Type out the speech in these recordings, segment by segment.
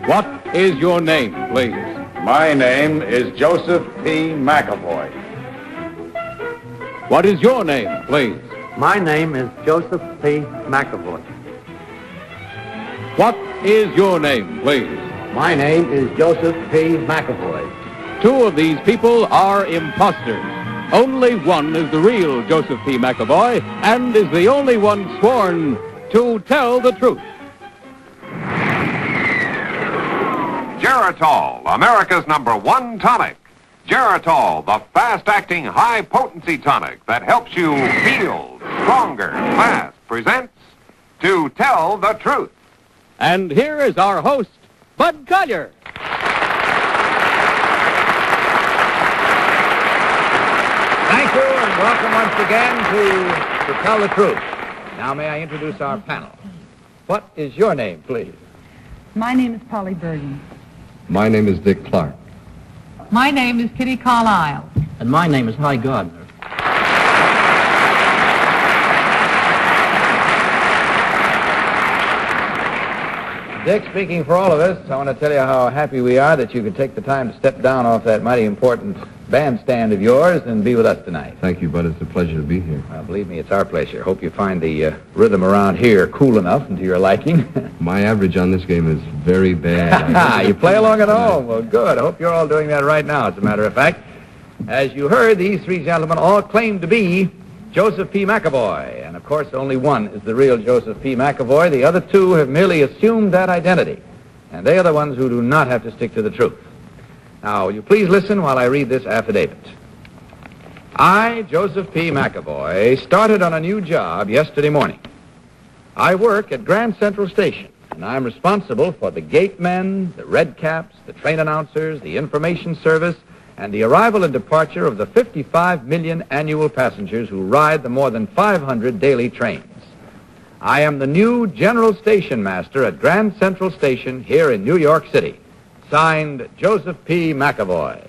What is your name, please? My name is Joseph P. McAvoy. What is your name, please? My name is Joseph P. McAvoy. What is your name, please? My name is Joseph P. McAvoy. Two of these people are imposters. Only one is the real Joseph P. McAvoy and is the only one sworn to tell the truth. Geritol, America's #1 tonic. Geritol, the fast-acting, high-potency tonic that helps you feel stronger, fast, presents To Tell the Truth. And here is our host, Bud Collier. Thank you, and welcome once again to Tell the Truth. Now, may I introduce our panel? What is your name, please? My name is Polly Bergen. My name is Dick Clark. My name is Kitty Carlisle. And my name is Hy Gardner. Dick, speaking for all of us, I want to tell you how happy we are that you could take the time to step down off that mighty important bandstand of yours and be with us tonight. Thank you, Bud. It's a pleasure to be here. Well, believe me, it's our pleasure. Hope you find the rhythm around here cool enough and to your liking. My average on this game is very bad. You play along at home? Well, good. I hope you're all doing that right now, as a matter of fact. As you heard, these three gentlemen all claim to be Joseph P. McAvoy. And, of course, only one is the real Joseph P. McAvoy. The other two have merely assumed that identity. And they are the ones who do not have to stick to the truth. Now, will you please listen while I read this affidavit? I, Joseph P. McAvoy, started on a new job yesterday morning. I work at Grand Central Station, and I'm responsible for the gate men, the red caps, the train announcers, the information service, and the arrival and departure of the 55 million annual passengers who ride the more than 500 daily trains. I am the new General Station Master at Grand Central Station here in New York City. Signed, Joseph P. McAvoy.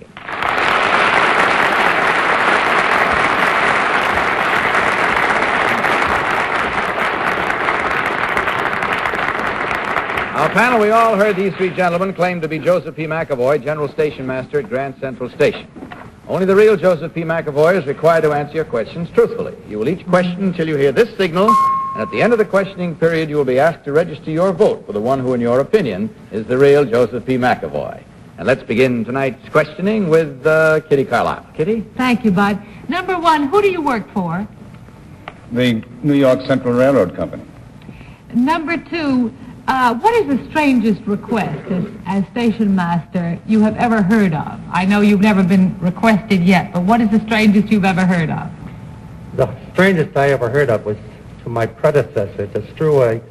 Now, panel, we all heard these three gentlemen claim to be Joseph P. McAvoy, General Station Master at Grand Central Station. Only the real Joseph P. McAvoy is required to answer your questions truthfully. You will each question until you hear this signal, and at the end of the questioning period, you will be asked to register your vote for the one who, in your opinion, is the real Joseph P. McAvoy. And let's begin tonight's questioning with Kitty Carlisle. Kitty? Thank you, Bud. Number one, who do you work for? The New York Central Railroad Company. Number two, what is the strangest request as station master you have ever heard of? I know you've never been requested yet, but what is the strangest you've ever heard of? The strangest I ever heard of was to my predecessor to strew a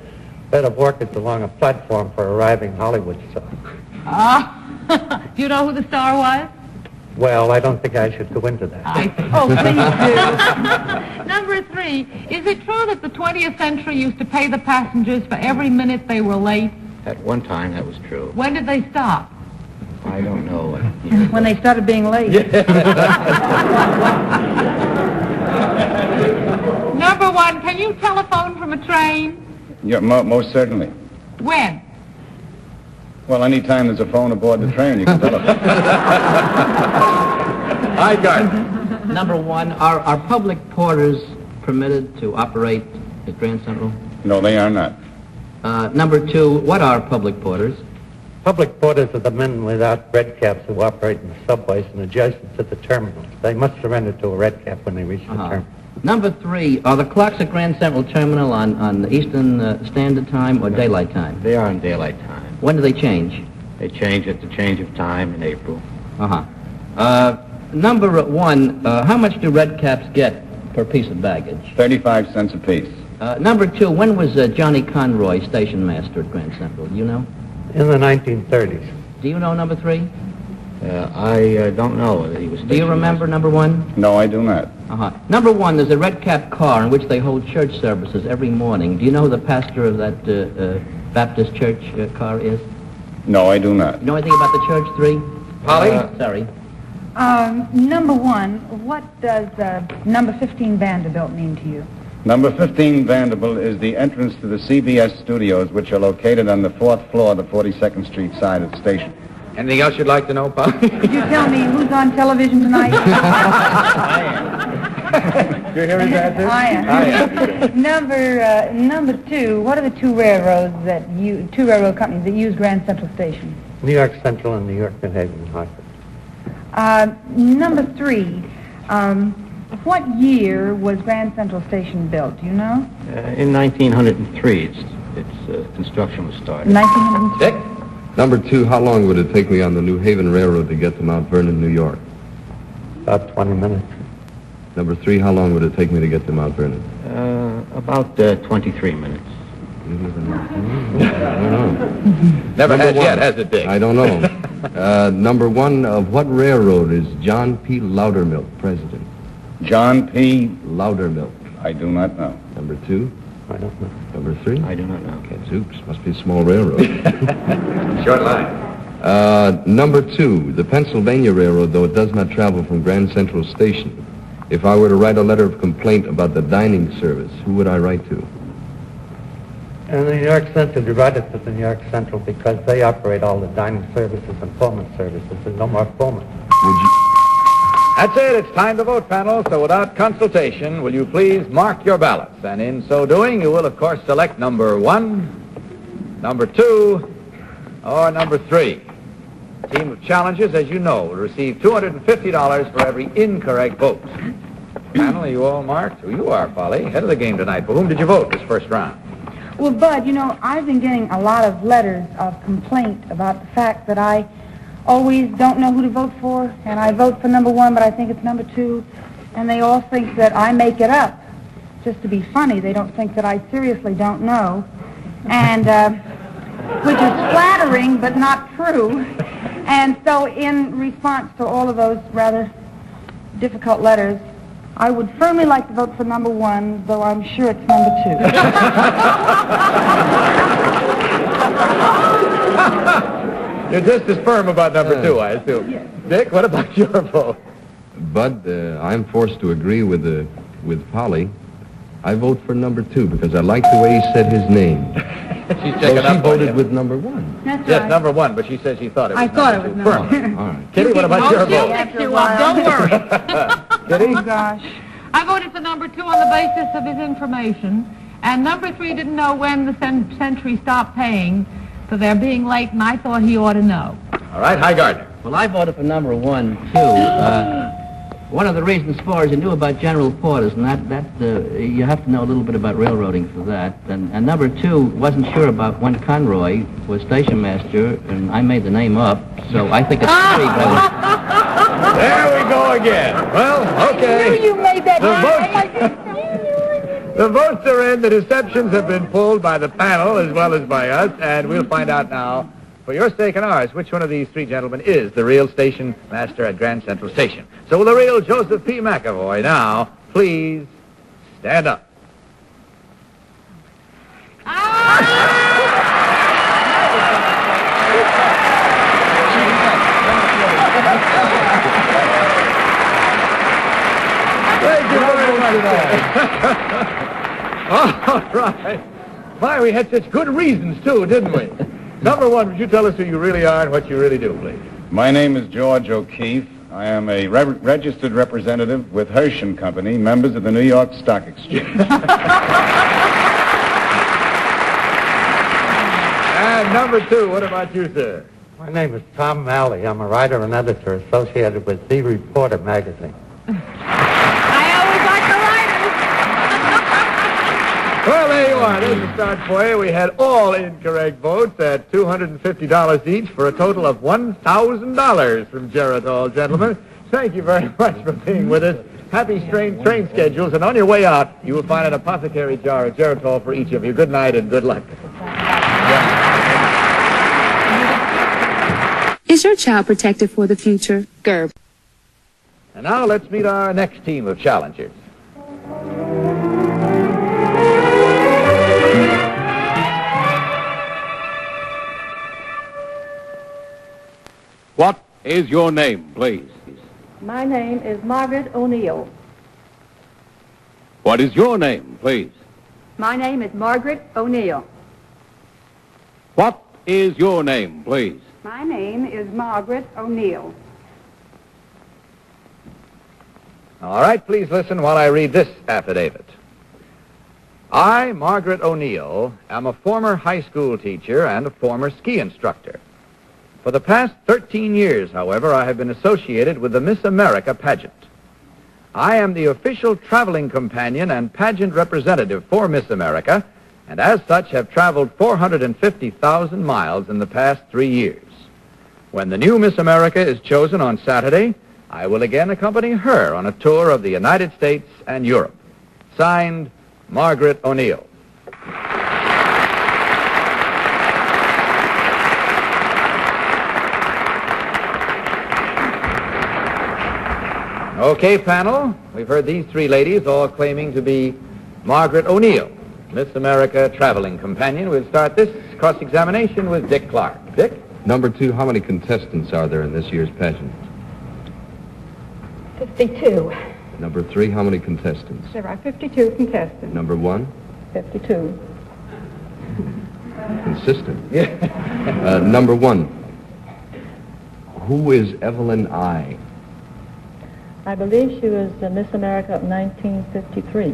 bed of orchids along a platform for arriving Hollywood star. Do you know who the star was? Well, I don't think I should go into that. Oh, please do. Number three, is it true that the 20th century used to pay the passengers for every minute they were late? At one time, that was true. When did they stop? I don't know. When they started being late. Number one, can you telephone from a train? Yeah, most certainly. When? Well, any time there's a phone aboard the train, you can tell it. Hi, Gardner. Number one, are public porters permitted to operate at Grand Central? No, they are not. Number two, what are public porters? Public porters are the men without red caps who operate in the subways and adjacent to the terminals. They must surrender to a red cap when they reach the terminal. Number three, are the clocks at Grand Central Terminal on the Eastern Standard Time or Daylight Time? They are in daylight time. When do they change? They change at the change of time in April. Number one, how much do red caps get per piece of baggage? 35 cents apiece. Number two, when was Johnny Conroy station master at Grand Central? Do you know? In the 1930s. Do you know number three? I don't know that he was. Do you remember number one? No, I do not. Number one, there's a red cap car in which they hold church services every morning. Do you know who the pastor of that Baptist church car is? No, I do not. You know anything about the church, three? Polly? Sorry. Number one, what does number 15 Vanderbilt mean to you? Number 15 Vanderbilt is the entrance to the CBS studios, which are located on the 4th floor of the 42nd Street side of the station. Anything else you'd like to know, Polly? Could you tell me who's on television tonight? Do you hear his answer? I am. Number 2, what are the two railroad companies that use Grand Central Station? New York Central and New York, New Haven, and Hartford. Number 3, what year was Grand Central Station built? Do you know? In 1903, its construction was started. 1903. Dick? Number 2, how long would it take me on the New Haven Railroad to get to Mount Vernon, New York? About 20 minutes. Number 3, how long would it take me to get to Mount Vernon? About 23 minutes. I don't know. Never Number had one. yet, has it, Dick? I don't know. Number 1, of what railroad is John P. Loudermilk president? John P. Loudermilk. I do not know. Number 2? I don't know. Number 3? I do not know. Oops, must be a small railroad. Short line. Number 2, the Pennsylvania Railroad, though it does not travel from Grand Central Station. If I were to write a letter of complaint about the dining service, who would I write to? And the New York Central, you write it to the New York Central because they operate all the dining services and Pullman services. There's no more Pullman. Would you... That's it. It's time to vote, panel. So without consultation, will you please mark your ballots? And in so doing, you will, of course, select number 1, number 2, or number 3. Team of challengers, as you know, will receive $250 for every incorrect vote. Panel, are you all marked? Well, you are, Polly. Head of the game tonight. For whom did you vote this first round? Well, Bud, you know, I've been getting a lot of letters of complaint about the fact that I always don't know who to vote for, and I vote for number 1, but I think it's number 2, and they all think that I make it up just to be funny. They don't think that I seriously don't know, and which is flattering but not true. And so in response to all of those rather difficult letters, I would firmly like to vote for number 1, though I'm sure it's number 2. You're just as firm about number 2, I assume. Yes. Dick, what about your vote? Bud, I'm forced to agree with Polly. I vote for number 2 because I like the way he said his name. She's So checking she up on voted you. with number 1. That's Yes, right. number 1, but she said she thought it was I thought number it was 2. number Firm. All right. Kitty, what about your vote? After a Don't while. worry. Kitty? Oh, gosh. I voted for number 2 on the basis of his information, and number 3 didn't know when the Century stopped paying, so they're being late, and I thought he ought to know. All right, Hi Gardner. Well, I voted for number 1, too. One of the reasons for is you knew about General Porters, and that you have to know a little bit about railroading for that. And number 2, wasn't sure about when Conroy was station master, and I made the name up, so I think it's 3. But There we go again. Well, okay. You made that The votes are in. The deceptions have been pulled by the panel as well as by us, and we'll find out now, for your sake and ours, which one of these 3 gentlemen is the real station master at Grand Central Station. So will the real Joseph P. McAvoy now please stand up? Thank you very much. All right. My, we had such good reasons, too, didn't we? Number 1, would you tell us who you really are and what you really do, please? My name is George O'Keefe. I am a registered representative with Hirsch & Company, members of the New York Stock Exchange. And number 2, what about you, sir? My name is Tom Malley. I'm a writer and editor associated with The Reporter magazine. I always like the writers. Well, there you are. There's the start for you. We had all incorrect votes at $250 each for a total of $1,000 from Geritol, gentlemen. Thank you very much for being with us. Happy train schedules, and on your way out, you will find an apothecary jar of Geritol for each of you. Good night and good luck. Is your child protected for the future? GERB. And now let's meet our next team of challengers. What is your name, please? My name is Margaret O'Neill. What is your name, please? My name is Margaret O'Neill. What is your name, please? My name is Margaret O'Neill. All right, please listen while I read this affidavit. I, Margaret O'Neill, am a former high school teacher and a former ski instructor. For the past 13 years, however, I have been associated with the Miss America pageant. I am the official traveling companion and pageant representative for Miss America, and as such have traveled 450,000 miles in the past 3 years. When the new Miss America is chosen on Saturday, I will again accompany her on a tour of the United States and Europe. Signed, Margaret O'Neill. Okay, panel, we've heard these three ladies all claiming to be Margaret O'Neill, Miss America traveling companion. We'll start this cross-examination with Dick Clark. Dick? Number 2, how many contestants are there in this year's pageant? 52. Number 3, how many contestants? There are 52 contestants. Number 1? 52. Consistent. Number 1, who is Evelyn I? I believe she was Miss America of 1953.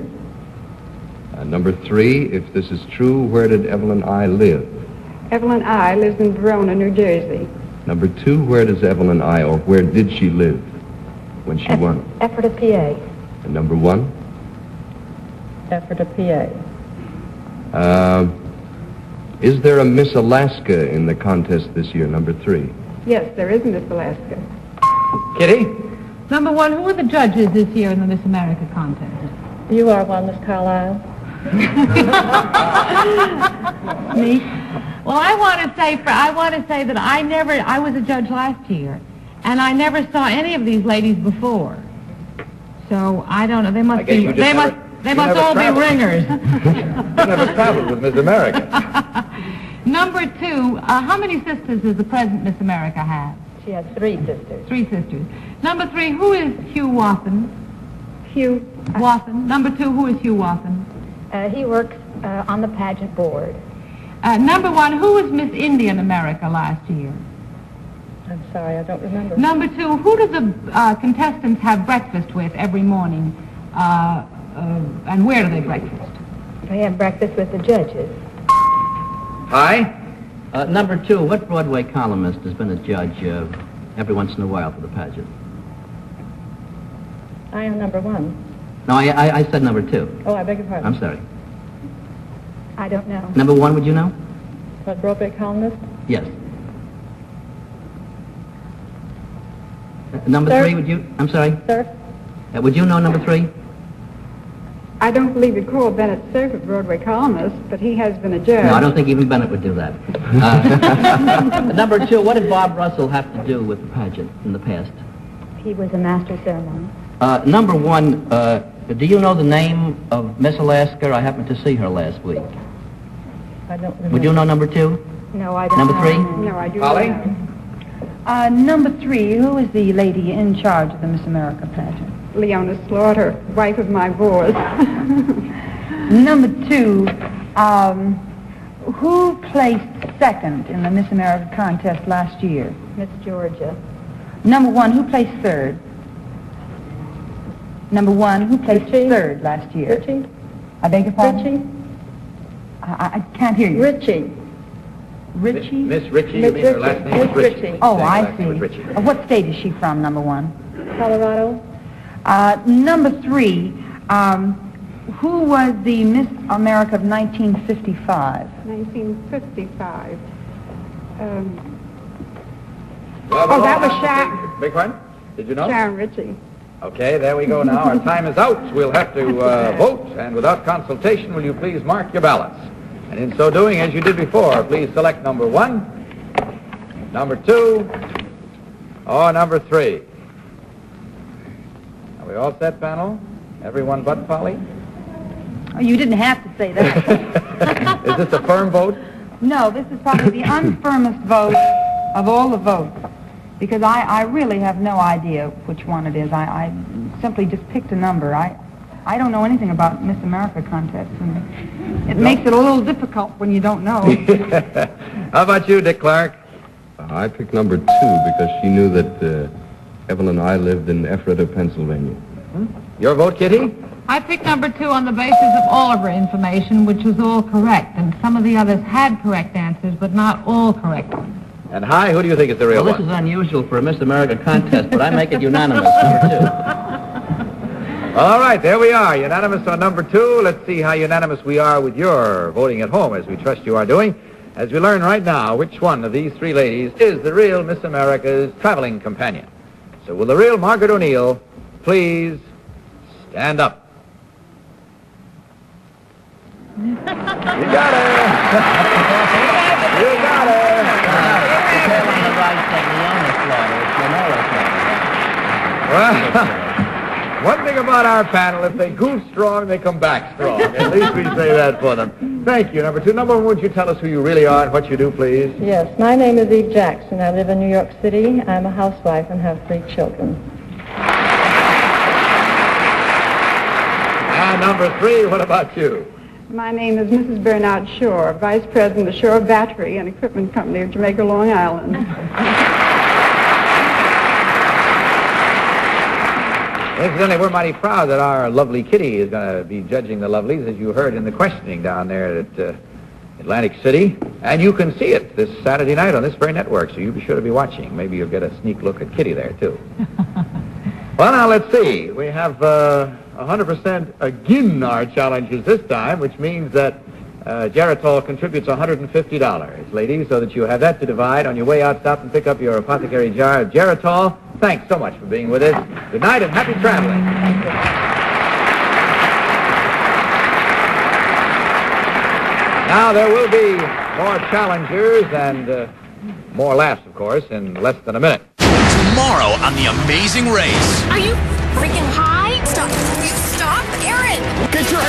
Number 3, if this is true, where did Evelyn I live? Evelyn I lives in Verona, New Jersey. Number 2, where does Evelyn I, or where did she live when she won? Ephrata, PA. And number 1? Ephrata, PA. Is there a Miss Alaska in the contest this year, number 3? Yes, there is Miss Alaska. Kitty? Number 1, who are the judges this year in the Miss America contest? You are one, Miss Carlisle. Me? Well, I want to say that I was a judge last year, and I never saw any of these ladies before. So I don't know. They must be. They must all be ringers. You never traveled with Miss America. Number 2, how many sisters does the present Miss America have? She has 3 sisters. 3 sisters. Number 3, who is Hugh Wathen? Hugh Wathen. Number 2, who is Hugh Wathen? He works on the pageant board. Number 1, who was Miss Indian America last year? I'm sorry, I don't remember. Number 2, who do the contestants have breakfast with every morning? And where do they breakfast? They have breakfast with the judges. Hi? Number 2, what Broadway columnist has been a judge every once in a while for the pageant? I am number 1. No, I said number 2. Oh, I beg your pardon. I'm sorry. I don't know. Number 1, would you know? What, Broadway columnist? Yes. Number Sir? 3, would you? I'm sorry? Sir? Would you know number 3? I don't believe you'd call Bennett Cerf a Broadway columnist, but he has been a judge. No, I don't think even Bennett would do that. Number 2, what did Bob Russell have to do with the pageant in the past? He was a master of ceremony. Number 1, do you know the name of Miss Alaska? I happened to see her last week. I don't remember. Would you know number 2? No, I don't Number know. 3? No, I do Polly? not know. Number 3, who is the lady in charge of the Miss America pageant? Leona Slaughter, wife of my boss. Number 2, who placed second in the Miss America contest last year? Miss Georgia. Number 1, who placed third? Number 1, who placed third last year? Richie? I beg your pardon? Richie? I can't hear you. Richie. Richie? Miss Ritchie, you Miss mean her last name is Miss Ritchie. Ritchie. Oh, Her I last name see. was Ritchie. What state is she from, number 1? Colorado? Number 3, who was the Miss America of 1955? 1955. Well, that was Sharon. Big one? Did you know? Sharon Ritchie. Okay, there we go now. Our time is out. We'll have to vote, and without consultation, will you please mark your ballots? And in so doing, as you did before, please select number 1, number 2, or number 3. Are we all set, panel? Everyone but Polly? Oh, you didn't have to say that. Is this a firm vote? No, this is probably the unfirmest vote of all the votes, because I really have no idea which one it is. I simply just picked a number. I don't know anything about Miss America contests, and it makes it a little difficult when you don't know. How about you, Dick Clark? I picked number 2 because she knew that Evelyn and I lived in Ephrata, Pennsylvania. Your vote, Kitty? I picked number 2 on the basis of all of her information, which was all correct, and some of the others had correct answers, but not all correct ones. And Hi, who do you think is the real Well, one? this is unusual for a Miss America contest, but I make it unanimous, number 2. All right, there we are. Unanimous on number 2. Let's see how unanimous we are with your voting at home, as we trust you are doing, as we learn right now which one of these 3 ladies is the real Miss America's traveling companion. So will the real Margaret O'Neill please stand up? You got her. You got her. Well, one thing about our panel, if they goof strong, they come back strong. At least we say that for them. Thank you. Number 2. Number 1, would you tell us who you really are and what you do, please? Yes, my name is Eve Jackson. I live in New York City. I'm a housewife and have 3 children. And number 3, what about you? My name is Mrs. Bernard Shore, Vice President of the Shore Battery and Equipment Company of Jamaica, Long Island. Incidentally, we're mighty proud that our lovely Kitty is going to be judging the lovelies, as you heard in the questioning down there at Atlantic City. And you can see it this Saturday night on this very network, so you be sure to be watching. Maybe you'll get a sneak look at Kitty there, too. Well, now, let's see. We have 100% again our challenges this time, which means that Geritol contributes $150, ladies, so that you have that to divide. On your way out, stop and pick up your apothecary jar of Geritol. Thanks so much for being with us. Good night and happy traveling. Now, there will be more challengers and more laughs, of course, in less than a minute. Tomorrow on The Amazing Race. Are you freaking high? Stop. Stop, Aaron. Get your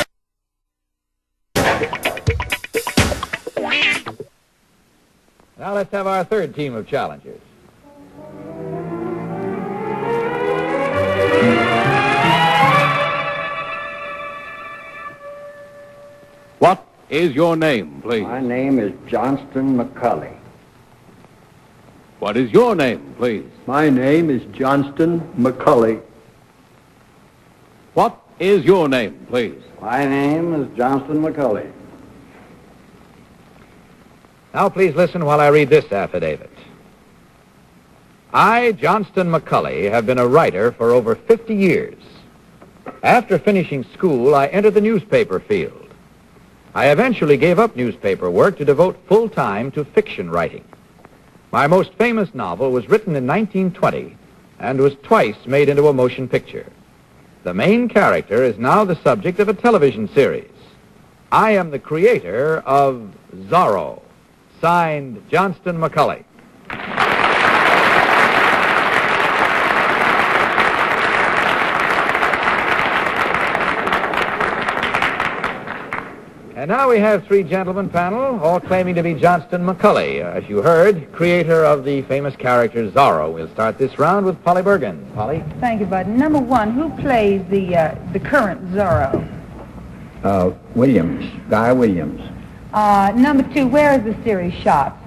Now let's have our 3rd team of challengers. What is your name, please? My name is Johnston McCulley. What is your name, please? My name is Johnston McCulley. What is your name, please? My name is Johnston McCulley. Now please listen while I read this affidavit. I, Johnston McCulley, have been a writer for over 50 years. After finishing school, I entered the newspaper field. I eventually gave up newspaper work to devote full time to fiction writing. My most famous novel was written in 1920 and was twice made into a motion picture. The main character is now the subject of a television series. I am the creator of Zorro. Signed, Johnston McCulley. And now we have 3 gentlemen panel, all claiming to be Johnston McCulley, as you heard, creator of the famous character Zorro. We'll start this round with Polly Bergen. Polly? Thank you, Bud. Number 1, who plays the current Zorro? Williams, Guy Williams. Number 2, where is the series shot?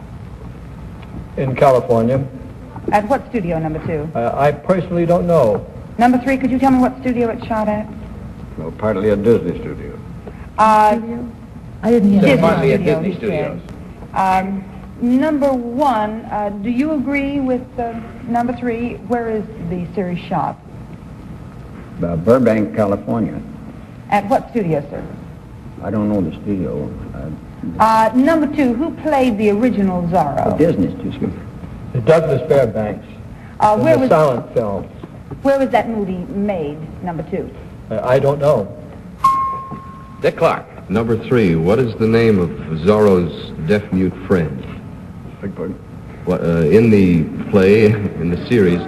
In California. At what studio, number 2? I personally don't know. Number 3, could you tell me what studio it's shot at? Well, partly a Disney studio. I didn't hear They're that. partly at studio, Disney he Studios. said. Number 1, do you agree with number 3? Where is the series shot? Burbank, California. At what studio, sir? I don't know the studio. Number 2, who played the original Zorro? Disney studio. Douglas Fairbanks. Where was silent film. Where was that movie made? Number 2. I don't know. Dick Clark. Number 3, what is the name of Zorro's deaf-mute friend? Beg pardon? What, in the play, in the series,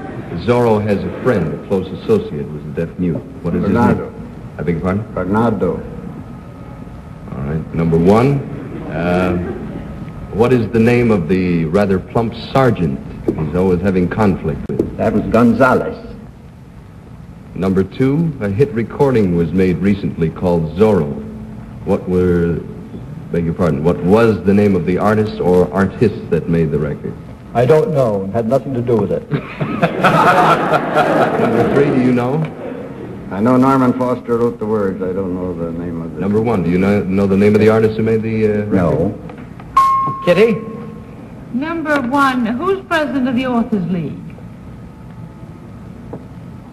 Zorro has a friend, a close associate, who's a deaf-mute. What is Bernardo. his name? I beg your pardon? Bernardo. All right. Number 1, what is the name of the rather plump sergeant he's always having conflict with? That was Gonzalez. Number 2, a hit recording was made recently called Zorro. What was the name of the artist or artists that made the record? I don't know. It had nothing to do with it. Number 3, do you know? I know Norman Foster wrote the words. I don't know the name of the... Number 1, do you know the name of the artist who made the record? No. Kitty? Number 1, who's president of the Authors League?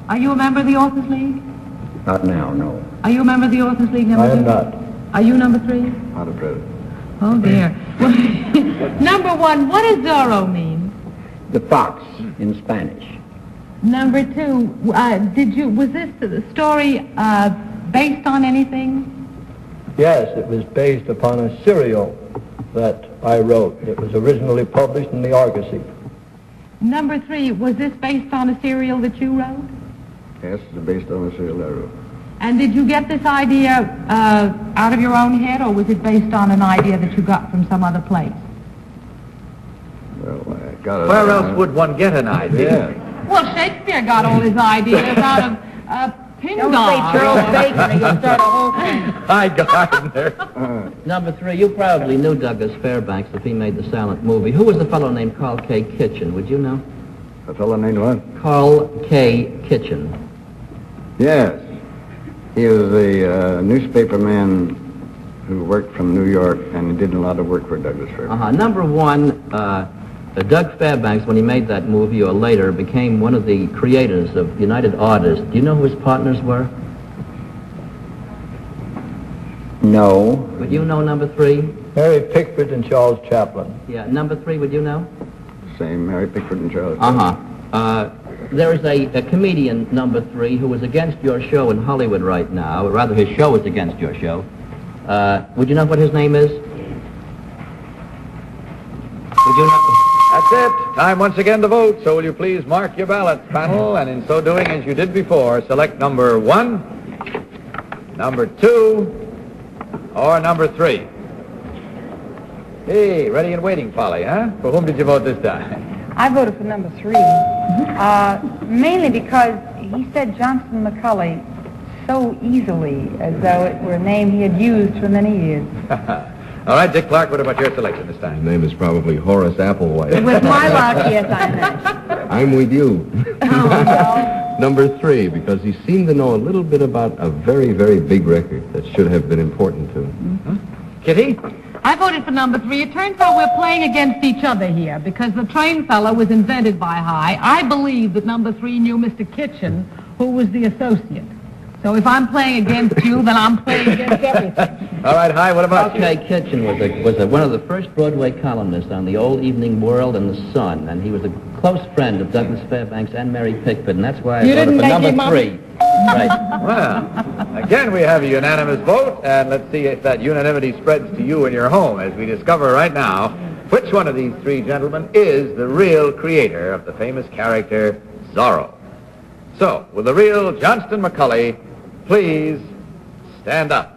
Are you a member of the Authors League? Not now, no. Are you a member of the Authors League, number 2? I am not. Are you number 3? Not a president. Oh, dear. Number 1, what does Zorro mean? The fox in Spanish. Number 2, was this story based on anything? Yes, it was based upon a serial that I wrote. It was originally published in the Argosy. Number 3, was this based on a serial that you wrote? Yes, it's based on a serial I wrote. And did you get this idea out of your own head, or was it based on an idea that you got from some other place? Well, I got it. Where else would one get an idea? Well, Shakespeare got all his ideas out of Pindar. Don't say Charles Bacon, you'll start a whole thing. Hi, Gardner. Number 3, you probably knew Douglas Fairbanks if he made the silent movie. Who was the fellow named Carl K. Kitchen? Would you know? A fellow named what? Carl K. Kitchen. Yes. He was a newspaper man who worked from New York, and he did a lot of work for Douglas Fairbanks. Number 1, Doug Fairbanks, when he made that movie or later, became one of the creators of United Artists. Do you know who his partners were? No. Would you know number 3? Mary Pickford and Charles Chaplin. Yeah, number 3, would you know? Same, Mary Pickford and Charles. There is a comedian, number 3, who is against your show in Hollywood right now, or rather his show is against your show. Would you know what his name is? Would you know? That's it. Time once again to vote. So will you please mark your ballots, panel, and in so doing, as you did before, select number 1, number 2, or number 3. Hey, ready and waiting, Polly, huh? For whom did you vote this time? I voted for number 3, mainly because he said Johnston McCulley so easily, as though it were a name he had used for many years. All right, Dick Clark, what about your selection this time? His name is probably Horace Applewhite. With my luck, yes, I know. I'm with you. Oh, no. Number 3, because he seemed to know a little bit about a very, very big record that should have been important to him. Kitty? I voted for number 3. It turns out we're playing against each other here because the train fellow was invented by High. I believe that number 3 knew Mr. Kitchen, who was the associate. So if I'm playing against you, then I'm playing against everything. All right, Hi, what about Carl K. Kitchen was one of the first Broadway columnists on the old Evening World and the Sun, and he was a close friend of Douglas Fairbanks and Mary Pickford, and that's why I voted for number 3. Right. Well, again, we have a unanimous vote, and let's see if that unanimity spreads to you in your home as we discover right now which one of these 3 gentlemen is the real creator of the famous character Zorro. So, will the real Johnston McCulley please stand up?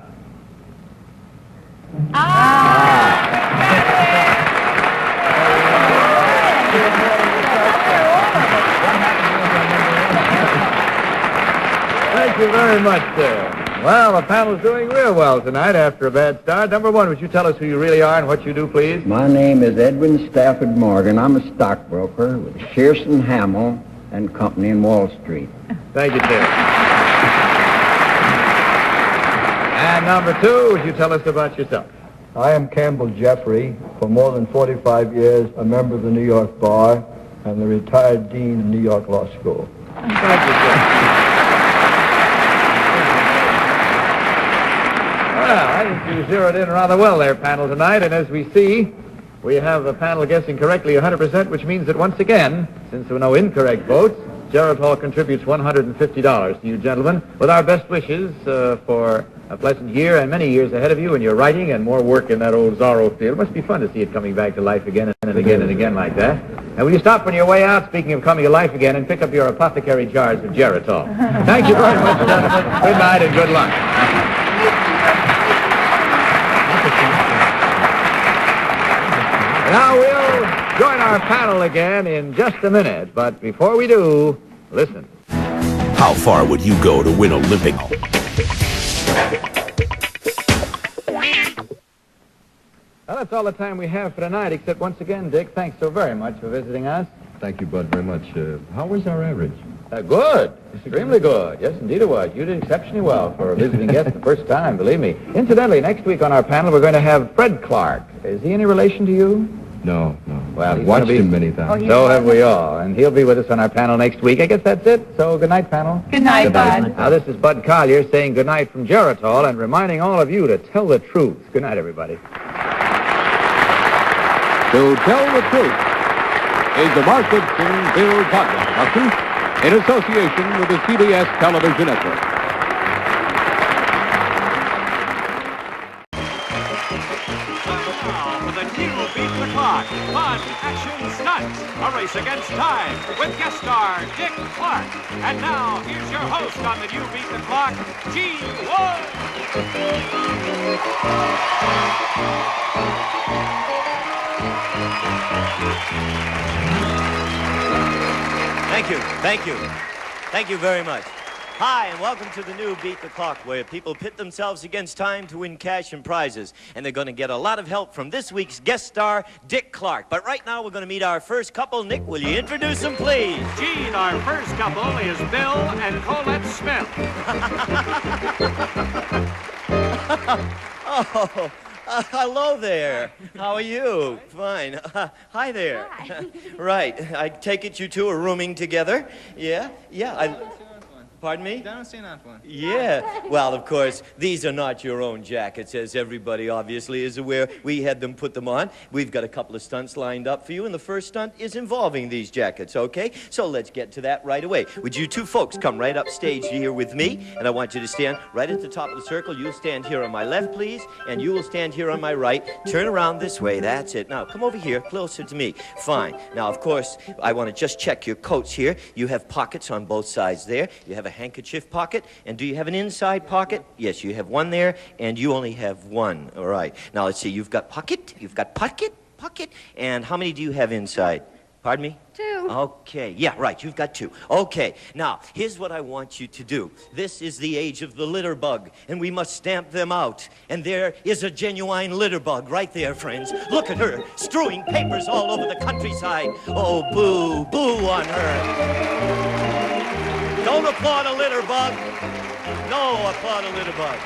Thank you very much, sir. Well, the panel's doing real well tonight after a bad start. Number 1, would you tell us who you really are and what you do, please? My name is Edwin Stafford Morgan. I'm a stockbroker with Shearson Hamill and Company in Wall Street. Thank you, sir. And number 2, would you tell us about yourself? I am Campbell Jeffrey, for more than 45 years, a member of the New York Bar and the retired dean of New York Law School. Thank you, sir. Well, I think you zeroed in rather well there, panel, tonight, and as we see, we have the panel guessing correctly 100%, which means that once again, since there were no incorrect votes, Gerald Hall contributes $150 to you gentlemen, with our best wishes for a pleasant year and many years ahead of you in your writing and more work in that old Zorro field. It must be fun to see it coming back to life again and again and again like that. And will you stop on your way out, speaking of coming to life again, and pick up your apothecary jars of Geritol? Thank you very much, gentlemen. Good night and good luck. Now we'll join our panel again in just a minute, but before we do, listen. How far would you go to win Olympic? Well, that's all the time we have for tonight, except once again, Dick, thanks so very much for visiting us. Thank you, Bud, very much. How was our average? Good. Extremely good. Yes, indeed it was. You did exceptionally well for a visiting guest the first time, believe me. Incidentally, next week on our panel, we're going to have Fred Clark. Is he any relation to you? No. Well, I've watched him many times. So have we all. And he'll be with us on our panel next week. I guess that's it. So good night, panel. Good night, Bud. Now, this is Bud Collier saying good night from Geritol and reminding all of you to tell the truth. Good night, everybody. To Tell the Truth is the Mark Gibson Bill Cotton production in association with the CBS Television Network. Now for the new Beat the Clock, fun, action, stunts, a race against time with guest star Dick Clark. And now here's your host on the new Beat the Clock, Gene Wood. Thank you very much. Hi, and welcome to the new Beat the Clock, where people pit themselves against time to win cash and prizes. And they're going to get a lot of help from this week's guest star, Dick Clark. But right now, we're going to meet our first couple. Nick, will you introduce them, please? Gene, our first couple is Bill and Colette Smith. Oh, hello there. How are you? Fine. Hi there. Hi. Right. I take it you two are rooming together? Yeah? Pardon me? Don't say that one. Yeah. Well, of course, these are not your own jackets, as everybody obviously is aware. We had them put them on. We've got a couple of stunts lined up for you, and the first stunt is involving these jackets, okay? So let's get to that right away. Would you two folks come right up stage here with me? And I want you to stand right at the top of the circle. You'll stand here on my left, please, and you will stand here on my right. Turn around this way. That's it. Now, come over here, closer to me. Fine. Now, of course, I want to just check your coats here. You have pockets on both sides there. You have a handkerchief pocket, and do you have an inside pocket? Yes, you have one there, and you only have one. All right. Now, let's see. You've got pocket, and how many do you have inside? Pardon me? 2. Okay. Yeah, right. You've got 2. Okay. Now, here's what I want you to do. This is the age of the litter bug, and we must stamp them out. And there is a genuine litter bug right there, friends. Look at her, strewing papers all over the countryside. Oh, boo, boo on her. Don't applaud a litter bug. No, applaud a litter bug.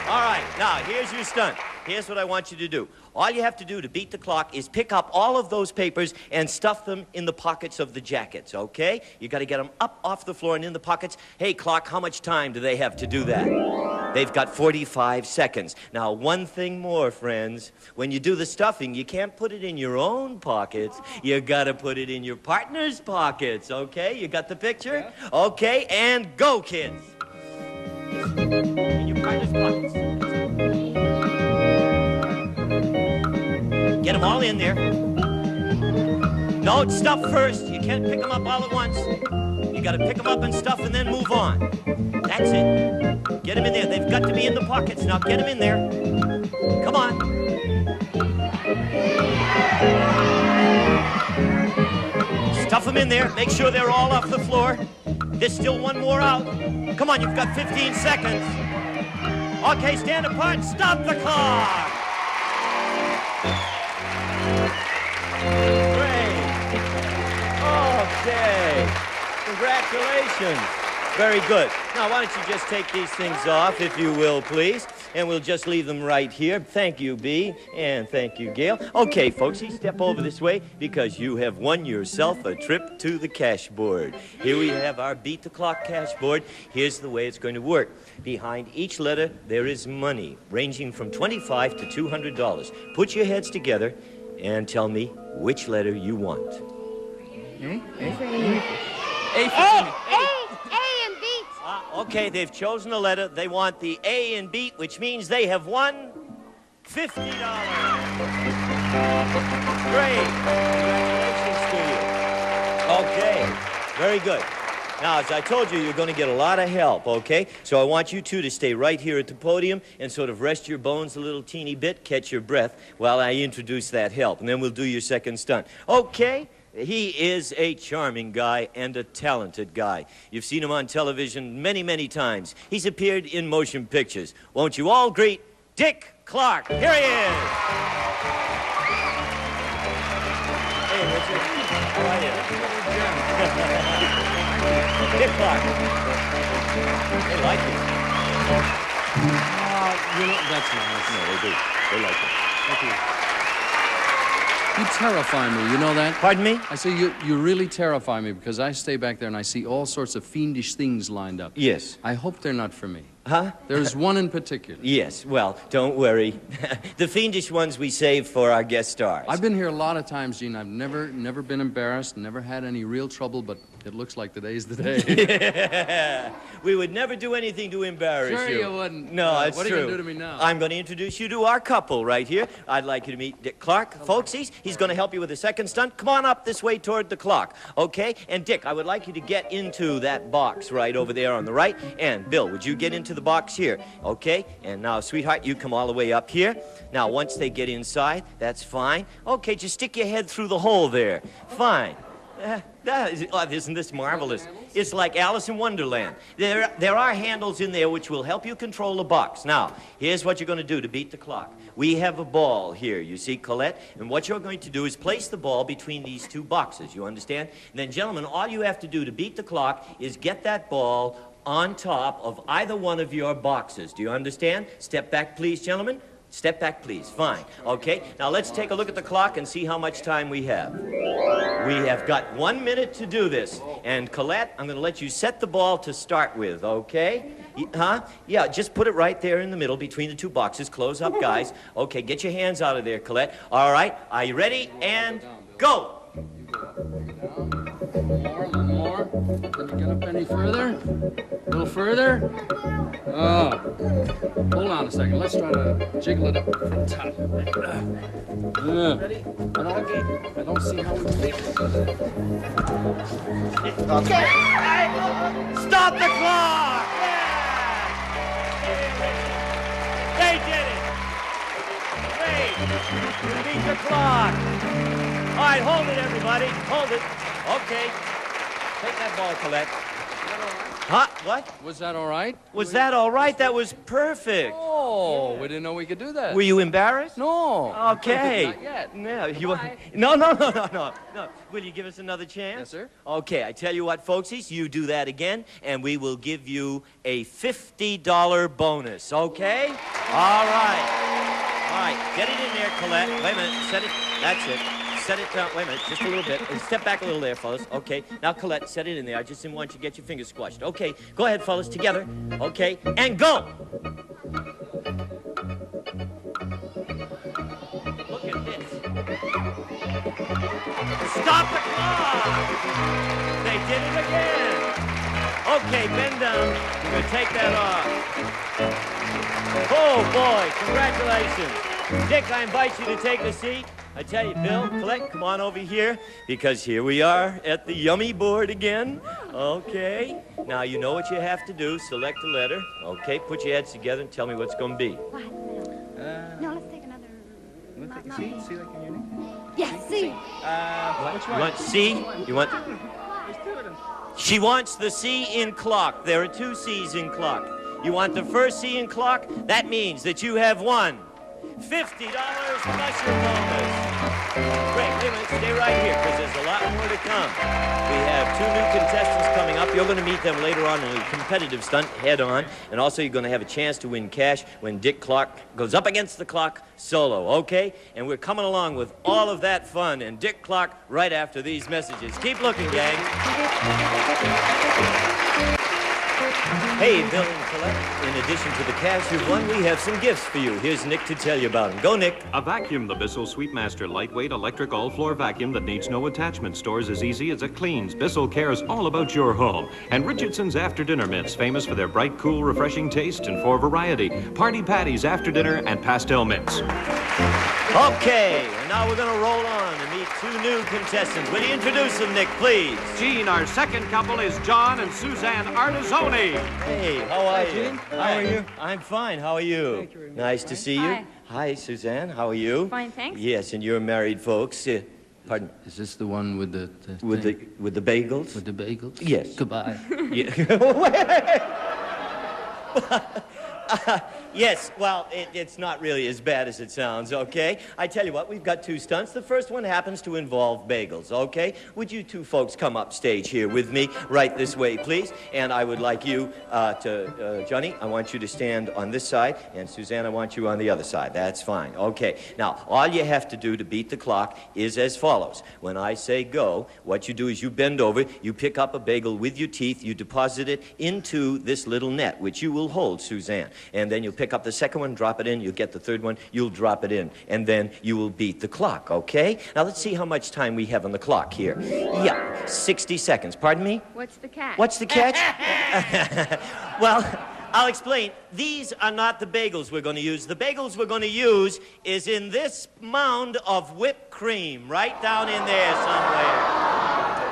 All right, now, here's your stunt. Here's what I want you to do. All you have to do to beat the clock is pick up all of those papers and stuff them in the pockets of the jackets, okay? You got to get them up off the floor and in the pockets. Hey, clock, how much time do they have to do that? They've got 45 seconds. Now, one thing more, friends. When you do the stuffing, you can't put it in your own pockets. You got to put it in your partner's pockets, okay? You got the picture? Okay, and go, kids. In your partner's pockets. Get them all in there. No, stuff first. You can't pick them up all at once. You got to pick them up and stuff and then move on. That's it. Get them in there. They've got to be in the pockets. Now get them in there. Come on. Stuff them in there. Make sure they're all off the floor. There's still one more out. Come on, you've got 15 seconds. Okay, stand apart. Stop the clock. Great. Okay. Congratulations. Very good. Now, why don't you just take these things off, if you will, please, and we'll just leave them right here. Thank you, B, and thank you, Gail. Okay, folks, you step over this way because you have won yourself a trip to the cash board. Here we have our Beat the Clock cash board. Here's the way it's going to work. Behind each letter, there is money, ranging from $25 to $200. Put your heads together and tell me which letter you want. Okay, they've chosen a letter. They want the A and B, which means they have won $50. Great. Congratulations to you. Okay, very good. Now, as I told you, you're going to get a lot of help, okay? So I want you two to stay right here at the podium and sort of rest your bones a little teeny bit, catch your breath while I introduce that help, and then we'll do your second stunt. Okay, He is a charming guy and a talented guy. You've seen him on television many, many times. He's appeared in motion pictures. Won't you all greet Dick Clark? Here he is. Hey, Richard. How are you? Dick Clark. They like you. That's nice. No, they do. They like you. Thank you. You terrify me, you know that? Pardon me? I say you really terrify me because I stay back there and I see all sorts of fiendish things lined up. Yes. I hope they're not for me. Huh? There's one in particular. Yes, well, don't worry. The fiendish ones we save for our guest stars. I've been here a lot of times, Gene. I've never been embarrassed, never had any real trouble, but it looks like today's the day. Yeah. We would never do anything to embarrass Sure you. you wouldn't. No, it's what are true. you going to do to me now? I'm going to introduce you to our couple right here. I'd like you to meet Dick Clark. Folksies, he's going to help you with the second stunt. Come on up this way toward the clock, okay? And Dick, I would like you to get into that box right over there on the right. And Bill, would you get into the box here? Okay? And now, sweetheart, you come all the way up here. Now, once they get inside, that's fine. Okay, just stick your head through the hole there. Fine. Isn't this marvelous? It's like Alice in Wonderland. There are handles in there which will help you control the box. Now, here's what you're going to do to beat the clock. We have a ball here, you see, Colette? And what you're going to do is place the ball between these two boxes, you understand? And then, gentlemen, all you have to do to beat the clock is get that ball on top of either one of your boxes. Do you understand? Step back, please, gentlemen. Step back, please. Fine. Okay. Now let's take a look at the clock and see how much time we have. We have got 1 minute to do this. And Colette, I'm going to let you set the ball to start with, okay? Huh? Yeah, just put it right there in the middle between the two boxes. Close up, guys. Okay, get your hands out of there, Colette. All right. Are you ready? And go. More. Can you get up any further? A little further? Oh. Hold on a second. Let's try to jiggle it up from the top. I don't see how we make it. Okay. Stop the clock! Yeah! They did it! Great! You beat the clock! All right, hold it, everybody. Hold it. Okay. Take that ball, Colette. Huh? What? Was that all right? Was that all right? That was perfect. Oh, we didn't know we could do that. Were you embarrassed? No. Okay. Not yet. No, you Bye. No. Will you give us another chance? Yes, sir. Okay, I tell you what, folksies, you do that again, and we will give you a $50 bonus, okay? All right. All right, get it in there, Colette. Wait a minute, set it. That's it. Set it down. Wait a minute, just a little bit. Step back a little there, fellas. Okay. Now, Colette, set it in there. I just didn't want you to get your fingers squashed. Okay. Go ahead, fellas, together. Okay. And go! Look at this. Stop the clock! They did it again. Okay, bend down. We're going to take that off. Oh, boy. Congratulations. Dick, I invite you to take a seat. I tell you, Bill, Colette, come on over here, because here we are at the yummy board again. Okay. Now, you know what you have to do. Select a letter. Okay, put your heads together and tell me what's going to be. No, let's take another. Let's take a C. C like in your name? Yes, C. Which You one? want C? You want... She wants the C in clock. There are two C's in clock. You want the first C in clock? That means that you have won $50 plus your bonus. Great, wait a minute, stay right here, because there's a lot more to come. We have two new contestants coming up. You're going to meet them later on in a competitive stunt, head-on, and also you're going to have a chance to win cash when Dick Clark goes up against the clock solo, okay? And we're coming along with all of that fun and Dick Clark right after these messages. Keep looking, gang. Hey, Bill and Colette, in addition to the cash you've won, we have some gifts for you. Here's Nick to tell you about them. Go, Nick. A vacuum, the Bissell Sweetmaster lightweight electric all-floor vacuum that needs no attachment, stores as easy as it cleans. Bissell cares all about your home. And Richardson's After Dinner Mints, famous for their bright, cool, refreshing taste and for variety. Party Patties After Dinner and Pastel Mints. Okay, and now we're going to roll on and meet two new contestants. Will you introduce them, Nick, please? Gene, our second couple is John and Suzanne Artizzoni. Hey, how are you? Gene. How are you? I'm fine. How are you? Thank you very much. Nice to see you. Hi. Hi, Suzanne. How are you? Fine, thanks. Yes, and you're married folks. Pardon? Is this the one with the With the bagels? With the bagels? Yes. Goodbye. Yes, well, it's not really as bad as it sounds, okay? I tell you what, we've got 2 stunts. The first one happens to involve bagels, okay? Would you 2 folks come up stage here with me, right this way, please? And I would like you Johnny, I want you to stand on this side, and Suzanne, I want you on the other side. That's fine, okay. Now, all you have to do to beat the clock is as follows. When I say go, what you do is you bend over, you pick up a bagel with your teeth, you deposit it into this little net, which you will hold, Suzanne. And then you'll pick up the second one, drop it in, you'll get the third one, you'll drop it in, and then you will beat the clock, okay? Now, let's see how much time we have on the clock here. Yeah, 60 seconds. Pardon me? What's the catch? What's the catch? Well, I'll explain. These are not the bagels we're going to use. The bagels we're going to use is in this mound of whipped cream, right down in there somewhere.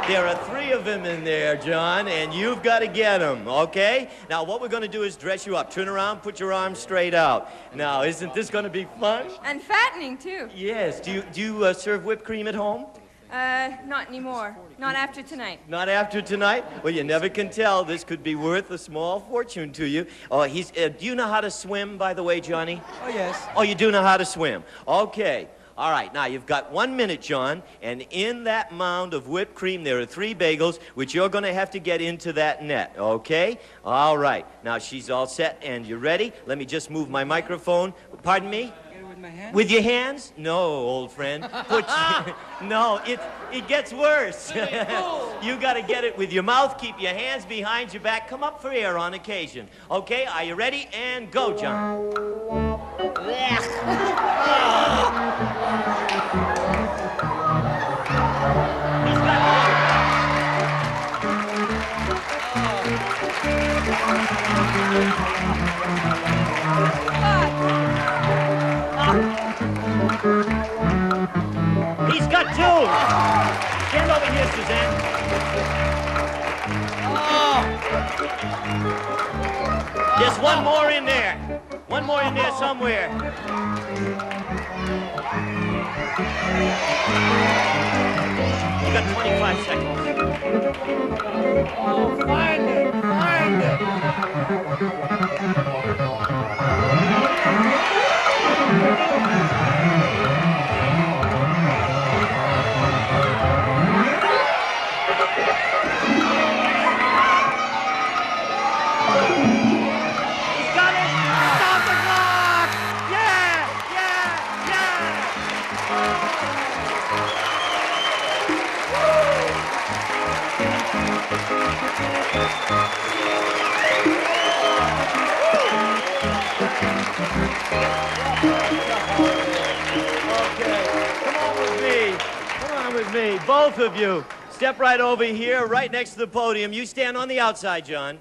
There are 3 of them in there, John, and you've got to get them, okay? Now, what we're going to do is dress you up. Turn around, put your arms straight out. Now, isn't this going to be fun? And fattening, too. Yes. Do you serve whipped cream at home? Not anymore. Not after tonight. Not after tonight? Well, you never can tell. This could be worth a small fortune to you. Oh, do you know how to swim, by the way, Johnny? Oh, yes. Oh, you do know how to swim. Okay. All right, now you've got 1 minute, John, and in that mound of whipped cream there are 3 bagels, which you're going to have to get into that net, okay? All right, now she's all set, and you're ready. Let me just move my microphone. Pardon me? With my hands? With your hands? No, old friend. No, it gets worse. You got to get it with your mouth. Keep your hands behind your back. Come up for air on occasion. Okay, are you ready? And go, John. He's got 2. Stand over here, Suzanne. Oh. There's 1 more in there. 1 more in there somewhere. You got 25 seconds. Oh, find it! Find it! He's got it! Stop the clock! Yeah! Yeah! Yeah! Okay, come on with me, both of you. Step right over here, right next to the podium. You stand on the outside, John.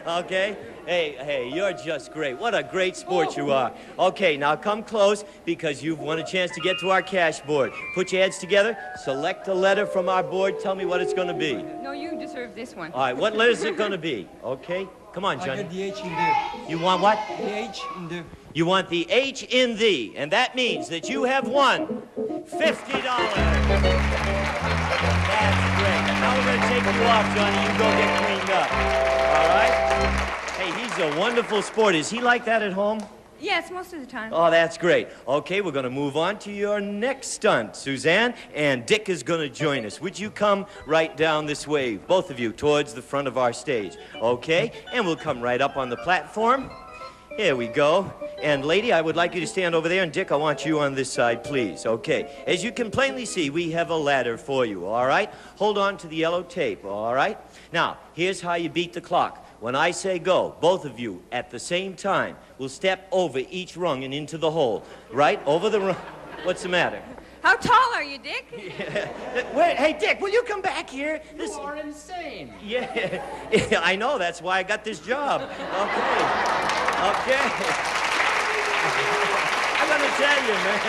Okay? Hey, you're just great. What a great sport you are. Okay, now come close because you've won a chance to get to our cash board. Put your heads together, select a letter from our board, tell me what it's going to be. No, you deserve this one. All right, what letter is it going to be? Okay? Come on, I Johnny. got the H in there. You want what? The H in there. You want the H in thee, and that means that you have won $50. That's great. Now we're going to take you off, Johnny. You go get cleaned up. All right? Hey, he's a wonderful sport. Is he like that at home? Yes, most of the time. Oh, that's great. Okay, we're going to move on to your next stunt, Suzanne, and Dick is going to join us. Would you come right down this way, both of you, towards the front of our stage? Okay, and we'll come right up on the platform. Here we go. And lady, I would like you to stand over there, and Dick, I want you on this side, please. Okay, as you can plainly see, we have a ladder for you, all right? Hold on to the yellow tape, all right? Now, here's how you beat the clock. When I say go, both of you at the same time will step over each rung and into the hole. Right? Over the rung. What's the matter? How tall are you, Dick? Wait, hey, Dick, will you come back here? You are insane. Yeah, I know. That's why I got this job. Okay. I'm going to tell you, man.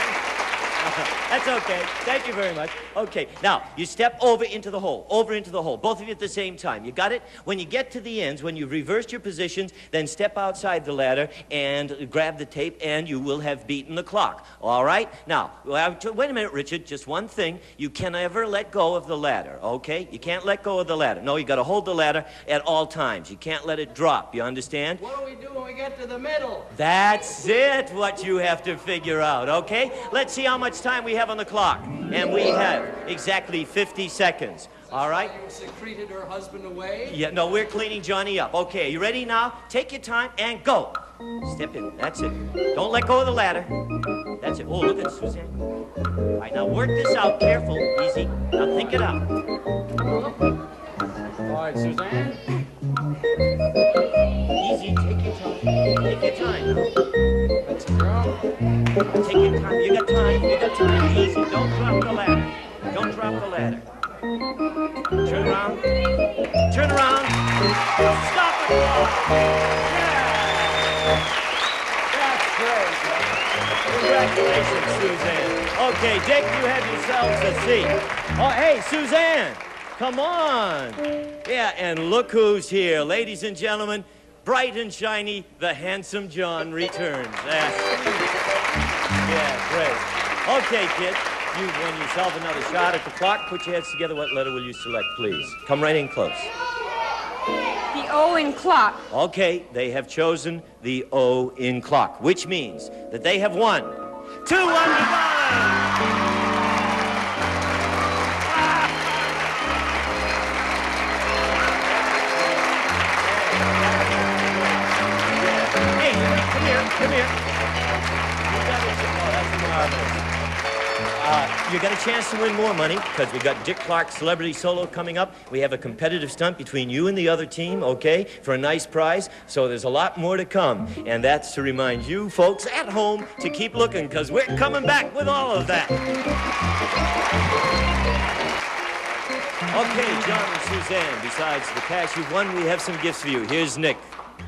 That's okay. Thank you very much. Okay, now, you step over into the hole, both of you at the same time. You got it? When you get to the ends, when you've reversed your positions, then step outside the ladder and grab the tape, and you will have beaten the clock. All right? Now, wait a minute, Richard. Just one thing. You can never let go of the ladder, okay? You can't let go of the ladder. No, you got to hold the ladder at all times. You can't let it drop. You understand? What do we do when we get to the middle? That's it, what you have to figure out, okay? Let's see how much time we have on the clock. And we have exactly 50 seconds. All right? You secreted her husband away? Yeah, no, we're cleaning Johnny up. Okay, you ready now? Take your time and go. Step in. That's it. Don't let go of the ladder. That's it. Oh, look at Suzanne. All right, now work this out. Careful. Easy. Now think it out. All right, Suzanne. Easy. Take your time. Take your time now. Let's go. Take your time. You got time. You got time. Easy. Don't drop the ladder. Don't drop the ladder. Turn around. Turn around. Stop the clock. Yeah. That's great. Congratulations, Suzanne. Okay, Dick, you have yourselves a seat. Oh, hey, Suzanne. Come on. Yeah, and look who's here. Ladies and gentlemen, bright and shiny, the handsome John returns. Yeah, great. Okay, kid. You won yourself another shot at the clock. Put your heads together. What letter will you select, please? Come right in close. The O in clock. Okay, they have chosen the O in clock, which means that they have won $200. Come here. You got a chance to win more money because we got Dick Clark's Celebrity Solo coming up. We have a competitive stunt between you and the other team, okay, for a nice prize. So there's a lot more to come. And that's to remind you folks at home to keep looking because we're coming back with all of that. Okay, John and Suzanne, besides the cash you've won, we have some gifts for you. Here's Nick.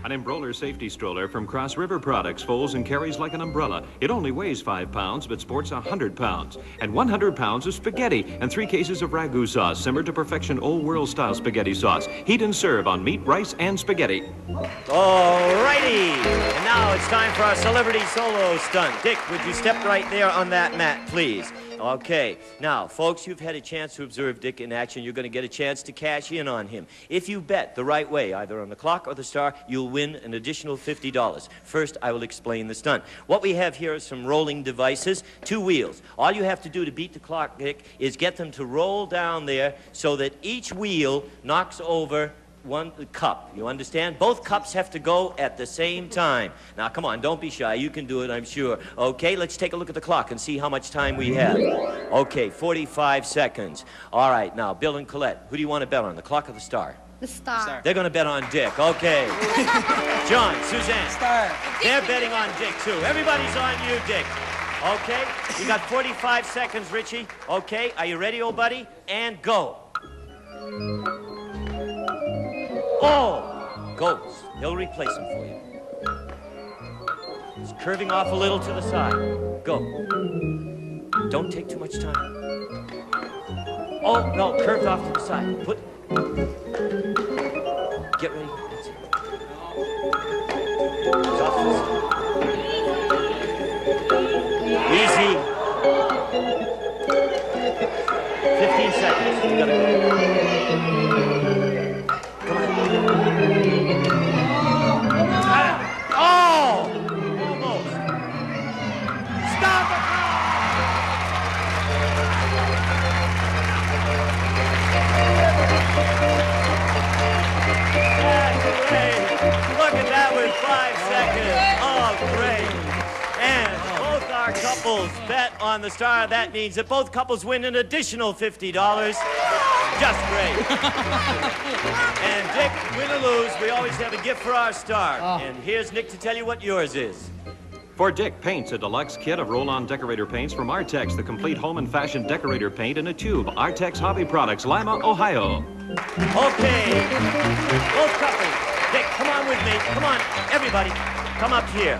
An Embroller safety stroller from Cross River Products folds and carries like an umbrella. It only weighs 5 pounds, but sports 100 pounds. And 100 pounds of spaghetti and 3 cases of ragu sauce, simmered to perfection old world style spaghetti sauce. Heat and serve on meat, rice, and spaghetti. All righty. And now it's time for our celebrity solo stunt. Dick, would you step right there on that mat, please? Okay. Now, folks, you've had a chance to observe Dick in action. You're going to get a chance to cash in on him. If you bet the right way, either on the clock or the star, you'll win an additional $50. First, I will explain the stunt. What we have here are some rolling devices, 2 wheels. All you have to do to beat the clock, Dick, is get them to roll down there so that each wheel knocks over one cup. You understand? Both cups have to go at the same time. Now, come on, don't be shy. You can do it, I'm sure. Okay, let's take a look at the clock and see how much time we have. Okay, 45 seconds. All right, now, Bill and Colette, who do you want to bet on, the clock or the star? The star. They're going to bet on Dick. Okay. John, Suzanne. Star. They're betting on Dick, too. Everybody's on you, Dick. Okay, you got 45 seconds, Richie. Okay, are you ready, old buddy? And go. Oh, goes. He'll replace him for you. It's curving off a little to the side. Go. Don't take too much time. Oh, no, curved off to the side. Put. Get ready. That's it. It's off to the side. Easy. 15 seconds. You gotta go. Oh! Almost. Stop the clock! That's great. Look at that with 5 seconds. Oh, great. And both our couples bet on the star. That means that both couples win an additional $50. Just great. And Dick, win or lose, we always have a gift for our star. And here's Nick to tell you what yours is. For Dick, paints a deluxe kit of roll-on decorator paints from Artex, the complete home and fashion decorator paint in a tube. Artex Hobby Products, Lima, Ohio. Okay. Both couples. Dick, come on with me. Come on, everybody. Come up here.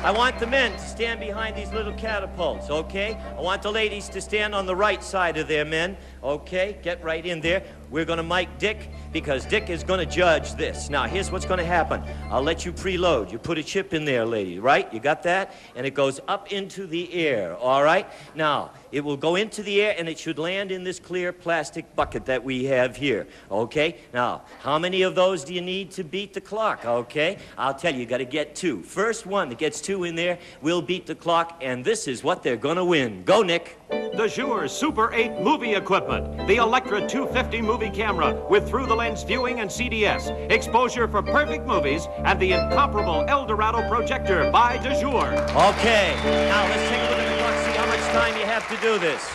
I want the men to stand behind these little catapults, okay? I want the ladies to stand on the right side of their men, okay? Get right in there. We're going to mic Dick because Dick is going to judge this. Now, here's what's going to happen. I'll let you preload. You put a chip in there, lady, right? You got that? And it goes up into the air, all right? Now, it will go into the air and it should land in this clear plastic bucket that we have here, okay? Now, how many of those do you need to beat the clock, okay? I'll tell you, you got to get 2. First one that gets 2 in there will beat the clock, and this is what they're going to win. Go, Nick. The Shure Super 8 movie equipment. The Electra 250 movie camera with through-the-lens viewing and CDS. Exposure for perfect movies and the incomparable El Dorado projector by De Shure. Okay, now let's take a look at the clock, see how much time you have to do this.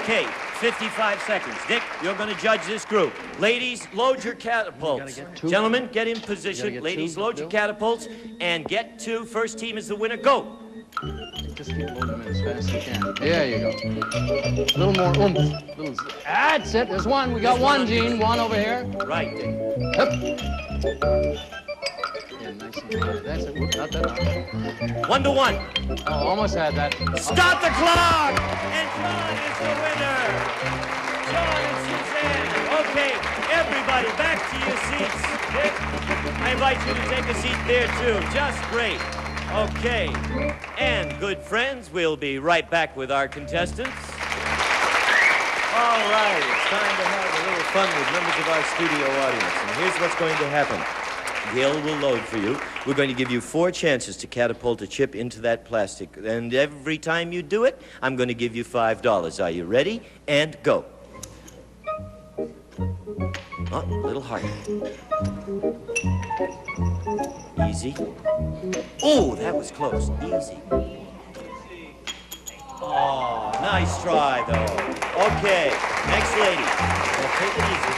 Okay, 55 seconds. Dick, you're going to judge this group. Ladies, load your catapults. Gentlemen, get in position. Ladies, load your catapults and get 2. First team is the winner. Go. Just keep loading them as fast as you can. There you go. A little more oomph. That's it. There's one. We got one, Gene. One over here. Right, Dick. Yep. Yeah, nice and hard. That's it. Whoop, not that hard. 1 to 1. Oh, almost had that. Stop the clock! And John is the winner. John and Suzanne. Okay, everybody back to your seats. Dick, I invite you to take a seat there, too. Just great. Okay, and good friends, we'll be right back with our contestants. All right, it's time to have a little fun with members of our studio audience. And here's what's going to happen. Gail will load for you. We're going to give you 4 chances to catapult a chip into that plastic. And every time you do it, I'm going to give you $5. Are you ready? And go. Oh, a little harder. Easy. Oh, that was close. Easy. Oh, nice try, though. Okay, next lady. Now take it easy.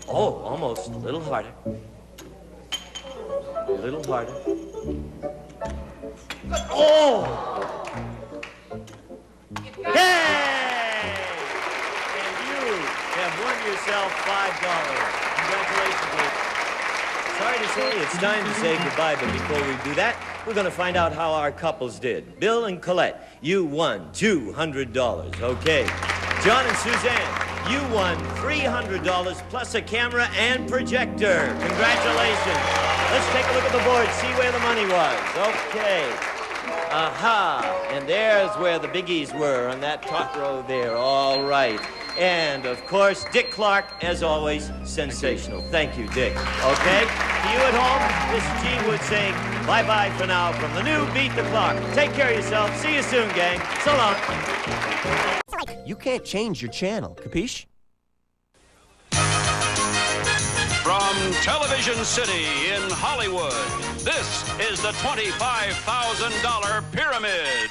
Oh, almost. A little harder. A little harder. Oh! Hey! And you have won yourself $5. Congratulations, ladies. Sorry to say it's time to say goodbye, but before we do that, we're going to find out how our couples did. Bill and Colette, you won $200. Okay. John and Suzanne, you won $300 plus a camera and projector. Congratulations. Let's take a look at the board, see where the money was. Okay. Aha. And there's where the biggies were on that top row there. All right. And, of course, Dick Clark, as always, sensational. Thank you, Dick. Okay? To you at home, this is Gene Wood saying bye-bye for now from the new Beat the Clock. Take care of yourself. See you soon, gang. So long. You can't change your channel, capiche? From Television City in Hollywood, this is the $25,000 Pyramid.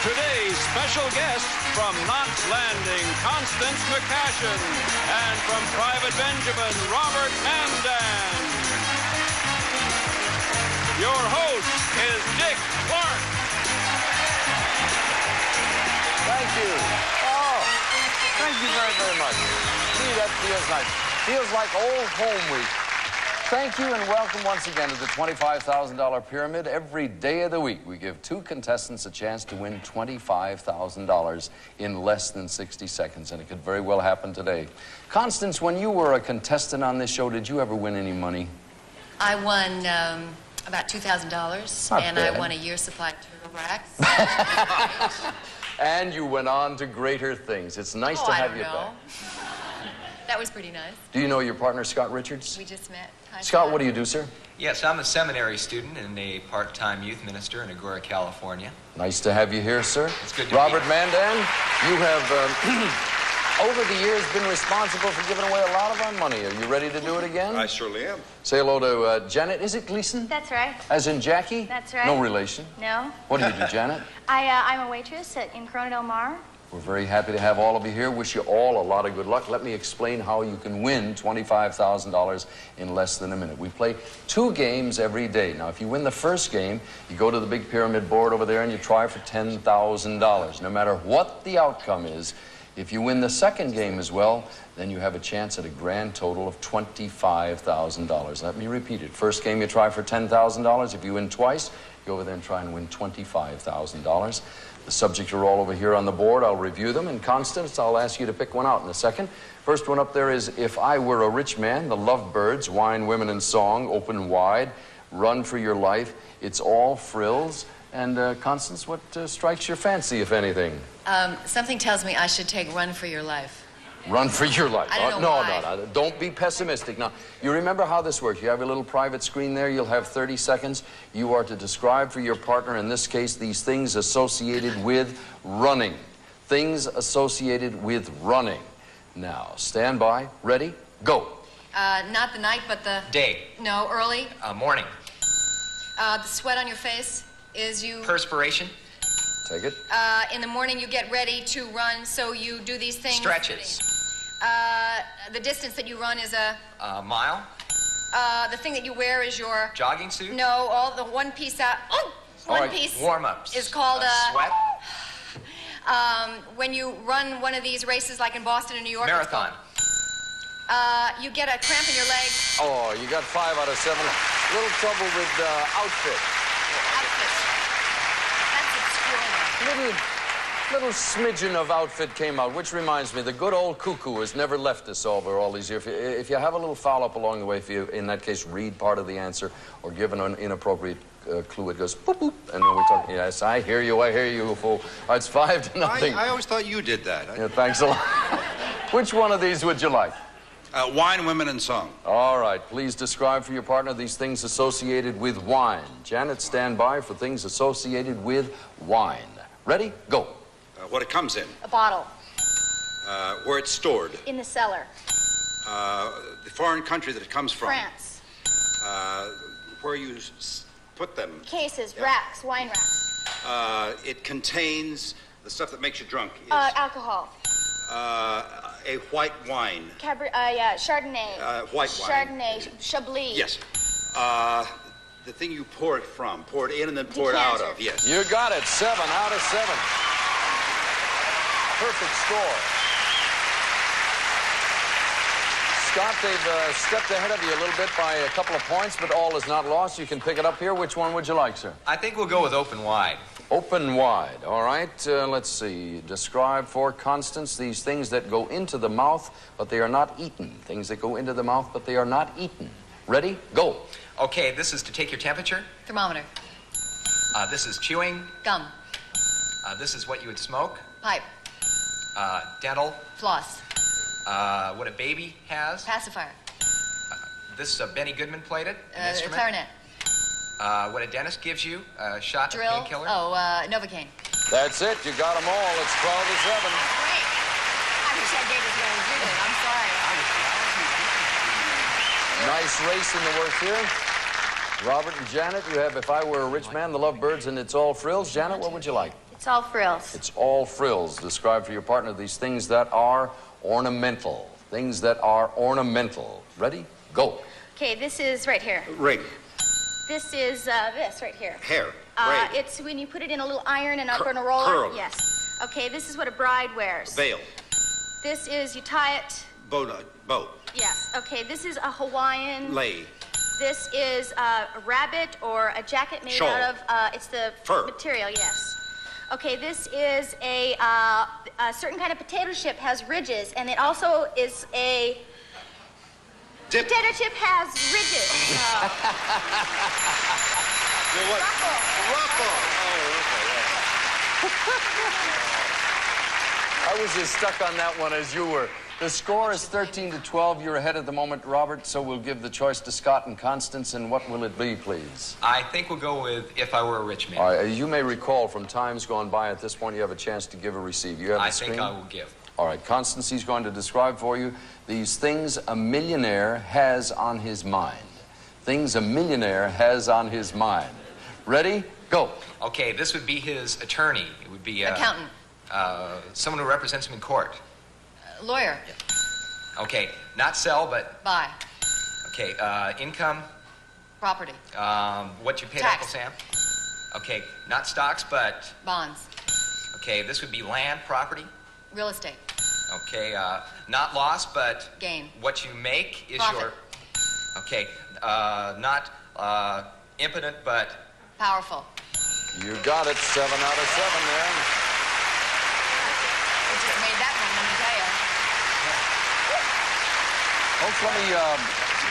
Today's special guests from Knots Landing, Constance McCashin, and from Private Benjamin, Robert Mandan. Your host is Dick Clark. Thank you. Oh, thank you very, very much. Gee, that feels nice. Feels like old home week. Thank you and welcome once again to the $25,000 Pyramid. Every day of the week, we give 2 contestants a chance to win $25,000 in less than 60 seconds, and it could very well happen today. Constance, when you were a contestant on this show, did you ever win any money? I won about $2,000, and bad. I won a year's supply of turtle racks. And you went on to greater things. It's nice to have you back. That was pretty nice. Do you know your partner, Scott Richards? We just met. Hi, Scott, what do you do, sir? Yes, I'm a seminary student and a part-time youth minister in Agoura, California. Nice to have you here, sir. It's good to Robert be Mandan, you have, over the years, been responsible for giving away a lot of our money. Are you ready to do it again? I surely am. Say hello to Janet. Is it Gleason? That's right. As in Jackie? That's right. No relation. No. What do you do, Janet? I'm a waitress in Corona Del Mar. We're very happy to have all of you here. Wish you all a lot of good luck. Let me explain how you can win $25,000 in less than a minute. We play 2 games every day. Now, if you win the first game, you go to the big pyramid board over there and you try for $10,000. No matter what the outcome is, If you win the second game as well, then you have a chance at a grand total of $25,000. Let me repeat it. First game, you try for $10,000. If you win twice, go over there and try and win $25,000. The subjects are all over here on the board. I'll review them. And Constance, I'll ask you to pick one out in a second. First one up there is If I Were a Rich Man, The Lovebirds, Wine, Women, and Song, Open Wide, Run for Your Life, It's All Frills. And Constance, what strikes your fancy, if anything? Something tells me I should take Run for Your Life. Run for your life. I don't know why. No. Don't be pessimistic. Now, you remember how this works. You have a little private screen there. You'll have 30 seconds. You are to describe for your partner, in this case, these things associated with running. Things associated with running. Now, stand by. Ready? Go. Not the night, but the... Day. No, early. Morning. The sweat on your face is you... Perspiration. Take it. In the morning, you get ready to run, so you do these things. Stretches. The distance that you run is a... Mile. The thing that you wear is your... Jogging suit. No, all the one piece out... One piece... Warm-ups. ...is called Sweat. When you run one of these races, like in Boston and New York... Marathon. You get a cramp in your leg. Oh, you got 5 out of 7. A little trouble with outfit. Little smidgen of outfit came out, which reminds me, the good old cuckoo has never left us over all these years. If you have a little foul up along the way, if you, in that case, read part of the answer or give an inappropriate clue, it goes boop, boop, and then we talk, yes, I hear you, fool. It's 5-0. I always thought you did that. Yeah, thanks a lot. Which one of these would you like? Wine, Women, and Song. All right, please describe for your partner these things associated with wine. Janet, stand by for things associated with wine. Ready? Go. What it comes in. A bottle. Where it's stored. In the cellar. The foreign country that it comes from. France. Where you put them. Cases, racks, wine racks. It contains the stuff that makes you drunk. Alcohol. A white wine. Chardonnay. White wine. Chardonnay, Chablis. Yes. The thing you pour it from. Pour it in and then pour it out of. Yes. You got it. 7 out of 7. Perfect score. Scott, they've stepped ahead of you a little bit by a couple of points, but all is not lost. You can pick it up here. Which one would you like, sir? I think we'll go with Open Wide. Open wide. All right. Let's see. Describe for Constance these things that go into the mouth, but they are not eaten. Things that go into the mouth, but they are not eaten. Ready? Go. Okay, this is to take your temperature. Thermometer. This is chewing. Gum. This is what you would smoke. Pipe. Dental. Floss. What a baby has. Pacifier. This Benny Goodman played it. An instrument. Clarinet. What a dentist gives you. A shot Drill. of painkiller. Novocaine. That's it. You got them all. It's 12 to 7. Great. I wish I gave it to you. I'm sorry. Nice race in the works here. Robert and Janet, you have If I Were a Rich Man, The Lovebirds, and It's All Frills. Janet, what would you like? It's all frills. It's all frills. Describe for your partner these things that are ornamental. Things that are ornamental. Ready? Go. Okay, this is right here. Ring. This is this right here. Hair. Braid. It's when you put it in a little iron and up in a roller. Curl. Yes. Okay, this is what a bride wears. Veil. This is, you tie it. Boat. Yes. Okay, this is a Hawaiian. Lei. This is a rabbit or a jacket made Shawl. out of, it's the fur material, yes. Okay, this is a certain kind of potato chip has ridges, and it also is a... Dip. Potato chip has ridges. Ruffle. I was as stuck on that one as you were. The score is 13 to 12. You're ahead at the moment, Robert, so we'll give the choice to Scott and Constance, and what will it be, please? I think we'll go with If I Were a Rich Man. All right, you may recall from times gone by, at this point you have a chance to give or receive. You have the screen? I think I will give. All right, Constance, he's going to describe for you these things a millionaire has on his mind. Things a millionaire has on his mind. Ready? Go. Okay, this would be his attorney. It would be... Accountant. Someone who represents him in court. Lawyer. Okay, not sell, but... Buy. Okay, income. Property. What you paid Tax. Uncle Sam. Okay, not stocks, but... Bonds. Okay, this would be land, property. Real estate. Okay, not lost, but... Gain. What you make is Profit. your... Okay, not impotent, but... Powerful. You got it. 7 out of 7 there. You just made that one, let me tell you. Folks, let me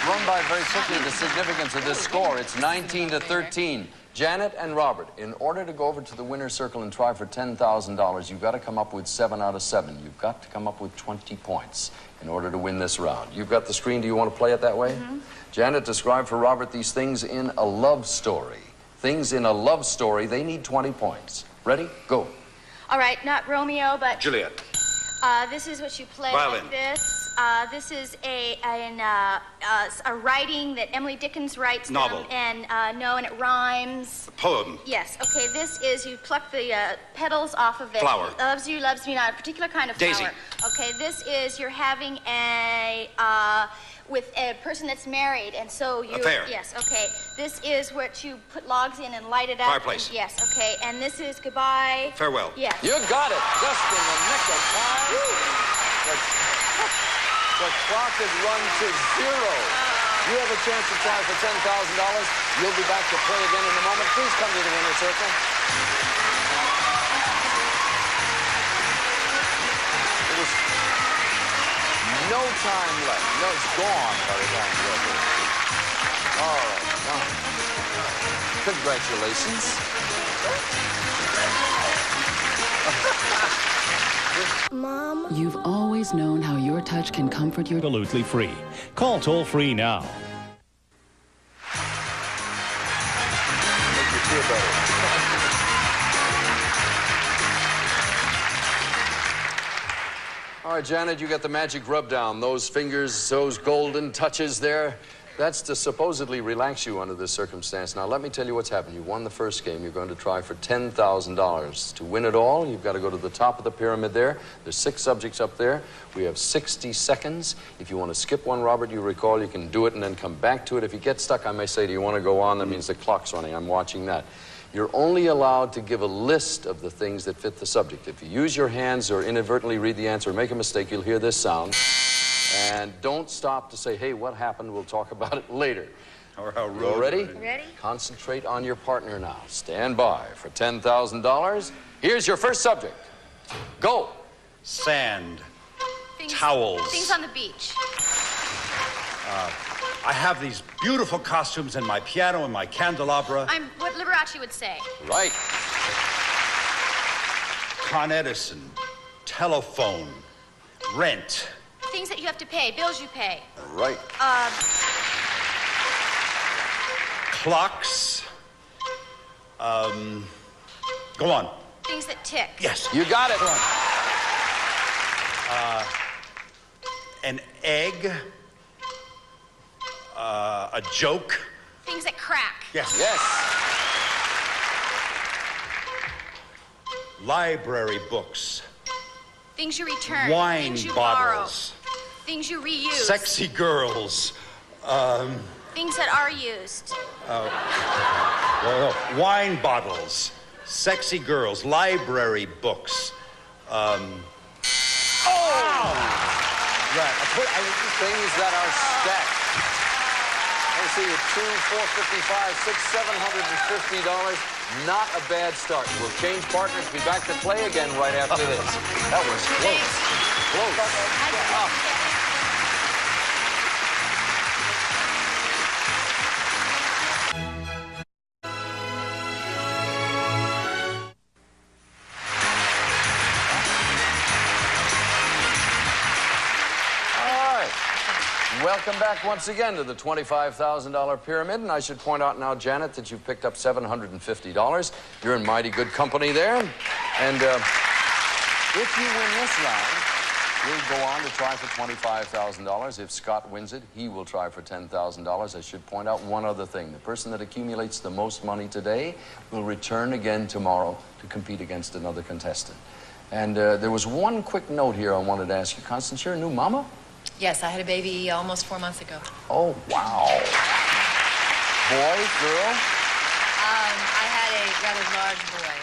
run by very quickly the significance of this score. It's 19 to 13. Janet and Robert, in order to go over to the winner's circle and try for $10,000, you've got to come up with 7 out of 7. You've got to come up with 20 points in order to win this round. You've got the screen. Do you want to play it that way? Mm-hmm. Janet, describe for Robert these things in a love story. Things in a love story, they need 20 points. Ready? Go. All right, not Romeo, but... Juliet. This is what you play Violin. like this. This is a writing that Emily Dickens writes. Novel. And it rhymes. Poem. Yes. Okay. This is you pluck the petals off of it. Flower. Loves you, loves me not. A particular kind of Daisy. flower. Okay. This is you're having a with a person that's married, and so you. Affair. Yes. Okay. This is what you put logs in and light it up. Fireplace. Yes. Okay. And this is goodbye. Farewell. Yes. You got it. Just in the nick of time. The clock has run to 0. You have a chance to try for $10,000. You'll be back to play again in a moment. Please come to the winner's circle. There was no time left. No, it's gone by the time you get there. All right, now. Congratulations. Mom? You've always known how your touch can comfort your... Absolutely free. Call toll-free now. Make you feel better. All right, Janet, you got the magic rub down. Those fingers, those golden touches there. That's to supposedly relax you under this circumstance. Now, let me tell you what's happened. You won the first game. You're going to try for $10,000. To win it all, you've got to go to the top of the pyramid there. There's 6 subjects up there. We have 60 seconds. If you want to skip one, Robert, you recall you can do it and then come back to it. If you get stuck, I may say, do you want to go on? That means the clock's running. I'm watching that. You're only allowed to give a list of the things that fit the subject. If you use your hands or inadvertently read the answer or make a mistake, you'll hear this sound. And don't stop to say, hey, what happened? We'll talk about it later. Or how You all ready? Ready? Concentrate on your partner now. Stand by for $10,000. Here's your first subject. Go. Sand. Things, Towels. Things on the beach. I have these beautiful costumes and my piano and my candelabra. I'm what Liberace would say. Right. Con Edison. Telephone. Rent. Things that you have to pay, bills you pay. Right. Clocks. Go on. Things that tick. Yes. You got it. Go on. An egg. A joke. Things that crack. Yes. Yes. Library books. Things you return. Wine Things you bottles. borrow. Things you reuse. Sexy girls. Things that are used. Wine bottles. Sexy girls. Library books. Right. Things that are stacked. Let's see, 2, 455, 6, $750. Not a bad start. We'll change partners. Be back to play again right after this. That was close. Close. Welcome back once again to the $25,000 pyramid. And I should point out now, Janet, that you've picked up $750. You're in mighty good company there. And if you win this round, you'll go on to try for $25,000. If Scott wins it, he will try for $10,000. I should point out one other thing. The person that accumulates the most money today will return again tomorrow to compete against another contestant. And there was one quick note here I wanted to ask you. Constance, you're a new mama? Yes, I had a baby almost 4 months ago. Oh, wow. Boy, girl? I had a rather large boy.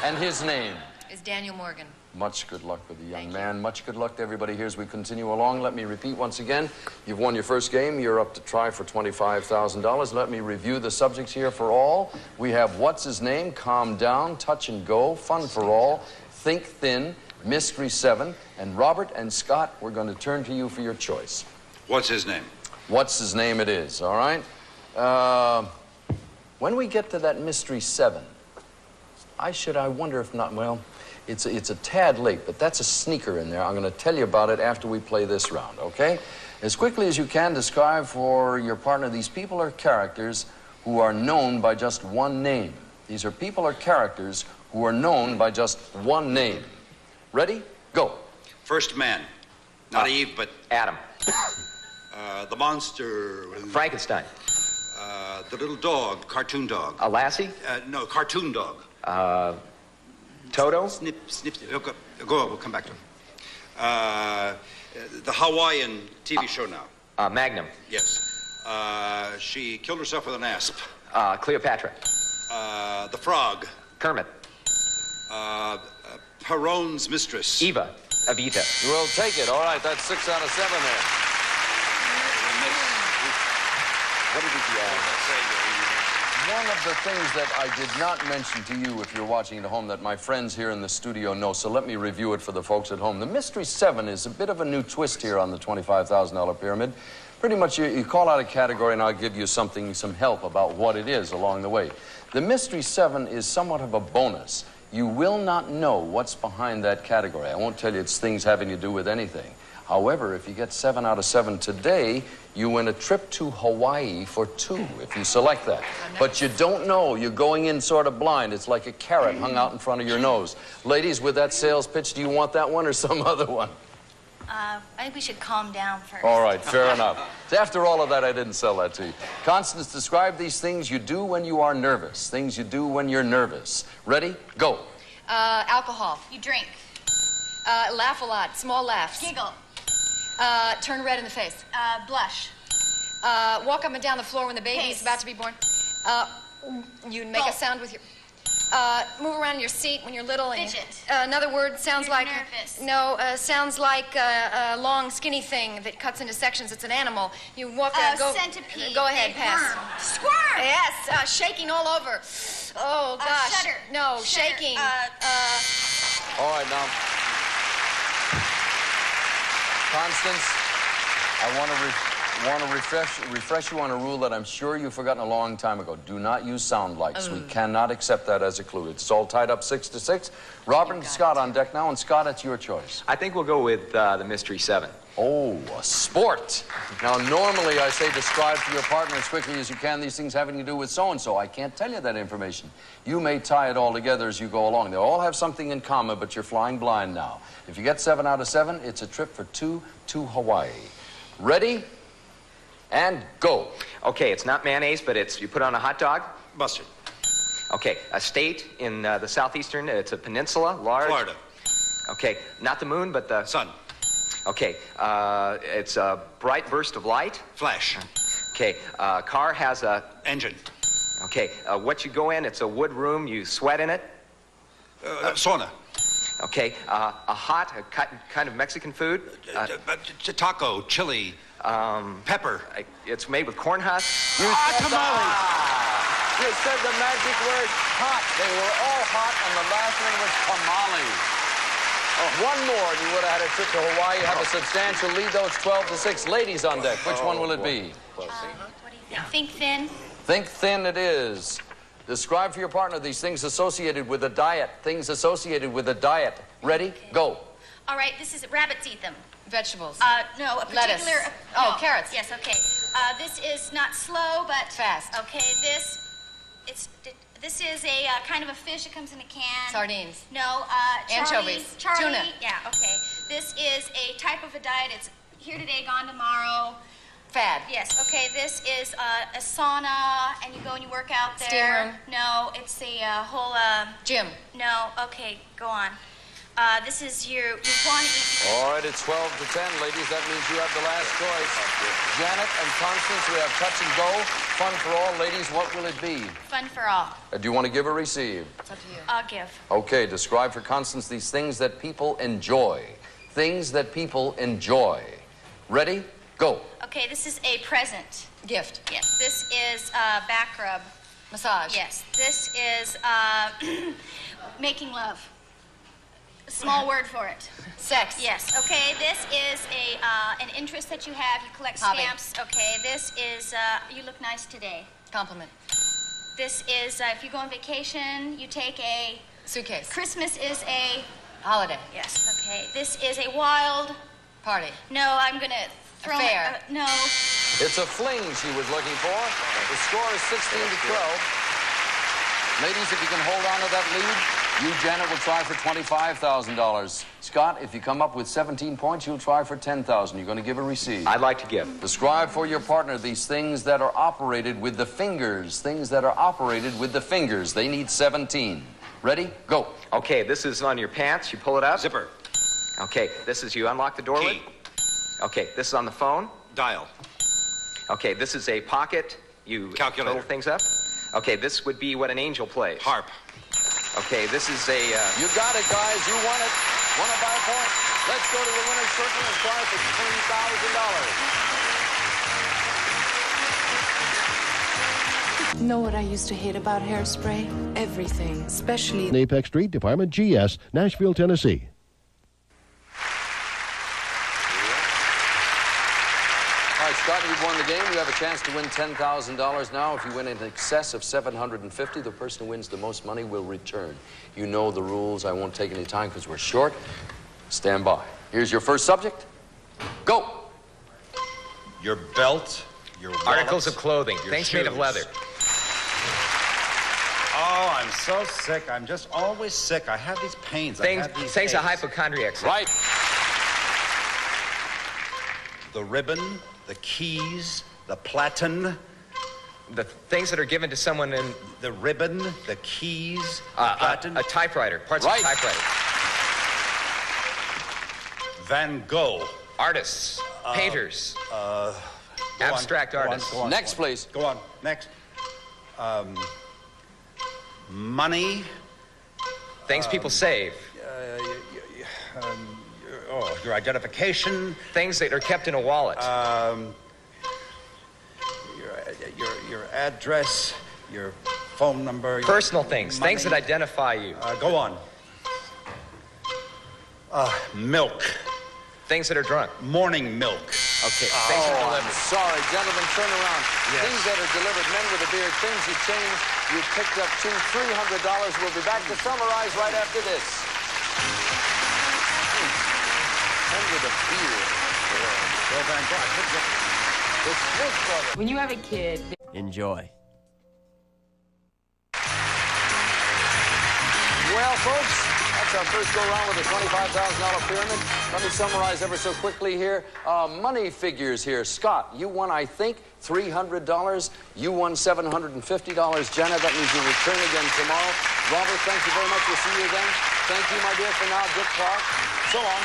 And his name? Is Daniel Morgan. Much good luck with the young man. Much good luck to everybody here as we continue along. Let me repeat once again. You've won your first game. You're up to try for $25,000. Let me review the subjects here for all. We have What's His Name, Calm Down, Touch and Go, Fun for All, Think Thin, Mystery 7, and Robert and Scott, we're going to turn to you for your choice. What's his name? What's his name it is, all right? When we get to that Mystery 7, I wonder if not, well, it's a tad late, but that's a sneaker in there. I'm going to tell you about it after we play this round, okay? As quickly as you can, describe for your partner, these people are characters who are known by just one name. These are people or characters who are known by just one name. Ready? Go. First man. Not Eve, but... Adam. The monster... Frankenstein. The little dog, cartoon dog. A Lassie? No, cartoon dog. Toto? Snip. Go, we'll come back to him. The Hawaiian TV show now. Magnum. Yes. She killed herself with an asp. Cleopatra. The frog. Kermit. Perron's mistress. Eva. Evita. We'll take it. All right, that's 6 out of 7 there. What did you One of the things that I did not mention to you, if you're watching at home, that my friends here in the studio know, so let me review it for the folks at home. The Mystery 7 is a bit of a new twist here on the $25,000 pyramid. Pretty much you call out a category and I'll give you some help about what it is along the way. The Mystery 7 is somewhat of a bonus. You will not know what's behind that category. I won't tell you it's things having to do with anything. However, if you get 7 out of 7 today, you win a trip to Hawaii for 2 if you select that. But you don't know. You're going in sort of blind. It's like a carrot hung out in front of your nose. Ladies, with that sales pitch, do you want that one or some other one? I think we should calm down first. All right, fair enough. After all of that, I didn't sell that to you. Constance, describe these things you do when you are nervous. Things you do when you're nervous. Ready? Go. Alcohol. You drink. Laugh a lot. Small laughs. Giggle. Turn red in the face. Blush. Walk up and down the floor when the baby's about to be born. You make a sound with your... move around in your seat when you're little. And Fidget. Another word sounds You're like... nervous. No, sounds like a long, skinny thing that cuts into sections. It's an animal. You walk... go... Centipede. Go ahead, pass. Worm. Squirm. Yes, shaking all over. Oh, gosh. Shudder. No, Shudder. shaking. All right, now. Constance, I want to refresh you on a rule that I'm sure you've forgotten a long time ago. Do not use sound likes. We cannot accept that as a clue. It's all tied up 6-6. Robert and Scott on deck now, and Scott, it's your choice. I think we'll go with the Mystery 7. Oh, a sport. Now, normally I say describe to your partner as quickly as you can these things having to do with so-and-so. I can't tell you that information. You may tie it all together as you go along. They all have something in common, but you're flying blind now. If you get 7 out of 7, it's a trip for 2 to Hawaii. Ready? And go. Okay, it's not mayonnaise, but it's you put on a hot dog. Mustard. Okay, a state in the southeastern, it's a peninsula, large. Florida. Okay, not the moon, but the... Sun. Okay, it's a bright burst of light. Flash. Okay, car has a... Engine. Okay, what you go in, it's a wood room, you sweat in it. Sauna. Okay, a hot, kind of Mexican food. Taco, chili, pepper. It's made with corn husks. Tamale. You said the magic word, hot. They were all hot, and the last one was tamale. Oh, one more, and you would have had a trip to Hawaii. You have a substantial lead, though. It's 12-6. Ladies on deck. Which one will it be? What do you think? Think thin. Think thin it is. Describe for your partner these things associated with a diet. Things associated with a diet. Ready? Go. All right, this is rabbits eat them. Vegetables. No, a Lettuce. particular... Oh, carrots. Yes, okay. This is not slow, but... Fast. Okay, this is a kind of a fish that comes in a can. Sardines. No, Anchovies. Charlie. Tuna. Yeah, okay. This is a type of a diet. It's here today, gone tomorrow. Fad. Yes, okay, this is a sauna, and you go and you work out there. Steam room. No, it's a whole... Gym. No, okay, go on. This is you've won. All right, it's 12 to 10. Ladies, that means you have the last choice. Janet and Constance, we have touch and go. Fun for all. Ladies, what will it be? Fun for all. Do you want to give or receive? It's up to you. I'll give. Okay, describe for Constance these things that people enjoy. Things that people enjoy. Ready? Go. Okay, this is a present. Gift. Yes. This is back rub. Massage. Yes. This is making love. A small word for it. Sex. Yes. Okay. This is an interest that you have. You collect Hobby. stamps. Okay. This is you look nice today. Compliment. This is if you go on vacation, you take a suitcase. Christmas is a holiday. Yes. Okay. This is a wild party. No, I'm gonna throw Affair. no. It's a fling she was looking for. The score is 16 to 12. Ladies, if you can hold on to that lead, you, Janet, will try for $25,000. Scott, if you come up with 17 points, you'll try for $10,000. You're going to give or receive? I'd like to give. Describe for your partner these things that are operated with the fingers. Things that are operated with the fingers. They need 17. Ready? Go. Okay, this is on your pants. You pull it up. Zipper. Okay, this is you unlock the door Key. with. Okay, this is on the phone. Dial. Okay, this is a pocket. You Calculator. total things up. Okay, this would be what an angel plays. Harp. Okay, this is a... You got it, guys. You won it. Won it by a point. Let's go to the winner's circle and try for $10,000. Know what I used to hate about hairspray? Everything, especially... Apex Street, Department GS, Nashville, Tennessee. All right, Scott, you've won the game. You have a chance to win $10,000 now. If you win in excess of $750, the person who wins the most money will return. You know the rules. I won't take any time because we're short. Stand by. Here's your first subject. Go. Your belt, your wallet, Articles of clothing. your Things made of shoes. leather. Oh, I'm so sick. I'm just always sick. I have these pains. Things a aches. hypochondriac. Right. The ribbon, the keys, the platen. The things that are given to someone in... The ribbon, the keys, the platen. A typewriter. Parts Right. of a typewriter. Van Gogh. Artists. Painters. Go Abstract on, artists. Go on, Next, please. Go on. Next. Money. Things people save. Your identification. Things that are kept in a wallet. Your address, your phone number. Personal things. money. Things that identify you. Go on. Milk. Things that are drunk. Morning milk. Okay. Things that are I'm delivered. sorry. Gentlemen, turn around. Yes. Things that are delivered, men with a beard, things you change. You've picked up $300. We'll be back to summarize right after this. Men with a beard. Go Van Gogh. I couldn't get The Smith Brothers. When you have a kid... Enjoy. Well, folks, that's our first go-round with the $25,000 pyramid. Let me summarize ever so quickly here. Money figures here. Scott, you won, I think, $300. You won $750. Jenna, that means you return again tomorrow. Robert, thank you very much. We'll see you again. Thank you, my dear, for now. Dick Clark. So long.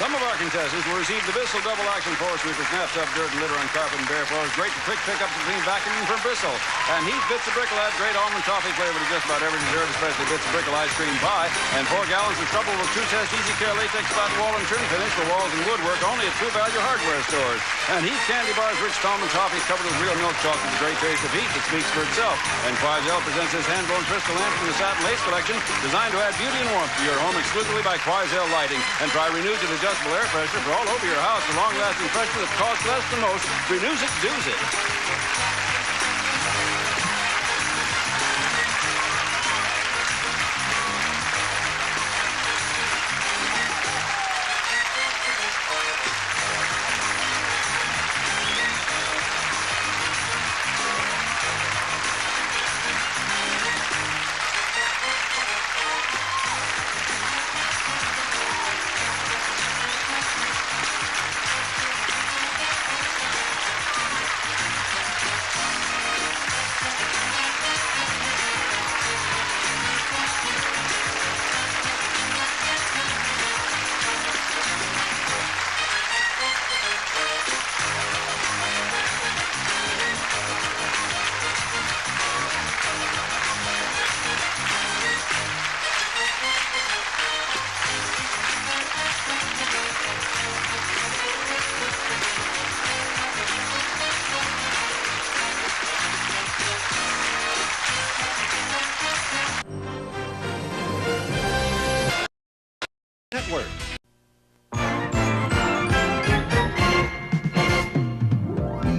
Some of our contestants will receive the Bissell Double Action Floor Sweeper, snaps up dirt and litter on carpet and bare floors. Great for quick pickups and clean vacuuming from Bissell. And Heath Bits of Brickle adds great almond toffee flavor to just about every dessert, especially Bits of Brickle ice cream pie. And 4 gallons of Trouble with True Test Easy Care Latex Flat Wall and Trim Finish for walls and woodwork only at True Value Hardware stores. And Heath Candy Bars, rich almond toffee covered with real milk chocolate with the great taste of Heath that speaks for itself. And Quaisel presents his hand-blown crystal lamp from the Satin Lace collection, designed to add beauty and warmth to your home exclusively by Quaisel Lighting. And try Renew's adjustable air pressure for all over your house, a long-lasting pressure that costs less than most. Renews it, does it.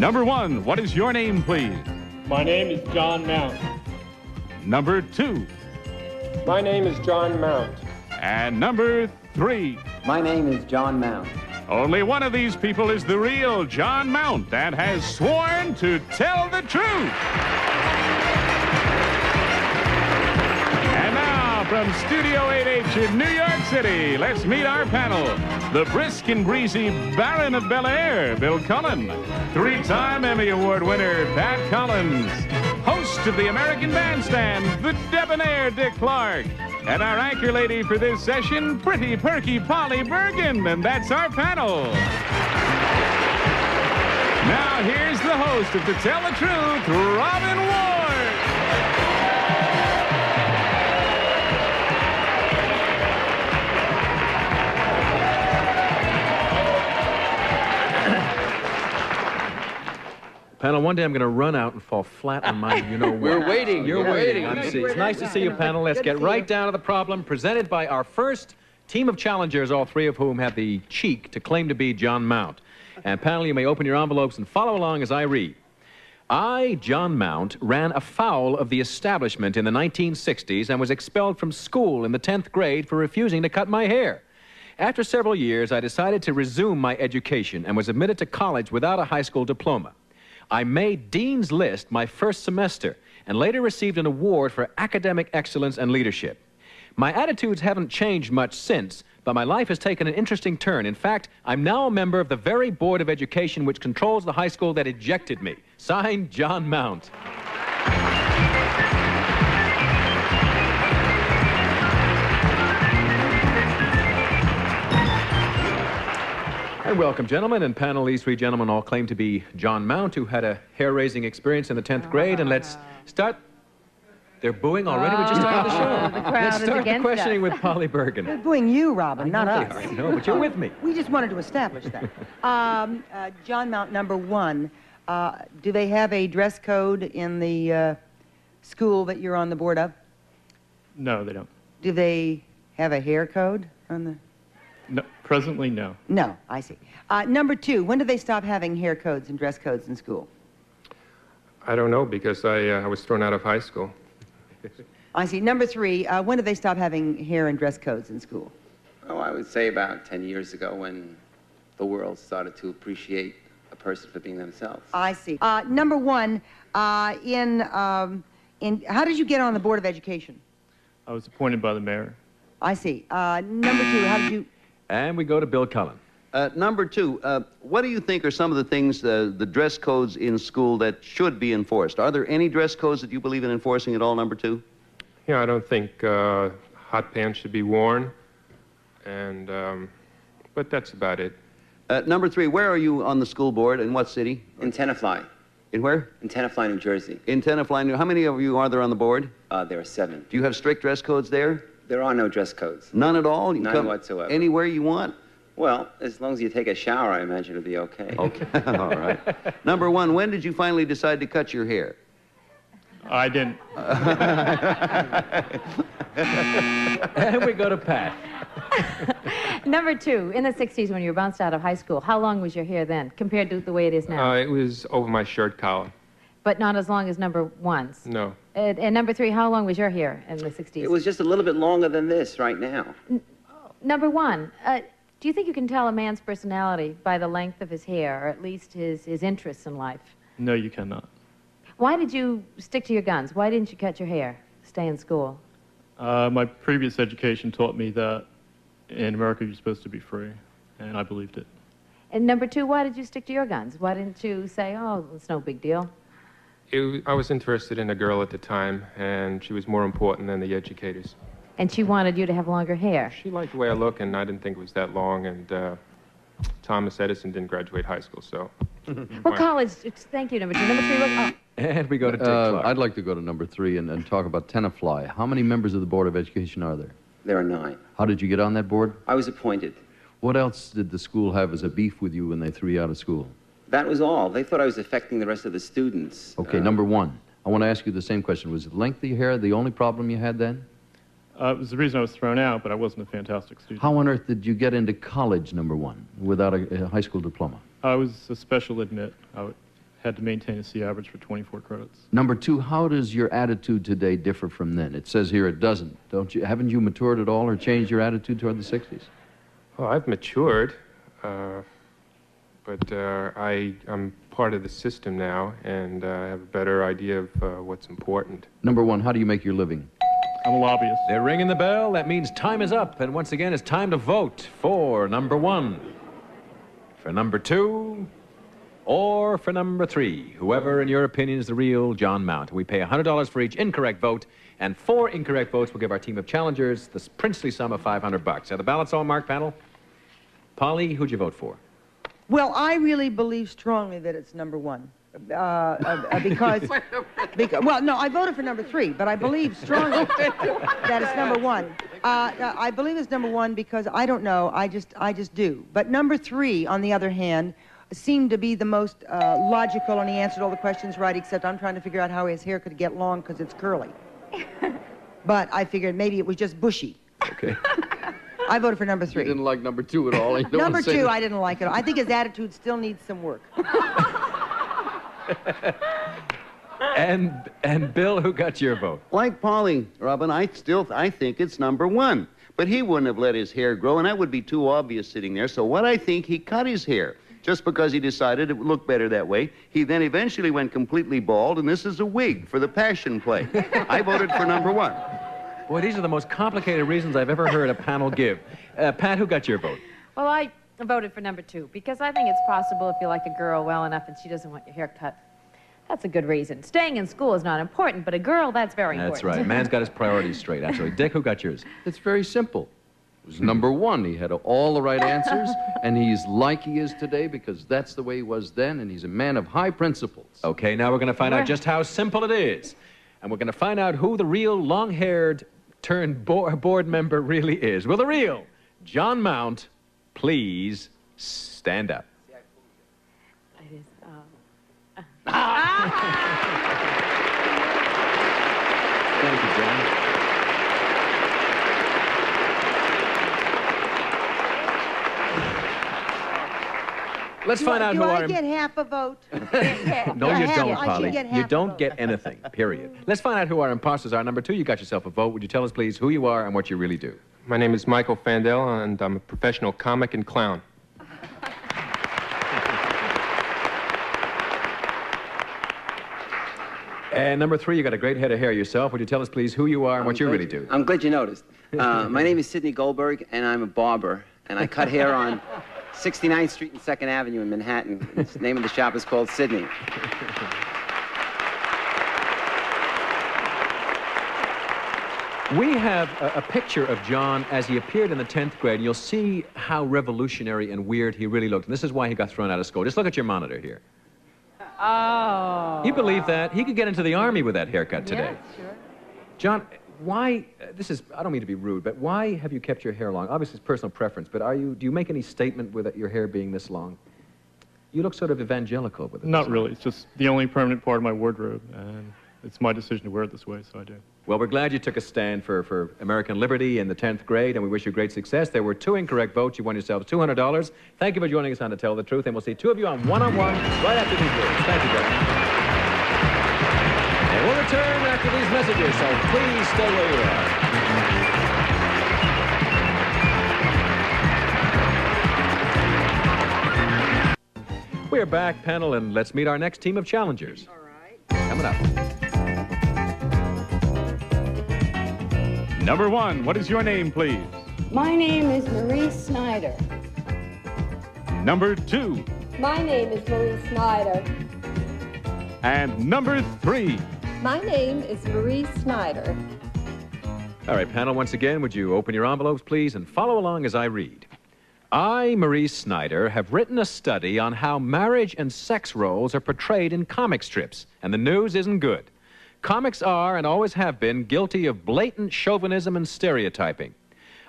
Number 1, what is your name, please? My name is John Mount. Number 2. My name is John Mount. And number 3. My name is John Mount. Only one of these people is the real John Mount and has sworn to tell the truth. And now, from Studio 8H in New York City, let's meet our panel. The brisk and breezy Baron of Bel Air, Bill Cullen. 3-time Emmy Award winner, Pat Collins. Host of the American Bandstand, the debonair Dick Clark. And our anchor lady for this session, pretty perky Polly Bergen. And that's our panel. Now, here's the host of To Tell the Truth, Robin Ward. Panel, one day I'm going to run out and fall flat on my, We're waiting. You're waiting. It's nice to see you, panel. Let's get right down to the problem presented by our first team of challengers, all three of whom have the cheek to claim to be John Mount. And panel, you may open your envelopes and follow along as I read. I, John Mount, ran afoul of the establishment in the 1960s and was expelled from school in the 10th grade for refusing to cut my hair. After several years, I decided to resume my education and was admitted to college without a high school diploma. I made Dean's List my first semester and later received an award for academic excellence and leadership. My attitudes haven't changed much since, but my life has taken an interesting turn. In fact, I'm now a member of the very Board of Education which controls the high school that ejected me. Signed, John Mount. And welcome, gentlemen, and panel. These three gentlemen all claim to be John Mount, who had a hair-raising experience in the 10th grade. And let's start. They're booing already? We just started the show. The crowd Let's is start the against questioning us. with Polly Bergen. They're booing you, Robin, not us. I know, but you're with me. We just wanted to establish that. John Mount, number 1. Do they have a dress code in the school that you're on the board of? No, they don't. Do they have a hair code on the... No, presently, no. No, I see. Number 2, when do they stop having hair codes and dress codes in school? I don't know because I was thrown out of high school. I see. Number 3, when do they stop having hair and dress codes in school? Oh, I would say about 10 years ago when the world started to appreciate a person for being themselves. I see. Number 1, how did you get on the Board of Education? I was appointed by the mayor. I see. Number 2, how did you... And we go to Bill Cullen. Number 2, what do you think are some of the things, the dress codes in school that should be enforced? Are there any dress codes that you believe in enforcing at all, number 2? Yeah, I don't think hot pants should be worn, and but that's about it. Number 3, where are you on the school board? In what city? In Tenafly. In where? In Tenafly, New Jersey. In Tenafly. How many of you are there on the board? There are 7. Do you have strict dress codes there? There are no dress codes. None at all? You None whatsoever. Anywhere you want? Well, as long as you take a shower, I imagine it'll be okay. Okay, all right. Number 1, when did you finally decide to cut your hair? I didn't. And we go to Pat. Number 2, in the 60s when you were bounced out of high school, how long was your hair then compared to the way it is now? It was over my shirt collar. But not as long as number 1's? No. And number 3, how long was your hair in the 60s? It was just a little bit longer than this right now. Number 1, do you think you can tell a man's personality by the length of his hair, or at least his interests in life? No, you cannot. Why did you stick to your guns? Why didn't you cut your hair, stay in school? My previous education taught me that in America you're supposed to be free, and I believed it. And number 2, why did you stick to your guns? Why didn't you say, oh, it's no big deal? I was interested in a girl at the time, and she was more important than the educators. And she wanted you to have longer hair? She liked the way I look, and I didn't think it was that long, and Thomas Edison didn't graduate high school, so... Well, college, thank you, number 2. Number 3, look, oh. And we go to Dick Clark. I'd like to go to number 3 and talk about Tenafly. How many members of the Board of Education are there? There are 9. How did you get on that board? I was appointed. What else did the school have as a beef with you when they threw you out of school? That was all. They thought I was affecting the rest of the students. Okay, number 1. I want to ask you the same question. Was lengthy hair the only problem you had then? It was the reason I was thrown out, but I wasn't a fantastic student. How on earth did you get into college, number 1, without a high school diploma? I was a special admit. I had to maintain a C average for 24 credits. Number 2, how does your attitude today differ from then? It says here it doesn't. Haven't you matured at all or changed your attitude toward the 60s? Well, I've matured, but I'm part of the system now, and I have a better idea of what's important. Number 1, how do you make your living? I'm a lobbyist. They're ringing the bell. That means time is up. And once again, it's time to vote for number 1, for number 2, or for number 3. Whoever, in your opinion, is the real John Mount. We pay $100 for each incorrect vote, and 4 incorrect votes will give our team of challengers the princely sum of $500. Are the ballots all marked, panel? Polly, who'd you vote for? Well, I really believe strongly that it's number 1. Because, well, no, I voted for number 3, but I believe strongly that it's number 1. I believe it's number 1 because I don't know, I just do. But number 3, on the other hand, seemed to be the most logical, and he answered all the questions right, except I'm trying to figure out how his hair could get long because it's curly. But I figured maybe it was just bushy. Okay. I voted for number 3. You didn't like number 2 at all. Number 2, I didn't like it. I think his attitude still needs some work. And Bill, who got your vote? Like Polly, Robin, I think it's number 1. But he wouldn't have let his hair grow, and that would be too obvious sitting there. So what I think, he cut his hair just because he decided it would look better that way. He then eventually went completely bald, and this is a wig for the passion play. I voted for number 1. Boy, these are the most complicated reasons I've ever heard a panel give. Pat, who got your vote? Well, I voted for number 2 because I think it's possible if you like a girl well enough and she doesn't want your hair cut. That's a good reason. Staying in school is not important, but a girl, that's very important. That's right. Man's got his priorities straight, absolutely. Dick, who got yours? It's very simple. It was number 1. He had all the right answers, and he's like he is today because that's the way he was then, and he's a man of high principles. Okay, now we're going to find out just how simple it is. And we're going to find out who the real long-haired turned board member really is. Will the real John Mount please stand up? It is, Thank you, John. Let's find out who I get half a vote? No, you don't, Polly. You don't vote. get anything, period. Let's find out who our imposters are. Number 2, you got yourself a vote. Would you tell us, please, who you are and what you really do? My name is Michael Fandel, and I'm a professional comic and clown. And number 3, you got a great head of hair yourself. Would you tell us, please, who you are and what you really do? I'm glad you noticed. My name is Sidney Goldberg, and I'm a barber, and I cut hair on 69th Street and 2nd Avenue in Manhattan. The name of the shop is called Sidney. We have a picture of John as he appeared in the 10th grade. You'll see how revolutionary and weird he really looked. And this is why he got thrown out of school. Just look at your monitor here. Oh. You believe that? He could get into the Army with that haircut today. Yeah, sure. John, why, I don't mean to be rude, but why have you kept your hair long? Obviously, it's personal preference, but do you make any statement with your hair being this long? You look sort of evangelical with it. Not really. It's just the only permanent part of my wardrobe, and it's my decision to wear it this way, so I do. Well, we're glad you took a stand for American liberty in the 10th grade, and we wish you great success. There were 2 incorrect votes. You won yourselves $200. Thank you for joining us on To Tell the Truth, and we'll see 2 of you on one-on-one right after these words. Thank you, gentlemen. And we'll return after these messages, so please stay where you are. We're back, panel, and let's meet our next team of challengers. All right. Coming up. Number 1, what is your name, please? My name is Marie Snyder. Number 2. My name is Marie Snyder. And number 3. My name is Marie Snyder. All right, panel, once again, would you open your envelopes, please, and follow along as I read. I, Marie Snyder, have written a study on how marriage and sex roles are portrayed in comic strips, and the news isn't good. Comics are, and always have been, guilty of blatant chauvinism and stereotyping.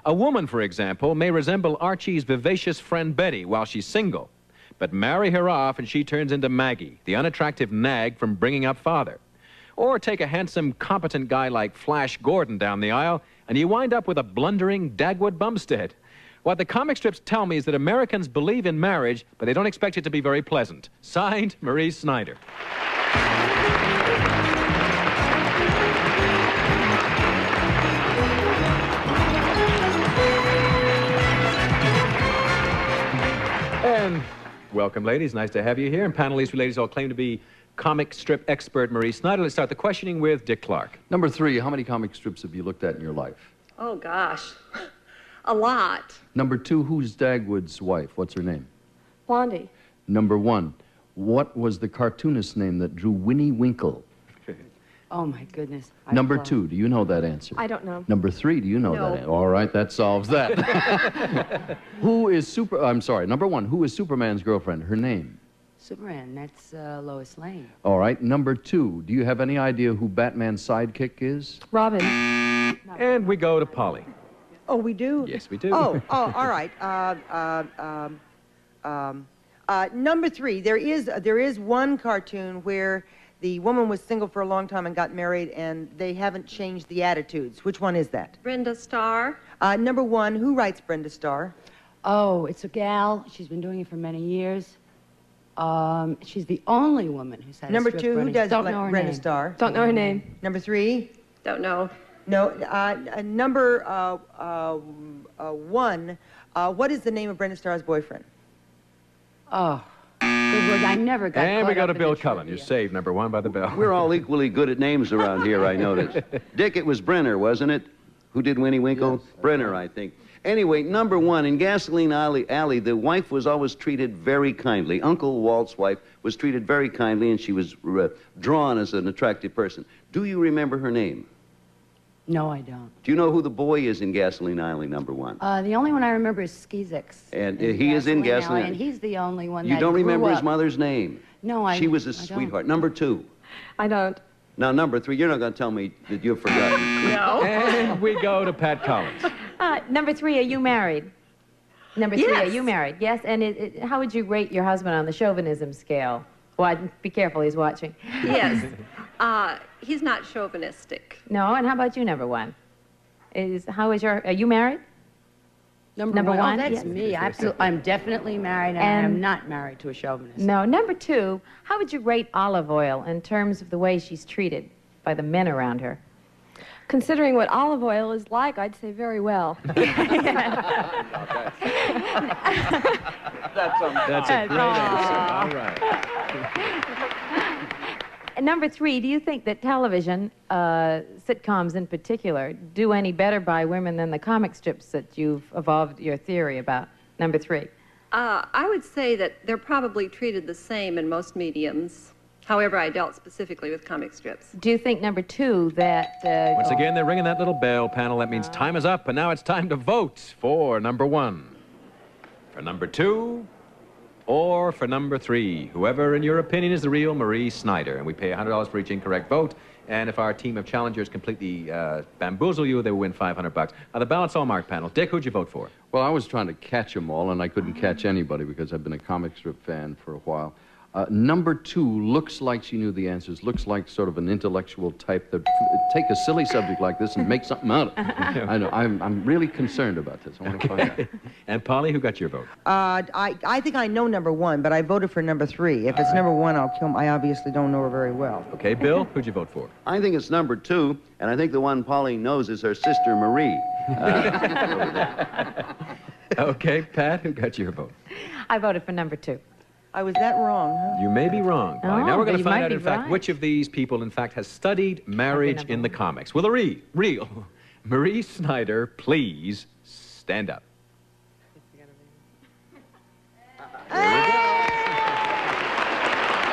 A woman, for example, may resemble Archie's vivacious friend Betty while she's single, but marry her off and she turns into Maggie, the unattractive nag from Bringing Up Father. Or take a handsome, competent guy like Flash Gordon down the aisle, and you wind up with a blundering Dagwood Bumstead. What the comic strips tell me is that Americans believe in marriage, but they don't expect it to be very pleasant. Signed, Marie Snyder. And welcome, ladies. Nice to have you here. And panelists, ladies, all claim to be comic strip expert Marie Snyder. Let's start the questioning with Dick Clark. Number 3, how many comic strips have you looked at in your life? Oh, gosh. A lot. Number 2, who's Dagwood's wife? What's her name? Blondie. Number 1, what was the cartoonist's name that drew Winnie Winkle? Oh, my goodness. Number 2, do you know that answer? I don't know. Number 3, do you know No. that answer? All right, that solves that. Number 1, who is Superman's girlfriend? Her name? Superman, that's Lois Lane. All right, number 2, do you have any idea who Batman's sidekick is? Robin. And we go to Polly. Oh, we do? Yes, we do. Oh, all right. Number 3, there is one cartoon where the woman was single for a long time and got married, and they haven't changed the attitudes. Which one is that? Brenda Starr. Number 1, who writes Brenda Starr? Oh, it's a gal. She's been doing it for many years. She's the only woman who's had Number a strip 2, who running. does Don't know her Brenda name. Starr? Don't know her name. Number 3? Don't know. No. Number 1, what is the name of Brenda Starr's boyfriend? Oh, good Lord, I never got And we caught go up to in Bill the Cullen. You're saved, number 1 by the bell. We're all equally good at names around here, I notice. Dick, it was Brenner, wasn't it? Who did Winnie Winkle? Yes, Brenner, I think. Anyway, number 1, in Gasoline Alley, the wife was always treated very kindly. Uncle Walt's wife was treated very kindly, and she was drawn as an attractive person. Do you remember her name? No, I don't. Do you know who the boy is in Gasoline Alley, number 1? The only one I remember is Skeezix. And he is in Gasoline Alley, and he's the only one You that don't grew remember his up. mother's name? No, I She was a I don't. sweetheart. Number 2. I don't. Now, number 3, you're not going to tell me that you've forgotten. No. And we go to Pat Collins. Number 3, are you married? Number 3, Yes. are you married? Yes. And how would you rate your husband on the chauvinism scale? Well, be careful, he's watching. Yes. He's not chauvinistic. No, and how about you, number 1? Are you married? Number 1? one? Oh, that's Yes. me. Absolutely. I'm definitely married, and I am not married to a chauvinist. No. Number 2, how would you rate Olive Oil in terms of the way she's treated by the men around her? Considering what olive oil is like, I'd say very well. That's a great answer. All right. And number 3, do you think that television, sitcoms in particular, do any better by women than the comic strips that you've evolved your theory about? Number 3. I would say that they're probably treated the same in most mediums. However, I dealt specifically with comic strips. Do you think, number 2, that... Once again, they're ringing that little bell, panel. That means time is up, and now it's time to vote for number 1, for number 2, or for number 3. Whoever, in your opinion, is the real Marie Snyder. And we pay $100 for each incorrect vote. And if our team of challengers completely bamboozle you, they will win $500. Now, the ballot's all marked, panel. Dick, who'd you vote for? Well, I was trying to catch them all, and I couldn't catch anybody because I've been a comic strip fan for a while. Number 2 looks like she knew the answers, looks like sort of an intellectual type that take a silly subject like this and make something out of it. I know, I'm really concerned about this. I want to find out. And Polly, who got your vote? I think I know number 1, but I voted for number 3. If it's number 1, I'll kill him. I obviously don't know her very well. Okay, Bill, who'd you vote for? I think it's number 2, and I think the one Pauline knows is her sister Marie. Okay, Pat, who got your vote? I voted for number 2. Was that wrong, huh? You may be wrong, Polly. Oh, Now we're but going to you find might out, be in fact, right. which of these people, in fact, has studied marriage in the comics. Will the real Marie Snyder please stand up? There we go.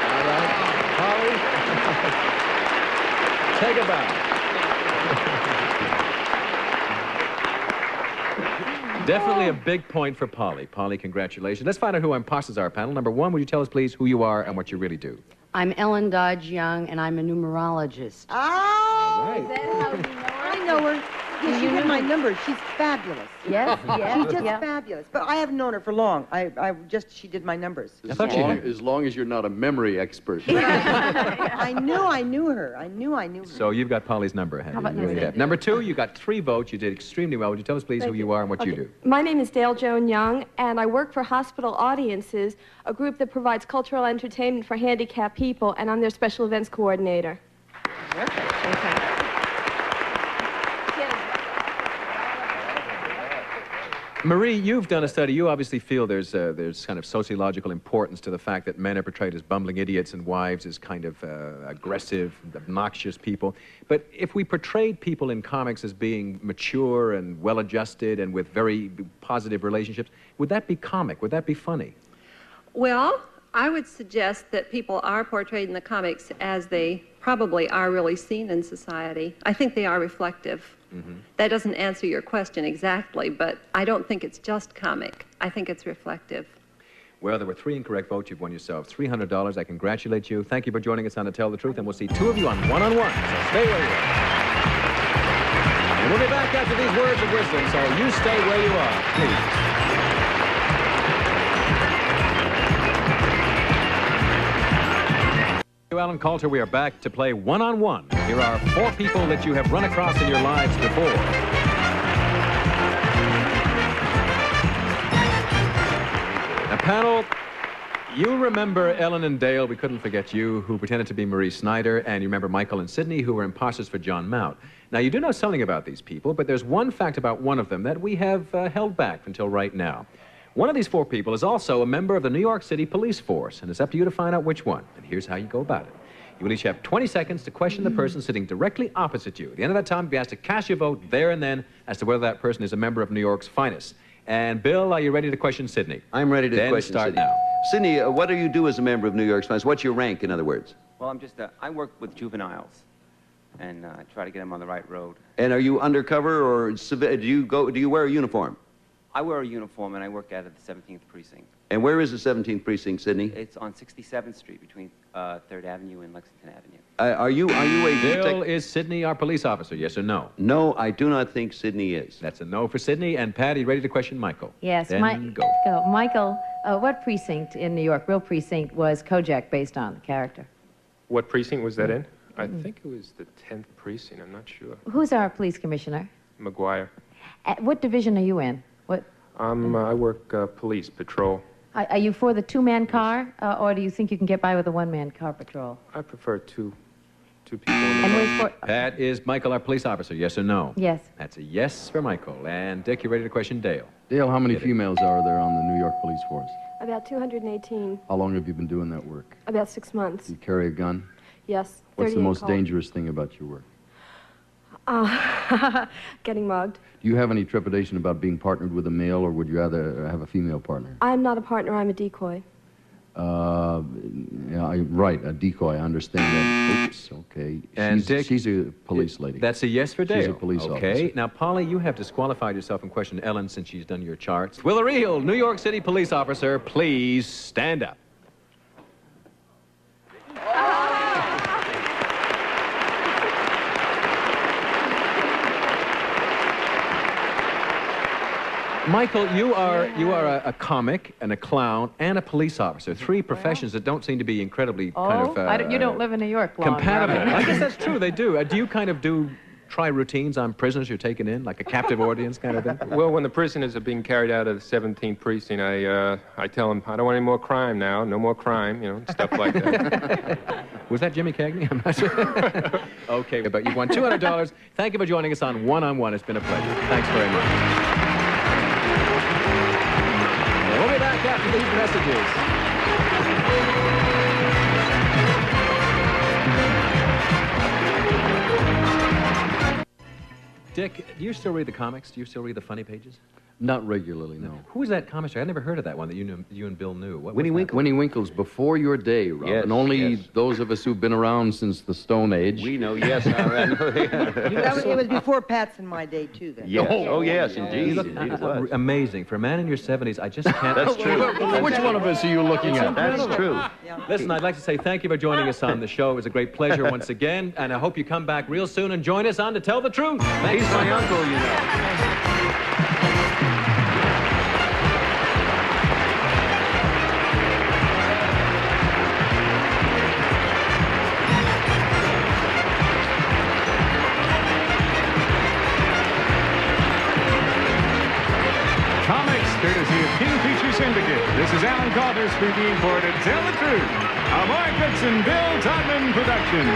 All right, Polly, take a bow. Definitely a big point for Polly. Polly, congratulations. Let's find out who our imposters are, panel. Number 1, would you tell us, please, who you are and what you really do? I'm Ellen Dodge Young, and I'm a numerologist. Oh! Right. I know her. she did my numbers. She's fabulous. Yes, yes, She's just yeah. fabulous. But I haven't known her for long. She did my numbers. As long as you're not a memory expert. I knew her. I knew her. So you've got Polly's number, have How you? about You really you? have. Number 2, you got 3 votes. You did extremely well. Would you tell us, please, who you are and what you do? My name is Dale Joan Young, and I work for Hospital Audiences, a group that provides cultural entertainment for handicapped people, and I'm their special events coordinator. Marie, you've done a study. You obviously feel there's kind of sociological importance to the fact that men are portrayed as bumbling idiots and wives as kind of aggressive, obnoxious people. But if we portrayed people in comics as being mature and well-adjusted and with very positive relationships, would that be comic? Would that be funny? Well, I would suggest that people are portrayed in the comics as they probably are really seen in society. I think they are reflective. That doesn't answer your question exactly, but I don't think it's just comic. I think it's reflective. Well, there were 3 incorrect votes. You've won yourself $300. I congratulate you. Thank you for joining us on To Tell the Truth, and we'll see 2 of you on one-on-one. So stay where you are. And we'll be back after these words of wisdom, so you stay where you are, please. Alan Coulter, we are back to play one-on-one. Here are 4 people that you have run across in your lives before. Now, panel, you remember Ellen and Dale, we couldn't forget you, who pretended to be Marie Snyder, and you remember Michael and Sidney, who were imposters for John Mount. Now, you do know something about these people, but there's one fact about one of them that we have held back until right now. One of these 4 people is also a member of the New York City police force, and it's up to you to find out which one. And here's how you go about it. You will each have 20 seconds to question the person sitting directly opposite you. At the end of that time, you'll be asked to cast your vote there and then as to whether that person is a member of New York's finest. And Bill, are you ready to question Sidney? I'm ready to then question start Sidney. now. Sidney, what do you do as a member of New York's finest? What's your rank, in other words? Well, I work with juveniles and try to get them on the right road. And are you undercover or do you wear a uniform? I wear a uniform and I work out of the 17th Precinct. And where is the 17th Precinct, Sidney? It's on 67th Street between 3rd Avenue and Lexington Avenue. Are you a... Bill, is Sidney our police officer, yes or no? No, I do not think Sidney is. That's a no for Sidney. And Pat, are you ready to question Michael? Yes, then go. Michael, what precinct in New York, real precinct, was Kojak based on, the character? What precinct was that in? I think it was the 10th precinct. I'm not sure. Who's our police commissioner? McGuire. What division are you in? What? I work police patrol. Are you for the 2-man car, or do you think you can get by with a 1-man car patrol? I prefer two people in the And car. where's for... Pat, is Michael our police officer, yes or no? Yes. That's a yes for Michael. And Dick, you ready to question Dale? Dale, how many females are there on the New York police force? About 218. How long have you been doing that work? About 6 months. You carry a gun? Yes. What's the 38 most call. dangerous thing about your work? Getting mugged. Do you have any trepidation about being partnered with a male, or would you rather have a female partner? I'm not a partner, I'm a decoy. Right, a decoy, I understand that. Oops, okay. And Dick, she's a police lady. That's a yes for Dale. She's a police officer. Okay. Now, Polly, you have disqualified yourself and questioned Ellen since she's done your charts. Will a real New York City police officer please stand up? Michael, you are a comic and a clown and a police officer. 3 professions that don't seem to be incredibly kind of... you don't live in New York long. compatible. Right? I guess that's true. They do. Do you kind of try routines on prisoners you're taking in, like a captive audience kind of thing? Well, when the prisoners are being carried out of the 17th precinct, I tell them, I don't want any more crime now, no more crime, stuff like that. Was that Jimmy Cagney? I'm not sure. Okay, but you've won $200. Thank you for joining us on One-on-One. It's been a pleasure. Thanks very much. We'll be back after these messages. Dick, do you still read the comics? Do you still read the funny pages? Not regularly, no. Who was that comic strip? I never heard of that one that you and Bill knew. What Winnie was Winkle. Winnie Winkle's before your day, Rob. Yes, and only yes. those of us who've been around since the Stone Age. We know, yes. I know. It was before Pat's and my day, too, then. Yes. Oh, yes, indeed. You look Indeed it was. amazing. For a man in your 70s, I just can't... That's true. Which one of us are you looking at? That's true. Listen, I'd like to say thank you for joining us on the show. It was a great pleasure once again, and I hope you come back real soon and join us on To Tell the Truth. He's my uncle, you know. Courtesy of King Feature Syndicate. This is Alan Calder speaking for To Tell the Truth, a Mark Goodson, Bill Todman production.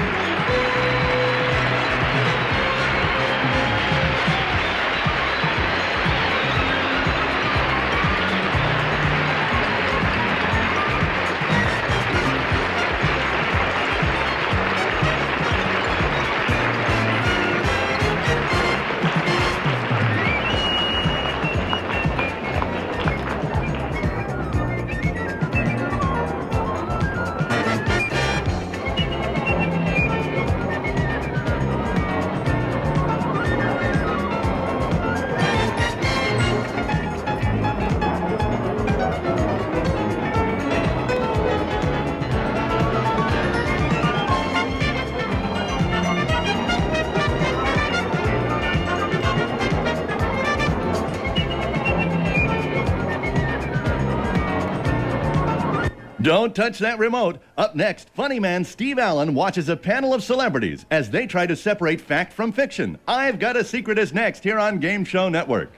Don't touch that remote. Up next, funny man Steve Allen watches a panel of celebrities as they try to separate fact from fiction. I've Got a Secret is next here on Game Show Network.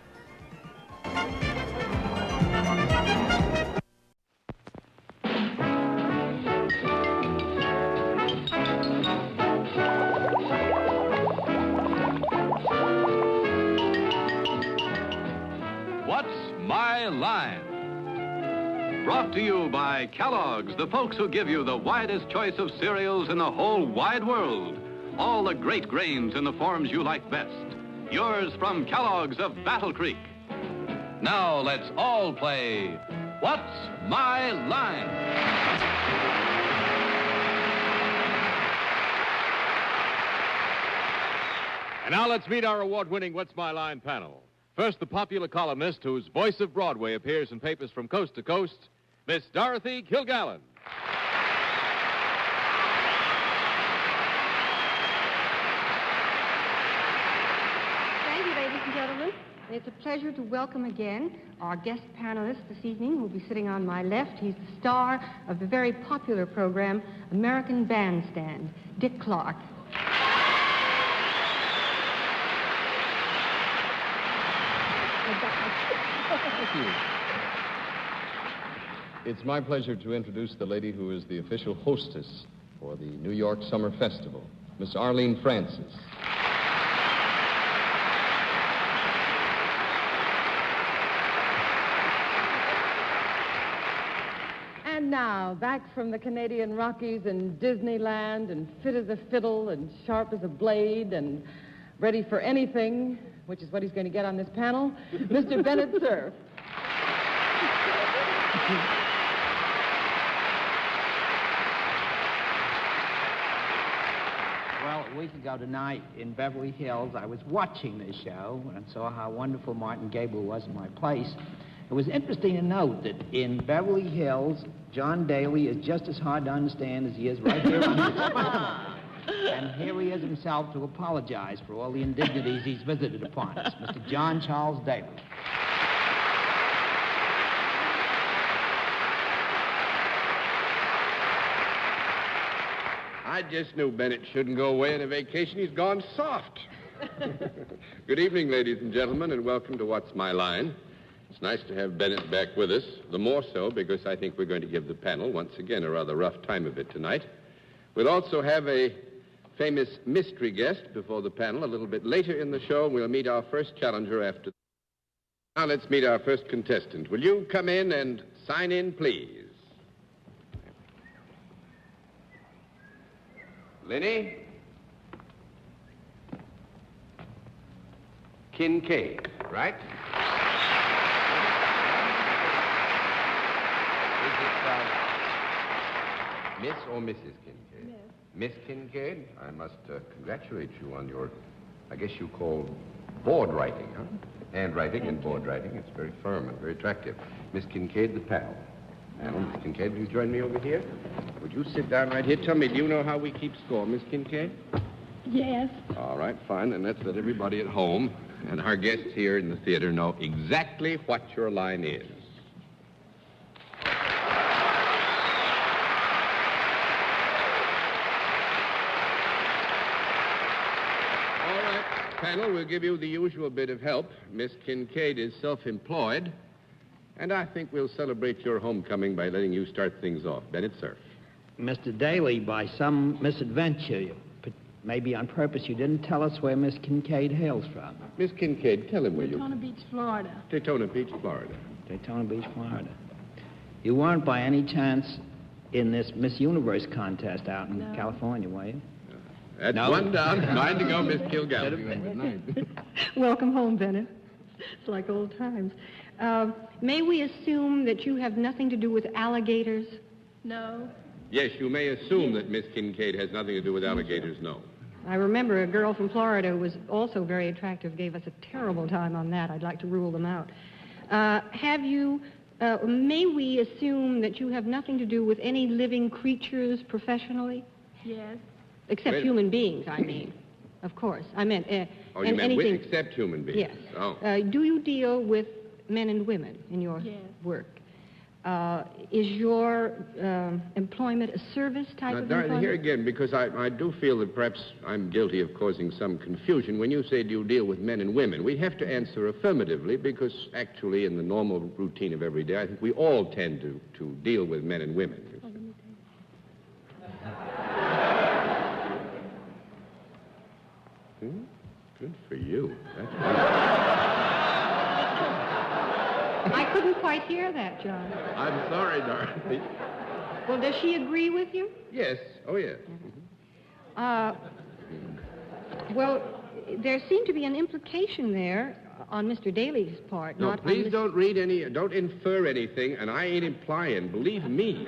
What's My Line? Brought to you by Kellogg's, the folks who give you the widest choice of cereals in the whole wide world. All the great grains in the forms you like best. Yours from Kellogg's of Battle Creek. Now let's all play What's My Line? And now let's meet our award-winning What's My Line panel. First, the popular columnist whose voice of Broadway appears in papers from coast to coast, Miss Dorothy Kilgallen. Thank you, ladies and gentlemen. It's a pleasure to welcome again our guest panelist this evening, who will be sitting on my left. He's the star of the very popular program, American Bandstand, Dick Clark. Thank you. It's my pleasure to introduce the lady who is the official hostess for the New York Summer Festival, Miss Arlene Francis. And now, back from the Canadian Rockies and Disneyland, and fit as a fiddle and sharp as a blade and ready for anything, which is what he's going to get on this panel, Mr. Bennett Cerf. Well, a week ago tonight in Beverly Hills, I was watching this show and saw how wonderful Martin Gable was in my place. It was interesting to note that in Beverly Hills, John Daly is just as hard to understand as he is right here on this panel. And here he is himself to apologize for all the indignities he's visited upon us, Mr. John Charles Daly. I just knew Bennett shouldn't go away on a vacation. He's gone soft. Good evening, ladies and gentlemen, and welcome to What's My Line. It's nice to have Bennett back with us, the more so because I think we're going to give the panel, once again, a rather rough time of it tonight. We'll also have a famous mystery guest before the panel a little bit later in the show. We'll meet our first challenger after. Now let's meet our first contestant. Will you come in and sign in, please? Lenny? Kincaid, right? Miss or Mrs. Kincaid? Miss Kincaid, I must congratulate you on your, I guess you call board writing, huh? Handwriting and board writing. It's very firm and very attractive. Miss Kincaid, the panel. Panel, Miss Kincaid, will you join me over here? Would you sit down right here? Tell me, do you know how we keep score, Miss Kincaid? Yes. All right, fine. Then let's let everybody at home and our guests here in the theater know exactly what your line is. Panel, we'll give you the usual bit of help. Miss Kincaid is self-employed, and I think we'll celebrate your homecoming by letting you start things off. Bennett, sir. Mr. Daly, by some misadventure, maybe on purpose, you didn't tell us where Miss Kincaid hails from. Miss Kincaid, tell him where you... Daytona Beach, Florida. Daytona Beach, Florida. Daytona Beach, Florida. You weren't by any chance in this Miss Universe contest out in California, were you? That's No. one down. 9 to go, Miss Kilgallen. Good night. Welcome home, Bennett. It's like old times. May we assume that you have nothing to do with alligators? No. Yes, you may assume that Miss Kincaid has nothing to do with alligators, no. I remember a girl from Florida who was also very attractive, gave us a terrible time on that. I'd like to rule them out. May we assume that you have nothing to do with any living creatures professionally? Yes. Except human beings, I mean. Of course. I meant... Oh, you meant with except human beings? Yes. Oh. Do you deal with men and women in your work? Is your employment a service type Now, of Dorothy, employment? here again, because I do feel that perhaps I'm guilty of causing some confusion. When you say do you deal with men and women, we have to answer affirmatively because actually in the normal routine of every day, I think we all tend to deal with men and women. Good for you. That's I couldn't quite hear that, John. I'm sorry, Dorothy. Well, does she agree with you? Yes. Oh, yes. Well, there seemed to be an implication there on Mr. Daly's part. No, not please on don't infer anything, and I ain't implying, believe me.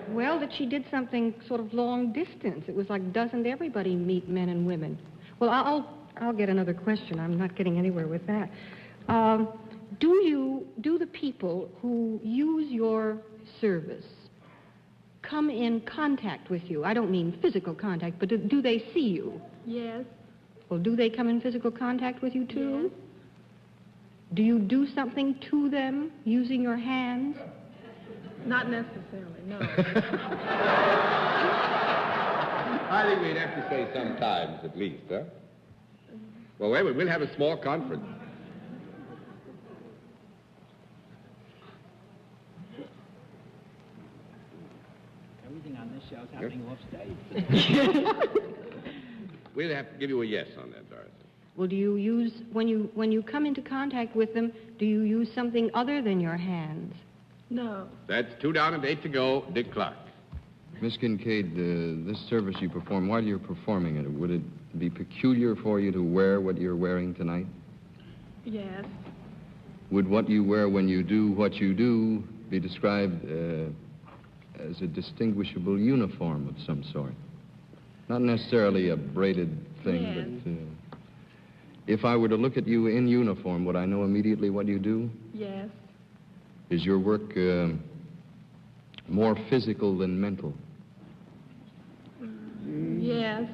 Well, that she did something sort of long distance. It was like, doesn't everybody meet men and women? Well, I'll get another question. I'm not getting anywhere with that. Do the people who use your service come in contact with you? I don't mean physical contact, but do they see you? Yes. Well, do they come in physical contact with you, too? Yes. Do you do something to them using your hands? Not necessarily, no. I think we'd have to say sometimes at least, huh? Well, wait, we'll have a small conference. Everything on this show is happening off stage. We'll have to give you a yes on that, Dorothy. Well, do you use, when you come into contact with them, do you use something other than your hands? No. That's 2 down and 8 to go. Dick Clark. Miss Kincaid, this service you perform, while you're performing it, would it be peculiar for you to wear what you're wearing tonight? Yes. Would what you wear when you do what you do be described as a distinguishable uniform of some sort? Not necessarily a braided thing, Yes. but if I were to look at you in uniform, would I know immediately what you do? Yes. Is your work more physical than mental? Yes.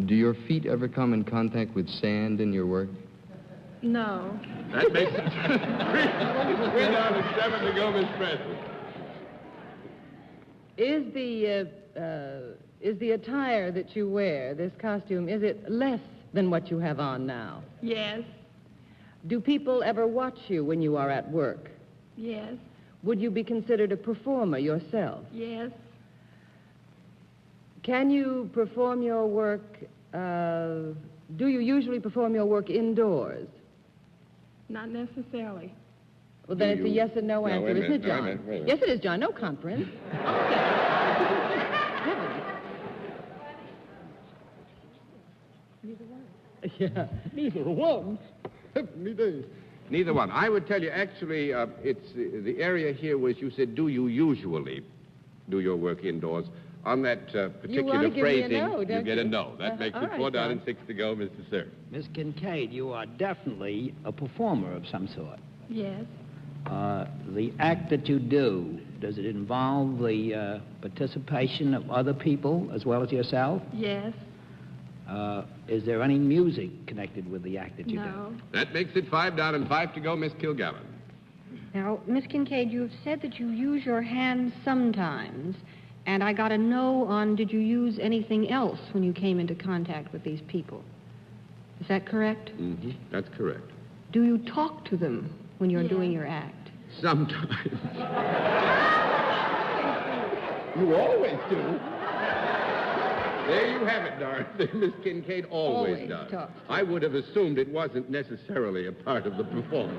Do your feet ever come in contact with sand in your work? No. That makes it 3 down and 7 to go, Miss Presley. Is the attire that you wear, this costume, is it less than what you have on now? Yes. Do people ever watch you when you are at work? Yes. Would you be considered a performer yourself? Yes. Can you perform your work, do you usually perform your work indoors? Not necessarily. Well, then it's a yes or no answer, wait a isn't it, minute. No, John? wait a minute. Yes, it is, John. No conference. Neither one. Yeah. Neither one. Heavenly days. Neither one. I would tell you, actually, it's the area here was, you said, do you usually do your work indoors? On that particular phrasing, you get a no. That makes all it right, 4 down John. and 6 to go, Mr. Sir. Miss Kincaid, you are definitely a performer of some sort. Yes. The act that you do, does it involve the participation of other people as well as yourself? Yes. Is there any music connected with the act that you No. That makes it 5 down and 5 to go, Miss Kilgallen. Now, Miss Kincaid, you have said that you use your hands sometimes, and I got a no on did you use anything else when you came into contact with these people. Is that correct? Mm-hmm. That's correct. Do you talk to them when you're Yes. doing your act? Sometimes. You always do. There you have it, Dorothy. Miss Kincaid always Always does. talks. I would have assumed it wasn't necessarily a part of the performance.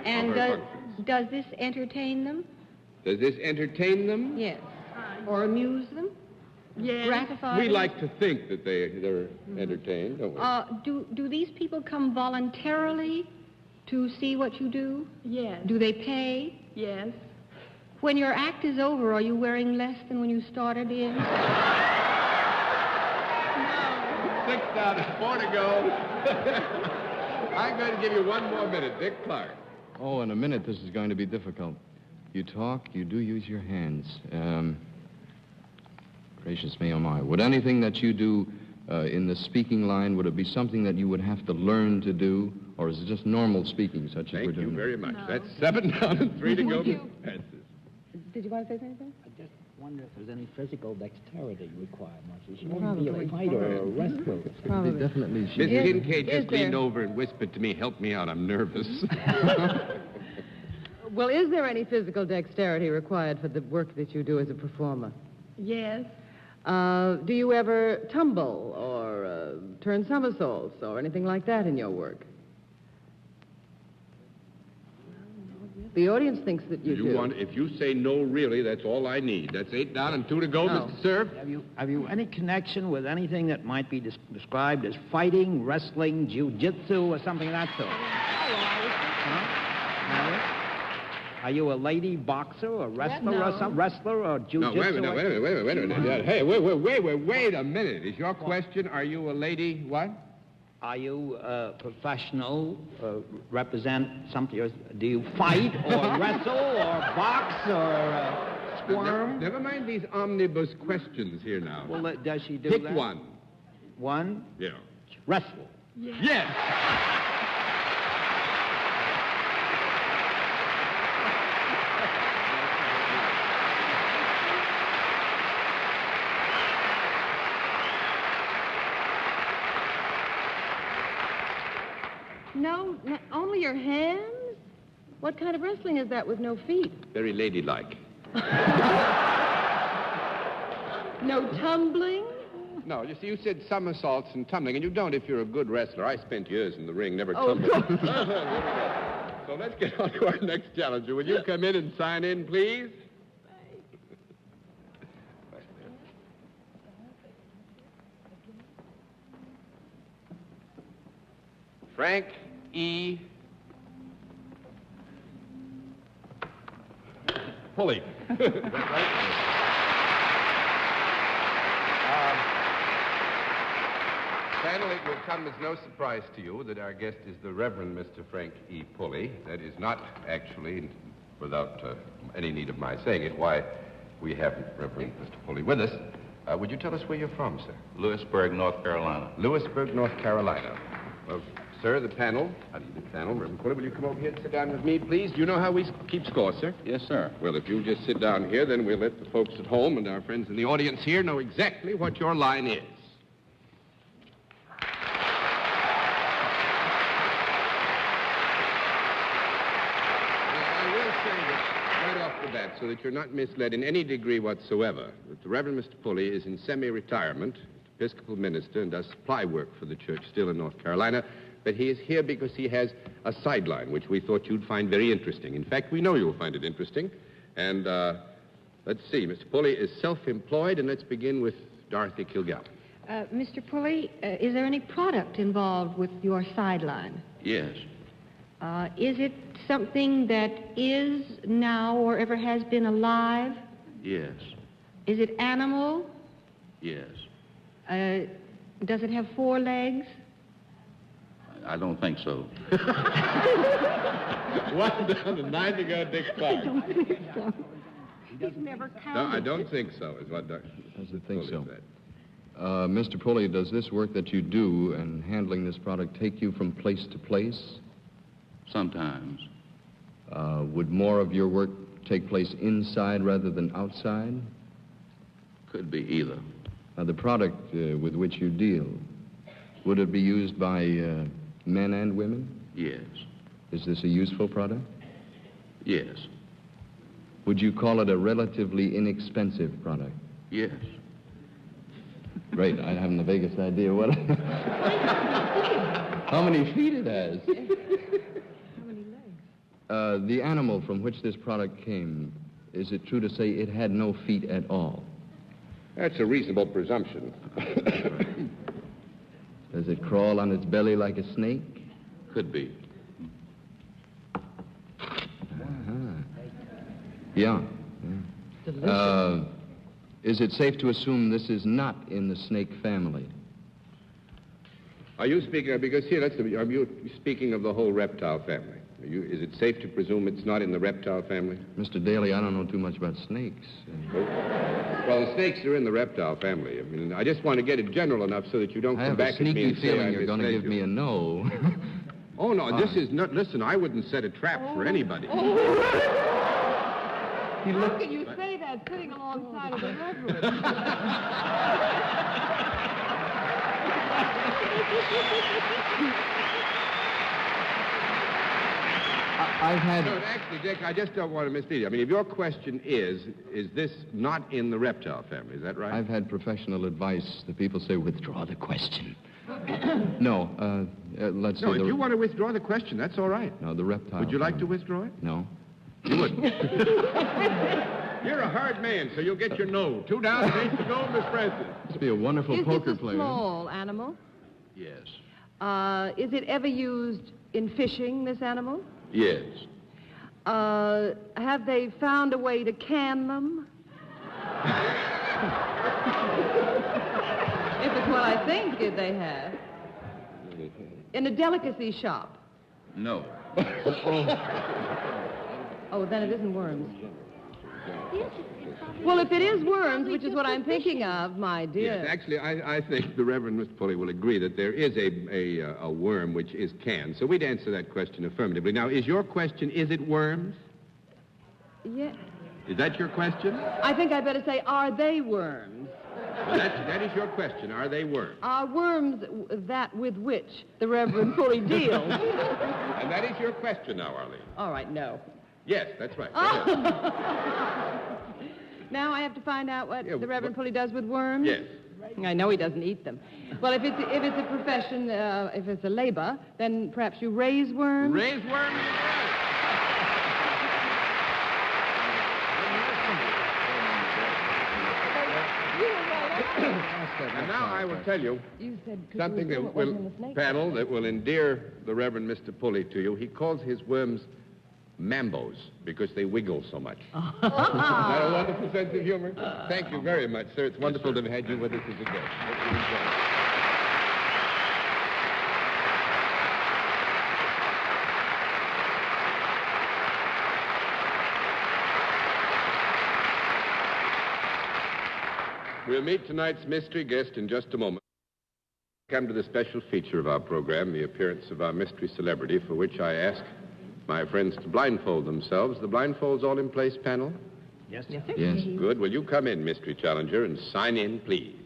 And of her function. does this entertain them? Does this entertain them? Yes. Or amuse them? Yes. Gratify We them? like to think that they're entertained, don't we? Do these people come voluntarily to see what you do? Yes. Do they pay? Yes. When your act is over, are you wearing less than when you started in? 6 down and 4 to go. I'm going to give you 1 more minute. Dick Clark. Oh, in a minute, this is going to be difficult. You talk, you do use your hands. Gracious me, oh my. Would anything that you do in the speaking line, would it be something that you would have to learn to do, or is it just normal speaking, such as we're Thank doing? you very much. No. That's 7 down and 3 to go, Would you- Miss Francis. Did you want to say anything? I just wonder if there's any physical dexterity required much. She Probably. wouldn't be a fighter or a wrestler. Probably. Definitely. Miss Is- Kincaid is just leaned there- over and whispered to me, help me out, I'm nervous. Well, is there any physical dexterity required for the work that you do as a performer? Yes. Do you ever tumble or turn somersaults or anything like that in your work? The audience thinks that you do. If you say no, really, that's all I need. That's 8 down and 2 to go, No. Mr. Serve. Have you any connection with anything that might be described as fighting, wrestling, jiu-jitsu, or something of that sort? Huh? Are you a lady boxer or wrestler or some wrestler or jiu-jitsu? No, wait a minute. Hey, wait a minute. Is your question, are you a lady what? Are you a professional, represent something? Do you fight or wrestle or box or squirm? Never mind these omnibus questions here now. Well, does she do Pick that? one. One? Yeah. Wrestle. Yes. No, only your hands? What kind of wrestling is that with no feet? Very ladylike. No tumbling? No, you see, you said somersaults and tumbling, and you don't if you're a good wrestler. I spent years in the ring, never Oh, tumbled. So let's get on to our next challenger. Will you come in and sign in, please? Frank E. Pulley. Is that right? Panel, it will come as no surprise to you that our guest is the Reverend Mr. Frank E. Pulley. That is not actually, without any need of my saying it, why we have Reverend Mr. Pulley with us. Would you tell us where you're from, sir? Lewisburg, North Carolina. Lewisburg, North Carolina. Well, sir, the panel, Reverend Pulley, will you come over here and sit down with me, please? Do you know how we keep score, sir? Yes, sir. Well, if you'll just sit down here, then we'll let the folks at home and our friends in the audience here know exactly what your line is. So that you're not misled in any degree whatsoever, that the Reverend Mr. Pulley is in semi-retirement, Episcopal minister, and does supply work for the church still in North Carolina, but he is here because he has a sideline, which we thought you'd find very interesting. In fact, we know you'll find it interesting. And let's see, Mr. Pulley is self-employed, and let's begin with Dorothy Kilgallen. Mr. Pulley, is there any product involved with your sideline? Yes. Is it something that is now or ever has been alive? Yes. Is it animal? Yes. Does it have 4 legs? I don't think so. One down to 9 to go, Dick Clark. don't think so. He's never counted. No, I don't think so, is what Dr. Doesn't think so. said. Mr. Pulley, does this work that you do in handling this product take you from place to place? Sometimes. Would more of your work take place inside rather than outside? Could be either. The product with which you deal, would it be used by men and women? Yes. Is this a useful product? Yes. Would you call it a relatively inexpensive product? Yes. Great. I haven't the vaguest idea what... How many feet it has? How many legs? The animal from which this product came, is it true to say it had no feet at all? That's a reasonable presumption. Does it crawl on its belly like a snake? Could be. Yeah. Delicious. Is it safe to assume this is not in the snake family? Are you speaking, because here, are you speaking of the whole reptile family? Is it safe to presume it's not in the reptile family? Mr. Daly, I don't know too much about snakes. Well, the snakes are in the reptile family. I mean, I just want to get it general enough so that you don't I come have a back at me sneaky and say feeling I you're going to misled give you. me a no. Oh, no, this is not, listen, I wouldn't set a trap for anybody. How can you say that sitting alongside of the Reverend? I've had... No, actually, Dick, I just don't want to mislead you. I mean, if your question is this not in the reptile family, is that right? I've had professional advice. The people say, withdraw the question. No, let's No, say if you want to withdraw the question, that's all right. No, the reptile Would you like to family. withdraw it? No. You wouldn't. You're a hard man, so you'll get your no. 2 down, 8 to go, Miss Francis. Must be a wonderful poker Is this a player. small animal? Yes. Is it ever used in fishing, this animal? Yes. Have they found a way to can them? If it's what I think they have. In a delicacy shop. No. Oh, then it isn't worms. Well, if it is worms, which is what I'm thinking of, my dear. Yes, actually, I think the Reverend Mr. Pulley will agree that there is a worm which is canned. So we'd answer that question affirmatively. Now, is your question, is it worms? Yeah. Is that your question? I think I better say, are they worms? Well, that is your question. Are they worms? Are worms that with which the Reverend Pulley deals? And that is your question now, Arlene. All right, no. Yes, that's right. Now I have to find out what Yeah, the Reverend Pulley does with worms? Yes. I know he doesn't eat them. Well, if it's a profession, if it's a labor, then perhaps you raise worms? Raise worms? And now I will tell you something that will, panel, that will endear the Reverend Mr. Pulley to you. He calls his worms mambos because they wiggle so much. Isn't that a wonderful sense of humor? Thank you very much, sir. It's wonderful to have had you with us as a guest. Hope you enjoyed it. We'll meet tonight's mystery guest in just a moment. Come to the special feature of our program, the appearance of our mystery celebrity, for which I ask my friends to blindfold themselves. The blindfolds all in place, panel? Yes, sir. Yes. Good. Will you come in, mystery challenger, and sign in, please?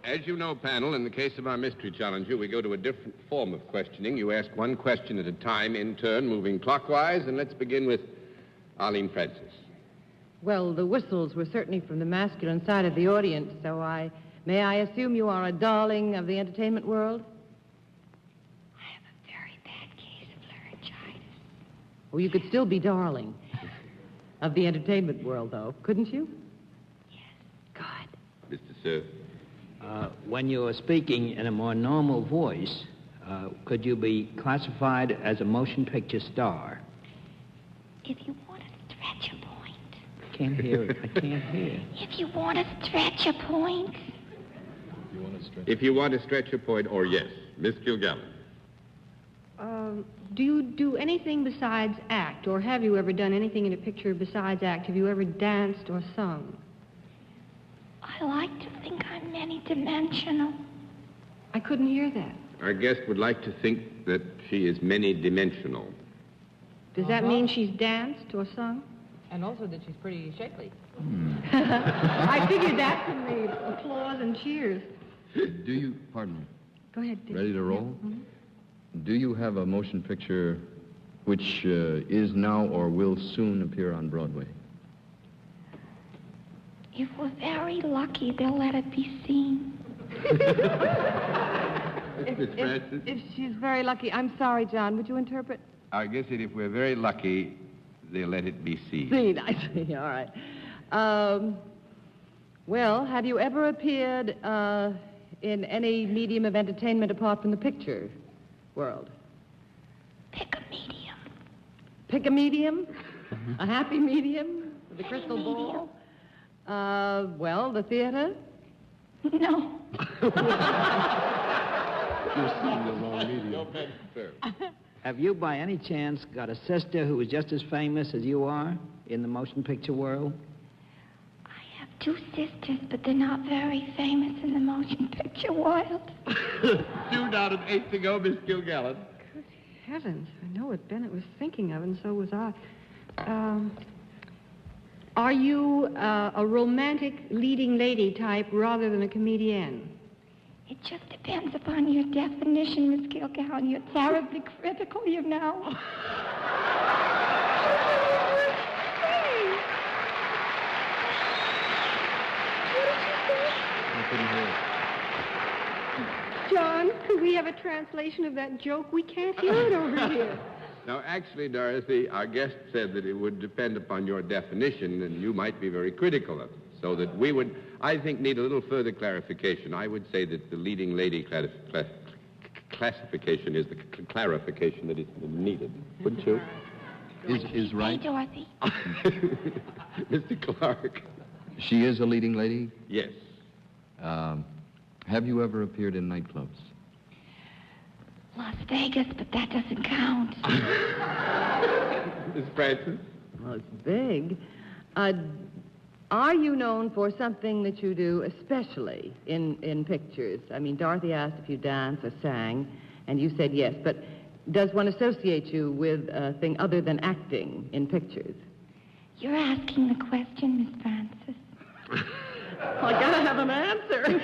As you know, panel, in the case of our mystery challenger, we go to a different form of questioning. You ask one question at a time in turn, moving clockwise, and let's begin with Arlene Francis. Well, the whistles were certainly from the masculine side of the audience, so may I assume you are a darling of the entertainment world? I have Well, you could still be darling of the entertainment world, though, couldn't you? Mr. Sir. When you are speaking in a more normal voice, could you be classified as a motion picture star? If you want to stretch a point. I can't hear it. I can't hear. If you want to stretch a point. If you want to stretch a point, or yes. Miss Kilgallen. Do you do anything besides act, or have you ever done anything in a picture besides act? Have you ever danced or sung? I like to think I'm many-dimensional. I couldn't hear that. Our guest would like to think that she is many-dimensional. Does that mean she's danced or sung? And also that she's pretty shapely. I figured that from the applause and cheers. Do you, pardon me, Go ahead, Dick. ready to roll? Yeah. Mhm. Do you have a motion picture which is now or will soon appear on Broadway? If we're very lucky, they'll let it be seen. If she's very lucky, I'm sorry, John, would you interpret? I guess that if we're very lucky, they'll let it be seen. Seen, I see, all right. Well, have you ever appeared in any medium of entertainment apart from the picture world? Pick a medium. Pick a medium? A happy medium? The crystal ball? Well, the theater? No. You're seeing the wrong medium. Have you, by any chance, got a sister who is just as famous as you are in the motion picture world? I have two sisters, but they're not very famous in the motion picture world. 2 down and 8 to go, Miss Kilgallen. Good heavens. I know what Bennett was thinking of, and so was I. Are you a romantic leading lady type rather than a comedienne? It just depends upon your definition, Miss Kilgallen. You're terribly critical, you know. I couldn't hear it. John, could we have a translation of that joke? We can't hear it over here. Now, actually, Dorothy, our guest said that it would depend upon your definition, and you might be very critical of it. So that we would, I think, need a little further clarification. I would say that the leading lady classification is the clarification that is needed. Wouldn't you? Is right? Hey, Dorothy. Mr. Clark. She is a leading lady? Yes. Have you ever appeared in nightclubs? Las Vegas, but that doesn't count. Miss Francis? Well, it's big. Are you known for something that you do especially in pictures? I mean, Dorothy asked if you danced or sang, and you said yes, but does one associate you with a thing other than acting in pictures? You're asking the question, Miss Francis. Well, I gotta have an answer.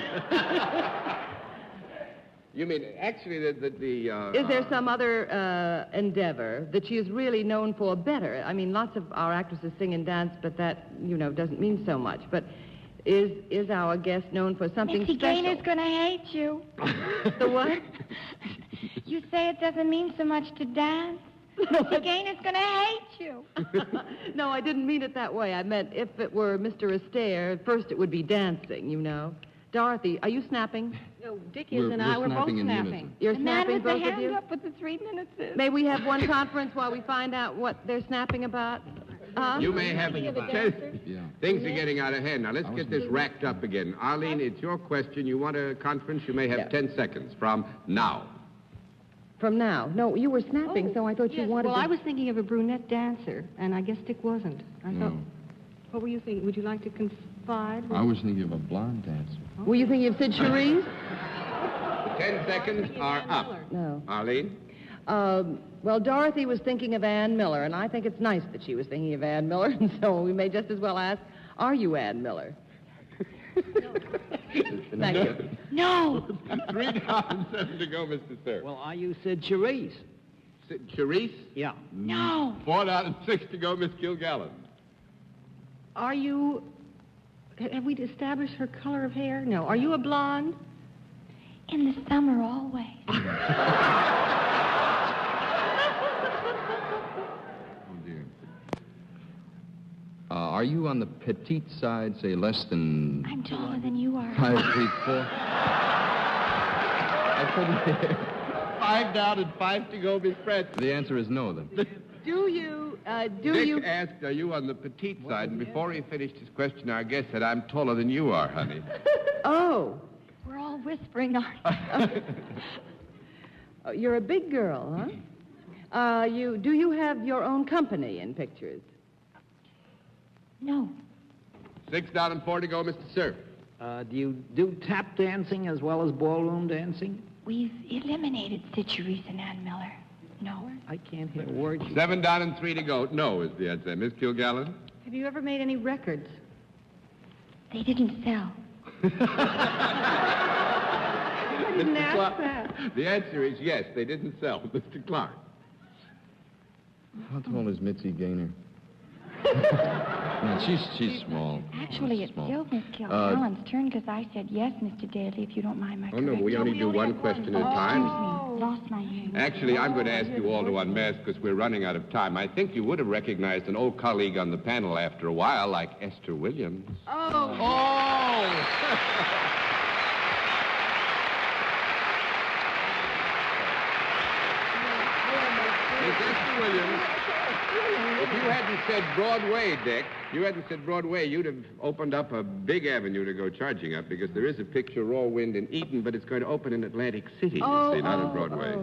You mean, actually, Is there some other endeavor that she is really known for better? I mean, lots of our actresses sing and dance, but that, doesn't mean so much. But is our guest known for something Missy special? Gaynor's going to hate you. The what? You say it doesn't mean so much to dance. Missy Gaynor's going to hate you. No, I didn't mean it that way. I meant if it were Mr. Astaire, first it would be dancing, Dorothy, are you snapping? No, Dickie and I were both snapping. You're The man snapping, with the both of hand you? up with the 3 minutes is. May we have one conference while we find out what they're snapping about? You may have Things are getting out of hand. Now, let's get this racked up again. Arlene, it's your question. You want a conference? You may have 10 seconds from now. From now? No, you were snapping, so I thought you wanted Well, to... I was thinking of a brunette dancer, and I guess Dick wasn't. I thought... What were you thinking? Would you like to confide? I was thinking of a blonde dancer. Were you thinking of Sid Charisse? 10 seconds are up. No. Arlene? Well, Dorothy was thinking of Ann Miller, and I think it's nice that she was thinking of Ann Miller, and so we may just as well ask, are you Ann Miller? Thank you. No. 3 down and 7 to go, Mr. Sir. Well, are you Sid Charisse? Sid Charisse? Yeah. No. 4 down and 6 to go, Miss Kilgallen. Are you... Have we established her color of hair? No. Are you a blonde? In the summer, always. Are you on the petite side, say less than I'm taller than you are. 5'4"? I couldn't hear. 5 down and 5 to go, Miss Pratt. The answer is no, then. Dick asked, are you on the petite side? And before he finished his question, our guest said, I'm taller than you are, honey. Oh. We're all whispering, aren't we? Oh, you're a big girl, huh? Do you have your own company in pictures? No. 6 down and 4 to go, Mr. Sir. Do you do tap dancing as well as ballroom dancing? We've eliminated Cicheries and Ann Miller. No. I can't hear a word. 7 down and 3 to go. No is the answer. Miss Kilgallen? Have you ever made any records? They didn't sell. Mr. Clark. The answer is yes, they didn't sell. Mr. Clark. How tall is Mitzi Gaynor? No, she's small. Actually, it's still Miss Kilgallen's turn because I said yes, Mr. Daly, if you don't mind my Oh, no, we only do one question at a time. Excuse me. Lost my name. Actually, I'm going to ask you all to unmask because we're running out of time. I think you would have recognized an old colleague on the panel after a while, like Esther Williams. Miss Esther Williams, if you hadn't said Broadway, Dick, you'd have opened up a big avenue to go charging up because there is a picture, Raw Wind in Eton, but it's going to open in Atlantic City, you see, not in Broadway.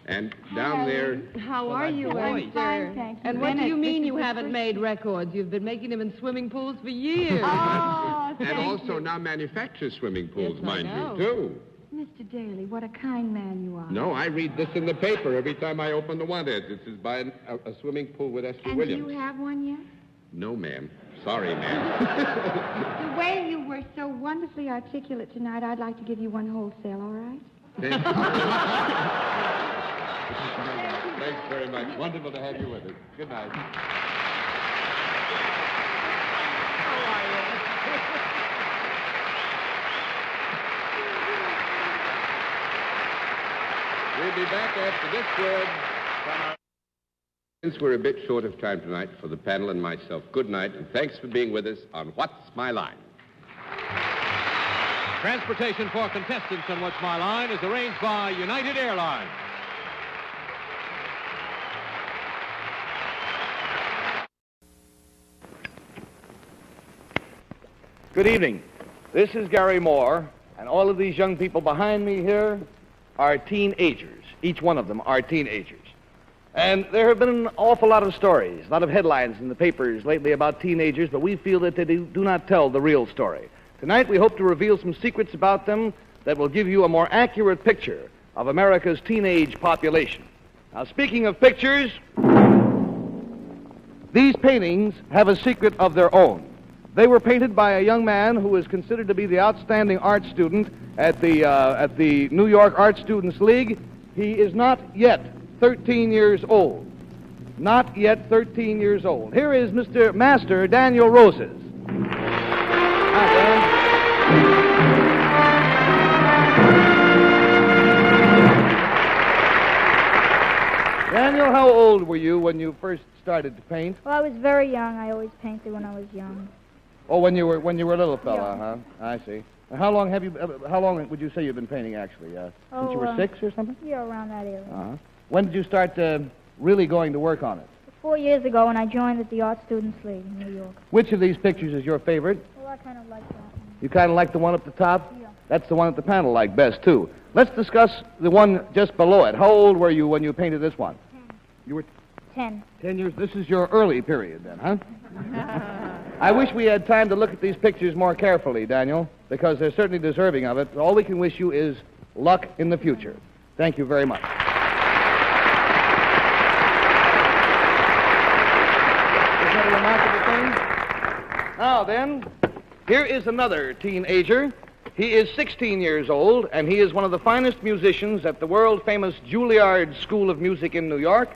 And down there... How are you, Esther? Fine, thank you. And what do you mean This you is the haven't first- made records? You've been making them in swimming pools for years. and also now manufacture swimming pools, Yes, I mind know. you, too. Mr. Daly, what a kind man you are. No, I read this in the paper every time I open the want ads. It says buy a swimming pool with Esther And Williams. do you have one yet? No, ma'am. Sorry, ma'am. The way you were so wonderfully articulate tonight, I'd like to give you one wholesale, all right? Thank you. Thanks very much. Wonderful to have you with us. Good night. We'll be back after this word from our... Since we're a bit short of time tonight for the panel and myself, good night, and thanks for being with us on What's My Line? Transportation for contestants on What's My Line is arranged by United Airlines. Good evening. This is Gary Moore, and all of these young people behind me here are teenagers. Each one of them are teenagers. And there have been an awful lot of stories, a lot of headlines in the papers lately about teenagers, but we feel that they do not tell the real story. Tonight we hope to reveal some secrets about them that will give you a more accurate picture of America's teenage population. Now, speaking of pictures, these paintings have a secret of their own. They were painted by a young man who is considered to be the outstanding art student at the New York Art Students League. He is not yet 13 years old. Not yet 13 years old. Here is Mr. Master Daniel Roses. Hi, Dan. Daniel, how old were you when you first started to paint? Well, I was very young. I always painted when I was young. Oh, when you were a little fella, huh? I see. And how long would you say you've been painting actually? Since you were 6 or something? Yeah, around that area. Uh-huh. When did you start really going to work on it? 4 years ago when I joined at the Art Students League in New York. Which of these pictures is your favorite? Well, I kind of like that one. You kind of like the one up the top? Yeah. That's the one at the panel like best, too. Let's discuss the one just below it. How old were you when you painted this one? 10. You were 10. 10 years. This is your early period then, huh? I wish we had time to look at these pictures more carefully, Daniel, because they're certainly deserving of it. All we can wish you is luck in the future. Thank you very much. Isn't that a remarkable thing? Now then, here is another teenager. He is 16 years old, and he is one of the finest musicians at the world-famous Juilliard School of Music in New York,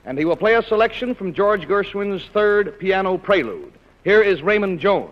and he will play a selection from George Gershwin's Third Piano Prelude. Here is Raymond Jones.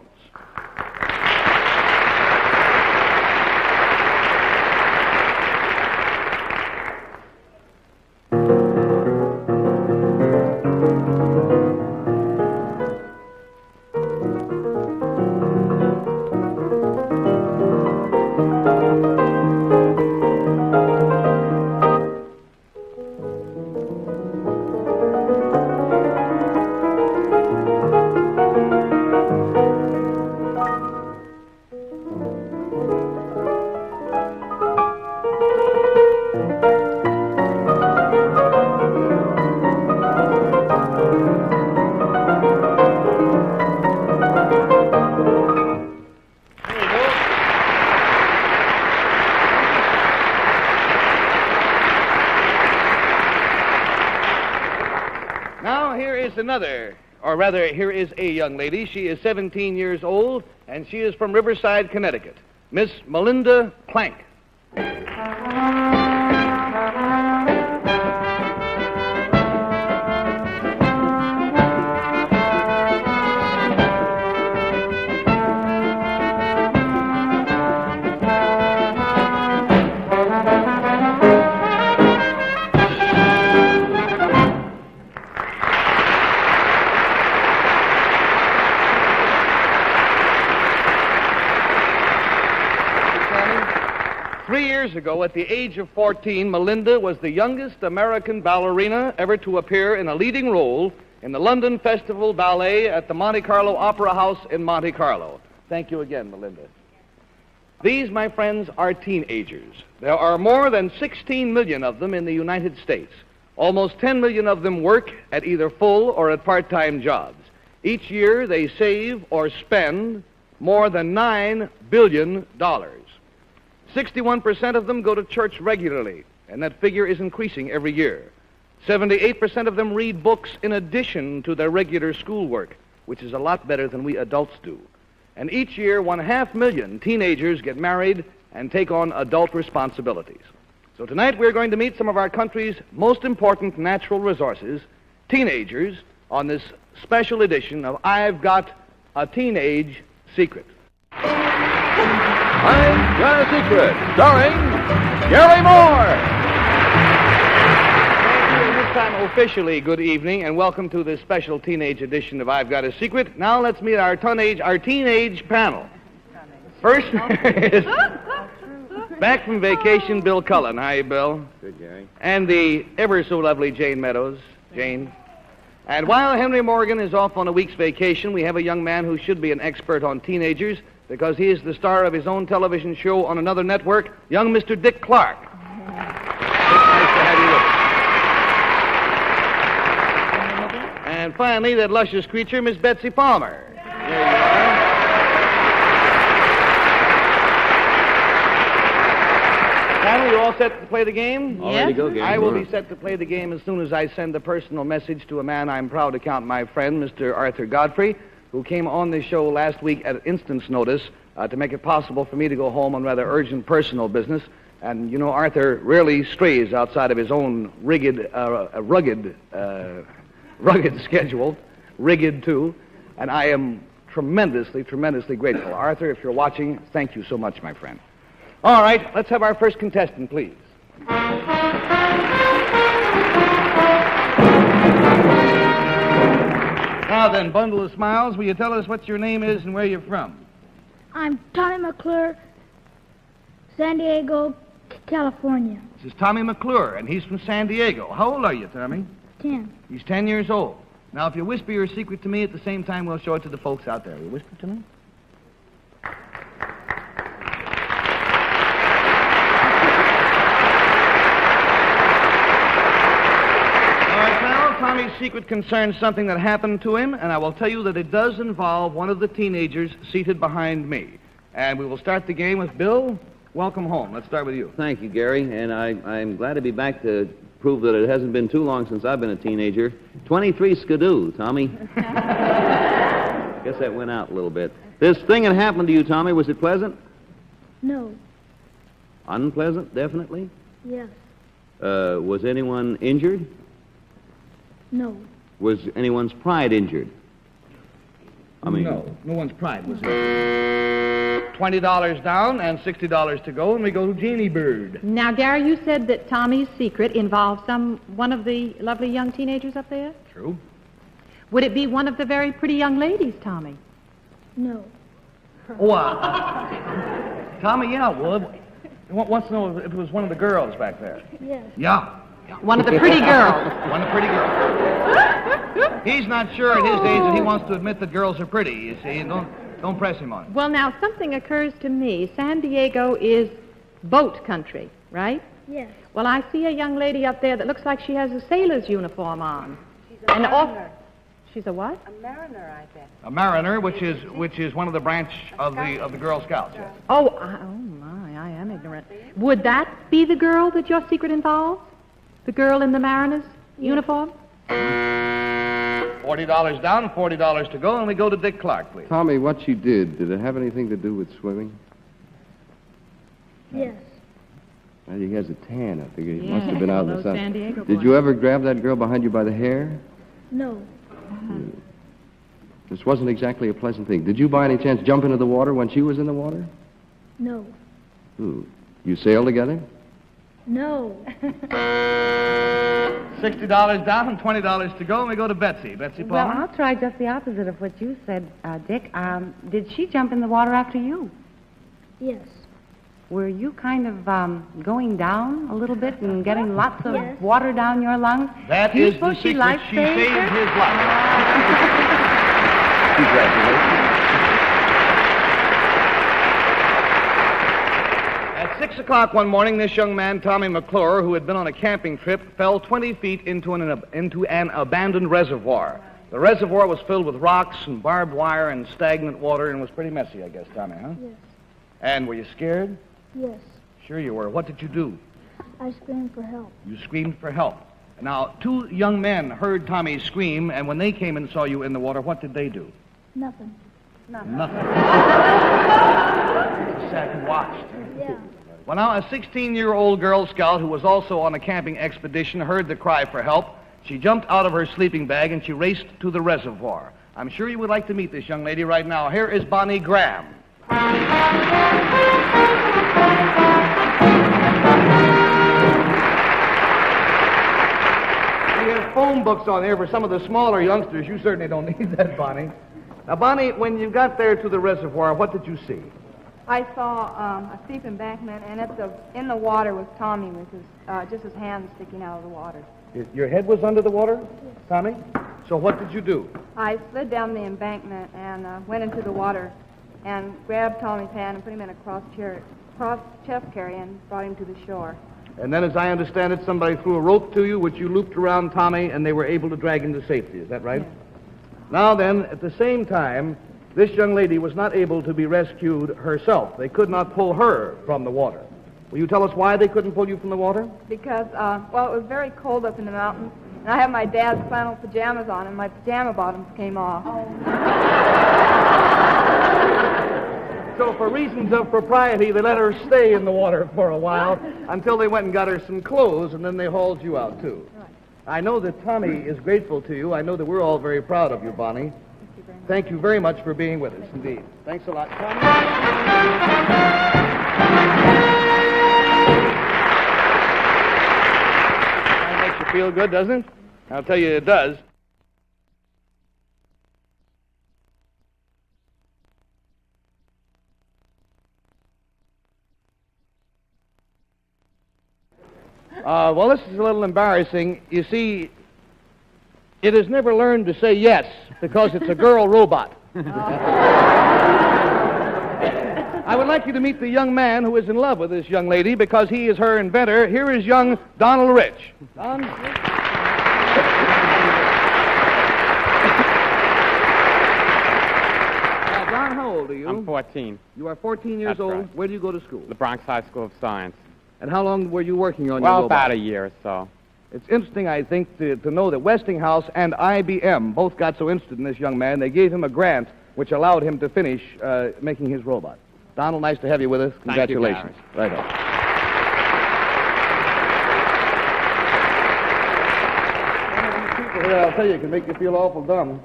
another, or rather, here is a young lady. She is 17 years old, and she is from Riverside, Connecticut. Miss Melinda Plank. Years ago, at the age of 14, Melinda was the youngest American ballerina ever to appear in a leading role in the London Festival Ballet at the Monte Carlo Opera House in Monte Carlo. Thank you again, Melinda. These, my friends, are teenagers. There are more than 16 million of them in the United States. Almost 10 million of them work at either full or at part-time jobs. Each year, they save or spend more than $9 billion. 61% of them go to church regularly, and that figure is increasing every year. 78% of them read books in addition to their regular schoolwork, which is a lot better than we adults do. And each year, 500,000 teenagers get married and take on adult responsibilities. So tonight we're going to meet some of our country's most important natural resources, teenagers, on this special edition of I've Got a Teenage Secret. I've Got a Secret, starring Gary Moore. This time officially good evening and welcome to this special teenage edition of I've Got a Secret. Now let's meet our teenage panel. First is back from vacation, Bill Cullen. Hi, Bill. Good, Gary. And the ever so lovely Jane Meadows. Jane. And while Henry Morgan is off on a week's vacation, we have a young man who should be an expert on teenagers because he is the star of his own television show on another network, young Mr. Dick Clark. It's nice to have you with us. And finally, that luscious creature, Miss Betsy Palmer. There you are. Panel, you all set to play the game? All ready to go, Gary. I will be set to play the game as soon as I send a personal message to a man I'm proud to count my friend, Mr. Arthur Godfrey, who came on this show last week at instant's notice to make it possible for me to go home on rather urgent personal business. And, you know, Arthur rarely strays outside of his own rugged schedule, rigged too, and I am tremendously, tremendously grateful. Arthur, if you're watching, thank you so much, my friend. All right, let's have our first contestant, please. Now then, bundle of smiles, will you tell us what your name is and where you're from? I'm Tommy McClure, San Diego, California. This is Tommy McClure, and he's from San Diego. How old are you, Tommy? 10. He's 10 years old. Now, if you whisper your secret to me at the same time, we'll show it to the folks out there. Will you whisper to me? Tommy's secret concerns something that happened to him, and I will tell you that it does involve one of the teenagers seated behind me. And we will start the game with Bill. Welcome home. Let's start with you. Thank you, Gary, and I'm glad to be back to prove that it hasn't been too long since I've been a teenager. 23 skidoo, Tommy. Guess that went out a little bit. This thing that happened to you, Tommy, was it pleasant? No. Unpleasant, definitely? Yes. Was anyone injured? No. Was anyone's pride injured? I mean... No one's pride was injured. $20 down and $60 to go, and we go to Jeannie Bird. Now, Gary, you said that Tommy's secret involved one of the lovely young teenagers up there? True. Would it be one of the very pretty young ladies, Tommy? No. Tommy, yeah, would. Wants to know if it was one of the girls back there. Yes. Yeah. One of the pretty girls. One of the pretty girls. He's not sure at his age that he wants to admit that girls are pretty, you see. Don't press him on it. Well, now, something occurs to me. San Diego is boat country, right? Yes. Well, I see a young lady up there that looks like she has a sailor's uniform on. She's a mariner. She's a what? A mariner, I bet. A mariner, which is one of the branch of the Girl Scouts, yes. Oh my, I am ignorant. Would that be the girl that your secret involves? The girl in the mariner's uniform? $40 down, $40 to go, and we go to Dick Clark, please. Tommy, what she did it have anything to do with swimming? Yes. Well, he has a tan. I think he Yeah, must have been out in the those sun. San Diego Did boys. you ever grab that girl behind you by the hair? No. This wasn't exactly a pleasant thing. Did you by any chance jump into the water when she was in the water? No. Ooh. You sailed together? No. $60 down and $20 to go, and we go to Betsy. Betsy Well, Palmer? I'll try just the opposite of what you said, Dick. Did she jump in the water after you? Yes. Were you kind of going down a little bit and getting lots of Yes. water down your lungs? That Do you is the suppose she secret. life She saved saved her? his life. Congratulations. At 6 o'clock one morning, this young man, Tommy McClure, who had been on a camping trip, fell 20 feet into an abandoned reservoir. The reservoir was filled with rocks and barbed wire and stagnant water and was pretty messy, I guess, Tommy, huh? Yes. And were you scared? Yes. Sure you were. What did you do? I screamed for help. You screamed for help. Now, two young men heard Tommy scream, and when they came and saw you in the water, what did they do? Nothing. Nothing. Sat and watched. Yeah. Well, now, a 16-year-old Girl Scout who was also on a camping expedition heard the cry for help. She jumped out of her sleeping bag and she raced to the reservoir. I'm sure you would like to meet this young lady right now. Here is Bonnie Graham. We have phone books on there for some of the smaller youngsters. You certainly don't need that, Bonnie. Now, Bonnie, when you got there to the reservoir, what did you see? I saw a steep embankment, and in the water was Tommy with just his hand sticking out of the water. Your head was under the water, Tommy? So what did you do? I slid down the embankment and went into the water and grabbed Tommy's hand and put him in a cross chest carry and brought him to the shore. And then, as I understand it, somebody threw a rope to you, which you looped around Tommy, and they were able to drag him to safety. Is that right? Yes. Now then, at the same time, this young lady was not able to be rescued herself. They could not pull her from the water. Will you tell us why they couldn't pull you from the water? Because, well, it was very cold up in the mountains, and I had my dad's flannel pajamas on, and my pajama bottoms came off. So for reasons of propriety, they let her stay in the water for a while until they went and got her some clothes, and then they hauled you out, too. Right. I know that Tommy is grateful to you. I know that we're all very proud of you, Bonnie. Thank you very much for being with us, indeed. Thanks a lot, Tommy. That makes you feel good, doesn't it? I'll tell you it does. Well, this is a little embarrassing. You see, it has never learned to say yes because it's a girl robot. I would like you to meet the young man who is in love with this young lady because he is her inventor. Here is young Donald Rich. Don? Don, how old are you? I'm 14. You are 14 years That's old. right. Where do you go to school? The Bronx High School of Science. And how long were you working on your Well, robot? about a year or so. It's interesting, I think, to know that Westinghouse and IBM both got so interested in this young man, they gave him a grant which allowed him to finish making his robot. Donald, nice to have you with us. Thank you, Congratulations. Right on. People here, I'll tell you, can make you feel awful dumb.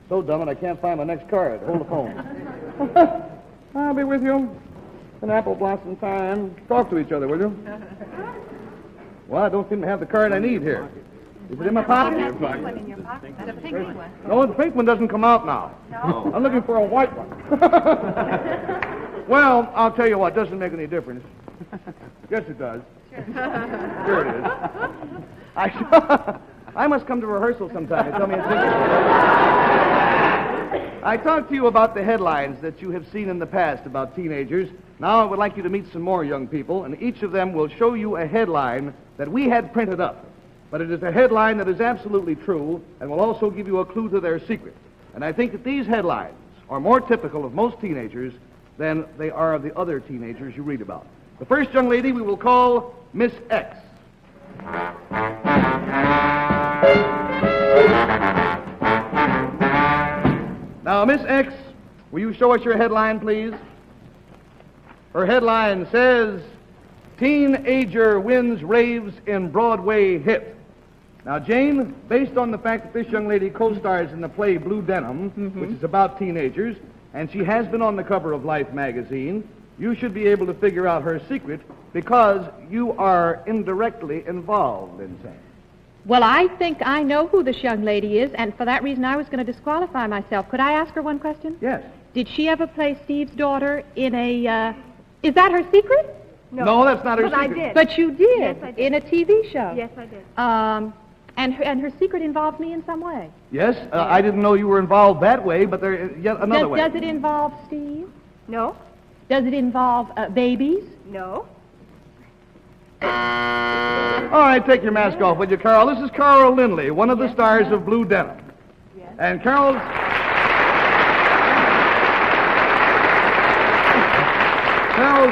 So dumb that I can't find my next card. Hold the phone. I'll be with you. An apple blossom time. Talk to each other, will you? Well, I don't seem to have the card I need here. Is it in my pocket? There's one in your pocket. The pink one. No, the pink one doesn't come out now. No. I'm looking for a white one. Well, I'll tell you what, it doesn't make any difference. Yes, it does. Sure it is. I must come to rehearsal sometime and tell me it's I talked to you about the headlines that you have seen in the past about teenagers. Now I would like you to meet some more young people, and each of them will show you a headline that we had printed up. But it is a headline that is absolutely true and will also give you a clue to their secret. And I think that these headlines are more typical of most teenagers than they are of the other teenagers you read about. The first young lady we will call Miss X. Now, Miss X, will you show us your headline, please? Her headline says, Teenager Wins Raves in Broadway Hit. Now, Jane, based on the fact that this young lady co-stars in the play Blue Denim, which is about teenagers, and she has been on the cover of Life magazine, you should be able to figure out her secret because you are indirectly involved in saying. Well, I think I know who this young lady is, and for that reason I was going to disqualify myself. Could I ask her one question? Yes. Did she ever play Steve's daughter in a, is that her secret? No, that's not her But I secret. did. But you did, Yes, I did. in a TV show. Yes, I did. And her secret involves me in some way. Yes, I didn't know you were involved that way, but there is yet another way. Does it involve Steve? No. Does it involve babies? No. All right, take your mask off, would you, Carol? This is Carol Lindley, one of the stars of Blue Denim. Yes. And Carol's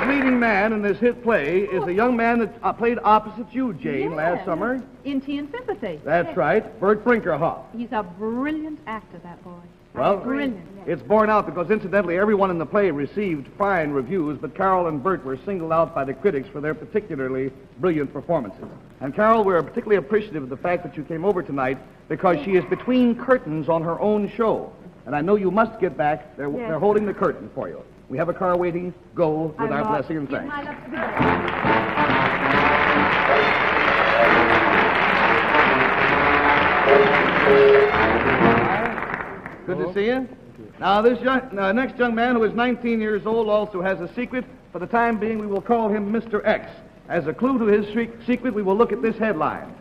leading man in this hit play is a young man that played opposite you, Jane, last summer. In Tea and Sympathy. That's right, Bert Brinkerhoff. He's a brilliant actor, that boy. Well, Brilliant. it's borne out because, incidentally, everyone in the play received fine reviews, but Carol and Bert were singled out by the critics for their particularly brilliant performances. And, Carol, we're particularly appreciative of the fact that you came over tonight because she is between curtains on her own show. And I know you must get back. They're holding the curtain for you. We have a car waiting. Go with our blessing and thanks. Good to see you. Now, this next young man, who is 19 years old, also has a secret. For the time being, we will call him Mr. X. As a clue to his secret, we will look at this headline.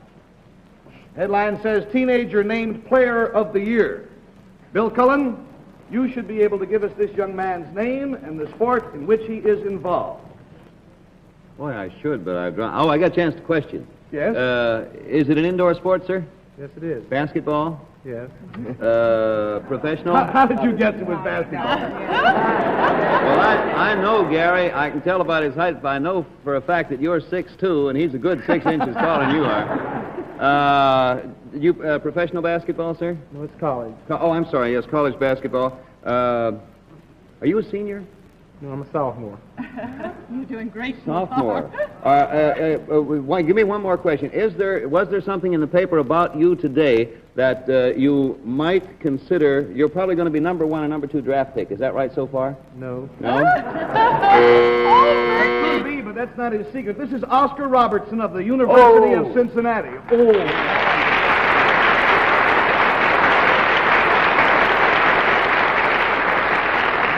Headline says, Teenager Named Player of the Year. Bill Cullen, you should be able to give us this young man's name and the sport in which he is involved. Boy, I should, but I've drawn. Oh, I got a chance to question. Yes? Is it an indoor sport, sir? Yes, it is. Basketball? Yes. Professional? How did you get to his basketball? Well, I know, Gary. I can tell about his height, but I know for a fact that you're 6'2", and he's a good 6 inches taller than you are. You professional basketball, sir? No, it's college. Oh, I'm sorry. Yes, college basketball. Are you a senior? No, I'm a sophomore. You're doing great. Sophomore. Give me one more question. Was there something in the paper about you today that you might consider? You're probably going to be number 1 or number 2 draft pick. Is that right so far? No. No? It could be, but that's not his secret. This is Oscar Robertson of the University of Cincinnati.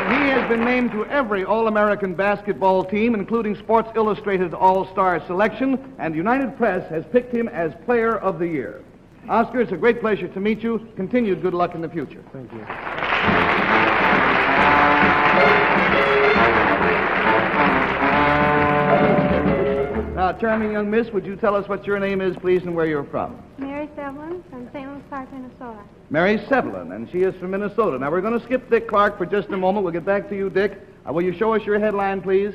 He has been named to every All-American basketball team, including Sports Illustrated All-Star selection, and United Press has picked him as Player of the Year. Oscar, it's a great pleasure to meet you. Continued good luck in the future. Thank you. Now, charming young miss, would you tell us what your name is, please, and where you're from? Mary Sevlin from St. Louis Park, Minnesota. Mary Sevlin, and she is from Minnesota. Now, we're going to skip Dick Clark for just a moment. We'll get back to you, Dick. Will you show us your headline, please?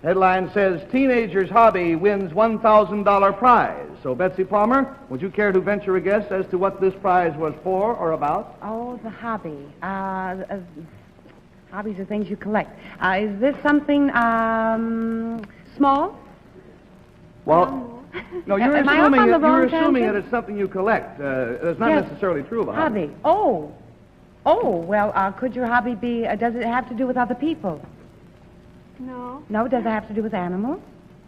Headline says, Teenager's Hobby Wins $1,000 Prize. So, Betsy Palmer, would you care to venture a guess as to what this prize was for or about? Oh, the hobby. Hobbies are things you collect. Is this something small? Well, no, you're Am I off assuming, on the wrong that tangent? it's something you collect. It's not Yes. necessarily true of a hobby. Hobby. Well, could your hobby be, does it have to do with other people? No. No, does it have to do with animals?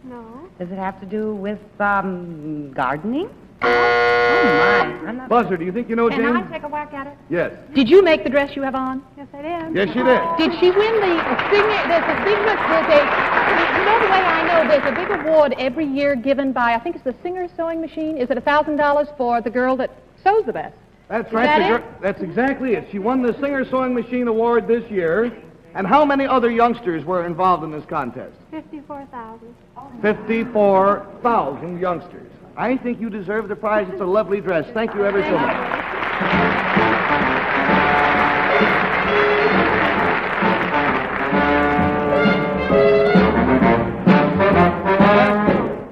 No. Does it have to do with, gardening? Oh, my. I'm not... Buzzer, do you think you know, Can Jane? I take a whack at it? Yes. Did you make the dress you have on? Yes, I did. Yes, you did. Did she win there's a big, you know the way I know, there's a big award every year given by, I think it's the Singer Sewing Machine. Is it $1,000 for the girl that sews the best? That's Is right. that That's exactly it. She won the Singer Sewing Machine Award this year. And how many other youngsters were involved in this contest? 54,000. 54,000 youngsters. I think you deserve the prize. It's a lovely dress. Thank you ever so much.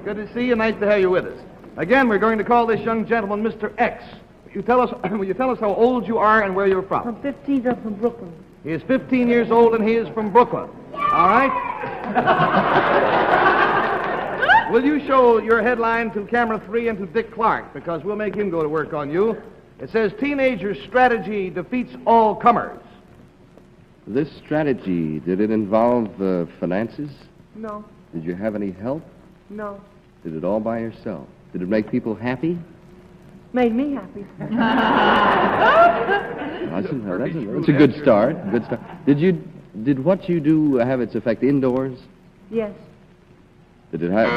Good to see you. Nice to have you with us. Again, we're going to call this young gentleman Mr. X. Will you tell us how old you are and where you're from? I'm 15, I'm from Brooklyn. He is 15 years old and he is from Brooklyn. All right? Will you show your headline to camera 3 and to Dick Clark, because we'll make him go to work on you. It says, Teenager Strategy Defeats All Comers. This strategy, did it involve finances? No, Did you have any help? no. Did it all by yourself? Did it make people happy? Made me happy. That's a good start. Good start. Did what you do have its effect indoors? Yes. Did it have?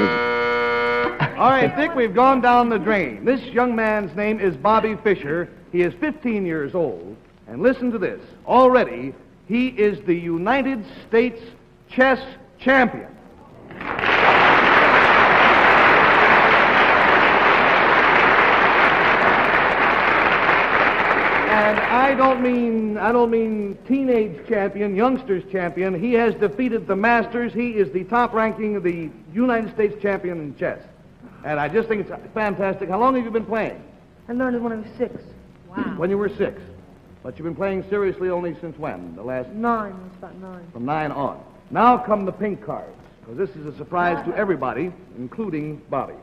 All right, Dick, we've gone down the drain. This young man's name is Bobby Fischer. He is 15 years old. And listen to this. Already, he is the United States chess champion. And I don't mean teenage champion, youngsters champion. He has defeated the masters. He is the top ranking of the United States champion in chess. And I just think it's fantastic. How long have you been playing? I learned it when I was 6. When you were 6. But you've been playing seriously only since when? The last 9. I was about 9. from 9 on. Now come the pink cards, because this is a surprise to everybody, including Bobby.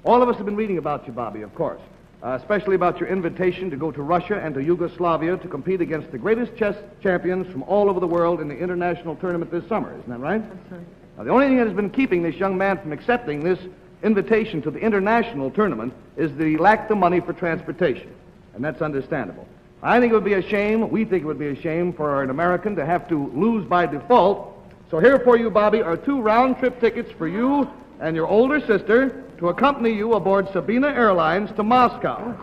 All of us have been reading about you, Bobby, of course. Especially about your invitation to go to Russia and to Yugoslavia to compete against the greatest chess champions from all over the world in the international tournament this summer. Isn't that right? That's right. Now, the only thing that has been keeping this young man from accepting this invitation to the international tournament is that he lacked the money for transportation. And that's understandable. I think it would be a shame, we think it would be a shame for an American to have to lose by default. So here for you, Bobby, are 2 round-trip tickets for you and your older sister to accompany you aboard Sabina Airlines to Moscow.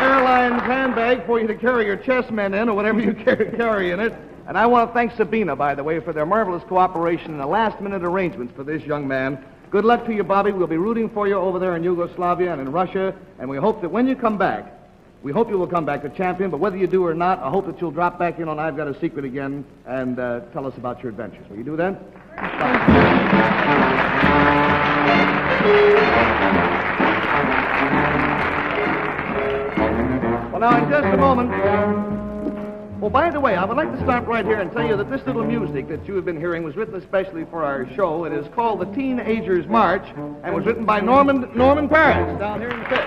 Airlines handbag for you to carry your chess men in or whatever you carry in it. And I want to thank Sabina, by the way, for their marvelous cooperation and the last-minute arrangements for this young man. Good luck to you, Bobby. We'll be rooting for you over there in Yugoslavia and in Russia, and we hope that when you come back, we hope you will come back a champion, but whether you do or not, I hope that you'll drop back in on I've Got a Secret again and tell us about your adventures. Will you do that? Well, now, in just a moment... Oh, by the way, I would like to stop right here and tell you that this little music that you have been hearing was written especially for our show. It is called the Teenagers March and was written by Norman Paris down here in the pit.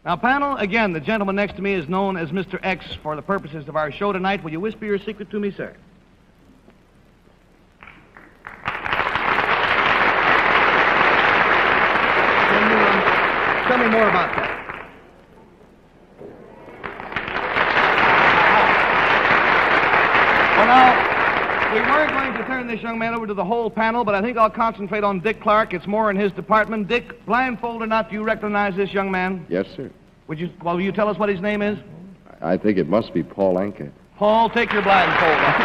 Now, panel, again, the gentleman next to me is known as Mr. X for the purposes of our show tonight. Will you whisper your secret to me, sir? Tell me more about that. Well, now, we were going to turn this young man over to the whole panel, but I think I'll concentrate on Dick Clark. It's more in his department. Dick, blindfold or not, do you recognize this young man? Yes, sir. Will you tell us what his name is? I think it must be Paul Anka. Paul, take your blindfold off.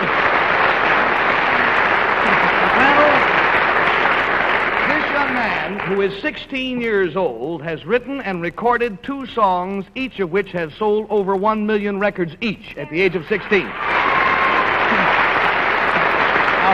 This young man, who is 16 years old, has written and recorded 2 songs, each of which have sold over 1 million records each at the age of 16. Now,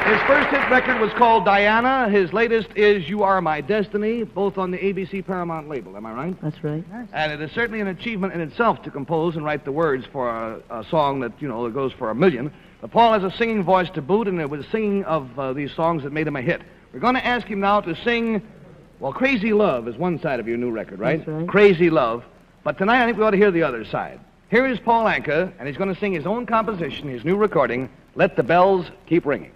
his first hit record was called Diana. His latest is You Are My Destiny, both on the ABC Paramount label. Am I right? That's right. And it is certainly an achievement in itself to compose and write the words for a song that, that goes for 1 million. But Paul has a singing voice to boot, and it was singing of these songs that made him a hit. We're going to ask him now to sing, well, Crazy Love is one side of your new record, right? That's right. Crazy Love. But tonight I think we ought to hear the other side. Here is Paul Anka, and he's going to sing his own composition, his new recording, Let the Bells Keep Ringing.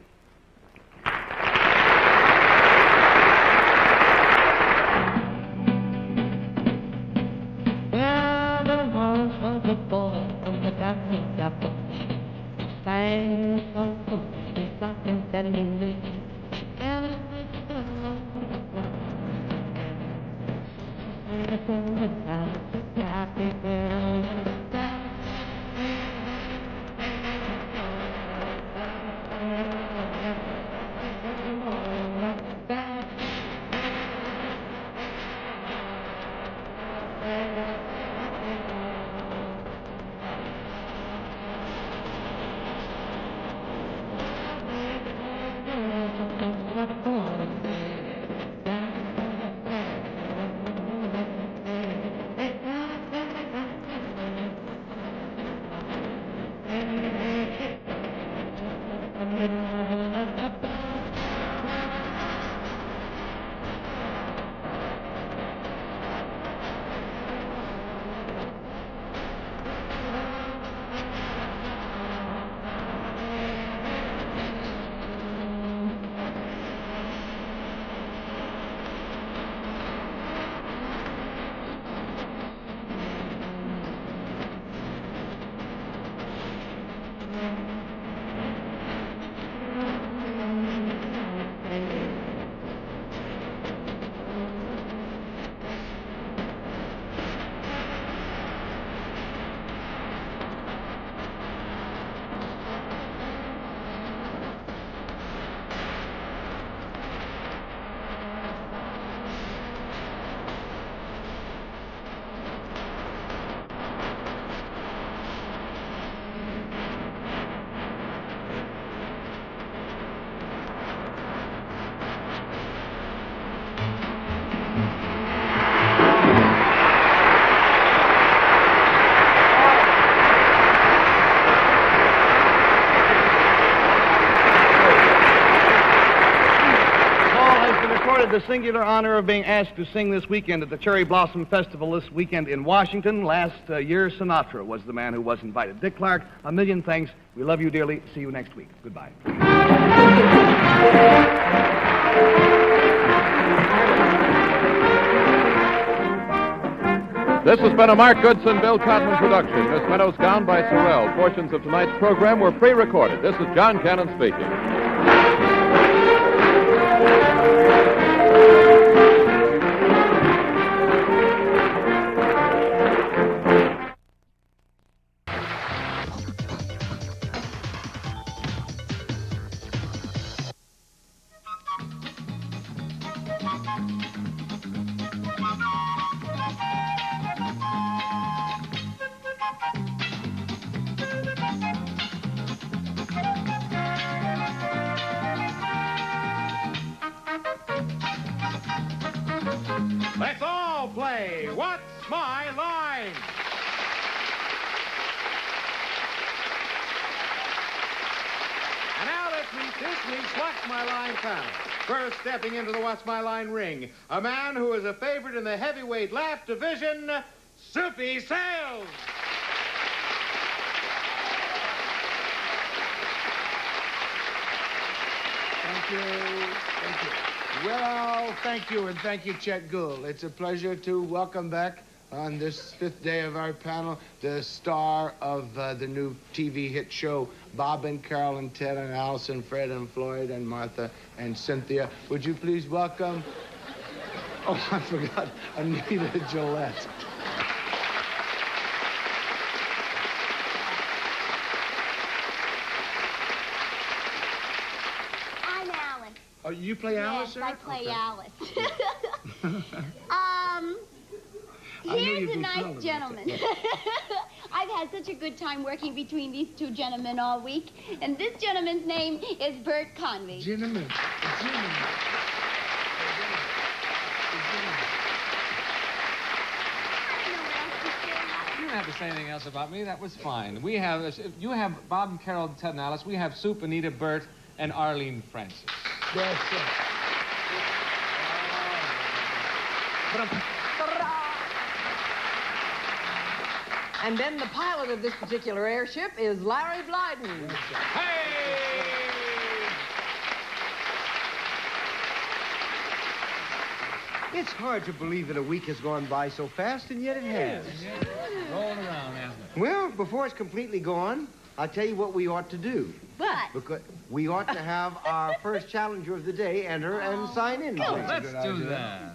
The singular honor of being asked to sing this weekend at the Cherry Blossom Festival this weekend in Washington. Last year, Sinatra was the man who was invited. Dick Clark, a million thanks. We love you dearly. See you next week. Goodbye. This has been a Mark Goodson, Bill Cotman production. Miss Meadows gone by Sorrell. Portions of tonight's program were pre-recorded. This is John Cannon speaking. Let's all play What's My Line? And now let's meet this week's What's My Line panel. First stepping into the What's My Line ring, a man who is a favorite in the heavyweight laugh division, Soupy Sales. Thank you. Thank you. Well, thank you, and thank you, Chet Gould. It's a pleasure to welcome back on this fifth day of our panel the star of the new TV hit show, Bob and Carol and Ted and Allison, Fred and Floyd and Martha and Cynthia. Would you please welcome... Oh, I forgot, Anita Gillette. Oh, you play Alice, sir? Yes, I play Okay. Alice. I knew Here's you'd a be nice thrilled gentleman. I've had such a good time working between these two gentlemen all week. And this gentleman's name is Bert Convy. Gentlemen. You don't have to say anything else about me. That was fine. We have, you have Bob and Carol, Ted and Alice. We have Soup, Anita, Bert, and Arlene Francis. Yes, sir. And then the pilot of this particular airship is Larry Blyden. It's hard to believe that a week has gone by so fast, and yet it has. Rolling around, hasn't it? Well, before it's completely gone, I'll tell you what we ought to do. What? Because we ought to have our first challenger of the day enter and sign in. Oh, please. let's do that.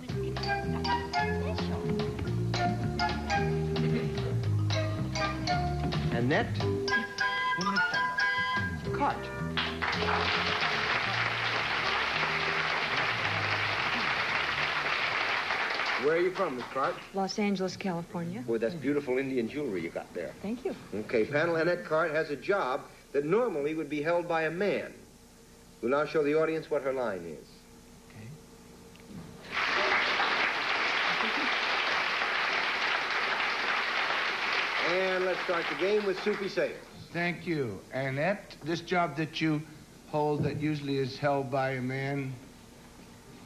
Annette Cart. Where are you from, Miss Cart? Los Angeles, California. Boy, that's beautiful Indian jewelry you got there. Thank you. Okay, panel, Annette Cart has a job that normally would be held by a man. We'll now show the audience what her line is. And let's start the game with Soupy Sales. Thank you. Annette, this job that you hold that usually is held by a man?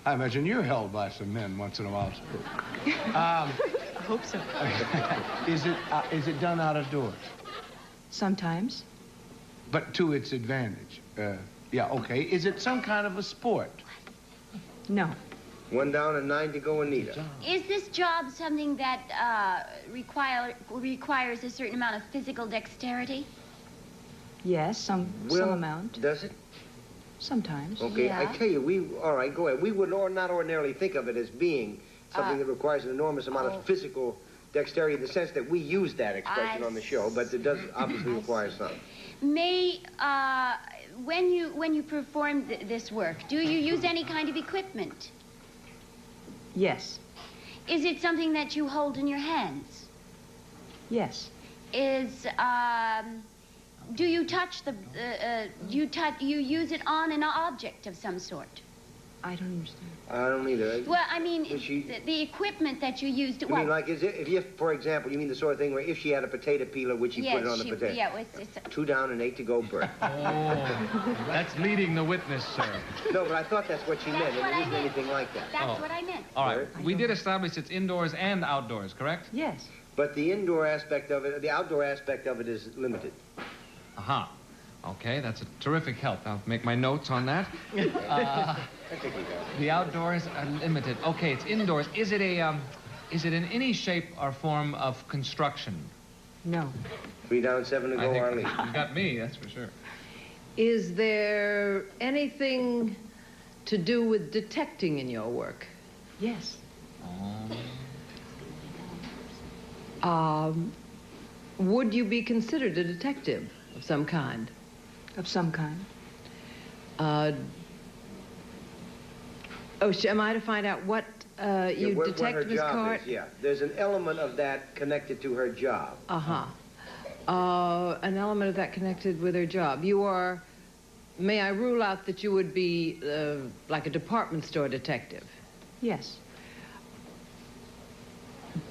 I imagine you're held by some men once in a while. I hope so. Is it done out of doors? Sometimes. But to its advantage. Yeah, okay. Is it some kind of a sport? No. 1 down and 9 to go, Anita. Is this job something that requires a certain amount of physical dexterity? Yes, some amount. Does it? Sometimes. Okay, Yeah. I tell you, all right, go ahead. We would not ordinarily think of it as being something that requires an enormous amount of physical dexterity in the sense that we use that expression on the show, but it does obviously require some. When you perform this work, do you use any kind of equipment? Yes. Is it something that you hold in your hands? Yes. Do you touch you use it on an object of some sort? I don't understand. I don't either. Well, I mean, the equipment that you used. You mean like, if for example, you mean the sort of thing where if she had a potato peeler, would she put it on the potato? Yeah, it's 2 down and 8 to go, Bert. That's leading the witness, sir. No, but I thought that's what she meant, and it isn't anything like that. That's what I meant. All right. We did establish it's indoors and outdoors, correct? Yes. But the indoor aspect of it, the outdoor aspect of it is limited. Aha. Okay, that's a terrific help. I'll make my notes on that. The outdoors are limited. Okay, it's indoors. Is it in any shape or form of construction? No. 3 down, 7 to go, Arlene. You got me, that's for sure. Is there anything to do with detecting in your work? Yes. Would you be considered a detective of some kind? Of some kind. Am I to find out what you what detect, her Miss job Cart? is, yeah. There's an element of that connected to her job. An element of that connected with her job. May I rule out that you would be like a department store detective? Yes.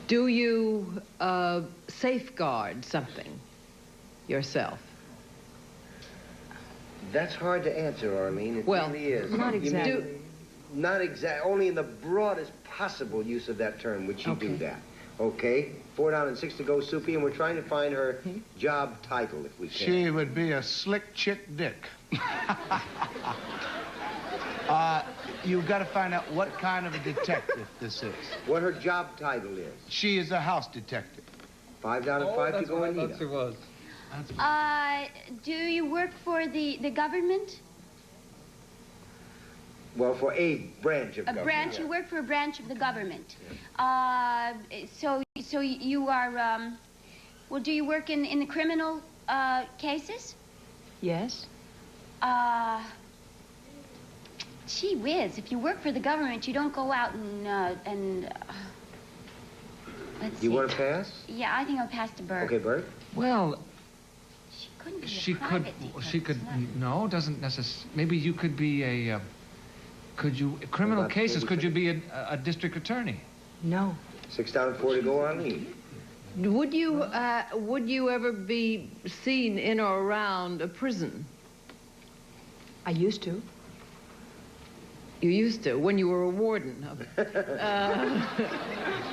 Do you safeguard something yourself? That's hard to answer, Arlene. It really is. Not exactly. Not exactly. Only in the broadest possible use of that term would she do that. Okay? 4 down and 6 to go, Soupy, and we're trying to find her job title, if we can. She would be a slick chick dick. You've got to find out what kind of a detective this is. What her job title is. She is a house detective. 5 down and 5 to go, Anita. That's what it was. Do you work for the government? Well, for a branch of government. Branch. You work for a branch of the government. So you are. Well, do you work in the criminal cases? Yes. Gee whiz! If you work for the government, you don't go out and. Let's see. You want to pass? Yeah, I think I'll pass to Bert. Okay, Bert. Well, Couldn't be a she private could. detective, No, doesn't necessarily. Maybe you could be a. Could you criminal cases? Could you be a district attorney? No. 6 down and 4 to go, Arlene. Would you ever be seen in or around a prison? I used to. You used to, when you were a warden of it. She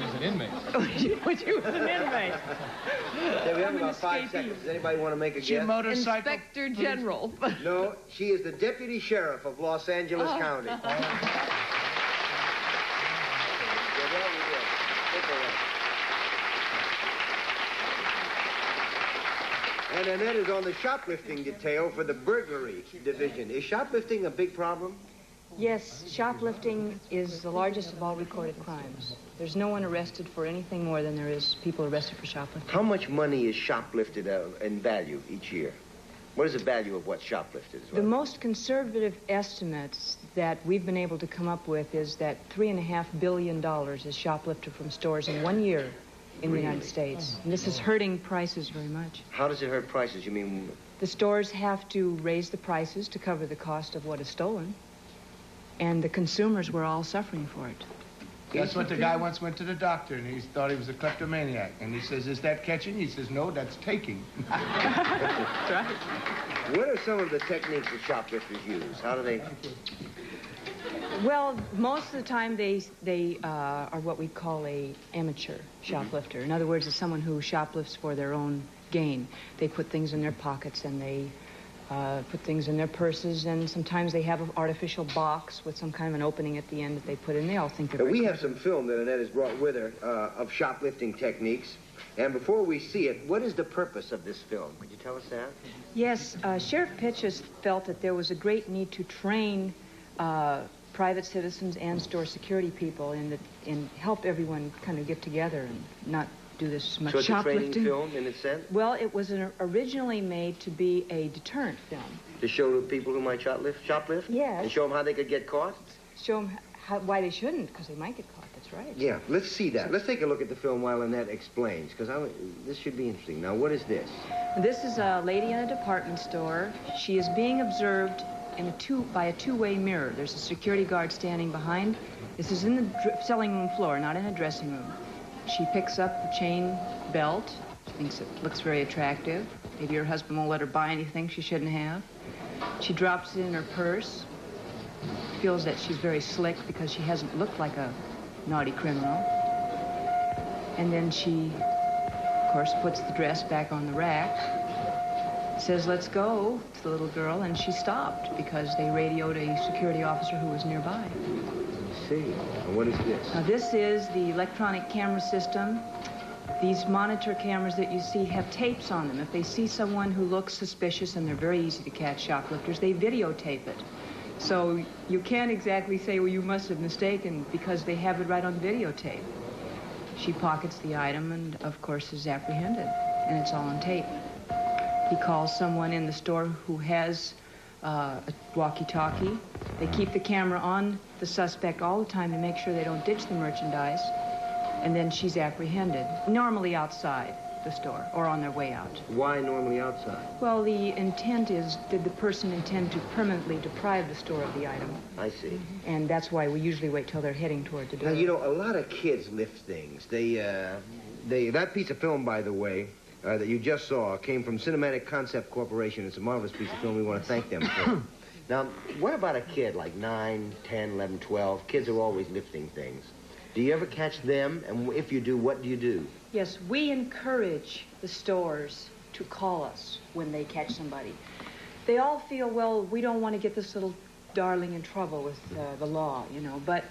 was an inmate. When you was an inmate. Okay, we have about 5 seconds. Does anybody want to make a guess? Inspector General. No, she is the deputy sheriff of Los Angeles County. And Annette is on the shoplifting detail for the burglary division. Is shoplifting a big problem? Yes, shoplifting is the largest of all recorded crimes. There's no one arrested for anything more than there is people arrested for shoplifting. How much money is shoplifted in value each year? What is the value of what's shoplifted? The most conservative estimates that we've been able to come up with is that $3.5 billion is shoplifted from stores in 1 year in the United States. And this is hurting prices very much. How does it hurt prices? You mean... The stores have to raise the prices to cover the cost of what is stolen. And the consumers were all suffering for it. That's what the guy once went to the doctor, and he thought he was a kleptomaniac. And he says, "Is that catching?" He says, "No, that's taking." That's right. What are some of the techniques that shoplifters use? How do they... Well, most of the time they are what we call a amateur shoplifter. In other words, it's someone who shoplifts for their own gain. They put things in their pockets and they put things in their purses, and sometimes they have an artificial box with some kind of an opening at the end that they put in. They all think they're We have some film that Annette has brought with her of shoplifting techniques. And before we see it, what is the purpose of this film? Could you tell us that? Yes, Sheriff Pitches felt that there was a great need to train private citizens and store security people and help everyone kind of get together and not do this much so it's shoplifting. a training film, in its sense? Well, it was originally made to be a deterrent film. To show the people who might shoplift? Yes. And show them how they could get caught? Show them why they shouldn't, because they might get caught. That's right. Yeah, let's see that. Let's take a look at the film while Annette explains, because this should be interesting. Now, what is this? This is a lady in a department store. She is being observed by a two-way mirror. There's a security guard standing behind. This is in the selling room floor, not in a dressing room. She picks up the chain belt. She thinks it looks very attractive. Maybe her husband won't let her buy anything she shouldn't have. She drops it in her purse. Feels that she's very slick because she hasn't looked like a naughty criminal. And then she, of course, puts the dress back on the rack, says, "Let's go," to the little girl, and she stopped because they radioed a security officer who was nearby. I see. And what is this? Now, this is the electronic camera system. These monitor cameras that you see have tapes on them. If they see someone who looks suspicious, and they're very easy to catch shoplifters, they videotape it. So you can't exactly say, well, you must have mistaken, because they have it right on videotape. She pockets the item and, of course, is apprehended, and it's all on tape. He calls someone in the store who has a walkie-talkie. They keep the camera on the suspect all the time to make sure they don't ditch the merchandise, and then she's apprehended, normally outside the store or on their way out. Why normally outside? Well, the intent is, did the person intend to permanently deprive the store of the item? I see. And that's why we usually wait till they're heading toward the door. Now, you know, a lot of kids lift things. That piece of film, by the way, that you just saw came from Cinematic Concept Corporation. It's a marvelous piece of film. We want to thank them for. Now, what about a kid like 9, 10, 11, 12? Kids are always lifting things. Do you ever catch them? And if you do, what do you do? Yes, we encourage the stores to call us when they catch somebody. They all feel, well, we don't want to get this little darling in trouble with the law, you know. But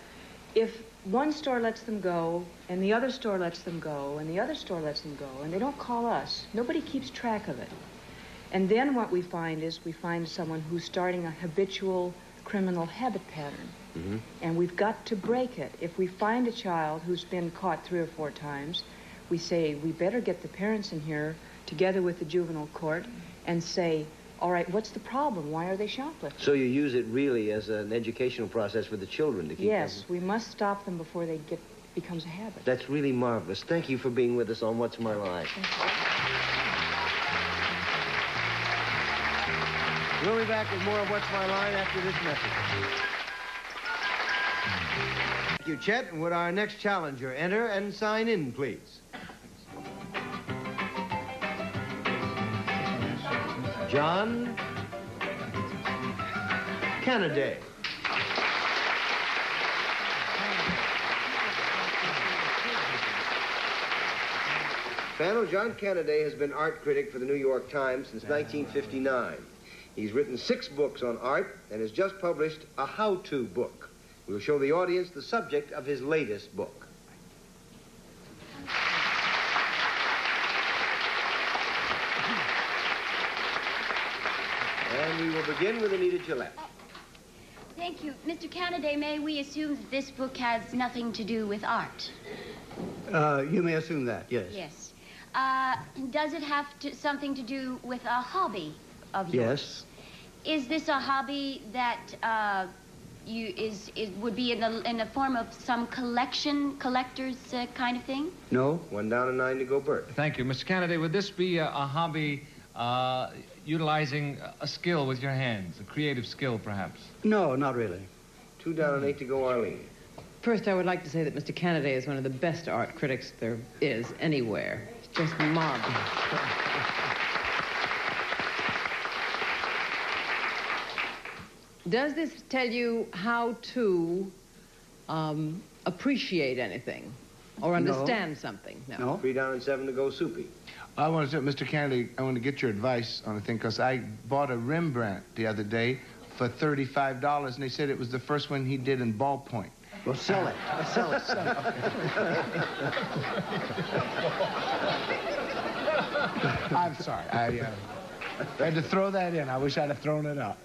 if one store lets them go, and the other store lets them go, and the other store lets them go, and they don't call us, nobody keeps track of it. And then what we find is we find someone who's starting a habitual criminal habit pattern. Mm-hmm. And we've got to break it. If we find a child who's been caught 3 or 4 times, we say, we better get the parents in here together with the juvenile court and say, all right, what's the problem? Why are they shoplifting? So you use it really as an educational process for the children to keep Yes, them. we must stop them before they becomes a habit. That's really marvelous. Thank you for being with us on What's My Line. We'll be back with more of What's My Line after this message. Thank you, Chet. And would our next challenger enter and sign in, please? John Kennedy. Panel, John Kennedy has been art critic for the New York Times since 1959. He's written 6 books on art and has just published a how-to book. We'll show the audience the subject of his latest book. And we will begin with Anita Gillette. Thank you. Mr. Kennedy, may we assume that this book has nothing to do with art? You may assume that, yes. Yes. Does it have something to do with a hobby of yours? Yes. Is this a hobby that would be in the form of some collector's kind of thing? No. 1 down and 9 to go, Bert. Thank you. Mr. Kennedy, would this be a hobby utilizing a skill with your hands, a creative skill, perhaps? No, not really. 2 down and 8 to go, Arlene. First, I would like to say that Mr. Kennedy is one of the best art critics there is anywhere. It's just marvelous. Does this tell you how to appreciate anything or understand something? No. 3 down and 7 to go, Soupy. I want to say, Mr. Kennedy, I want to get your advice on a thing, because I bought a Rembrandt the other day for $35, and they said it was the first one he did in ballpoint. Well, sell it. Sell it. I'm sorry. I had to throw that in. I wish I'd have thrown it out.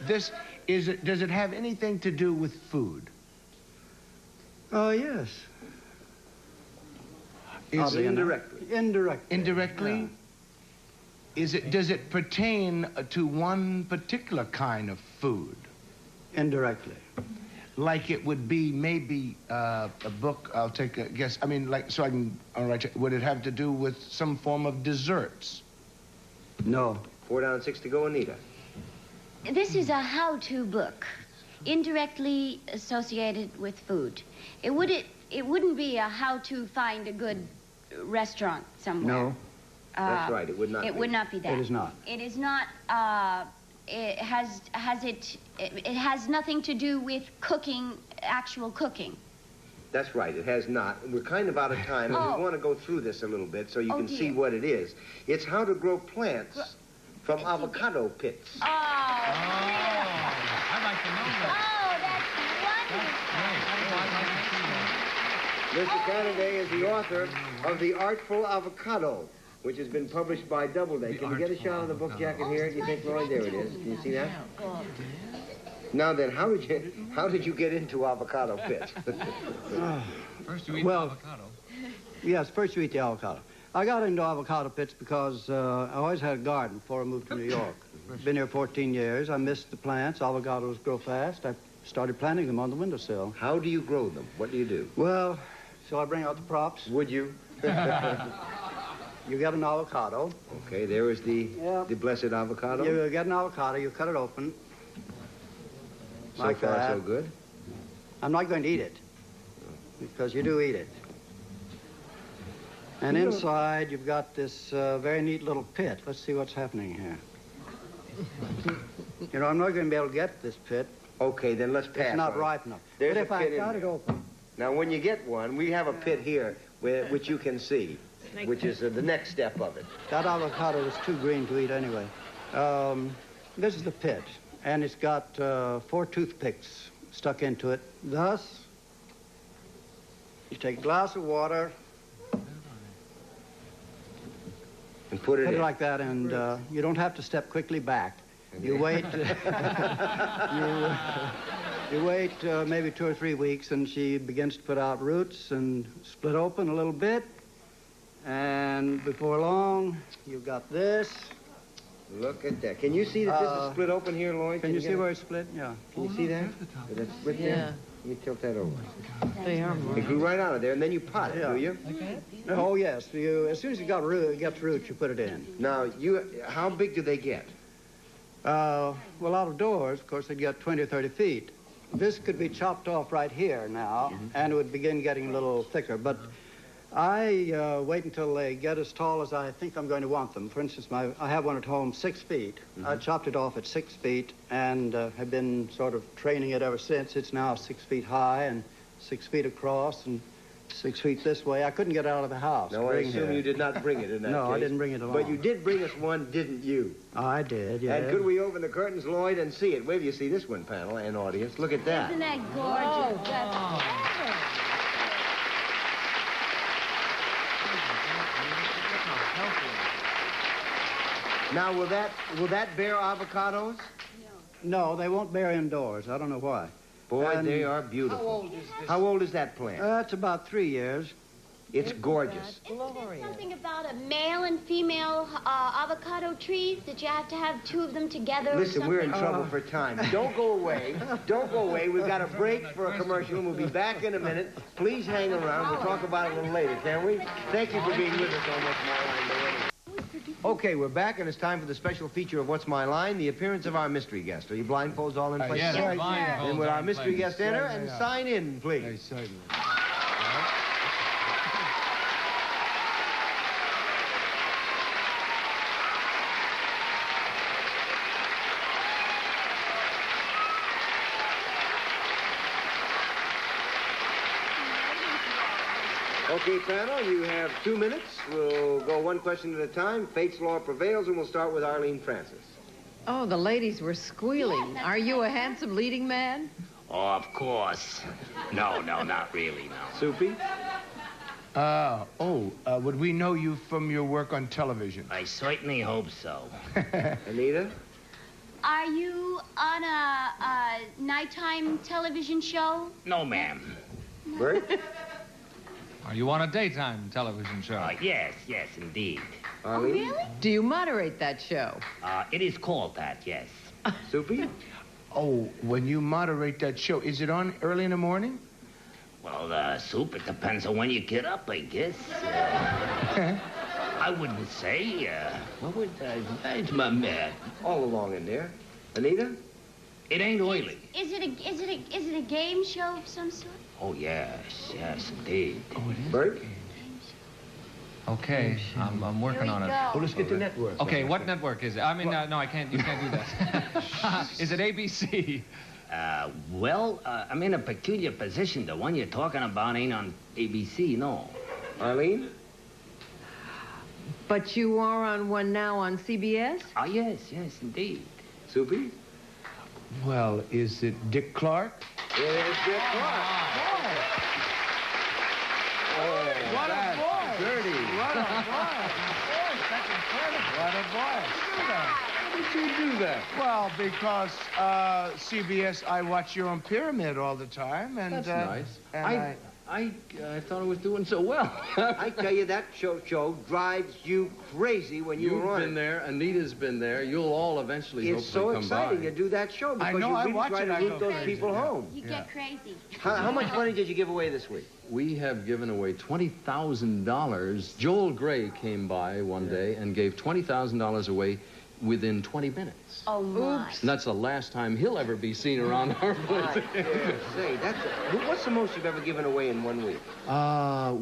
Does it have anything to do with food? Oh, yes. Indirectly. Indirectly? Yeah. Does it pertain to one particular kind of food? Indirectly. Like it would be maybe a book, I'll take a guess. I mean, like, so I can, all right, would it have to do with some form of desserts? No. 4 down, 6 to go, Anita. This is a how-to book, indirectly associated with food. It wouldn't be a how to find a good restaurant somewhere. No. That's right, it would not be. It would not be that. It is not. It is not, it has nothing to do with cooking, actual cooking. That's right, it has not. We're kind of out of time, and we want to go through this a little bit so you can see what it is. It's how to grow plants from avocado pits. Oh, I'd like to know that. Oh, that's wonderful. Mr. Kennedy is the author of The Artful Avocado, which has been published by Doubleday. Can you get a shot of the book jacket here? Do you think, Lloyd? There it is. Can you see that? Now then, how did you get into avocado pits? First you eat the avocado. Yes, first you eat the avocado. I got into avocado pits because I always had a garden before I moved to New York. Been here 14 years. I missed the plants. Avocados grow fast. I started planting them on the windowsill. How do you grow them? What do you do? Well, so I bring out the props. Would you? You get an avocado. Okay, there is the blessed avocado. You get an avocado, you cut it open. So like far, that. so good. I'm not going to eat it, because you do eat it. And inside, you've got this very neat little pit. Let's see what's happening here. You know, I'm not going to be able to get this pit. Okay, then let's pass. It's not on ripe enough. There's but a if I pit in got it there. open... Now, when you get one, we have a pit here, which you can see, which is the next step of it. That avocado is too green to eat anyway. This is the pit, and it's got 4 toothpicks stuck into it. Thus, you take a glass of water... And put it in. like that, and you don't have to step quickly back. You wait... You wait maybe 2 or 3 weeks, and she begins to put out roots and split open a little bit. And before long, you've got this. Look at that. Can you see that this is split open here, Lloyd? Can you see where it's split? Yeah. Can you see that? That's split there? Let me tilt that over. They are It grew right out of there, and then you pot it, do you? Oh, yes. As soon as it gets roots, you put it in. Now, how big do they get? Well, out of doors, of course, they'd get 20 or 30 feet. This could be chopped off right here now, and it would begin getting a little thicker. But I wait until they get as tall as I think I'm going to want them. For instance, I have one at home 6 feet. I chopped it off at 6 feet and have been sort of training it ever since. It's now 6 feet high and 6 feet across and 6 feet this way. I couldn't get it out of the house. No, I assume you did not bring it in that case. No, I didn't bring it along. But you did bring us one, didn't you? I did, yeah. And could we open the curtains, Lloyd, and see it? Wait till you see this one, panel and audience. Look at that. Isn't that gorgeous? Now, will that bear avocados? No, they won't bear indoors. I don't know why. Boy, they are beautiful. How old is that plant? It's about 3 years. It's gorgeous. Isn't there something about a male and female avocado trees that you have to have 2 of them together? Listen, we're in trouble for time. Don't go away. Don't go away. We've got a break for a commercial, and we'll be back in a minute. Please hang around. We'll talk about it a little later, can we? Thank you for being with us on What's My Line. Okay, we're back, and it's time for the special feature of What's My Line, the appearance of our mystery guest. Are you blindfolds all in place? Yes, blindfolds Then will all our in mystery place. guest enter and sign in, please? Yes, certainly. Okay, panel, you have 2 minutes. We'll go one question at a time. Fate's law prevails, and we'll start with Arlene Francis. Oh, the ladies were squealing. Are you a handsome leading man? Oh, of course. No, not really, no. Soupy? Would we know you from your work on television? I certainly hope so. Anita? Are you on a nighttime television show? No, ma'am. Bert? Are you on a daytime television show? Yes, indeed. Arlene? Really? Do you moderate that show? It is called that, yes. Soupy? Oh, when you moderate that show, is it on early in the morning? Well, Soup, it depends on when you get up, I guess. I wouldn't say, what would that's my man. All along in there. Anita? It ain't oily. Is it a game show of some sort? Oh, yes, indeed. Oh, it is? Bert? Okay, I'm working on it. Go. Oh, let's get the network. Okay, what network is it? I mean, no, I can't. You can't do that. Is it ABC? I'm in a peculiar position. The one you're talking about ain't on ABC, no. Arlene? But you are on one now on CBS? Oh, yes, indeed. Soupy? Well, is it Dick Clark? It is Dick Clark. What a voice! Dirty. What a voice! That's incredible. What a voice. How did you do that? Well, because CBS, I watch your own Pyramid all the time, and That's nice. And I thought I was doing so well. I tell you, that show drives you crazy when you're on You've been there. Anita's been there. You'll all eventually It's so hopefully come exciting by. to do that show because I know, you I really watch try it, to I root go those crazy. people home. You get crazy. How much money did you give away this week? We have given away $20,000. Joel Gray came by one day and gave $20,000 away within 20 minutes. Oh, my. And that's the last time he'll ever be seen around our place. Say, what's the most you've ever given away in 1 week?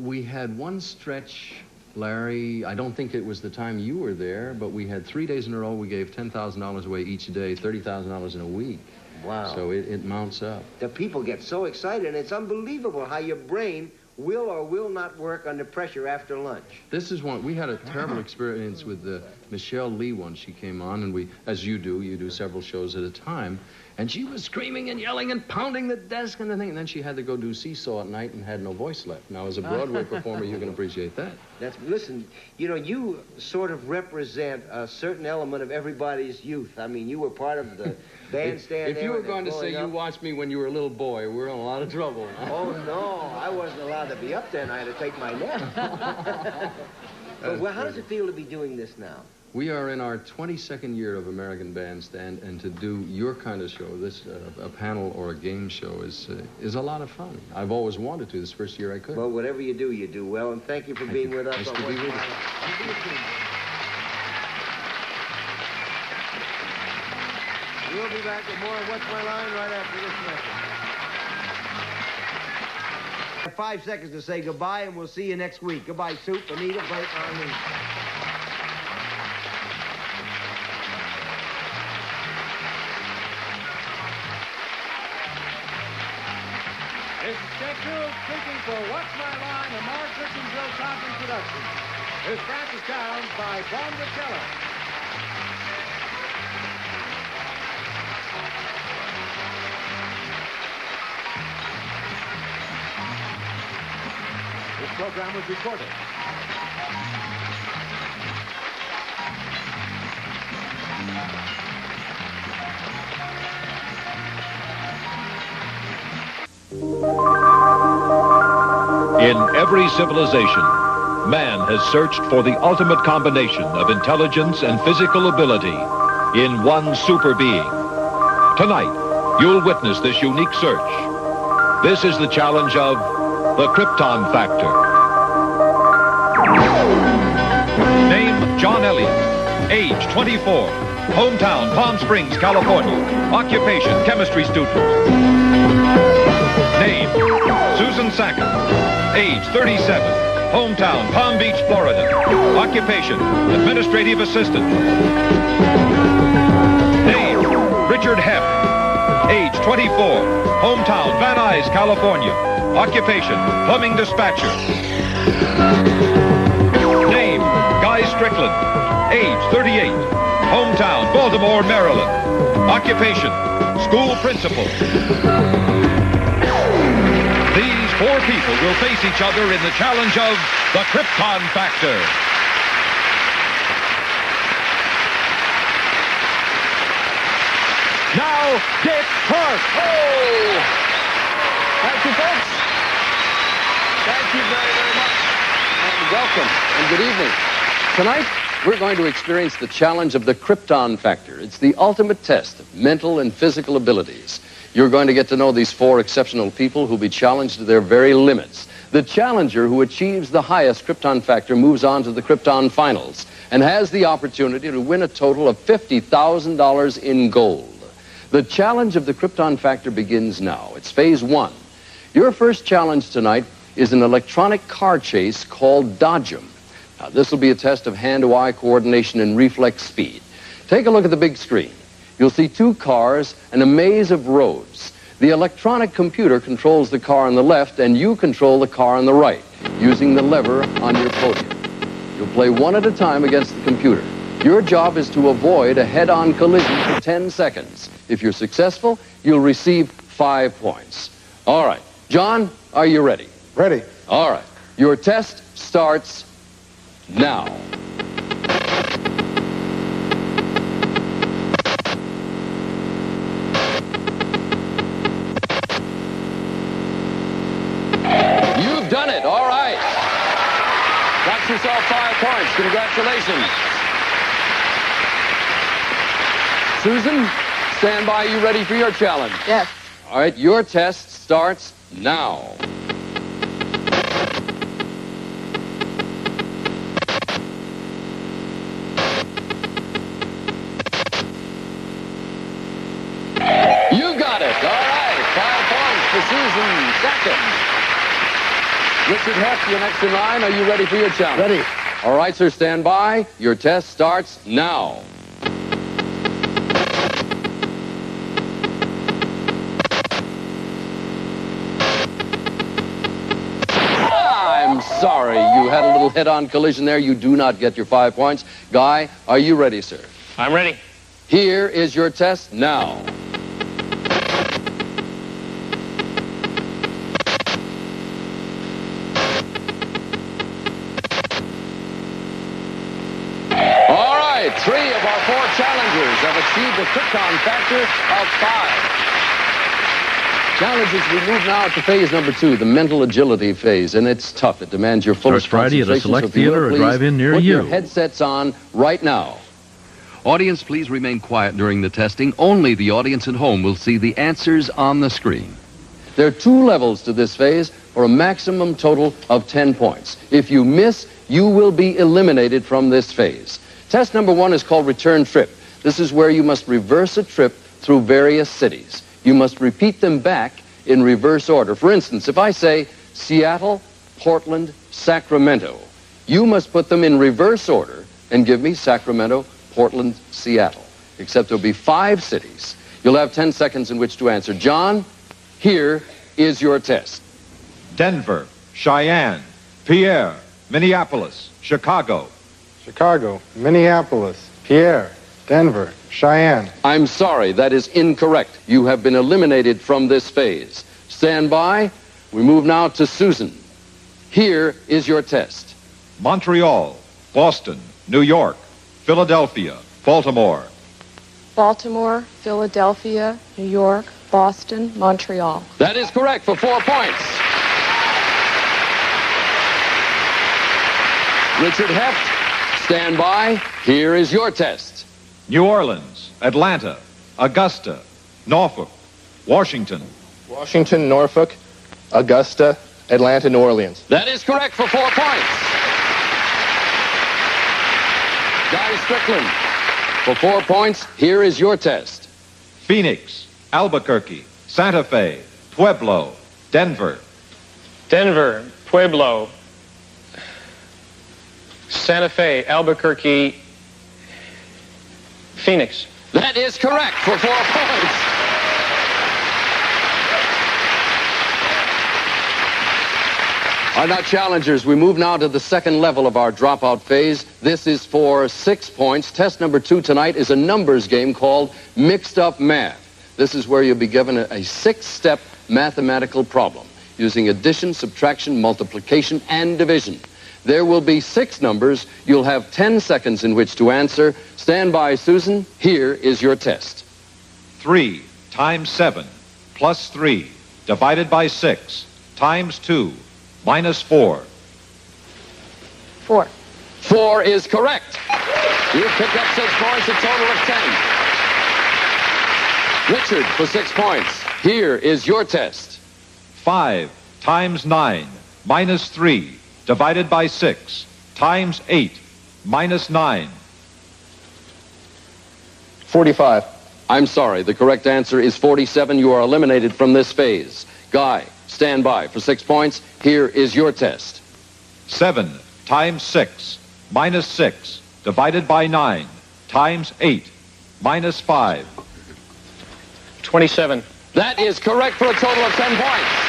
We had one stretch, Larry, I don't think it was the time you were there, but we had 3 days in a row we gave $10,000 away each day, $30,000 in a week. Wow. So it mounts up. The people get so excited, and it's unbelievable how your brain will or will not work under pressure after lunch. This is one, we had a terrible experience with Michelle Lee once she came on, and we, as you do several shows at a time, and she was screaming and yelling and pounding the desk and the thing, and then she had to go do Seesaw at night and had no voice left. Now, as a Broadway performer, you can appreciate that. Listen, you sort of represent a certain element of everybody's youth. I mean, you were part of the bandstand. If you were going to say you watched me when you were a little boy, we're in a lot of trouble. Oh, no, I wasn't allowed to be up there, and I had to take my nap. But how does it feel to be doing this now? We are in our 22nd year of American Bandstand, and to do your kind of show, this a panel or a game show, is a lot of fun. I've always wanted to. This first year I could. Well, whatever you do well, and thank you for being with us. Nice to be with you. We'll be back with more of What's My Line right after this message. 5 seconds to say goodbye, and we'll see you next week. Goodbye, Soup, Anita, Bert, Arlene. This is Chet Gould speaking for What's My Line, a Mark Richardsville Thompson production. This branch is down by Bon Vitello. This program was recorded. In every civilization, man has searched for the ultimate combination of intelligence and physical ability in one super being. Tonight, you'll witness this unique search. This is the challenge of the Krypton Factor. Name, John Elliott. Age, 24. Hometown, Palm Springs, California. Occupation, chemistry student. Name, Susan Sackett. Age, 37. Hometown, Palm Beach, Florida. Occupation, administrative assistant. Name, Richard Hepp. Age, 24. Hometown, Van Nuys, California. Occupation, plumbing dispatcher. Name, Guy Strickland. Age, 38. Hometown, Baltimore, Maryland. Occupation, school principal. These four people will face each other in the challenge of the Krypton Factor. Now, get hurt. Oh! Thank you, folks. Thank you very, very much. And welcome, and good evening. Tonight, we're going to experience the challenge of the Krypton Factor. It's the ultimate test of mental and physical abilities. You're going to get to know these four exceptional people who'll be challenged to their very limits. The challenger who achieves the highest Krypton Factor moves on to the Krypton Finals and has the opportunity to win a total of $50,000 in gold. The challenge of the Krypton Factor begins now. It's phase one. Your first challenge tonight is an electronic car chase called Dodge 'em. Now, this will be a test of hand-to-eye coordination and reflex speed. Take a look at the big screen. You'll see two cars and a maze of roads. The electronic computer controls the car on the left, and you control the car on the right, using the lever on your podium. You'll play one at a time against the computer. Your job is to avoid a head-on collision for 10 seconds. If you're successful, you'll receive 5 points. All right. John, are you ready? Ready. All right. Your test starts now. You've done it. All right. Got yourself 5 points. Congratulations. Susan, stand by. You ready for your challenge? Yes. All right. Your test starts now. You got it. All right. 5 points for Susan. Second. Richard Heft, you're next in line. Are you ready for your challenge? Ready. All right, sir. Stand by. Your test starts now. I'm sorry. You had a little head-on collision there. You do not get your 5 points. Guy, are you ready, sir? I'm ready. Here is your test now. All right, 3 of our 4 challengers have achieved a Krypton Factor of 5. Challengers, we move now to phase number 2, the mental agility phase, and it's tough. It demands your fullest Starts Friday at a concentration. select So if you theater will, or please drive-in near put your you. headsets on right now. Audience, please remain quiet during the testing. Only the audience at home will see the answers on the screen. There are 2 levels to this phase for a maximum total of 10 points. If you miss, you will be eliminated from this phase. Test number 1 is called return trip. This is where you must reverse a trip through various cities. You must repeat them back in reverse order. For instance, if I say Seattle, Portland, Sacramento, you must put them in reverse order and give me Sacramento, Portland, Seattle. Except there'll be 5 cities. You'll have 10 seconds in which to answer. John, here is your test. Denver, Cheyenne, Pierre, Minneapolis, Chicago. Chicago, Minneapolis, Pierre, Denver, Cheyenne. I'm sorry, that is incorrect. You have been eliminated from this phase. Stand by. We move now to Susan. Here is your test. Montreal, Boston, New York, Philadelphia, Baltimore. Baltimore, Philadelphia, New York, Boston, Montreal. That is correct for 4 points. Richard Heft, stand by. Here is your test. New Orleans, Atlanta, Augusta, Norfolk, Washington. Washington, Norfolk, Augusta, Atlanta, New Orleans. That is correct for 4 points. Guy Strickland, for 4 points, here is your test. Phoenix, Albuquerque, Santa Fe, Pueblo, Denver. Denver, Pueblo, Santa Fe, Albuquerque, Phoenix. That is correct for 4 points. All right, now, challengers, we move now to the second level of our dropout phase. This is for 6 points. Test number 2 tonight is a numbers game called Mixed Up Math. This is where you'll be given a 6-step mathematical problem using addition, subtraction, multiplication, and division. There will be 6 numbers. You'll have 10 seconds in which to answer. Stand by, Susan. Here is your test. 3 times 7 plus 3 divided by 6 times 2 minus 4. 4. 4 is correct. You've picked up 6 points, a total of 10. Richard, for 6 points. Here is your test. 5 times 9 minus 3 divided by 6 times 8 minus 9. 45. I'm sorry, the correct answer is 47. You are eliminated from this phase. Guy, stand by for 6 points. Here is your test. 7 times 6 minus 6 divided by 9 times 8 minus 5. 27. That is correct for a total of 10 points.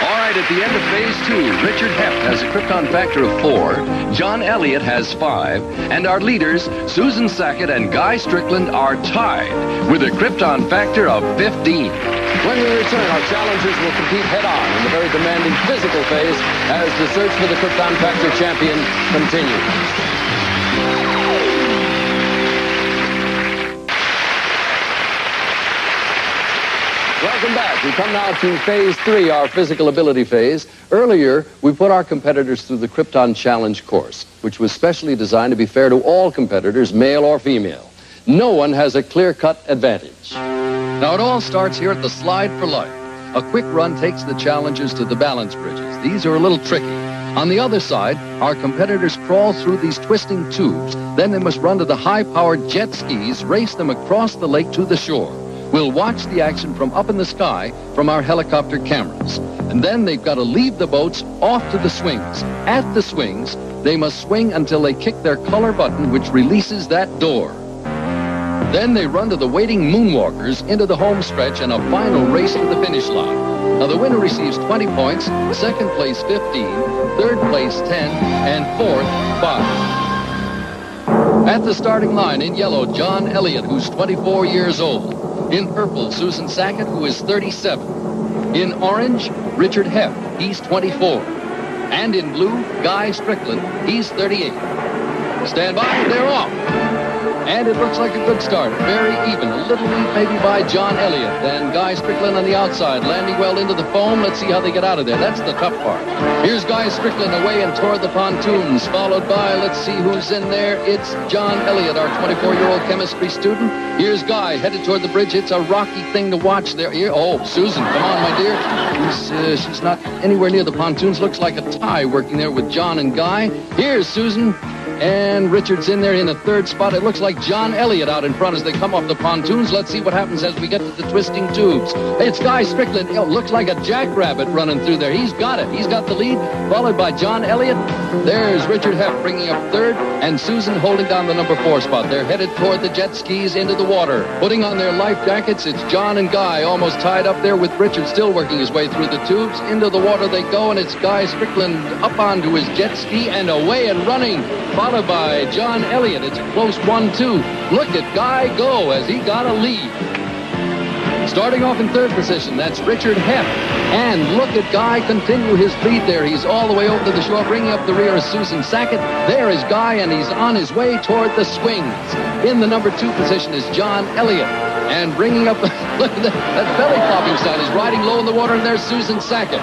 All right, at the end of phase 2, Richard Heft has a Krypton factor of 4, John Elliott has 5, and our leaders, Susan Sackett and Guy Strickland, are tied with a Krypton factor of 15. When we return, our challengers will compete head-on in the very demanding physical phase as the search for the Krypton factor champion continues. Welcome back. We come now to phase 3, our physical ability phase. Earlier, we put our competitors through the Krypton Challenge course, which was specially designed to be fair to all competitors, male or female. No one has a clear-cut advantage. Now, it all starts here at the Slide for Life. A quick run takes the challengers to the balance bridges. These are a little tricky. On the other side, our competitors crawl through these twisting tubes. Then they must run to the high-powered jet skis, race them across the lake to the shore. We'll watch the action from up in the sky from our helicopter cameras. And then they've got to leave the boats off to the swings. At the swings, they must swing until they kick their color button, which releases that door. Then they run to the waiting moonwalkers into the home stretch and a final race to the finish line. Now, the winner receives 20 points, second place 15, third place 10, and fourth 5. At the starting line, in yellow, John Elliott, who's 24 years old. In purple, Susan Sackett, who is 37. In orange, Richard Heft, he's 24. And in blue, Guy Strickland, he's 38. Stand by, they're off. And it looks like a good start. Very even. A little lead maybe by John Elliott. Then Guy Strickland on the outside, landing well into the foam. Let's see how they get out of there. That's the tough part. Here's Guy Strickland away and toward the pontoons, followed by, let's see who's in there. It's John Elliott, our 24-year-old chemistry student. Here's Guy headed toward the bridge. It's a rocky thing to watch there. Here, oh, Susan, come on, my dear. She's not anywhere near the pontoons. Looks like a tie working there with John and Guy. Here's Susan. And Richard's in there in the third spot. It looks like John Elliott out in front as they come off the pontoons. Let's see what happens as we get to the twisting tubes. It's Guy Strickland. It looks like a jackrabbit running through there. He's got it. He's got the lead, followed by John Elliott. There's Richard Heft bringing up third, and Susan holding down the number 4 spot. They're headed toward the jet skis into the water. Putting on their life jackets, it's John and Guy almost tied up there with Richard still working his way through the tubes. Into the water they go, and it's Guy Strickland up onto his jet ski and away and running, followed by John Elliott. It's a close 1-2. Look at Guy go as he got a lead. Starting off in third position, that's Richard Heft. And look at Guy continue his lead there. He's all the way over to the shore, bringing up the rear is Susan Sackett. There is Guy, and he's on his way toward the swings. In the number 2 position is John Elliott. And bringing up, look at that belly flopping sound. He's riding low in the water, and there's Susan Sackett.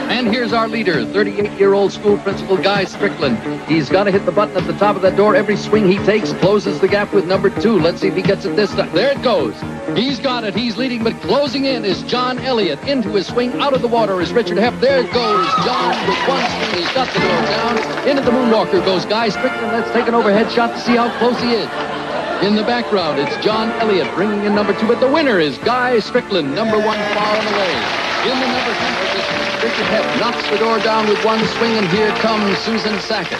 And here's our leader, 38-year-old school principal Guy Strickland. He's got to hit the button at the top of that door. Every swing he takes closes the gap with number 2. Let's see if he gets it this time. There it goes. He's got it. He's leading, but closing in is John Elliott. Into his swing, out of the water is Richard Heft. There it goes. John with one swing. He's got the door down. Into the moonwalker goes Guy Strickland. Let's take an overhead shot to see how close he is. In the background, it's John Elliott bringing in number 2, but the winner is Guy Strickland, number 1 far and away. In the number 10 position, Richard Hepp knocks the door down with one swing, and here comes Susan Sackett.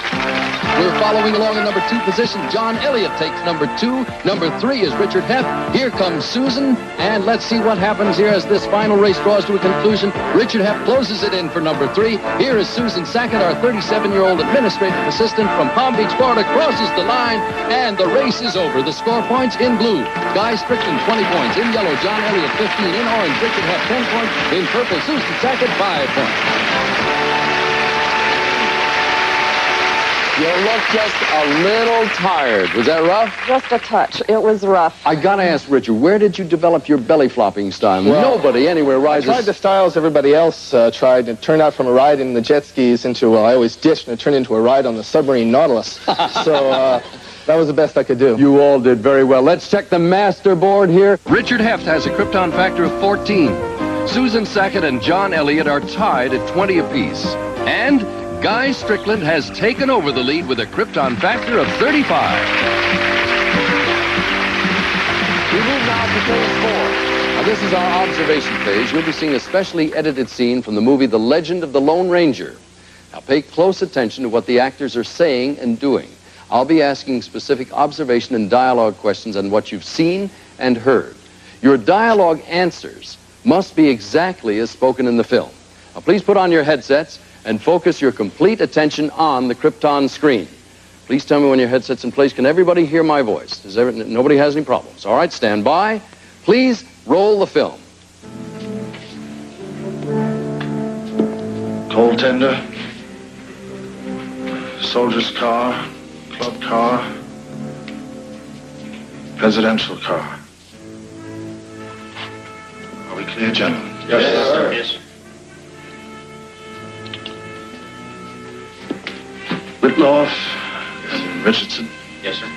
We're following along in number 2 position. John Elliott takes number 2. Number 3 is Richard Hepp. Here comes Susan, and let's see what happens here as this final race draws to a conclusion. Richard Hepp closes it in for number 3. Here is Susan Sackett, our 37-year-old administrative assistant from Palm Beach, Florida, crosses the line, and the race is over. The score points in blue: Guy Strickland, 20 points. In yellow, John Elliott, 15. In orange, Richard Hepp, 10 points. In purple, Susan Sackett, 5 points. You look just a little tired. Was that rough? Just a touch. It was rough. I gotta ask, Richard, where did you develop your belly flopping style? Well, nobody anywhere rides. I tried the styles everybody else tried, and it turned out from a ride in the jet skis into, well, I always ditched, and it turned into a ride on the submarine Nautilus. So that was the best I could do. You all did very well. Let's check the master board here. Richard Heft has a Krypton factor of 14. Susan Sackett and John Elliott are tied at 20 apiece. And Guy Strickland has taken over the lead with a Krypton factor of 35. We move now to phase 4. Now, this is our observation phase. You'll be seeing a specially edited scene from the movie The Legend of the Lone Ranger. Now, pay close attention to what the actors are saying and doing. I'll be asking specific observation and dialogue questions on what you've seen and heard. Your dialogue answers must be exactly as spoken in the film. Now, please put on your headsets and focus your complete attention on the Krypton screen. Please tell me when your headset's in place. Can everybody hear my voice? Nobody has any problems. All right, stand by. Please roll the film. Coal tender, soldier's car, club car, presidential car. Are we clear, gentlemen? Yes, sir. Yes. Whitloff, Richardson. Yes, sir.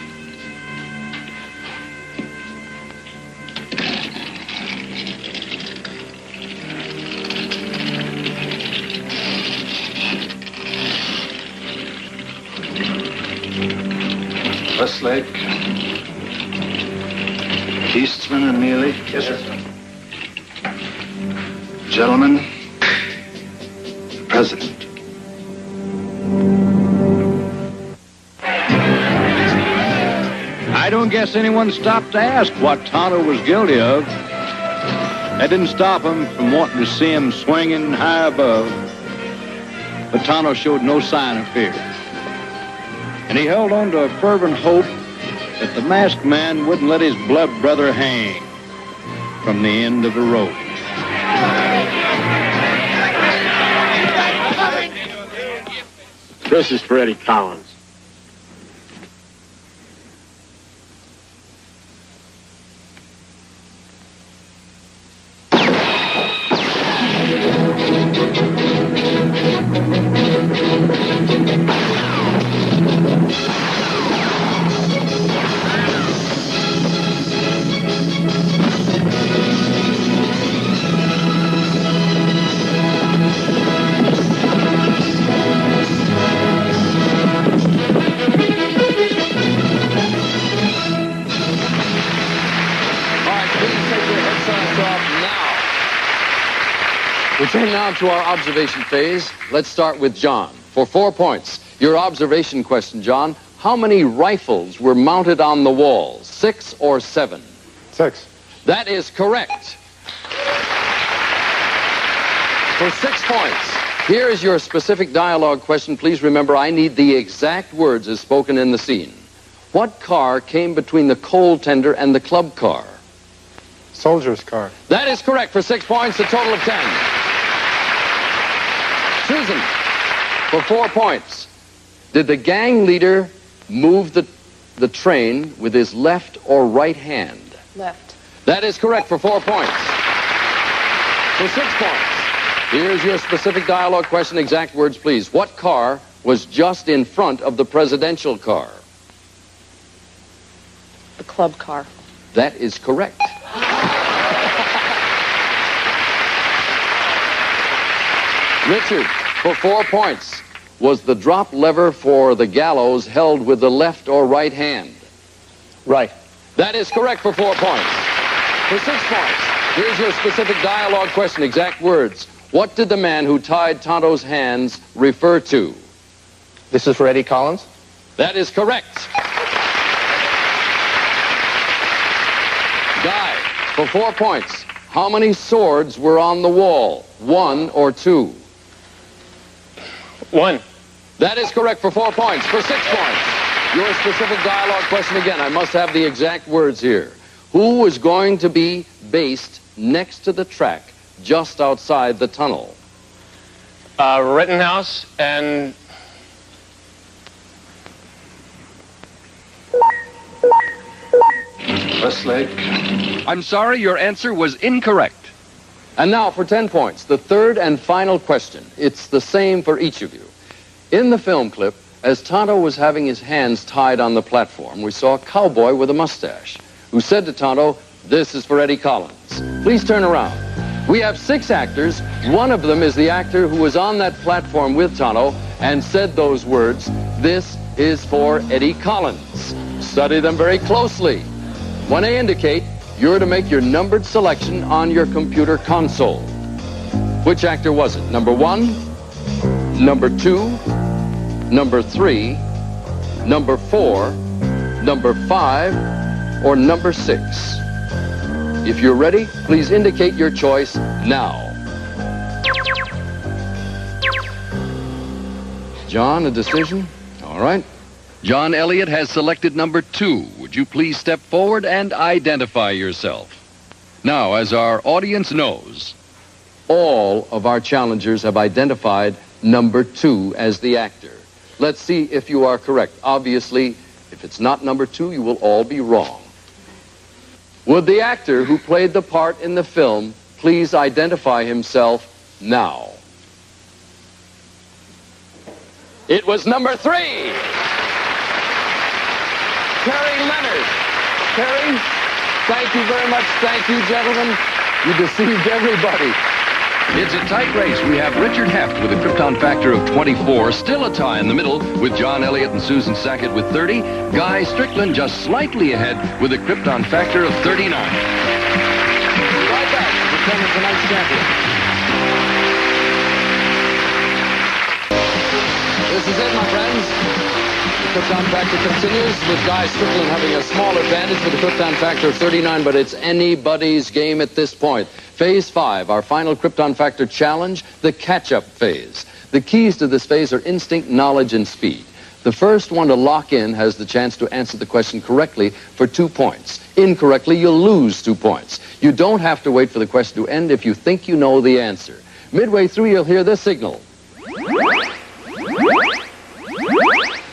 Westlake, Eastman and Neely. Yes, sir. Gentlemen, the President. I don't guess anyone stopped to ask what Tonto was guilty of. That didn't stop him from wanting to see him swinging high above. But Tonto showed no sign of fear. And he held on to a fervent hope that the masked man wouldn't let his blood brother hang from the end of the rope. This is for Eddie Collins. We turn now to our observation phase. Let's start with John. For 4 points, your observation question, John. How many rifles were mounted on the wall? 6 or 7? 6. That is correct. For 6 points, here is your specific dialogue question. Please remember, I need the exact words as spoken in the scene. What car came between the coal tender and the club car? Soldier's car. That is correct for 6 points, a total of 10. Susan, for 4 points, did the gang leader move the train with his left or right hand? Left. That is correct for 4 points. For 6 points, here's your specific dialogue question, exact words, please. What car was just in front of the presidential car? The club car. That is correct. Richard, for 4 points, was the drop lever for the gallows held with the left or right hand? Right. That is correct for 4 points. For 6 points, Here's your specific dialogue question, exact words. What did the man who tied Tonto's hands refer to? This is for Eddie Collins? That is correct. Guy, for 4 points, how many swords were on the wall? 1 or 2? 1. That is correct for 4 points. For 6 points, your specific dialogue question again. I must have the exact words here. Who was going to be based next to the track just outside the tunnel? Rittenhouse and... Westlake. I'm sorry, your answer was incorrect. And now for 10 points, the third and final question. It's the same for each of you. In the film clip, as Tonto was having his hands tied on the platform, we saw a cowboy with a mustache who said to Tonto, "This is for Eddie Collins." Please turn around. We have 6 actors. One of them is the actor who was on that platform with Tonto and said those words, "This is for Eddie Collins." Study them very closely. When I indicate, you're to make your numbered selection on your computer console. Which actor was it? Number 1, number 2, number 3, number 4, number 5, or number 6? If you're ready, please indicate your choice now. John, a decision? All right. John Elliott has selected number 2. Would you please step forward and identify yourself? Now, as our audience knows, all of our challengers have identified number 2 as the actor. Let's see if you are correct. Obviously, if it's not number 2, you will all be wrong. Would the actor who played the part in the film please identify himself now? It was number 3. Terry Leonard. Terry, thank you very much. Thank you, gentlemen. You deceived everybody. It's a tight race. We have Richard Heft with a Krypton factor of 24, still a tie in the middle with John Elliott and Susan Sackett with 30. Guy Strickland just slightly ahead with a Krypton factor of 39. We'll be right back to determine tonight's champion. This is it, my friends. The Krypton factor continues with Guy Strickland having a small advantage with a Krypton factor of 39, but it's anybody's game at this point. Phase 5, our final Krypton factor challenge, the catch-up phase. The keys to this phase are instinct, knowledge, and speed. The first one to lock in has the chance to answer the question correctly for 2 points. Incorrectly, you'll lose 2 points. You don't have to wait for the question to end if you think you know the answer. Midway through, you'll hear this signal.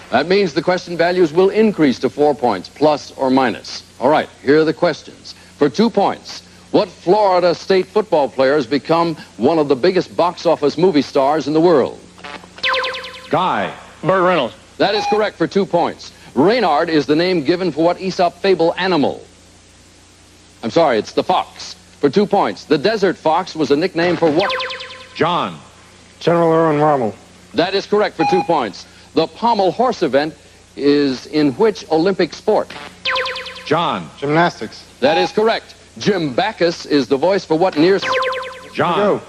That means the question values will increase to 4 points, plus or minus. All right, here are the questions. For 2 points, what Florida State football player has become one of the biggest box office movie stars in the world? Guy. Burt Reynolds. That is correct for 2 points. Reynard is the name given for what Aesop fable animal? I'm sorry, it's the fox. For 2 points. The desert fox was a nickname for what? John. General Irwin Rommel. That is correct for 2 points. The pommel horse event is in which Olympic sport? John. Gymnastics. That is correct. Jim Backus is the voice for what near... John. Magoo.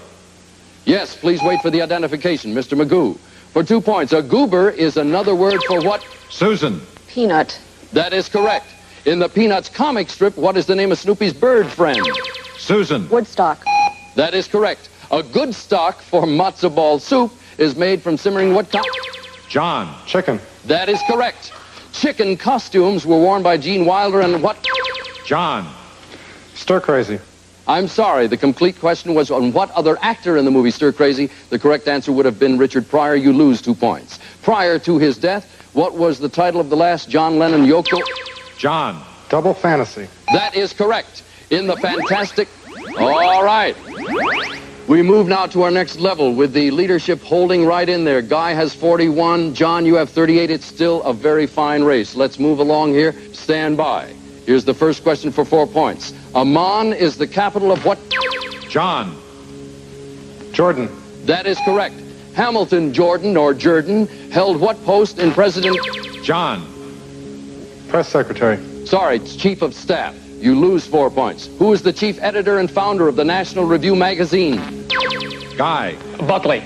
Yes, please wait for the identification, Mr. Magoo. For 2 points, a goober is another word for what? Susan. Peanut. That is correct. In the Peanuts comic strip, what is the name of Snoopy's bird friend? Susan. Woodstock. That is correct. A good stock for matzo ball soup is made from simmering what kind? John. Chicken. That is correct. Chicken costumes were worn by Gene Wilder and what? John. Stir Crazy. I'm sorry, the complete question was on what other actor in the movie Stir Crazy. The correct answer would have been Richard Pryor. You lose 2 points. Prior to his death, what was the title of the last John Lennon Yoko? John. Double Fantasy. That is correct. In the fantastic... All right. We move now to our next level with the leadership holding right in there. Guy has 41. John, you have 38. It's still a very fine race. Let's move along here. Stand by. Here's the first question for 4 points. Amman is the capital of what? John. Jordan. That is correct. Hamilton Jordan, or Jordan, held what post in President... John. Press Secretary. Sorry, it's Chief of Staff. You lose 4 points. Who is the chief editor and founder of the National Review magazine? Guy. Buckley.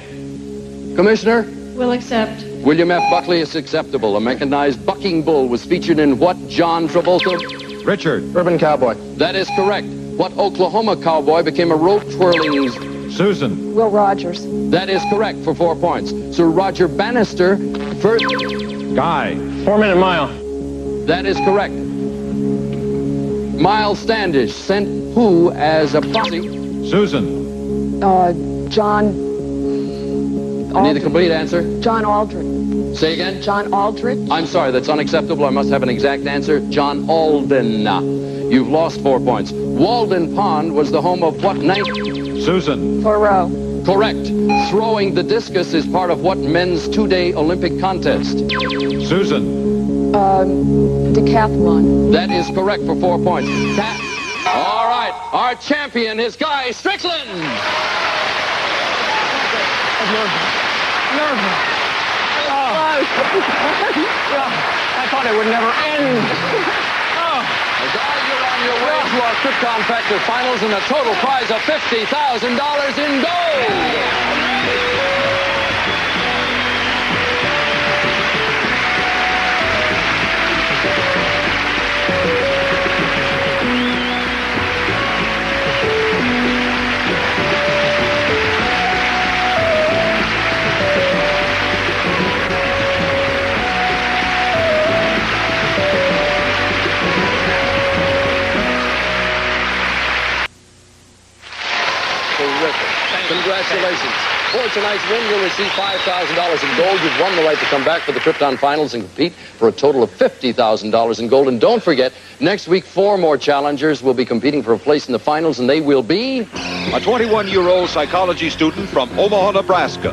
Commissioner? Will accept. William F. Buckley is acceptable. A mechanized bucking bull was featured in what John Travolta? Richard. Urban Cowboy. That is correct. What Oklahoma cowboy became a rope-twirling... Susan. Will Rogers. That is correct for 4 points. Sir Roger Bannister first... Guy. 4 Minute Mile. That is correct. Miles Standish sent who as a posse? Susan. John. I need the complete answer. John Aldrich. Say again? John Aldrich. I'm sorry, that's unacceptable. I must have an exact answer. John Alden. You've lost 4 points. Walden Pond was the home of what night? Susan. Thoreau. Correct. Throwing the discus is part of what men's 2-day Olympic contest? Susan. Decathlon. That is correct for 4 points. All right, our champion is Guy Strickland. I thought it would never end. Guy, you're on your way to our Krypton Factor Finals and a total prize of $50,000 in gold. Congratulations. For tonight's win, you'll receive $5,000 in gold. You've won the right to come back for the Krypton Finals and compete for a total of $50,000 in gold. And don't forget, next week, 4 more challengers will be competing for a place in the finals, and they will be... A 21-year-old psychology student from Omaha, Nebraska.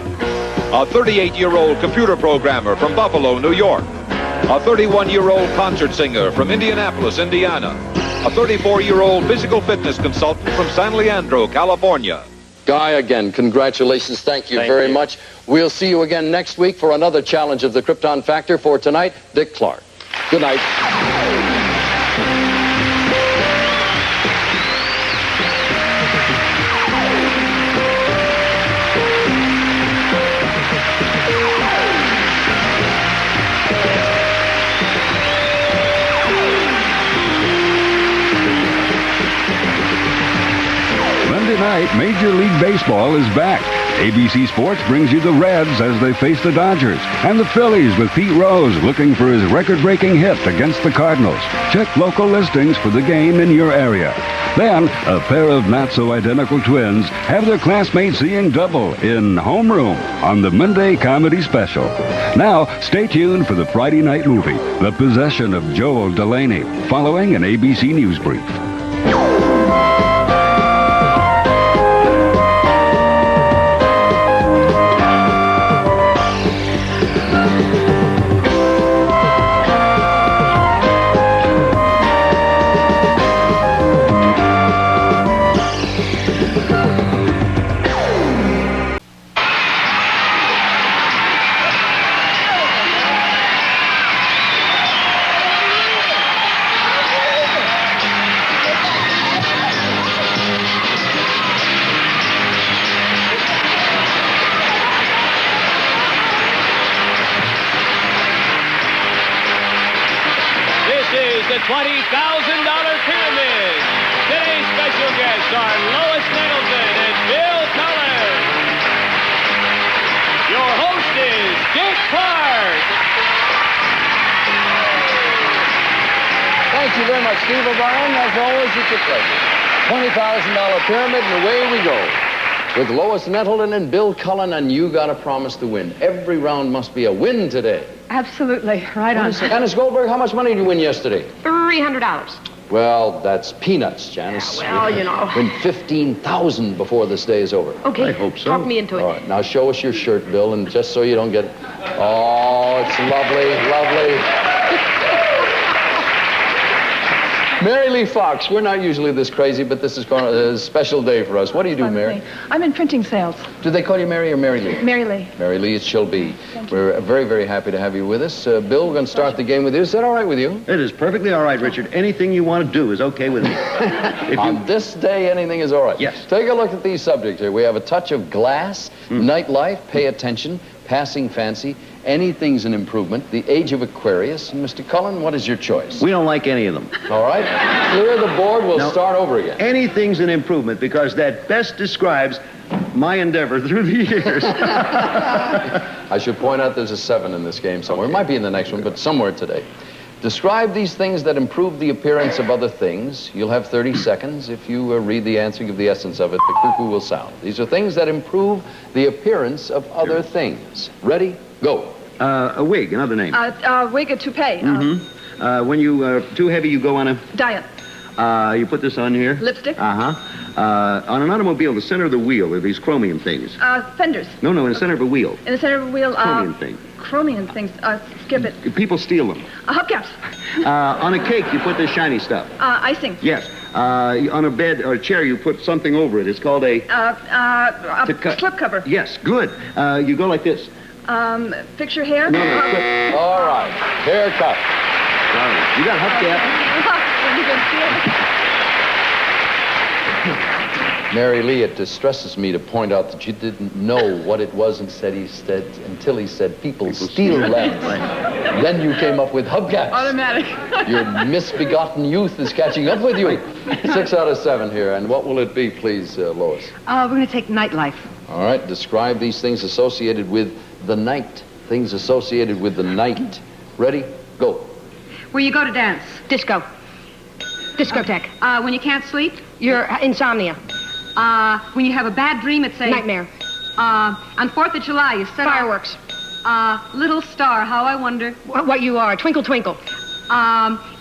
A 38-year-old computer programmer from Buffalo, New York. A 31-year-old concert singer from Indianapolis, Indiana. A 34-year-old physical fitness consultant from San Leandro, California. Guy, again, congratulations. Thank you very much. We'll see you again next week for another challenge of the Krypton Factor. For tonight, Dick Clark. Good night. Tonight, Major League Baseball is back. ABC Sports brings you the Reds as they face the Dodgers, and the Phillies with Pete Rose looking for his record-breaking hit against the Cardinals. Check local listings for the game in your area. Then, a pair of not-so-identical twins have their classmates seeing double in Homeroom on the Monday Comedy Special. Now, stay tuned for the Friday night movie, The Possession of Joel Delaney, following an ABC News brief. The $20,000 Pyramid. Today's special guests are Lois Nettleton and Bill Cullen. Your host is Dick Clark. Thank you very much, Steve O'Brien. As always, it's a pleasure. $20,000 Pyramid, and away we go. With Lois Nettleton and Bill Cullen, and you got to promise to win. Every round must be a win today. Absolutely. Right on. Janice Goldberg, how much money did you win yesterday? $300. Well, that's peanuts, Janice. Yeah, well, you know. Win $15,000 before this day is over. Okay. I hope so. Talk me into it. All right, now show us your shirt, Bill, and just so you don't get... Oh, it's lovely, lovely. Mary Lee Fox, we're not usually this crazy, but this is a special day for us. What do you do, Mary? I'm in printing sales. Do they call you Mary or Mary Lee? Mary Lee. Mary Lee, it shall be. We're very, very happy to have you with us. Bill, we're going to start the game with you. Is that all right with you? It is perfectly all right, Richard. Anything you want to do is okay with me. On this day, anything is all right. Yes. Take a look at these subjects here. We have a touch of glass, nightlife, pay attention, passing fancy, anything's an improvement, the age of Aquarius. And Mr. Cullen, what is your choice? We don't like any of them. All right. Clear the board. We'll start over again. Anything's an improvement because that best describes my endeavor through the years. I should point out there's a 7 in this game somewhere. It might be in the next one, but somewhere today. Describe these things that improve the appearance of other things. You'll have 30 seconds. If you read the answer, give the essence of it, the cuckoo will sound. These are things that improve the appearance of other things. Ready? Go. A wig, another name. Wig, a toupee. When you too heavy, you go on a... Diet. You put this on here. Lipstick. On an automobile, the center of the wheel are these chromium things. Fenders. No, in the center of a wheel. In the center of a wheel. Chromium thing. Chromium things. Skip it. People steal them. Hubcaps. On a cake, you put this shiny stuff. Icing. Yes. On a bed or a chair, you put something over it. It's called a... slip cover. Yes, good. You go like this. Fix your hair. No, clip. All right. Haircut. You got hubcap. Mary Lee, it distresses me to point out that you didn't know what it was until he said people steal lamps. Then you came up with hubcaps. Automatic. Your misbegotten youth is catching up with you. 6 out of 7 here. And what will it be, please, Lois? We're going to take nightlife. All right. Describe these things associated with the night. Things associated with the night. Ready? Go. Where you go to dance. Disco. Discotheque. When you can't sleep. Your insomnia. When you have a bad dream, it's a... Nightmare. On 4th of July, you set fireworks. Little star, how I wonder... What you are, twinkle, twinkle.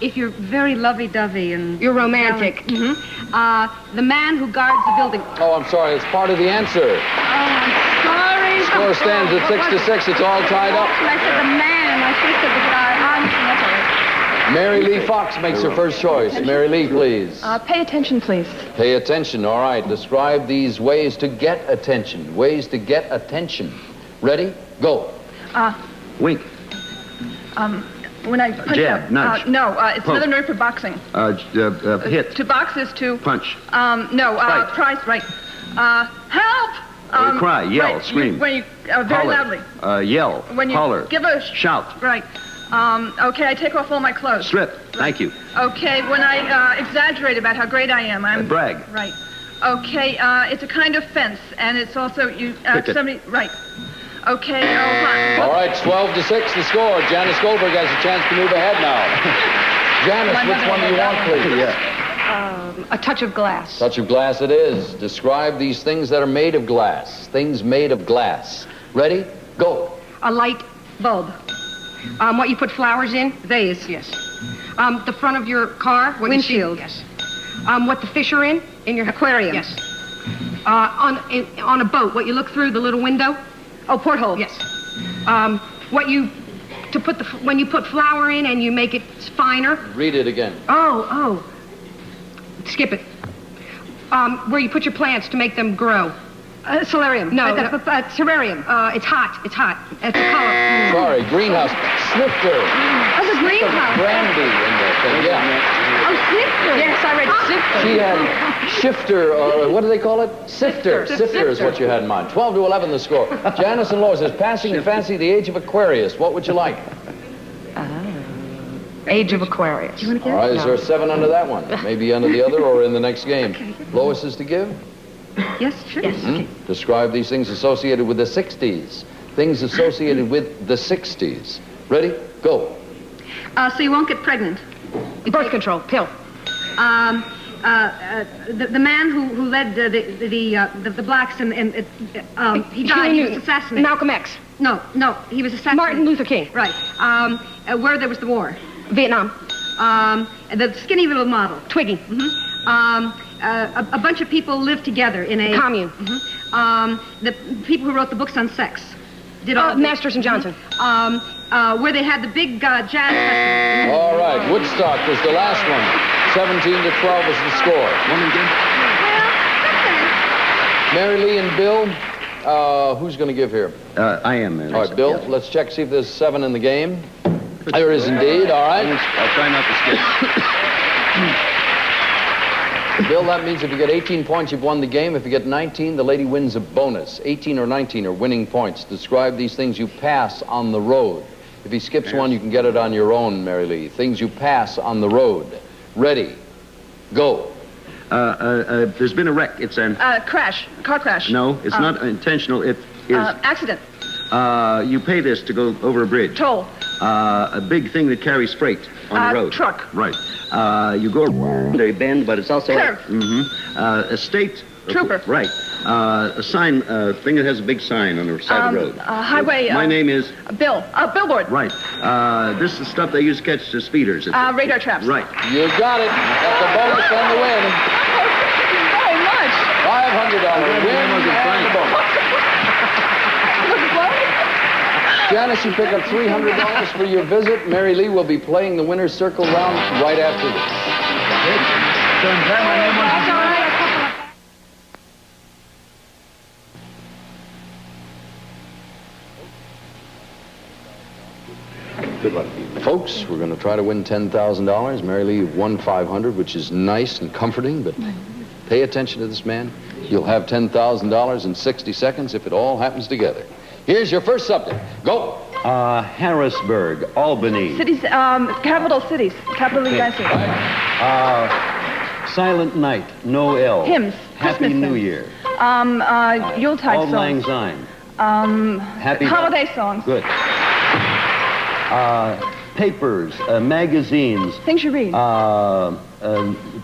If you're very lovey-dovey and... You're romantic. The man who guards the building. Oh, I'm sorry. It's part of the answer. Oh, I'm sorry. Score stands at 6-6. It's all tied up. I said the man. I should have said the guy. That's all right. Mary Lee Fox makes her first choice. Mary Lee, please. Pay attention, please. Pay attention. All right. Describe these ways to get attention. Ways to get attention. Ready? Go. Wink. When I punch Jab, out. nudge. No, it's Poke. another word for boxing. Hit. To box is to... Punch. No, price, right. Help! Cry, yell, right. scream. When you very Holler. loudly. Yell. When you holler. give a... Shout. Right. Okay, I take off all my clothes. Strip. Thank you. Okay, when I exaggerate about how great I am, I'm... Brag. Right. Okay, it's a kind of fence, and it's also, Picket. somebody... Right. Okay, All right, 12-6 the score. Janice Goldberg has a chance to move ahead now. Janice, which one do you want, please? a touch of glass. Touch of glass it is. Describe these things that are made of glass. Things made of glass. Ready? Go. A light bulb. What you put flowers in? Vase. Yes. The front of your car? Windshield. Yes. What the fish are in? In your aquarium. Yes. On a boat, what you look through the little window? Oh, porthole. Yes. When you put flour in and you make it finer? Read it again. Oh. Skip it. Where you put your plants to make them grow? Solarium. No, terrarium. It's hot. It's hot. It's a color. Sorry, greenhouse. Snifter. Oh, the greenhouse. Brandy in the thing, yeah. Oh, sifter. Yes, I read sifter. She had shifter, or what do they call it? Sifter. Sifter is what you had in mind. 12-11 the score. Janice and Lois says, passing and fancy the age of Aquarius. What would you like? Age of Aquarius. Do you want to All right, is there a 7 under that one? Maybe under the other or in the next game. Okay. Lois is to give? Yes, sure. Yes. Okay. Describe these things associated with the 60s. Things associated with the 60s. Ready? Go. So you won't get pregnant. Birth control, pill. The man who led the blacks and he died. He was assassinated. Malcolm X. No, he was assassinated. Martin Luther King. Right. Where there was the war. Vietnam. The skinny little model. Twiggy. A bunch of people lived together in a commune. The people who wrote the books on sex did all. Masters and Johnson. Where they had the big jazz festival. All right, Woodstock was the last one. 17 to 12 is the score. Mary Lee and Bill, who's going to give here? I am, Mary. All right, Bill, let's check, see if there's 7 in the game. There is indeed, all right. I'll try not to skip. Bill, that means if you get 18 points, you've won the game. If you get 19, the lady wins a bonus. 18 or 19 are winning points. Describe these things you pass on the road. If he skips one, you can get it on your own, Mary Lee. Things you pass on the road. Ready, go. There's been a wreck. It's an... Crash. Car crash. No, it's not intentional. It is... Accident. You pay this to go over a bridge. Toll. A big thing that carries freight on the road. Truck. Right. You go they bend, but it's also... Curve. A state... Trooper. Right. A sign, thing that has a big sign on the side of the road. Highway... My name is... Bill. Billboard. Right. This is stuff they use to catch the speeders. Radar traps. Right. You got it. That's the bonus and the win. Very much. $500 win and the bonus. Janice, you pick up $300 for your visit. Mary Lee will be playing the winner's circle round right after this. So in time, my name was... Good luck to you. Folks, we're going to try to win $10,000. Mary Lee, you've won $500, which is nice and comforting, but pay attention to this man. You'll have $10,000 in 60 seconds if it all happens together. Here's your first subject. Go. Harrisburg, Albany. Cities, capital cities. Capital of the United States. Silent Night, Noel. Hymns. Happy Christmas New hymns. Year. Yuletide Auld Lang songs. Syne. Happy Holiday songs. Good. Papers, magazines. Things you read.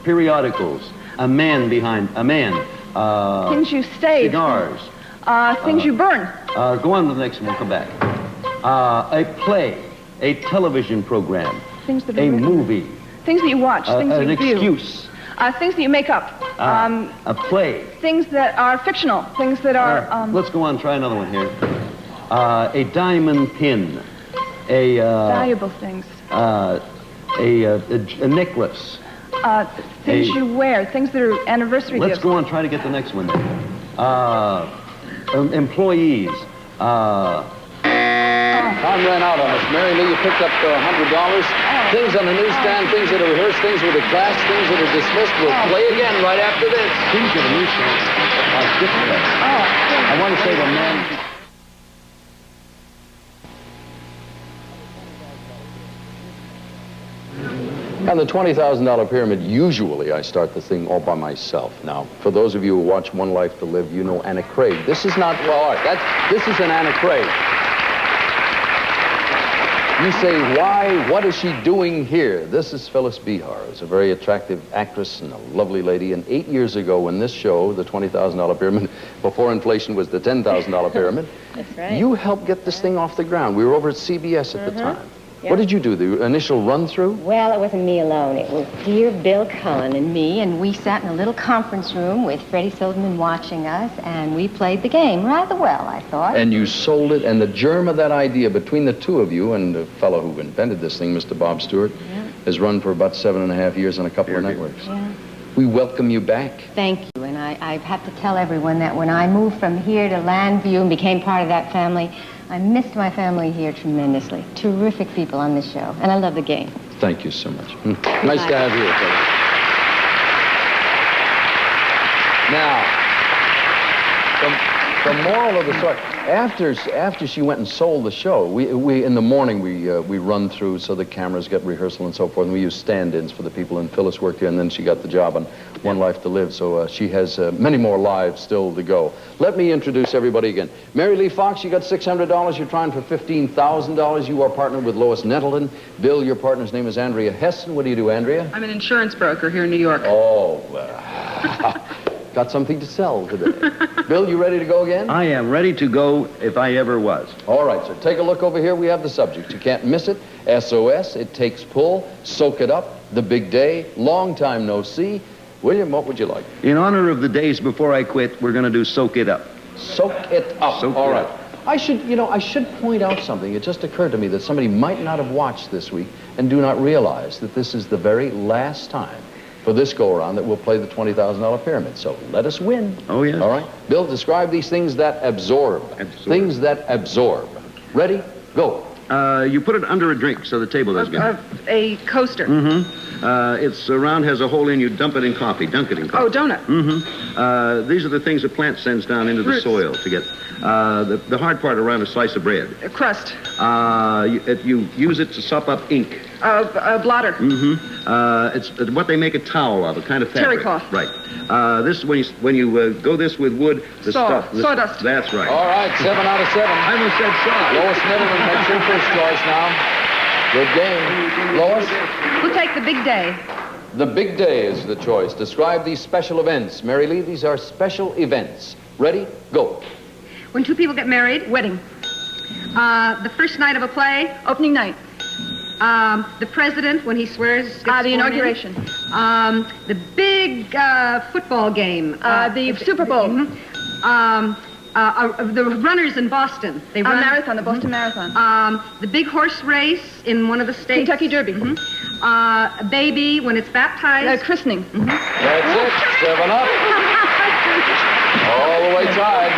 Periodicals. A man behind a man. Things you save. Cigars. Things you burn. Go on to the next one. We'll come back. A play. A television program. Things that a movie. Things that you watch. Things that an you view. excuse. Things that you make up. A play. Things that are fictional. Things that are... Let's go on. Try another one here. A diamond pin. A valuable things. A necklace. Things you wear. Things that are anniversary Let's gifts. go on. Try to get the next one. Employees. Time ran out on us. Mary Lee, you picked up $100. Things on the newsstand, things that are rehearsed, things with a class, things that are dismissed. We'll play again right after this. Things on the newsstand are different. I want to say the man... On the $20,000 pyramid, usually I start the thing all by myself. Now, for those of you who watch One Life to Live, you know Anna Craig. This is not, well, all right, this is an Anna Craig. You say, why? What is she doing here? This is Phyllis Behar, who's a very attractive actress and a lovely lady. And 8 years ago, when this show, the $20,000 pyramid, before inflation was the $10,000 pyramid, That's right. you helped get this thing off the ground. We were over at CBS at the time. Yep. What did you do, the initial run-through? Well, it wasn't me alone. It was dear Bill Cullen and me, and we sat in a little conference room with Freddie Silverman watching us, and we played the game rather well, I thought. And you sold it, and the germ of that idea between the two of you and the fellow who invented this thing, Mr. Bob Stewart, has run for about 7.5 years on a couple of networks. Yeah. We welcome you back. Thank you, and I have to tell everyone that when I moved from here to Landview and became part of that family, I missed my family here tremendously. Terrific people on this show, and I love the game. Thank you so much. Nice to have you, fellas. Now, the moral of the story, after she went and sold the show, we in the morning we run through so the cameras get rehearsal and so forth, and we use stand-ins for the people, and Phyllis worked here, and then she got the job on One Life to Live, so she has many more lives still to go. Let me introduce everybody again. Mary Lee Fox, you got $600. You're trying for $15,000. You are partnered with Lois Nettleton. Bill, your partner's name is Andrea Heston. What do you do, Andrea? I'm an insurance broker here in New York. Oh, got something to sell today. Bill, you ready to go again? I am ready to go if I ever was. All right, sir. Take a look over here. We have the subject. You can't miss it. SOS, it takes pull. Soak it up. The big day. Long time no see. William, what would you like? In honor of the days before I quit, we're going to do Soak It Up. Soak it up. All right. I should point out something. It just occurred to me that somebody might not have watched this week and do not realize that this is the very last time for this go-around that we'll play the $20,000 pyramid. So let us win. Oh, yes. All right? Bill, describe these things that absorb. Things that absorb. Ready? Go. You put it under a drink so the table doesn't get... A coaster. It's round, has a hole in, you dump it in coffee, dunk it in coffee. Oh, donut. These are the things the plant sends down into the Roots. soil to get... the hard part around a slice of bread. A crust. You use it to sop up ink. A blotter. It's what they make a towel of, a kind of fabric. Terry cloth. Right. This when you go this with wood, the stuff. Sawdust. That's right. All right, 7 out of 7. I almost said saw. Lois Middleton makes her first choice now. Good game. Lois? We'll take the big day. The big day is the choice. Describe these special events. Mary Lee, these are special events. Ready? Go. When two people get married, wedding. The first night of a play, opening night. The president, when he swears, gets The sworn inauguration. in. The big football game. The Super Bowl. The runners in Boston. They run. Marathon, the Boston Marathon. The big horse race in one of the states. Kentucky Derby. A baby when it's baptized. Christening. That's it. 7 up. All the way tied.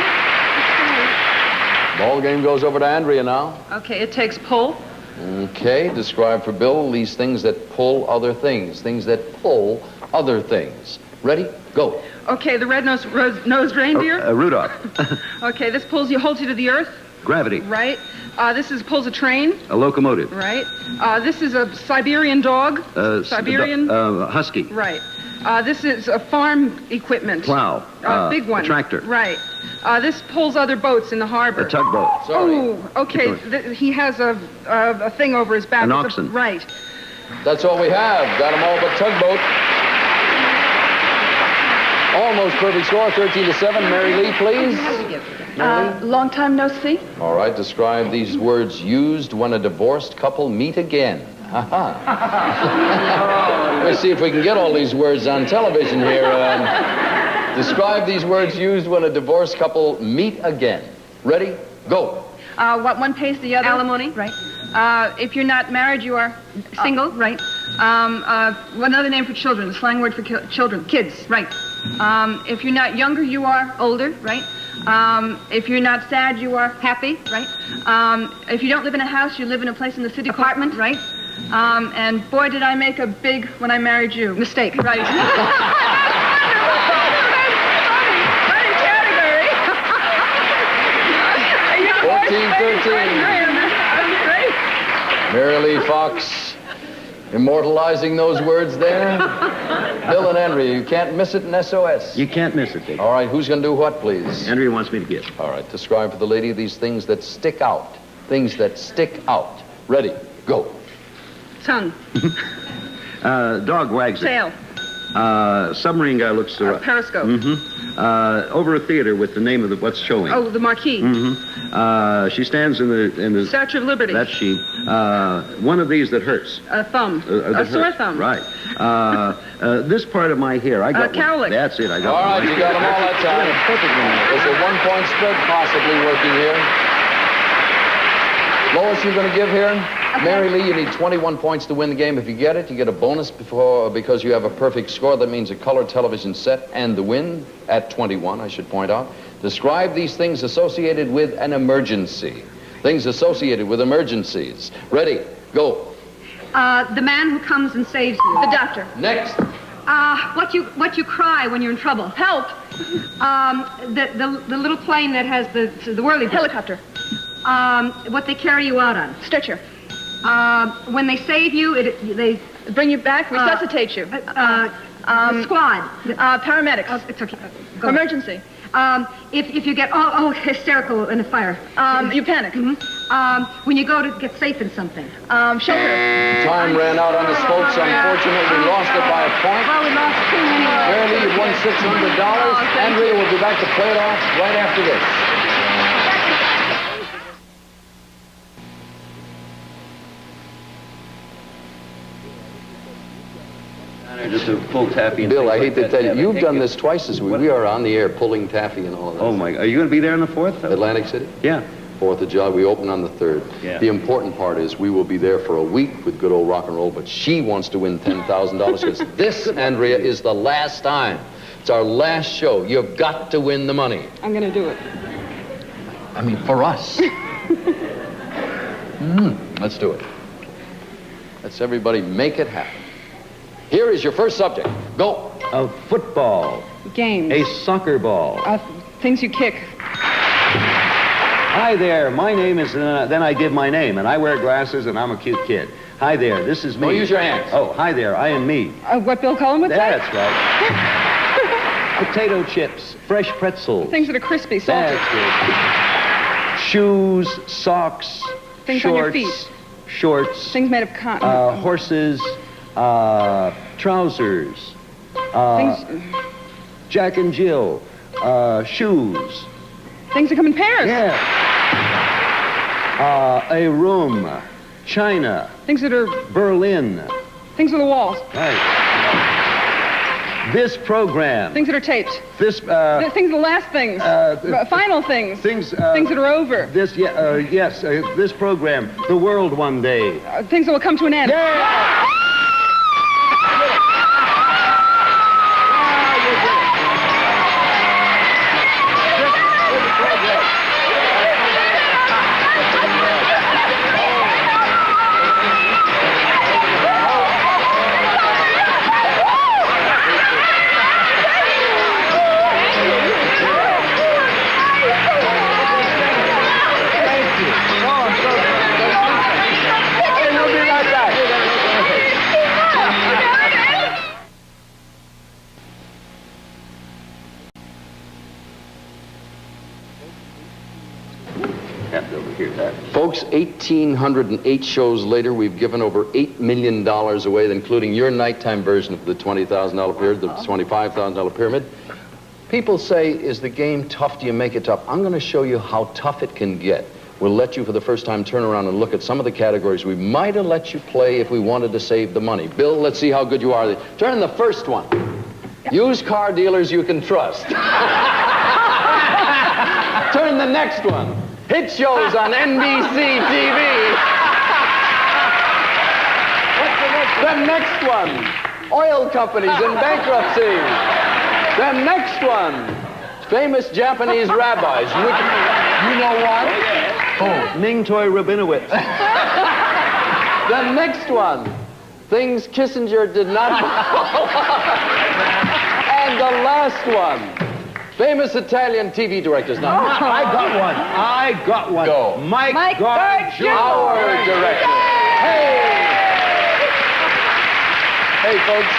Ball game goes over to Andrea now. Okay, it takes pull. Okay, describe for Bill these things that pull other things. Things that pull other things. Ready? Go. Okay, the red-nosed reindeer. Rudolph. Okay, this holds you to the earth. Gravity. Right. This pulls a train. A locomotive. Right. This is a Siberian dog. Siberian. Husky. Right. This is a farm equipment. Plow. Big one. A tractor. Right. This pulls other boats in the harbor. A tugboat. Oh, okay. He has a thing over his back. An oxen. Right. That's all we have. Got them all but tugboat. Almost perfect score, 13-7. Mary Lee, please. Long time no see. All right, describe these words used when a divorced couple meet again. Let's see if we can get all these words on television here. Describe these words used when a divorced couple meet again. Ready? Go. What one pays the other. Alimony. Right. If you're not married, you are single. Right. Another name for children, the slang word for children. Kids. Right. If you're not younger, you are older. Right. If you're not sad, you are happy. Right. If you don't live in a house, you live in a place in the city. Apartment. Right. And boy, did I make a big when I married you. Mistake. Right. Funny category. 14-13. Mary Lee Fox immortalizing those words there. Bill and Andrea, you can't miss it in SOS. You can't miss it, Dick. All right, who's going to do what, please? Andrea wants me to give. All right, describe for the lady these things that stick out. Things that stick out. Ready, go. Tongue. Dog wags it. Tail. Submarine guy looks... Periscope. Over a theater with the name of what's showing. Oh, the marquee. She stands in the... Statue of Liberty. That's she. One of these that hurts. A thumb. A sore thumb. Right. This part of my hair, I got cowlick. That's it, I got All right, you got them all that time. There's a 1-point spread possibly working here. Lois, you're going to give here? Okay. Mary Lee, you need 21 points to win the game. If you get it, you get a bonus because you have a perfect score. That means a color television set and the win at 21, I should point out. Describe these things associated with an emergency. Things associated with emergencies. Ready, go. The man who comes and saves you. The doctor. Next. What you cry when you're in trouble. Help. The little plane that has the whirly. Helicopter. What they carry you out on. Stretcher. When they save you, they bring you back, resuscitate you. Squad. Paramedics. It's okay. Go. Emergency. If you get hysterical in a fire, you panic. When you go to get safe in something. Shelter. Time ran out on us, folks. Unfortunately, we lost it by a point. Well, we lost 2 anyway. Mary Lee, you've won $600. Andrea will be back to play it off right after this. Just to pull taffy and Bill, I hate to like tell you, that. you've done this twice as we are on the air pulling taffy and all of that. Oh, my. Are you going to be there on the 4th? Atlantic City? Yeah. 4th of July. We open on the 3rd. Yeah. The important part is we will be there for a week with good old rock and roll, but she wants to win $10,000 because this, Andrea, is the last time. It's our last show. You've got to win the money. I'm going to do it. I mean, for us. Let's do it. Let's everybody make it happen. Here is your first subject. Go. A football. Games. A soccer ball. Things you kick. Hi there, my name is, then I give my name, and I wear glasses, and I'm a cute kid. Hi there, this is me. Oh, use your hands. Oh, hi there, I am me. What Bill Cullen would say? That's right. Potato chips, fresh pretzels. Things that are crispy, salty. That's good. Shoes, socks, Things shorts, on your feet. Shorts. Things made of cotton. Horses, trousers. Things... Jack and Jill, shoes. Things that come in pairs. Yeah. A room, China. Things that are... Berlin. Things on the walls. Right. This program. Things that are taped. This, things, the last things. Final things. Things, things that are over. This, yes, this program. The world one day. Things that will come to an end. Yeah! Folks, 1,808 shows later, we've given over $8 million away, including your nighttime version of the $20,000 pyramid, the $25,000 pyramid. People say, is the game tough? Do you make it tough? I'm going to show you how tough it can get. We'll let you, for the first time, turn around and look at some of the categories we might have let you play if we wanted to save the money. Bill, let's see how good you are. Turn the first one. Used car dealers you can trust. Turn the next one. Hit shows on NBC TV. The next one. Oil companies in bankruptcy. The next one. Famous Japanese rabbis. You know what? Oh, Ming-Toy Rabinowitz. The next one. Things Kissinger did not. And the last one. Famous Italian TV directors. Now, I got one. Go. Mike Gargiulo. Our director. Hey, folks.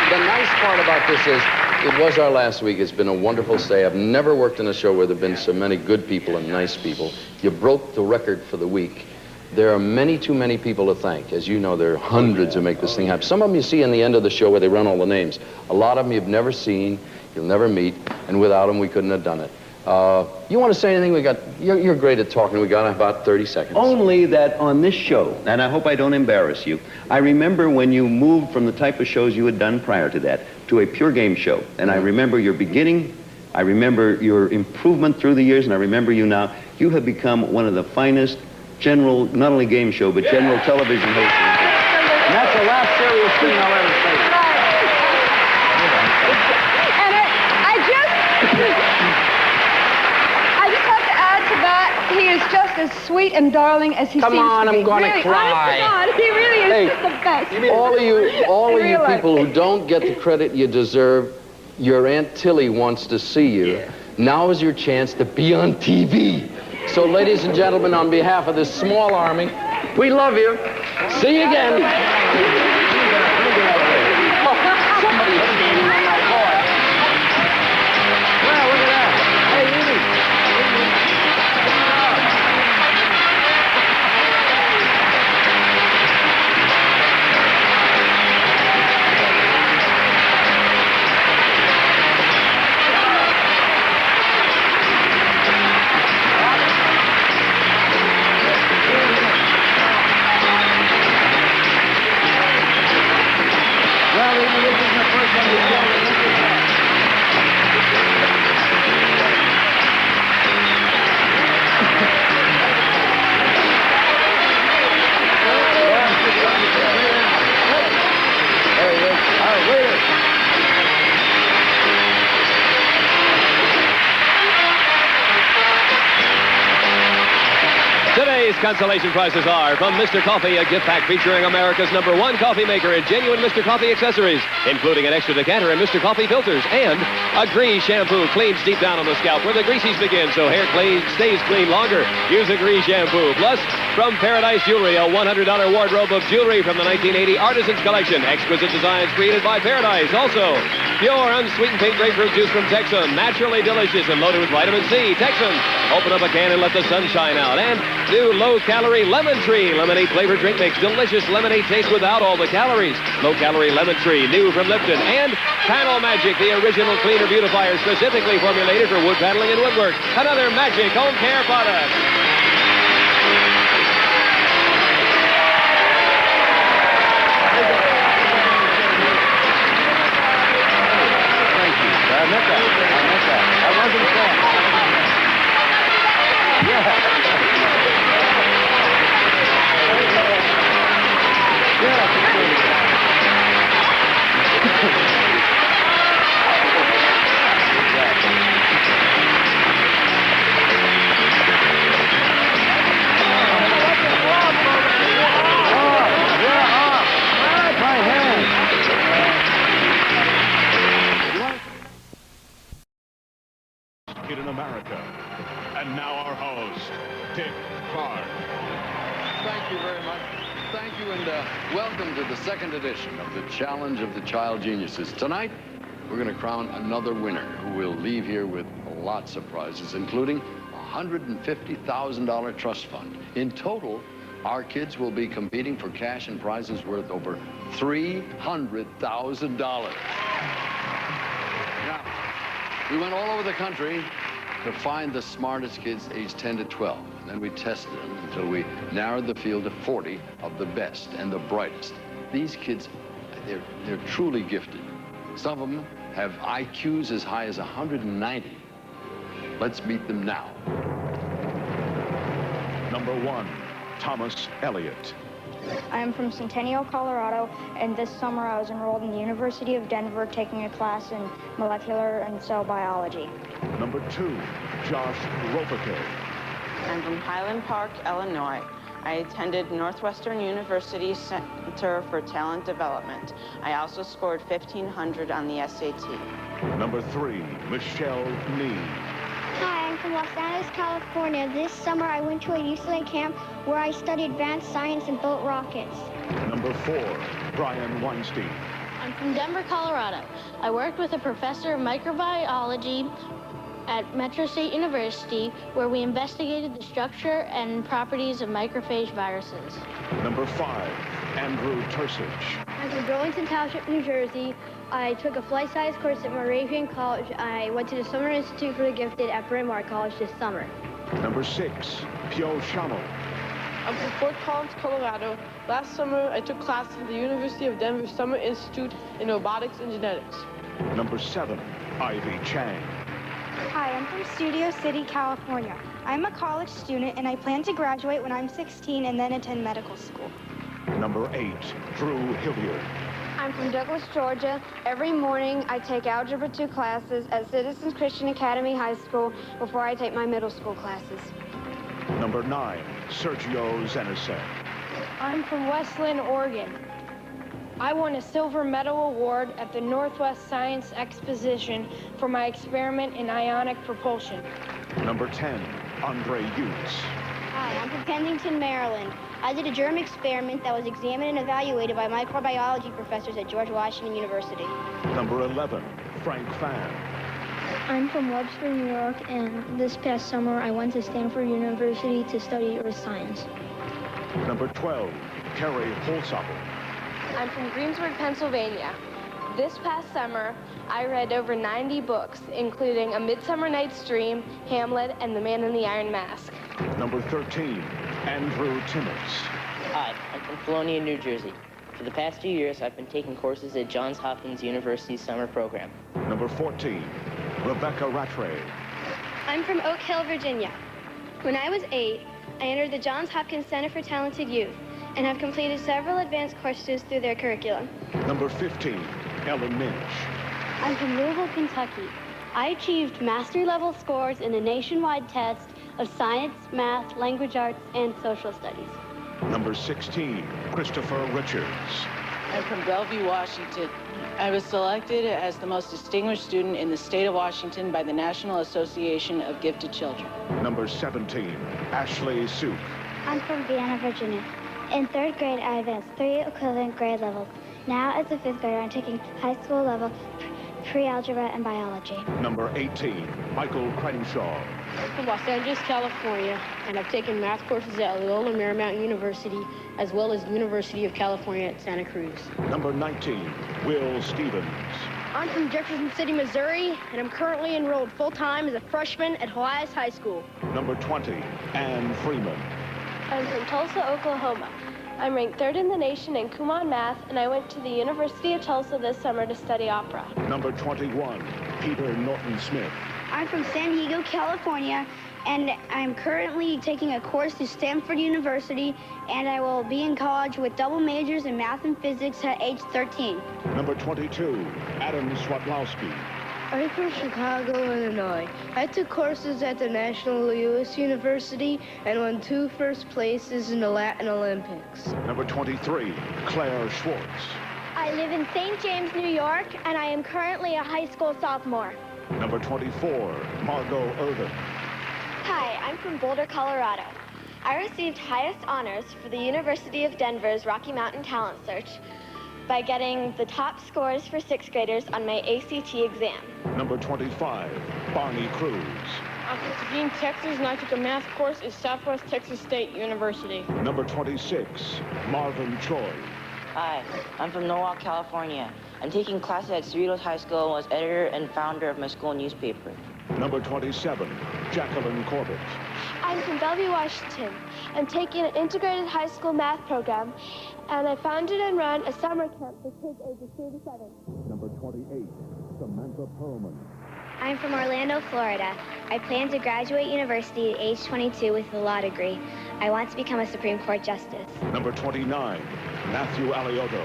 The nice part about this is it was our last week. It's been a wonderful stay. I've never worked in a show where there have been so many good people and nice people. You broke the record for the week. There are too many people to thank. As you know, there are hundreds who make this thing happen. Some of them you see in the end of the show where they run all the names. A lot of them you've never seen, you'll never meet, and without them we couldn't have done it. You want to say anything? You're great at talking. We got about 30 seconds. Only that on this show, and I hope I don't embarrass you, I remember when you moved from the type of shows you had done prior to that to a pure game show. And I remember your beginning, I remember your improvement through the years, and I remember you now. You have become one of the finest general, not only game show, but general television hosts. And that's the last serious thing I'll ever say. And I just have to add to that, he is just as sweet and darling as he seems to be. Come on, I'm going to cry. Honest to God, he really is just the best. All of you people who don't get the credit you deserve, your Aunt Tilly wants to see you. Yeah. Now is your chance to be on TV. So, ladies and gentlemen, on behalf of this small army, we love you. See you again. Somebody's standing on my board. Well, look at that. Hey, Edie. consolation prizes are from Mr. Coffee, a gift pack featuring America's #1 coffee maker and genuine Mr. Coffee accessories, including an extra decanter and Mr. Coffee filters, and a Grease shampoo cleans deep down on the scalp where the greases begin, so hair stays clean longer. Use a Grease shampoo. Plus, from Paradise Jewelry, a $100 wardrobe of jewelry from the 1980 Artisans Collection. Exquisite designs created by Paradise. Also, pure unsweetened pink grapefruit juice from Texan. Naturally delicious and loaded with vitamin C. Texan. Open up a can and let the sun shine out. And new low-calorie Lemon Tree lemonade flavored drink mix. Delicious lemonade taste without all the calories. Low-calorie Lemon Tree, new from Lipton. And Panel Magic, the original cleaner beautifier specifically formulated for wood paneling and woodwork. Another Magic home care product. I meant that. I wasn't saying. In America. And now our host, Dick Clark. Thank you very much. Thank you, and welcome to the second edition of the Challenge of the Child Geniuses. Tonight, we're going to crown another winner who will leave here with lots of prizes, including a $150,000 trust fund. In total, our kids will be competing for cash and prizes worth over $300,000. Now, we went all over the country to find the smartest kids aged 10 to 12. And then we tested them until we narrowed the field to 40 of the best and the brightest. These kids, they're truly gifted. Some of them have IQs as high as 190. Let's meet them now. Number 1, Thomas Elliott. I am from Centennial, Colorado, and this summer I was enrolled in the University of Denver taking a class in molecular and cell biology. Number 2, Josh Ropeke. I'm from Highland Park, Illinois. I attended Northwestern University Center for Talent Development. I also scored 1,500 on the SAT. Number 3, Michelle Nee. Hi, I'm from Los Angeles, California. This summer I went to a UCLA camp where I studied advanced science and built rockets. Number 4, Brian Weinstein. I'm from Denver, Colorado. I worked with a professor of microbiology at Metro State University where we investigated the structure and properties of macrophage viruses. Number 5, Andrew Tursich. I'm from Burlington Township, New Jersey. I took a flight science course at Moravian College. I went to the Summer Institute for the Gifted at Bryn Mawr College this summer. Number 6, Pio Shamo. I'm from Fort Collins, Colorado. Last summer, I took classes at the University of Denver Summer Institute in Robotics and Genetics. Number 7, Ivy Chang. Hi, I'm from Studio City, California. I'm a college student, and I plan to graduate when I'm 16 and then attend medical school. Number 8, Drew Hilliard. I'm from Douglas, Georgia. Every morning, I take Algebra 2 classes at Citizens Christian Academy High School before I take my middle school classes. Number 9, Sergio Zenasek. I'm from Westland, Oregon. I won a silver medal award at the Northwest Science Exposition for my experiment in ionic propulsion. Number 10, Andre Utes. Hi, I'm from Kensington, Maryland. I did a germ experiment that was examined and evaluated by microbiology professors at George Washington University. Number 11, Frank Fan. I'm from Webster, New York, and this past summer I went to Stanford University to study earth science. Number 12, Carrie Holzapfel. I'm from Greensburg, Pennsylvania. This past summer, I read over 90 books, including A Midsummer Night's Dream, Hamlet, and The Man in the Iron Mask. Number 13, Andrew Timmons. Hi, I'm from Colonia, New Jersey. For the past 2 years, I've been taking courses at Johns Hopkins University's summer program. Number 14, Rebecca Rattray. I'm from Oak Hill, Virginia. When I was 8, I entered the Johns Hopkins Center for Talented Youth and have completed several advanced courses through their curriculum. Number 15, Ellen Minch. I'm from Louisville, Kentucky. I achieved mastery level scores in a nationwide test of Science, Math, Language Arts, and Social Studies. Number 16, Christopher Richards. I'm from Bellevue, Washington. I was selected as the most distinguished student in the state of Washington by the National Association of Gifted Children. Number 17, Ashley Suk. I'm from Vienna, Virginia. In 3rd grade, I advanced 3 equivalent grade levels. Now, as a 5th grader, I'm taking high school level pre-algebra and biology. Number 18, Michael Crenshaw. I'm from Los Angeles, California, and I've taken math courses at Loyola Marymount University, as well as University of California at Santa Cruz. Number 19, Will Stevens. I'm from Jefferson City, Missouri, and I'm currently enrolled full-time as a freshman at Helias High School. Number 20, Ann Freeman. I'm from Tulsa, Oklahoma. I'm ranked 3rd in the nation in Kumon Math, and I went to the University of Tulsa this summer to study opera. Number 21, Peter Norton-Smith. I'm from San Diego, California, and I'm currently taking a course through Stanford University, and I will be in college with double majors in math and physics at age 13. Number 22, Adam Swatlowski. I'm from Chicago, Illinois. I took courses at the National Louis University and won 2 first places in the Latin Olympics. Number 23, Claire Schwartz. I live in St. James, New York, and I am currently a high school sophomore. Number 24, Margot Irvin. Hi, I'm from Boulder, Colorado. I received highest honors for the University of Denver's Rocky Mountain Talent Search by getting the top scores for 6th graders on my ACT exam. Number 25, Barney Cruz. I'm from Sabine, Texas, and I took a math course at Southwest Texas State University. Number 26, Marvin Choi. Hi, I'm from Norwalk, California. I'm taking classes at Cerritos High School and was editor and founder of my school newspaper. Number 27, Jacqueline Corbett. I'm from Bellevue, Washington. I'm taking an integrated high school math program, and I founded and run a summer camp for kids ages 3 to 7. Number 28, Samantha Perlman. I'm from Orlando, Florida. I plan to graduate university at age 22 with a law degree. I want to become a Supreme Court justice. Number 29, Matthew Alioto.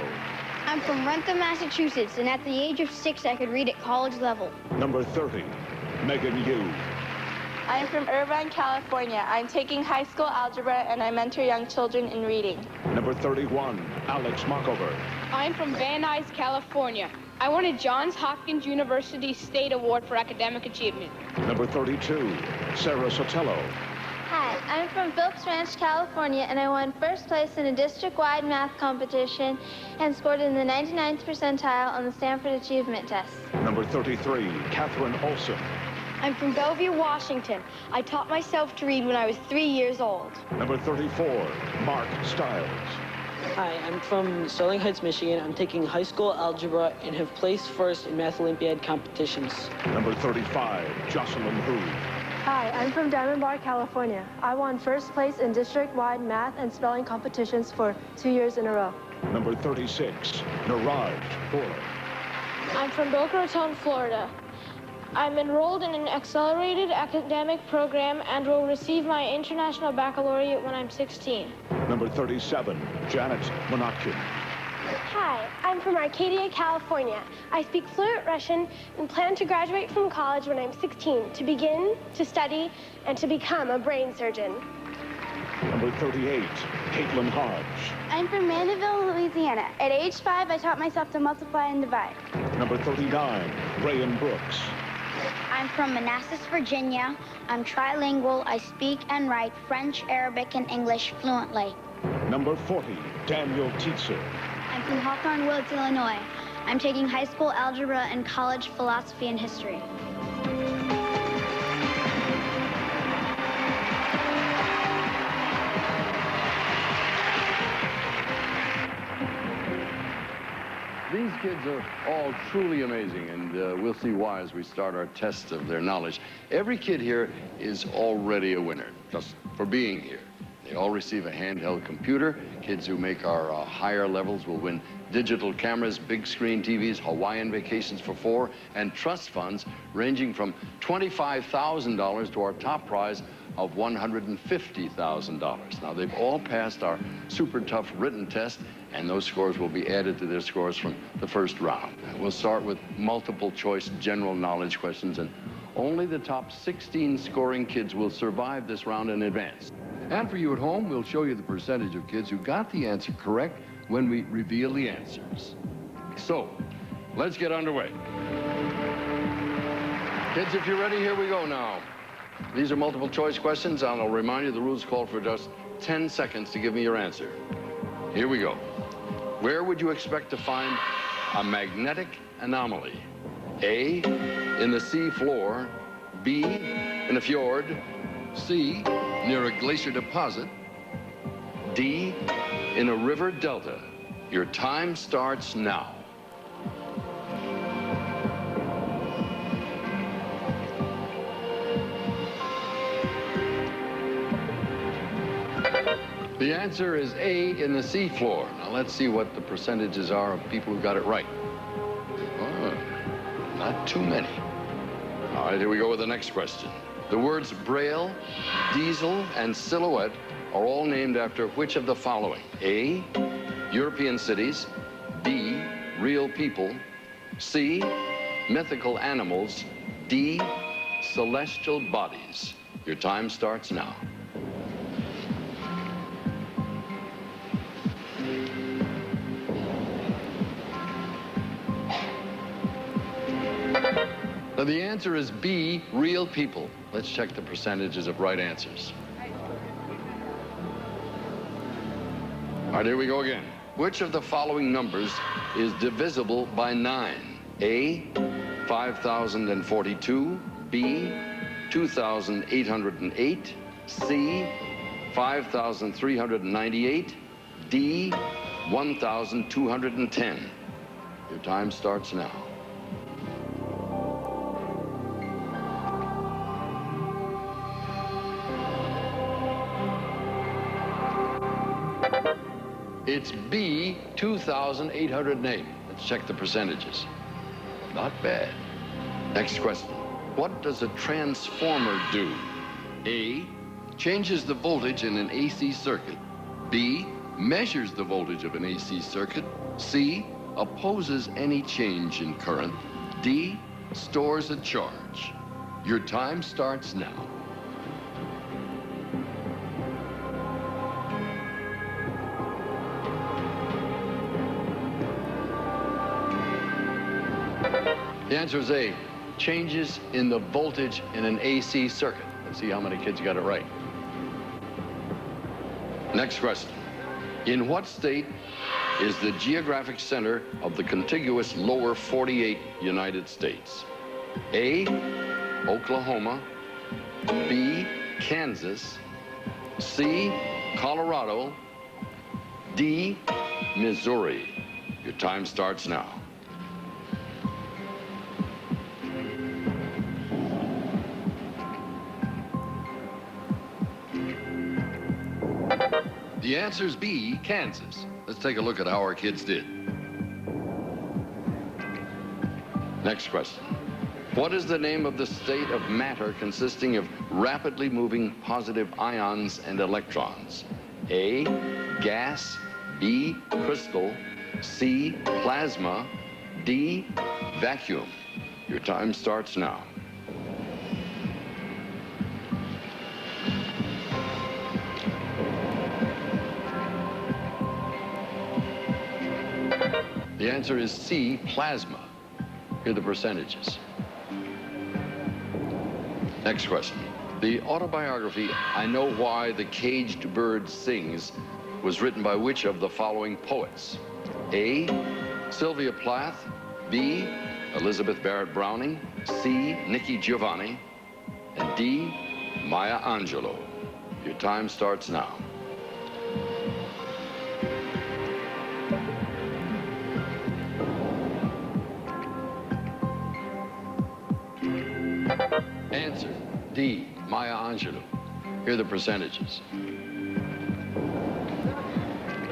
I'm from Wrentham, Massachusetts, and at the age of 6, I could read at college level. Number 30, Megan Yu. I am from Irvine, California. I'm taking high school algebra, and I mentor young children in reading. Number 31, Alex Mockover. I'm from Van Nuys, California. I won a Johns Hopkins University State Award for Academic Achievement. Number 32, Sarah Sotelo. Hi, I'm from Phillips Ranch, California, and I won first place in a district-wide math competition and scored in the 99th percentile on the Stanford Achievement Test. Number 33, Catherine Olson. I'm from Bellevue, Washington. I taught myself to read when I was 3 years old. Number 34, Mark Stiles. Hi, I'm from Sterling Heights, Michigan. I'm taking high school algebra and have placed first in Math Olympiad competitions. Number 35, Jocelyn Hu. Hi, I'm from Diamond Bar, California. I won first place in district-wide math and spelling competitions for 2 years in a row. Number 36, Niraj Bora. I'm from Boca Raton, Florida. I'm enrolled in an accelerated academic program and will receive my international baccalaureate when I'm 16. Number 37, Janet Monatkin. Hi, I'm from Arcadia, California. I speak fluent Russian and plan to graduate from college when I'm 16 to begin to study and to become a brain surgeon. Number 38, Caitlin Hodge. I'm from Mandeville, Louisiana. At age 5, I taught myself to multiply and divide. Number 39, Rayan Brooks. I'm from Manassas, Virginia. I'm trilingual. I speak and write French, Arabic, and English fluently. Number 40, Daniel Tietzer. I'm from Hawthorne Woods, Illinois. I'm taking high school algebra and college philosophy and history. These kids are all truly amazing, and we'll see why as we start our test of their knowledge. Every kid here is already a winner, just for being here. They all receive a handheld computer. Kids who make our higher levels will win digital cameras, big screen TVs, Hawaiian vacations for 4, and trust funds ranging from $25,000 to our top prize of $150,000. Now, they've all passed our super tough written test, and those scores will be added to their scores from the first round. We'll start with multiple choice general knowledge questions, and Only the top 16 scoring kids will survive this round and advance. And for you at home, we'll show you the percentage of kids who got the answer correct when we reveal the answers. So, let's get underway. Kids, if you're ready, here we go now. These are multiple choice questions, and I'll remind you the rules call for just 10 seconds to give me your answer. Here we go. Where would you expect to find a magnetic anomaly? A, in the sea floor. B, in a fjord. C, near a glacier deposit. D, in a river delta. Your time starts now. The answer is A, in the sea floor. Now let's see what the percentages are of people who got it right. Oh, not too many. All right, here we go with the next question. The words Braille, diesel, and silhouette are all named after which of the following? A, European cities. B, real people. C, mythical animals. D, celestial bodies. Your time starts now. Now the answer is B, real people. Let's check the percentages of right answers. All right, here we go again. Which of the following numbers is divisible by 9? A, 5,042. B, 2,808. C, 5,398. D, 1,210. Your time starts now. It's B, 2,808. Let's check the percentages. Not bad. Next question. What does a transformer do? A, changes the voltage in an AC circuit. B, measures the voltage of an AC circuit. C, opposes any change in current. D, stores a charge. Your time starts now. The answer is A, changes in the voltage in an AC circuit. Let's see how many kids got it right. Next question. In what state is the geographic center of the contiguous lower 48 United States? A, Oklahoma. B, Kansas. C, Colorado. D, Missouri. Your time starts now. The answer is B, Kansas. Let's take a look at how our kids did. Next question. What is the name of the state of matter consisting of rapidly moving positive ions and electrons? A, gas. B, crystal. C, plasma. D, vacuum. Your time starts now. The answer is C, plasma. Here are the percentages. Next question. The autobiography, I Know Why the Caged Bird Sings, was written by which of the following poets? A, Sylvia Plath. B, Elizabeth Barrett Browning. C, Nikki Giovanni. And D, Maya Angelou. Your time starts now. Answer, D, Maya Angelou. Here are the percentages.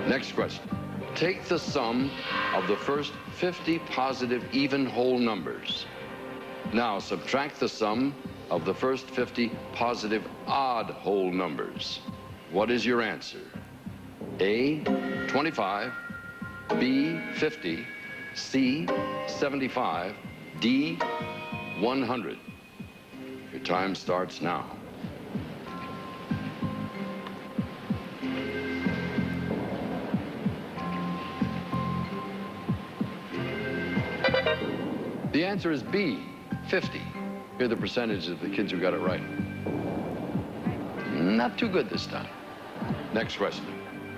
Next question. Take the sum of the first 50 positive even whole numbers. Now subtract the sum of the first 50 positive odd whole numbers. What is your answer? A, 25. B, 50. C, 75. D, 100. Your time starts now. The answer is B, 50. Here are the percentages of the kids who got it right. Not too good this time. Next question.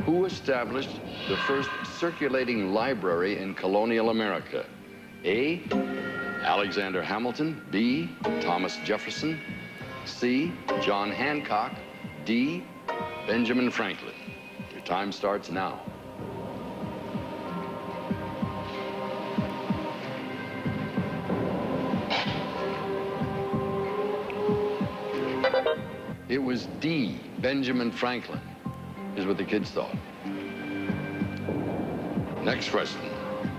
Who established the first circulating library in colonial America? A, Alexander Hamilton. B, Thomas Jefferson. C, John Hancock. D, Benjamin Franklin. Your time starts now. It was D, Benjamin Franklin, is what the kids thought. Next question.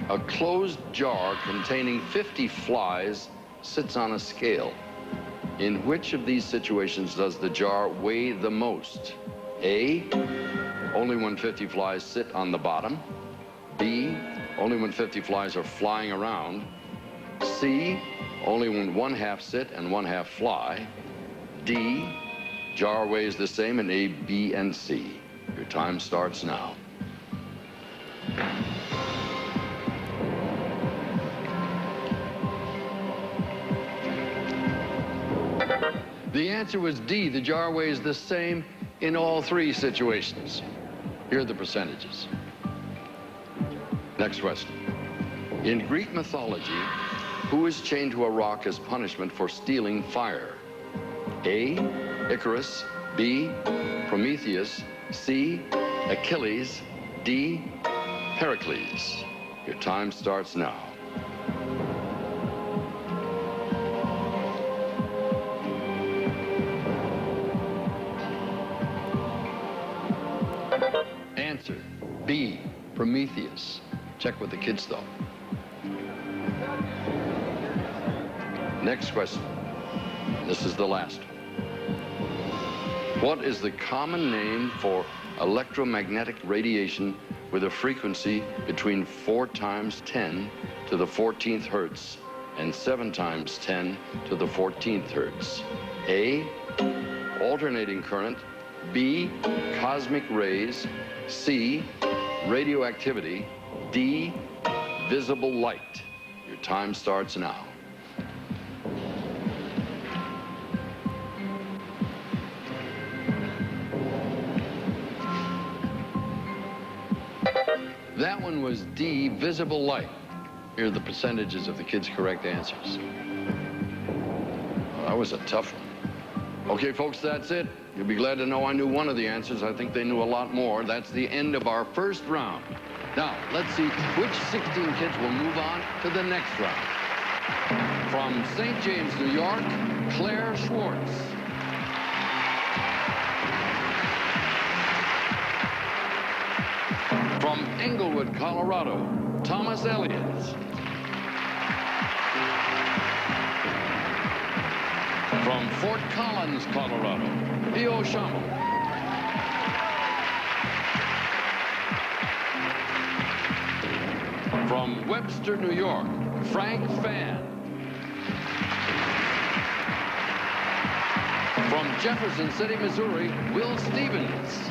A closed jar containing 50 flies sits on a scale. In which of these situations does the jar weigh the most? A, only when 50 flies sit on the bottom. B, only when 50 flies are flying around. C, only when 1/2 sit and 1/2 fly. D, jar weighs the same in A, B, and C. Your time starts now. The answer was D. The jar weighs the same in all three situations. Here are the percentages. Next question. In Greek mythology, who is chained to a rock as punishment for stealing fire? A, Icarus. B, Prometheus. C, Achilles. D, Heracles. Your time starts now. Answer, B, Prometheus. Check what the kids thought. Next question. This is the last one. What is the common name for electromagnetic radiation with a frequency between 4 times 10 to the 14th hertz and 7 times 10 to the 14th hertz? A, alternating current. B, cosmic rays. C, radioactivity. D, visible light. Your time starts now. That one was D, visible light. Here are the percentages of the kids' correct answers. Well, that was a tough one. Okay, folks, that's it. You'll be glad to know I knew one of the answers. I think they knew a lot more. That's the end of our first round. Now, let's see which 16 kids will move on to the next round. From St. James, New York, Claire Schwartz. From Englewood, Colorado, Thomas Elliott. From Fort Collins, Colorado, Theo Schammel. From Webster, New York, Frank Fan. From Jefferson City, Missouri, Will Stevens.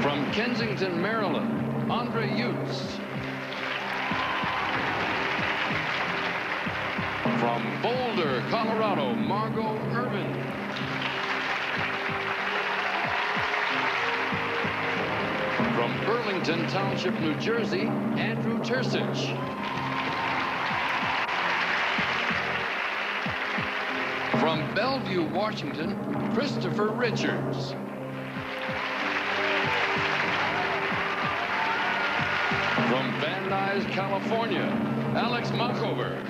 From Kensington, Maryland, Andre Utes. From Boulder, Colorado, Margot Urban. From Burlington Township, New Jersey, Andrew Tersich. From Bellevue, Washington, Christopher Richards. From Van Nuys, California, Alex Monkover.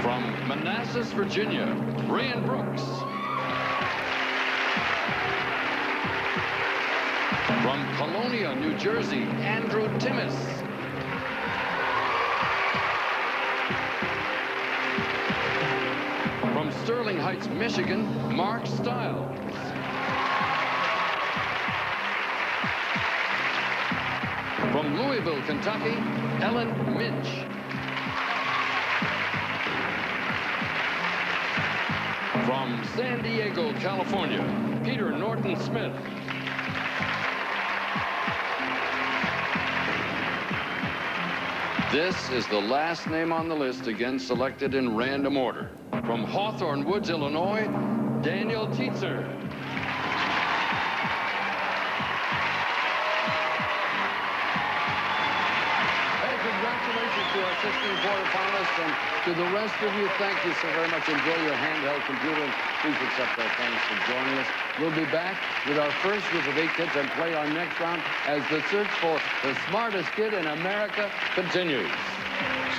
From Manassas, Virginia, Brian Brooks. From Colonia, New Jersey, Andrew Timmis. From Sterling Heights, Michigan, Mark Stiles. From From Louisville, Kentucky, Ellen Minch. From San Diego, California, Peter Norton Smith. This is the last name on the list, again selected in random order. From Hawthorne Woods, Illinois, Daniel Tietzer. Hey, congratulations to our 16 quarterfinalists, and to the rest of you, thank you so very much. Enjoy your handheld computer, and please accept our thanks for joining us. We'll be back with our first group of 8 kids and play our next round as the search for the smartest kid in America continues.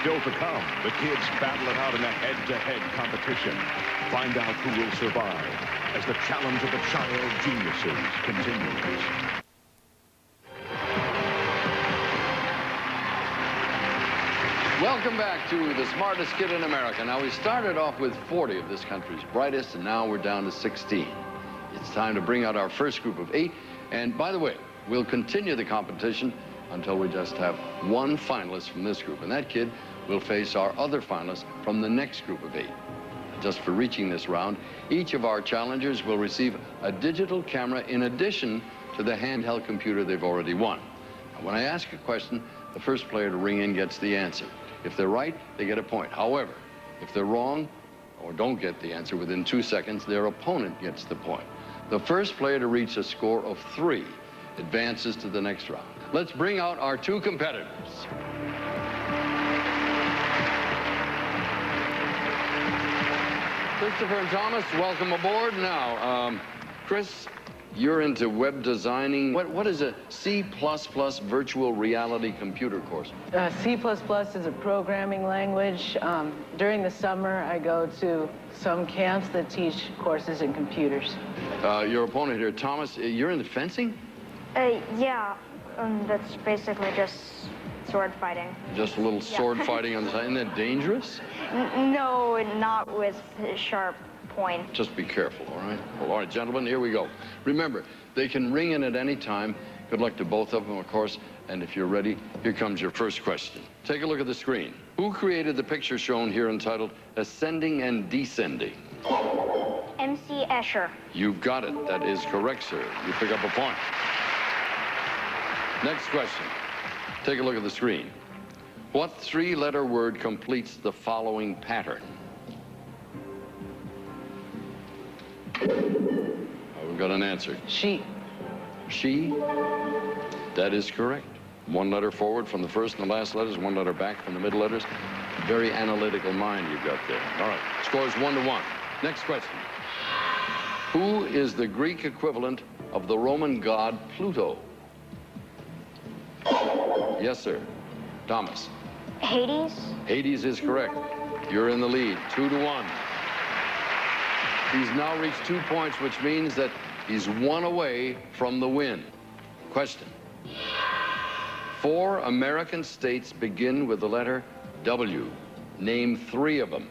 Still to come, the kids battle it out in a head-to-head competition. Find out who will survive as the challenge of the child geniuses continues. Welcome back to the smartest kid in America. Now, we started off with 40 of this country's brightest, and now we're down to 16. It's time to bring out our first group of 8. And by the way, we'll continue the competition until we just have one finalist from this group. And that kid will face our other finalist from the next group of 8. Just for reaching this round, each of our challengers will receive a digital camera in addition to the handheld computer they've already won. Now, when I ask a question, the first player to ring in gets the answer. If they're right, they get a point. However, if they're wrong or don't get the answer within 2 seconds, their opponent gets the point. The first player to reach a score of 3 advances to the next round. Let's bring out our 2 competitors. Christopher and Thomas, welcome aboard. Now, Chris, you're into web designing. What is a C++ virtual reality computer course? C++ is a programming language. During the summer, I go to some camps that teach courses in computers. Your opponent here, Thomas, you're into fencing? Yeah, that's basically just sword fighting. Just a little sword fighting on the side. Isn't that dangerous? No, not with sharp point. Just be careful, all right? Well, all right, gentlemen, here we go. Remember, they can ring in at any time. Good luck to both of them, of course. And if you're ready, here comes your first question. Take a look at the screen. Who created the picture shown here entitled Ascending and Descending? MC Escher. You've got it. That is correct, sir. You pick up a point. Next question. Take a look at the screen. What 3-letter word completes the following pattern? We've got an answer. She. She? That is correct. 1 letter forward from the first and the last letters, 1 letter back from the middle letters. Very analytical mind you've got there. All right, scores 1-1. Next question. Who is the Greek equivalent of the Roman god Pluto? Yes, sir. Thomas. Hades. Hades is correct. You're in the lead, 2-1. He's now reached 2 points, which means that he's 1 away from the win. Question. 4 American states begin with the letter W. Name 3 of them.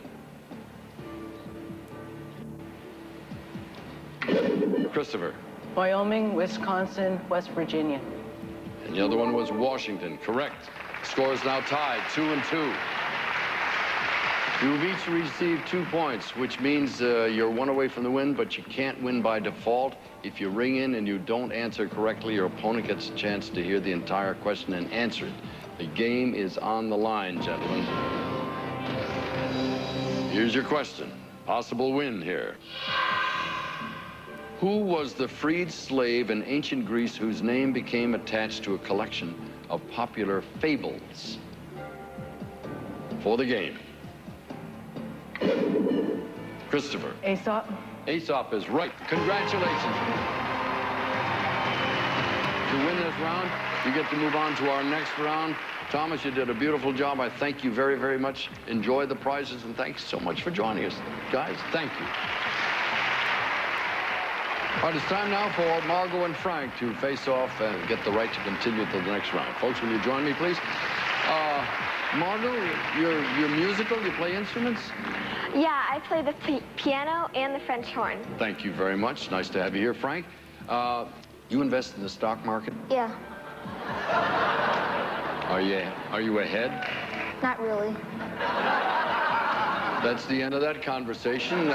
Christopher. Wyoming, Wisconsin, West Virginia. And the other one was Washington. Correct. Score is now tied, 2-2. You've each received 2 points, which means you're 1 away from the win, but you can't win by default. If you ring in and you don't answer correctly, your opponent gets a chance to hear the entire question and answer it. The game is on the line, gentlemen. Here's your question. Possible win here. Who was the freed slave in ancient Greece whose name became attached to a collection of popular fables? For the game. Christopher. Aesop. Aesop is right. Congratulations. To win this round, you get to move on to our next round. Thomas, you did a beautiful job. I thank you very, very much. Enjoy the prizes, and thanks so much for joining us. Guys, thank you. All right, it's time now for Margot and Frank to face off and get the right to continue to the next round. Folks, will you join me, please? Margot, you're musical? You play instruments? Yeah, I play the piano and the French horn. Thank you very much. Nice to have you here, Frank. You invest in the stock market? Yeah. Are you ahead? Not really. That's the end of that conversation.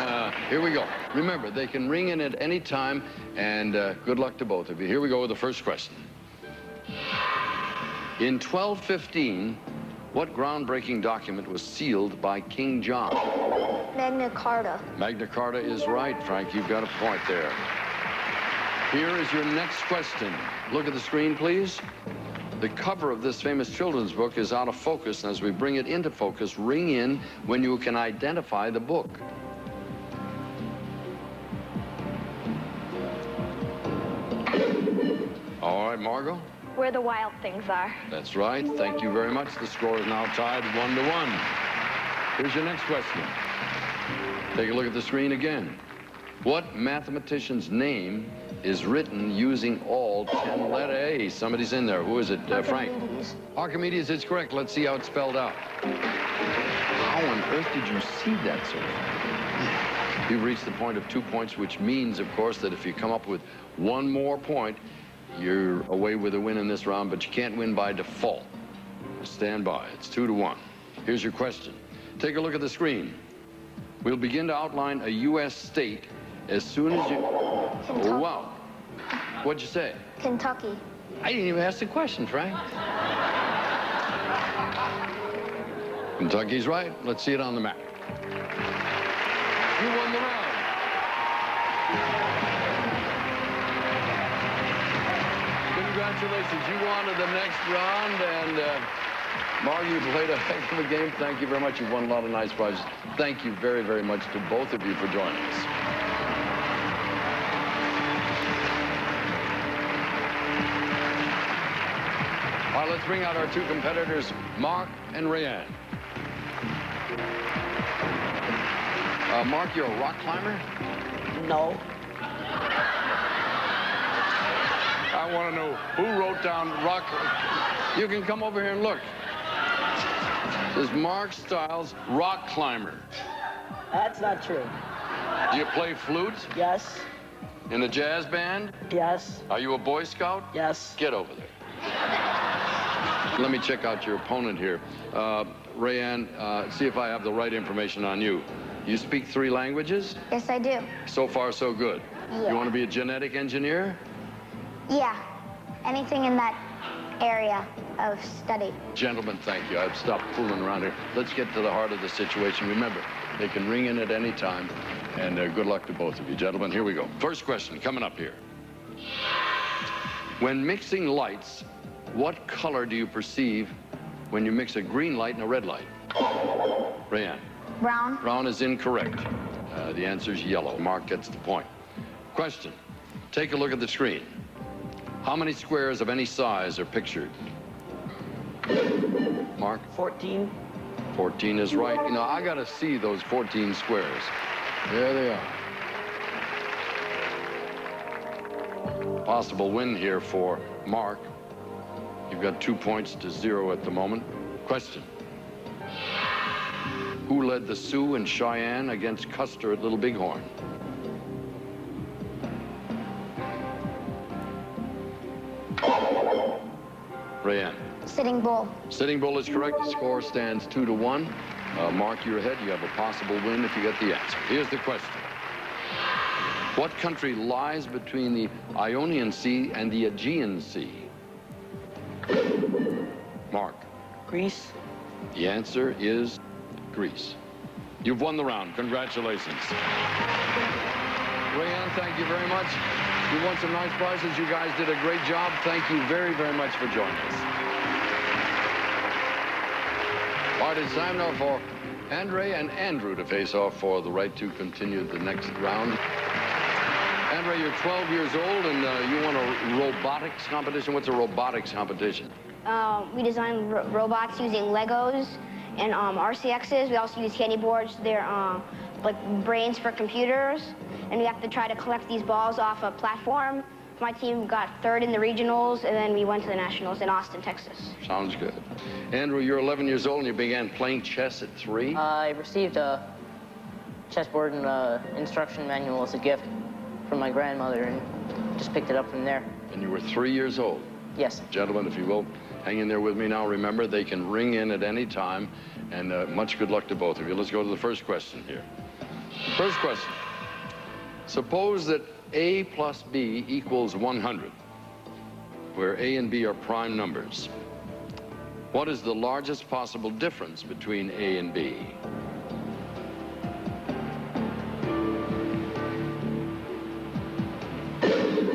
Here we go. Remember, they can ring in at any time, and good luck to both of you. Here we go with the first question. In 1215, what groundbreaking document was sealed by King John? Magna Carta. Magna Carta is right, Frank. You've got a point there. Here is your next question. Look at the screen, please. The cover of this famous children's book is out of focus, and as we bring it into focus, ring in when you can identify the book. All right, Margot? Where the wild things are. That's right. Thank you very much. The score is now tied 1-1. Here's your next question. Take a look at the screen again. What mathematician's name is written using all 10 letters? Somebody's in there. Who is it? Frank? Archimedes is correct. Let's see how it's spelled out. How on earth did you see that, sir? You've reached the point of 2 points, which means, of course, that if you come up with one more point, you're away with a win in this round, but you can't win by default. Stand by. It's 2-1. Here's your question. Take a look at the screen. We'll begin to outline a U.S. state as soon as you... Kentucky. Oh, wow. What'd you say? Kentucky. I didn't even ask the question, Frank. Kentucky's right. Let's see it on the map. You won the round. Congratulations. You won to the next round, and Mark, you played a heck of a game. Thank you very much. You've won a lot of nice prizes. Thank you very, very much to both of you for joining us. All right, let's bring out our two competitors, Mark and Rayanne. Mark, you're a rock climber? No. I want to know who wrote down rock. You can come over here and look. This is Mark Stiles, rock climber. That's not true. Do you play flute? Yes. In a jazz band? Yes. Are you a Boy Scout? Yes. Get over there. Let me check out your opponent here. Rayanne, see if I have the right information on you. You speak 3 languages? Yes, I do. So far, so good. Yeah. You want to be a genetic engineer? Yeah. Anything in that area of study. Gentlemen, thank you. I've stopped fooling around here. Let's get to the heart of the situation. Remember, they can ring in at any time, and good luck to both of you. Gentlemen, here we go. First question coming up here. When mixing lights, what color do you perceive when you mix a green light and a red light? Rayanne. Brown. Brown is incorrect. The answer is yellow. Mark gets the point. Question. Take a look at the screen. How many squares of any size are pictured? Mark? 14. 14 is right. You know, I got to see those 14 squares. There they are. Possible win here for Mark. You've got 2 points to 0 at the moment. Question. Who led the Sioux and Cheyenne against Custer at Little Bighorn? Rayanne. Sitting Bull. Sitting Bull is correct. The score stands 2-1. Mark, you're ahead. You have a possible win if you get the answer. Here's the question. What country lies between the Ionian Sea and the Aegean Sea? Mark. Greece. The answer is Greece. You've won the round. Congratulations. Rayanne, thank you very much. You won some nice prizes. You guys did a great job. Thank you very, very much for joining us. All right, it's time now for Andre and Andrew to face off for the right to continue the next round. Andre, you're 12 years old, and you won a robotics competition. What's a robotics competition? We design robots using Legos and RCXs. We also use candy boards. They're like brains for computers. And we have to try to collect these balls off a platform. My team got 3rd in the regionals, and then we went to the nationals in Austin, Texas. Sounds good. Andrew, you're 11 years old, and you began playing chess at 3? I received a chessboard and instruction manual as a gift from my grandmother, and just picked it up from there. And you were 3 years old? Yes. Gentlemen, if you will, hang in there with me now. Remember, they can ring in at any time, and much good luck to both of you. Let's go to the first question here. First question. Suppose that A plus B equals 100, where A and B are prime numbers. What is the largest possible difference between A and B?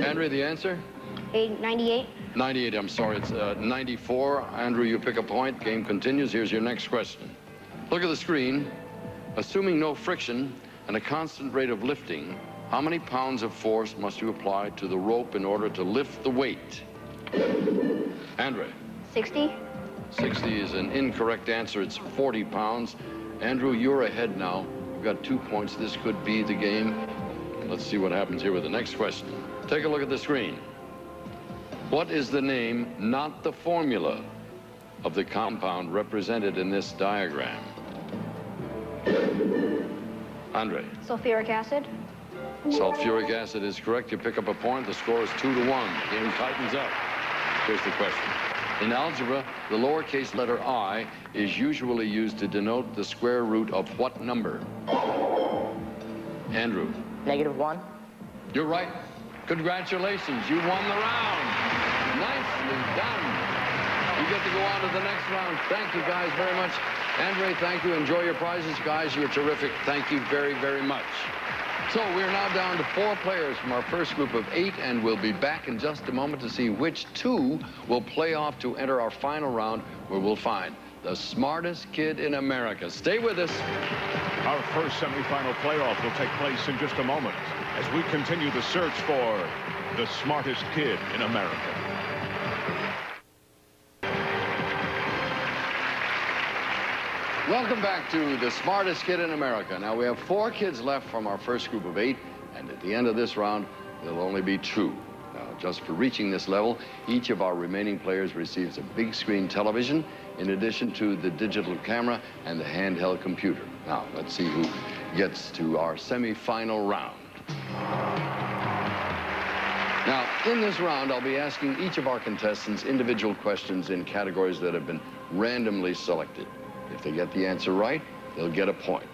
Andrew, the answer? 98. 98, I'm sorry, it's 94. Andrew, you pick a point. Game continues. Here's your next question. Look at the screen. Assuming no friction and a constant rate of lifting, how many pounds of force must you apply to the rope in order to lift the weight? Andre. 60. 60 is an incorrect answer. It's 40 pounds. Andrew, you're ahead now. You've got 2 points. This could be the game. Let's see what happens here with the next question. Take a look at the screen. What is the name, not the formula, of the compound represented in this diagram? Andre. Sulfuric acid. Sulfuric acid is correct. You pick up a point. The score is 2-1. The game tightens up. Here's the question. In algebra, the lowercase letter I is usually used to denote the square root of what number? Andrew. -1. You're right. Congratulations. You won the round. Nicely done. You get to go on to the next round. Thank you guys very much. Andre, thank you. Enjoy your prizes, guys. You're terrific. Thank you very, very much. So we're now down to 4 players from our first group of 8, and we'll be back in just a moment to see which 2 will play off to enter our final round, where we'll find the smartest kid in America. Stay with us. Our first semifinal playoff will take place in just a moment as we continue the search for the smartest kid in America. Welcome back to the smartest kid in America. Now, we have 4 kids left from our first group of 8, and at the end of this round, there'll only be 2. Now, just for reaching this level, each of our remaining players receives a big screen television, in addition to the digital camera and the handheld computer. Now, let's see who gets to our semifinal round. Now, in this round, I'll be asking each of our contestants individual questions in categories that have been randomly selected. If they get the answer right, they'll get a point.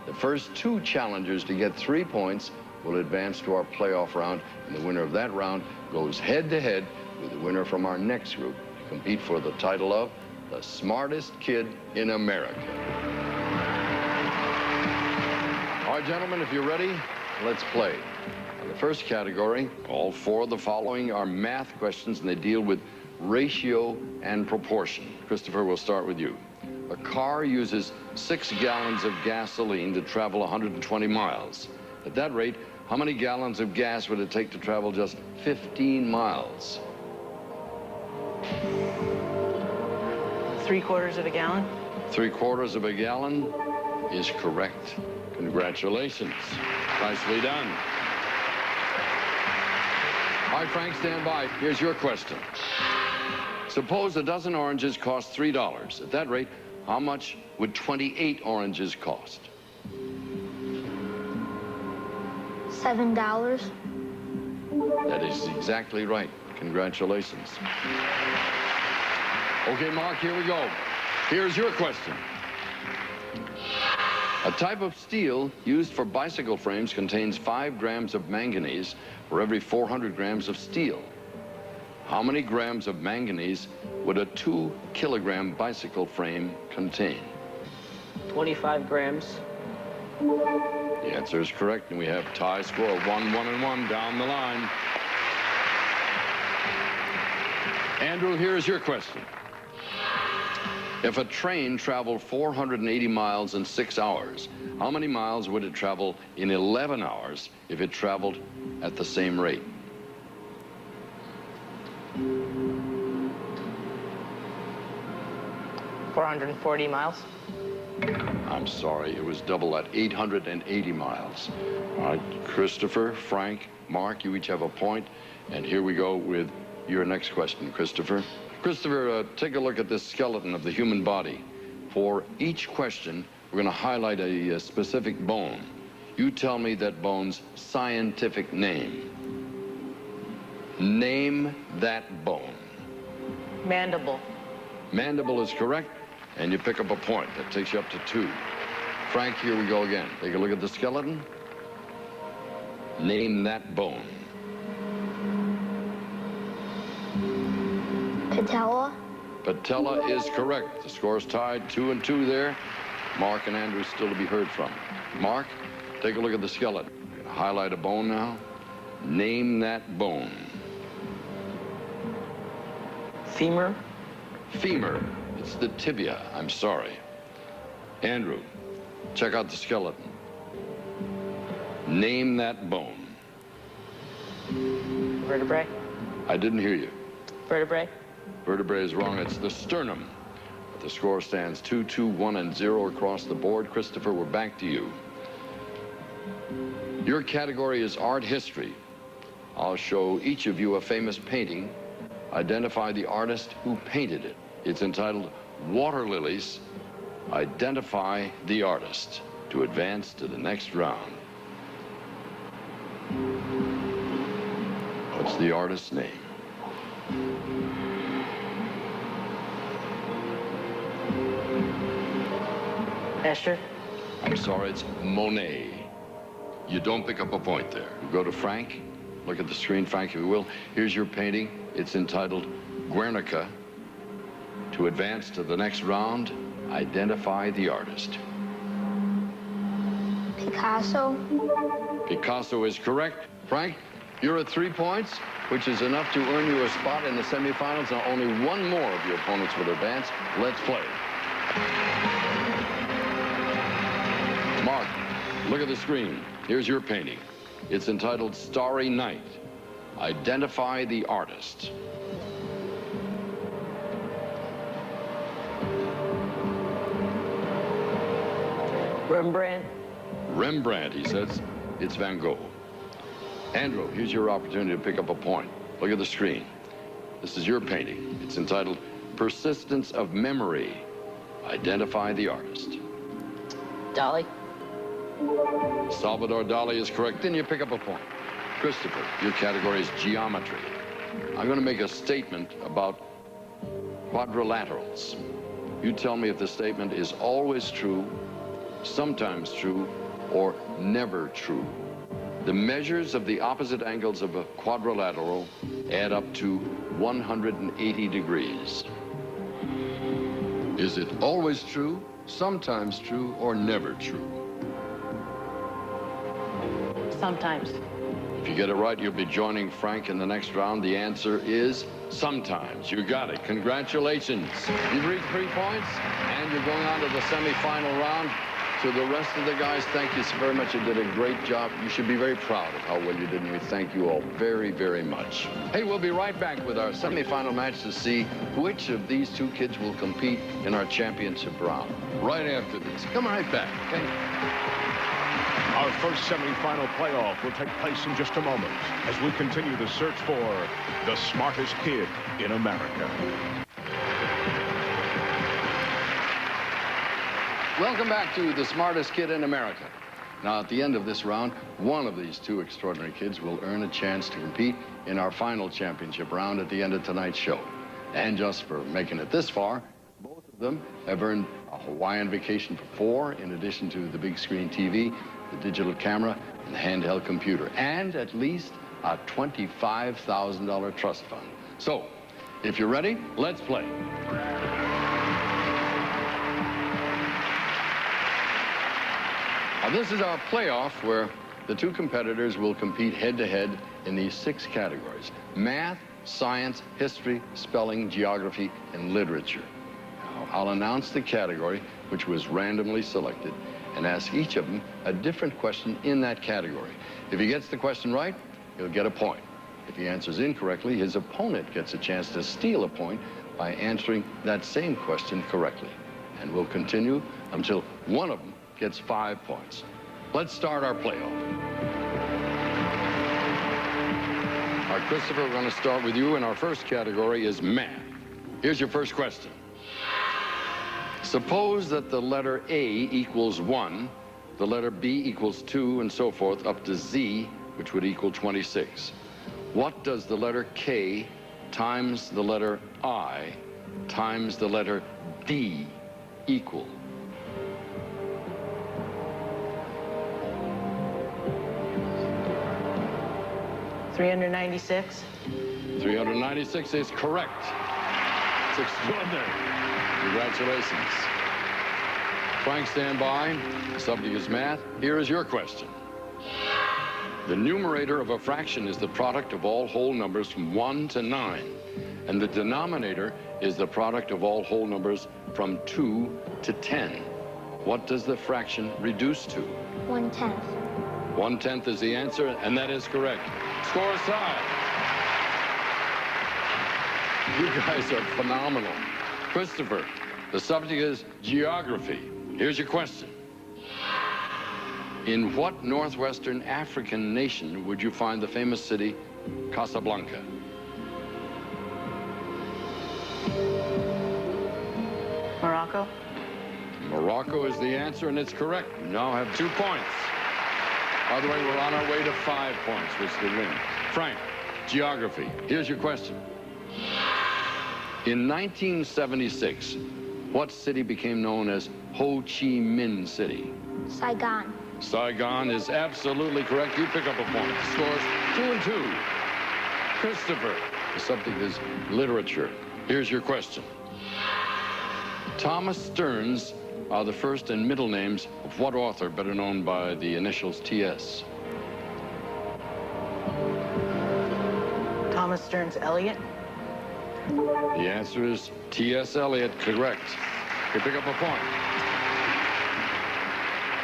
The first 2 challengers to get 3 points will advance to our playoff round, and the winner of that round goes head-to-head with the winner from our next group to compete for the title of the smartest kid in America. All right, gentlemen, if you're ready, let's play. Now, the first category, all 4 of the following are math questions, and they deal with ratio and proportion. Christopher, we'll start with you. A car uses 6 gallons of gasoline to travel 120 miles. At that rate, how many gallons of gas would it take to travel just 15 miles? 3/4 of a gallon. 3/4 of a gallon is correct. Congratulations. Nicely done. All right, Frank, stand by. Here's your question. Suppose a dozen oranges cost $3. At that rate, how much would 28 oranges cost? $7. That is exactly right. Congratulations. Okay, Mark, here we go. Here's your question. A type of steel used for bicycle frames contains 5 grams of manganese for every 400 grams of steel. How many grams of manganese would a 2-kilogram bicycle frame contain? 25 grams. The answer is correct, and we have tie score of 1-1-1 down the line. Andrew, here is your question. If a train traveled 480 miles in 6 hours, how many miles would it travel in 11 hours if it traveled at the same rate? $440 miles. I'm sorry, it was double at 880 miles. All right, Christopher, Frank, Mark, you each have a point. And here we go with your next question, Christopher. Christopher, take a look at this skeleton of the human body. For each question, we're going to highlight a specific bone. You tell me that bone's scientific name. Name that bone. Mandible. Mandible is correct, and you pick up a point. That takes you up to 2. Frank, here we go again. Take a look at the skeleton. Name that bone. Patella. Patella is correct. The score's tied 2-2 there. Mark and Andrew still to be heard from. Mark, take a look at the skeleton. You're gonna highlight a bone now. Name that bone. Femur. Femur. It's the tibia. I'm sorry. Andrew, check out the skeleton. Name that bone. Vertebrae. I didn't hear you. Vertebrae. Vertebrae is wrong. It's the sternum. The score stands 2-2, 1-0 across the board. Christopher, we're back to you. Your category is art history. I'll show each of you a famous painting. Identify the artist who painted it. It's entitled Water Lilies. Identify the artist to advance to the next round. What's the artist's name? Escher. I'm sorry, it's Monet. You don't pick up a point there. Go to Frank. Look at the screen, Frank, if you will. Here's your painting. It's entitled Guernica. To advance to the next round, identify the artist. Picasso. Picasso is correct. Frank, you're at 3 points, which is enough to earn you a spot in the semifinals. Now, only one more of your opponents will advance. Let's play. Mark, look at the screen. Here's your painting. It's entitled Starry Night. Identify the artist. Rembrandt. Rembrandt, he says. It's Van Gogh. Andrew, here's your opportunity to pick up a point. Look at the screen. This is your painting. It's entitled Persistence of Memory. Identify the artist. Dali. Salvador Dali is correct. Then you pick up a point. Christopher, your category is geometry. I'm going to make a statement about quadrilaterals. You tell me if the statement is always true, sometimes true, or never true. The measures of the opposite angles of a quadrilateral add up to 180 degrees. Is it always true, sometimes true, or never true? Sometimes. If you get it right, you'll be joining Frank in the next round. The answer is sometimes. You got it. Congratulations. You've reached 3 points, and you're going on to the semifinal round. To the rest of the guys, thank you so very much. You did a great job. You should be very proud of how well you did, and we thank you all very, very much. Hey, we'll be right back with our semifinal match to see which of these two kids will compete in our championship round. Right after this. Come right back, okay? Our first semifinal playoff will take place in just a moment as we continue the search for the smartest kid in America. Welcome back to The Smartest Kid in America. Now, at the end of this round, one of these two extraordinary kids will earn a chance to compete in our final championship round at the end of tonight's show. And just for making it this far, both of them have earned a Hawaiian vacation for 4, in addition to the big screen TV, the digital camera, and the handheld computer, and at least a $25,000 trust fund. So, if you're ready, let's play. Now, this is our playoff where the two competitors will compete head-to-head in these 6 categories: math, science, history, spelling, geography, and literature. Now, I'll announce the category, which was randomly selected, and ask each of them a different question in that category. If he gets the question right, he'll get a point. If he answers incorrectly, his opponent gets a chance to steal a point by answering that same question correctly. And we'll continue until one of them gets 5 points. Let's start our playoff. All right, Christopher, we're going to start with you, and our first category is math. Here's your first question. Suppose that the letter A equals 1, the letter B equals 2, and so forth, up to Z, which would equal 26. What does the letter K times the letter I times the letter D equal? $396. 396 is correct. It's extraordinary. Congratulations. Frank, stand by. The subject is math. Here is your question. The numerator of a fraction is the product of all whole numbers from 1 to 9. And the denominator is the product of all whole numbers from 2 to 10. What does the fraction reduce to? 1/10. 1/10 is the answer, and that is correct. Score aside. You guys are phenomenal. Christopher, the subject is geography. Here's your question. In what northwestern African nation would you find the famous city Casablanca? Morocco. Morocco is the answer, and it's correct. You now have 2 points. By the way, we're on our way to 5 points, which is the win. Frank, geography. Here's your question. In 1976, what city became known as Ho Chi Minh City? Saigon. Saigon is absolutely correct. You pick up a point. The score's 2 and 2. Christopher, the subject is literature. Here's your question. Thomas Stearns are the first and middle names of what author better known by the initials T.S.? Thomas Stearns Eliot. The answer is T.S. Eliot, correct. You pick up a point.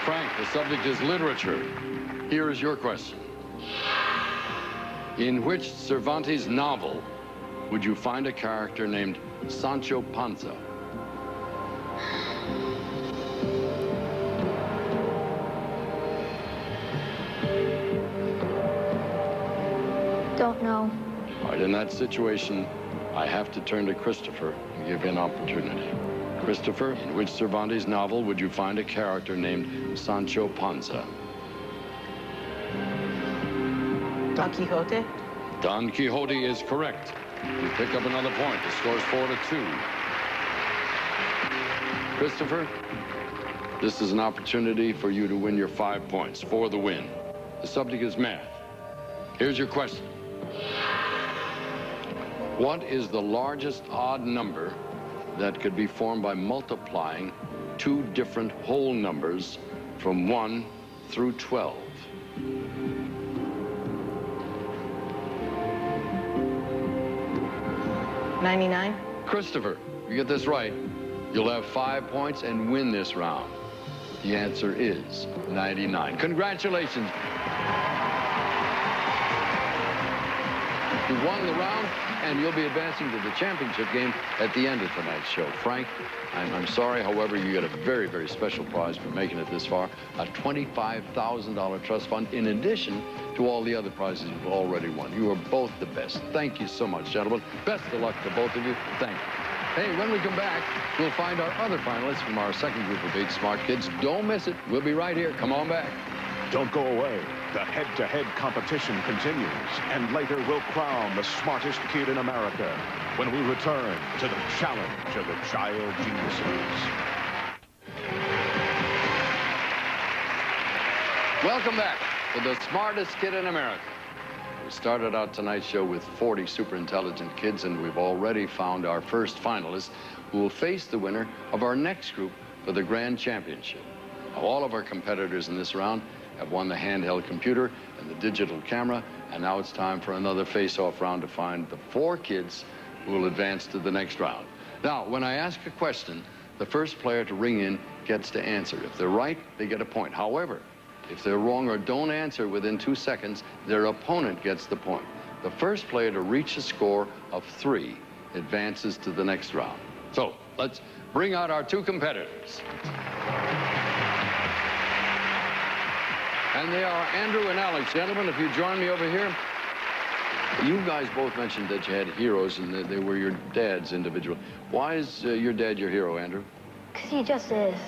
Frank, the subject is literature. Here is your question. In which Cervantes novel would you find a character named Sancho Panza? Don't know. All right, in that situation, I have to turn to Christopher and give you an opportunity. Christopher, in which Cervantes novel would you find a character named Sancho Panza? Don Quixote. Don Quixote is correct. You pick up another point. The score's 4 to 2. Christopher, this is an opportunity for you to win your 5 points for the win. The subject is math. Here's your question. What is the largest odd number that could be formed by multiplying 2 different whole numbers from 1 through 12? $99. Christopher, if you get this right, you'll have 5 points and win this round. The answer is 99. Congratulations. You won the round, and you'll be advancing to the championship game at the end of tonight's show. Frank, I'm sorry, however, you get a very, very special prize for making it this far, a $25,000 trust fund, in addition to all the other prizes you've already won. You are both the best. Thank you so much, gentlemen. Best of luck to both of you. Thank you. Hey, when we come back, we'll find our other finalists from our second group of 8 smart kids. Don't miss it. We'll be right here. Come on back. Don't go away. The head-to-head competition continues, and later we'll crown the smartest kid in America when we return to the challenge of the child geniuses. Welcome back to the smartest kid in America. We started out tonight's show with 40 super intelligent kids, and we've already found our first finalist who will face the winner of our next group for the grand championship. Now, all of our competitors in this round have won the handheld computer and the digital camera, and now it's time for another face-off round to find the 4 kids who will advance to the next round. Now, when I ask a question, the first player to ring in gets to answer. If they're right, they get a point. However, if they're wrong or don't answer within 2 seconds, their opponent gets the point. The first player to reach a score of 3 advances to the next round. So, let's bring out our 2 competitors. And they are Andrew and Alex. Gentlemen, if you join me over here. You guys both mentioned that you had heroes and that they were your dad's individual. Why is your dad your hero, Andrew? Because he just is.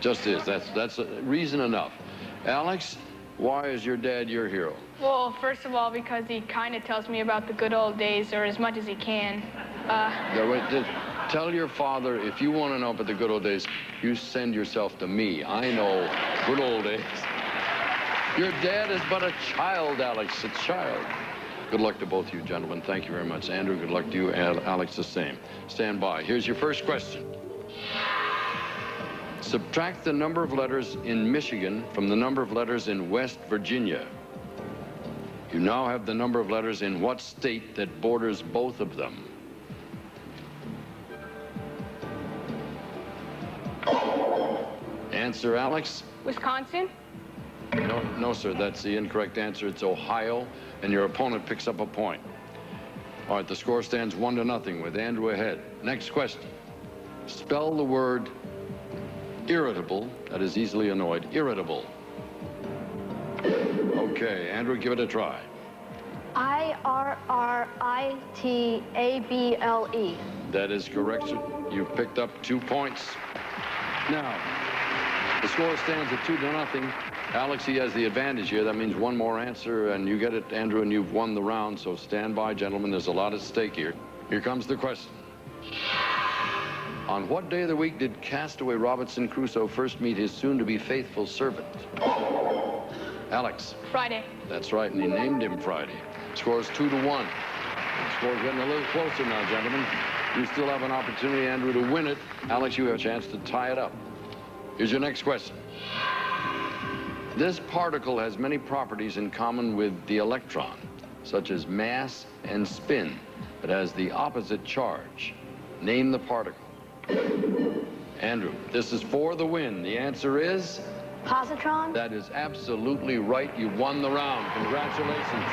Just is. That's reason enough. Alex, Why is your dad your hero? Well, first of all, because he kind of tells me about the good old days, or as much as he can. Tell your father, if you want to know about the good old days, you send yourself to me. I know good old days. Your dad is but a child, Alex, a child. Good luck to both of you, gentlemen. Thank you very much. Andrew, good luck to you, and Alex, the same. Stand by. Here's your first question. Subtract the number of letters in Michigan from the number of letters in West Virginia. You now have the number of letters in what state that borders both of them? Answer, Alex? Wisconsin? No, sir. That's the incorrect answer. It's Ohio, and your opponent picks up a point. All right, the score stands 1-0 with Andrew ahead. Next question. Spell the word irritable, that is easily annoyed, irritable. Okay, Andrew, give it a try. IRRITABLE. That is correct, sir. You've picked up 2 points. Now, the score stands at 2-0. Alex, he has the advantage here. That means one more answer, and you get it, Andrew, and you've won the round. So stand by, gentlemen. There's a lot at stake here. Here comes the question. On what day of the week did castaway Robinson Crusoe first meet his soon-to-be faithful servant? Alex. Friday. That's right, and he named him Friday. Score's 2-1. Score's getting a little closer now, gentlemen. You still have an opportunity, Andrew, to win it. Alex, you have a chance to tie it up. Here's your next question. This particle has many properties in common with the electron, such as mass and spin, but has the opposite charge. Name the particle. Andrew, this is for the win. The answer is? Positron? That is absolutely right. You won the round. Congratulations.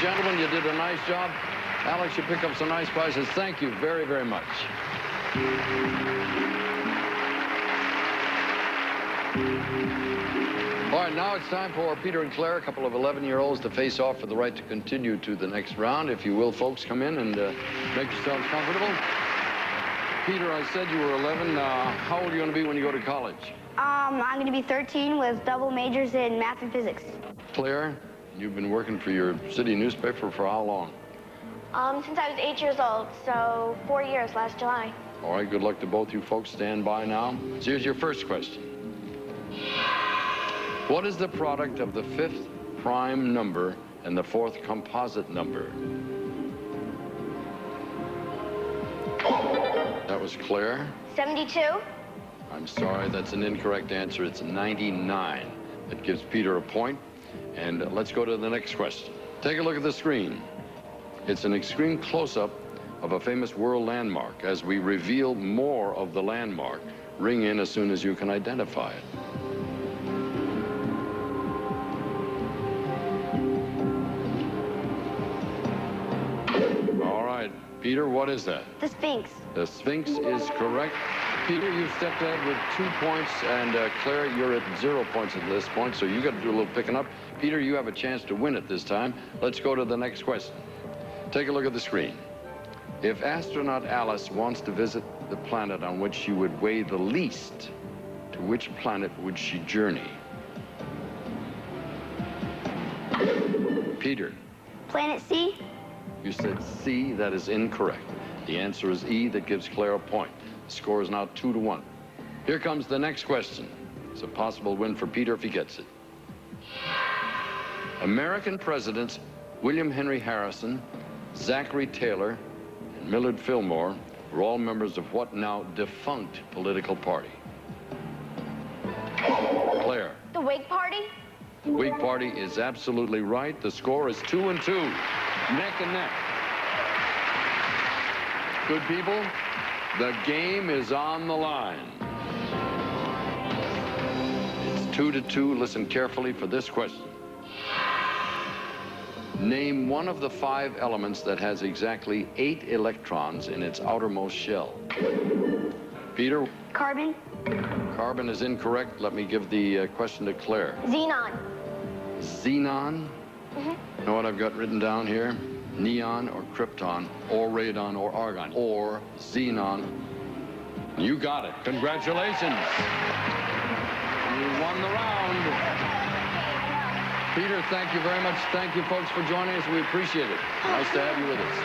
Gentlemen, you did a nice job. Alex, you pick up some nice prizes. Thank you very, very much. All right, now it's time for Peter and Claire, a couple of 11-year-olds, to face off for the right to continue to the next round. If you will, folks, come in and make yourselves comfortable. Peter, I said you were 11. How old are you going to be when you go to college? I'm going to be 13 with double majors in math and physics. Claire, you've been working for your city newspaper for how long? Since I was 8 years old, so 4 years last July. All right, good luck to both you folks. Stand by now. So here's your first question. What is the product of the 5th prime number and the 4th composite number? That was Claire. 72. I'm sorry, that's an incorrect answer. It's 99. That gives Peter a point. And let's go to the next question. Take a look at the screen. It's an extreme close-up of a famous world landmark. As we reveal more of the landmark, ring in as soon as you can identify it. All right, Peter, what is that? The Sphinx. The Sphinx is correct. Peter, you've stepped ahead with 2 points, and Claire, you're at 0 points at this point, so you got to do a little picking up. Peter, you have a chance to win it this time. Let's go to the next question. Take a look at the screen. If astronaut Alice wants to visit the planet on which she would weigh the least, to which planet would she journey? Peter. Planet C. You said C. That is incorrect. The answer is E. That gives Claire a point. The score is now 2-1. Here comes the next question. It's a possible win for Peter if he gets it. American presidents William Henry Harrison, Zachary Taylor, and Millard Fillmore were all members of what now defunct political party? Claire. The Whig Party. The Whig Party is absolutely right. The score is 2-2, neck and neck. Good people, the game is on the line. It's 2-2. Listen carefully for this question. Name one of the 5 elements that has exactly 8 electrons in its outermost shell. Peter? Carbon. Carbon is incorrect. Let me give the question to Claire. Xenon. Xenon? You know what I've got written down here? Neon or krypton, or radon or argon, or xenon. You got it. Congratulations. You won the round. Peter, thank you very much. Thank you, folks, for joining us. We appreciate it. Nice to have you with us.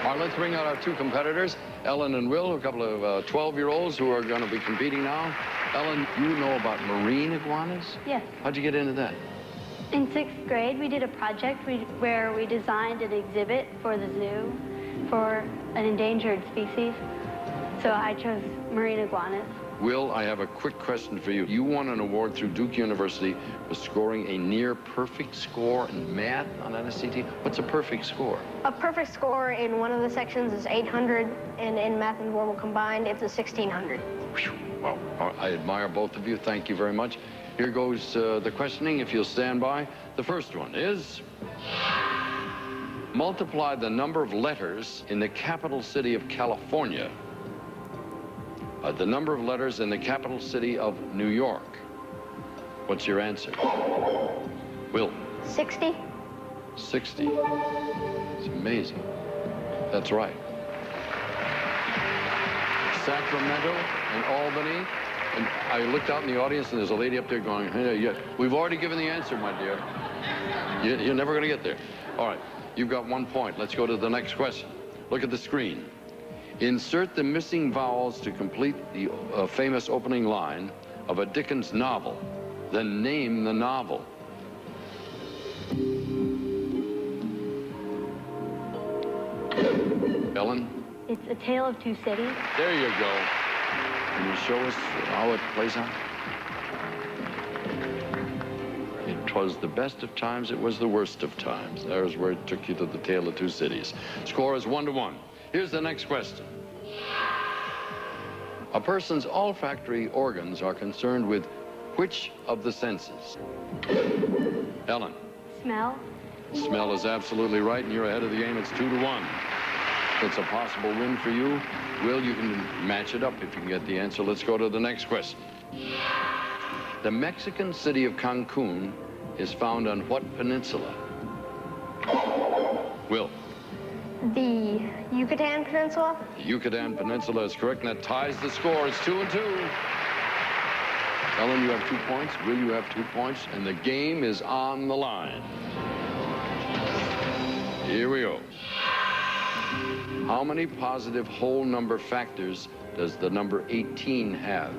All right, let's bring out our two competitors, Ellen and Will, a couple of 12-year-olds who are going to be competing now. Ellen, you know about marine iguanas? Yes. How'd you get into that? In 6th grade, we did a project where we designed an exhibit for the zoo for an endangered species. So I chose marine iguanas. Will, I have a quick question for you. You won an award through Duke University for scoring a near-perfect score in math on an SAT. What's a perfect score? A perfect score in one of the sections is 800, and in math and verbal combined, it's a 1600. Well, I admire both of you. Thank you very much. Here goes the questioning, if you'll stand by. The first one is, multiply the number of letters in the capital city of California by the number of letters in the capital city of New York. What's your answer? Will? 60. 60. It's amazing. That's right. Sacramento and Albany. And I looked out in the audience, and there's a lady up there going, hey, yeah, we've already given the answer, my dear. You're never going to get there. All right, you've got 1 point. Let's go to the next question. Look at the screen. Insert the missing vowels to complete the famous opening line of a Dickens novel. Then name the novel. Ellen? It's A Tale of Two Cities. There you go. Can you show us how it plays out? It was the best of times, it was the worst of times. There's where it took you to the Tale of Two Cities. Score is 1-1. Here's the next question. A person's olfactory organs are concerned with which of the senses? Ellen? Smell. Smell is absolutely right, and you're ahead of the game. It's 2-1. It's a possible win for you. Will, you can match it up if you can get the answer. Let's go to the next question. The Mexican city of Cancun is found on what peninsula? Will? The Yucatan Peninsula. The Yucatan Peninsula is correct, and that ties the score. It's 2-2. Ellen, you have 2 points. Will, you have 2 points, and the game is on the line. Here we go. How many positive whole number factors does the number 18 have?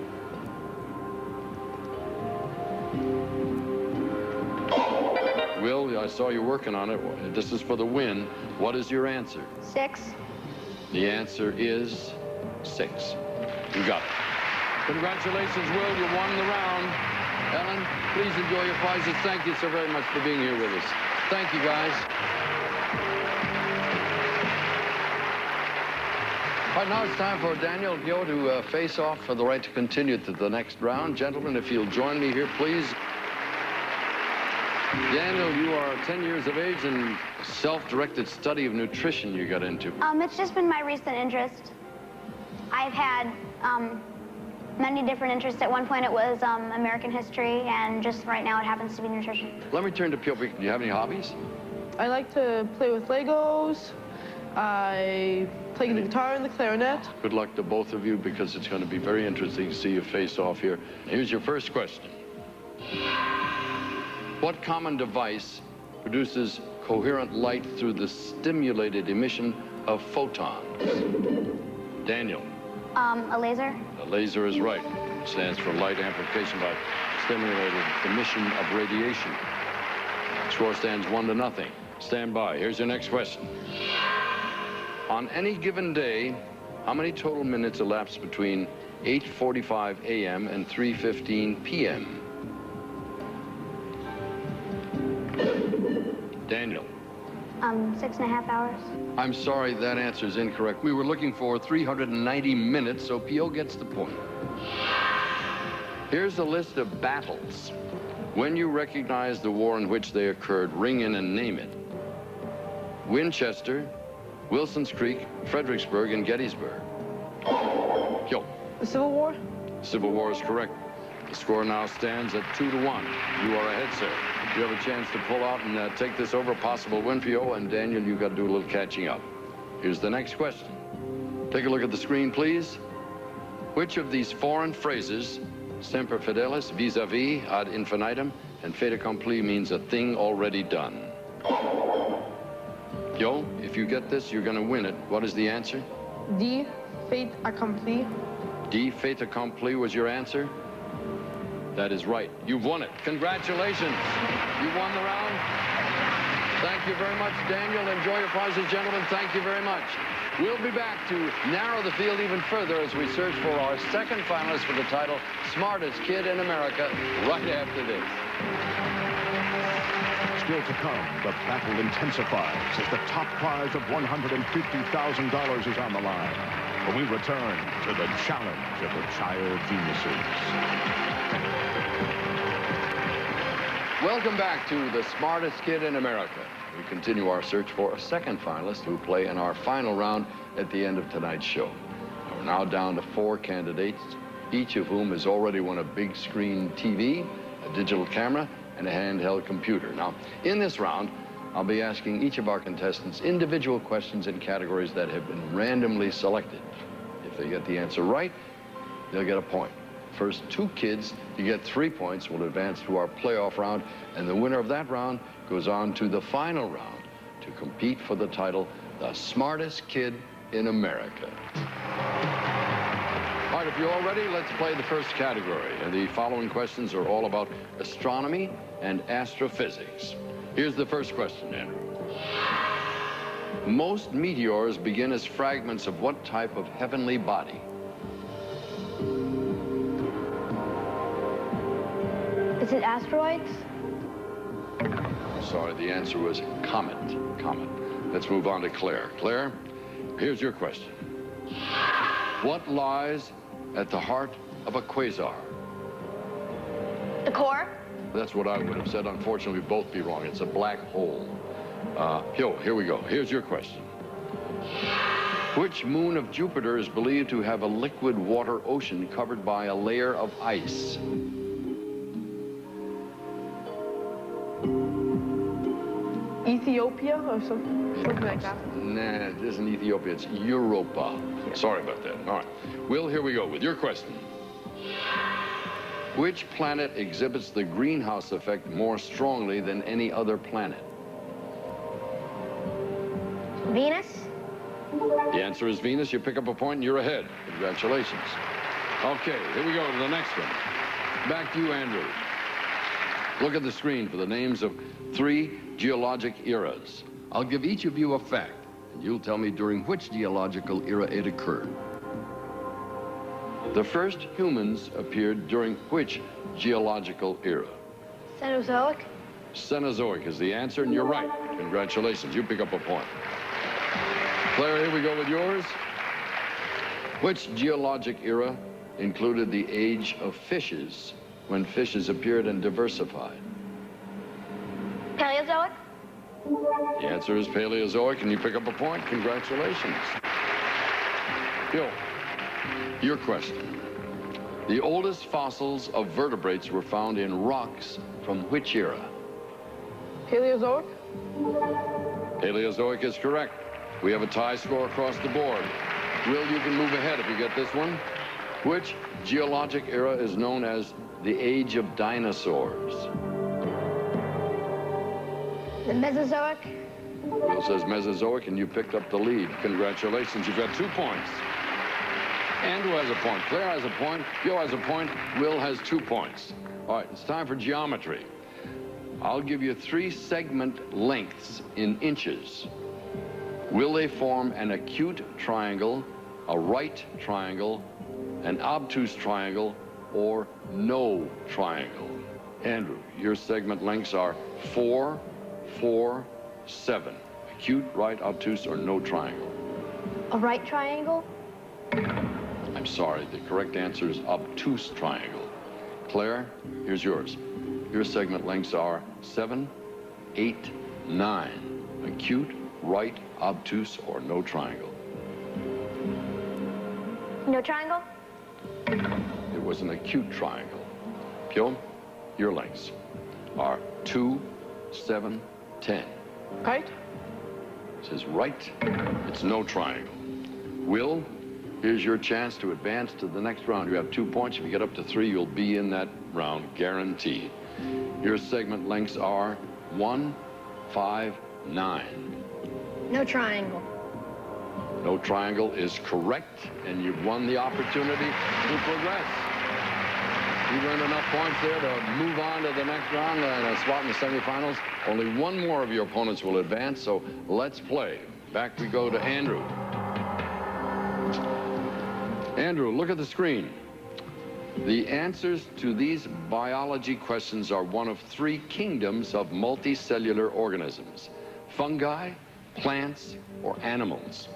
Will, I saw you working on it. This is for the win. What is your answer? 6. The answer is 6. You got it. Congratulations, Will. You won the round. Ellen, please enjoy your prizes. Thank you so very much for being here with us. Thank you, guys. All right, now it's time for Daniel Gyo to face off for the right to continue to the next round. Gentlemen, if you'll join me here, please. Daniel, you are 10 years of age and self-directed study of nutrition you got into. It's just been my recent interest. I've had many different interests. At one point it was American history, and just right now it happens to be nutrition. Let me turn to Pio. Do you have any hobbies? I like to play with Legos. I play the guitar and the clarinet. Good luck to both of you, because it's going to be very interesting to see you face off here. Here's your first question. What common device produces coherent light through the stimulated emission of photons? Daniel. A laser. A laser is right. It stands for light amplification by stimulated emission of radiation. Score stands 1-0. Stand by. Here's your next question. On any given day, how many total minutes elapse between 8:45 a.m. and 3:15 p.m.? Daniel. 6.5 hours. I'm sorry, that answer is incorrect. We were looking for 390 minutes, so Pio gets the point. Here's a list of battles. When you recognize the war in which they occurred, ring in and name it. Winchester, Wilson's Creek, Fredericksburg, and Gettysburg. Yo. The Civil War? Civil War is correct. The score now stands at 2-1. You are ahead, sir. You have a chance to pull out and take this over. Possible win for you. And Daniel, you've got to do a little catching up. Here's the next question. Take a look at the screen, please. Which of these foreign phrases, semper fidelis, vis-a-vis, ad infinitum, and fait accompli means a thing already done? Yo, if you get this, you're going to win it. What is the answer? D, fait accompli. D, fait accompli was your answer? That is right. You've won it. Congratulations. You won the round. Thank you very much, Daniel. Enjoy your prizes, gentlemen. Thank you very much. We'll be back to narrow the field even further as we search for our second finalist for the title, Smartest Kid in America, right after this. Still to come, the battle intensifies as the top prize of $150,000 is on the line. When we return to the challenge of the child geniuses. Welcome back to the Smartest Kid in America. We continue our search for a second finalist who will play in our final round at the end of tonight's show. We're now down to 4 candidates, each of whom has already won a big screen TV, a digital camera, and a handheld computer. Now, in this round, I'll be asking each of our contestants individual questions in categories that have been randomly selected. If they get the answer right, they'll get a point. First 2 kids to get 3 points will advance to our playoff round, and the winner of that round goes on to the final round to compete for the title, the Smartest Kid in America. All right, if you're all ready, let's play the first category. And the following questions are all about astronomy and astrophysics. Here's the first question, Andrew. Most meteors begin as fragments of what type of heavenly body? Is it asteroids? Sorry, the answer was comet. Comet. Let's move on to Claire. Claire, here's your question. What lies at the heart of a quasar? The core? That's what I would have said. Unfortunately, we'd both be wrong. It's a black hole. Here we go. Here's your question. Which moon of Jupiter is believed to have a liquid water ocean covered by a layer of ice? Ethiopia or something like that. Nah, it isn't Ethiopia. It's Europa. Yeah. Sorry about that. All right. Will, here we go with your question. Which planet exhibits the greenhouse effect more strongly than any other planet? Venus? The answer is Venus. You pick up a point and you're ahead. Congratulations. Okay, here we go to the next one. Back to you, Andrew. Look at the screen for the names of 3 geologic eras. I'll give each of you a fact, and you'll tell me during which geological era it occurred. The first humans appeared during which geological era? Cenozoic? Cenozoic is the answer, and you're right. Congratulations, you pick up a point. Claire, here we go with yours. Which geologic era included the age of fishes, when fishes appeared and diversified? Paleozoic? The answer is Paleozoic, and you pick up a point. Congratulations. Bill, your question. The oldest fossils of vertebrates were found in rocks from which era? Paleozoic? Paleozoic is correct. We have a tie score across the board. Will, you can move ahead if you get this one. Which geologic era is known as the Age of Dinosaurs? The Mesozoic? Will says Mesozoic, and you picked up the lead. Congratulations, you've got 2 points. Andrew has a point, Claire has a point, Joe has a point, Will has 2 points. All right, it's time for geometry. I'll give you 3 segment lengths in inches. Will they form an acute triangle, a right triangle, an obtuse triangle, or no triangle? Andrew, your segment lengths are 4, 4, 7. Acute, right, obtuse, or no triangle? A right triangle? I'm sorry, the correct answer is obtuse triangle. Claire, here's yours. Your segment lengths are 7, 8, 9. Acute, right, obtuse, or no triangle? No triangle? It was an acute triangle. Pyo, your lengths are 2, 7, 10. Right? It says right. It's no triangle. Will, Here's your chance to advance to the next round. You have 2 points. If you get up to 3, you'll be in that round, guaranteed. Your segment lengths are 1, 5, 9. No triangle. No triangle is correct, and you've won the opportunity to progress. You've earned enough points there to move on to the next round and a spot in the semifinals. Only one more of your opponents will advance, so let's play. Back we go to Andrew. Andrew, look at the screen. The answers to these biology questions are one of 3 kingdoms of multicellular organisms: fungi, plants, or animals.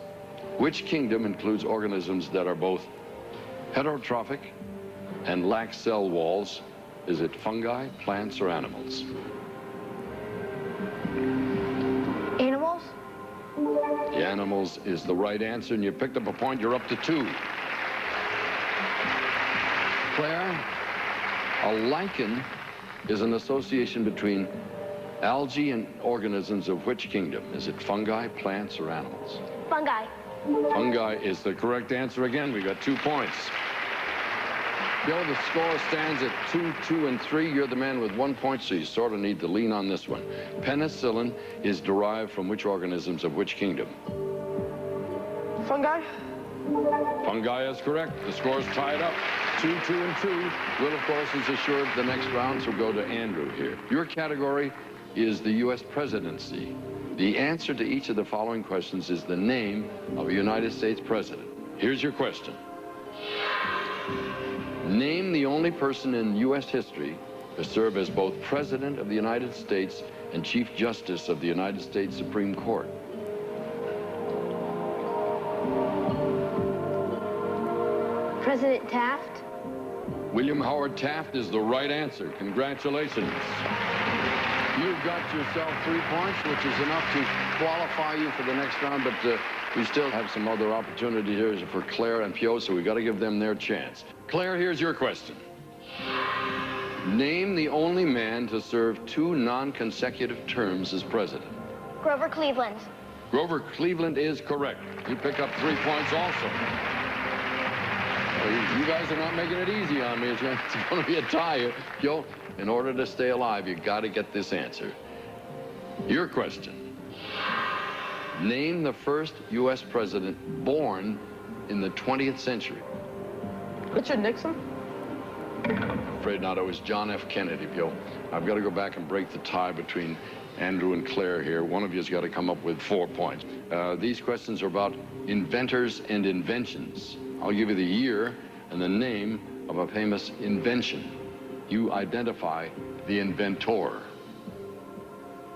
Which kingdom includes organisms that are both heterotrophic and lack cell walls? Is it fungi, plants, or animals? Animals? The animals is the right answer, and you picked up a point. You're up to 2. Claire, a lichen is an association between algae and organisms of which kingdom? Is it fungi, plants, or animals? Fungi. Fungi is the correct answer again. We got 2 points. Joe, the score stands at 2, 2, and 3. You're the man with 1 point, so you sort of need to lean on this one. Penicillin is derived from which organisms of which kingdom? Fungi? Fungi is correct. The score's tied up. 2, 2, and 2. Will, of course, is assured the next round, so go to Andrew here. Your category is the U.S. presidency. The answer to each of the following questions is the name of a United States president. Here's your question. Name the only person in U.S. history to serve as both President of the United States and Chief Justice of the United States Supreme Court. President Taft? William Howard Taft is the right answer. Congratulations. You've got yourself 3 points, which is enough to qualify you for the next round, but we still have some other opportunity here for Claire and Pio, so we got to give them their chance. Claire, here's your question. Name the only man to serve 2 non-consecutive terms as president. Grover Cleveland. Grover Cleveland is correct. You pick up 3 points also. You guys are not making it easy on me. It's going to be a tie. Joe, in order to stay alive, you got to get this answer. Your question. Name the first U.S. president born in the 20th century. Richard Nixon? I'm afraid not. It was John F. Kennedy, Joe. I've got to go back and break the tie between Andrew and Claire here. One of you's got to come up with 4 points. These questions are about inventors and inventions. I'll give you the year and the name of a famous invention. You identify the inventor.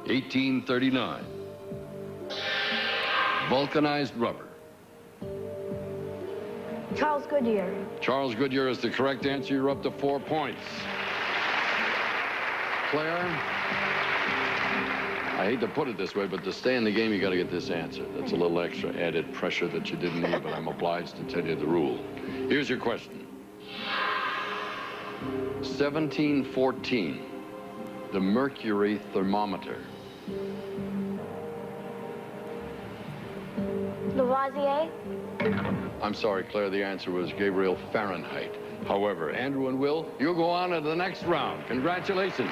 1839. Vulcanized rubber. Charles Goodyear. Charles Goodyear is the correct answer. You're up to 4 points. Claire, I hate to put it this way, but to stay in the game, you got to get this answer. That's a little extra added pressure that you didn't need, but I'm obliged to tell you the rule. Here's your question. 1714, the mercury thermometer. Lavoisier. I'm sorry, Claire, the answer was Gabriel Fahrenheit. However, Andrew and Will, you'll go on to the next round. Congratulations.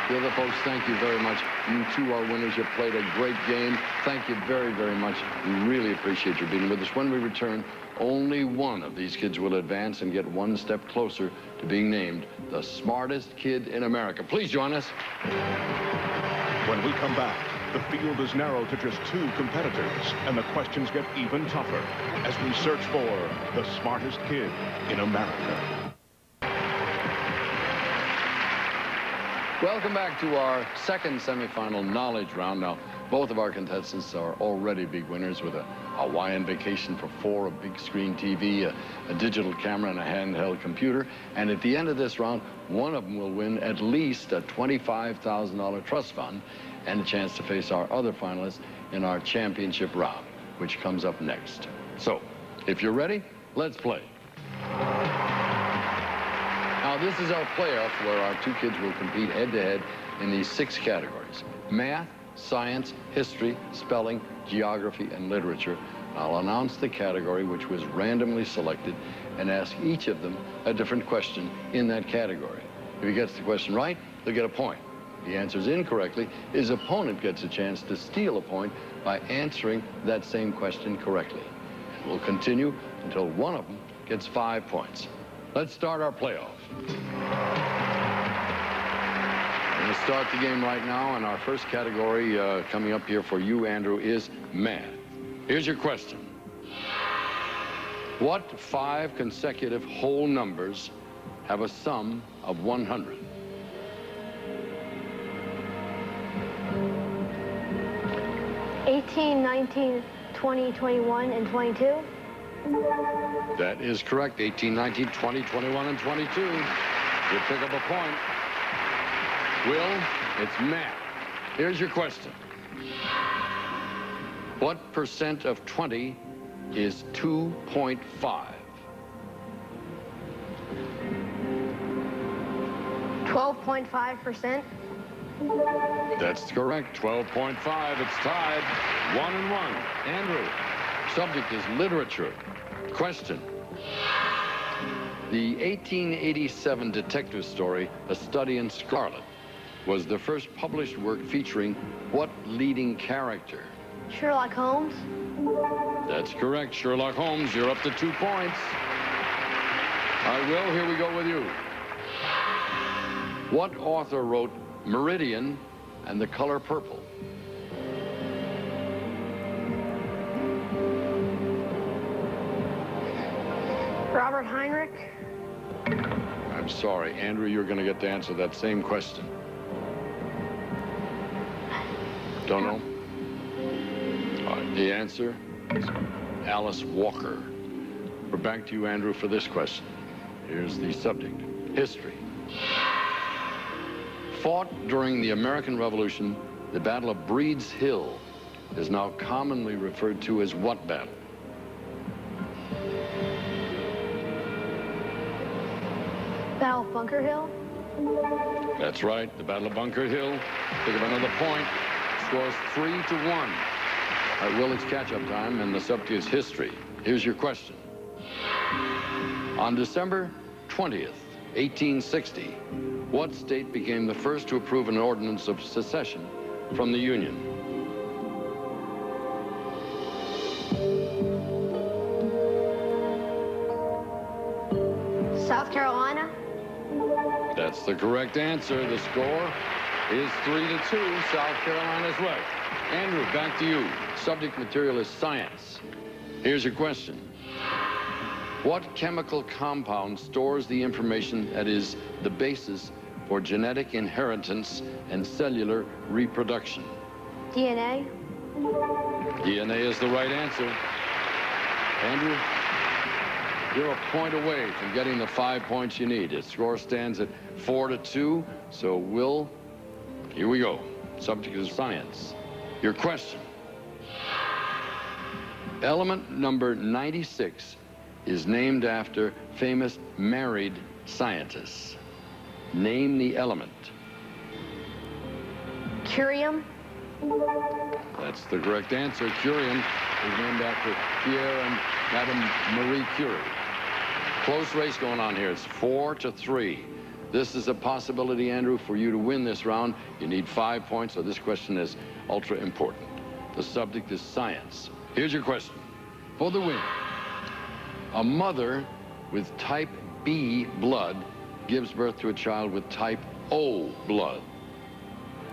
The other folks, thank you very much. You two are winners. You played a great game. Thank you very, very much. We really appreciate you being with us. When we return, only one of these kids will advance and get 1 step closer to being named the smartest kid in America. Please join us. When we come back, the field is narrowed to just 2 competitors, and the questions get even tougher as we search for the smartest kid in America. Welcome back to our second semifinal knowledge round. Now, both of our contestants are already big winners with a Hawaiian vacation for 4, a big screen TV, a digital camera, and a handheld computer. And at the end of this round, one of them will win at least a $25,000 trust fund and a chance to face our other finalists in our championship round, which comes up next. So, if you're ready, let's play. Now, this is our playoff where our 2 kids will compete head-to-head in these 6 categories: math, science, history, spelling, geography, and literature. I'll announce the category which was randomly selected and ask each of them a different question in that category. If he gets the question right, he'll get a point. If he answers incorrectly, his opponent gets a chance to steal a point by answering that same question correctly. And we'll continue until one of them gets 5 points. Let's start our playoff. We're going to start the game right now, and our first category coming up here for you, Andrew, is math. Here's your question. What 5 consecutive whole numbers have a sum of 100? $18, $19, $20, $21, and $22. That is correct. 18, 19, 20, 21, and 22. You pick up a point. Will, it's math. Here's your question. What percent of 20 is 2.5? $12.5%. That's correct. 12.5. It's tied. 1-1. Andrew, subject is literature. Question. The 1887 detective story, A Study in Scarlet, was the first published work featuring what leading character? Sherlock Holmes. That's correct. Sherlock Holmes, you're up to 2 points. All right, Will, here we go with you. What author wrote Meridian and the Color Purple? Robert Heinrich. I'm sorry, Andrew, you're going to get to answer that same question. Don't know? All right, the answer is Alice Walker. We're back to you, Andrew, for this question. Here's the subject. History. Fought during the American Revolution, the Battle of Breed's Hill is now commonly referred to as what battle? Battle of Bunker Hill. That's right, the Battle of Bunker Hill. Pick up another point. Scores 3-1. All right, Will, it's catch-up time, and the subject is history. Here's your question. On December 20th, 1860, what state became the first to approve an ordinance of secession from the Union? South Carolina. That's the correct answer. The score is 3-2. South Carolina's right. Andrew, back to you. Subject material is science. Here's your question. What chemical compound stores the information that is the basis for genetic inheritance and cellular reproduction? DNA. DNA is the right answer. Andrew, you're a point away from getting the 5 points you need. Its score stands at 4-2. So, Will, here we go. Subject is science. Your question. Element number 96 is named after famous married scientists. Name the element. Curium. That's the correct answer. Curium is named after Pierre and Madame Marie Curie. Close race going on here. It's 4-3. This is a possibility, Andrew, for you to win this round. You need 5 points, so this question is ultra important. The subject is science. Here's your question. For the win. A mother with type B blood gives birth to a child with type O blood.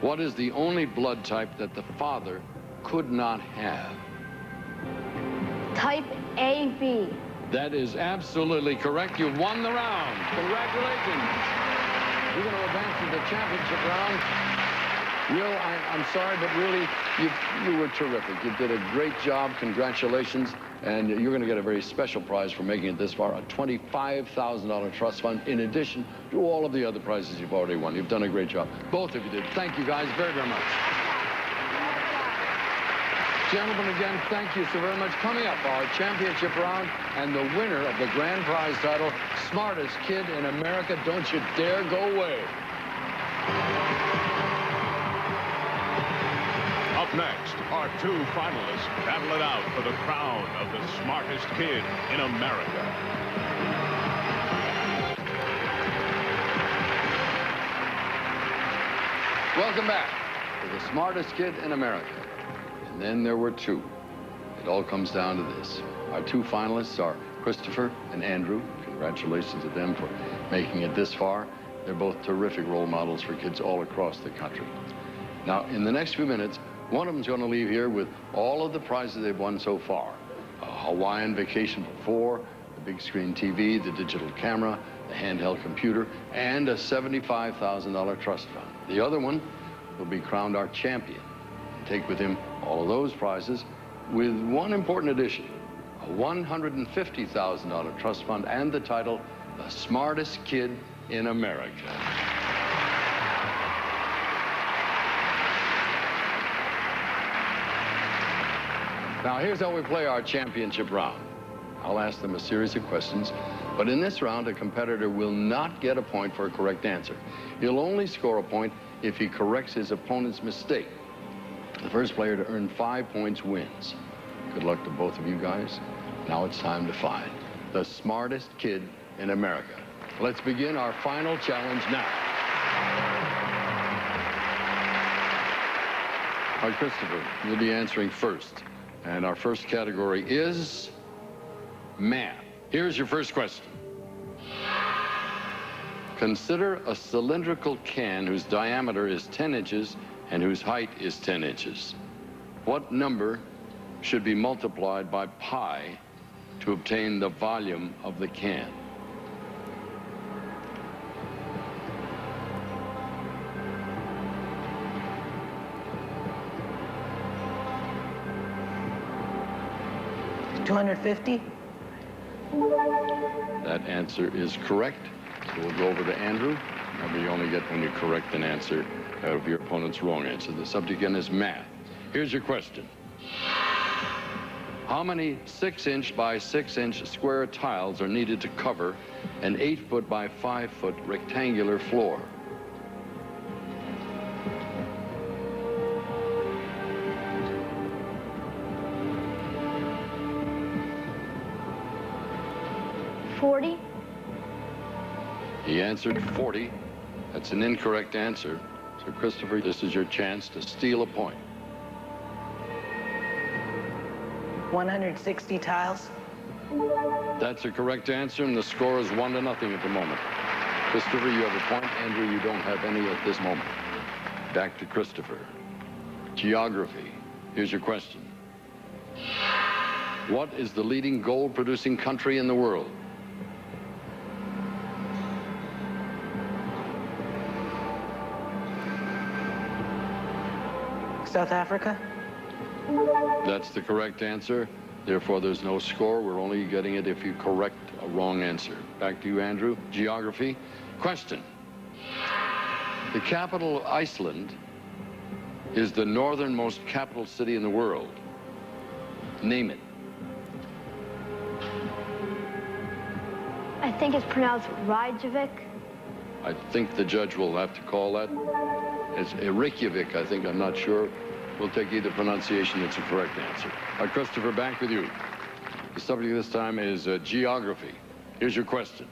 What is the only blood type that the father could not have? Type AB. That is absolutely correct. You won the round. Congratulations. You're going to advance to the championship round. Will, I'm sorry, but really, you were terrific. You did a great job. Congratulations. And you're going to get a very special prize for making it this far, a $25,000 trust fund, in addition to all of the other prizes you've already won. You've done a great job. Both of you did. Thank you, guys, very, very much. Gentlemen, again, thank you so very much. Coming up, our championship round and the winner of the grand prize title, Smartest Kid in America. Don't you dare go away. Up next, our two finalists battle it out for the crown of the smartest kid in America. Welcome back to the smartest kid in America. And then there were two. It all comes down to this. Our two finalists are Christopher and Andrew. Congratulations to them for making it this far. They're both terrific role models for kids all across the country. Now, in the next few minutes, one of them's going to leave here with all of the prizes they've won so far. A Hawaiian vacation for four, the big screen TV, the digital camera, the handheld computer, and a $75,000 trust fund. The other one will be crowned our champion and take with him all of those prizes with one important addition, a $150,000 trust fund and the title, The Smartest Kid in America. Now, here's how we play our championship round. I'll ask them a series of questions, but in this round, a competitor will not get a point for a correct answer. He'll only score a point if he corrects his opponent's mistake. The first player to earn 5 points wins. Good luck to both of you guys. Now it's time to find the smartest kid in America. Let's begin our final challenge now. All right, Christopher, you'll be answering first. And our first category is math. Here's your first question. Consider a cylindrical can whose diameter is 10 inches and whose height is 10 inches. What number should be multiplied by pi to obtain the volume of the can? $250? That answer is correct. So we'll go over to Andrew. Remember, you only get when you correct an answer out of your opponent's wrong answer. The subject again is math. Here's your question. How many 6-inch by 6-inch square tiles are needed to cover an 8-foot by 5-foot rectangular floor? $40. He answered 40. That's an incorrect answer. So, Christopher, this is your chance to steal a point. 160 tiles? That's a correct answer, and the score is 1-0 at the moment. Christopher, you have a point. Andrew, you don't have any at this moment. Back to Christopher. Geography. Here's your question. What is the leading gold-producing country in the world? South Africa? That's the correct answer. Therefore, there's no score. We're only getting it if you correct a wrong answer. Back to you, Andrew. Geography. Question. The capital of Iceland is the northernmost capital city in the world. Name it. I think it's pronounced Reykjavik. I think the judge will have to call that. It's Reykjavik, I think. I'm not sure. We'll take either pronunciation. It's a correct answer. Christopher, back with you. The subject this time is geography. Here's your question.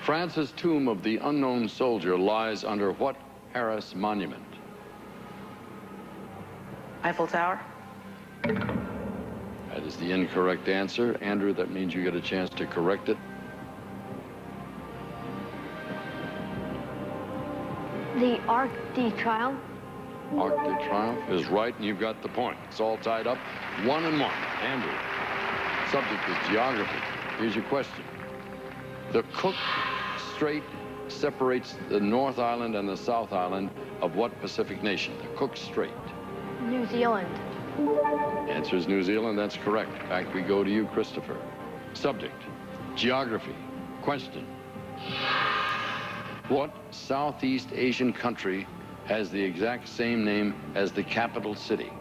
France's tomb of the unknown soldier lies under what Paris monument? Eiffel Tower? That is the incorrect answer. Andrew, that means you get a chance to correct it. The Arc de Triomphe. Arc de Triomphe is right, and you've got the point. It's all tied up, 1-1. Andrew. Subject is geography. Here's your question. The Cook Strait separates the North Island and the South Island of what Pacific nation? The Cook Strait. New Zealand. Answer is New Zealand. That's correct. Back we go to you, Christopher. Subject, geography. Question. What Southeast Asian country has the exact same name as the capital city?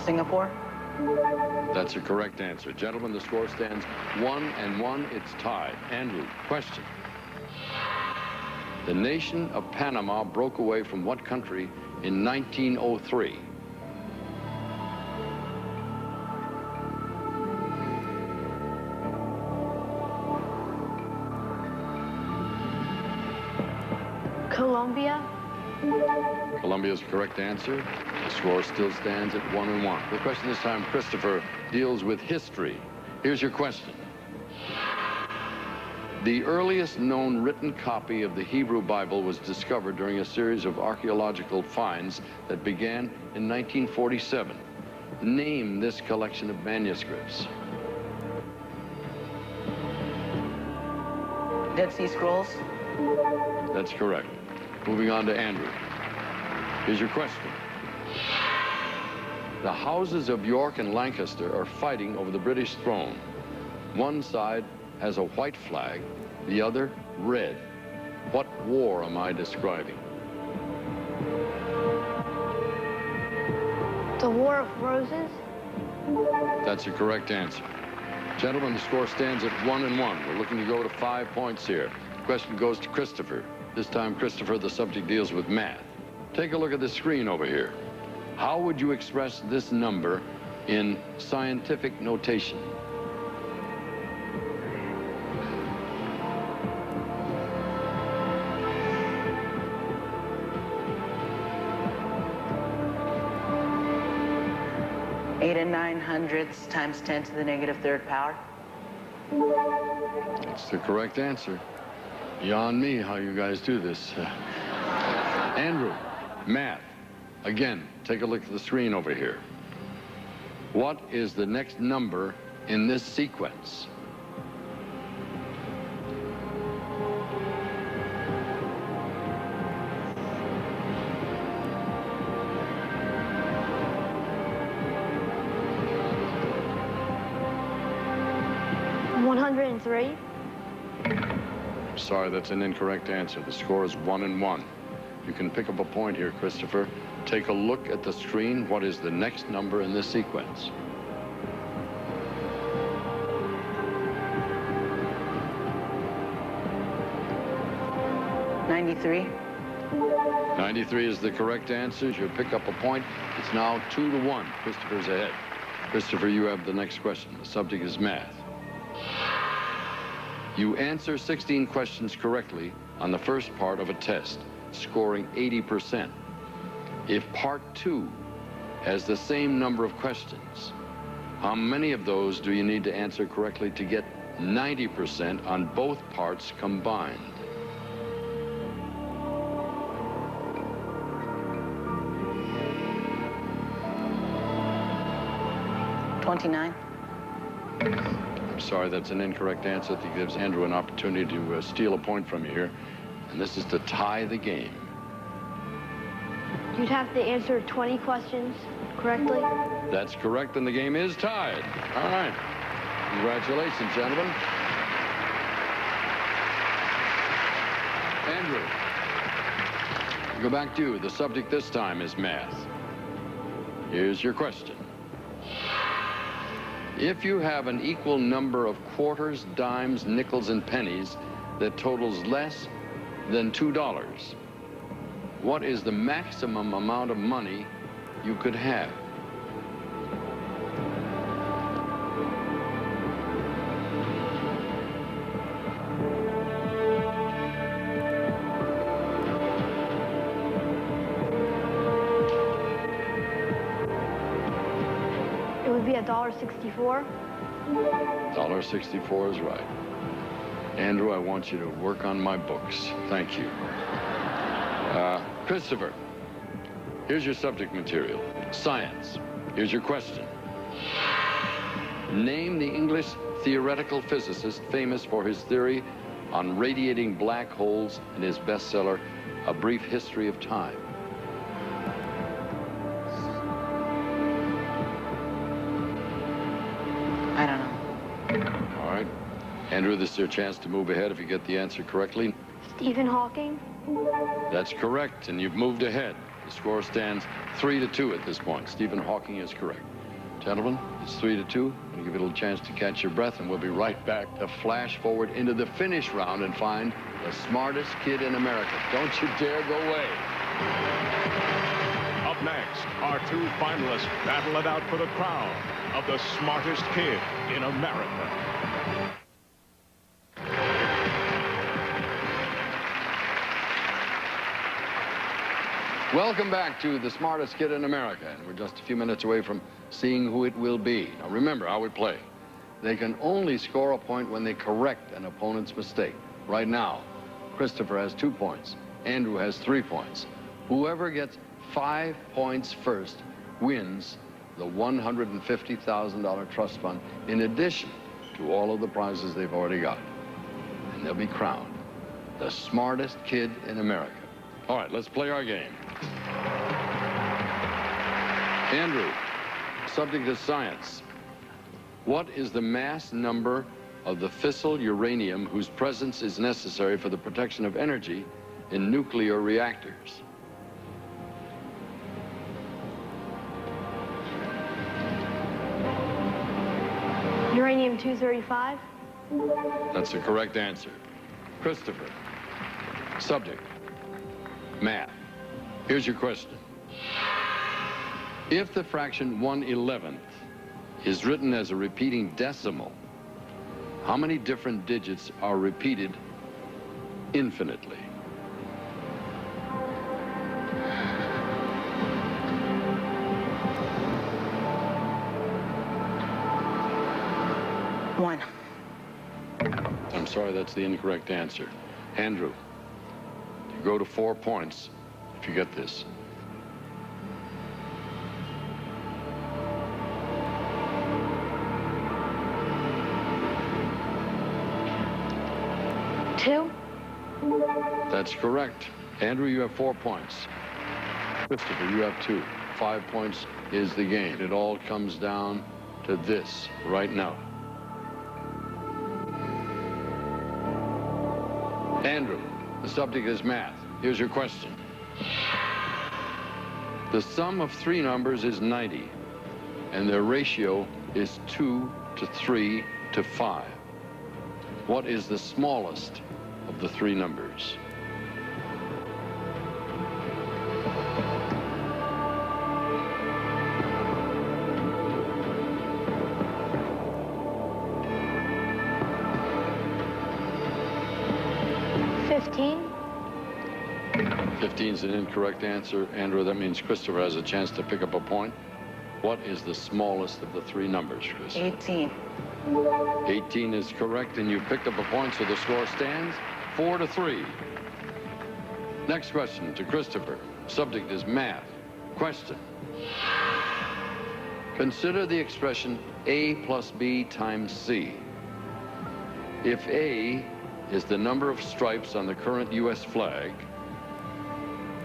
Singapore? That's a correct answer. Gentlemen, the score stands 1-1. It's tied. Andrew, question. The nation of Panama broke away from what country in 1903? Colombia. Colombia's correct answer. The score still stands at 1-1. The question this time, Christopher, deals with history. Here's your question. The earliest known written copy of the Hebrew Bible was discovered during a series of archaeological finds that began in 1947. Name this collection of manuscripts. Dead Sea Scrolls. That's correct. Moving on to Andrew. Here's your question. The houses of York and Lancaster are fighting over the British throne. One side has a white flag, the other red. What war am I describing? The War of Roses. That's a correct answer. Gentlemen, the score stands at 1-1. We're looking to go to 5 points here. The question goes to Christopher. This time, Christopher, the subject deals with math. Take a look at the screen over here. How would you express this number in scientific notation? Eight and 9/100 times 10 to the negative third power. That's the correct answer. Beyond me how you guys do this. Andrew, math. Again, take a look at the screen over here. What is the next number in this sequence? $103. Sorry, that's an incorrect answer. The score is 1-1. You can pick up a point here, Christopher. Take a look at the screen. What is the next number in this sequence? $93. 93 is the correct answer. You'll pick up a point. It's now 2-1. Christopher's ahead. Christopher, you have the next question. The subject is math. You answer 16 questions correctly on the first part of a test, scoring 80%. If part 2 has the same number of questions, how many of those do you need to answer correctly to get 90% on both parts combined? $29. I'm sorry, that's an incorrect answer. That gives Andrew an opportunity to steal a point from you here. And this is to tie the game. You'd have to answer 20 questions correctly. That's correct, and the game is tied. All right. Congratulations, gentlemen. Andrew, go back to you. The subject this time is math. Here's your question. If you have an equal number of quarters, dimes, nickels, and pennies that totals less than $2, what is the maximum amount of money you could have? It would be $1.64. $1.64 is right. Andrew, I want you to work on my books. Thank you. Christopher, here's your subject material. Science. Here's your question. Name the English theoretical physicist famous for his theory on radiating black holes in his bestseller, A Brief History of Time. I don't know. All right. Andrew, this is your chance to move ahead if you get the answer correctly. Stephen Hawking. That's correct, and you've moved ahead. The score stands 3-2 at this point. Stephen Hawking is correct. Gentlemen, it's 3-2. I'm going to give you a little chance to catch your breath, and we'll be right back to flash forward into the finish round and find the smartest kid in America. Don't you dare go away. Up next, our two finalists battle it out for the crown of the smartest kid in America. Welcome back to the smartest kid in America, and we're just a few minutes away from seeing who it will be. Now remember how we play. They can only score a point when they correct an opponent's mistake. Right now, Christopher has 2 points. Andrew has 3 points. Whoever gets 5 points first wins the $150,000 trust fund, in addition to all of the prizes they've already got. And they'll be crowned the smartest kid in America. All right, let's play our game. Andrew, subject is science. What is the mass number of the fissile uranium whose presence is necessary for the protection of energy in nuclear reactors? Uranium-235. That's the correct answer. Christopher, subject, math. Here's your question. If the fraction 1/11th is written as a repeating decimal, how many different digits are repeated infinitely? One. I'm sorry, that's the incorrect answer. Andrew, you go to 4 points if you get this. Two. That's correct. Andrew, you have 4 points. Christopher, you have 2. 5 points is the game. It all comes down to this right now. Andrew, the subject is math. Here's your question. The sum of 3 numbers is 90, and their ratio is 2 to 3 to 5. What is the smallest of the 3 numbers? $15. 15 is an incorrect answer. Andrew, that means Christopher has a chance to pick up a point. What is the smallest of the 3 numbers, Chris? 18. 18 is correct, and you picked up a point, so the score stands 4-3. Next question to Christopher. Subject is math. Question. Consider the expression A plus B times C. If A is the number of stripes on the current U.S. flag,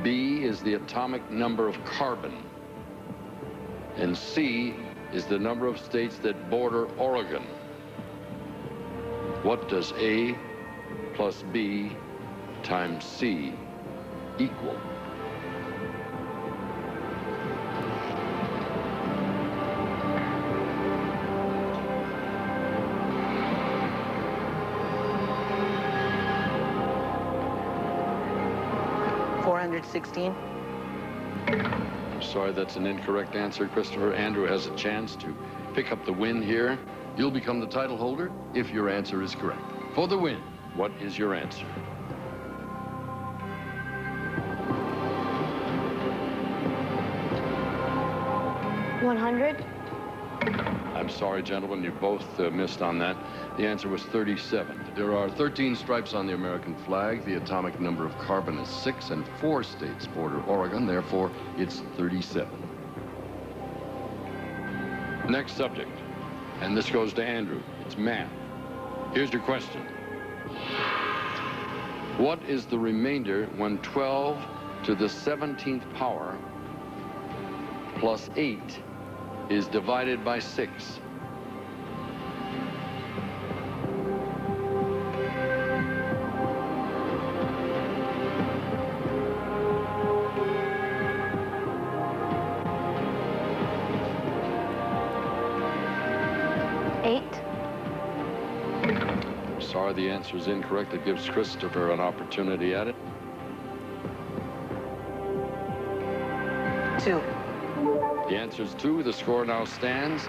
B is the atomic number of carbon, and C is the number of states that border Oregon, what does A plus B times C equal? $416. I'm sorry, that's an incorrect answer, Christopher. Andrew has a chance to pick up the win here. You'll become the title holder if your answer is correct. For the win, what is your answer? $100. I'm sorry, gentlemen, you both missed on that. The answer was 37. There are 13 stripes on the American flag. The atomic number of carbon is 6, and 4 states border Oregon. Therefore, it's 37. Next subject, and this goes to Andrew. It's math. Here's your question. What is the remainder when 12 to the 17th power plus 8 is divided by 6? Sorry, the answer is incorrect. It gives Christopher an opportunity at it. 2. The answer is 2. The score now stands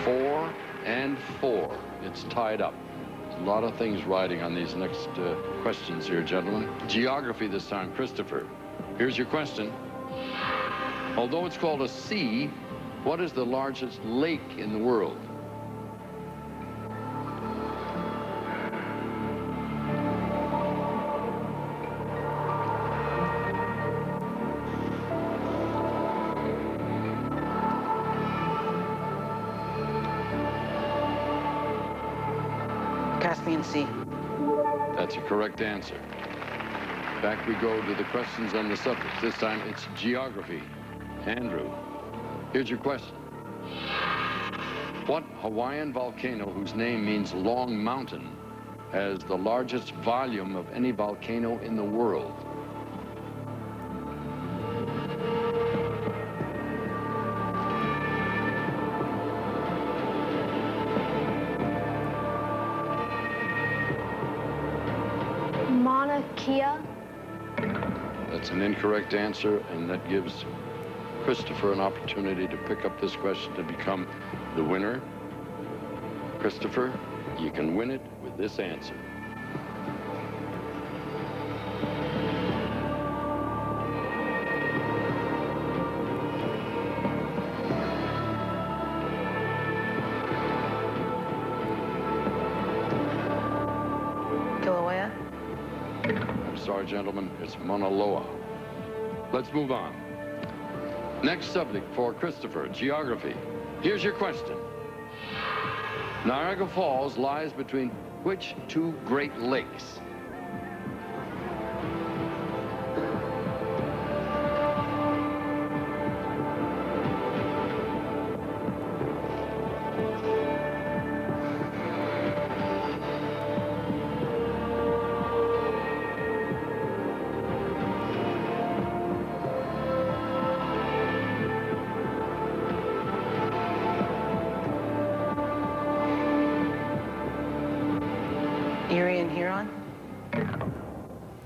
4 and 4. It's tied up. There's a lot of things riding on these next questions here, gentlemen. Geography this time, Christopher. Here's your question. Although it's called a sea, what is the largest lake in the world? Caspian Sea. That's a correct answer. Back we go to the questions on the subject. This time it's geography. Andrew, here's your question. What Hawaiian volcano, whose name means long mountain, has the largest volume of any volcano in the world? Mauna Kea. That's an incorrect answer, and that gives Christopher an opportunity to pick up this question to become the winner. Christopher, you can win it with this answer. Kilauea. I'm sorry, gentlemen, it's Mauna Loa. Let's move on. Next subject for Christopher, geography. Here's your question. Niagara Falls lies between which two Great Lakes? Erie and Huron.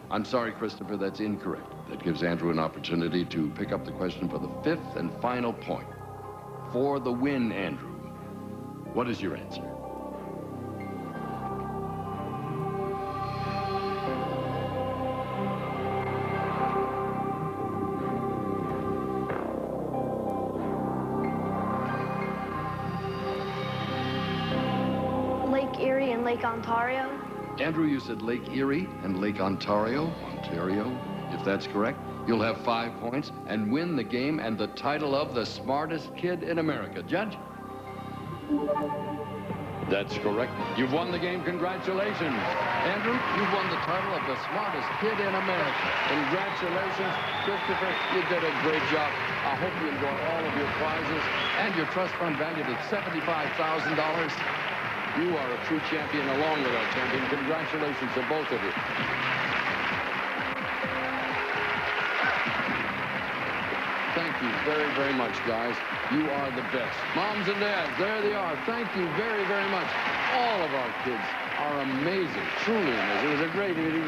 I'm sorry, Christopher, that's incorrect. That gives Andrew an opportunity to pick up the question for the 5th and final point. For the win, Andrew. What is your answer? Lake Erie and Lake Ontario. Andrew, you said Lake Erie and Lake Ontario. If that's correct, you'll have 5 points and win the game and the title of the smartest kid in America. Judge? That's correct. You've won the game. Congratulations. Andrew, you've won the title of the smartest kid in America. Congratulations. Christopher, you did a great job. I hope you enjoy all of your prizes and your trust fund valued at $75,000. You are a true champion along with our champion. Congratulations to both of you. Thank you very, very much, guys. You are the best. Moms and dads, there they are. Thank you very, very much. All of our kids are amazing, truly amazing. It was a great meeting.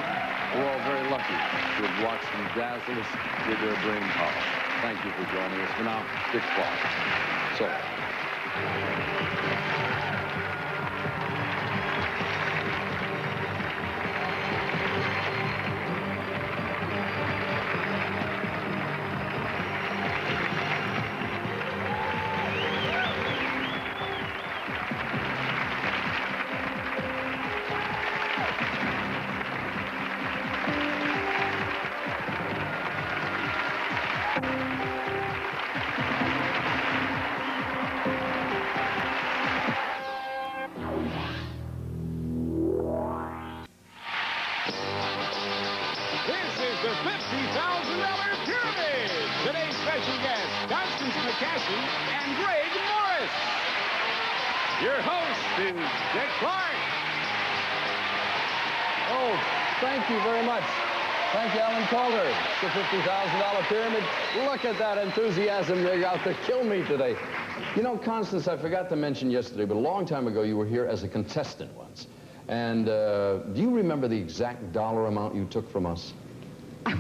We're all very lucky to have watched them dazzle us with their brain power. Thank you for joining us. For now, Dick Clark. So. Your host is Dick Clark. Oh, thank you very much. Thank you, Alan Calder. The $50,000 pyramid. Look at that enthusiasm. You're out to kill me today. You know, Constance, I forgot to mention yesterday, but a long time ago, you were here as a contestant once. And do you remember the exact dollar amount you took from us?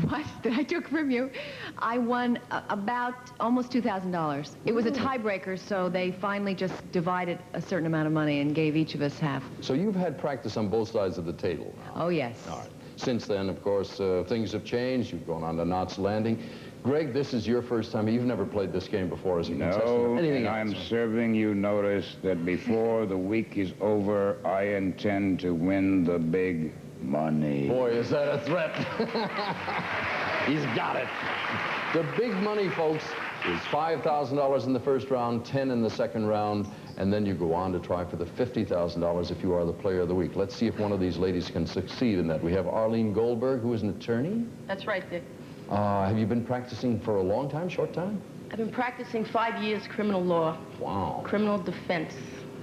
What that I took from you? I won about almost $2,000. It was a tiebreaker, so they finally just divided a certain amount of money and gave each of us half. So you've had practice on both sides of the table now. Oh, yes. All right. Since then, of course, things have changed. You've gone on to Knots Landing. Greg, this is your first time. You've never played this game before as a contestant. No, Anything and else? I'm serving you notice that before the week is over, I intend to win the big money. Boy, is that a threat. He's got it. The big money, folks, is $5,000 in the first round, $10,000 in the second round, and then you go on to try for the $50,000 if you are the player of the week. Let's see if one of these ladies can succeed in that. We have Arlene Goldberg, who is an attorney. That's right, Dick. Have you been practicing for a long time, short time? I've been practicing 5 years criminal law. Wow. Criminal defense.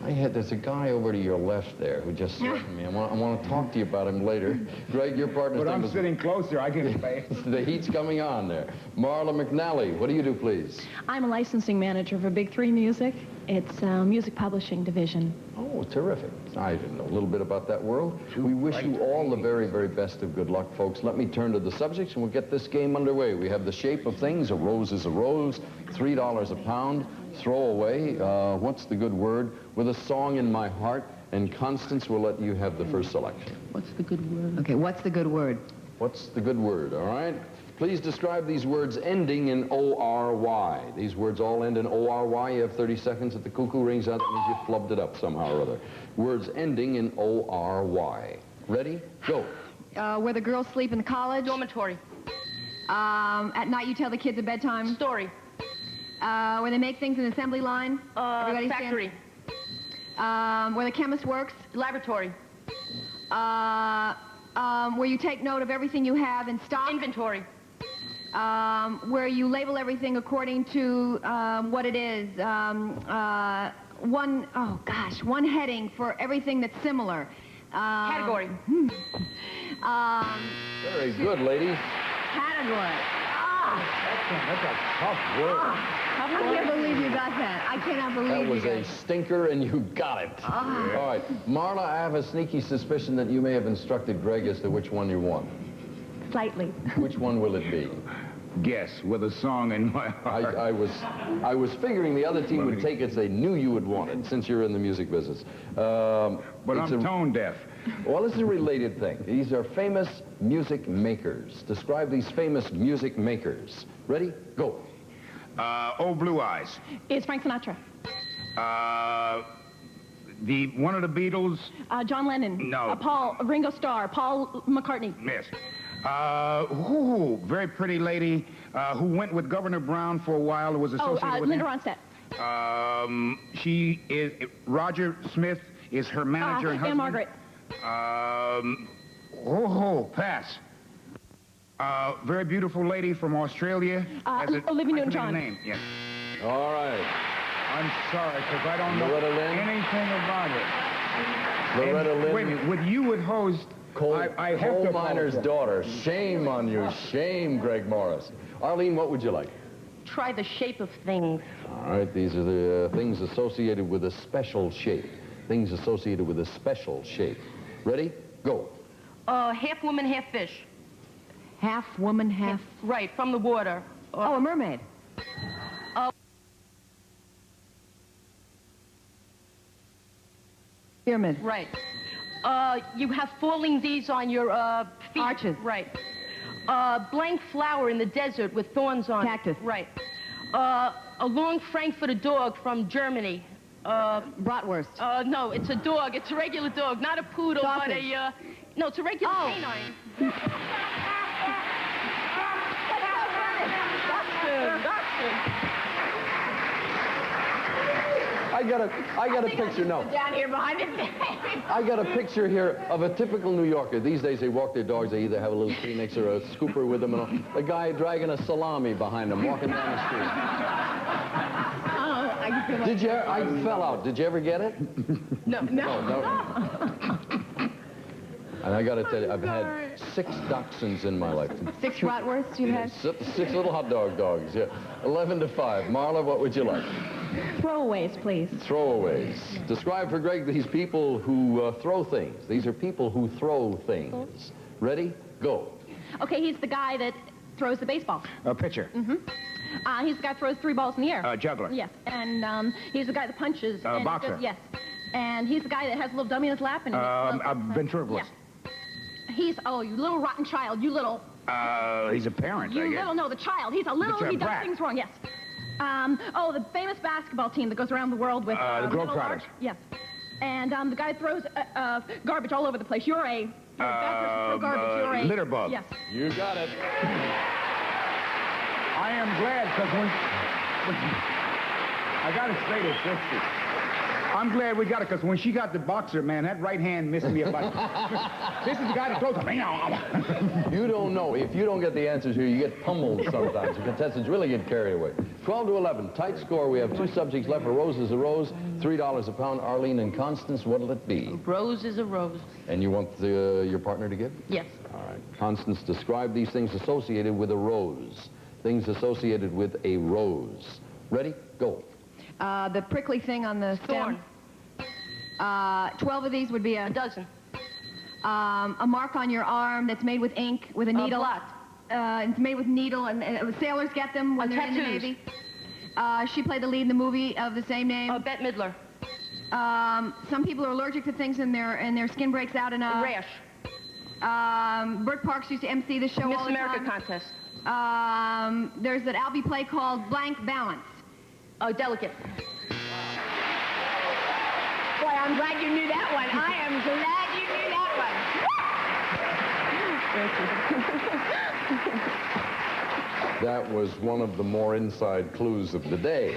There's a guy over to your left there who just threatened me. I want to talk to you about him later. Greg, your partner's But name I'm is... sitting closer. I can pay. The heat's coming on there. Marla McNally, what do you do, please? I'm a licensing manager for Big 3 Music. It's a music publishing division. Oh, terrific. I didn't know a little bit about that world. We wish you all the very, very best of good luck, folks. Let me turn to the subjects, and we'll get this game underway. We have the shape of things. A rose is a rose. $3 a pound. Throw away. What's the good word? With a song in my heart. And Constance will let you have the first selection. What's the good word? Okay, what's the good word? What's the good word, all right? Please describe these words ending in O-R-Y. These words all end in O-R-Y. You have 30 seconds. If the cuckoo rings out, that means you flubbed it up somehow or other. Words ending in O-R-Y. Ready? Go. Where the girls sleep in college. Dormitory. At night you tell the kids at bedtime. Story. Where they make things in the assembly line. Everybody Factory. Where the chemist works. Laboratory. Where you take note of everything you have in stock. Inventory. Where you label everything according to what it is. One heading for everything that's similar. Category. Very good, lady. Category. That's a tough word. I can't believe you got that. I cannot believe That you was got a stinker, and you got it. All right. Marla, I have a sneaky suspicion that you may have instructed Greg as to which one you want. Slightly. Which one will it be? Guess, with a song in my heart. I was figuring the other team would take it. They knew you would want it, since you're in the music business. But I'm tone deaf. Well, this is a related thing. These are famous music makers. Describe these famous music makers. Ready? Go. Oh, Blue Eyes. It's Frank Sinatra. One of the Beatles. John Lennon. No. Ringo Starr. Paul McCartney. Miss. Very pretty lady who went with Governor Brown for a while. Who was associated with Linda him. Ronstadt. She is Roger Smith is her manager and husband. Anne Margaret. Pass. Very beautiful lady from Australia. Olivia Newton-John. Name. Yes. All right. I'm sorry, because I don't know Loretta Lynn? anything about it. Loretta Lynn. Wait a minute. Would you would host Coal to miner's apologize. daughter. Shame on you. Shame, Greg Morris. Arlene, what would you like? Try the shape of things. All right, these are the things associated with a special shape. Things associated with a special shape. Ready? Go. Half woman, half fish. Half woman, half... Right, from the water. a mermaid. Pyramid. Right. You have falling D's on your feet. Arches. Right. Blank flower in the desert with thorns on Cactus. it. Right. A long Frankfurter dog from Germany. Bratwurst. No, it's a dog. It's a regular dog, not a poodle, Sausage. but a... no, it's a regular canine. I got a picture. No. Down here behind it. I got a picture here of a typical New Yorker. These days they walk their dogs. They either have a little Kleenex or a scooper with them. And a guy dragging a salami behind them, walking down the street. I fell out. Did you ever get it? No. No. And I got to tell you, I've had 6 dachshunds in my life. 6 Bratwursts you've had? 6 little hot dog dogs, yeah. 11 to 5. Marla, what would you like? Throwaways, please. Throwaways. Describe for Greg these people who throw things. These are people who throw things. Ready? Go. Okay, he's the guy that throws the baseball. A pitcher. Mm-hmm. He's the guy that throws 3 balls in the air. A juggler. Yes. And he's the guy that punches. A boxer. Yes. And he's the guy that has a little dummy in his lap. And A ventriloquist. Yeah. He's, oh, you little rotten child, you little. He's a parent, I You guess. little, no, the child. He's a little, It's a he does brat. things wrong, yes. Oh, the famous basketball team that goes around the world with. The little Globetrotters. large- Yes. And the guy that throws garbage all over the place. You're a bad person to throw garbage. You're a litter bug. Yes. You got it. I am glad, because when I got to say this, sister. I'm glad we got it, because when she got the boxer, man, that right hand missed me about. This is the guy that throws a. You don't know. If you don't get the answers here, you get pummeled sometimes. The contestants really get carried away. 12 to 11. Tight score. We have 2 subjects left. A rose is a rose. $3 a pound. Arlene and Constance, what'll it be? Rose is a rose. And you want your partner to give? Yes. All right. Constance, describe these things associated with a rose. Things associated with a rose. Ready? Go. The prickly thing on the stem. 12 of these would be a dozen. A mark on your arm that's made with ink, with a needle. Blot. It's made with needle, and sailors get them when they're in the tattoos. Navy. She played the lead in the movie of the same name. Bette Midler. Some people are allergic to things, and their skin breaks out in a rash. Bert Parks used to MC the show Miss all the America time. contest. There's an Albee play called Blank Balance. Oh, delicate. Boy, I'm glad you knew that one. I am glad you knew that one. That was one of the more inside clues of the day.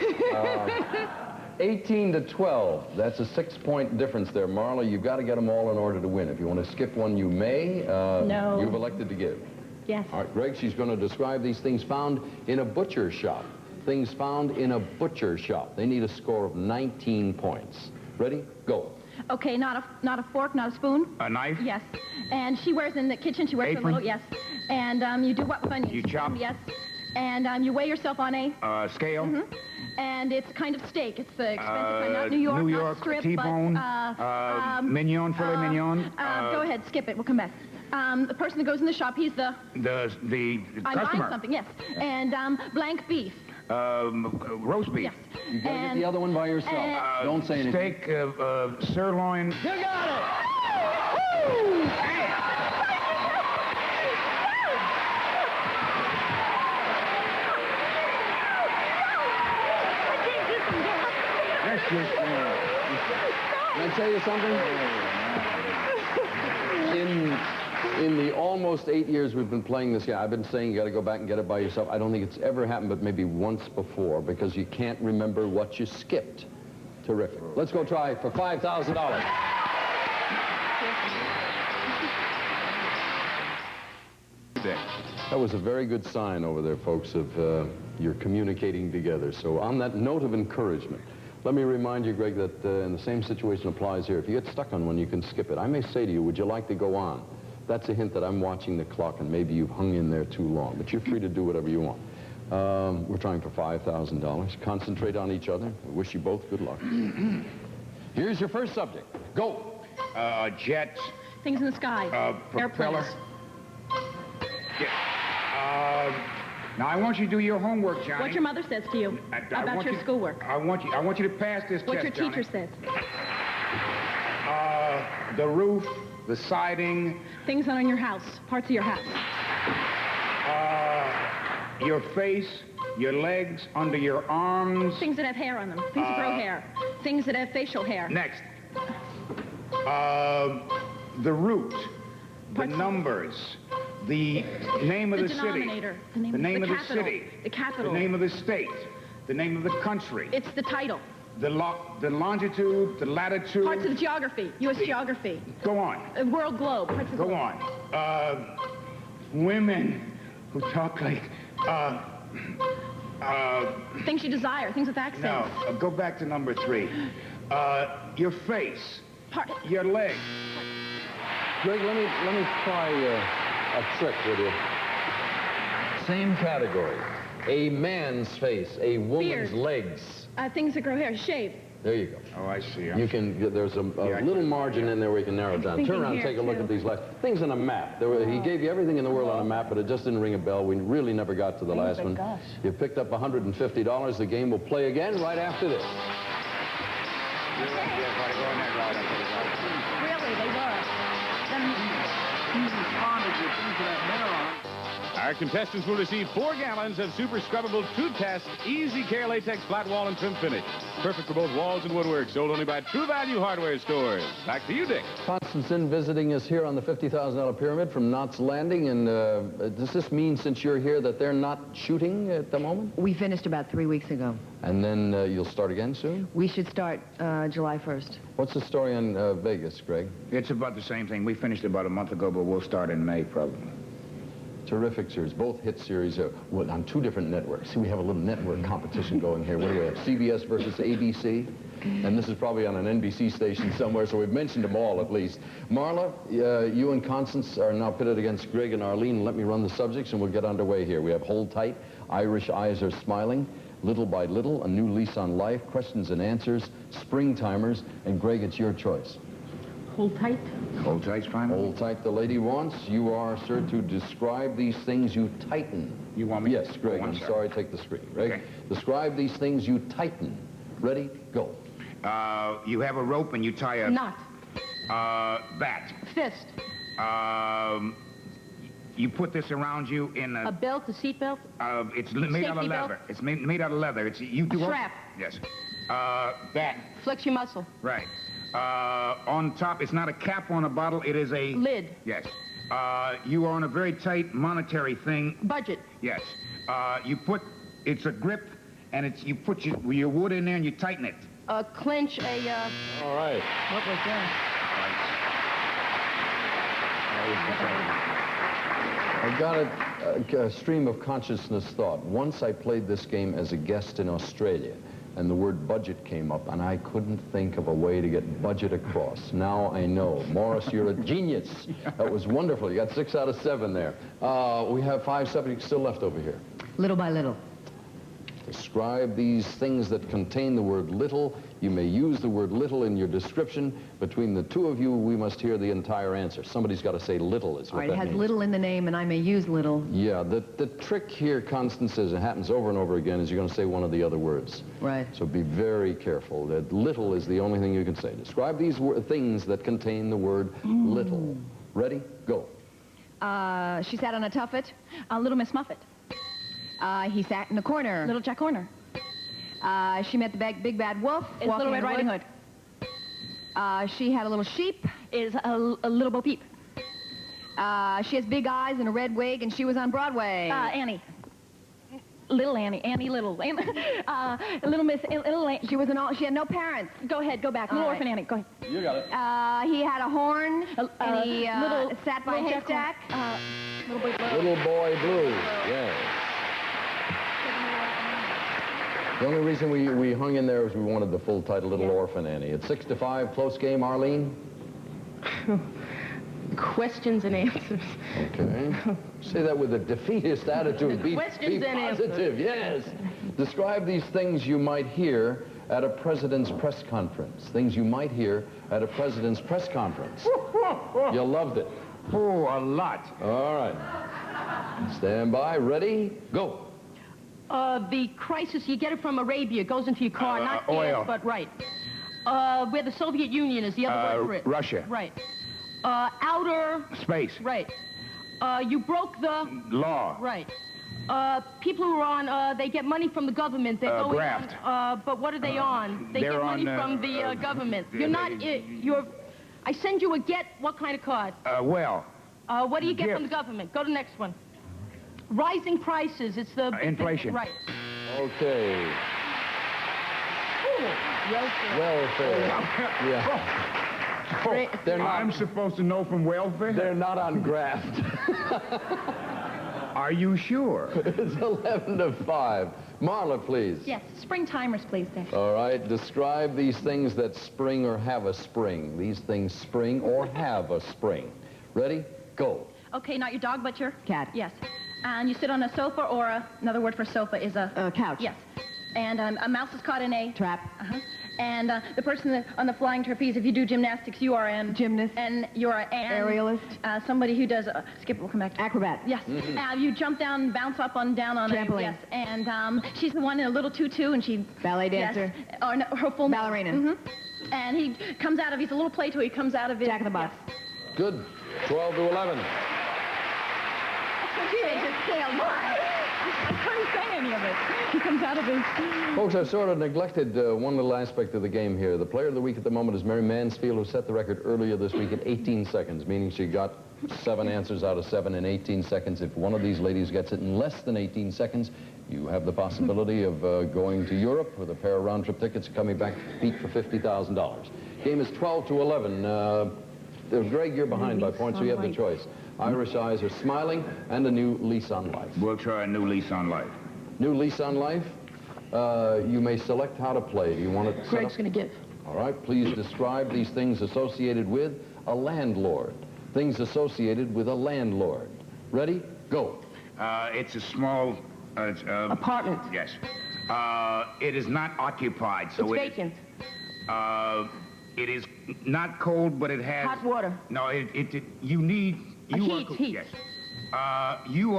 18 to 12. That's a 6-point difference there. Marla, you've got to get them all in order to win. If you want to skip one, you may. No. You've elected to give. Yes. All right, Greg, she's going to describe these things found in a butcher shop. Things found in a butcher shop. They need a score of 19 points. Ready? Go. Okay, not a fork, not a spoon. A knife? Yes. And she wears in the kitchen, she wears Apron? a little, yes. And you do what with onions? You chop? Yes. And you weigh yourself on a... Scale? Mm-hmm. And it's kind of steak. It's the expensive kind, not New York, not strip, T-bone, but... mignon, filet mignon. Go ahead, skip it, we'll come back. The person that goes in the shop, he's the... The I'm customer. buying something, yes. And blank beef. Roast beef. Yes. You got to get the other one by yourself. Don't say anything. Steak, sirloin. You got it! Woo! That's just, Can I tell you something? In the almost 8 years we've been playing this game, I've been saying you got to go back and get it by yourself. I don't think it's ever happened but maybe once before because you can't remember what you skipped. Terrific. Let's go try for $5,000. That was a very good sign over there, folks, of you're communicating together. So on that note of encouragement, let me remind you, Greg, that in the same situation applies here. If you get stuck on one, you can skip it. I may say to you, would you like to go on? That's a hint that I'm watching the clock and maybe you've hung in there too long, but you're free to do whatever you want. We're trying for $5,000. Concentrate on each other. We wish you both good luck. Here's your first subject. Go. Jets. Things in the sky. Propeller. Airplanes. Yeah. Now I want you to do your homework, Johnny. What your mother says to you about your schoolwork. I want you to pass this What test, your teacher Johnny. says. The roof, the siding. Things on your house, parts of your house. Your face, your legs, under your arms. Things that have hair on them. Things that grow hair. Things that have facial hair. Next. The root, the numbers, the name of the city. Denominator. The name of the capital. city. The capital. The name of the state. The name of the country. It's the title. The longitude, the latitude. Parts of the geography. U.S. geography. Go on. World globe. Parts of the Go globe. on. Women who talk like, things you desire. Things with accents. No, go back to number 3. Your face. Your legs. Greg, let me try a trick with you. Same category. A man's face, a woman's legs. Things that grow hair, shave. There you go. Oh, I see. You can, there's a little margin in there where you can narrow it down. Turn around and take a look at these last things on a map. He gave you everything in the world on a map, but it just didn't ring a bell. We really never got to the last one. Gosh. You picked up $150. The game will play again right after this. Really, they were. Our contestants will receive 4 gallons of super scrubbable toothpaste, easy care latex flat wall and trim finish. Perfect for both walls and woodwork. Sold only by True Value hardware stores. Back to you, Dick. Constantine visiting us here on the $50,000 pyramid from Knott's Landing. And does this mean, since you're here, that they're not shooting at the moment? We finished about 3 weeks ago. And then you'll start again soon? We should start July 1st. What's the story on Vegas, Greg? It's about the same thing. We finished about a month ago, but we'll start in May, probably. Terrific series, both hit series on 2 different networks. See, we have a little network competition going here. What do we have? CBS versus ABC? And this is probably on an NBC station somewhere, so we've mentioned them all at least. Marla, you and Constance are now pitted against Greg and Arlene. Let me run the subjects and we'll get underway here. We have Hold Tight, Irish Eyes Are Smiling, Little by Little, A New Lease on Life, Questions and Answers, Spring Timers, and Greg, it's your choice. Hold tight. Hold tight's fine. Hold tight, the lady wants. You are, sir, to describe these things you tighten. You want me? Yes, Greg, I'm sorry, take the screen. Greg, Okay. describe these things you tighten. Ready, go. You have a rope and you tie a... Knot. Bat. Fist. You put this around you in A belt, a seat belt. it's made out of Safety belt? leather. It's made out of leather. It's you do. Strap. Yes. Bat. Flex your muscle. Right. On top, it's not a cap on a bottle. It is a Lid. Yes. You are on a very tight monetary thing. Budget. Yes. You put. It's a grip, and it's you put your wood in there and you tighten it. Clench a. All right. What was that? I got a stream of consciousness thought. Once I played this game as a guest in Australia, and the word budget came up, and I couldn't think of a way to get budget across. Now I know. Morris, you're a genius. That was wonderful. You got 6 out of 7 there. We have 5 subjects still left over here. Little by little. Describe these things that contain the word little. You may use the word little in your description. Between the 2 of you, we must hear the entire answer. Somebody's got to say little is All what right, that it has means. little in the name, and I may use little. Yeah, the trick here, Constance, as it happens over and over again, is you're going to say one of the other words. Right. So be very careful. That little is the only thing you can say. Describe these things that contain the word little. Ready? Go. She sat on a tuffet. Little Miss Muffet. He sat in a corner. Little Jack Horner. She met the big bad wolf. Is walking Little in Red the Riding woods. Hood. She had a little sheep. Is a Little Bo Peep. She has big eyes and a red wig, and she was on Broadway. Annie. Little Annie. Annie Little. Little Miss. She was she had no parents. Go ahead. Go back. Little All Orphan right. Annie. Go ahead. You got it. He had a horn, and he little, sat by a little Jack haystack. Little Boy Blue. Little Boy Blue. Yeah. The only reason we hung in there was we wanted the full title, Little Orphan Annie. It's 6-5, close game, Arlene. Questions and answers. Okay. Say that with a defeatist attitude. Be Questions and positive, yes. Describe these things you might hear at a president's press conference. Things you might hear at a president's press conference. You loved it. Oh, a lot. All right. Stand by. Ready? Go. The crisis, you get it from Arabia, goes into your car, not oil. gas, but right. Where the Soviet Union is, the other word for it. Russia. Right. Outer... Space. Right. You broke the... Law. Right. People who are on, they get money from the government. They're going graft. on, but what are they on? They get money from the government. You're not, I send you a get, what kind of card? Well. What do you get gift. from the government? Go to the next one. Rising prices, it's the... Inflation. Right. Okay. Welfare. Yeah. Oh, they're not, I'm supposed to know from welfare? they're not on graft. Are you sure? It's 11-5. Marla, please. Yes. Spring timers, please, Dick. All right. Describe these things that spring or have a spring. These things spring or have a spring. Ready? Go. Okay, not your dog, but your cat. Yes. And you sit on a sofa, or another word for sofa is a couch. Yes. And a mouse is caught in a trap. And the person on the flying trapeze, if you do gymnastics, you are an gymnast. And you're an aerialist. Somebody who does skip. We'll come back. Acrobat. Yes. You jump down, bounce up on down on trampoline. Yes. And she's the one in a little tutu, and she ballet dancer. Yes. Or no, her full ballerina. And he comes out of. He's a little play toy. He comes out of it. Jack in the Box. Yes. Good. 12 to 11. I couldn't say any of it. He comes out of his... Folks, I've sort of neglected one little aspect of the game here. The player of the week at the moment is Mary Mansfield, who set the record earlier this week at 18 seconds, meaning she got 7 answers out of 7 in 18 seconds. If one of these ladies gets it in less than 18 seons, you have the possibility of going to Europe with a pair of round-trip tickets and coming back to compete for $50,000. Game is 12 to 11. Greg, you're behind by points, so you have the choice. Irish eyes are smiling, and a new lease on life. We'll try a new lease on life. New lease on life. You may select how to play. Do you want to Greg's going to give. All right. Please describe these things associated with a landlord. Things associated with a landlord. Ready? Go. It's a small... apartment. Yes. It is not occupied, so it's vacant. It is not cold, but it has... Hot water. No, you need... Heat. Yes. You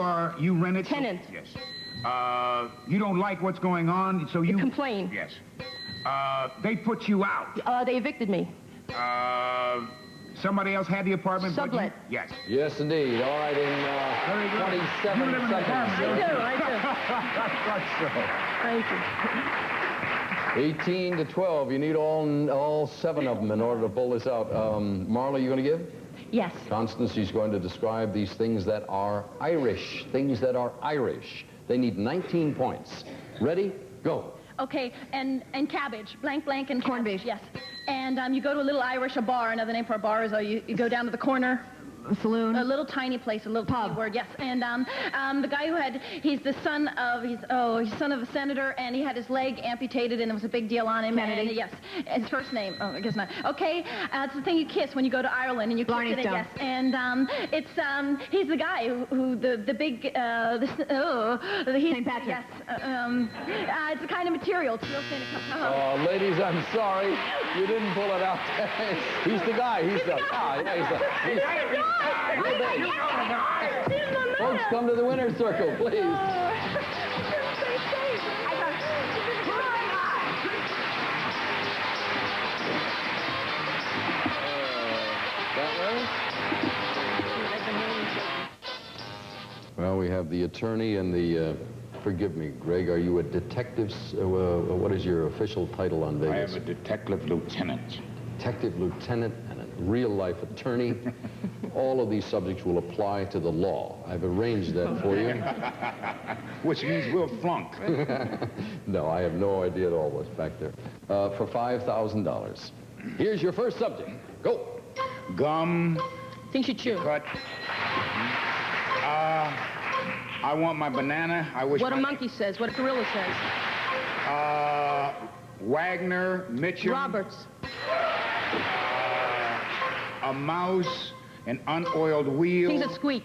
rent it... Tenant. So, yes. You don't like what's going on, so you... complain. Yes. They put you out. They evicted me. Somebody else had the apartment? Sublet. Yes. Yes, indeed. All right, in 27 seconds. I do. Thank you. 18 to 12. You need all 7 of them in order to pull this out. Marla, you going to give? Yes. Constance, she's going to describe these things that are Irish. Things that are Irish. They need 19 points. Ready? Go. Okay, and cabbage, blank, and corned cabbage. beef. Yes. And you go to a little Irish, a bar. Another name for a bar is you go down to the corner. A saloon. A little tiny place, a little pub. Tiny word, yes. And the guy who he's the son of, he's son of a senator, and he had his leg amputated, and there was a big deal on him. Kennedy. And, yes. His first name, I guess not. Okay, it's the thing you kiss when you go to Ireland, and you kiss it, yes. And he's the guy who the big, St. Patrick. Yes. It's a kind of material. It's real thin. Oh, ladies, I'm sorry. You didn't pull it out. He's the guy. He's the Folks, come to the winner's circle, please. Well, we have the attorney and the... forgive me, Greg, are you a detective? What is your official title on Vegas? I am a detective lieutenant. Detective lieutenant and a real-life attorney. All of these subjects will apply to the law. I've arranged that for you. Which means we'll flunk. No, I have no idea at all what's back there. For $5,000. Here's your first subject. Go. Gum. Things you chew. Cut. I want my banana. I wish. What a monkey says. What a gorilla says. Wagner, Mitchell. Roberts. A mouse, an unoiled wheel. Things that squeak.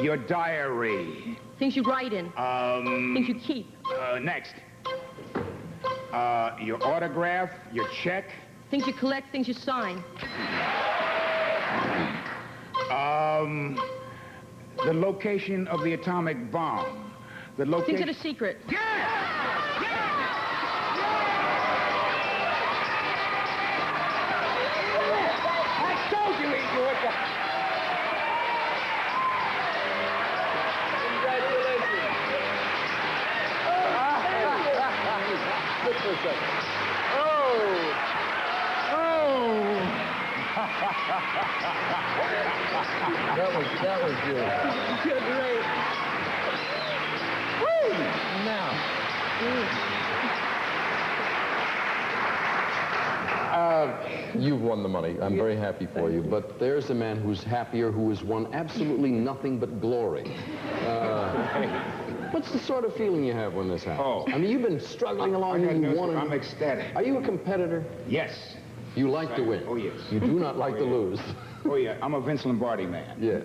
Your diary. Things you write in. Things you keep. Next. Your autograph, your check. Things you collect, things you sign. The location of the atomic bomb. The location. Things that are secret. I told you he'd do it. That was good. Good, great. Woo! Now. You've won the money. I'm very happy for you. But there's a man who's happier, who has won absolutely nothing but glory. What's the sort of feeling you have when this happens? Oh. I mean, you've been struggling along and you won. I'm ecstatic. Are you a competitor? Yes. You like to win. Oh, yes. You do not like to lose. Oh, yeah. I'm a Vince Lombardi man. Yeah.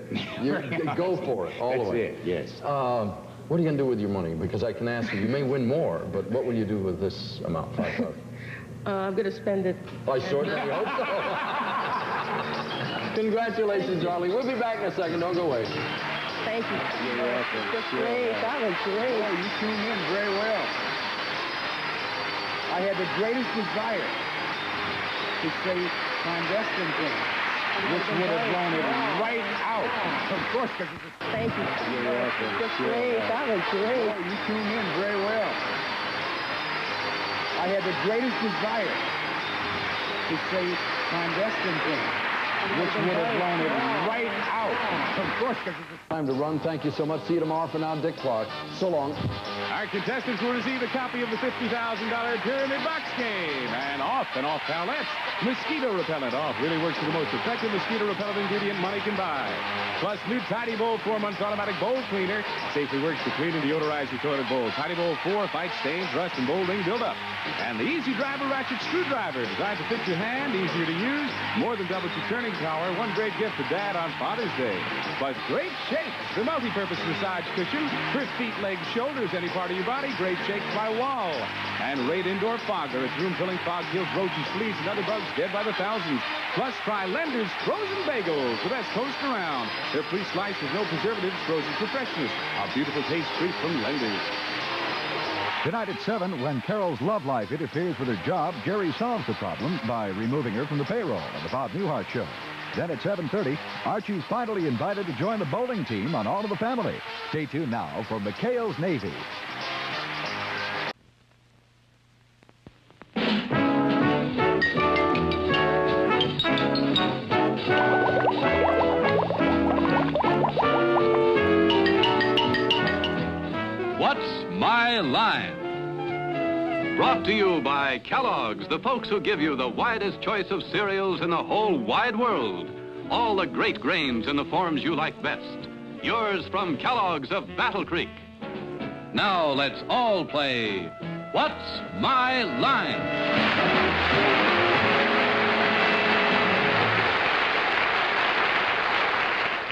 Go for it, all the way. That's it, yes. What are you going to do with your money? Because I can ask you, you may win more, but what will you do with this amount, $5,000? I'm going to spend it. I certainly hope so. Congratulations, Arlene. We'll be back in a second. Don't go away. Thank you. You're welcome. That's great. That was great. Oh, you tuned in very well. I had the greatest desire to say clandestine things, which would have blown it right out. Of course, because it's a... Thank you. You're welcome. That's great. That was great. Oh, you tuned in very well. I had the greatest desire to say clandestine things, which would have blown it right out. Of course, because it's a... Time to run. Thank you so much. See you tomorrow. For now, Dick Clark. So long. Our contestants will receive a copy of the $50,000 Pyramid Box Game. And off Palettes. Mosquito repellent off really works with the most effective mosquito repellent ingredient money can buy. Plus, new Tidy Bowl 4-month automatic bowl cleaner safely works to clean and deodorize your toilet bowls. Tidy Bowl 4 fights stains, rust, and molding buildup. And the Easy Driver Ratchet Screwdriver, designed to fit your hand, easier to use, more than doubles your turning power. One great gift for Dad on Father's Day. Plus, great shakes, the multi-purpose massage cushion for feet, legs, shoulders, any part of your body. Great shakes by Wall. And Raid Indoor Fogger, its room-filling fog kills rodents, fleas, and other bugs dead by the thousands. Plus, try Lender's Frozen Bagels, the best toast around. They're pre-sliced with no preservatives, frozen for freshness. A beautiful taste treat from Lender's. Tonight at 7, when Carol's love life interferes with her job, Jerry solves the problem by removing her from the payroll on the Bob Newhart Show. Then at 7:30, Archie's finally invited to join the bowling team on All of the Family. Stay tuned now for McHale's Navy. What's My Line? Brought to you by Kellogg's, the folks who give you the widest choice of cereals in the whole wide world. All the great grains in the forms you like best. Yours from Kellogg's of Battle Creek. Now let's all play What's My Line?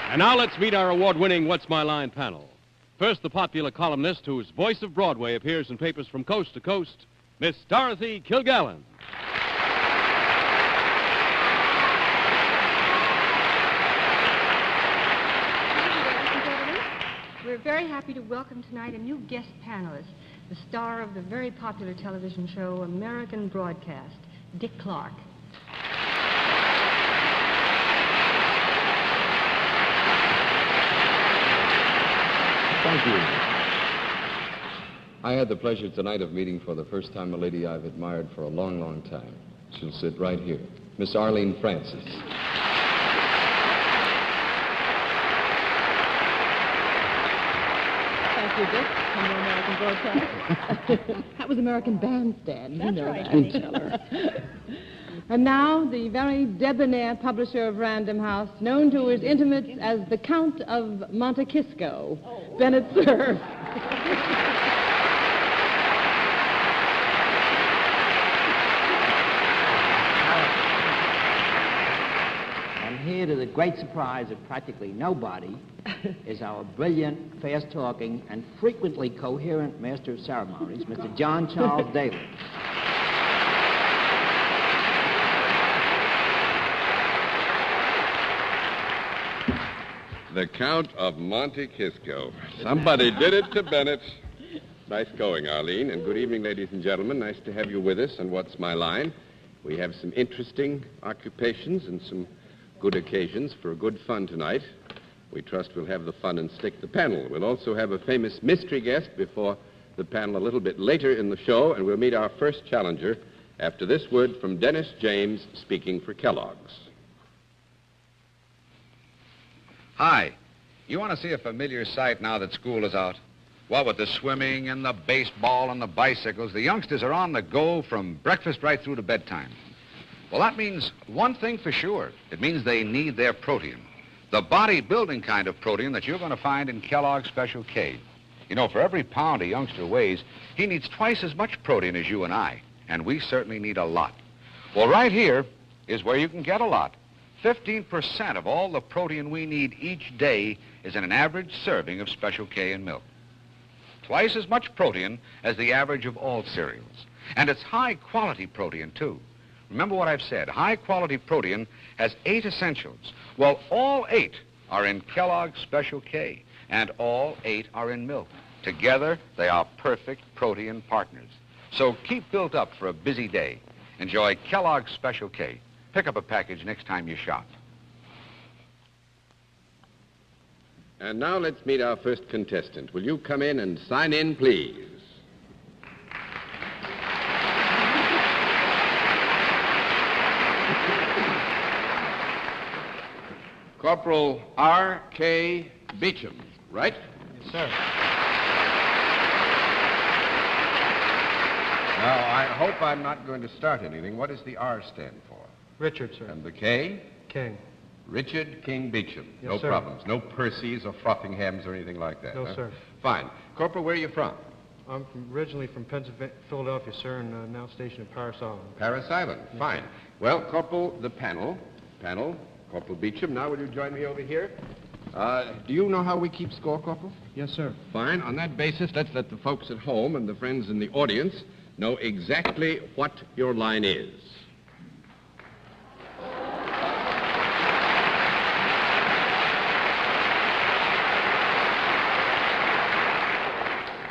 And now let's meet our award-winning What's My Line panel. First, the popular columnist whose voice of Broadway appears in papers from coast to coast, Miss Dorothy Kilgallen. We're very happy to welcome tonight a new guest panelist, the star of the very popular television show American Broadcast, Dick Clark. Thank you. I had the pleasure tonight of meeting for the first time a lady I've admired for a long, long time. She'll sit right here. Miss Arlene Francis. Thank you, Dick. From the American Broadcast. That was American Bandstand. You know right, that. honey. Tell her. And now, the very debonair publisher of Random House, known to his intimates as the Count of Monte Cristo, Bennett Cerf. And here, to the great surprise of practically nobody, is our brilliant, fast-talking, and frequently coherent master of ceremonies, Mr. John Charles Daly. The Count of Monte Cristo. Somebody did it to Bennett. Nice going, Arlene, and good evening, ladies and gentlemen. Nice to have you with us on What's My Line. We have some interesting occupations and some good occasions for good fun tonight. We trust we'll have the fun and stick the panel. We'll also have a famous mystery guest before the panel a little bit later in the show, and we'll meet our first challenger after this word from Dennis James, speaking for Kellogg's. Hi. You want to see a familiar sight now that school is out? Well, with the swimming and the baseball and the bicycles, the youngsters are on the go from breakfast right through to bedtime. Well, that means one thing for sure. It means they need their protein. The bodybuilding kind of protein that you're going to find in Kellogg's Special K. You know, for every pound a youngster weighs, he needs twice as much protein as you and I. And we certainly need a lot. Well, right here, is where you can get a lot. 15% of all the protein we need each day is in an average serving of Special K in milk. Twice as much protein as the average of all cereals. And it's high-quality protein, too. Remember what I've said. High-quality protein has 8 essentials. Well, all 8 are in Kellogg's Special K, and all 8 are in milk. Together, they are perfect protein partners. So keep built up for a busy day. Enjoy Kellogg's Special K. Pick up a package next time you shop. And now let's meet our first contestant. Will you come in and sign in, please? Corporal R.K. Beecham, right? Yes, sir. Now, I hope I'm not going to start anything. What does the R stand for? Richard, sir. And the K? King. Richard King Beecham. Yes, no sir. problems. No Percys or Frothinghams or anything like that. No, huh? sir. Fine. Corporal, where are you from? I'm originally from Philadelphia, sir, and now stationed at Paris Island. Paris Island. Fine. Well, Corporal, the panel, Corporal Beecham, now will you join me over here? Do you know how we keep score, Corporal? Yes, sir. Fine. On that basis, let's let the folks at home and the friends in the audience know exactly what your line is.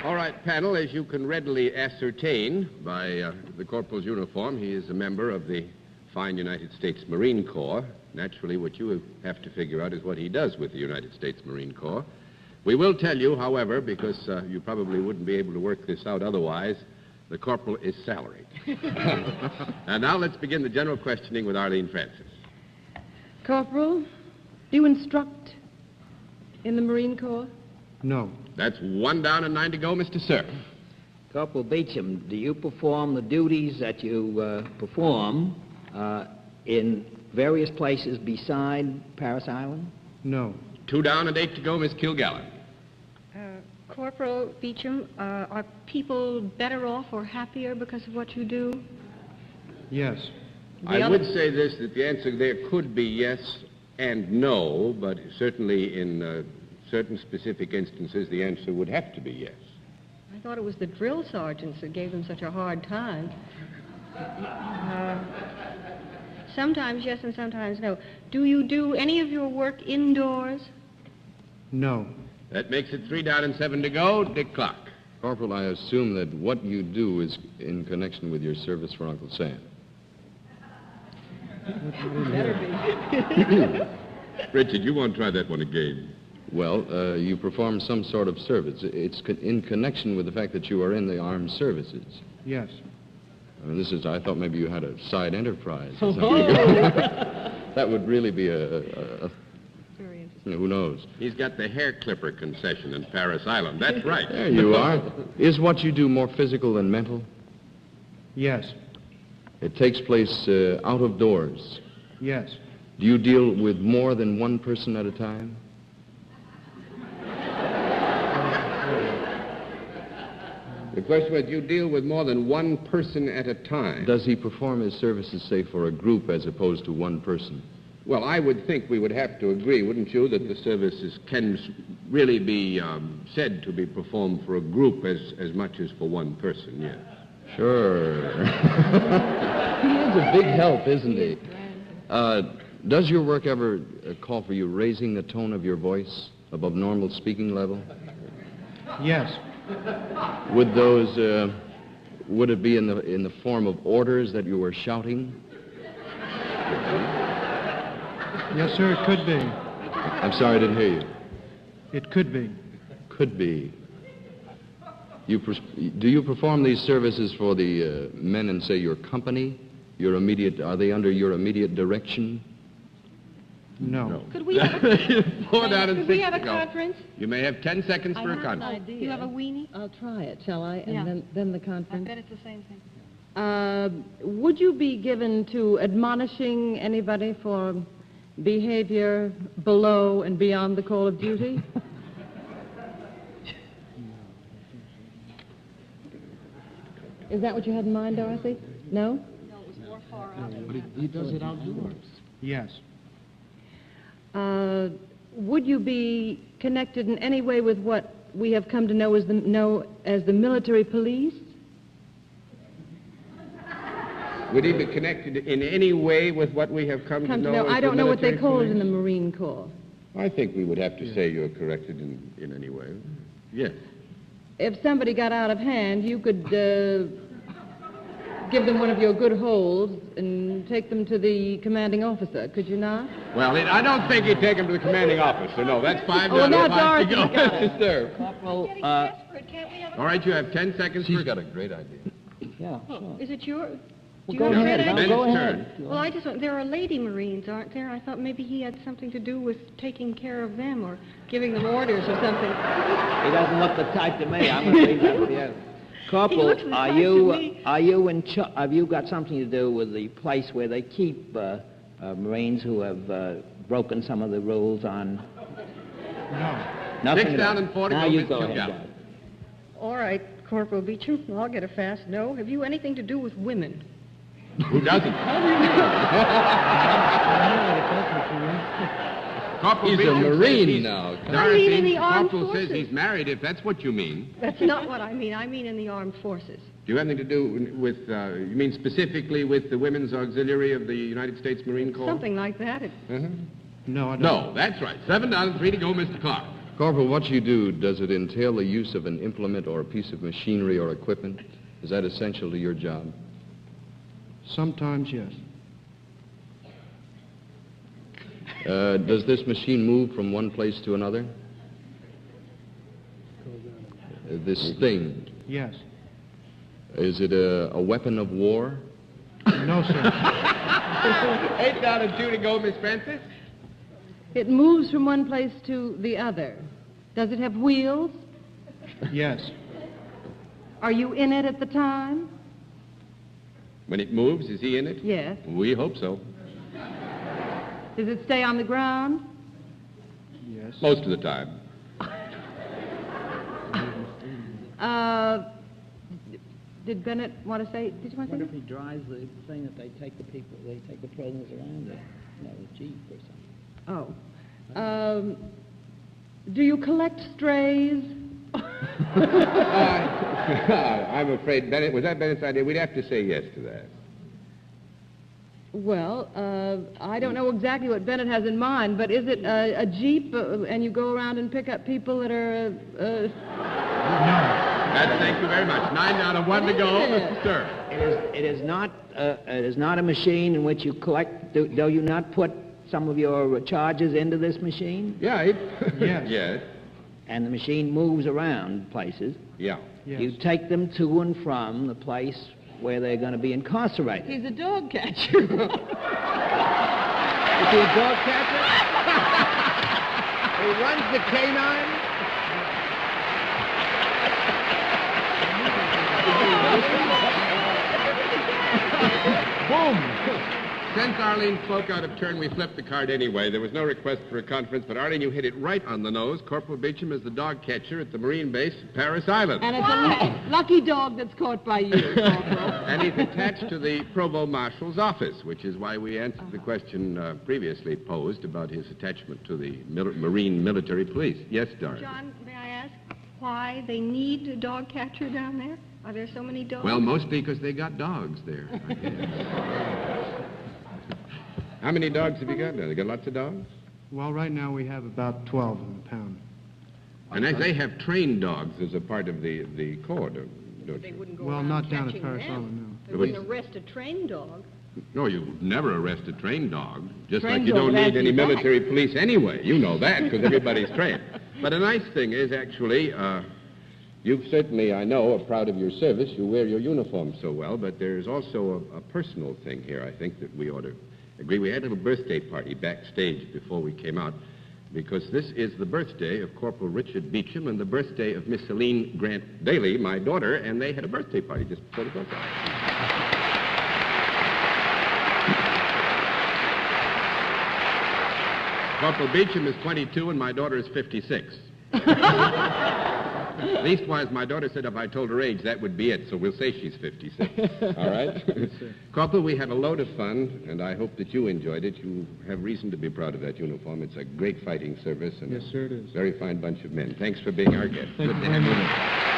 All right, panel, as you can readily ascertain by the corporal's uniform, he is a member of the fine United States Marine Corps. Naturally, what you have to figure out is what he does with the United States Marine Corps. We will tell you, however, because you probably wouldn't be able to work this out otherwise, the corporal is salaried. And now let's begin the general questioning with Arlene Francis. Corporal, do you instruct in the Marine Corps? No. That's 1 down and 9 to go, Mr. Sir. Corporal Beecham, do you perform the duties that you perform in various places beside Paris Island? No. 2 down and 8 to go, Miss Kilgallen. Corporal Beecham, are people better off or happier because of what you do? Yes. I would say this, that the answer there could be yes and no, but certainly in certain specific instances, the answer would have to be yes. I thought it was the drill sergeants that gave them such a hard time. Sometimes yes and sometimes no. Do you do any of your work indoors? No. That makes it 3 down and 7 to go. Dick Clark. Corporal, I assume that what you do is in connection with your service for Uncle Sam. Better be. Richard, you won't try that one again. Well, you perform some sort of service. It's in connection with the fact that you are in the armed services. Yes. I mean, I thought maybe you had a side enterprise or something. That would really be who knows? He's got the hair clipper concession in Paris Island. That's right. There you are. Is what you do more physical than mental? Yes. It takes place out of doors. Yes. Do you deal with more than one person at a time? The question was, do you deal with more than one person at a time? Does he perform his services, say, for a group as opposed to one person? Well, I would think we would have to agree, wouldn't you, that the services can really be said to be performed for a group as much as for one person, yes. Sure. He is a big help, isn't he? Does your work ever call for you raising the tone of your voice above normal speaking level? Yes. Would it be in the form of orders that you were shouting? Yes, sir, it could be. I'm sorry, I didn't hear you. It could be. Could be. Do you perform these services for the men in, say, your company? Are they under your immediate direction? No. Could we have a, 4 down and 6 could we have a to go. conference? You may have 10 seconds for a conference. Do you have a weenie? I'll try it, shall I? And Yeah. then the I conference. bet it's the same thing. Would you be given to admonishing anybody for behavior below and beyond the call of duty? Is that what you had in mind, Dorothy? No? No, it was more far But he does it outdoors. Yes. Would you be connected in any way with what we have come to know as the military police? Would he be connected in any way with what we have come to know? I don't know what they call it in the Marine Corps. I think we would have to say you're corrected in any way. Yes. If somebody got out of hand, you could give them one of your good holds and take them to the commanding officer, could you not? Well, I don't think he'd take him to the commanding officer. No, that's $5 now $5 to Dorothy's go. got it. Sir. Corporal, All right, you have 10 seconds. She's got a great idea. yeah, sure. Is it your... Well, do you go have a ahead. great Now, idea? go ahead. Well, I just want... There are lady Marines, aren't there? I thought maybe he had something to do with taking care of them or giving them orders or something. He doesn't look the type to me. I'm going to leave that for you. Corporal, have you got something to do with the place where they keep Marines who have broken some of the rules on... No. Nothing 6 at down all. and 40. Now go, you Mr. go ahead, Gallup. Gallup. All right, Corporal Beecham, I'll get a fast no. Have you anything to do with women? Who doesn't? Corporal He's a Beecham says Marine he's- now. I mean in the Dorothy, armed Corporal says forces. he's married, if that's what you mean. That's not what I mean. I mean in the armed forces. Do you have anything to do with, you mean specifically with the Women's Auxiliary of the United States Marine Corps? Something like that. No, I don't. No, that's right. 7 down and 3 to go, Mr. Clark. Corporal, what you do, does it entail the use of an implement or a piece of machinery or equipment? Is that essential to your job? Sometimes, yes. Does this machine move from one place to another? This thing, Yes. is it a weapon of war? No, sir. 8 down and 2 to go, Miss Francis. It moves from one place to the other. Does it have wheels? Yes. Are you in it at the time? When it moves, is he in it? Yes. We hope so. Does it stay on the ground? Yes. Most of the time. Did Bennett want to say? Did you want to say? What if he drives the thing that they take the prisoners around it? No, the jeep or something. Oh. Do you collect strays? I'm afraid, Bennett, was that Bennett's idea? We'd have to say yes to that. Well, I don't know exactly what Bennett has in mind, but is it a jeep and you go around and pick up people that are... No. Thank you very much. 9 down and 1 to go, Mr. Sir. It is not a machine in which you collect. Do you not put some of your charges into this machine? Yeah. Yes. Yes. And the machine moves around places. Yeah. Yes. You take them to and from the place where they're going to be incarcerated. He's a dog catcher. Is he a dog catcher? He runs the canine? Boom! Since Arlene spoke out of turn, we flipped the card anyway. There was no request for a conference, but Arlene, you hit it right on the nose. Corporal Beecham is the dog catcher at the Marine base, Paris Island. And it's a lucky dog that's caught by you, Corporal. And he's attached to the Provost Marshal's office, which is why we answered the question previously posed about his attachment to the Marine military police. Yes, Dorothy? John, may I ask why they need a dog catcher down there? Are there so many dogs? Well, mostly because they got dogs there. I guess. How many dogs have you got there? They got lots of dogs? Well, right now we have about 12 in the pound. And they have trained dogs as a part of the Corps, don't They you? wouldn't go Well, around not down at catching Paris them. Island, They wouldn't arrest a trained dog. No, you would never arrest a trained dog, just Trained like you dog don't would have need any you back. military police anyway. You know that, because everybody's trained. But a nice thing is, actually, you've certainly, I know, are proud of your service. You wear your uniform so well, but there's also a personal thing here, I think, that we ought to agree. We had a little birthday party backstage before we came out, because this is the birthday of Corporal Richard Beecham and the birthday of Miss Helene Grant Daly, my daughter, and they had a birthday party just before the birthday. Corporal Beecham is 22 and my daughter is 56. Leastwise, my daughter said if I told her age, that would be it, so we'll say she's 56. All right? Corporal, we had a load of fun, and I hope that you enjoyed it. You have reason to be proud of that uniform. It's a great fighting service, and Yes, sir, it is. a very fine bunch of men. Thanks for being our guest. Thank Good you to have very you. much.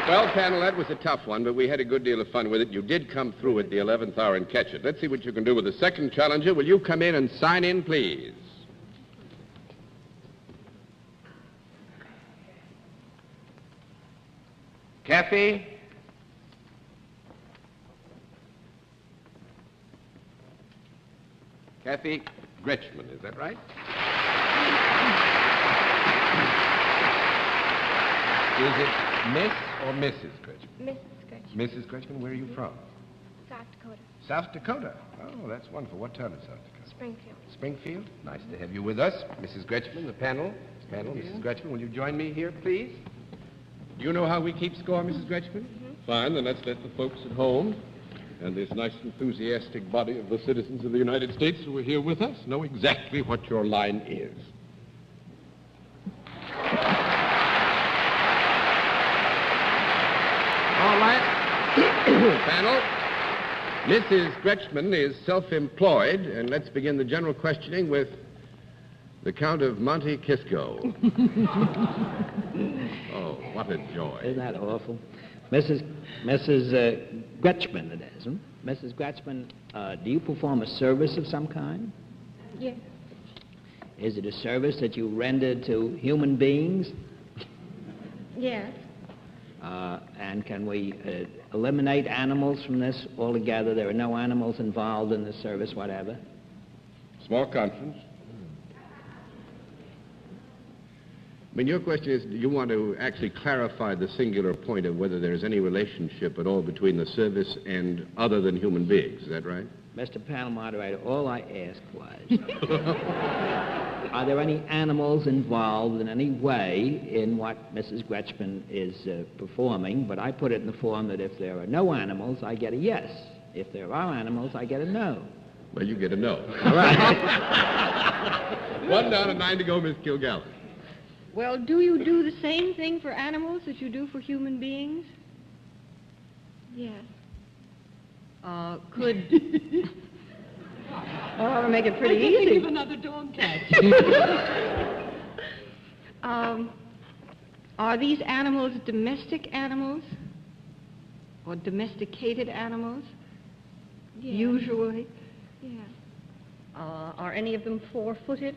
Well, panel, that was a tough one, but we had a good deal of fun with it. You did come through at the 11th hour and catch it. Let's see what you can do with the second challenger. Will you come in and sign in, please? Kathy? Kathy Gretschman, is that right? Is it Miss or Mrs. Gretschman? Mrs. Gretchen. Mrs. Gretschman, where are you from? South Dakota. South Dakota. Oh, that's wonderful. What town in South Dakota? Springfield. Springfield. Nice to have you with us. Mrs. Gretschman, the panel. Mrs. Gretschman, will you join me here, please? Do you know how we keep score, Mrs. Gretschman? Fine, then let's let the folks at home and this nice enthusiastic body of the citizens of the United States who are here with us know exactly what your line is. All right. Panel, Mrs. Gretschman is self-employed, and let's begin the general questioning with the Count of Monte Cristo. Oh, what a joy. Isn't that awful? Mrs. Gretschman, it is, hmm? Mrs. Gretschman, do you perform a service of some kind? Yes. Is it a service that you render to human beings? Yes. And can we eliminate animals from this altogether? There are no animals involved in the service, whatever? Small conference. I mean, your question is, do you want to actually clarify the singular point of whether there is any relationship at all between the service and other than human beings? Is that right? Mr. Panel Moderator, all I asked was, are there any animals involved in any way in what Mrs. Gretschman is performing? But I put it in the form that if there are no animals, I get a yes. If there are animals, I get a no. Well, you get a no. All right. 1 down and 9 to go, Miss Kilgallen. Well, do you do the same thing for animals that you do for human beings? Yes. Could... Oh, make it pretty easy. Think of another dog catch. Are these animals domestic animals? Or domesticated animals? Yeah. Usually? Yeah. Are any of them four-footed?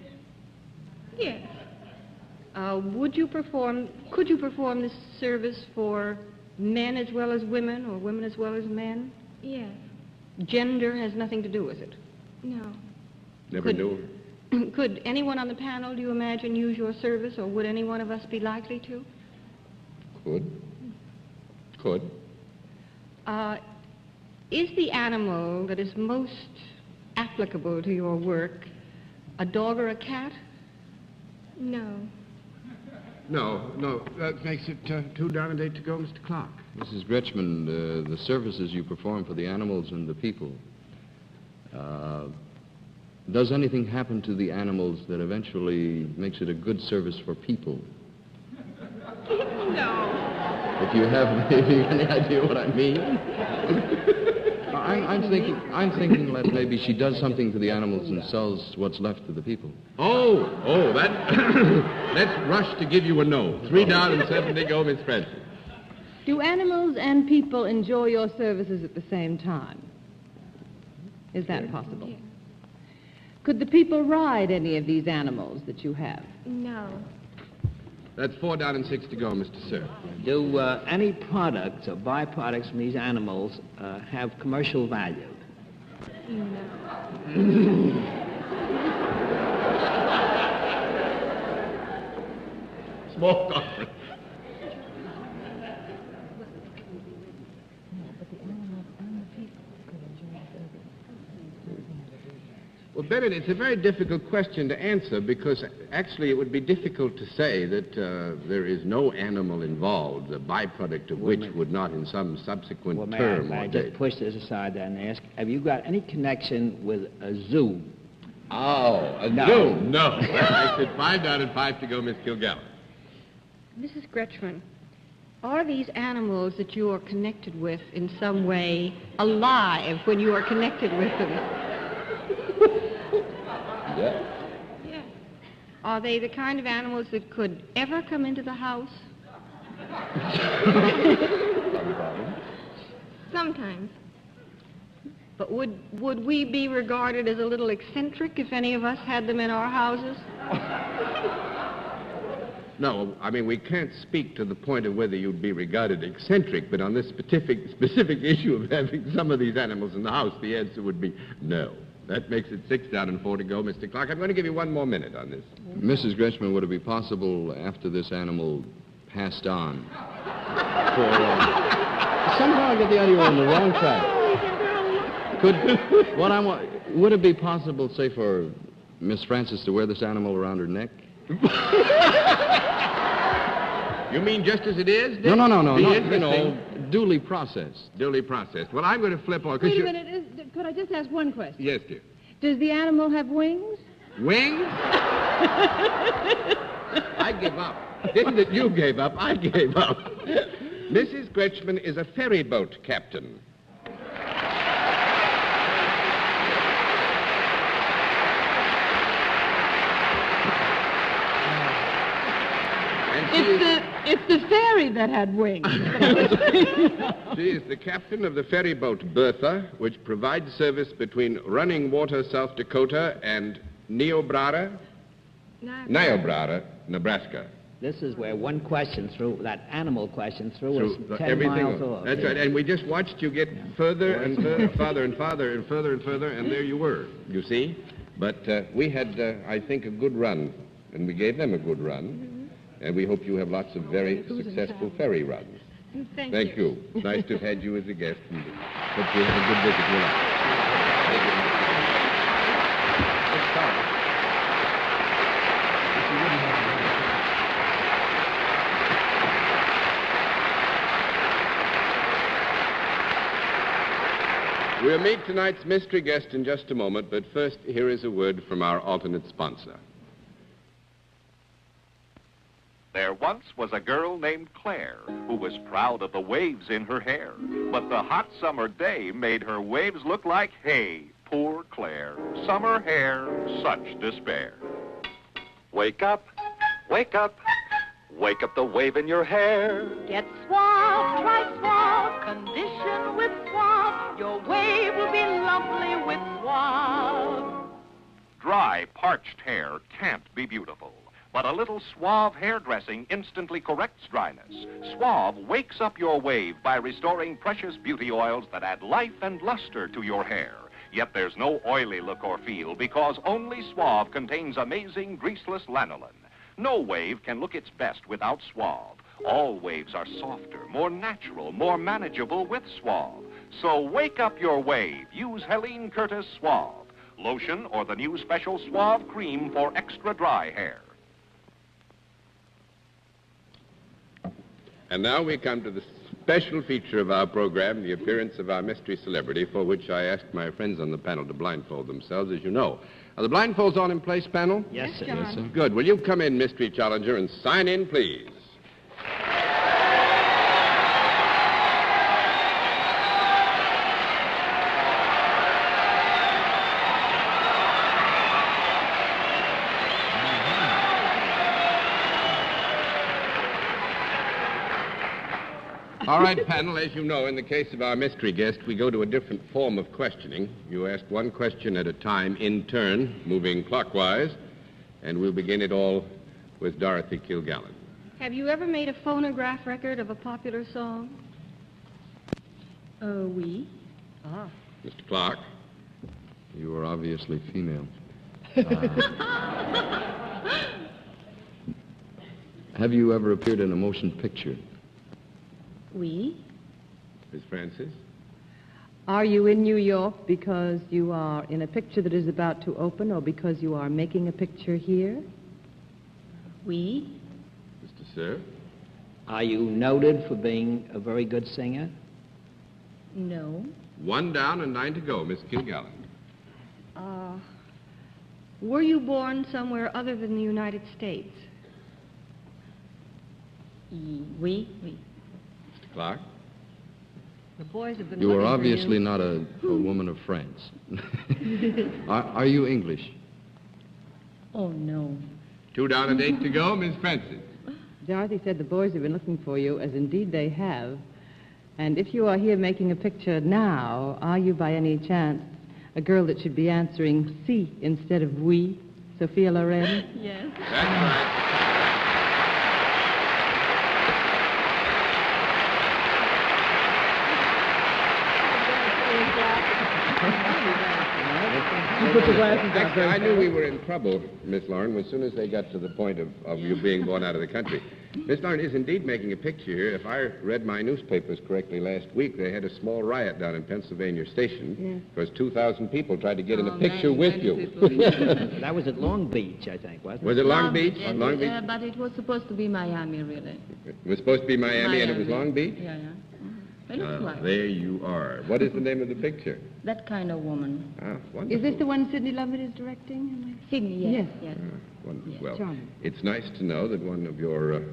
Yes. Could you perform this service for men as well as women, or women as well as men? Yes. Gender has nothing to do with it. No. Never knew her. Could anyone on the panel, do you imagine, use your service, or would any one of us be likely to? Could. Is the animal that is most applicable to your work a dog or a cat? No. No. That makes it 2 down and 8 to go, Mr. Clark. Mrs. Gretschman, the services you perform for the animals and the people, does anything happen to the animals that eventually makes it a good service for people? No. If you have maybe any idea what I mean? I'm thinking that maybe she does something to the animals and sells what's left to the people. Oh, that... Let's rush to give you a no. 3 down and 7 to go, Miss Francis. Do animals and people enjoy your services at the same time? Is that possible? Yeah. Could the people ride any of these animals that you have? No. That's 4 down and 6 to go, Mr. Sir. Do any products or byproducts from these animals have commercial value? No. Small conference. Well, Bennett, it's a very difficult question to answer because actually it would be difficult to say that there is no animal involved, the byproduct of which would not in some subsequent Well, term may or I date. just push this aside and ask, have you got any connection with a zoo? Oh, a No. zoo? No. That makes it 5 down and 5 to go, Miss Kilgallen. Mrs. Gretschman, are these animals that you are connected with in some way alive when you are connected with them? Yeah. Yeah. Are they the kind of animals that could ever come into the house? Sometimes. But would we be regarded as a little eccentric if any of us had them in our houses? No, I mean, we can't speak to the point of whether you'd be regarded eccentric, but on this specific issue of having some of these animals in the house, the answer would be no. That makes it 6 down and 4 to go, Mr. Clark. I'm going to give you 1 more minute on this. Mrs. Gretschman, would it be possible after this animal passed on for... somehow I get the idea we're on the wrong track. Would it be possible, say, for Miss Frances to wear this animal around her neck? You mean just as it is? No. Duly processed. Duly processed. Well, I'm going to flip on... Wait a minute. Could I just ask one question? Yes, dear. Does the animal have wings? Wings? I give up. Isn't it you gave up? I gave up. Mrs. Gretschman is a ferry boat captain. It's the ferry that had wings. She is the captain of the ferry boat Bertha, which provides service between Running Water, South Dakota, and Niobrara, Nebraska. This is where one question through, that animal question threw us 10 miles off. That's right, and we just watched you get further and further, farther and farther, and further and further, and there you were, you see. But we had, I think, a good run, and we gave them a good run. And we hope you have lots of very successful ferry runs. Thank you. Nice to have had you as a guest. And hope you have a good visit with us. Let's start. We'll meet tonight's mystery guest in just a moment, but first, here is a word from our alternate sponsor. There once was a girl named Claire who was proud of the waves in her hair. But the hot summer day made her waves look like hay. Poor Claire. Summer hair, such despair. Wake up, wake up, wake up the wave in your hair. Get Suave, try Suave, condition with Suave. Your wave will be lovely with Suave. Dry, parched hair can't be beautiful. But a little Suave hairdressing instantly corrects dryness. Suave wakes up your wave by restoring precious beauty oils that add life and luster to your hair. Yet there's no oily look or feel because only Suave contains amazing greaseless lanolin. No wave can look its best without Suave. All waves are softer, more natural, more manageable with Suave. So wake up your wave. Use Helene Curtis Suave. Lotion or the new special Suave cream for extra dry hair. And now we come to the special feature of our program, the appearance of our mystery celebrity, for which I asked my friends on the panel to blindfold themselves, as you know. Are the blindfolds all in place, panel? Yes, sir. Yes, sir. Good. Will you come in, mystery challenger, and sign in, please? All right, panel, as you know, in the case of our mystery guest, we go to a different form of questioning. You ask one question at a time in turn, moving clockwise, and we'll begin it all with Dorothy Kilgallen. Have you ever made a phonograph record of a popular song? Oui. Ah. Mr. Clark. You are obviously female. Have you ever appeared in a motion picture? Oui. Miss Frances? Are you in New York because you are in a picture that is about to open or because you are making a picture here? Oui. Mr. Sir? Are you noted for being a very good singer? No. 1 down and 9 to go, Miss Kilgallen. Were you born somewhere other than the United States? Oui. Mr. Clark? The boys have been You are looking for obviously you. not a woman of France. Are you English? Oh, no. 2 down and 8 to go, Miss Francis. Dorothy said the boys have been looking for you, as indeed they have. And if you are here making a picture now, are you by any chance a girl that should be answering si instead of oui, Sophia Loren? Yes. That's right. You put the glasses on. Actually, I knew we were in trouble, Miss Lauren, as soon as they got to the point of you being born out of the country. Miss Lauren is indeed making a picture here. If I read my newspapers correctly last week, they had a small riot down in Pennsylvania Station because 2,000 people tried to get in a picture with you. That was at Long Beach, I think, wasn't it? Was it Long Beach? Yes, Long Beach? but it was supposed to be Miami, really. It was supposed to be Miami, and it was Long Beach? Yeah. It looks like There you are. What is the name of the picture? that kind of woman. Ah, wonderful. Is this the one Sidney Lumet is directing? Sydney, Yes. yes. Wonderful. Yes. Well, Charming. it's nice to know that one of your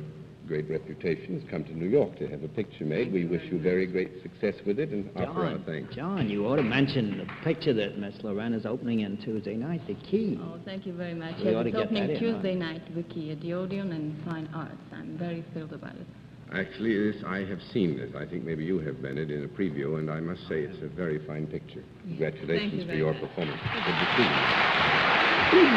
great reputation has come to New York to have a picture made. We wish you very great success with it and offer our thanks. John, you ought to mention the picture that Miss Loren is opening in Tuesday night, The Key. Oh, thank you very much. We ought to It's get opening that in, Tuesday night, Vicky, at the Odeon and Fine Arts. I'm very thrilled about it. Actually, I have seen this. I think maybe you have, Bennett, in a preview, and I must say it's a very fine picture. Congratulations for your performance. Good to see you.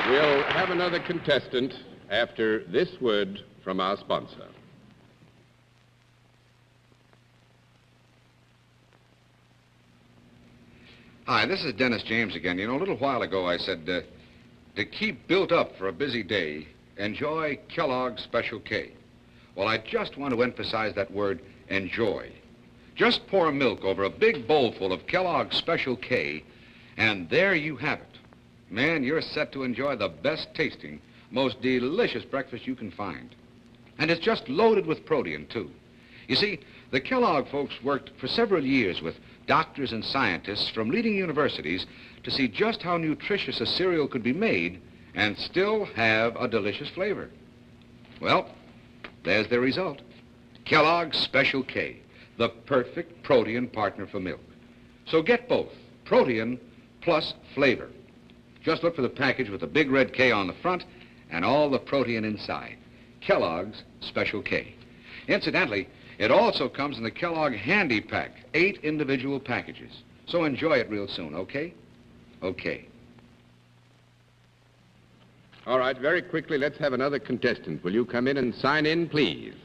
We'll have another contestant after this word from our sponsor. Hi, this is Dennis James again. You know, a little while ago I said, to keep built up for a busy day, enjoy Kellogg's Special K. Well, I just want to emphasize that word, enjoy. Just pour milk over a big bowl full of Kellogg's Special K, and there you have it. Man, you're set to enjoy the best tasting, most delicious breakfast you can find. And it's just loaded with protein, too. You see, the Kellogg folks worked for several years with doctors and scientists from leading universities to see just how nutritious a cereal could be made and still have a delicious flavor. Well, there's the result. Kellogg's Special K, the perfect protein partner for milk. So get both, protein plus flavor. Just look for the package with the big red K on the front and all the protein inside. Kellogg's Special K. Incidentally, it also comes in the Kellogg Handy Pack, 8 individual packages. So enjoy it real soon, okay? Okay. All right, very quickly, let's have another contestant. Will you come in and sign in, please?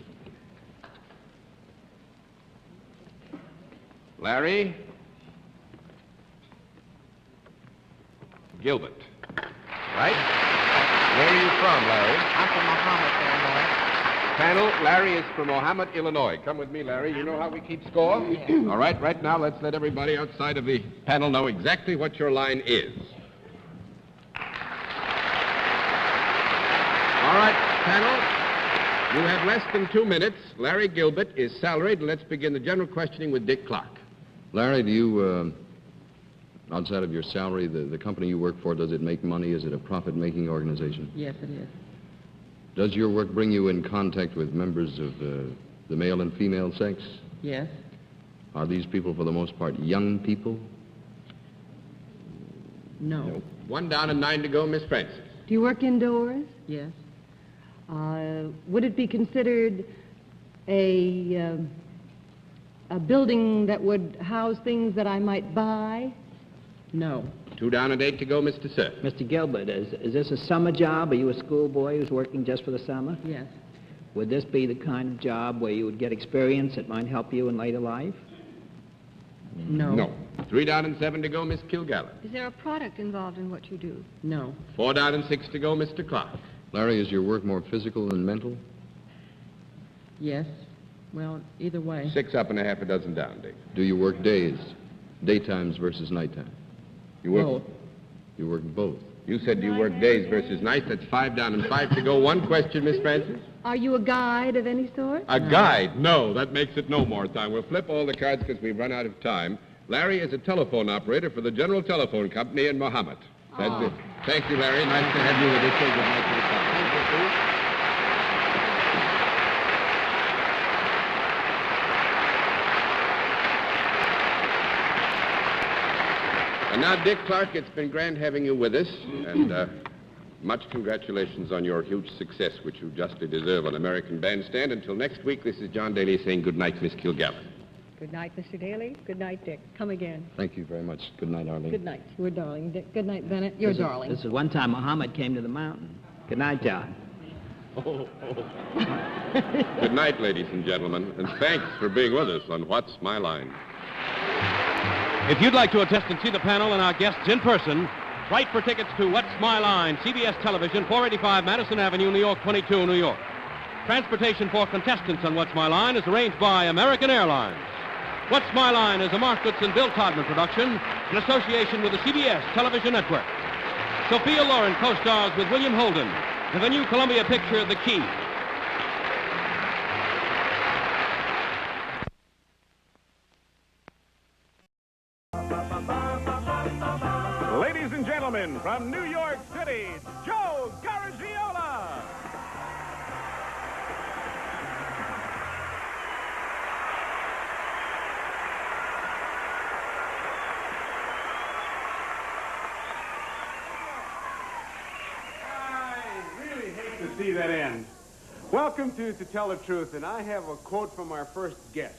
Larry Gilbert. Right? Where are you from, Larry? I'm from Mohammed, Illinois. Panel, Larry is from Mohammed, Illinois. Come with me, Larry. You know how we keep score? All right now let's let everybody outside of the panel know exactly what your line is. All right, panel, you have less than 2 minutes. Larry Gilbert is salaried, and let's begin the general questioning with Dick Clark. Larry, do you, outside of your salary, the company you work for, does it make money? Is it a profit-making organization? Yes, it is. Does your work bring you in contact with members of the male and female sex? Yes. Are these people, for the most part, young people? No. 1 down and 9 to go, Miss Francis. Do you work indoors? Yes. Would it be considered a building that would house things that I might buy? No. 2 down and 8 to go, Mr. Sir. Mr. Gilbert, is this a summer job? Are you a schoolboy who's working just for the summer? Yes. Would this be the kind of job where you would get experience that might help you in later life? No. No. 3 down and 7 to go, Miss Kilgallen. Is there a product involved in what you do? No. 4 down and 6 to go, Mr. Clark. Larry, is your work more physical than mental? Yes. Well, either way. 6 up and a half a dozen down, Dick. Do you work days, daytimes versus nighttime? You work? Both. You work both. You said you work days versus nights. That's 5 down and 5 to go. One question, Miss Francis. Are you a guide of any sort? A guide? No, that makes it no more time. We'll flip all the cards because we've run out of time. Larry is a telephone operator for the General Telephone Company in Mohammed. That's it. Thank you, Larry. Nice to have you with us. Say good night to the family. And now, Dick Clark, it's been grand having you with us, and much congratulations on your huge success, which you justly deserve on American Bandstand. Until next week, this is John Daly saying good night, Miss Kilgallen. Good night, Mr. Daly. Good night, Dick. Come again. Thank you very much. Good night, Arlene. Good night. You're darling, Dick. Good night, Bennett. You're darling. This is one time Muhammad came to the mountain. Good night, John. Good night, ladies and gentlemen, and thanks for being with us on What's My Line. If you'd like to attest and see the panel and our guests in person, write for tickets to What's My Line, CBS Television, 485 Madison Avenue, New York, 22, New York. Transportation for contestants on What's My Line is arranged by American Airlines. What's My Line is a Mark Goodson, Bill Todman production in association with the CBS Television Network. Sophia Loren co-stars with William Holden in the new Columbia picture, The Key. Ladies and gentlemen, from New York City, Joe Garagiola. To see that end. Welcome to Tell the Truth, and I have a quote from our first guest.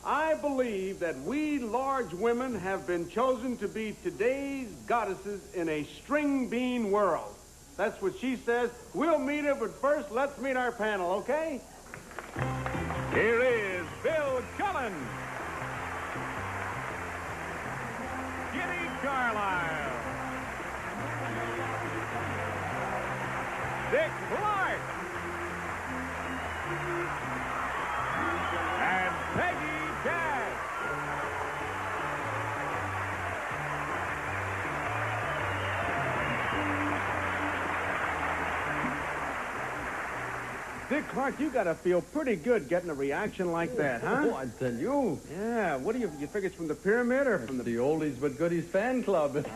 I believe that we large women have been chosen to be today's goddesses in a string bean world. That's what she says. We'll meet her, but first, let's meet our panel, okay? Here is Bill Cullen, Kitty Carlisle, Dick Clark, and Peggy Cass. Dick Clark, you gotta feel pretty good getting a reaction like that, huh? Oh, I tell you. Yeah, what do you figure it's from the pyramid or from the Oldies but Goodies fan club?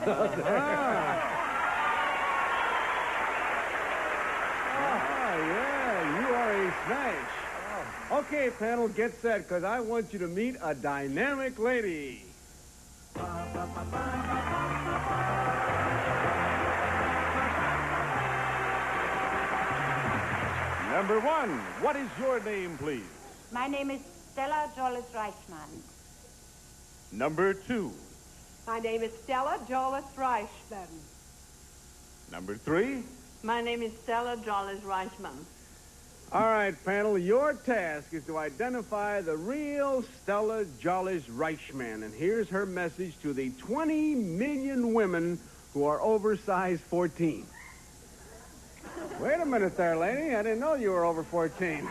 Smash. Okay, panel, get set, because I want you to meet a dynamic lady. Number 1, what is your name, please? My name is Stella Jollis Reichman. Number 2. My name is Stella Jollis Reichman. Number 3. My name is Stella Jollis Reichman. All right, panel, your task is to identify the real Stella Jollis Reichman. And here's her message to the 20 million women who are over size 14. Wait a minute there, lady. I didn't know you were over 14.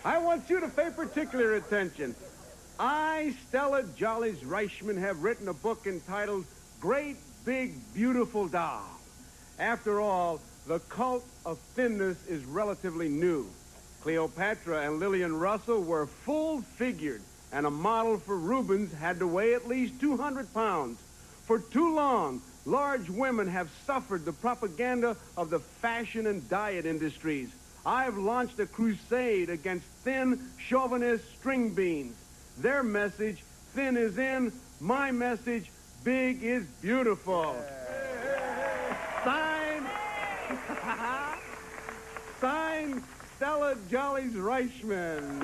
I want you to pay particular attention. I, Stella Jollis Reichman, have written a book entitled Great Big Beautiful Doll. After all, the cult of thinness is relatively new. Cleopatra and Lillian Russell were full-figured, and a model for Rubens had to weigh at least 200 pounds. For too long, large women have suffered the propaganda of the fashion and diet industries. I've launched a crusade against thin, chauvinist string beans. Their message, thin is in. My message, big is beautiful. Signed, Stella Jollis Reichman.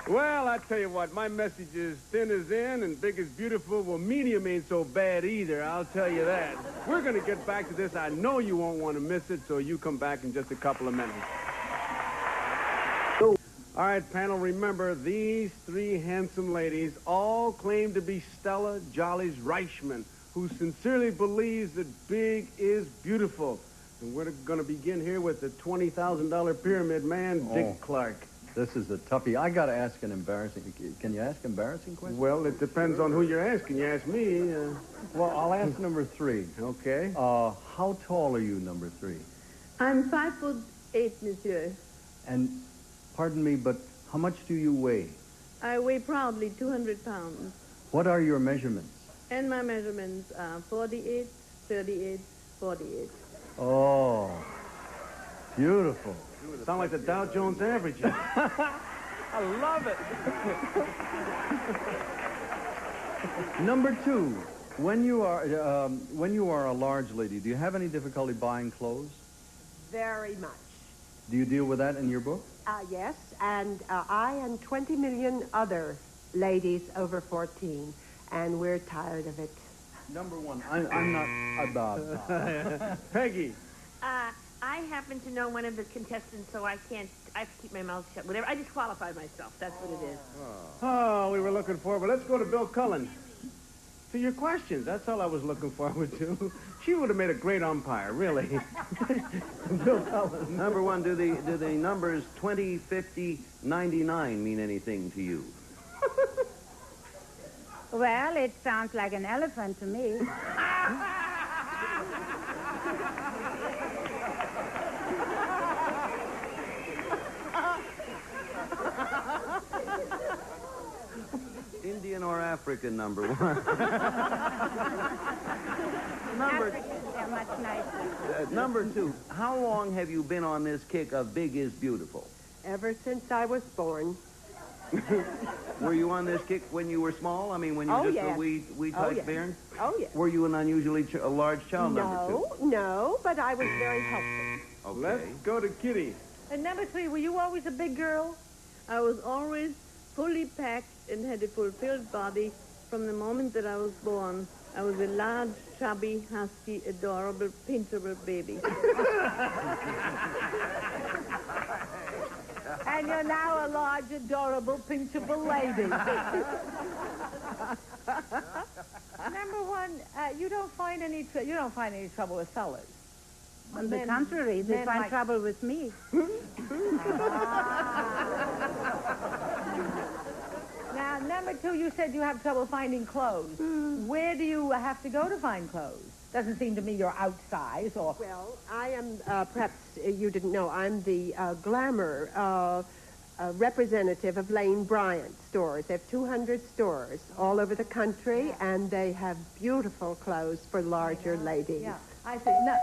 Well, I tell you what, my message is thin as in and big as beautiful. Well, medium ain't so bad either, I'll tell you that. We're going to get back to this. I know you won't want to miss it, so you come back in just a couple of minutes. All right, panel, remember, these three handsome ladies all claim to be Stella Jolly's Reichman, who sincerely believes that big is beautiful. And we're going to begin here with the $20,000 pyramid man, Dick Clark. This is a toughie. I got to ask an embarrassing... Can you ask embarrassing questions? Well, it depends on who you're asking. You ask me. Well, I'll ask number 3. Okay. How tall are you, number 3? I'm 5'8", monsieur. And, pardon me, but how much do you weigh? I weigh probably 200 pounds. What are your measurements? And my measurements are 48, 38, 48. Oh, beautiful. Sound like the Dow Jones average. I love it. Number 2, when you are a large lady, do you have any difficulty buying clothes? Very much. Do you deal with that in your book? Yes, and I and 20 million other ladies over 14, and we're tired of it. Number 1, I'm not about that. Peggy. I happen to know one of the contestants, so I have to keep my mouth shut. Whatever. I disqualified myself. That's what it is. Oh, we were looking for, but let's go to Bill Cullen. To your questions. That's all I was looking forward to. She would have made a great umpire, really. Bill Cullen. Number 1, do the numbers 20, 50, 99 mean anything to you? Well, it sounds like an elephant to me. Indian or African, number 1? Africans are much nicer. Number 2, how long have you been on this kick of big is beautiful? Ever since I was born. Were you on this kick when you were small? I mean, when you were just a wee tyke bairn? Oh, yes. Were you an unusually a large child, number 2? No, but I was very healthy. Okay. Let's go to Kitty. And number 3, were you always a big girl? I was always fully packed and had a fulfilled body from the moment that I was born. I was a large, chubby, husky, adorable, pinchable baby. And you're now a large, adorable, pinchable lady. Number 1, you don't find any trouble with fellas. On the contrary, they find trouble with me. Now, number 2, you said you have trouble finding clothes. Where do you have to go to find clothes? Doesn't seem to me you're outsize or... Well, I am, perhaps you didn't know, I'm the glamour representative of Lane Bryant stores. They have 200 stores all over the country, and they have beautiful clothes for larger ladies. Yeah, I see. No.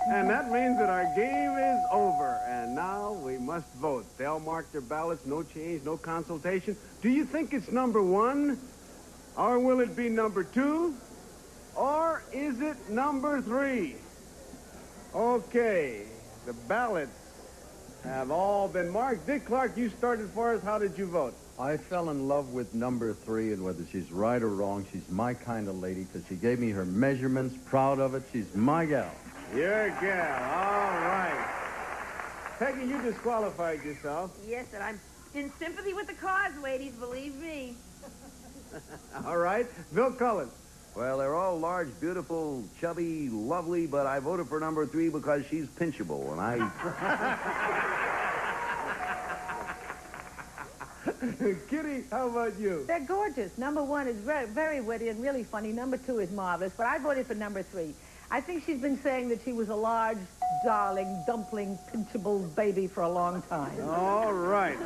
And that means that our game is over. And now we must vote. They'll mark their ballots. No change, no consultation. Do you think it's number 1? Or will it be number 2? Or is it number 3? Okay. The ballots have all been marked. Dick Clark, you started for us. How did you vote? I fell in love with number 3, and whether she's right or wrong, she's my kind of lady because she gave me her measurements. Proud of it. She's my gal. Your gal. All right. Peggy, you disqualified yourself. Yes, and I'm in sympathy with the cause, ladies, believe me. All right. Bill Cullen. Well, they're all large, beautiful, chubby, lovely, but I voted for number 3 because she's pinchable, and I... Kitty, how about you? They're gorgeous. Number 1 is very, very witty and really funny. Number 2 is marvelous, but I voted for number 3. I think she's been saying that she was a large, darling, dumpling, pinchable baby for a long time. All right.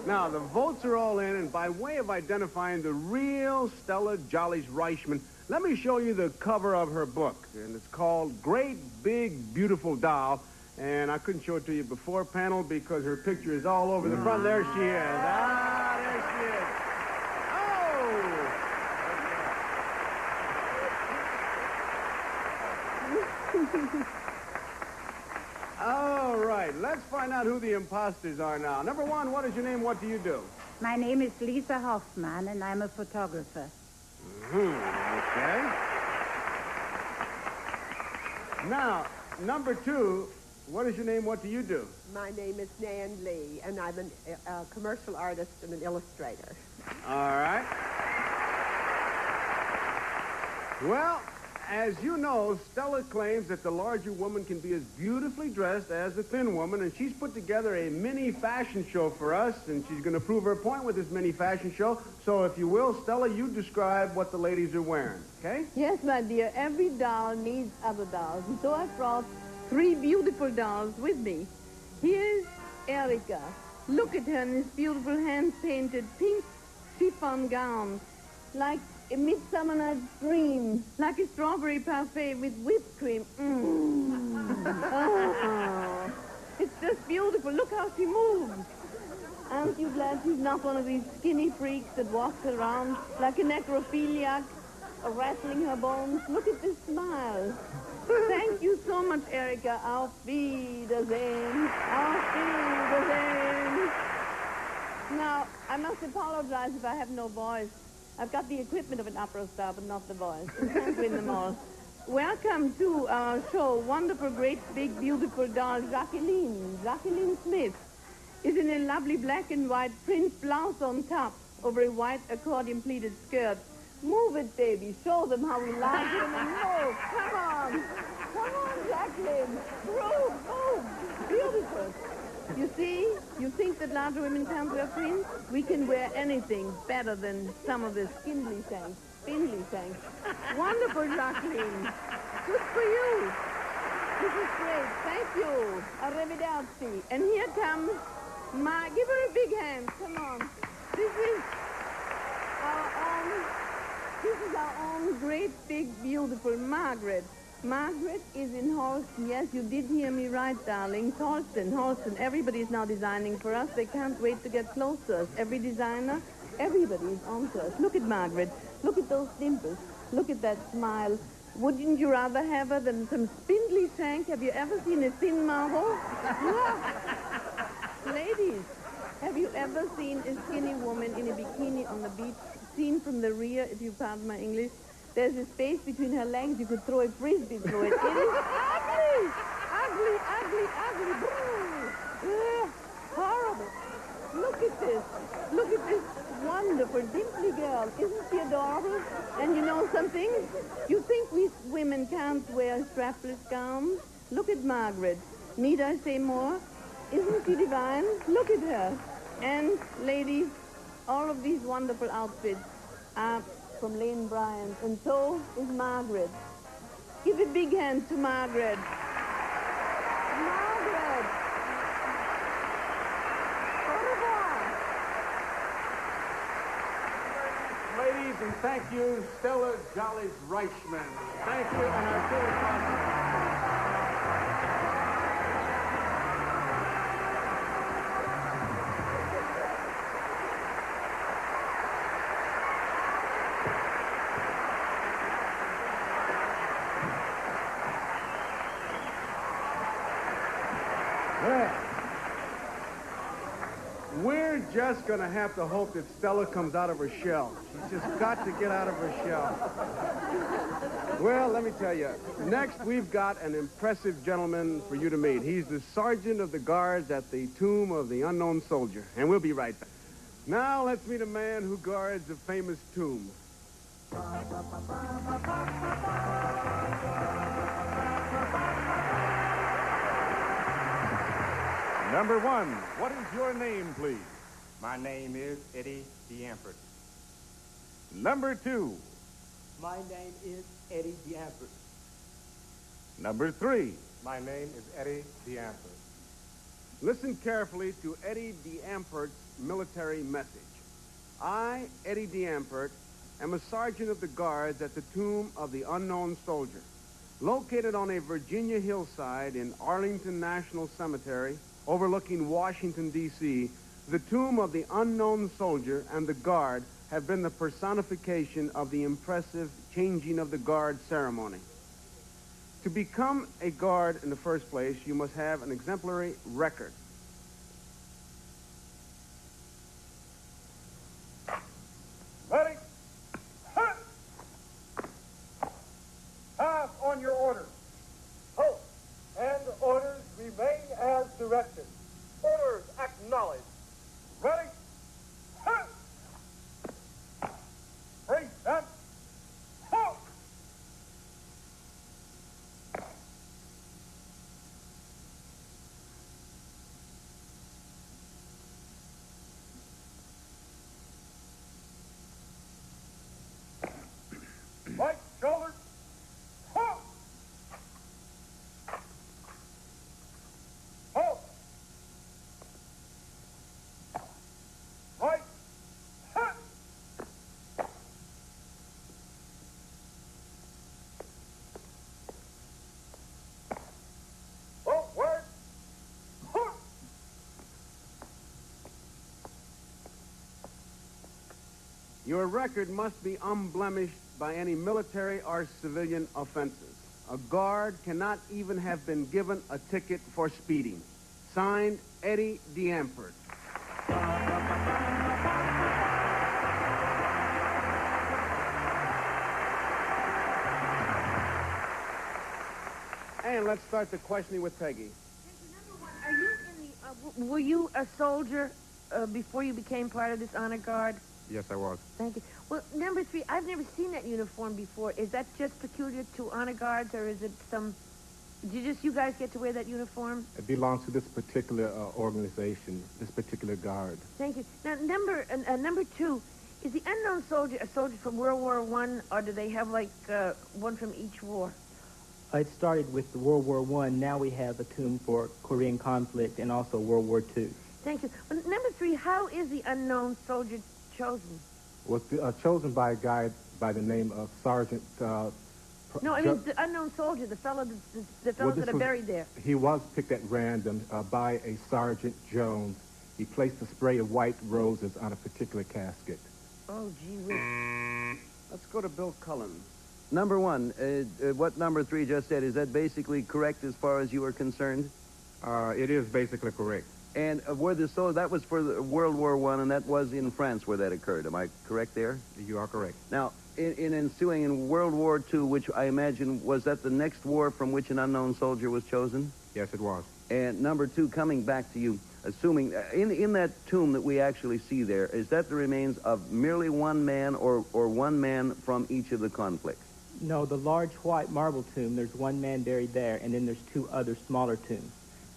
Now, the votes are all in, and by way of identifying the real Stella Jolly's Reichman, let me show you the cover of her book. And it's called Great Big Beautiful Doll. And I couldn't show it to you before, panel, because her picture is all over the front. There she is. Ah, there she is. Oh! All right, let's find out who the imposters are now. Number 1, what is your name? What do you do? My name is Lisa Hoffman, and I'm a photographer. Okay. Now, number 2, what is your name? What do you do? My name is Nan Lee, and I'm a commercial artist and an illustrator. All right. Well, as you know, Stella claims that the larger woman can be as beautifully dressed as the thin woman, and she's put together a mini fashion show for us, and she's going to prove her point with this mini fashion show. So if you will, Stella, you describe what the ladies are wearing, okay? Yes, my dear. Every doll needs other dolls, and so I brought 3 beautiful dolls with me. Here's Erica. Look at her in this beautiful hand-painted pink chiffon gown, like a Midsummer Night's Dream, like a strawberry parfait with whipped cream. Oh, it's just beautiful. Look how she moves. Aren't you glad she's not one of these skinny freaks that walks around like a necrophiliac, rattling her bones? Look at this smile. Thank you so much, Erica. Auf Wiedersehen. Auf Wiedersehen. Now, I must apologize if I have no voice. I've got the equipment of an opera star, but not the voice. I can't win them all. Welcome to our show. Wonderful, great, big, beautiful doll, Jacqueline. Jacqueline Smith is in a lovely black and white print blouse on top over a white accordion-pleated skirt. Move it, baby. Show them how we like it. And move. Come on. Come on, Jacqueline. Move. Beautiful. You see, you think that larger women can't wear prints? We can wear anything better than some of the spindly shanks. Wonderful, Jacqueline. Good for you. This is great. Thank you. Arrivederci. And here comes give her a big hand. Come on. This is our own great, big, beautiful Margaret. Margaret is in Holston. Yes, you did hear me right, darling. Holston. Everybody's now designing for us. They can't wait to get close to us. Every designer, everybody's on to us. Look at Margaret. Look at those dimples. Look at that smile. Wouldn't you rather have her than some spindly shank? Have you ever seen a thin marble? Ladies, have you ever seen a skinny woman in a bikini on the beach, seen from the rear, if you pardon my English? There's a space between her legs. You could throw a frisbee through it. It is ugly. Horrible. Look at this wonderful, dimply girl. Isn't she adorable? And you know something? You think we women can't wear strapless gowns? Look at Margaret. Need I say more? Isn't she divine? Look at her. And, ladies, all of these wonderful outfits are from Lane Bryant, and so is Margaret. Give a big hand to Margaret. Margaret! Au revoir. Ladies, and thank you, Stella Jollies Reichman. Thank you, and our tour sponsor. We're just going to have to hope that Stella comes out of her shell. She's just got to get out of her shell. Well, let me tell you, next we've got an impressive gentleman for you to meet. He's the sergeant of the guards at the tomb of the unknown soldier, and we'll be right back. Now let's meet a man who guards a famous tomb. Number 1, what is your name, please? My name is Eddie DeAmpert. Number 2. My name is Eddie DeAmpert. Number 3. My name is Eddie DeAmpert. Listen carefully to Eddie DeAmpert's military message. I, Eddie DeAmpert, am a sergeant of the guards at the tomb of the unknown soldier. Located on a Virginia hillside in Arlington National Cemetery, overlooking Washington, D.C., the tomb of the unknown soldier and the guard have been the personification of the impressive changing of the guard ceremony. To become a guard in the first place, you must have an exemplary record. Your record must be unblemished by any military or civilian offenses. A guard cannot even have been given a ticket for speeding. Signed, Eddie DeAmford. And let's start the questioning with Peggy. Are you in the, were you a soldier before you became part of this honor guard? Yes, I was. Thank you. Well, number 3, I've never seen that uniform before. Is that just peculiar to honor guards, or is it some... Did you guys get to wear that uniform? It belongs to this particular organization, this particular guard. Thank you. Now, number 2, is the unknown soldier a soldier from World War I, or do they have, like, one from each war? It started with World War I. Now we have a tomb for Korean conflict and also World War II. Thank you. Well, number 3, how is the unknown soldier chosen? Was chosen by a guy by the name of Sergeant... No, I mean the unknown soldier, the fellows that are buried there. He was picked at random by a Sergeant Jones. He placed a spray of white roses on a particular casket. Oh, gee whiz. Let's go to Bill Cullen. Number 1, what number 3 just said, is that basically correct as far as you are concerned? It is basically correct. And that was for the World War I, and that was in France where that occurred. Am I correct there? You are correct. Now, in World War II, which I imagine, was that the next war from which an unknown soldier was chosen? Yes, it was. And number 2, coming back to you, assuming, in that tomb that we actually see there, is that the remains of merely one man or one man from each of the conflicts? No, the large white marble tomb, there's one man buried there, and then there's 2 other smaller tombs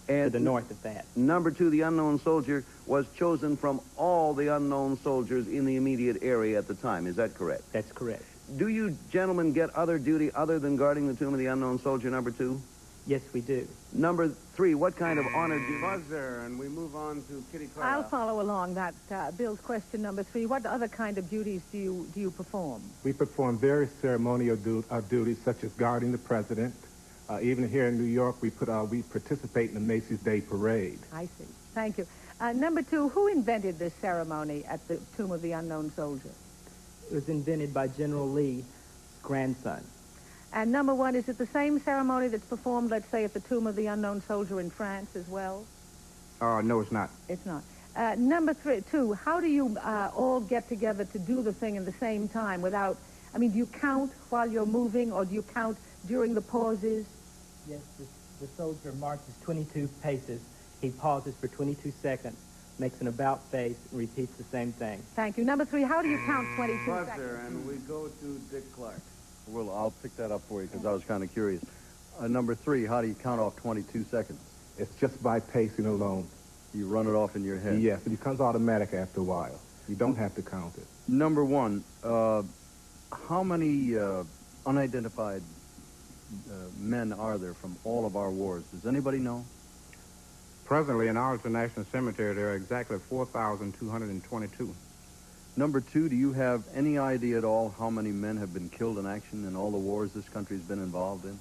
to the north of that. Number 2, the unknown soldier was chosen from all the unknown soldiers in the immediate area at the time. Is that correct? That's correct. Do you gentlemen get other duty other than guarding the tomb of the unknown soldier, number 2? Yes, we do. Number 3, what kind of honor do you... Buzzer, and we move on to Kitty Carlisle. I'll follow along that Bill's question number 3. What other kind of duties do you perform? We perform various ceremonial duties, such as guarding the president. Even here in New York, we participate in the Macy's Day Parade. I see. Thank you. Number 2, who invented this ceremony at the Tomb of the Unknown Soldier? It was invented by General Lee's grandson. And number 1, is it the same ceremony that's performed, let's say, at the Tomb of the Unknown Soldier in France as well? No, it's not. It's not. Number 2, how do you all get together to do the thing at the same time without... I mean, do you count while you're moving, or do you count during the pauses? Yes, the soldier marches 22 paces. He pauses for 22 seconds, makes an about face, and repeats the same thing. Thank you. Number 3, how do you count 22 Buzzer, seconds? and we go to Dick Clark. Well, I'll pick that up for you because I was kind of curious. Number 3, how do you count off 22 seconds? It's just by pacing alone. You run it off in your head? Yes, it becomes automatic after a while. You don't have to count it. Number 1, how many unidentified men are there from all of our wars? Does anybody know? Presently, in Arlington National Cemetery, there are exactly 4,222. Number 2, do you have any idea at all how many men have been killed in action in all the wars this country's been involved in?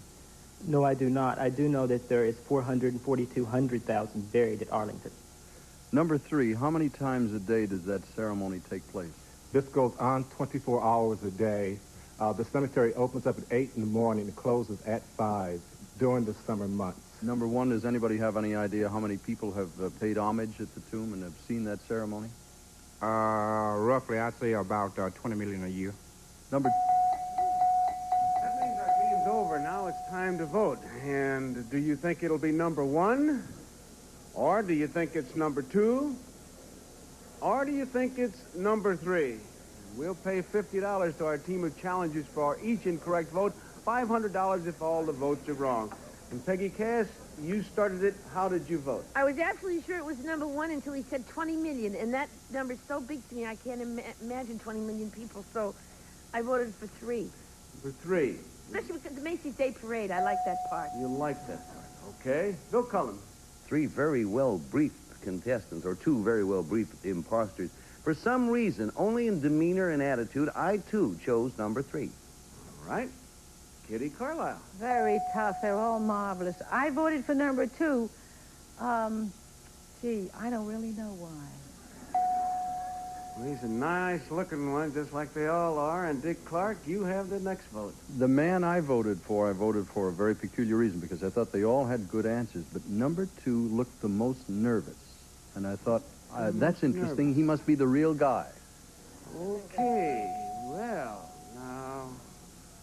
No, I do not. I do know that there is 442,000 buried at Arlington. Number 3, how many times a day does that ceremony take place? This goes on 24 hours a day. The cemetery opens up at 8 in the morning and closes at 5 during the summer months. Number 1, does anybody have any idea how many people have paid homage at the tomb and have seen that ceremony? Roughly, I'd say about 20 million a year. That means our game's over. Now it's time to vote. And do you think it'll be number 1? Or do you think it's number 2? Or do you think it's number 3? We'll pay $50 to our team of challengers for each incorrect vote, $500 if all the votes are wrong. And Peggy Cass, you started it. How did you vote? I was absolutely sure it was number 1 until he said 20 million, and that number's so big to me I can't imagine 20 million people, so I voted for 3. For 3. Especially with the Macy's Day Parade. I like that part. You like that part. Okay. Bill Cullen. 3 very well-briefed contestants, or 2 very well-briefed imposters. For some reason, only in demeanor and attitude, I, too, chose number 3. All right. Kitty Carlisle. Very tough. They're all marvelous. I voted for number 2. Gee, I don't really know why. He's a nice-looking one, just like they all are. And Dick Clark, you have the next vote. The man I voted for a very peculiar reason, because I thought they all had good answers. But number 2 looked the most nervous. And I thought, that's interesting. Nervous. He must be the real guy. Okay, well, now,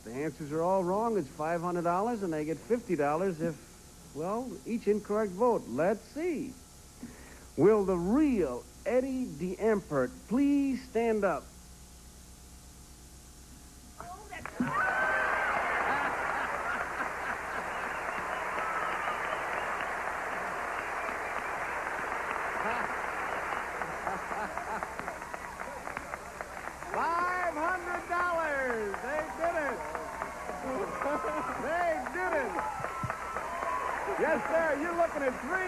the answers are all wrong. It's $500, and they get $50 if, well, each incorrect vote. Let's see. Will the real Eddie D'Empert please stand up? $500! They did it! They did it! Yes, sir. You're looking at three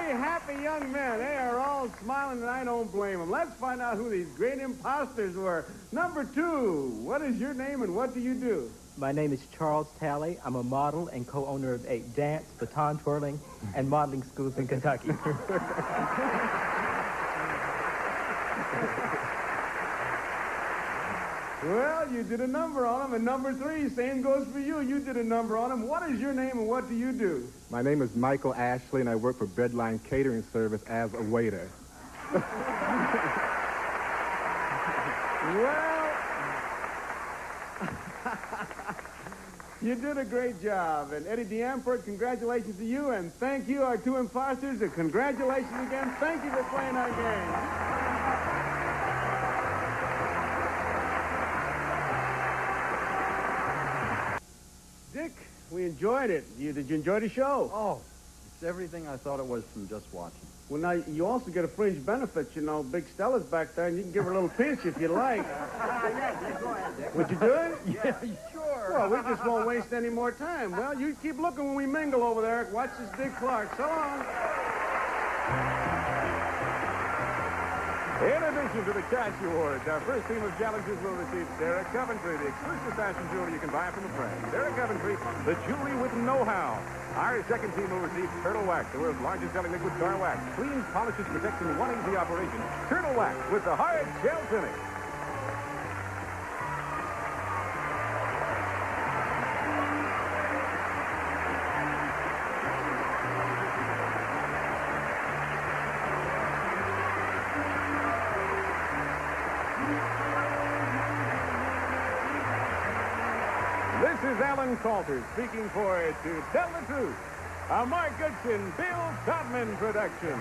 happy young men. They are all smiling, and I don't blame them. Let's find out who these great imposters were. Number 2, what is your name and what do you do? My name is Charles Talley. I'm a model and co-owner of 8 dance, baton twirling, and modeling schools in Kentucky. Well, you did a number on him, and number 3, same goes for you. You did a number on him. What is your name and what do you do? My name is Michael Ashley, and I work for Breadline Catering Service as a waiter. Well, you did a great job. And Eddie D'Empert, congratulations to you, and thank you, our 2 imposters, and congratulations again. Thank you for playing our game. Dick, we enjoyed it. Did you enjoy the show? Oh, it's everything I thought it was from just watching. Well, now, you also get a fringe benefit. You know, Big Stella's back there, and you can give her a little pinch if you like. Go ahead, Dick. Would you do it? Yeah, sure. Well, we just won't waste any more time. Well, you keep looking when we mingle over there. Watch this Dick Clark. So long. In addition to the cash awards, our first team of challengers will receive Sarah Coventry, the exclusive fashion jewelry you can buy from a friend. Sarah Coventry, the jewelry with know-how. Our second team will receive Turtle Wax, the world's largest selling liquid car wax. Cleans, polishes, protects in one easy operation. Turtle Wax with the hard shell finish. This is Alan Salter speaking for To Tell the Truth, a Mark Goodson, Bill Todman production.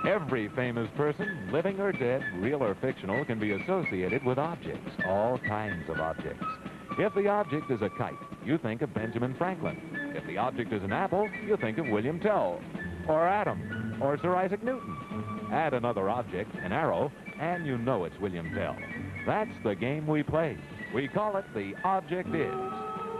Every famous person, living or dead, real or fictional, can be associated with objects, all kinds of objects. If the object is a kite, you think of Benjamin Franklin. If the object is an apple, you think of William Tell, or Adam, or Sir Isaac Newton. Add another object, an arrow, and you know it's William Tell. That's the game we play. We call it The Object Is.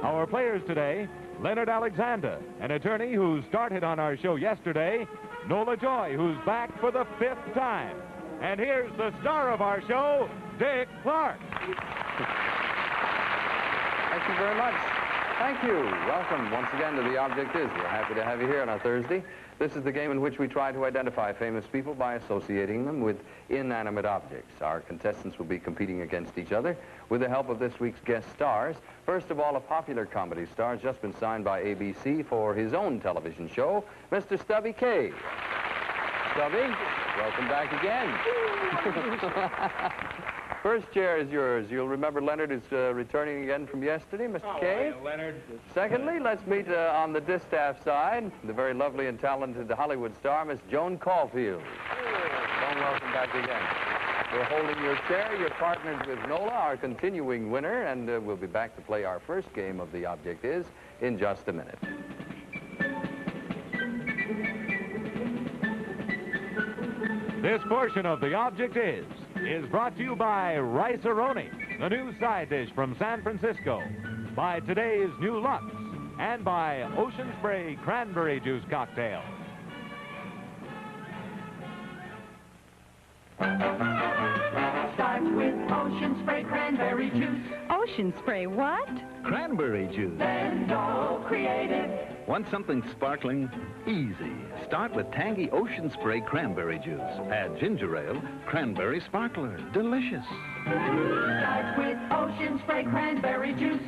Our players today, Leonard Alexander, an attorney who started on our show yesterday, Nola Joy, who's back for the 5th time. And here's the star of our show, Dick Clark. Thank you very much. Thank you. Welcome once again to The Object Is. We're happy to have you here on a Thursday. This is the game in which we try to identify famous people by associating them with inanimate objects. Our contestants will be competing against each other with the help of this week's guest stars. First of all, a popular comedy star has just been signed by ABC for his own television show, Mr. Stubby K. Stubby, welcome back again. First chair is yours. You'll remember Leonard is returning again from yesterday, Mr. Cave. Leonard. Secondly, let's meet on the distaff side, the very lovely and talented Hollywood star, Miss Joan Caulfield. Joan, welcome back again. We're holding your chair. You're partnered with Nola, our continuing winner, and we'll be back to play our first game of The Object Is in just a minute. This portion of The Object Is brought to you by Rice-A-Roni, the new side dish from San Francisco, by today's new Lux, and by Ocean Spray Cranberry Juice Cocktail. Start with Ocean Spray Cranberry Juice. Ocean Spray what? Cranberry juice. Then go creative. Want something sparkling? Easy. Start with tangy Ocean Spray Cranberry Juice. Add ginger ale, cranberry sparkler. Delicious. Start with Ocean Spray Cranberry Juice.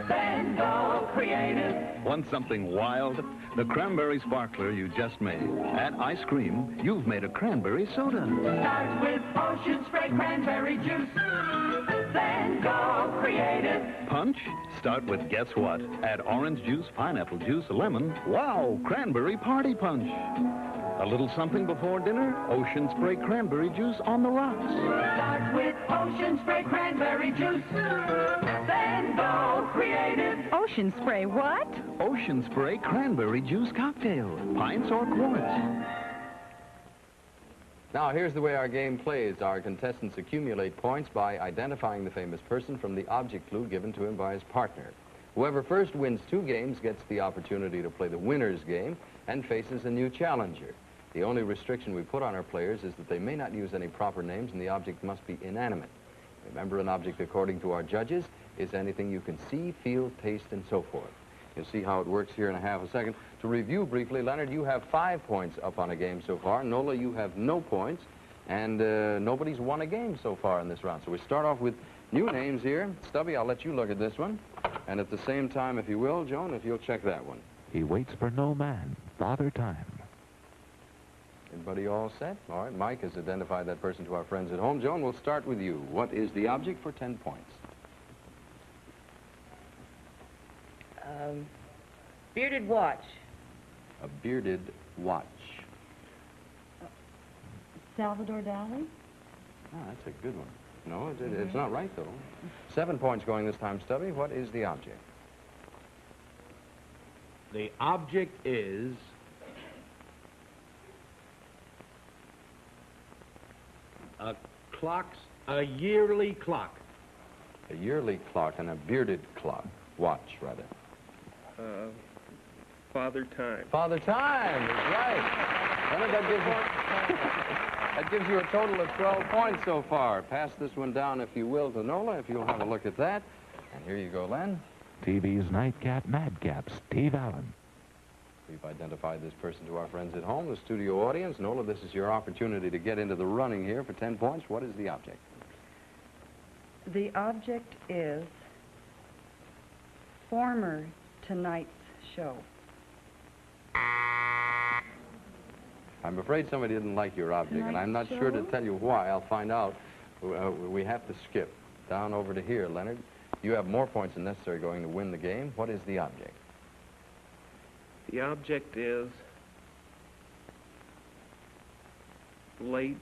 Then go creative. Want something wild? The cranberry sparkler you just made. Add ice cream. You've made a cranberry soda. Start with Ocean Spray Cranberry Juice. Then go creative. Punch? Start with guess what? Add orange juice, pineapple juice, lemon. Wow, cranberry party punch. A little something before dinner? Ocean Spray Cranberry Juice on the rocks. Start with Ocean Spray Cranberry Juice. Then go creative. Ocean Spray what? Ocean Spray Cranberry Juice Cocktail. Pints or quarts. Now, here's the way our game plays. Our contestants accumulate points by identifying the famous person from the object clue given to him by his partner. Whoever first wins 2 games gets the opportunity to play the winner's game and faces a new challenger. The only restriction we put on our players is that they may not use any proper names and the object must be inanimate. Remember, an object, according to our judges, is anything you can see, feel, taste, and so forth. You'll see how it works here in a half a second. To review briefly, Leonard, you have 5 points up on a game so far. Nola, you have no points. And nobody's won a game so far in this round. So we start off with new names here. Stubby, I'll let you look at this one. And at the same time, if you will, Joan, if you'll check that one. He waits for no man. Father Time. Everybody all set? All right, Mike has identified that person to our friends at home. Joan, we'll start with you. What is the object for 10 points? Bearded watch. A bearded watch. Salvador Dali? Oh, that's a good one. No, it's not right, though. 7 points going this time, Stubby. What is the object? The object is a yearly clock. A yearly clock and a bearded clock. Watch, rather. Father Time. Father Time is right. Leonard, that gives you a total of 12 points so far. Pass this one down, if you will, to Nola, if you'll have a look at that. And here you go, Len. TV's nightcap madcap, Steve Allen. We've identified this person to our friends at home, the studio audience. Nola, this is your opportunity to get into the running here for 10 points. What is the object? The object is former tonight's show. I'm afraid somebody didn't like your object, and I'm not sure to tell you why. I'll find out. We have to skip down over to here, Leonard. You have more points than necessary going to win the game. What is the object? The object is late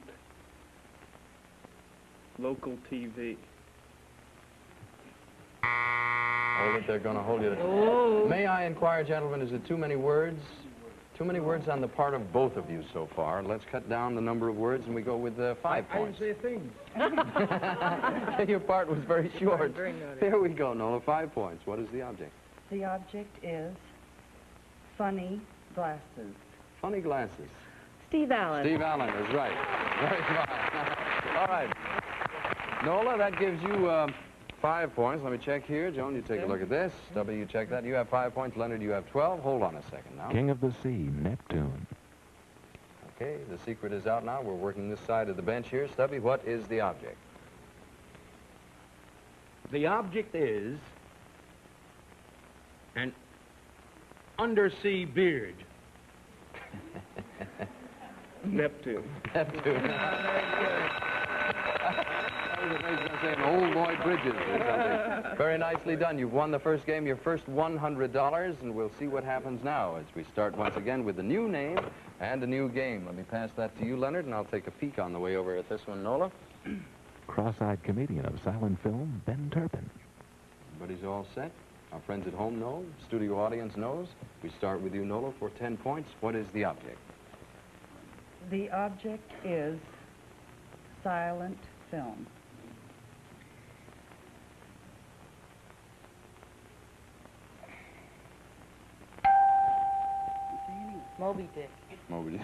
local TV. Hold it, they're going to hold you. May I inquire, gentlemen, is it too many words? Too many words on the part of both of you so far. Let's cut down the number of words and we go with 5 points. I didn't say a thing. Your part was very short. Very naughty. Here we go, Nola. 5 points. What is the object? The object is funny glasses. Funny glasses. Steve Allen. Steve Allen is right. Very fine. All right. Nola, that gives you 5 points. Let me check here. Joan, you take a look at this. Stubby, you check that. You have 5 points. Leonard, you have 12. Hold on a second now. King of the Sea, Neptune. Okay, the secret is out now. We're working this side of the bench here. Stubby, what is the object? The object is an undersea beard. Neptune. Neptune. was going to say Old Boy Bridges or something. Very nicely done. You've won the first game, your first $100, and we'll see what happens now as we start once again with a new name and a new game. Let me pass that to you, Leonard, and I'll take a peek on the way over at this one, Nola. Cross-eyed comedian of silent film, Ben Turpin. Everybody's all set. Our friends at home know. Studio audience knows. We start with you, Nola, for 10 points. What is the object? The object is silent film. Moby Dick. Moby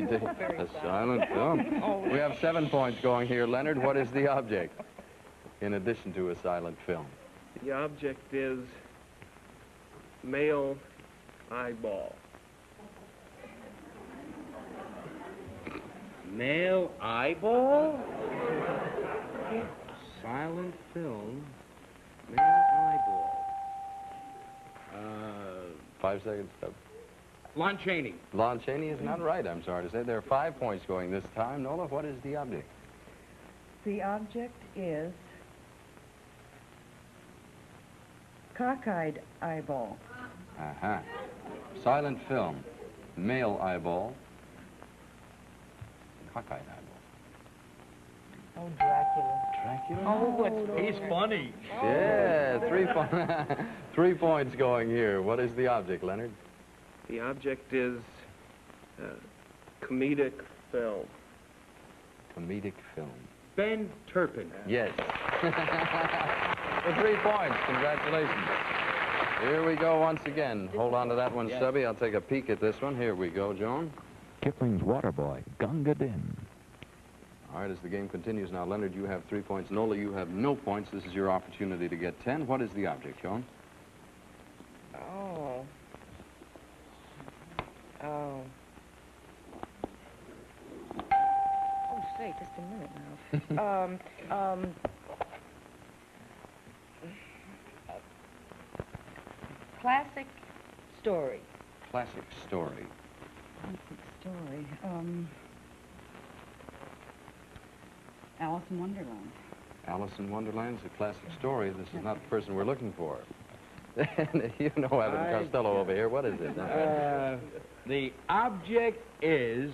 Dick. Very A silent. silent film. Oh. We have 7 points going here, Leonard. What is the object in addition to a silent film? The object is male eyeball. Male eyeball? Silent film. Male eyeball. 5 seconds. Lon Chaney. Lon Chaney is not right, I'm sorry to say. There are 5 points going this time. Nola, what is the object? The object is cockeyed eyeball. Uh-huh. Silent film. Male eyeball. Cockeyed eyeball. Oh, Dracula. Dracula? Oh, what's He's funny. Yeah, 3 points going here. What is the object, Leonard? The object is comedic film. Comedic film. Ben Turpin. Yes. For 3 points. Congratulations. Here we go once again. Hold on to that one, Yes. Stubby. I'll take a peek at this one. Here we go, Joan. Kipling's Waterboy, Gunga Din. All right, as the game continues now, Leonard, you have 3 points. Nola, you have no points. This is your opportunity to get 10. What is the object, Joan? Oh. Oh. Oh, say, just a minute now. Classic story. Classic story. Classic story. Alice in Wonderland. Alice in Wonderland is a classic story. This is not the person we're looking for. You know Evan Costello over here. What is it? The object is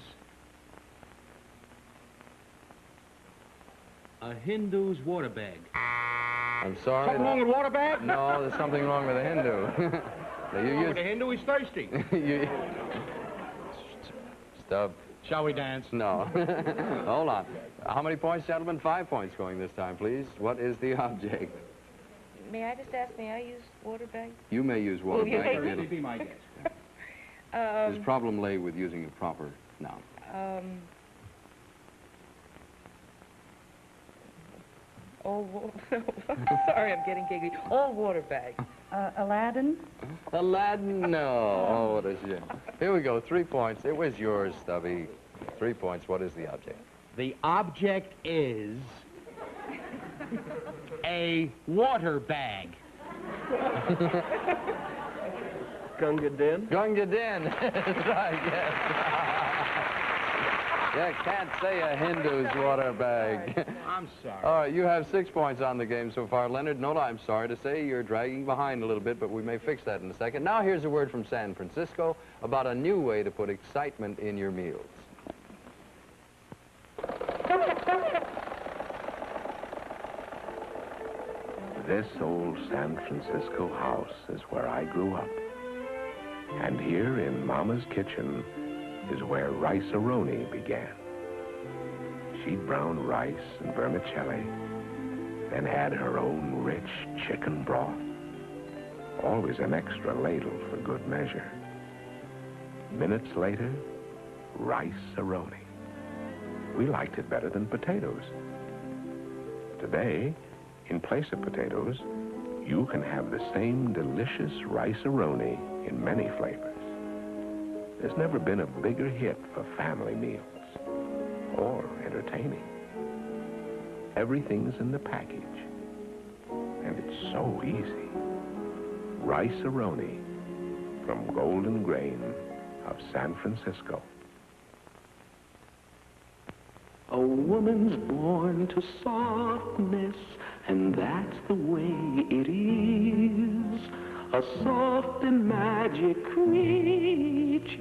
a Hindu's water bag. I'm sorry. Something wrong with water bag? No, there's something wrong with the Hindu. Wrong with the Hindu? He's thirsty. Stub. Shall we dance? No. Hold on. How many points, gentlemen? 5 points going this time, please. What is the object? May I just ask, may I use water bag? You may use water you bag. may be my guest. His problem lay with using a proper noun. Old sorry, I'm getting giggly. Old water bag. Aladdin? Aladdin? No. Oh, what a shame. Here we go. 3 points. It was yours, Stubby. 3 points. What is the object? The object is a water bag. Gunga Din? Gunga Din. That's right, yes. You can't say a Hindu's water bag. I'm sorry. All right, you have 6 points on the game so far. Leonard, Nola, I'm sorry to say you're dragging behind a little bit, but we may fix that in a second. Now here's a word from San Francisco about a new way to put excitement in your meals. This old San Francisco house is where I grew up. And here in Mama's kitchen is where rice-a-roni began. She'd browned rice and vermicelli, then had her own rich chicken broth. Always an extra ladle for good measure. Minutes later, rice-a-roni. We liked it better than potatoes. Today, in place of potatoes, you can have the same delicious rice-a-roni in many flavors. There's never been a bigger hit for family meals or entertaining. Everything's in the package, and it's so easy. Rice-a-roni from Golden Grain of San Francisco. A woman's born to softness, and that's the way it is. A soft and magic creature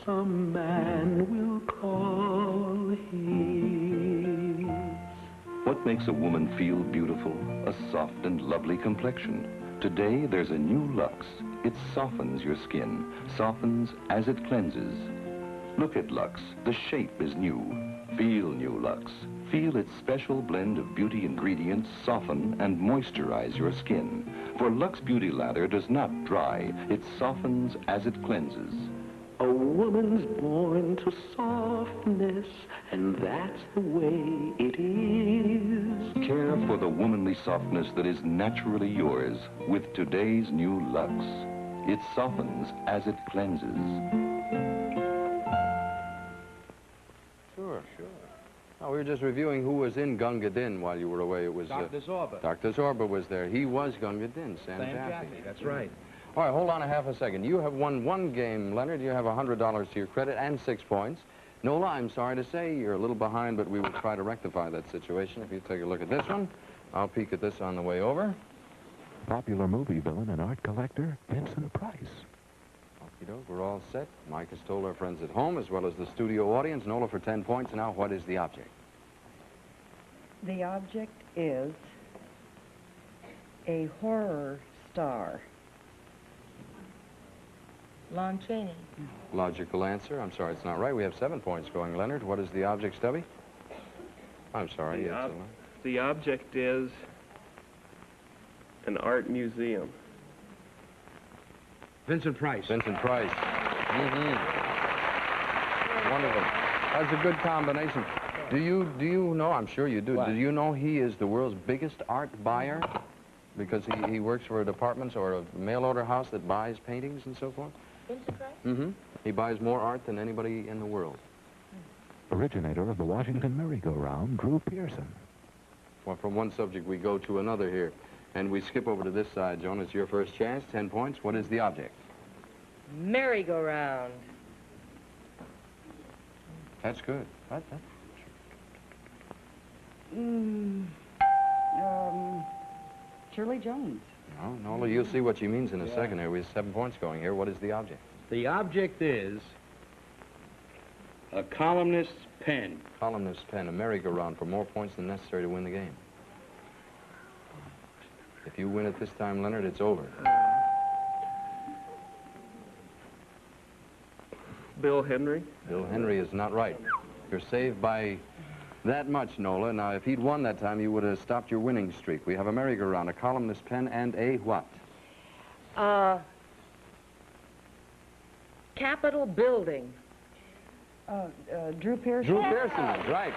some man will call his. What makes a woman feel beautiful? A soft and lovely complexion. Today, there's a new Lux. It softens your skin, softens as it cleanses. Look at Lux. The shape is new. Feel new Lux. Feel its special blend of beauty ingredients soften and moisturize your skin. For Lux Beauty Lather does not dry. It softens as it cleanses. A woman's born to softness, and that's the way it is. Care for the womanly softness that is naturally yours with today's new Lux. It softens as it cleanses. Sure. Oh, we were just reviewing who was in Gunga Din while you were away. It was Dr. Zorba. Dr. Zorba was there. He was Gunga Din, Sam Jaffe. That's right. All right, hold on a half a second. You have won one game, Leonard. You have $100 to your credit and 6 points. Nola, I'm sorry to say you're a little behind, but we will try to rectify that situation. If you take a look at this one, I'll peek at this on the way over. Popular movie villain and art collector, Vincent Price. Okey-doke, we're all set. Mike has told our friends at home as well as the studio audience. Nola for 10 points. Now, what is the object? The object is a horror star. Lon Chaney. Logical answer. I'm sorry, it's not right. We have 7 points going, Leonard. What is the object, Stubby? I'm sorry. The object is an art museum. Vincent Price. Vincent Price. Wonderful. That's a good combination. Do you know, I'm sure you do, What? do you know he is the world's biggest art buyer? Because he works for a department or a mail order house that buys paintings and so forth? Vincent Price? Mm-hmm. He buys more art than anybody in the world. Originator of the Washington merry-go-round, Drew Pearson. Well, from one subject we go to another here. And we skip over to this side, Joan. It's your first chance. 10 points. What is the object? Merry-go-round. That's good. Shirley Jones. No, Nola, you'll see what she means in a second here. We have 7 points going here. What is the object? The object is a columnist's pen. Columnist's pen, a merry-go-round for more points than necessary to win the game. If you win it this time, Leonard, it's over. Bill Henry. Bill Henry is not right. You're saved by that much, Nola. Now, if he'd won that time, you would have stopped your winning streak. We have a merry-go-round, a columnist's pen, and a what? Capitol building. Drew Pearson. Drew Pearson, right.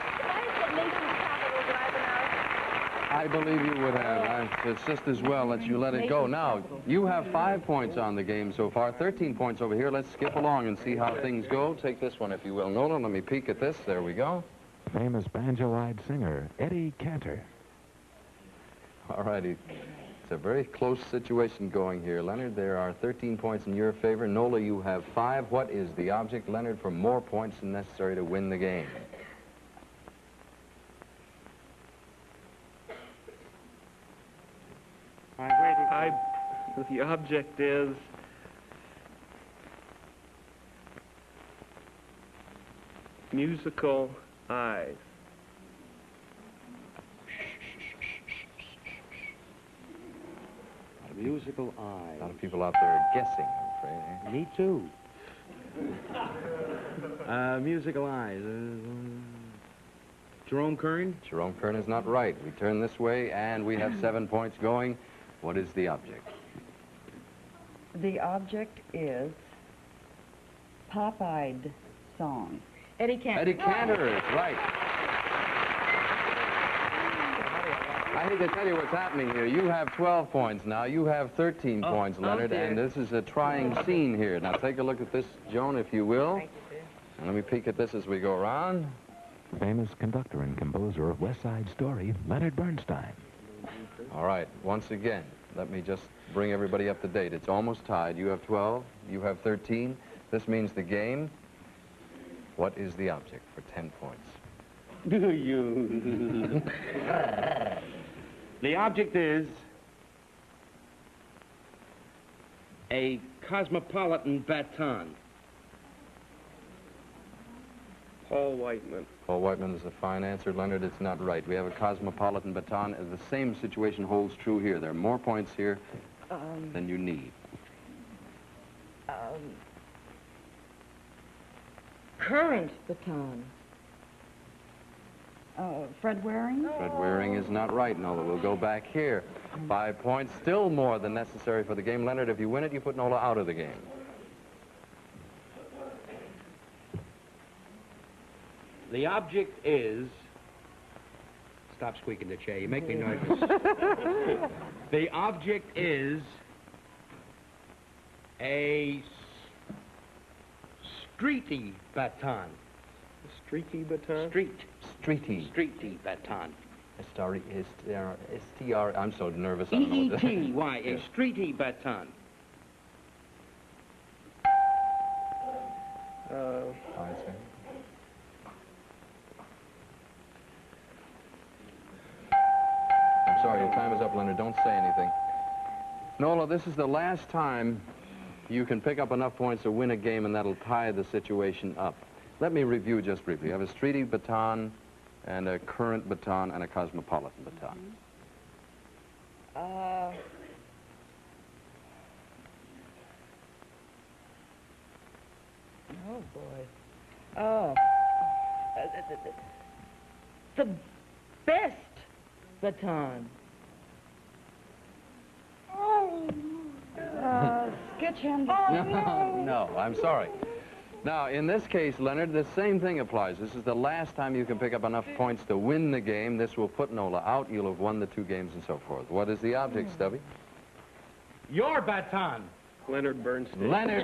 I believe you would have. It's just as well that you let it go. Now, you have 5 points on the game so far, 13 points over here. Let's skip along and see how things go. Take this one, if you will. Nola, let me peek at this. There we go. Famous banjo-eyed singer, Eddie Cantor. All righty. It's a very close situation going here, Leonard. There are 13 points in your favor. Nola, you have 5. What is the object, Leonard, for more points than necessary to win the game? The object is musical eyes. Musical eye. A lot of people out there are guessing, I'm afraid. Me too. Musical eyes. Jerome Kern? Jerome Kern is not right. We turn this way, and we have 7 points going. What is the object? The object is pop-eyed song. Eddie Cantor. Eddie Cantor is right. I hate to tell you what's happening here. You have 12 points now. You have 13 points, Leonard, dear. and this is a trying scene here. Now, take a look at this, Joan, if you will. Thank you, dear. And let me peek at this as we go around. Famous conductor and composer of West Side Story, Leonard Bernstein. All right, once again, let me just bring everybody up to date. It's almost tied. You have 12, you have 13. This means the game. What is the object for 10 points? Do you? The object is a cosmopolitan baton. Paul Whiteman. Paul Whiteman is a fine answer. Leonard, it's not right. We have a cosmopolitan baton, and the same situation holds true here. There are more points here than you need. Current baton. Fred Waring? Fred Waring is not right, Nola. We'll go back here. 5 points, still more than necessary for the game. Leonard, if you win it, you put Nola out of the game. The object is... Stop squeaking the chair. You make me nervous. The object is a streety baton. A streaky baton? Streety. Streety baton. S-T-R, I'm so nervous. I don't know what that is. E-E-T-Y, a streety baton. I'm sorry, your time is up, Leonard. Don't say anything. Nola, this is the last time you can pick up enough points to win a game, and that'll tie the situation up. Let me review just briefly. You have a streety baton, and a current baton, and a cosmopolitan baton. Oh, boy. Oh. The best baton. Sketch hand. No, I'm sorry. Now, in this case, Leonard, the same thing applies. This is the last time you can pick up enough points to win the game. This will put Nola out. You'll have won the 2 games and so forth. What is the object, Stubby? Your baton. Leonard Bernstein. Leonard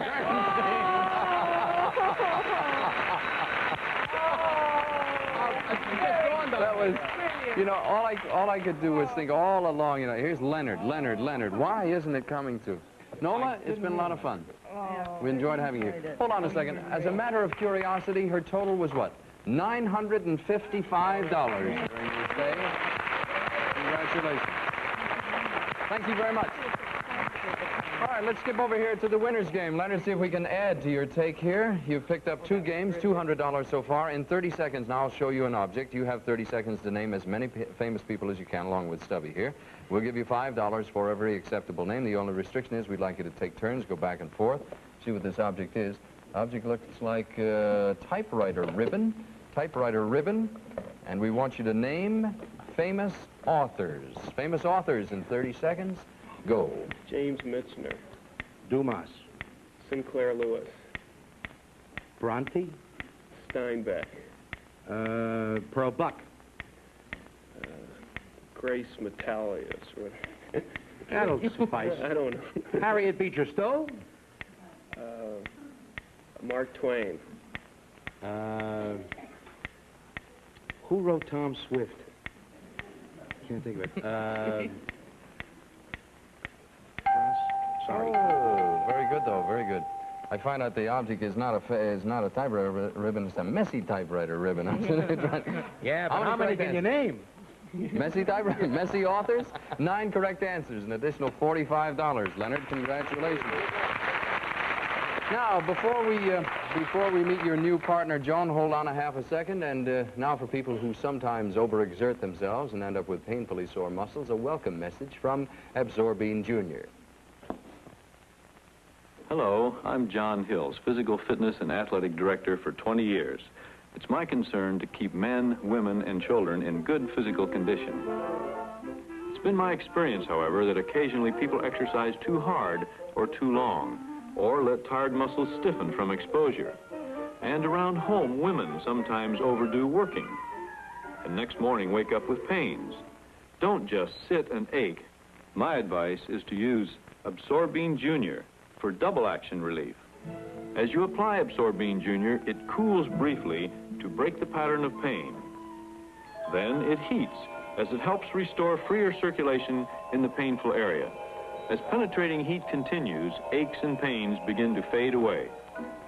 That was, you know, all I could do was think all along, you know, here's Leonard. Why isn't it coming to? Nola, it's been a lot of fun. We enjoyed having you. Hold on a second. As a matter of curiosity, her total was what? $955 during your stay. Congratulations. Thank you very much. All right, let's skip over here to the winner's game. Leonard, see if we can add to your take here. You've picked up 2 games, $200 so far. In 30 seconds now, I'll show you an object. You have 30 seconds to name as many famous people as you can, along with Stubby here. We'll give you $5 for every acceptable name. The only restriction is we'd like you to take turns, go back and forth, see what this object is. Object looks like typewriter ribbon, and we want you to name famous authors. Famous authors in 30 seconds. Go. James Michener. Dumas. Sinclair Lewis. Bronte. Steinbeck. Pearl Buck. Grace Metalius. That'll suffice. I don't know. Harriet Beecher Stowe. Mark Twain. Who wrote Tom Swift? Can't think of it. Sorry. Oh, very good, though. Very good. I find out the object is not a typewriter ribbon. It's a messy typewriter ribbon. Yeah, but how many can you name? Messy typewriter, messy authors. 9 correct answers, an additional $45. Leonard, congratulations. Now, before we meet your new partner, Joan, hold on a half a second. And now for people who sometimes overexert themselves and end up with painfully sore muscles, a welcome message from Absorbine Jr. Hello, I'm John Hills, Physical Fitness and Athletic Director for 20 years. It's my concern to keep men, women, and children in good physical condition. It's been my experience, however, that occasionally people exercise too hard or too long, or let tired muscles stiffen from exposure. And around home, women sometimes overdo working, and next morning wake up with pains. Don't just sit and ache. My advice is to use Absorbine Jr. for double action relief. As you apply Absorbine Jr., it cools briefly to break the pattern of pain. Then it heats as it helps restore freer circulation in the painful area. As penetrating heat continues, aches and pains begin to fade away.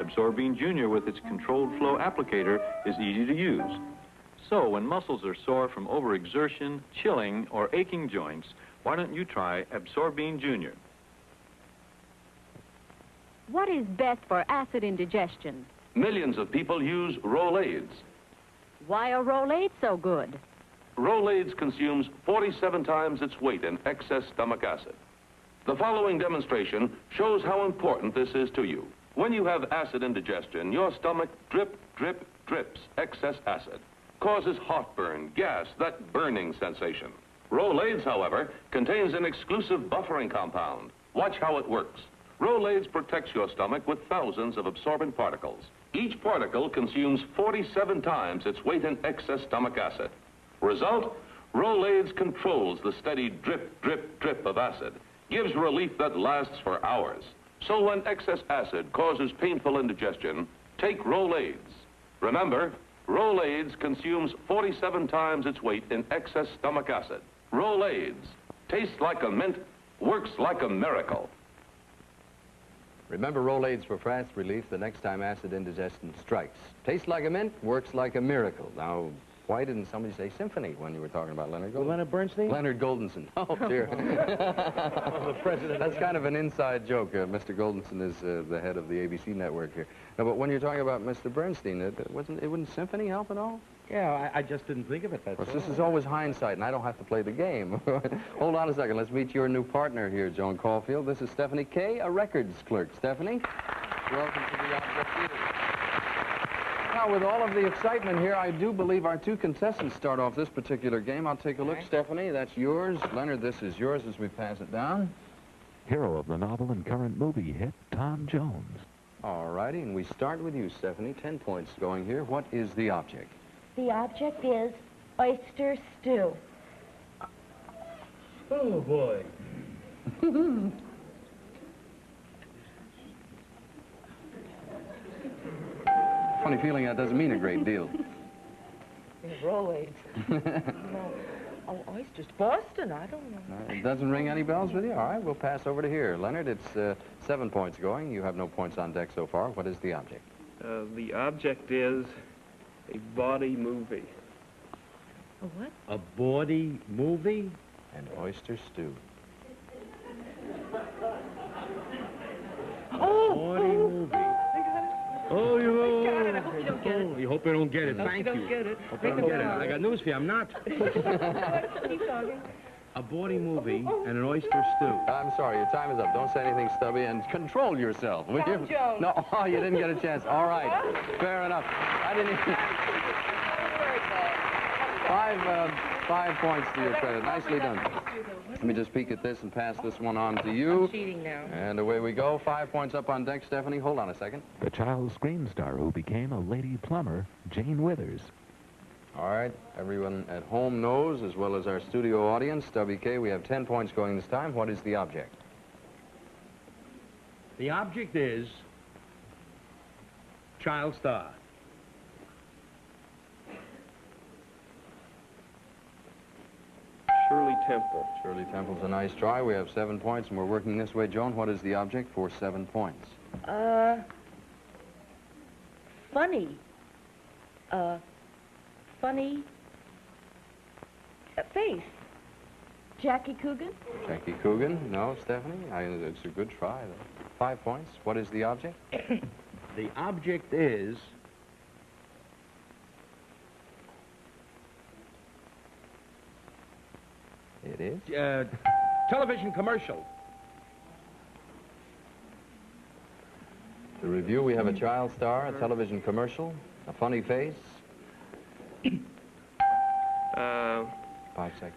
Absorbine Jr. with its controlled flow applicator is easy to use. So when muscles are sore from overexertion, chilling, or aching joints, why don't you try Absorbine Junior? What is best for acid indigestion? Millions of people use Rolaids. Why are Rolaids so good? Rolaids consumes 47 times its weight in excess stomach acid. The following demonstration shows how important this is to you. When you have acid indigestion, your stomach drips excess acid. Causes heartburn, gas, that burning sensation. Rolaids, however, contains an exclusive buffering compound. Watch how it works. Rolaids protects your stomach with thousands of absorbent particles. Each particle consumes 47 times its weight in excess stomach acid. Result, Rolaids controls the steady drip of acid, gives relief that lasts for hours. So when excess acid causes painful indigestion, take Rolaids. Remember, Rolaids consumes 47 times its weight in excess stomach acid. Rolaids, tastes like a mint, works like a miracle. Remember Rolaids for fast relief the next time acid indigestion strikes. Tastes like a mint, works like a miracle. Now, why didn't somebody say symphony when you were talking about Leonard Goldenson? Leonard Bernstein? Leonard Goldenson. Oh, dear. The president. That's kind of an inside joke. Mr. Goldenson is the head of the ABC network here. No, but when you're talking about Mr. Bernstein, it wouldn't symphony help at all? Yeah, I just didn't think of it that way. This is always hindsight, and I don't have to play the game. Hold on a second. Let's meet your new partner here, Joan Caulfield. This is Stephanie Kay, a records clerk. Stephanie, welcome to the Object Theater. Now, with all of the excitement here, I do believe our two contestants start off this particular game. I'll take a look. Stephanie, that's yours. Leonard, this is yours as we pass it down. Hero of the novel and current movie hit, Tom Jones. All righty, and we start with you, Stephanie. 10 points going here. What is the object? The object is oyster stew. Oh, boy. Funny feeling that doesn't mean a great deal. Rolaids. No. Oh, oysters. Boston, I don't know. It doesn't ring any bells with you? All right, we'll pass over to here. Leonard, it's 7 points going. You have no points on deck so far. What is the object? The object is a body movie. A what? A bawdy movie? An oyster stew. Oh! Bawdy movie. Oh, you don't get it. You hope I don't get it. Hope Thank you you. don't get it. Hope I don't get it. I got news for you. I'm not. Keep talking. A bawdy movie and an oyster stew. I'm sorry, your time is up. Don't say anything stubby and control yourself. Will you? Jones. No, oh, you didn't get a chance. All right, fair enough. I didn't even... 5 points to your credit. Nicely done. Let me just peek at this and pass this one on to you. I'm cheating now. And away we go. 5 points up on deck, Stephanie. Hold on a second. The child screen star who became a lady plumber, Jane Withers. All right, everyone at home knows, as well as our studio audience, WK, we have 10 points going this time. What is the object? The object is child star. Shirley Temple. Shirley Temple's a nice try. We have 7 points, and we're working this way. Joan, what is the object for 7 points? Funny. Funny face. Jackie Coogan? Jackie Coogan? No, Stephanie? It's a good try, though. 5 points. What is the object? The object is It is? television commercial. To review, we have a child star, a television commercial, a funny face. 5 seconds.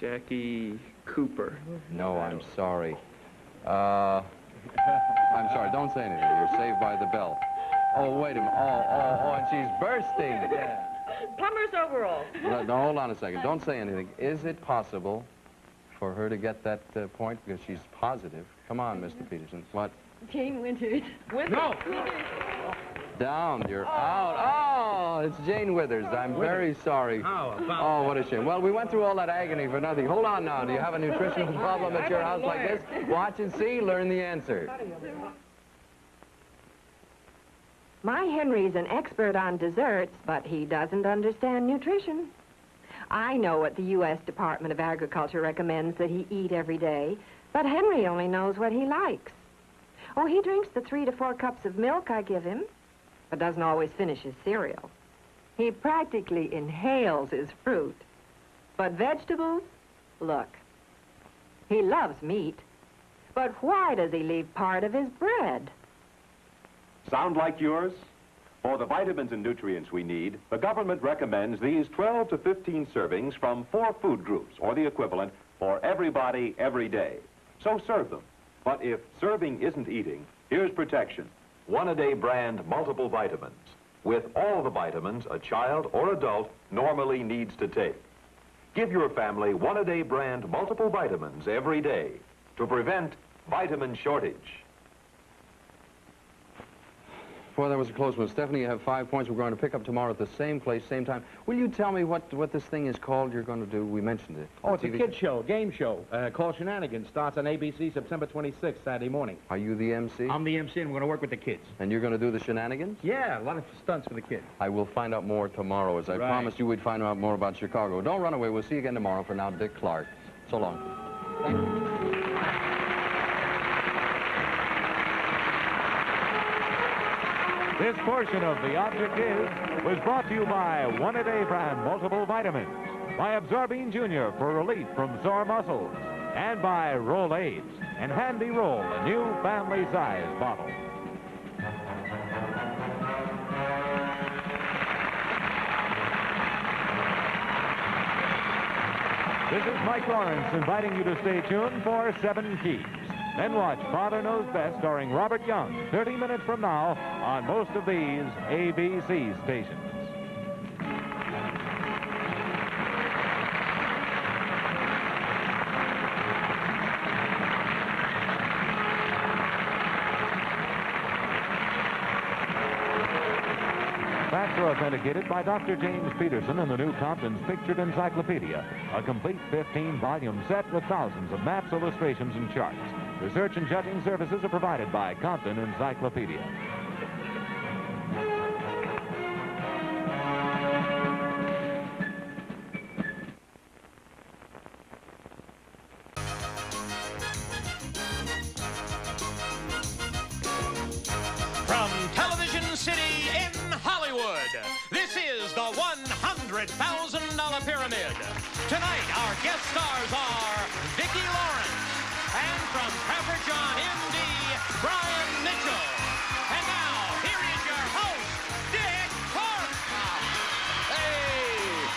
Jackie Cooper. No, I'm sorry. I'm sorry, don't say anything. You're saved by the bell. Oh, wait a minute. Oh, and she's bursting. Plumber's overall. No, hold on a second. Don't say anything. Is it possible for her to get that point? Because she's positive. Come on, Mr. Peterson. What? Jane Winters. No! Down. You're out. Oh, it's Jane Withers. I'm very sorry. How about Oh, what a shame. Well, we went through all that agony for nothing. Hold on now. Do you have a nutritional problem at your house like this? Watch and see. Learn the answer. My Henry's an expert on desserts, but he doesn't understand nutrition. I know what the U.S. Department of Agriculture recommends that he eat every day, but Henry only knows what he likes. Oh, he drinks the 3 to 4 cups of milk I give him, but doesn't always finish his cereal. He practically inhales his fruit. But vegetables, look, he loves meat, but why does he leave part of his bread? Sound like yours? For the vitamins and nutrients we need, the government recommends these 12 to 15 servings from 4 food groups, or the equivalent, for everybody every day. So serve them. But if serving isn't eating, here's protection. One-a-day brand multiple vitamins, with all the vitamins a child or adult normally needs to take. Give your family one-a-day brand multiple vitamins every day to prevent vitamin shortage. Boy, that was a close one. Stephanie, you have 5 points. We're going to pick up tomorrow at the same place, same time. Will you tell me what this thing is called you're going to do? We mentioned it. Oh, it's a kid show, game show, called Shenanigans. Starts on ABC September 26th, Saturday morning. Are you the MC? I'm the MC, and we're going to work with the kids. And you're going to do the shenanigans? Yeah, a lot of stunts for the kids. I will find out more tomorrow, as I promised you we'd find out more about Chicago. Don't run away. We'll see you again tomorrow. For now, Dick Clark. So long. Thank you. This portion of The Object Is was brought to you by One-A-Day brand multiple vitamins, by Absorbine Jr. for relief from sore muscles, and by Roll Aids and Handy Roll, a new family-size bottle. This is Mike Lawrence inviting you to stay tuned for 7 Keys. Then watch Father Knows Best starring Robert Young 30 minutes from now on most of these ABC stations. Facts are authenticated by Dr. James Peterson in the new Compton's Pictured Encyclopedia, a complete 15-volume set with thousands of maps, illustrations, and charts. Research and judging services are provided by Compton Encyclopedia. From Television City in Hollywood, this is the $100,000 Pyramid. Tonight, our guest stars are Vicki Lawrence, and from Pepper John, M.D., Brian Mitchell. And now, here is your host, Dick Clark. Hey!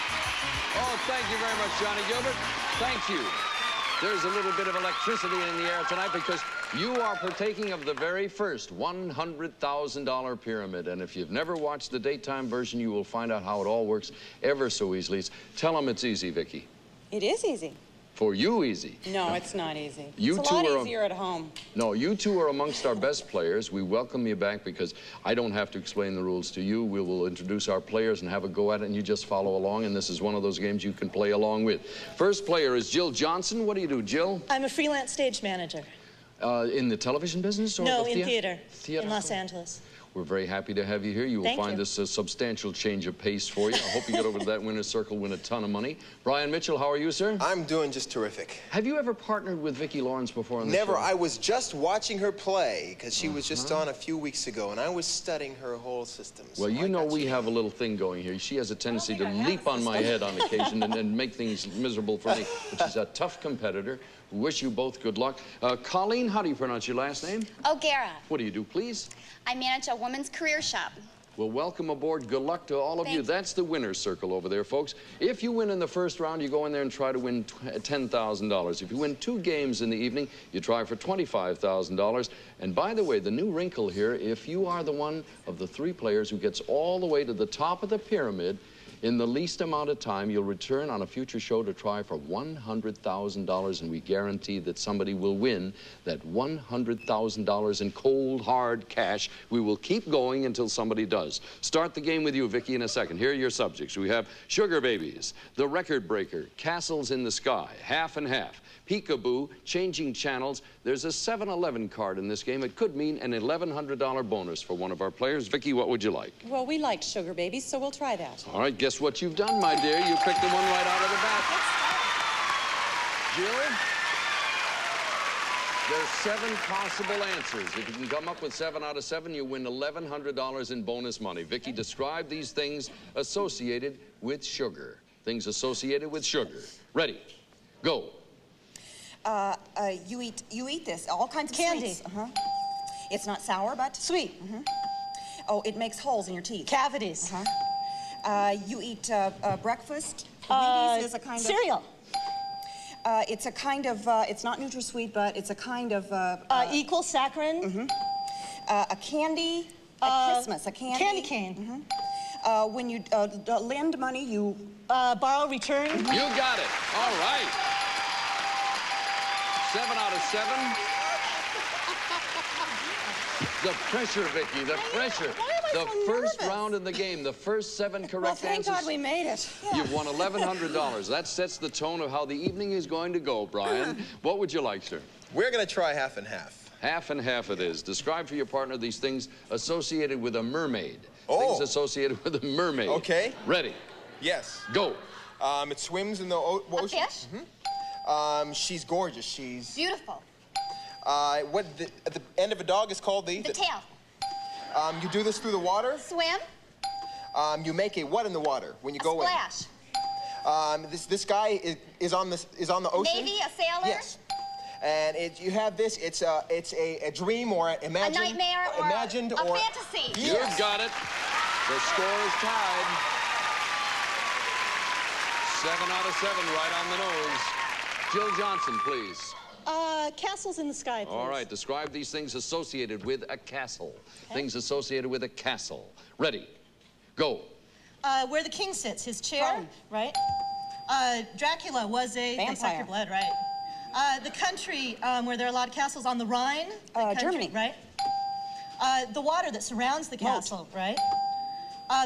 Oh, thank you very much, Johnny Gilbert. Thank you. There's a little bit of electricity in the air tonight because you are partaking of the very first $100,000 pyramid. And if you've never watched the daytime version, you will find out how it all works ever so easily. Tell them it's easy, Vicki. It is easy. For you, easy. No, it's not easy. You it's a lot easier at home. No, you two are amongst our best players. We welcome you back because I don't have to explain the rules to you. We will introduce our players and have a go at it, and you just follow along, and this is one of those games you can play along with. First player is Jill Johnson. What do you do, Jill? I'm a freelance stage manager. In the television business? Or no, the in theater in Los Angeles. We're very happy to have you here. You will find this a substantial change of pace for you. I hope you get over to that winner's circle, win a ton of money. Brian Mitchell, how are you, sir? I'm doing just terrific. Have you ever partnered with Vicki Lawrence before on the Never. show? I was just watching her play because she was just on a few weeks ago, and I was studying her whole system. Well, you know we have a little thing going here. She has a tendency to leap on my head on occasion and make things miserable for me. But she's a tough competitor. We wish you both good luck. Colleen, how do you pronounce your last name? O'Gara. What do you do, please? I manage a women's career shop. Well, welcome aboard. Good luck to all of you. That's the winner's circle over there, folks. If you win in the first round, you go in there and try to win $10,000. If you win 2 games in the evening, you try for $25,000. And by the way, the new wrinkle here, if you are the one of the 3 players who gets all the way to the top of the pyramid, In the least amount of time, you'll return on a future show to try for $100,000, and we guarantee that somebody will win that $100,000 in cold, hard cash. We will keep going until somebody does. Start the game with you, Vicki, in a second. Here are your subjects. We have Sugar Babies, The Record Breaker, Castles in the Sky, Half and Half, Peekaboo, Changing Channels. There's a 7-Eleven card in this game. It could mean an $1,100 bonus for one of our players. Vicki, what would you like? Well, we liked Sugar Babies, so we'll try that. All right, guess what you've done, my dear? You picked the one right out of the bat. Jill? There's 7 possible answers. If you can come up with 7 out of 7, you win $1,100 in bonus money. Vicki, describe these things associated with sugar. Things associated with sugar. Ready? Go. You eat this, all kinds of candy. Sweets. It's not sour, but sweet. Oh, it makes holes in your teeth. Cavities. You eat breakfast. Wheaties is a kind cereal. of... it's a kind of, it's not NutraSweet, but it's a kind of... Equal saccharin. A candy at Christmas, a candy. Candy cane. When you lend money, you... borrow, return. You got it. All right. 7 out of 7. The pressure, Vicki, the pressure. The first round in the game, the first 7 correct thank answers. God we made it. You've won $1,100. That sets the tone of how the evening is going to go, Brian. What would you like, sir? We're going to try half and half. Half and half it is. Describe for your partner these things associated with a mermaid. Oh. Things associated with a mermaid. Okay. Ready? Yes. Go. It swims in the ocean. A fish? She's gorgeous. She's... Beautiful. At the end of a dog is called the tail. You do this through the water. Swim. You make a what in the water when you go splash. in? This guy is on the ocean. Navy, a sailor. Yes. And you have this. It's a dream or imagined. A nightmare or imagined a fantasy. Yes. You've got it. The score is tied. 7 out of 7, right on the nose. Jill Johnson, please. Castles in the sky, please. All right, describe these things associated with a castle. Okay. Things associated with a castle. Ready? Go. Where the king sits, his chair, right? Dracula was a... vampire. They suck your blood, right? The country where there are a lot of castles on the Rhine. Germany. Right? The water that surrounds the castle, right?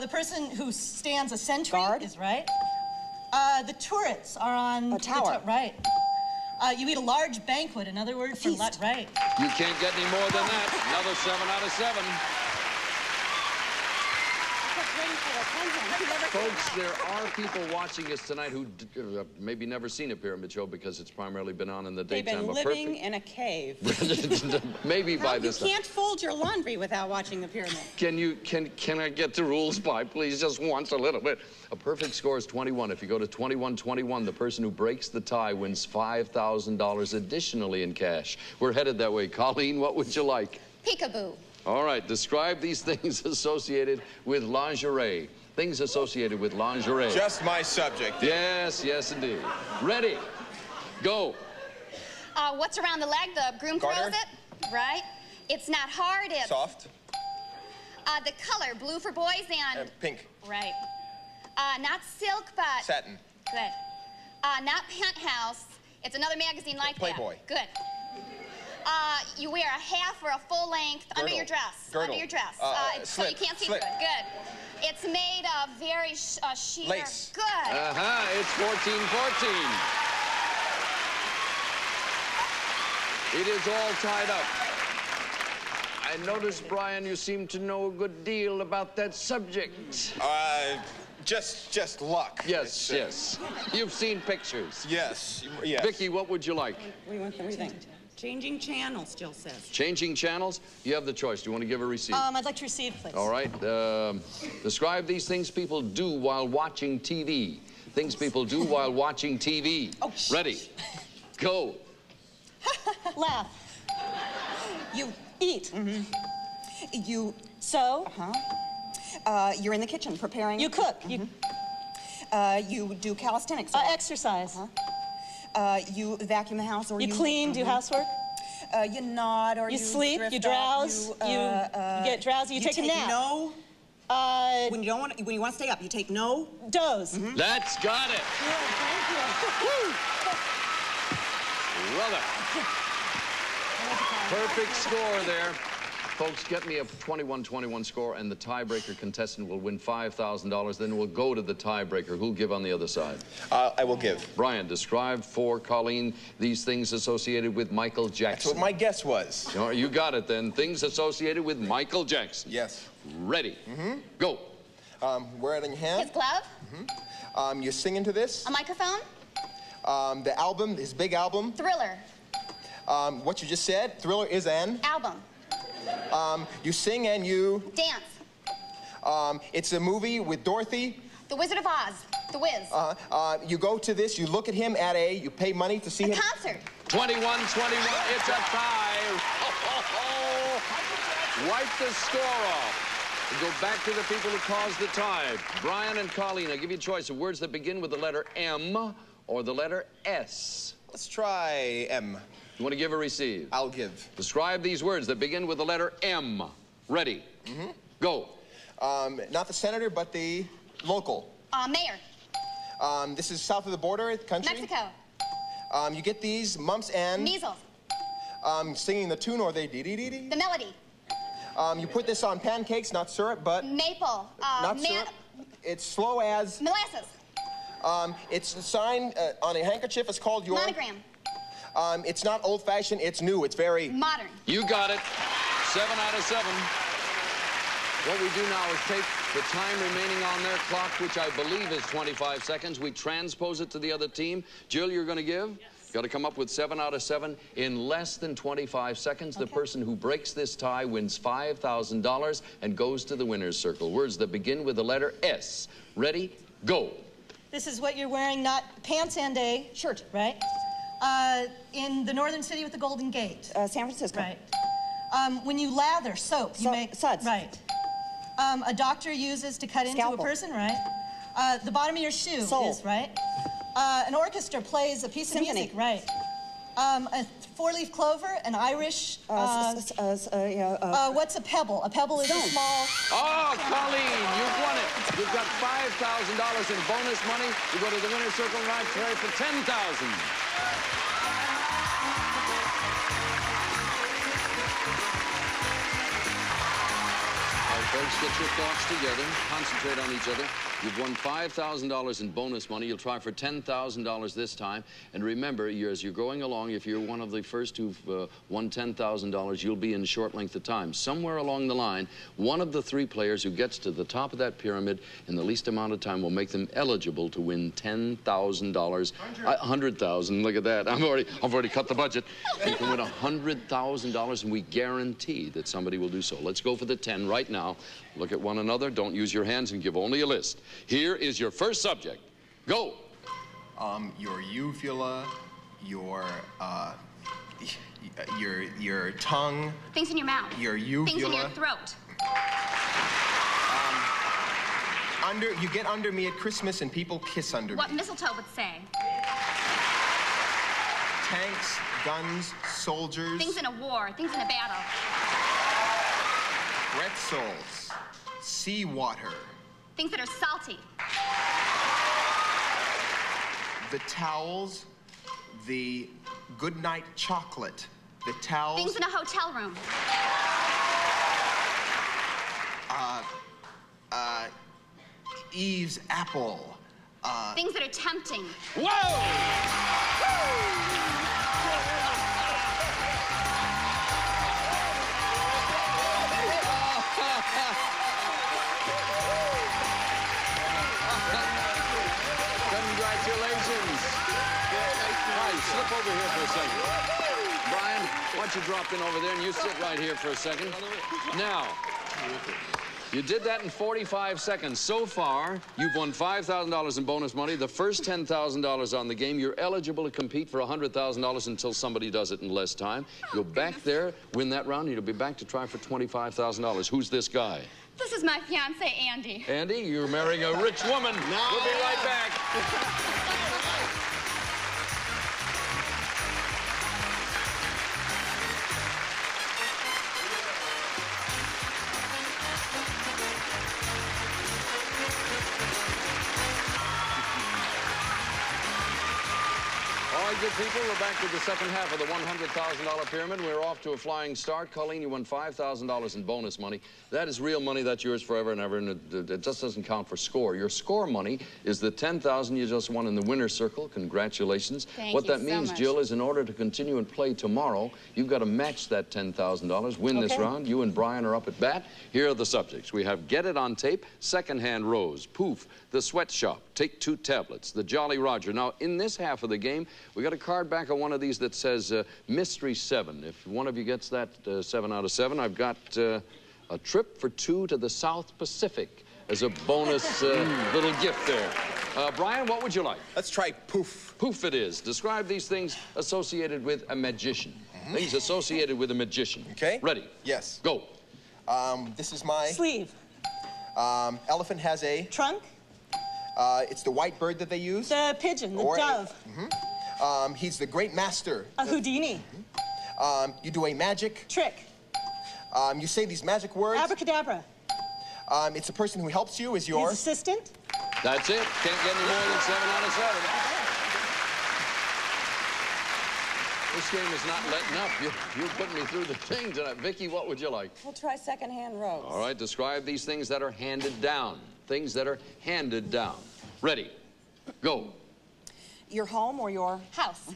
The person who stands a sentry is right. The turrets are on... a tower. Right. You eat a large banquet, in other words, for lunch, right? You can't get any more than that. Another 7 out of 7. Folks, there are people watching us tonight who maybe never seen a pyramid show because it's primarily been on in the daytime. They've been living in a cave. Maybe by this time. You can't fold your laundry without watching the pyramid. Can I get the rules by, please, just once a little bit? A perfect score is 21. If you go to 21-21, the person who breaks the tie wins $5,000 additionally in cash. We're headed that way. Colleen, what would you like? Peekaboo. All right, describe these things associated with lingerie. Things associated with lingerie. Just my subject. Yes, yes, indeed. Ready? Go. What's around the leg? The groom Garter. throws it. Right. It's not hard. It's Soft. The color, blue for boys and pink. Right. Not silk, but Satin. good. Not Penthouse. It's another magazine like Playboy. that. Good. You wear a half or a full length under your dress. Girdle. Under your dress. So Slip. you can't see Slip. through it. Good. It's made of very sheer. Lace. Good. It's 14-14. It is all tied up. I noticed, Brian, you seem to know a good deal about that subject. Just luck. Yes, yes. You've seen pictures. Yes, yes. Vicki, what would you like? What do you think? Changing channels, Jill says. Changing channels? You have the choice. Do you want to give a receipt? I'd like to receive, please. All right. Describe these things people do while watching TV. Things people do while watching TV. Oh, Ready? Go. Laugh. You eat. You sew. You're in the kitchen preparing. You cook. You do calisthenics. Exercise. You vacuum the house, or you clean, do housework. You nod, or you sleep, you drowse, you get drowsy, you take a nap. No When you want to stay up, you take no dose. That's got it. Well done. Perfect score there. Folks, get me a 21-21 score, and the tiebreaker contestant will win $5,000. Then we'll go to the tiebreaker. Who'll give on the other side? I will give. Brian, describe for Colleen these things associated with Michael Jackson. That's what my guess was. You got it then. Things associated with Michael Jackson. Yes. Ready. Go. Wear it in your hand. His glove. You're singing to this. A microphone. The album, his big album. Thriller. What you just said, Thriller is an? Album. You sing and you? Dance. It's a movie with Dorothy. The Wizard of Oz. The Wiz. You go to this, you look at him you pay money to see him. Concert. 21-21, it's a tie. Wipe the score off. We go back to the people who caused the tie. Brian and Colleen, I'll give you a choice of words that begin with the letter M or the letter S. Let's try M. You want to give or receive? I'll give. Describe these words that begin with the letter M. Ready. Go. Not the senator, but the local. Mayor. This is south of the border, country. Mexico. You get these, mumps and? Measles. Singing the tune or they dee-dee-dee-dee? The melody. You put this on pancakes, not syrup, but? Maple. Not syrup. It's slow as? Molasses. It's a sign on a handkerchief. It's called your? Monogram. It's not old-fashioned. It's new. It's very? Modern. You got it. 7 out of 7. What we do now is take the time remaining on their clock, which I believe is 25 seconds. We transpose it to the other team. Jill, you're going to give? Yes. Got to come up with 7 out of 7 in less than 25 seconds. The person who breaks this tie wins $5,000 and goes to the winner's circle. Words that begin with the letter S. Ready? Go. This is what you're wearing, not pants and a shirt, right? In the northern city with the Golden Gate. San Francisco. Right. When you lather soap, you make... Suds. Right. A doctor uses to cut into a person, right? The bottom of your shoe is, right? An orchestra plays a piece of music, right? A four-leaf clover, an Irish... what's a pebble? A pebble is a small... Oh, Colleen, you've won it. You've got $5,000 in bonus money. You go to the winner's circle right today for $10,000. Folks, get your thoughts together, concentrate on each other. You've won $5,000 in bonus money. You'll try for $10,000 this time. And remember, as you're going along, if you're one of the first who've won $10,000, you'll be in short length of time. Somewhere along the line, one of the 3 players who gets to the top of that pyramid in the least amount of time will make them eligible to win $10,000. 100,000. Look at that. I've already cut the budget. You can win $100,000, and we guarantee that somebody will do so. Let's go for the 10 right now. Look at one another. Don't use your hands and give only a list. Here is your first subject. Go. Your uvula, your tongue. Things in your mouth. Your uvula. Things in your throat. You get under me at Christmas and people kiss under What me. mistletoe would say. Tanks, guns, soldiers. Things in a war. Things in a battle. Pretzels, seawater. Things that are salty. The towels, the goodnight chocolate, the towels. Things in a hotel room. Eve's apple. Things that are tempting. Whoa! Congratulations. Hi, slip over here for a second. Brian, why don't you drop in over there and you sit right here for a second. Now, you did that in 45 seconds. So far, you've won $5,000 in bonus money. The first $10,000 on the game. You're eligible to compete for $100,000 until somebody does it in less time. You'll back there, win that round, and you'll be back to try for $25,000. Who's this guy? This is my fiancé, Andy. Andy, you're marrying a rich woman. No. We'll be right back. right, good people, we're back with the second half of the $100,000 pyramid. We're off to a flying start. Colleen, you won $5,000 in bonus money. That is real money. That's yours forever and ever, and it just doesn't count for score. Your score money is the $10,000 you just won in the winner's circle. Congratulations. What that means, Jill, is in order to continue and play tomorrow, you've got to match that $10,000, win this round. You and Brian are up at bat. Here are the subjects. We have Get It on Tape, Secondhand Rose, Poof, The Sweatshop, Take 2 Tablets, The Jolly Roger. Now, in this half of the game, we got a card back on one of these that says Mystery 7. If one of you gets that 7 out of 7, I've got a trip for 2 to the South Pacific as a bonus little gift there. Brian, what would you like? Let's try Poof. Poof it is. Describe these things associated with a magician. Things associated with a magician. Okay. Ready? Yes. Go. This is my... Sleeve. Elephant has a... Trunk. It's the white bird that they use. The pigeon, the dove. He's the great master. A Houdini. You do a magic... Trick. You say these magic words. Abracadabra. It's the person who helps you is your... His assistant. That's it. Can't get any more than 7 out of 7. This game is not letting up. You're putting me through the thing tonight. Vicky, what would you like? We'll try Secondhand Rose. All right, describe these things that are handed down. Things that are handed down. Ready? Go. Your home or your... House.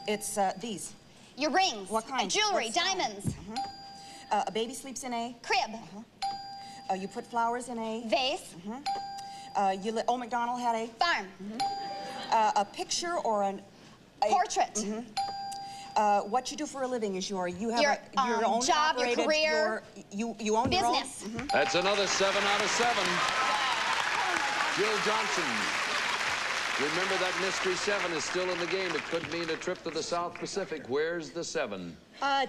It's these. Your rings. What kind? Jewelry, diamonds. A baby sleeps in a... Crib. You put flowers in a... Vase. Old MacDonald had a... Farm. A picture or an... Portrait. What you do for a living is your... You have your own job, your operated, career. You own business. Your own... That's another 7 out of 7. Jill Johnson. Remember that Mystery 7 is still in the game. It could mean a trip to the South Pacific. Where's the 7?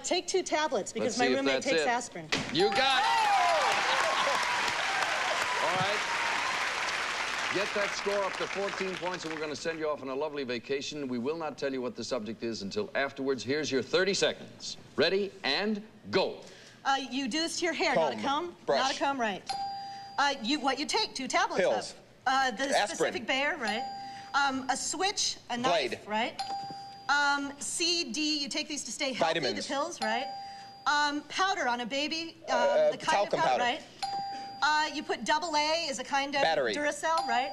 Take 2 tablets because Let's my see if roommate that's takes it. aspirin. You got it. All right. Get that score up to 14 points, and we're going to send you off on a lovely vacation. We will not tell you what the subject is until afterwards. Here's your 30 seconds. Ready, and go. You do this to your hair, not a comb. Brush. Not a comb, right. What you take 2 tablets Pills. of. The Aspirin. specific bear, right. A switch, a knife, Blade. right. C, D, you take these to stay healthy, Vitamins. the pills, right. Powder on a baby, the kind of talcum powder. right. You put AA is a kind of Battery. Duracell, right.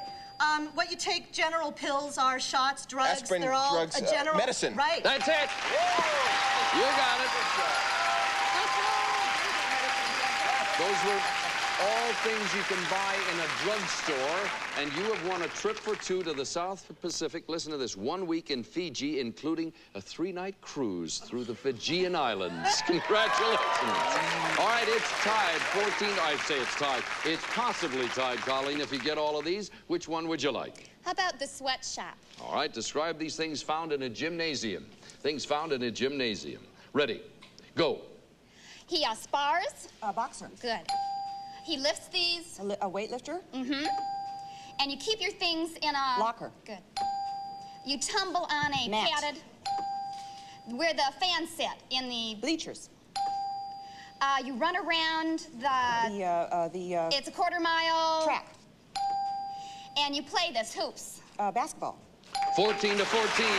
What you take, general pills are shots, drugs. Aspirin, They're all drugs, a general medicine. Right. That's it. You got it. Those were all things you can buy in a drugstore, and you have won a trip for 2 to the South Pacific. Listen to this, 1 week in Fiji, including a 3-night cruise through the Fijian Islands. Congratulations. All right, it's tied, 14. I say it's tied. It's possibly tied, Colleen, if you get all of these. Which one would you like? How about the sweatshop? All right, describe these things found in a gymnasium. Things found in a gymnasium. Ready, go. He spars. A boxer. Good. He lifts these. A weightlifter. And you keep your things in a... Locker. Good. You tumble on a Mat. padded... Where the fans sit, in the... Bleachers. You run around the... It's a quarter-mile... Track. And you play this, hoops. Basketball. 14 to 14. It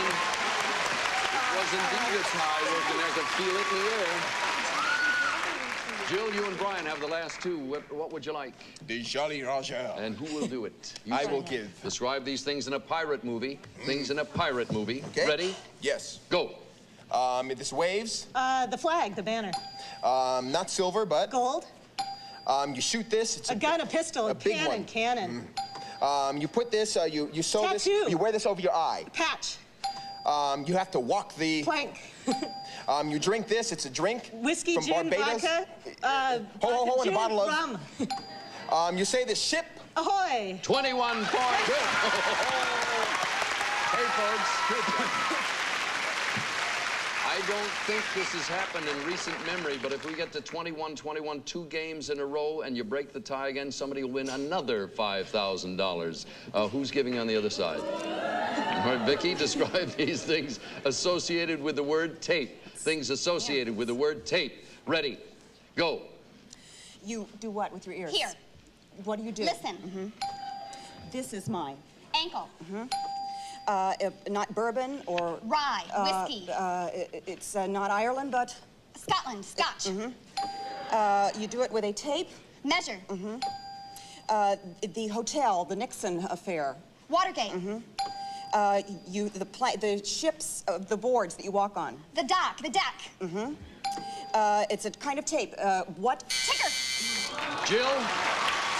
was indeed a tie, working there. I could feel it in the air. Jill, you and Brian have the last 2. What would you like? The Jolly Roger. And who will do it? I will give. Describe these things in a pirate movie. Things in a pirate movie. Okay. Ready? Yes. Go. This waves. The flag, the banner. Not silver, but... Gold. You shoot this. It's A gun, a pistol, a big cannon. one. You put this, you sew Tattoo. this, you wear this over your eye. Patch. You have to walk the... Plank. You drink this, it's a drink. Whiskey, from gin, Barbados. vodka. Ho, and a gin, bottle of... rum. You say the ship... Ahoy. 21 points. Hey, folks. I don't think this has happened in recent memory, but if we get to 21-21, 2 games in a row, and you break the tie again, somebody will win another $5,000. Who's giving on the other side? All right, Vicky, describe these things associated with the word tape. Things associated with the word tape. Ready, go. You do what with your ears? Here. What do you do? Listen. This is mine. Ankle. Not bourbon or... Rye, whiskey. It's not Ireland, but... Scotland, Scotch. You do it with a tape? Measure. The hotel, the Nixon affair. Watergate. The ships, the boards that you walk on. The dock, the deck. It's a kind of tape. What? Ticker. Jill,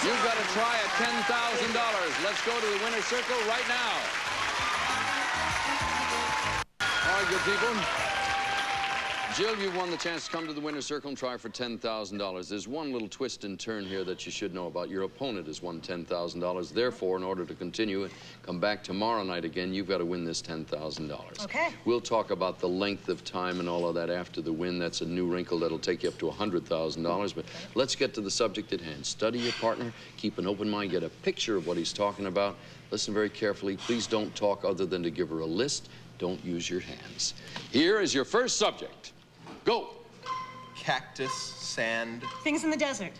you've got to try at $10,000. Let's go to the winner's circle right now. All right, good people. Jill, you've won the chance to come to the winner's circle and try for $10,000. There's one little twist and turn here that you should know about. Your opponent has won $10,000. Therefore, in order to continue and come back tomorrow night again, you've got to win this $10,000. Okay. We'll talk about the length of time and all of that after the win. That's a new wrinkle that'll take you up to $100,000. But let's get to the subject at hand. Study your partner. Keep an open mind. Get a picture of what he's talking about. Listen very carefully. Please don't talk other than to give her a list. Don't use your hands. Here is your first subject. Go. Cactus, sand. Things in the desert.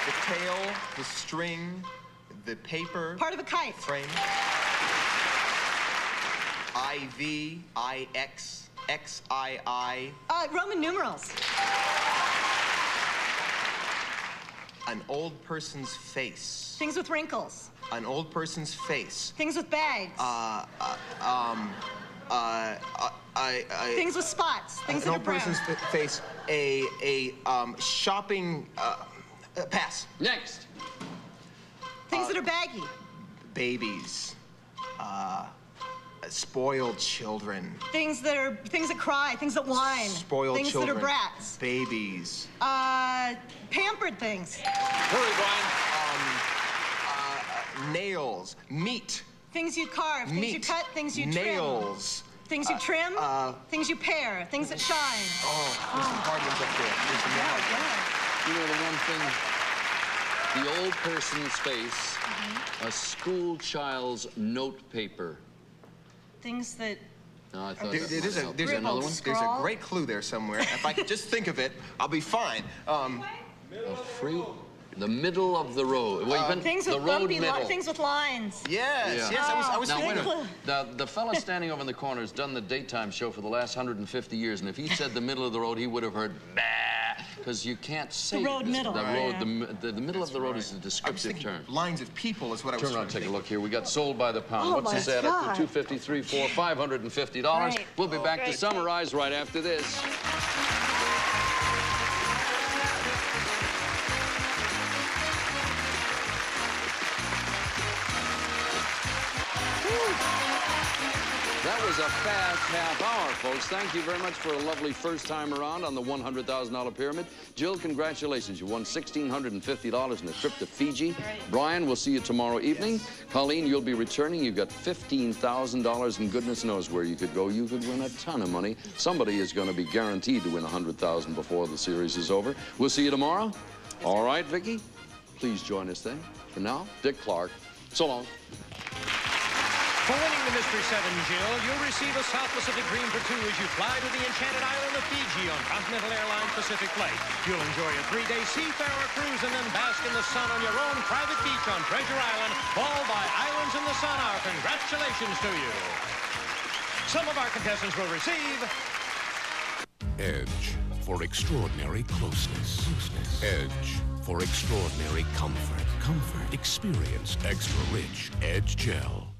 The tail, the string, the paper. Part of a kite. Frame. IV, IX, XII. Roman numerals. An old person's face. Things with wrinkles. An old person's face. Things with bags. Things with spots. Things that are brown. An old person's face. A shopping. Pass. Next. Things that are baggy. Babies. Spoiled children. Things that cry. Things that whine. Spoiled things children. Things that are brats. Babies. Pampered things. Hurry, Brian. Nails. Meat. Things you carve. Things you cut. Things you trim. Nails. Things you trim. Things you pare. Things that shine. Oh, there's some hard ones up there. You know the one thing. The old person's face. A school child's note paper. Things that... No, I thought There's another one. There's a great clue there somewhere. If I could just think of it, I'll be fine. The middle of the road. Things with bumpy lines. Things with lines. Yes, yes, I was now, thinking. wait a minute. The fella standing over in the corner has done the daytime show for the last 150 years, and if he said the middle of the road, he would have heard bah, because you can't say the road middle. The middle of the road is a descriptive term. Lines of people is what I was Turn around, take a look here. We got sold by the pound. Oh, What's this add up to? $253, $4, $550. Right. We'll be back to summarize right after this. That was a fast half hour, folks. Thank you very much for a lovely first time around on the $100,000 pyramid. Jill, congratulations. You won $1,650 in a trip to Fiji. Right. Brian, we'll see you tomorrow evening. Colleen, you'll be returning. You've got $15,000, and goodness knows where you could go. You could win a ton of money. Somebody is going to be guaranteed to win $100,000 before the series is over. We'll see you tomorrow. All right, Vicki, please join us then. For now, Dick Clark. So long. For winning the Mystery 7, Jill, you'll receive a South Pacific Dream for two as you fly to the enchanted island of Fiji on Continental Airlines Pacific Flight. You'll enjoy a 3-day seafarer cruise and then bask in the sun on your own private beach on Treasure Island, all by Islands in the Sun. Our congratulations to you. Some of our contestants will receive... Edge for extraordinary closeness. Edge for extraordinary comfort. Experience extra rich Edge Gel.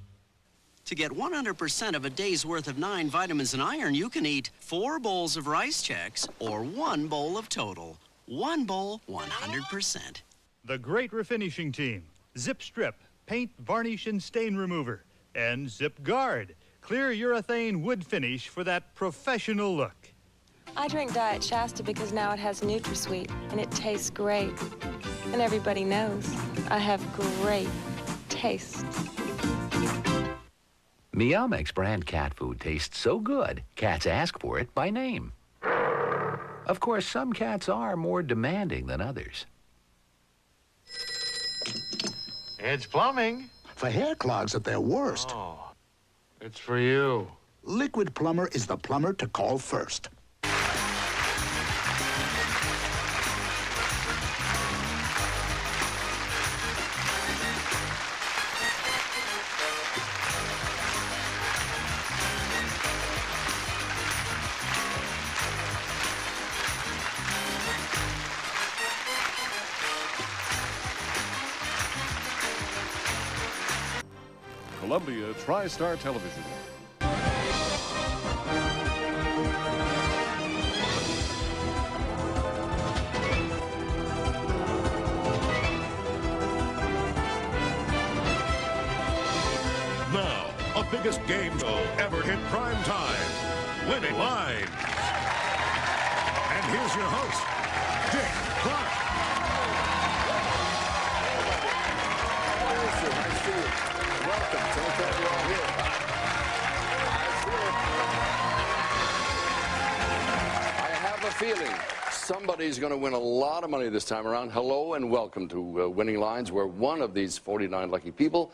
To get 100% of a day's worth of 9 vitamins and iron, you can eat 4 bowls of Rice Chex or 1 bowl of Total. 1 bowl, 100%. The Great Refinishing Team. Zip Strip, paint, varnish, and stain remover. And Zip Guard, clear urethane wood finish for that professional look. I drink Diet Shasta because now it has NutraSweet, and it tastes great. And everybody knows I have great taste. Meow-Mix brand cat food tastes so good, cats ask for it by name. Of course, some cats are more demanding than others. Edge Plumbing. For hair clogs at their worst. Oh, it's for you. Liquid Plumber is the plumber to call first. Columbia TriStar Television. Now, a biggest game show ever hit prime time. Winning Lines. And here's your host, Dick Clark. Nice to see you. Welcome. So glad you're all here. I have a feeling somebody's going to win a lot of money this time around. Hello and welcome to Winning Lines, where one of these 49 lucky people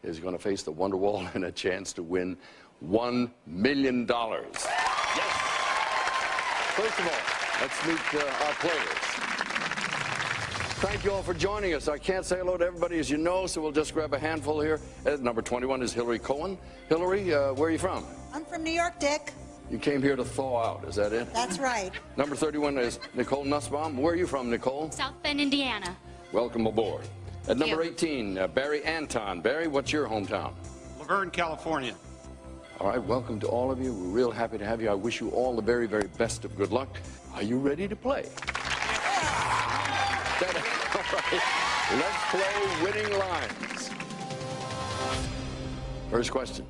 is going to face the Wonderwall and a chance to win $1 million. Yes. First of all, let's meet our players. Thank you all for joining us. I can't say hello to everybody, as you know, so we'll just grab a handful here. Number 21 is Hillary Cohen. Hillary, where are you from? I'm from New York, Dick. You came here to thaw out, is that it? That's right. Number 31 is Nicole Nussbaum. Where are you from, Nicole? South Bend, Indiana. Welcome aboard. At number 18, Barry Anton. Barry, what's your hometown? Laverne, California. All right, welcome to all of you. We're real happy to have you. I wish you all the very, very best of good luck. Are you ready to play? All right, let's play Winning Lines. First question.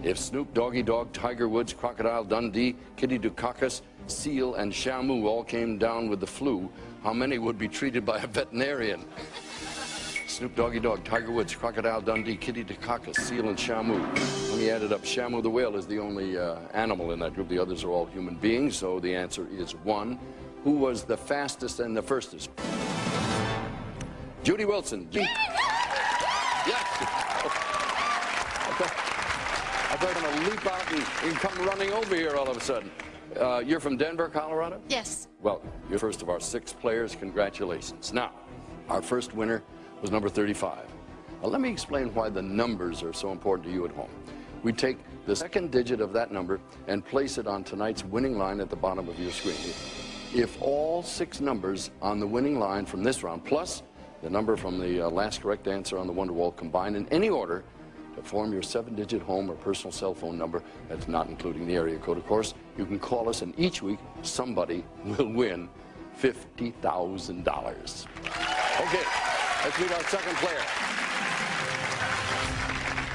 If Snoop, Doggy Dogg, Tiger Woods, Crocodile Dundee, Kitty Dukakis, Seal, and Shamu all came down with the flu, how many would be treated by a veterinarian? Snoop, Doggy Dogg, Tiger Woods, Crocodile Dundee, Kitty Dukakis, Seal, and Shamu. When he added up, Shamu the whale is the only animal in that group. The others are all human beings, so the answer is 1. Who was the fastest and the firstest? Judy Wilson. Yes. I thought I'm going to leap out and come running over here all of a sudden. You're from Denver, Colorado? Yes. Well, you're first of our 6 players. Congratulations. Now, our first winner was number 35. Now, let me explain why the numbers are so important to you at home. We take the second digit of that number and place it on tonight's winning line at the bottom of your screen. If all 6 numbers on the winning line from this round, plus the number from the last correct answer on the Wonderwall, combine in any order to form your 7-digit home or personal cell phone number, that's not including the area code, of course, you can call us, and each week somebody will win $50,000. Okay, let's meet our second player.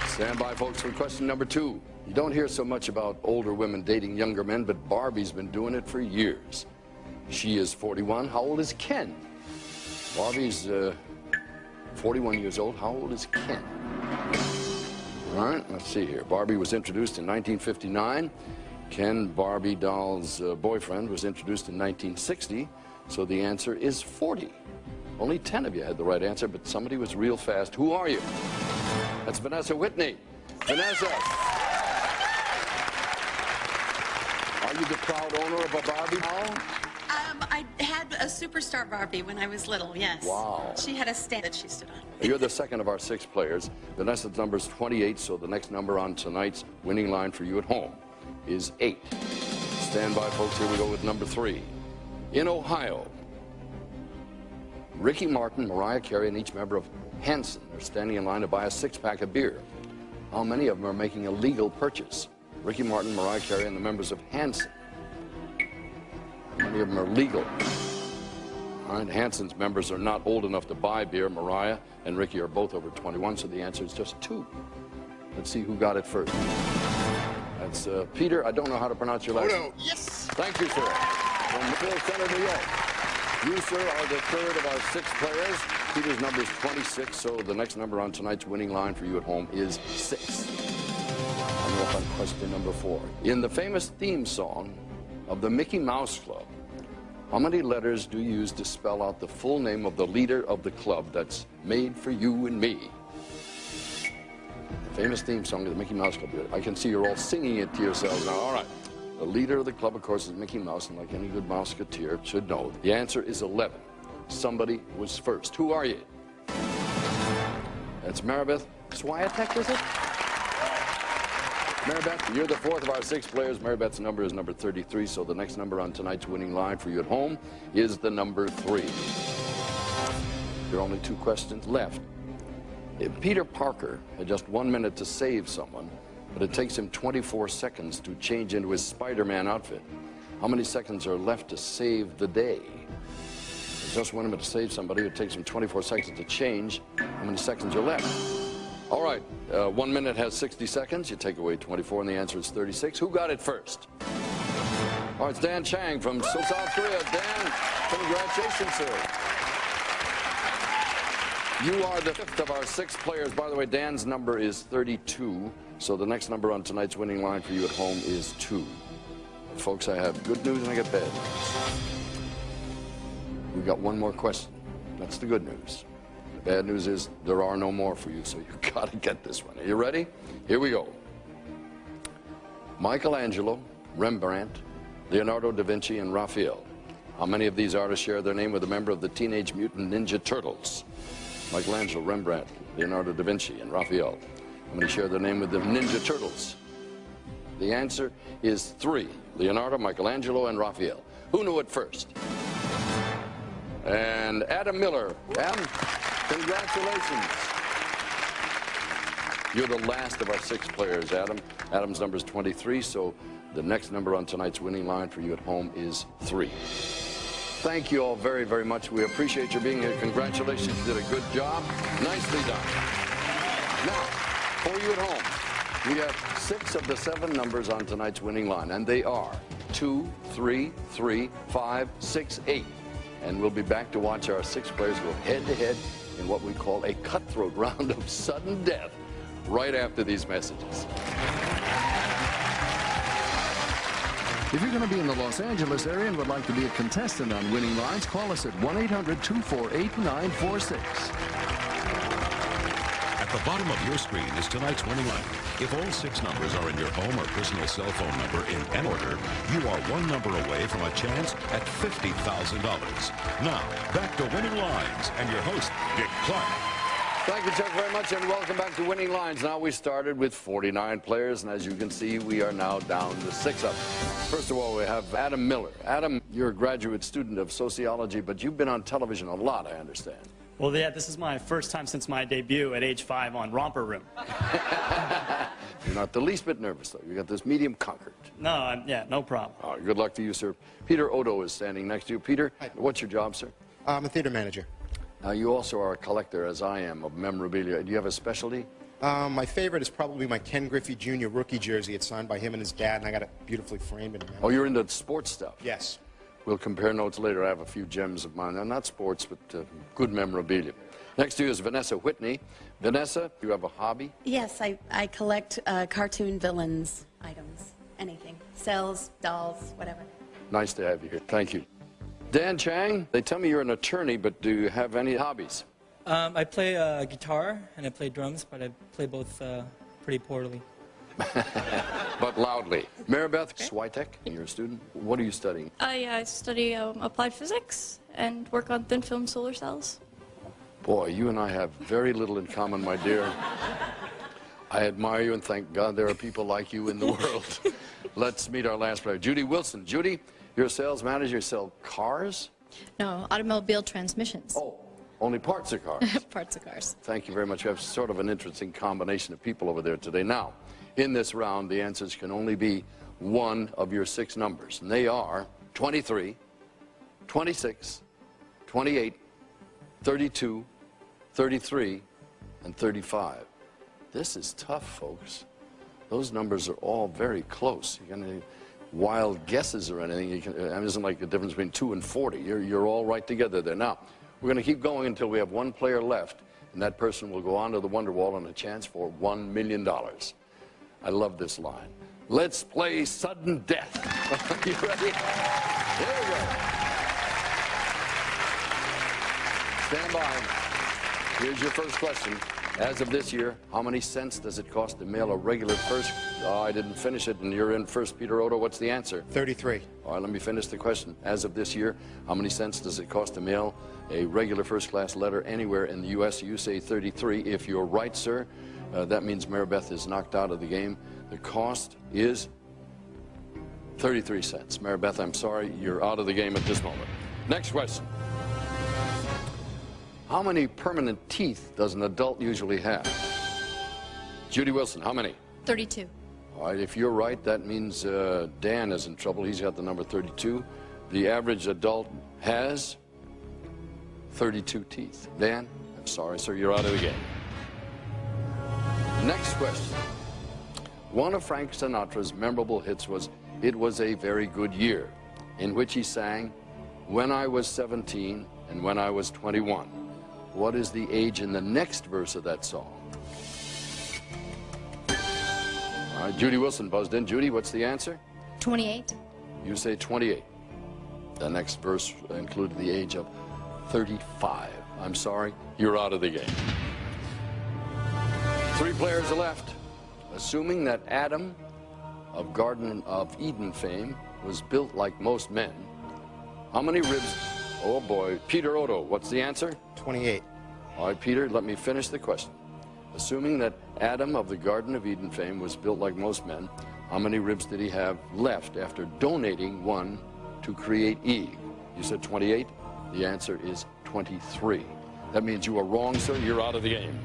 Stand by, folks, for question number 2. You don't hear so much about older women dating younger men, but Barbie's been doing it for years. She is 41. How old is Ken? Barbie's 41 years old. How old is Ken? All right, let's see here. Barbie was introduced in 1959. Ken, Barbie doll's boyfriend, was introduced in 1960. So the answer is 40. Only 10 of you had the right answer, but somebody was real fast. Who are you? That's Vanessa Whitney. Vanessa. Are you the proud owner of a Barbie doll? I had a Superstar Barbie when I was little, yes. Wow. She had a stand that she stood on. You're the second of our 6 players. Vanessa's number is 28, so the next number on tonight's winning line for you at home is 8. Stand by, folks. Here we go with number 3. In Ohio, Ricky Martin, Mariah Carey, and each member of Hanson are standing in line to buy a 6-pack of beer. How many of them are making a legal purchase? Ricky Martin, Mariah Carey, and the members of Hanson. How many of them are legal? All right, Hanson's members are not old enough to buy beer. Mariah and Ricky are both over 21, so the answer is just 2. Let's see who got it first. That's Peter. I don't know how to pronounce your last name. Yes. Thank you, sir. From Phil Center, New York. You, sir, are the third of our 6 players. Peter's number is 26, so the next number on tonight's winning line for you at home is 6. I'm off on question number 4. In the famous theme song of the Mickey Mouse Club, how many letters do you use to spell out the full name of the leader of the club that's made for you and me? The famous theme song of the Mickey Mouse Club. I can see you're all singing it to yourselves now. All right. The leader of the club, of course, is Mickey Mouse, and like any good Mouseketeer should know, the answer is 11. Somebody was first. Who are you? That's Maribeth Swiatek, is it? Maribeth, you're the 4th of our 6 players. Maribeth's number is number 33, so the next number on tonight's winning line for you at home is the number 3. There are only 2 questions left. Peter Parker had just 1 minute to save someone, but it takes him 24 seconds to change into his Spider-Man outfit. How many seconds are left to save the day? It's just 1 minute to save somebody. It takes him 24 seconds to change. How many seconds are left? All right, 1 minute has 60 seconds. You take away 24, and the answer is 36. Who got it first? All right, it's Dan Chang from Seoul, South Korea. Dan, congratulations, sir. You are the 5th of our 6 players. By the way, Dan's number is 32, so the next number on tonight's winning line for you at home is 2. Folks, I have good news and I got bad news. We've got one more question. That's the good news. The bad news is there are no more for you, so you've got to get this one. Are you ready? Here we go. Michelangelo, Rembrandt, Leonardo da Vinci, and Raphael. How many of these artists share their name with a member of the Teenage Mutant Ninja Turtles? Michelangelo, Rembrandt, Leonardo da Vinci, and Raphael. How many share their name with the Ninja Turtles? The answer is 3. Leonardo, Michelangelo, and Raphael. Who knew it first? And Adam Miller. Adam, congratulations. You're the last of our 6 players, Adam. Adam's number is 23, so the next number on tonight's winning line for you at home is 3. Thank you all very, very much. We appreciate your being here. Congratulations. You did a good job. Nicely done. Now, for you at home, we have 6 of the 7 numbers on tonight's winning line, and they are 2, 3, 3, 5, 6, 8. And we'll be back to watch our 6 players go head-to-head in what we call a cutthroat round of sudden death right after these messages. If you're going to be in the Los Angeles area and would like to be a contestant on Winning Lines, call us at 1-800-248-946. At the bottom of your screen is tonight's winning line. If all 6 numbers are in your home or personal cell phone number in an order, you are 1 number away from a chance at $50,000. Now, back to Winning Lines and your host, Dick Clark. Thank you, Chuck, very much, and welcome back to Winning Lines. Now, we started with 49 players, and as you can see, we are now down to 6 of them. First of all, we have Adam Miller. Adam, you're a graduate student of sociology, but you've been on television a lot, I understand. Well, yeah, this is my first time since my debut at age 5 on Romper Room. You're not the least bit nervous, though. You got this medium conquered. No, yeah, no problem. All right, good luck to you, sir. Peter Odo is standing next to you. Peter, what's your job, sir? I'm a theater manager. Now, you also are a collector, as I am, of memorabilia. Do you have a specialty? My favorite is probably my Ken Griffey Jr. rookie jersey. It's signed by him and his dad, and I got it beautifully framed. And oh, you're into sports stuff? Yes. We'll compare notes later. I have a few gems of mine. They're not sports, but good memorabilia. Next to you is Vanessa Whitney. Vanessa, you have a hobby? Yes, I collect cartoon villains items. Anything. Cells, dolls, whatever. Nice to have you here. Thank you. Dan Chang, they tell me you're an attorney, but do you have any hobbies? I play guitar and I play drums, but I play both pretty poorly. But loudly. Maribeth Switek, you're a student. What are you studying? I study applied physics and work on thin film solar cells. Boy, you and I have very little in common, my dear. I admire you, and thank God there are people like you in the world. Let's meet our last player, Judy Wilson. Judy, you're a sales manager. You sell cars? No, automobile transmissions. Oh, only parts of cars. Parts of cars. Thank you very much. You have sort of an interesting combination of people over there today. Now, in this round, the answers can only be one of your 6 numbers, and they are 23, 26, 28, 32, 33, and 35. This is tough, folks. Those numbers are all very close. You're going to wild guesses or anything. It isn't like the difference between 2 and 40. You're all right together there. Now, we're going to keep going until we have 1 player left, and that person will go on to the Wonderwall and a chance for $1 million. I love this line. Let's play sudden death. You ready? Here we go. Stand by. Here's your first question. As of this year, how many cents does it cost to mail a regular first? Oh, I didn't finish it, and you're in first, Peter Odo. What's the answer? 33. All right, let me finish the question. As of this year, how many cents does it cost to mail a regular first-class letter anywhere in the U.S.? You say 33. If you're right, sir, that means Maribeth is knocked out of the game. The cost is 33 cents. Maribeth, I'm sorry, you're out of the game at this moment. Next question. How many permanent teeth does an adult usually have? Judy Wilson, how many? 32. All right, if you're right, that means Dan is in trouble. He's got the number 32. The average adult has 32 teeth. Dan, I'm sorry, sir, you're out of the game. Next question. One of Frank Sinatra's memorable hits was "It Was a Very Good Year," in which he sang, "When I was 17 and when I was 21. What is the age in the next verse of that song? All right, Judy Wilson buzzed in. Judy, what's the answer? 28. You say 28. The next verse included the age of 35. I'm sorry, you're out of the game. 3 players are left. Assuming that Adam of Garden of Eden fame was built like most men, how many ribs? Oh boy, Peter Otto, what's the answer? 28. All right, Peter, let me finish the question. Assuming that Adam of the Garden of Eden fame was built like most men, how many ribs did he have left after donating one to create Eve? You said 28. The answer is 23. That means you are wrong, sir. You're out of the game.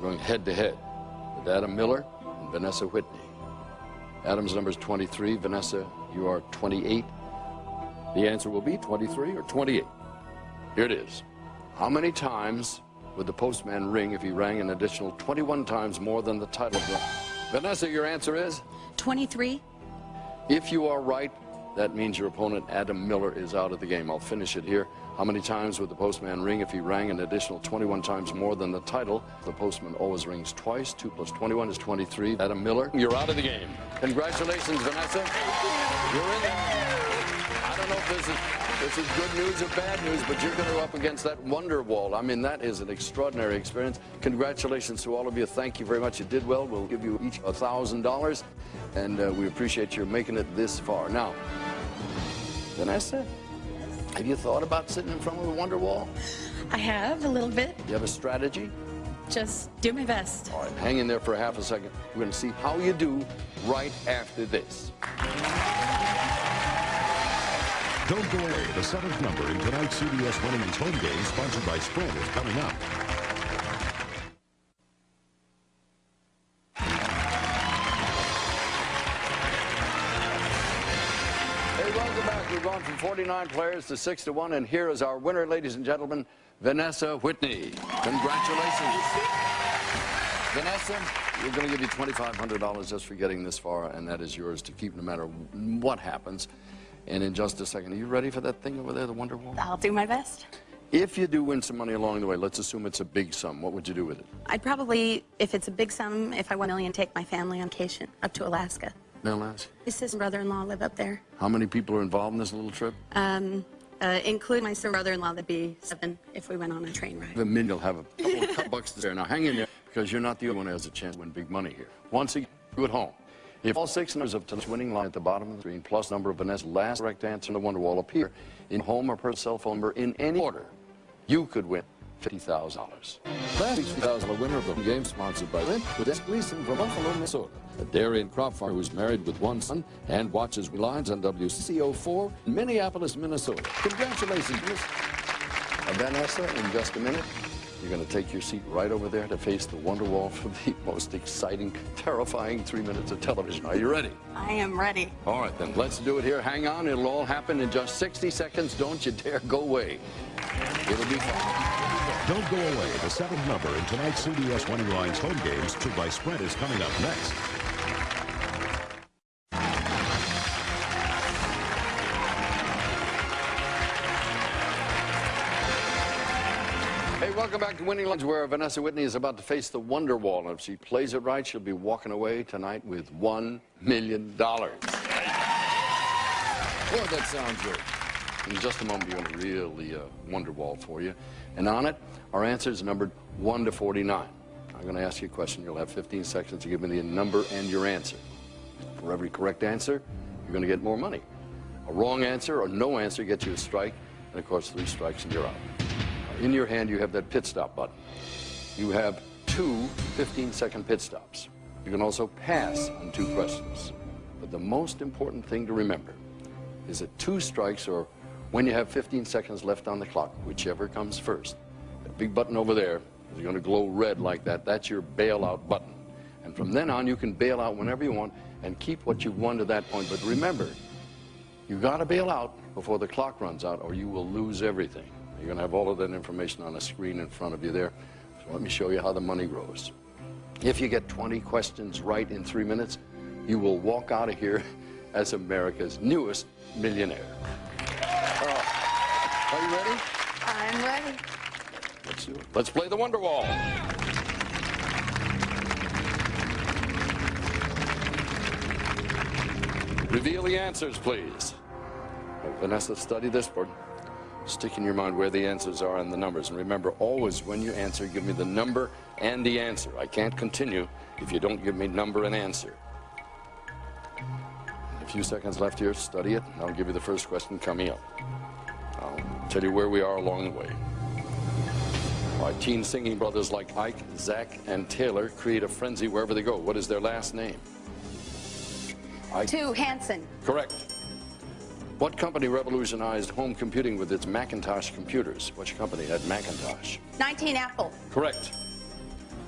We're going head to head with Adam Miller and Vanessa Whitney. Adam's number is 23. Vanessa, you are 28. The answer will be 23 or 28. Here it is. How many times would the postman ring if he rang an additional 21 times more than the title bell? Vanessa, your answer is? 23. If you are right, that means your opponent, Adam Miller, is out of the game. I'll finish it here. How many times would the postman ring if he rang an additional 21 times more than the title? The postman always rings twice. 2 plus 21 is 23. Adam Miller, you're out of the game. Congratulations, Vanessa. You're in there. I don't know if this is good news or bad news, but you're going to go up against that wonder wall. I mean, that is an extraordinary experience. Congratulations to all of you. Thank you very much. You did well. We'll give you each $1,000, and we appreciate your making it this far. Now, Vanessa, have you thought about sitting in front of the wonder wall? I have a little bit. You have a strategy? Just do my best. All right, hang in there for half a second. We're going to see how you do right after this. Don't go away. The 7th number in tonight's CBS Winnings home game, sponsored by Sprint, is coming up. Hey, welcome back. We've gone from 49 players to 6 to 1, and here is our winner, ladies and gentlemen, Vanessa Whitney. Congratulations. Vanessa, we're going to give you $2,500 just for getting this far, and that is yours to keep no matter what happens. And in just a second, are you ready for that thing over there, the Wonder Wall? I'll do my best. If you do win some money along the way, let's assume it's a big sum, what would you do with it? I'd probably, if it's a big sum, if I won $1 million, take my family on vacation up to Alaska. Alaska? My sister and brother-in-law live up there. How many people are involved in this little trip? Include my sister and brother-in-law, that'd be 7 if we went on a train ride. The million will have a couple of bucks there. Now hang in there, because you're not the only one who has a chance to win big money here. Once again, you at home. If all 6 numbers of tonight's winning line at the bottom of the screen, plus number of Vanessa's last correct answer in the Wonder Wall appear in home or personal cell phone number in any order, you could win $50,000. Last week's $50,000 winner of the game, sponsored by Lynn, with Gleason from Buffalo, Minnesota, a dairy and crop farmer who's married with 1 son and watches lines on WCCO4 in Minneapolis, Minnesota. Congratulations, Miss Vanessa. In just a minute, you're going to take your seat right over there to face the Wonder Wall for the most exciting, terrifying 3 minutes of television. Are you ready? I am ready. All right, then. Let's do it here. Hang on. It'll all happen in just 60 seconds. Don't you dare go away. It'll be fun. Don't go away. The 7th number in tonight's CBS Winning Lines home games, sponsored by Sprint, is coming up next. Welcome back to Winning Lines, where Vanessa Whitney is about to face the Wonder Wall. And if she plays it right, she'll be walking away tonight with $1 million. Boy, that sounds good. In just a moment, you're going to reel the Wonder Wall for you. And on it, our answers are numbered 1 to 49. I'm going to ask you a question. You'll have 15 seconds to give me the number and your answer. For every correct answer, you're going to get more money. A wrong answer or no answer gets you a strike. And, of course, 3 strikes and you're out. In your hand, you have that pit stop button. You have 2 15-second pit stops. You can also pass on 2 questions. But the most important thing to remember is that 2 strikes or When you have 15 seconds left on the clock, whichever comes first, the big button over there is going to glow red like that. That's your bailout button. And from then on, you can bail out whenever you want and keep what you've won to that point. But remember, you got to bail out before the clock runs out, or you will lose everything. You're going to have all of that information on a screen in front of you there. So let me show you how the money grows. If you get 20 questions right in 3 minutes, you will walk out of here as America's newest millionaire. Are you ready? I'm ready. Let's do it. Let's play the Wonder Wall. Reveal the answers, please. Well, Vanessa, study this board. Stick in your mind where the answers are and the numbers. And remember, always when you answer, give me the number and the answer. I can't continue if you don't give me number and answer. A few seconds left here. Study it. And I'll give you the first question coming up. I'll tell you where we are along the way. Our teen singing brothers like Ike, Zach, and Taylor create a frenzy wherever they go. What is their last name? Ike. Hansen. Correct. What company revolutionized home computing with its Macintosh computers? Which company had Macintosh? 19 Apple. Correct.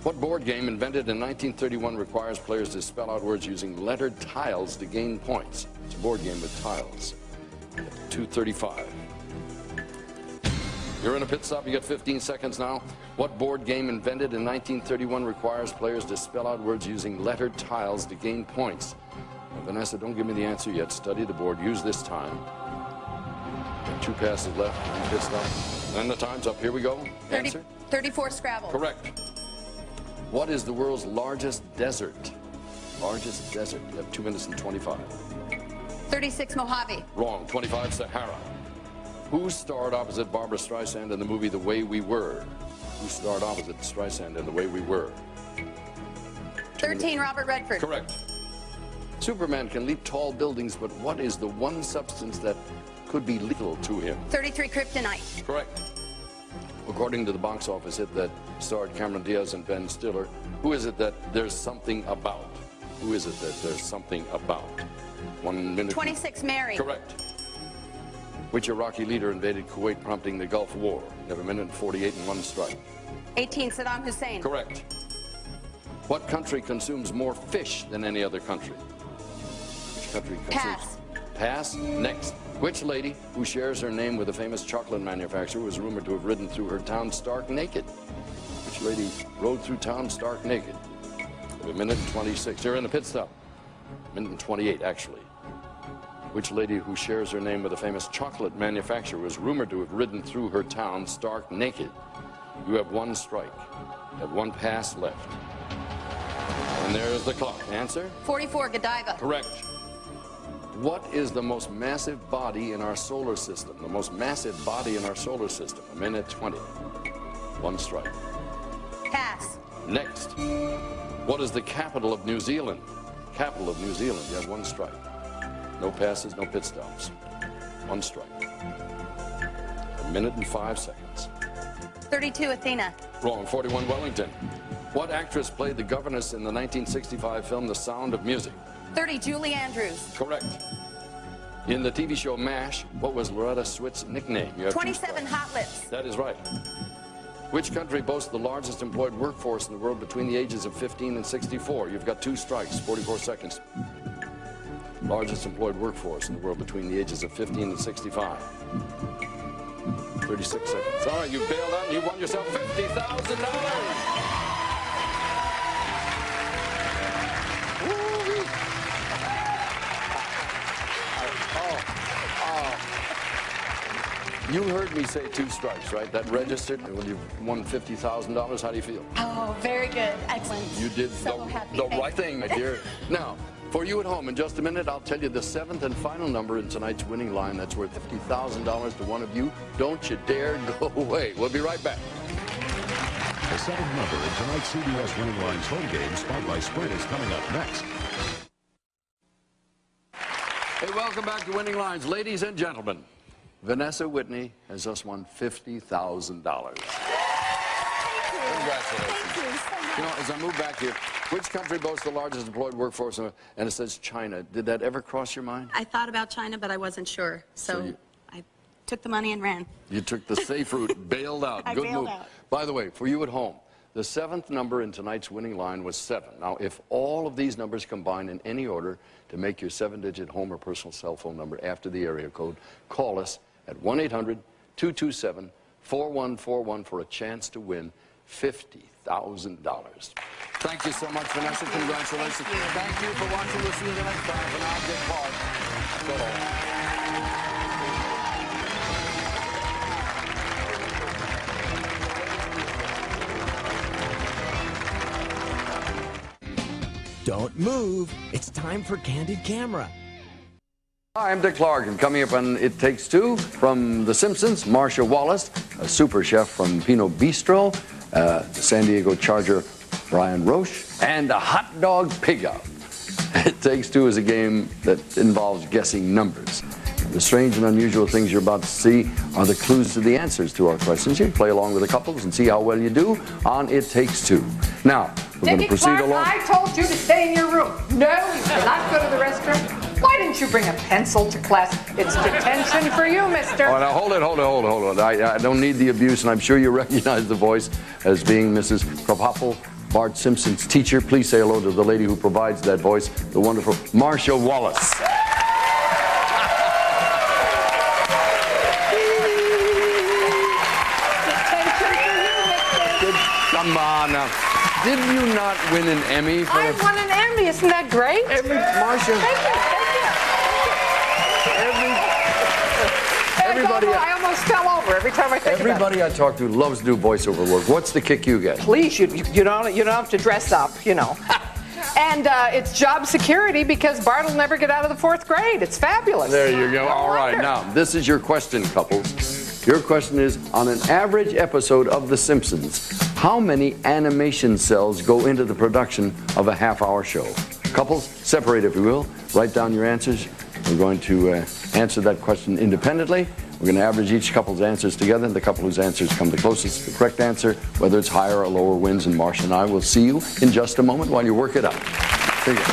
What board game invented in 1931 requires players to spell out words using lettered tiles to gain points? It's a board game with tiles. 235. You're in a pit stop. You got 15 seconds now. What board game invented in 1931 requires players to spell out words using lettered tiles to gain points? Vanessa, don't give me the answer yet. Study the board. Use this time. 2 passes left. And pit stop. And the time's up. Here we go. Answer. 34 Scrabble. Correct. What is the world's largest desert? Largest desert. You have 2 minutes and 25. 36 Mojave. Wrong. 25 Sahara. Who starred opposite Barbara Streisand in the movie The Way We Were? Who starred opposite Streisand in The Way We Were? 13 Robert Redford. Correct. Superman can leap tall buildings, but what is the one substance that could be lethal to him? 33 Kryptonite. Correct. According to the box office hit that starred Cameron Diaz and Ben Stiller, who is it that there's something about? Who is it that there's something about? 1 minute. 26 Mary. Correct. Which Iraqi leader invaded Kuwait, prompting the Gulf War? You have 1 minute and 48 and 1 strike. 18 Saddam Hussein. Correct. What country consumes more fish than any other country? Which country consumes? Pass. Pass. Next. Which lady, who shares her name with a famous chocolate manufacturer, was rumored to have ridden through her town stark naked? Which lady rode through town stark naked? 1 minute and 26. You're in the pit stop. 1 minute and 28, actually. Which lady who shares her name with a famous chocolate manufacturer was rumored to have ridden through her town stark naked? You have 1 strike. You have 1 pass left. And there's the clock. Answer? 44 Godiva. Correct. What is the most massive body in our solar system? The most massive body in our solar system. 1 minute 20. 1 strike. Pass. Next. What is the capital of New Zealand? Capital of New Zealand. You have 1 strike. No passes, no pit stops. 1 strike. 1 minute and 5 seconds. 32 Athena. Wrong. 41 Wellington. What actress played the governess in the 1965 film The Sound of Music? 30 Julie Andrews. Correct. In the TV show MASH, what was Loretta Swit's nickname? You have 27 Hot Lips. That is right. Which country boasts the largest employed workforce in the world between the ages of 15 and 64? You've got 2 strikes, 44 seconds. Largest employed workforce in the world between the ages of 15 and 65. 36 seconds. All right, you bailed out and you won yourself $50,000. You heard me say 2 strikes, right? That registered when you won $50,000. How do you feel? Oh, very good. Excellent. You did so the right thing, my dear. Now, for you at home, in just a minute, I'll tell you the 7th and final number in tonight's winning line. That's worth $50,000 to one of you. Don't you dare go away. We'll be right back. The 7th number in tonight's CBS Winning Lines home game, Spot by Sprint, is coming up next. Hey, welcome back to Winning Lines. Ladies and gentlemen, Vanessa Whitney has just won $50,000. Congratulations. Thank you so much. You know, as I move back here, which country boasts the largest employed workforce? And it says China. Did that ever cross your mind? I thought about China, but I wasn't sure. So took the money and ran. You took the safe route, bailed out. I Good bailed move. out. By the way, for you at home, the 7th number in tonight's winning line was 7. Now, if all of these numbers combine in any order to make your 7-digit home or personal cell phone number after the area code, call us at 1-800-227-4141 for a chance to win $50,000. Thank you so much, Vanessa. Congratulations. Thank you for watching. We'll see you the next time for Object Park. So long. Don't move. It's time for Candid Camera. Hi, I'm Dick Clark, and coming up on It Takes Two, from The Simpsons, Marcia Wallace, a super chef from Pinot Bistro, the San Diego Charger, Brian Roche, and a hot dog pig-out. It Takes Two is a game that involves guessing numbers. The strange and unusual things you're about to see are the clues to the answers to our questions. You play along with the couples and see how well you do on It Takes Two. Now, we're going to proceed Clark, along. I told you to stay in your room. No, you cannot go to the restroom. Why didn't you bring a pencil to class? It's detention for you, mister. Oh, now hold it. I don't need the abuse, and I'm sure you recognize the voice as being Mrs. Krabappel, Bart Simpson's teacher. Please say hello to the lady who provides that voice, the wonderful Marcia Wallace. Come on now. Did you not win an Emmy for I won an Emmy. Isn't that great? Marcia. Everybody, I almost fell over every time I think about it. everybody I talk to loves to do voiceover work. What's the kick you get? Please, you don't have to dress up, you know. And it's job security because Bart will never get out of the 4th grade. It's fabulous. There you go. All right. Now, this is your question, couples. Your question is, on an average episode of The Simpsons, how many animation cells go into the production of a half-hour show? Couples, separate if you will. Write down your answers. We're going to answer that question independently. We're going to average each couple's answers together. The couple whose answers come the closest to the correct answer, whether it's higher or lower, wins. And Marcia and I will see you in just a moment while you work it out. Here you go.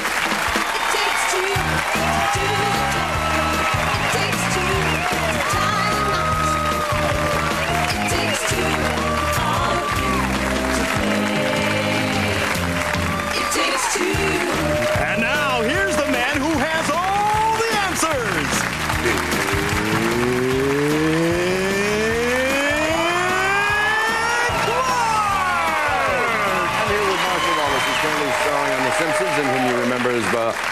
And now, here's the man who has all the answers. I'm here with Marcia Wallace, who's currently starring on The Simpsons, and whom you remember as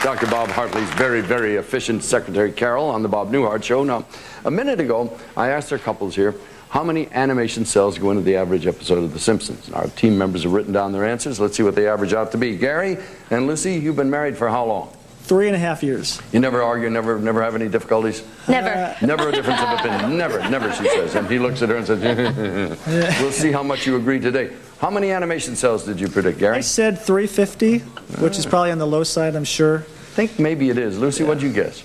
Dr. Bob Hartley's very, very efficient Secretary Carol on the Bob Newhart Show. Now, a minute ago, I asked our couples here, how many animation cells go into the average episode of The Simpsons? And our team members have written down their answers. Let's see what they average out to be. Gary and Lucy, you've been married for how long? 3.5 years. You never argue, never have any difficulties? Never. Never a difference of opinion. Never, she says. And he looks at her and says, we'll see how much you agree today. How many animation cells did you predict, Gary? I said 350, which is probably on the low side, I'm sure. I think maybe it is. Lucy, what'd you guess?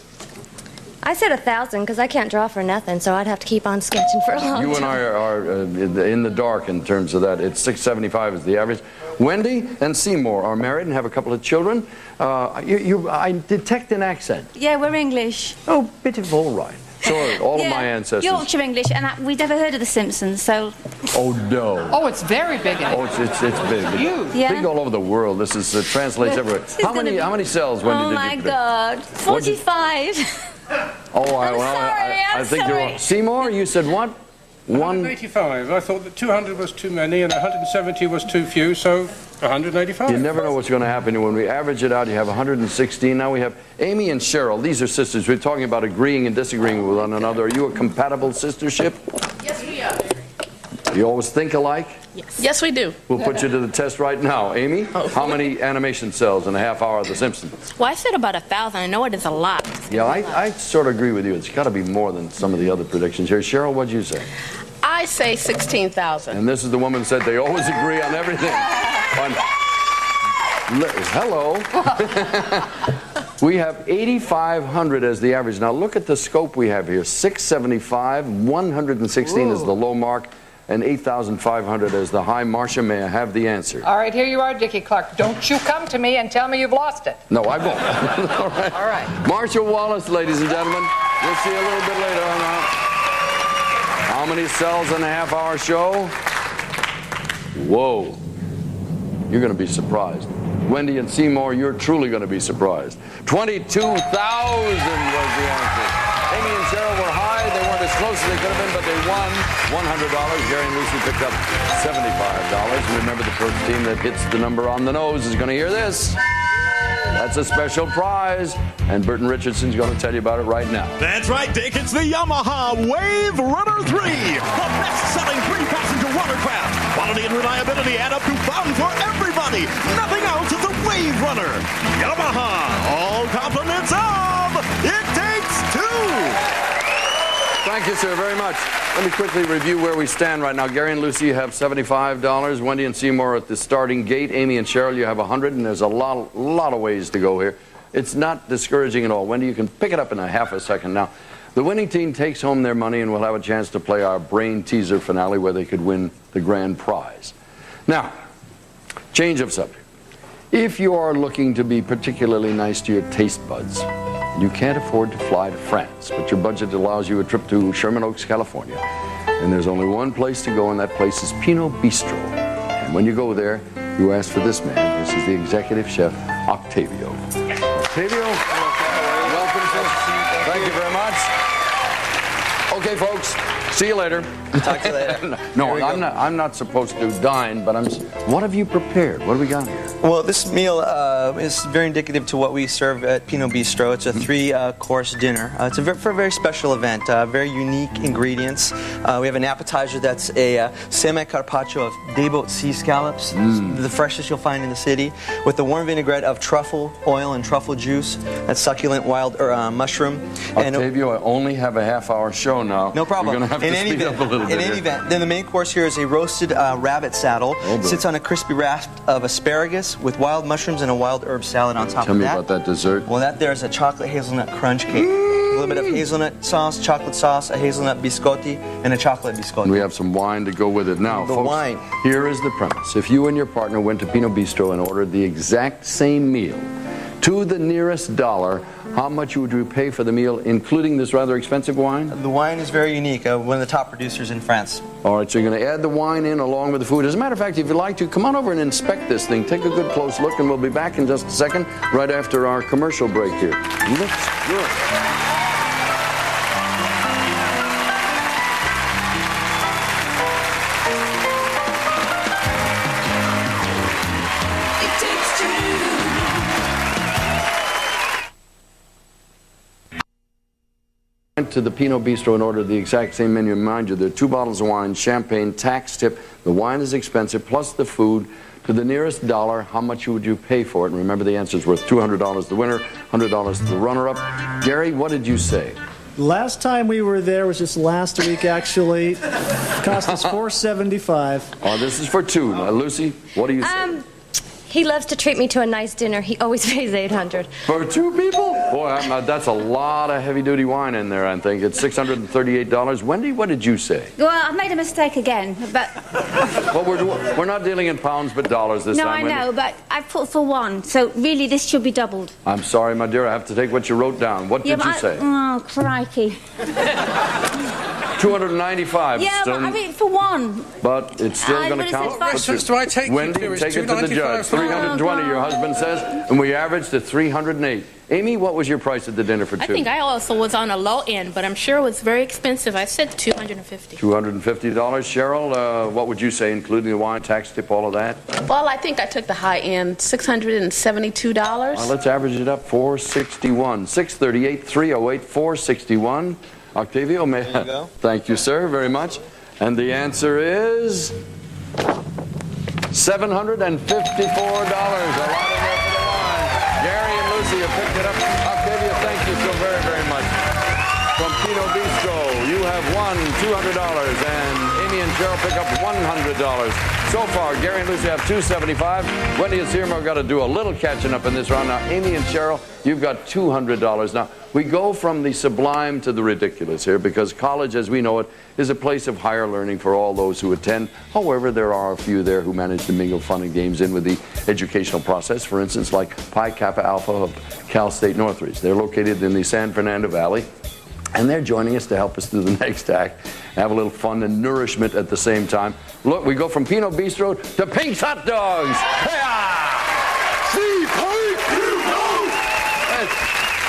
I said 1,000 because I can't draw for nothing, so I'd have to keep on sketching for a long time. You and I are in the dark in terms of that. It's 675 is the average. Wendy and Seymour are married and have a couple of children. I detect an accent. Yeah, we're English. Oh, bit of all right. Sorry, all of my ancestors. Yorkshire English, and we'd never heard of The Simpsons, so... Oh, no. Oh, it's very big. Oh, it's big. Huge. Yeah. Big all over the world. This is translates everywhere. How many cells, Wendy, did you predict? Oh, my God. 45. Oh, I think you're wrong. Seymour, you said what? 185. I thought that 200 was too many and 170 was too few, so 185. You never know what's going to happen. When we average it out, you have 116. Now we have Amy and Cheryl. These are sisters. We're talking about agreeing and disagreeing with one another. Are you a compatible sistership? Yes, we are. You always think alike? Yes. Yes, we do. We'll put you to the test right now. Amy, how many animation cells in a half hour of The Simpsons? Well, I said about 1,000. I know it is a lot. Yeah, I sort of agree with you. It's got to be more than some of the other predictions here. Cheryl, what'd you say? I say 16,000. And this is the woman who said they always agree on everything. Hello. We have 8,500 as the average. Now look at the scope we have here. 675, 116 is the low mark, and 8,500 as the high. Marcia, may I have the answer? All right, here you are, Dickie Clark. Don't you come to me and tell me you've lost it. No, I won't. All right. All right. Marcia Wallace, ladies and gentlemen. We'll see you a little bit later on. How many cells in a half-hour show? Whoa. You're going to be surprised. Wendy and Seymour, you're truly going to be surprised. 22,000 was the answer. Amy and Cheryl were high. They weren't as close as they could have been, but they won $100. Gary and Lucy picked up $75. And remember, the first team that hits the number on the nose is going to hear this. That's a special prize, and Burton Richardson's going to tell you about it right now. That's right, Dick. It's the Yamaha Wave Runner 3, the best-selling 3-passenger watercraft. Quality and reliability add up to fun for everybody. Nothing else is a Wave Runner. Yamaha, all compliments of It Takes Two. Thank you, sir, very much. Let me quickly review where we stand right now. Gary and Lucy, you have $75. Wendy and Seymour at the starting gate. Amy and Cheryl, you have $100, and there's a lot of ways to go here. It's not discouraging at all. Wendy, you can pick it up in a half a second now. The winning team takes home their money, and we'll have a chance to play our brain teaser finale where they could win the grand prize. Now, change of subject. If you are looking to be particularly nice to your taste buds, you can't afford to fly to France, but your budget allows you a trip to Sherman Oaks, California. And there's only one place to go, and that place is Pinot Bistro. And when you go there, you ask for this man. This is the executive chef, Octavio. Octavio, welcome, sir. Thank you very much. Okay, folks, see you later. Talk to you later. No, I'm not supposed to dine, but what have you prepared? What have we got here? Well, this meal is very indicative to what we serve at Pinot Bistro. It's a 3-course dinner. It's for a very special event, very unique ingredients. We have an appetizer that's a semi-carpaccio of day-boat sea scallops, the freshest you'll find in the city, with a warm vinaigrette of truffle oil and truffle juice, that succulent wild mushroom. Octavio, I only have a half-hour show now. No problem. You're going to have to speed up a little bit. In any event, then the main course here is a roasted rabbit saddle. Sits on a crispy rasp of asparagus with wild mushrooms and a wild herb salad on top of that. Tell me about that dessert. Well, that there's a chocolate hazelnut crunch cake. A little bit of hazelnut sauce, chocolate sauce, a hazelnut biscotti, and a chocolate biscotti. And we have some wine to go with it. Now, folks, wine. Here is the premise. If you and your partner went to Pinot Bistro and ordered the exact same meal, to the nearest dollar, how much would you pay for the meal, including this rather expensive wine? The wine is very unique, one of the top producers in France. All right, so you're going to add the wine in along with the food. As a matter of fact, if you'd like to, come on over and inspect this thing. Take a good close look, and we'll be back in just a second, right after our commercial break here. Looks good. Went to the Pinot Bistro and ordered the exact same menu. Mind you, there are 2 bottles of wine, champagne, tax tip. The wine is expensive, plus the food. To the nearest dollar, how much would you pay for it? And remember, the answer is worth $200 to the winner, $100 to the runner-up. Gary, what did you say? Last time we were there was just last week, actually. Cost us $475. Oh, this is for 2. Now, Lucy, what do you say? He loves to treat me to a nice dinner. He always pays $800. For 2 people? Boy, that's a lot of heavy-duty wine in there, I think. It's $638. Wendy, what did you say? Well, I've made a mistake again, but... Well, we're not dealing in pounds but dollars this time, No, I know, but I've put for 1, so really this should be doubled. I'm sorry, my dear. I have to take what you wrote down. What did you say? Oh, crikey. $295. Yeah, but I mean, for 1. But it's still going to count. Do I take Wendy, take it to the judge. 320, your husband says, and we averaged to 308. Amy, what was your price at the dinner for 2? I think I also was on a low end, but I'm sure it was very expensive. I said $250. $250. Cheryl, what would you say, including the wine, tax tip, all of that? Well, I think I took the high end, $672. Well, let's average it up, $461. 638, 308, 461. Octavio, may I? Go. Thank you, sir, very much. And the answer is $754. A lot in there for the wine. Gary and Lucy have picked it up. Octavio, thank you so very, very much. From Pinot Bistro, you have won $200, and Amy and Cheryl pick up $100. So far, Gary and Lucy have $275. Wendy and Seymour got to do a little catching up in this round. Now, Amy and Cheryl, you've got $200. Now, we go from the sublime to the ridiculous here because college, as we know it, is a place of higher learning for all those who attend. However, there are a few there who manage to mingle fun and games in with the educational process. For instance, like Pi Kappa Alpha of Cal State Northridge. They're located in the San Fernando Valley. And they're joining us to help us through the next act. Have a little fun and nourishment at the same time. Look, we go from Pino Bistro to Pink's Hot Dogs.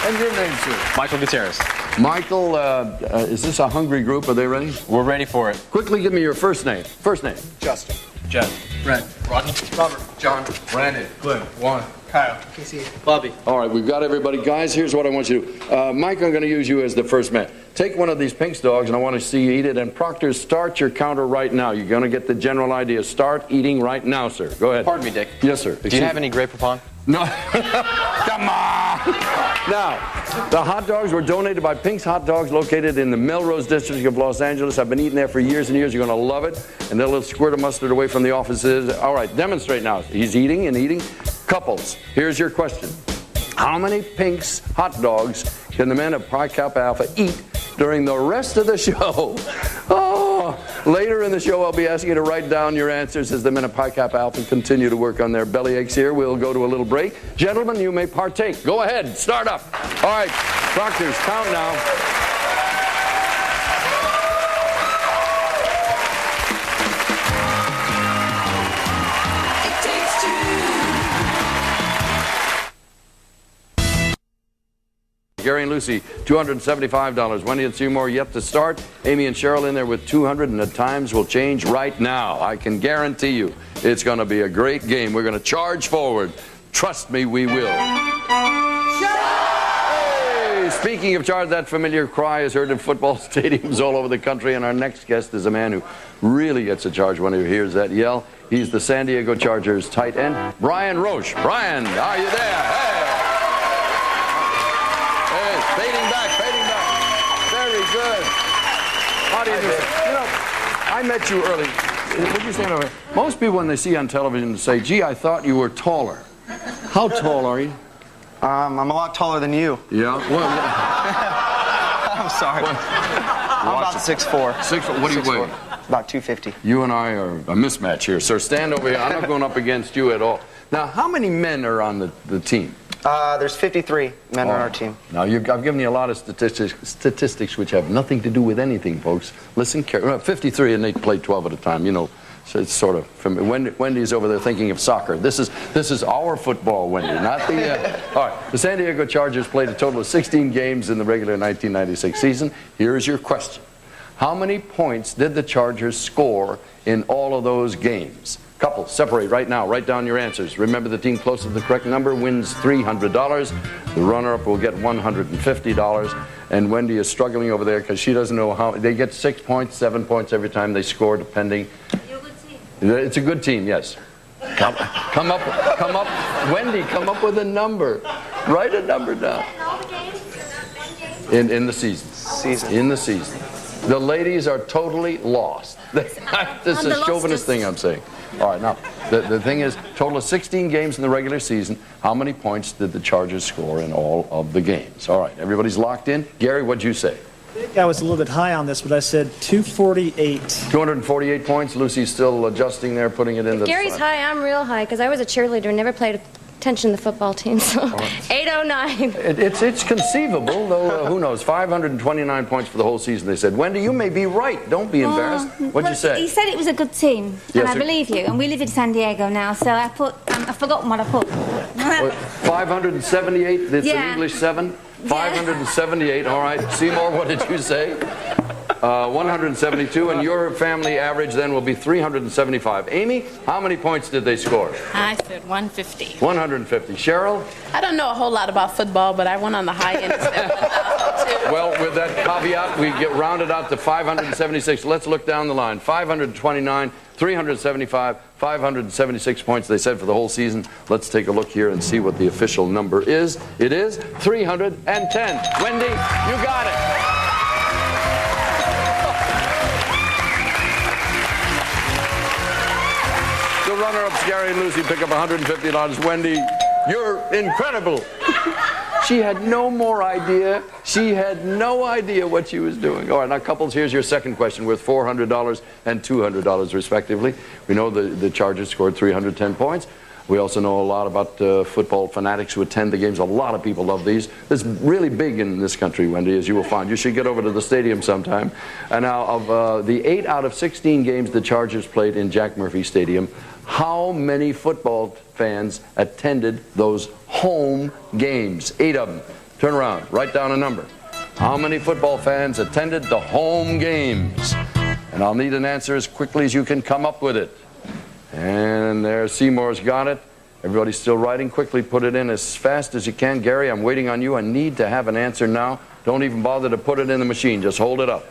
And your name, sir? Michael Gutierrez. Michael, is this a hungry group? Are they ready? We're ready for it. Quickly give me your first name. First name. Justin. Jen. Brent. Rodney. Robert. John. Brandon. Glenn. Juan. Kyle. Casey. Bobby. All right, we've got everybody. Guys, here's what I want you to do. Mike, I'm going to use you as the first man. Take one of these Pink's dogs, and I want to see you eat it. And Proctor, start your counter right now. You're going to get the general idea. Start eating right now, sir. Go ahead. Pardon me, Dick. Yes, sir. Do you have any Grey Poupon? No. Come on. Now, the hot dogs were donated by Pink's Hot Dogs, located in the Melrose district of Los Angeles. I've been eating there for years and years. You're going to love it. And that little squirt of mustard away from the offices. All right, demonstrate now. He's eating and eating. Couples, here's your question. How many Pink's Hot Dogs can the men of Pi Kappa Alpha eat during the rest of the show? Oh, later in the show, I'll be asking you to write down your answers as the men of Pi Kappa Alpha continue to work on their belly aches here. We'll go to a little break. Gentlemen, you may partake. Go ahead. Start up. All right. Proctors, count now. Gary and Lucy, $275. Wendy and Seymour yet to start. Amy and Cheryl in there with $200, and the times will change right now. I can guarantee you it's going to be a great game. We're going to charge forward. Trust me, we will. Hey, speaking of charge, that familiar cry is heard in football stadiums all over the country, and our next guest is a man who really gets a charge when he hears that yell. He's the San Diego Chargers tight end, Brian Roche. Brian, are you there? Hey. Fading back. Very good. How do you do it? You know, I met you early. Would you stand over here? Most people, when they see on television, say, gee, I thought you were taller. How tall are you? I'm a lot taller than you. Yeah? Well, I'm sorry. I'm about 6'4". 6'4". What do you weigh? About 250. You and I are a mismatch here, sir. Stand over here. I'm not going up against you at all. Now, how many men are on the team? There's 53 men on our team. Now, I've given you a lot of statistics which have nothing to do with anything, folks. Listen carefully. 53, and they play 12 at a time, you know. So it's sort of, Wendy's over there thinking of soccer. This is our football, Wendy, not the... All right, the San Diego Chargers played a total of 16 games in the regular 1996 season. Here's your question. How many points did the Chargers score in all of those games? Couples, separate right now. Write down your answers. Remember, the team closest to the correct number wins $300. The runner-up will get $150. And Wendy is struggling over there because she doesn't know how. They get 6 points, 7 points every time they score, depending. You're a good team. It's a good team, yes. Come up. Wendy, come up with a number. Write a number down. In the season. In the season. The ladies are totally lost. This is a chauvinist thing I'm saying. All right, now, the thing is, total of 16 games in the regular season. How many points did the Chargers score in all of the games? All right, everybody's locked in. Gary, what'd you say? I think I was a little bit high on this, but I said 248. 248 points. Lucy's still adjusting there, putting it in the... Gary's high, I'm real high, because I was a cheerleader and never played attention to the football team, so 809. It's conceivable, though, who knows, 529 points for the whole season, they said. Wendy, you may be right. Don't be embarrassed. What'd you say? He said it was a good team, and I believe you, and we live in San Diego now, so I put, I've forgotten what I put. 578, it's an English 7. 578, all right. Seymour, what did you say? 172, and your family average then will be 375. Amy, how many points did they score? I said 150. 150. Cheryl? I don't know a whole lot about football, but I went on the high end. Well, with that caveat, we get rounded out to 576. Let's look down the line. 529, 375, 576 points, they said, for the whole season. Let's take a look here and see what the official number is. It is 310. Wendy, you got it. The runner-ups, Gary and Lucy, pick up $150. Wendy, you're incredible. She had no more idea. She had no idea what she was doing. All right, now, couples, here's your second question worth $400 and $200, respectively. We know the Chargers scored 310 points. We also know a lot about football fanatics who attend the games. A lot of people love these. It's really big in this country, Wendy, as you will find. You should get over to the stadium sometime. And now, of the 8 out of 16 games the Chargers played in Jack Murphy Stadium, how many football fans attended those home games? 8 of them. Turn around. Write down a number. How many football fans attended the home games? And I'll need an answer as quickly as you can come up with it. And there, Seymour's got it. Everybody's still writing. Quickly put it in as fast as you can. Gary, I'm waiting on you. I need to have an answer now. Don't even bother to put it in the machine. Just hold it up.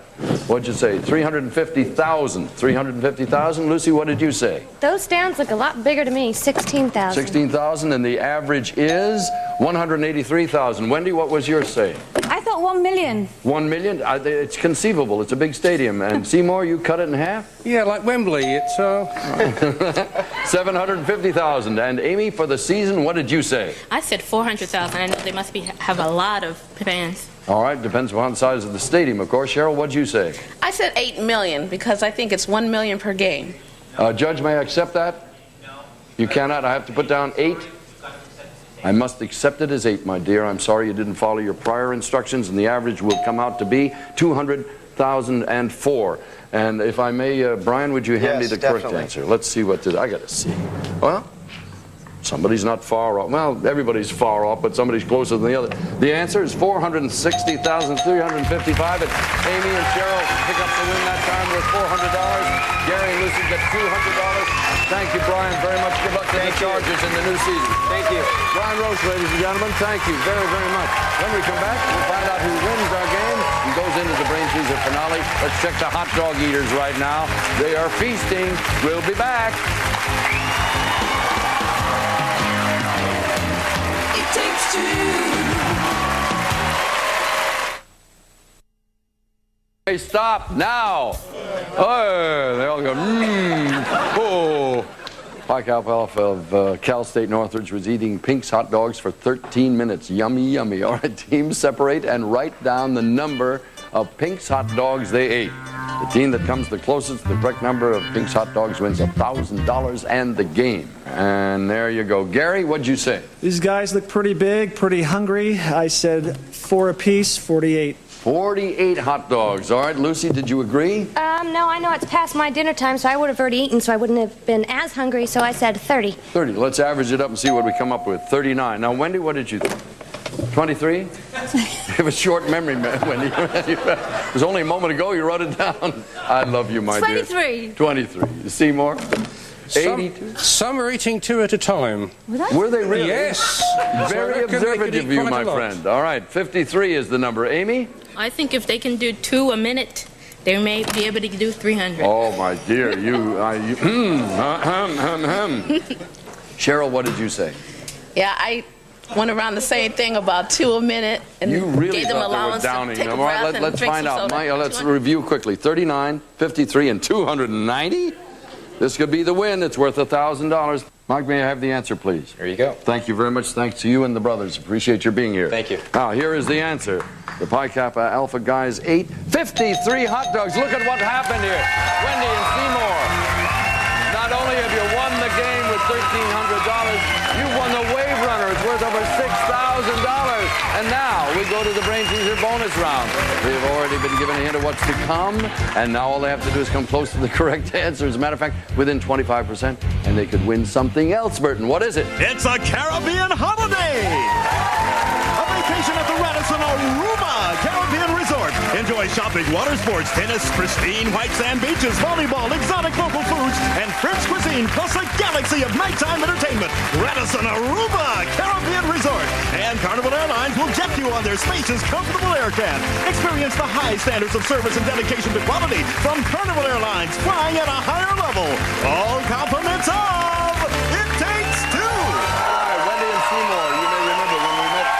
What'd you say? 350,000. 350,000. Lucy, what did you say? Those stands look a lot bigger to me. 16,000. 16,000, and the average is 183,000. Wendy, what was yours saying? I thought 1 million. 1 million? It's conceivable. It's a big stadium. And Seymour, you cut it in half? Yeah, like Wembley. It's 750,000. And Amy, for the season, what did you say? I said 400,000. I know they must have a lot of fans. All right, depends upon the size of the stadium, of course. Cheryl, what'd you say? I said 8 million because I think it's 1 million per game. Judge, may I accept that? No. You cannot? I have to put down 8? I must accept it as 8, my dear. I'm sorry you didn't follow your prior instructions, and the average will come out to be 200,004. And if I may, Brian, would you hand me the correct answer? Let's see what this... I got to see. Well... somebody's not far off. Well, everybody's far off, but somebody's closer than the other. The answer is 460,355, and Amy and Cheryl pick up the win that time with $400. Gary and Lucy get $200. Thank you, Brian, very much. Good luck to the Chargers in the new season. Thank you. Brian Roche, ladies and gentlemen, thank you very, very much. When we come back, we'll find out who wins our game and goes into the Brain Teaser finale. Let's check the hot dog eaters right now. They are feasting. We'll be back. Hey, stop now. Oh, they all go, oh. Pike Alfalfa of Cal State Northridge was eating Pink's hot dogs for 13 minutes. Yummy, yummy. All right, teams separate and write down the number of Pink's hot dogs they ate. The team that comes the closest to the correct number of Pink's hot dogs wins $1,000 and the game. And there you go. Gary, what'd you say? These guys look pretty big, pretty hungry. I said 4 apiece, 48. 48 hot dogs. All right, Lucy, did you agree? No, I know it's past my dinner time, so I would have already eaten, so I wouldn't have been as hungry, so I said 30. 30. Let's average it up and see what we come up with. 39. Now, Wendy, what did you think? 23? You have a short memory, Wendy. It was only a moment ago you wrote it down. I love you, my 23. dear. 23. Seymour? 82? Some are eating 2 at a time. Were they really? Yes. Very observant of you, my friend. All right, 53 is the number. Amy? I think if they can do 2 a minute, they may be able to do 300. Oh, my dear. Cheryl, what did you say? Yeah, I went around the same thing about 2 a minute and you really gave them allowance to take a breath and let's drink find some out. soda. Let's review quickly. 39, 53, and 290? This could be the win. It's worth $1,000. Mike, may I have the answer, please? Here you go. Thank you very much. Thanks to you and the brothers. Appreciate your being here. Thank you. Now, here is the answer. The Pi Kappa Alpha guys ate 53 hot dogs. Look at what happened here. Wendy and Seymour. Not only have you won the game with $1,300, you won the Wave Runner. It's worth over $6,000. And now we go to the Brain Teaser bonus round. We've already been given a hint of what's to come, and now all they have to do is come close to the correct answer. As a matter of fact, within 25%, and they could win something else, Burton. What is it? It's a Caribbean holiday! A vacation at the Radisson Aruba Caribbean Resort. Enjoy shopping, water sports, tennis, pristine white sand beaches, volleyball, exotic local foods, and French cuisine, plus a galaxy of nighttime entertainment. Radisson Aruba Caribbean Resort. And Carnival Airlines will jet you on their spacious, comfortable aircraft. Experience the high standards of service and dedication to quality from Carnival Airlines, flying at a higher level. All compliments of It Takes Two. All right, Wendy and Seymour, you may remember when we met.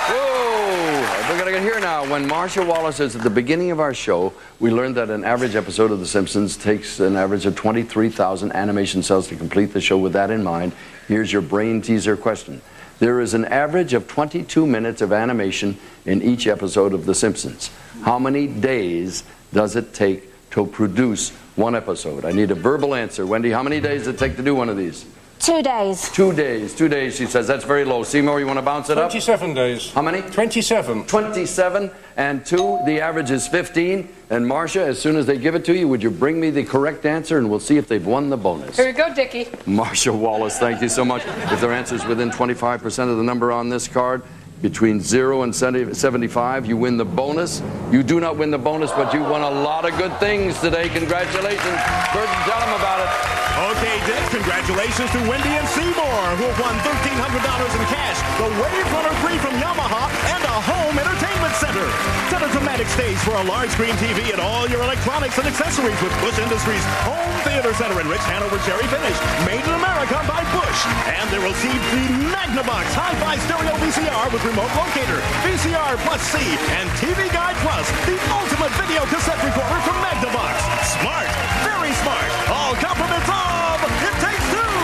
Whoa! We're going to get here now. When Marcia Wallace says at the beginning of our show, we learned that an average episode of The Simpsons takes an average of 23,000 animation cells to complete the show. With that in mind, here's your brain teaser question. There is an average of 22 minutes of animation in each episode of The Simpsons. How many days does it take to produce one episode? I need a verbal answer. Wendy, how many days does it take to do one of these? 2 days. 2 days. 2 days, she says. That's very low. Seymour, you want to bounce it up? 27 days. How many? 27. 27 and 2. The average is 15. And Marcia, as soon as they give it to you, would you bring me the correct answer, and we'll see if they've won the bonus. Here you go, Dickie. Marcia Wallace, thank you so much. If their answer is within 25% of the number on this card, between 0 and 75, you win the bonus. You do not win the bonus, but you won a lot of good things today. Congratulations. Burton, tell them about it. Okay, Dick, congratulations to Wendy and Seymour, who have won $1,300 in cash, the Wave Runner 3 from Yamaha, and a home entertainment center. Set a dramatic stage for a large screen TV and all your electronics and accessories with Bush Industries Home Theater Center in Rich Hanover Cherry Finish, made in America by Bush. And there will see the Magnavox Hi-Fi Stereo VCR with remote locator, VCR Plus C, and TV Guide Plus, the ultimate video cassette recorder from Magnavox. Smart, very smart. All compliments of It Takes Two.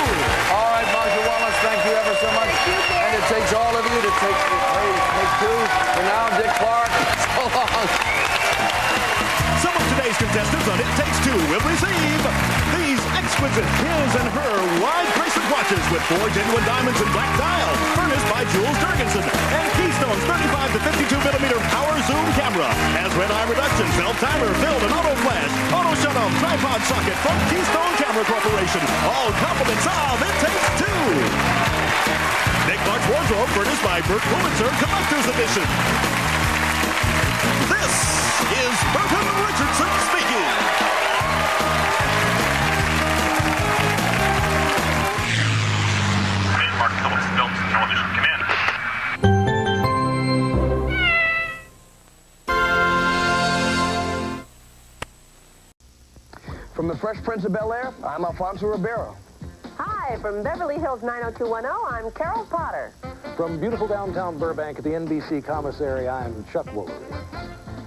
All right, Marcia Wallace, thank you ever so much. And it takes all of you to take 2. For now, Dick Clark, so long. Some of today's contestants on It Takes Two will receive these exquisite his and her wide bracelet watches with 4 genuine diamonds and black dial, furnished by Jules Jurgensen, and Keystone's 35 to 52 millimeter power zoom camera, has red eye reduction, self-timer, film, and auto flash, auto shut-off, tripod socket from Keystone Camera Corporation. All compliments of It Takes Two. Dick Clark's wardrobe, furnished by Burt Pulitzer Collector's Edition. This is Burton Richardson speaking. Mark Phillips Films and Television Command. From the Fresh Prince of Bel-Air, I'm Alfonso Ribeiro. Hi, from Beverly Hills 90210, I'm Carol Potter. From beautiful downtown Burbank at the NBC Commissary, I'm Chuck Woolery.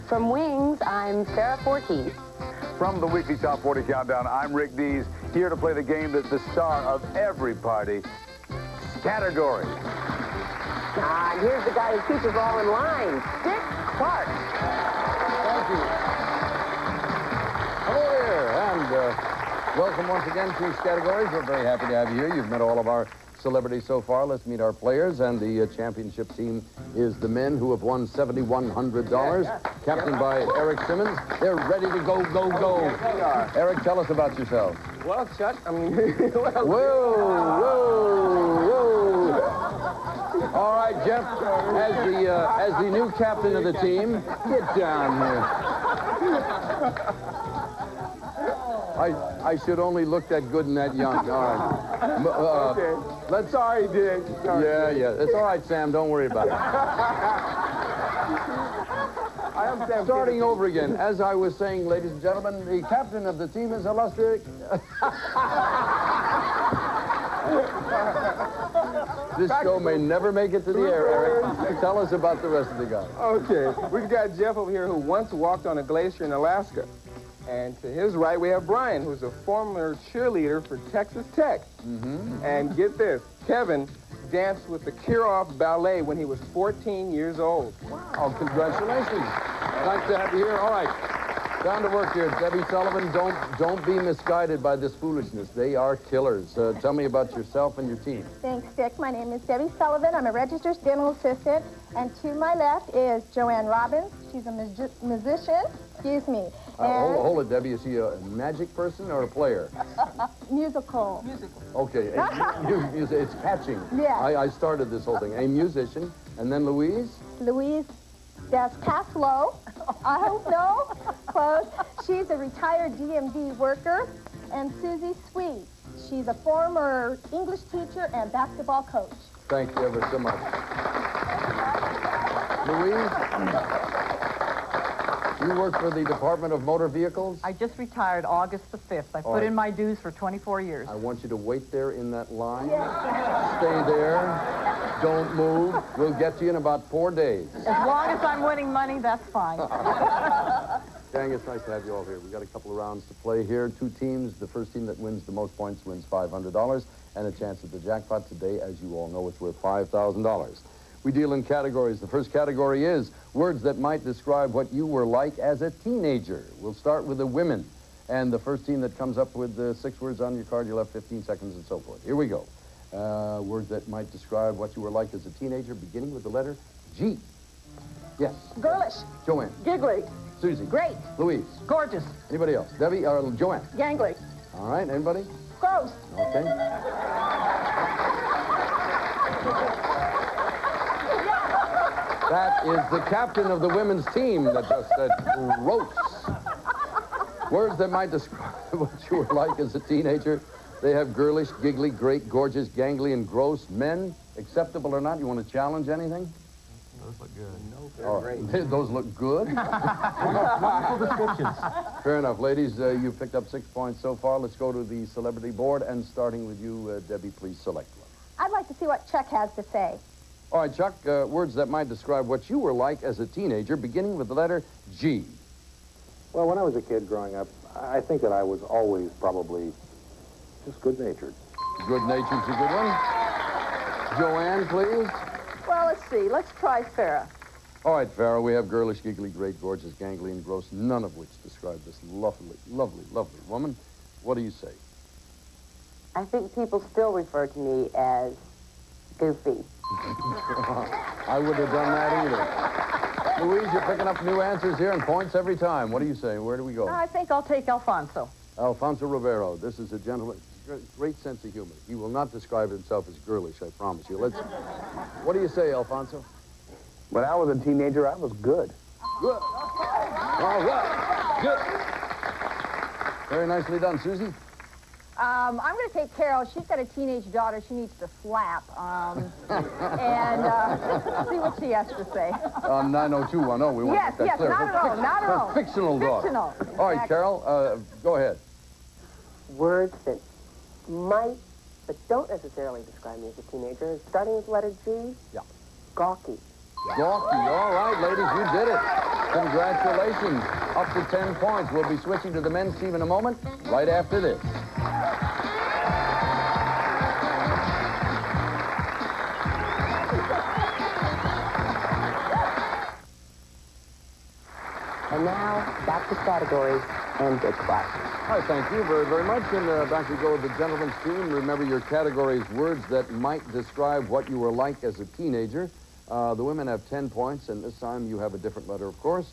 From Wings, I'm Sarah Forkey. From the weekly Top 40 Countdown, I'm Rick Dees, here to play the game that's the star of every party, Category. Ah, here's the guy who keeps us all in line, Dick Clark. Thank you. Hello there, and welcome once again to Categories. We're very happy to have you here. You've met all of our celebrities so far. Let's meet our players, and the championship team is the men who have won $7,100, captained by Eric Simmons. They're ready to go, go, go. Eric, tell us about yourself. Well, Chuck, I mean... Whoa, whoa, whoa. All right, Jeff, as the new captain of the team, get down here. I should only look that good and that young. All right. Okay. Sorry, Dick. Sorry. Yeah. It's all right, Sam. Don't worry about it. I am Sam. Starting over again. As I was saying, ladies and gentlemen, the captain of the team is illustrious. This show may never make it to the air, Eric. Tell us about the rest of the guys. Okay. We've got Jeff over here who once walked on a glacier in Alaska. And to his right, we have Brian, who's a former cheerleader for Texas Tech. Mm-hmm. And get this, Kevin danced with the Kirov Ballet when he was 14 years old. Wow. Oh, congratulations. Nice to have you here. All right. Down to work here. Debbie Sullivan, don't be misguided by this foolishness. They are killers. Tell me about yourself and your team. Thanks, Dick. My name is Debbie Sullivan. I'm a registered dental assistant. And to my left is Joanne Robbins. She's a musician. Excuse me. Hold it, Debbie. Is he a magic person or a player? Musical. Okay. It's catching. Yeah. I started this whole thing. A musician. And then Louise? Louise Descaslo. I hope no. Close. She's a retired DMV worker. And Susie Sweet. She's a former English teacher and basketball coach. Thank you ever so much. Louise? You work for the Department of Motor Vehicles? I just retired August the 5th. I put in my dues for 24 years. I want you to wait there in that line. Stay there. Don't move. We'll get to you in about 4 days. As long as I'm winning money, that's fine. Gang, it's nice to have you all here. We've got a couple of rounds to play here. 2 teams. The first team that wins the most points wins $500 and a chance at the jackpot. Today, as you all know, it's worth $5,000. We deal in categories. The first category is words that might describe what you were like as a teenager. We'll start with the women. And the first team that comes up with 6 words on your card, you'll have 15 seconds and so forth. Here we go. Words that might describe what you were like as a teenager, beginning with the letter G. Yes. Girlish. Joanne. Giggly. Susie. Great. Louise. Gorgeous. Anybody else? Debbie or Joanne? Gangly. All right. Anybody? Gross. Okay. That is the captain of the women's team that just said gross. Words that might describe what you were like as a teenager. They have girlish, giggly, great, gorgeous, gangly, and gross. Men, acceptable or not? You want to challenge anything? Those look good. No, they're great. Those look good? Wonderful descriptions. Fair enough. Ladies, you've picked up 6 points so far. Let's go to the celebrity board, and starting with you, Debbie, please select one. I'd like to see what Chuck has to say. All right, Chuck, words that might describe what you were like as a teenager, beginning with the letter G. Well, when I was a kid growing up, I think that I was always probably just good-natured. Good-natured's a good one. Joanne, please. Well, let's see. Let's try Farrah. All right, Farrah, we have girlish, giggly, great, gorgeous, gangly, and gross, none of which describe this lovely, lovely, lovely woman. What do you say? I think people still refer to me as goofy. I wouldn't have done that either. Louise, you're picking up new answers here and points every time. What do you say? Where do we go? I think I'll take Alfonso. Alfonso Rivero. This is a gentleman, great sense of humor. He will not describe himself as girlish, I promise you. What do you say, Alfonso? When I was a teenager, I was good. Good. All right. Good. Very nicely done, Susie. I'm going to take Carol. She's got a teenage daughter she needs to slap. And see what she has to say. 90210. We want Yes, to make that clear. not at all, not at all. Her fictional daughter. Fictional. All right, Carol, go ahead. Words that might, but don't necessarily describe me as a teenager, starting with the letter G. Yeah. Gawky. Gawky. All right, ladies, you did it. Congratulations. Up to 10 points. We'll be switching to the men's team in a moment, right after this. And now, back to categories and big questions. All right, thank you very, very much. And back we go to the gentleman's team. Remember your categories, words that might describe what you were like as a teenager. The women have 10 points, and this time you have a different letter, of course.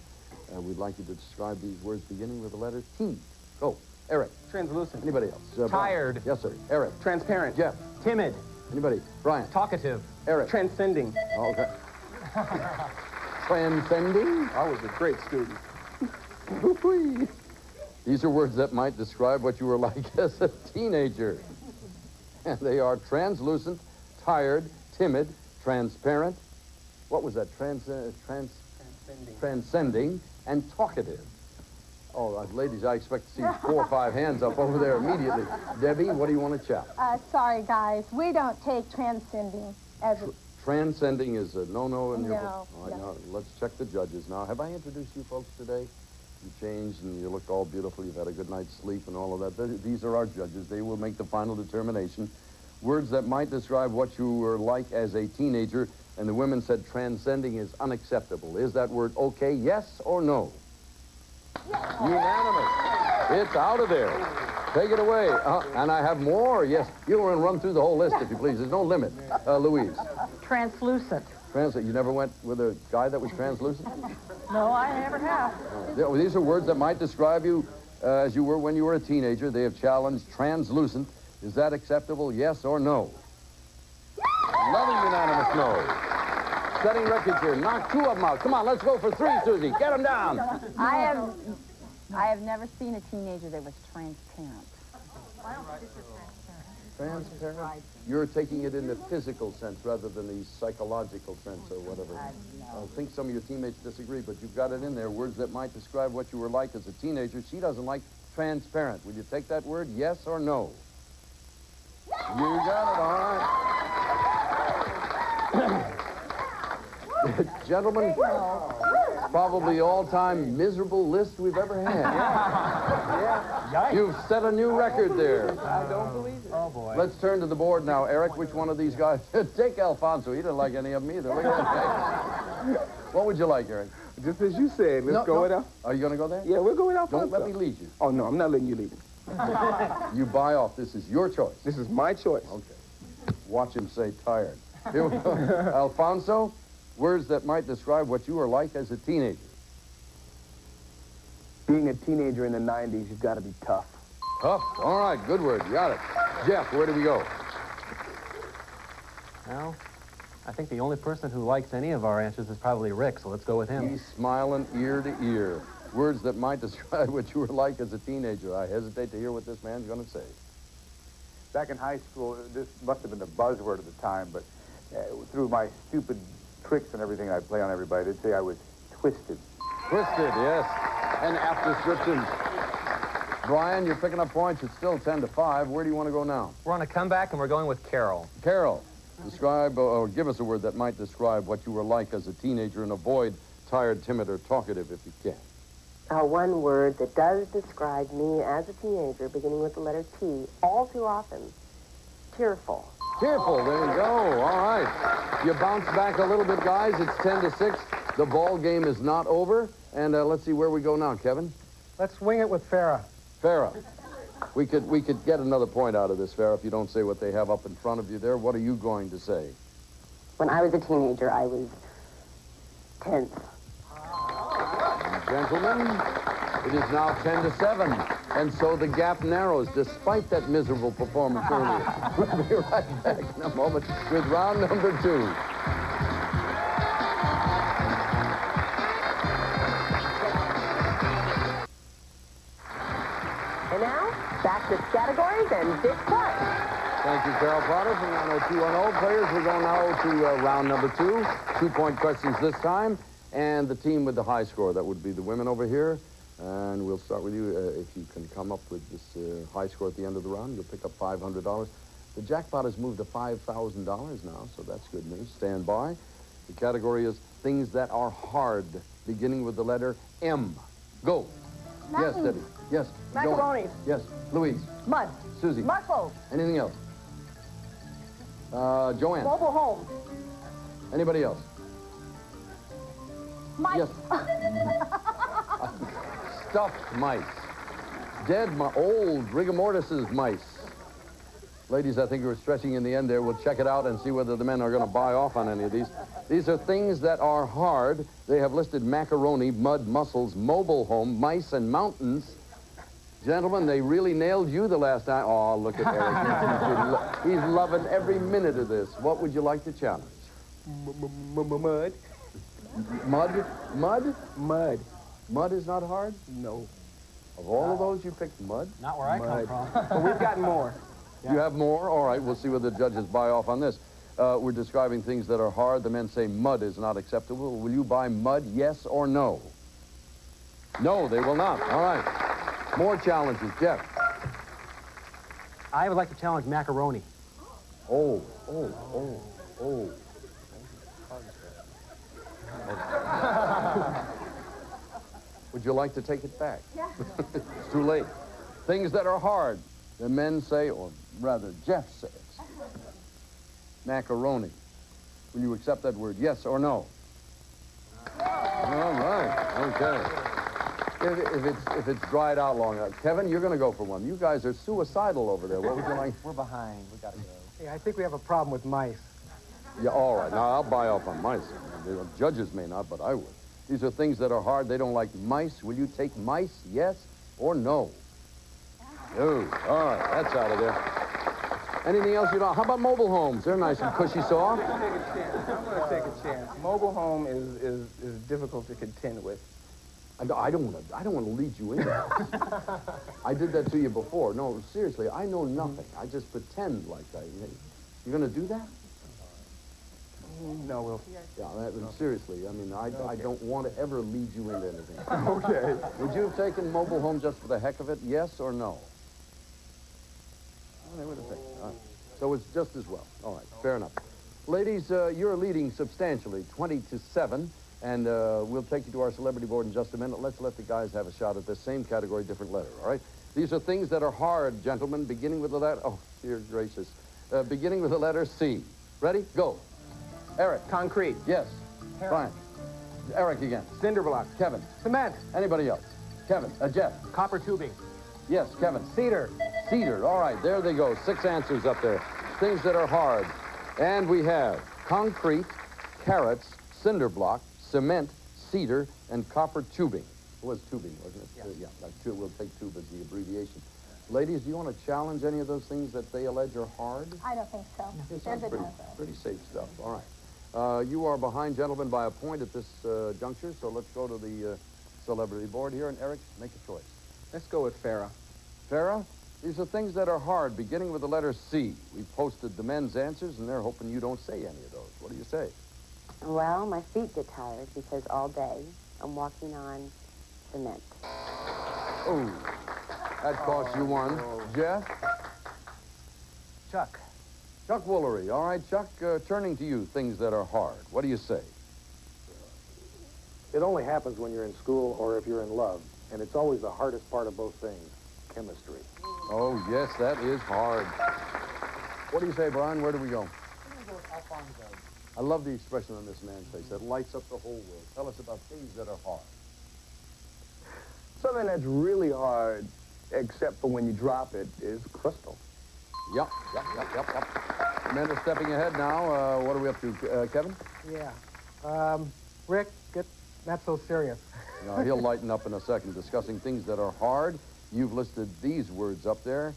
We'd like you to describe these words beginning with the letter T. Go. Eric. Translucent. Anybody else? Tired. Yes, sir. Eric. Transparent. Jeff. Timid. Anybody? Brian. Talkative. Eric. Transcending. Okay. Transcending? I was a great student. These are words that might describe what you were like as a teenager. And they are translucent, tired, timid, transparent. What was that? Transcending, and talkative. Oh, ladies, I expect to see 4 or 5 hands up over there immediately. Debbie, what do you want to chat? Sorry, guys. We don't take transcending as a... Transcending is a no-no in your No, book. All right, now, let's check the judges. Now, have I introduced you folks today? You changed and you looked all beautiful. You've had a good night's sleep and all of that. These are our judges. They will make the final determination. Words that might describe what you were like as a teenager, and the women said transcending is unacceptable. Is that word okay, yes or no? Yes. Unanimous. It's out of there. Take it away. And I have more. Yes, you want to run through the whole list, if you please. There's no limit. Louise. Translucent. You never went with a guy that was translucent? No, I never have. These are words that might describe you as you were when you were a teenager. They have challenged translucent. Is that acceptable, yes or no? Another unanimous no. Setting records here. Knock 2 of them out. Come on, let's go for 3, Susie. Get them down. I have never seen a teenager that was transparent. Transparent? You're taking it in the physical sense rather than the psychological sense or whatever. I think some of your teammates disagree, but you've got it in there. Words that might describe what you were like as a teenager. She doesn't like transparent. Would you take that word, yes or no? You got it, all right. Gentlemen, probably the all-time miserable list we've ever had. You've set a new record there. I don't believe it. Oh, boy. Let's turn to the board now. Eric, which one of these guys? Take Alfonso. He didn't like any of them either. Look at that. What would you like, Eric? Just as you said, let's go with Alfonso. Are you going to go there? Yeah, we'll go with Alfonso. Don't let me lead you. Oh, no, I'm not letting you lead me. You buy off. This is your choice. This is my choice. Okay. Watch him say tired. Here we go. Alfonso, words that might describe what you were like as a teenager. Being a teenager in the 90s, you've got to be tough. Tough. All right, good word. You got it. Jeff, where do we go? Well, I think the only person who likes any of our answers is probably Rick, so let's go with him. He's smiling ear to ear. Words that might describe what you were like as a teenager. I hesitate to hear what this man's going to say. Back in high school, this must have been the buzzword at the time, but through my stupid tricks and everything I play on everybody, they'd say I was twisted. Twisted, yes. And apt descriptions. Brian, you're picking up points. It's still 10-5. Where do you want to go now? We're on a comeback, and we're going with Carol. Carol, describe or give us a word that might describe what you were like as a teenager, and avoid tired, timid, or talkative if you can. One word that does describe me as a teenager, beginning with the letter T, all too often, tearful. Tearful, there you go. All right. You bounce back a little bit, guys. It's 10-6. The ball game is not over. And let's see where we go now, Kevin. Let's wing it with Farrah. Farrah. We could get another point out of this, Farrah, if you don't say what they have up in front of you there. What are you going to say? When I was a teenager, I was tense. Gentlemen, it is now 10-7, and so the gap narrows despite that miserable performance earlier. We'll be right back in a moment with round number 2. And now, back to categories and Dick Clark. Thank you, Carol Potter from 90210. Players, we're going now to round number 2. 2-point questions this time. And the team with the high score, that would be the women over here. And we'll start with you. If you can come up with this high score at the end of the round, you'll pick up $500. The jackpot has moved to $5,000 now, so that's good news. Stand by. The category is things that are hard, beginning with the letter M. Go. Mountains. Yes, Debbie. Yes. Macaroni. Yes. Louise. Mud. Susie. Muscles. Anything else? Joanne. Mobile home. Anybody else? Mice. Yes. Stuffed mice. Dead old rigor mortis's mice. Ladies, I think you were stretching in the end there. We'll check it out and see whether the men are going to buy off on any of these. These are things that are hard. They have listed macaroni, mud, mussels, mobile home, mice, and mountains. Gentlemen, they really nailed you the last time. Oh, look at Eric. He's loving every minute of this. What would you like to challenge? Mud. Mud? Mud? Mud. Mud is not hard? No. Of all of those, you picked mud? Not where I come from. But we've got more. You have more? All right, we'll see whether the judges buy off on this. We're describing things that are hard. The men say mud is not acceptable. Will you buy mud, yes or no? No, they will not. All right. More challenges. Jeff. I would like to challenge macaroni. Oh. Would you like to take it back? Yeah. It's too late. Things that are hard. The men say, or rather Jeff says, macaroni. Will you accept that word, yes or no? All right, okay. If it's dried out long enough. Kevin, you're going to go for one. You guys are suicidal over there. What would you like? We're behind. We got to go. Hey, I think we have a problem with mice. Yeah, all right. Now, I'll buy off on mice. The judges may not, but I would. These are things that are hard. They don't like mice. Will you take mice, yes or no? No. All right, that's out of there. Anything else you don't? How about mobile homes? They're nice and cushy soft. I'm going to take a chance. Mobile home is difficult to contend with. I don't want to lead you into this. I did that to you before. No, seriously, I know nothing. I just pretend like that. You're going to do that? No, we'll... Yeah, seriously, I mean, I don't want to ever lead you into anything. Okay. Would you have taken mobile home just for the heck of it, yes or no? Oh, they would have taken it. All right. So it's just as well. All right, fair enough. Ladies, you're leading substantially, 20-7, and we'll take you to our celebrity board in just a minute. Let's let the guys have a shot at this same category, different letter, all right? These are things that are hard, gentlemen, beginning with the letter... Oh, dear gracious. Beginning with the letter C. Ready? Go. Eric. Concrete. Yes. Hair. Fine. Eric again. Cinder block. Kevin. Cement. Anybody else? Kevin. Jeff. Copper tubing. Yes, Kevin. Cedar. Cedar. All right, there they go. 6 answers up there. Things that are hard. And we have concrete, carrots, cinder block, cement, cedar, and copper tubing. It was tubing, wasn't it? Yeah, we'll take tube as the abbreviation. Ladies, do you want to challenge any of those things that they allege are hard? I don't think so. They're good enough. Pretty safe stuff. All right. You are behind, gentlemen, by a point at this juncture, so let's go to the celebrity board here. And Eric, make a choice. Let's go with Farrah. Farrah, these are things that are hard, beginning with the letter C. We've posted the men's answers, and they're hoping you don't say any of those. What do you say? Well, my feet get tired because all day I'm walking on cement. Oh, that cost you one. Jeff? Chuck. Chuck Woolery. All right, Chuck, turning to you, things that are hard. What do you say? It only happens when you're in school or if you're in love, and it's always the hardest part of both things, chemistry. Oh, yes, that is hard. What do you say, Brian? Where do we go? I'm going to go with Alfonso. I love the expression on this man's face. That lights up the whole world. Tell us about things that are hard. Something that's really hard, except for when you drop it, is crystal. Yep. Men are stepping ahead now. What are we up to, Kevin? Yeah. Rick, get not so serious. No, he'll lighten up in a second. Discussing things that are hard. You've listed these words up there,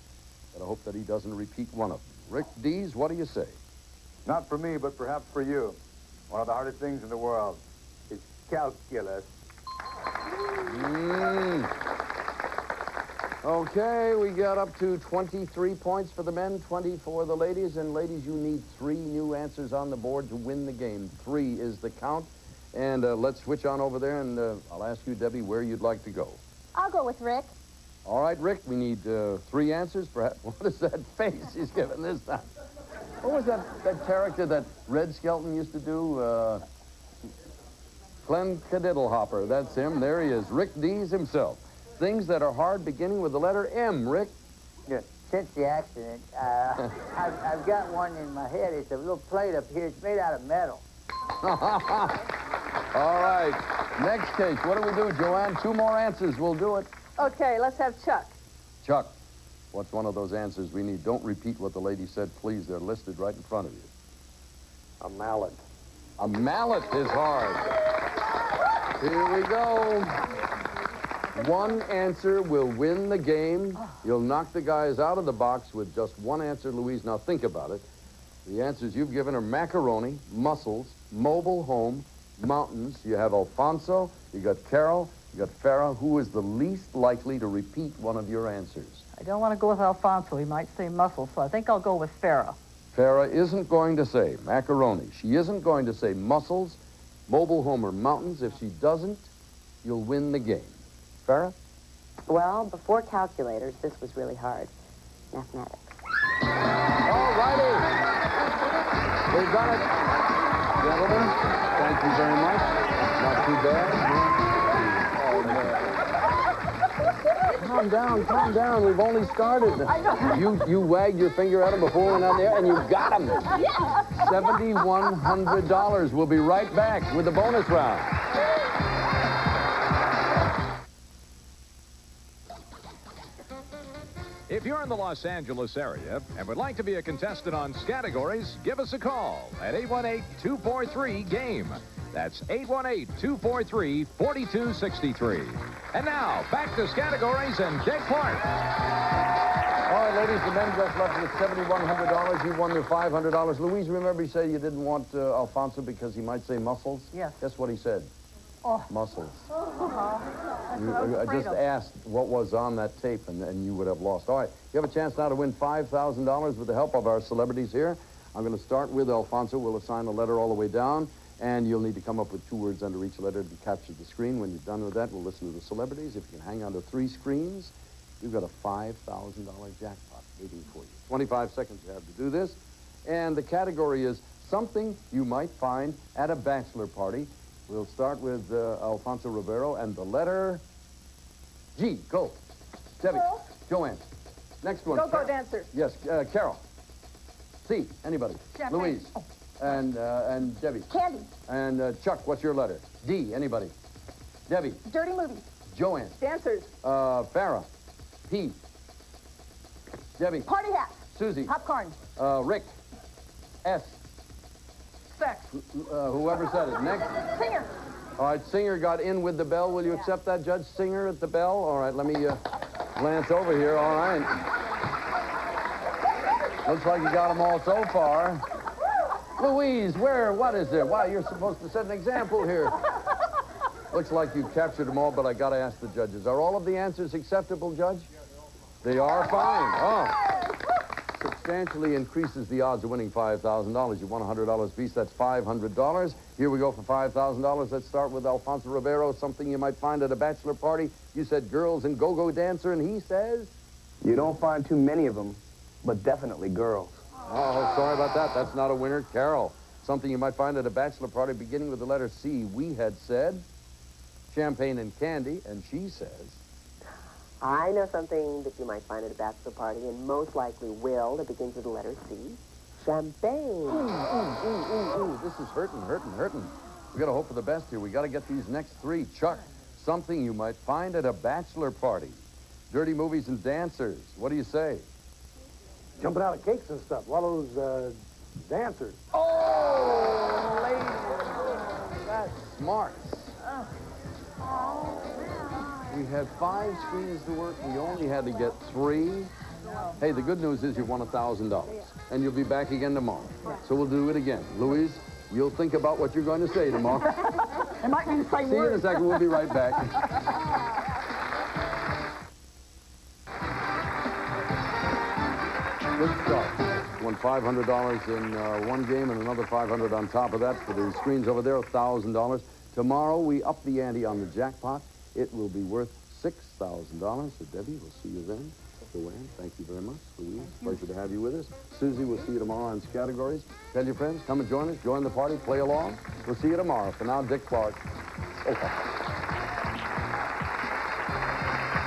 but I hope that he doesn't repeat one of them. Rick Dees, what do you say? Not for me, but perhaps for you. One of the hardest things in the world is calculus. Okay, we got up to 23 points for the men, 20 for the ladies. And ladies, you need 3 new answers on the board to win the game. 3 is the count. And let's switch on over there, and I'll ask you, Debbie, where you'd like to go. I'll go with Rick. All right, Rick, we need 3 answers. Perhaps. What is that face he's giving this time? What was that character that Red Skelton used to do? Clem Cadiddlehopper. That's him. There he is. Rick Dees himself. Things that are hard beginning with the letter M. Rick? Yeah, since the accident, I've got one in my head. It's a little plate up here. It's made out of metal. All right. Next case. What do we do, Joanne? 2 more answers. We'll do it. Okay, let's have Chuck. Chuck, what's one of those answers we need? Don't repeat what the lady said, please. They're listed right in front of you. A mallet. A mallet is hard. Here we go. 1 answer will win the game. You'll knock the guys out of the box with just 1 answer, Louise. Now think about it. The answers you've given are macaroni, mussels, mobile home, mountains. You have Alfonso, you got Carol, you got Farrah. Who is the least likely to repeat one of your answers? I don't want to go with Alfonso. He might say muscle, so I think I'll go with Farrah. Farrah isn't going to say macaroni. She isn't going to say mussels, mobile home, or mountains. If she doesn't, you'll win the game. Farrah? Well, before calculators, this was really hard. Mathematics. All righty. We've done it. Gentlemen, thank you very much. Not too bad. Oh, man. Calm down. We've only started. I know. You wagged your finger at him before we went out there, and you got him. Yes. $7,100. We'll be right back with the bonus round. If you're in the Los Angeles area and would like to be a contestant on Scattergories, give us a call at 818-243-GAME. That's 818-243-4263. And now, back to Scattergories and Dick Clark. All right, ladies, the men just left with $7,100. You won their $500. Louise, remember you said you didn't want Alfonso because he might say mussels? Yes. Guess what he said? Oh. Mussels. I just asked what was on that tape, and you would have lost. All right, you have a chance now to win $5,000 with the help of our celebrities here. I'm going to start with Alfonso. We'll assign a letter all the way down, and you'll need to come up with 2 words under each letter to capture the screen. When you're done with that, we'll listen to the celebrities. If you can hang on to 3 screens, you've got a $5,000 jackpot waiting for you. 25 seconds you have to do this. And the category is something you might find at a bachelor party. We'll start with Alfonso Rivero and the letter G. Go. Debbie. Go. Joanne. Next one. Go dancers. Yes, Carol. C. Anybody? Champagne. Louise. And Debbie. Candy. And Chuck, what's your letter? D, anybody? Debbie. Dirty movies. Joanne. Dancers. Farrah. P. Debbie. Party hats. Susie. Popcorn. Rick. S. Sex. Whoever said it. Next. Singer. All right, Singer got in with the bell. Will you accept that, Judge? Singer at the bell? All right, let me glance over here. All right. Looks like you got them all so far. Louise, what is there? Wow, you're supposed to set an example here. Looks like you captured them all, but I got to ask the judges. Are all of the answers acceptable, Judge? They are fine. Oh. Substantially increases the odds of winning $5,000. You won $100 apiece. That's $500. Here we go for $5,000. Let's start with Alfonso Rivero. Something you might find at a bachelor party. You said girls and go-go dancer, and he says? You don't find too many of them, but definitely girls. Oh, sorry about that. That's not a winner. Carol, something you might find at a bachelor party beginning with the letter C. We had said champagne and candy, and she says? I know something that you might find at a bachelor party, and most likely will, that begins with the letter C. Champagne. This is hurting. We got to hope for the best here. We got to get these next three. Chuck, something you might find at a bachelor party. Dirty movies and dancers. What do you say? Jumping out of cakes and stuff. All those dancers. Oh, lady. That's smart. We had 5 screens to work. We only had to get 3. Hey, the good news is you won $1,000, and you'll be back again tomorrow. So we'll do it again. Louise, you'll think about what you're going to say tomorrow. It might be the same See you in a second. We'll be right back. Good start. Won $500 in one game and another $500 on top of that for the screens over there, $1,000. Tomorrow, we up the ante on the jackpot. It will be worth $6,000. So, Debbie, we'll see you then. Joanne, thank you very much. Louise, pleasure to have you with us. Susie, we'll see you tomorrow on categories. Tell your friends, come and join us. Join the party, play along. We'll see you tomorrow. For now, Dick Clark. Okay.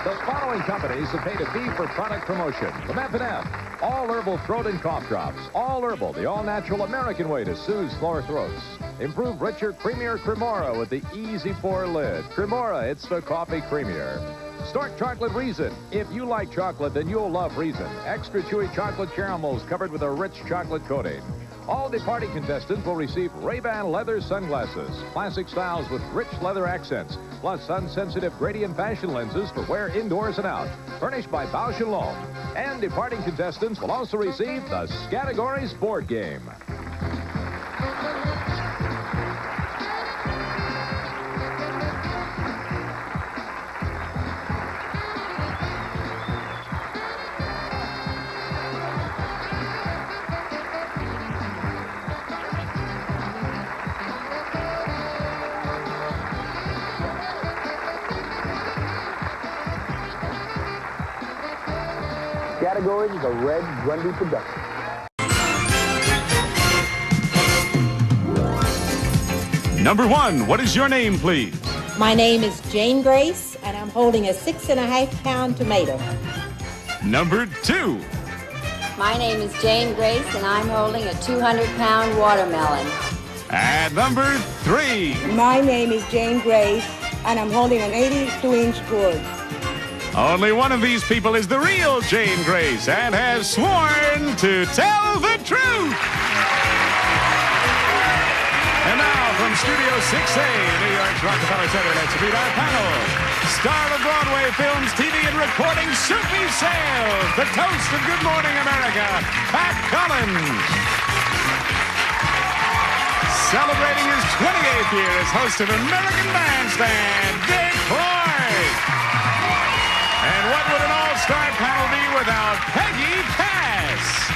The following companies have paid a fee for product promotion. From F&F, all herbal throat and cough drops. All herbal, the all-natural American way to soothe sore throats. Improve richer, creamier Cremora with the easy pour lid. Cremora, it's the coffee creamier. Stork Chocolate Reason. If you like chocolate, then you'll love Reason. Extra chewy chocolate caramels covered with a rich chocolate coating. All the party contestants will receive Ray-Ban leather sunglasses, classic styles with rich leather accents, plus sun-sensitive gradient fashion lenses for wear indoors and out, furnished by Bausch & Lomb. And departing contestants will also receive the Categories board game. Categories is a Red Grundy production. Number 1, what is your name, please? My name is Jane Grace, and I'm holding a 6.5-pound tomato. Number 2. My name is Jane Grace, and I'm holding a 200-pound watermelon. And number 3. My name is Jane Grace, and I'm holding an 82-inch gourd. Only one of these people is the real Jane Grace and has sworn to tell the truth. And now from Studio 6A, New York's Rockefeller Center, let's meet our panel. Star of Broadway films, TV, and recording, Soupy Sales, the toast of Good Morning America, Pat Collins. Celebrating his 28th year as host of American Bandstand, Dick Clark. And what would an all-star panel be without Peggy Cass?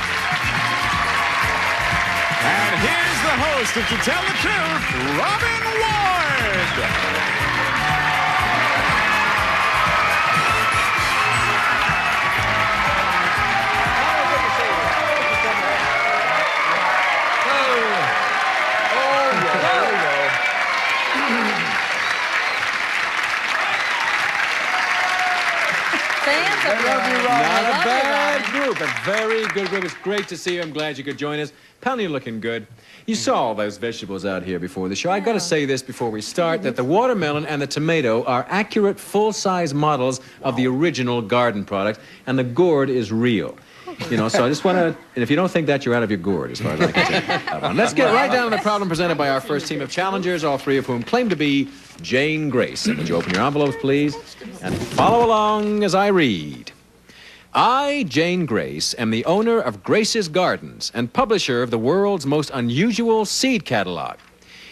And here's the host of To Tell the Truth, Robin Ward. I love you, Not a bad group. A very good group. It's great to see you. I'm glad you could join us. Pal, you're looking good. You saw all those vegetables out here before the show. I got to say this before we start, that the watermelon and the tomato are accurate full-size models of the original garden product, and the gourd is real. You know, so I just want to, and if you don't think that, you're out of your gourd, as far as I can tell. Let's get right down to the problem presented by our first team of challengers, all three of whom claim to be Jane Grace. And would you open your envelopes, please, and follow along as I read. I, Jane Grace, am the owner of Grace's Gardens and publisher of the world's most unusual seed catalog.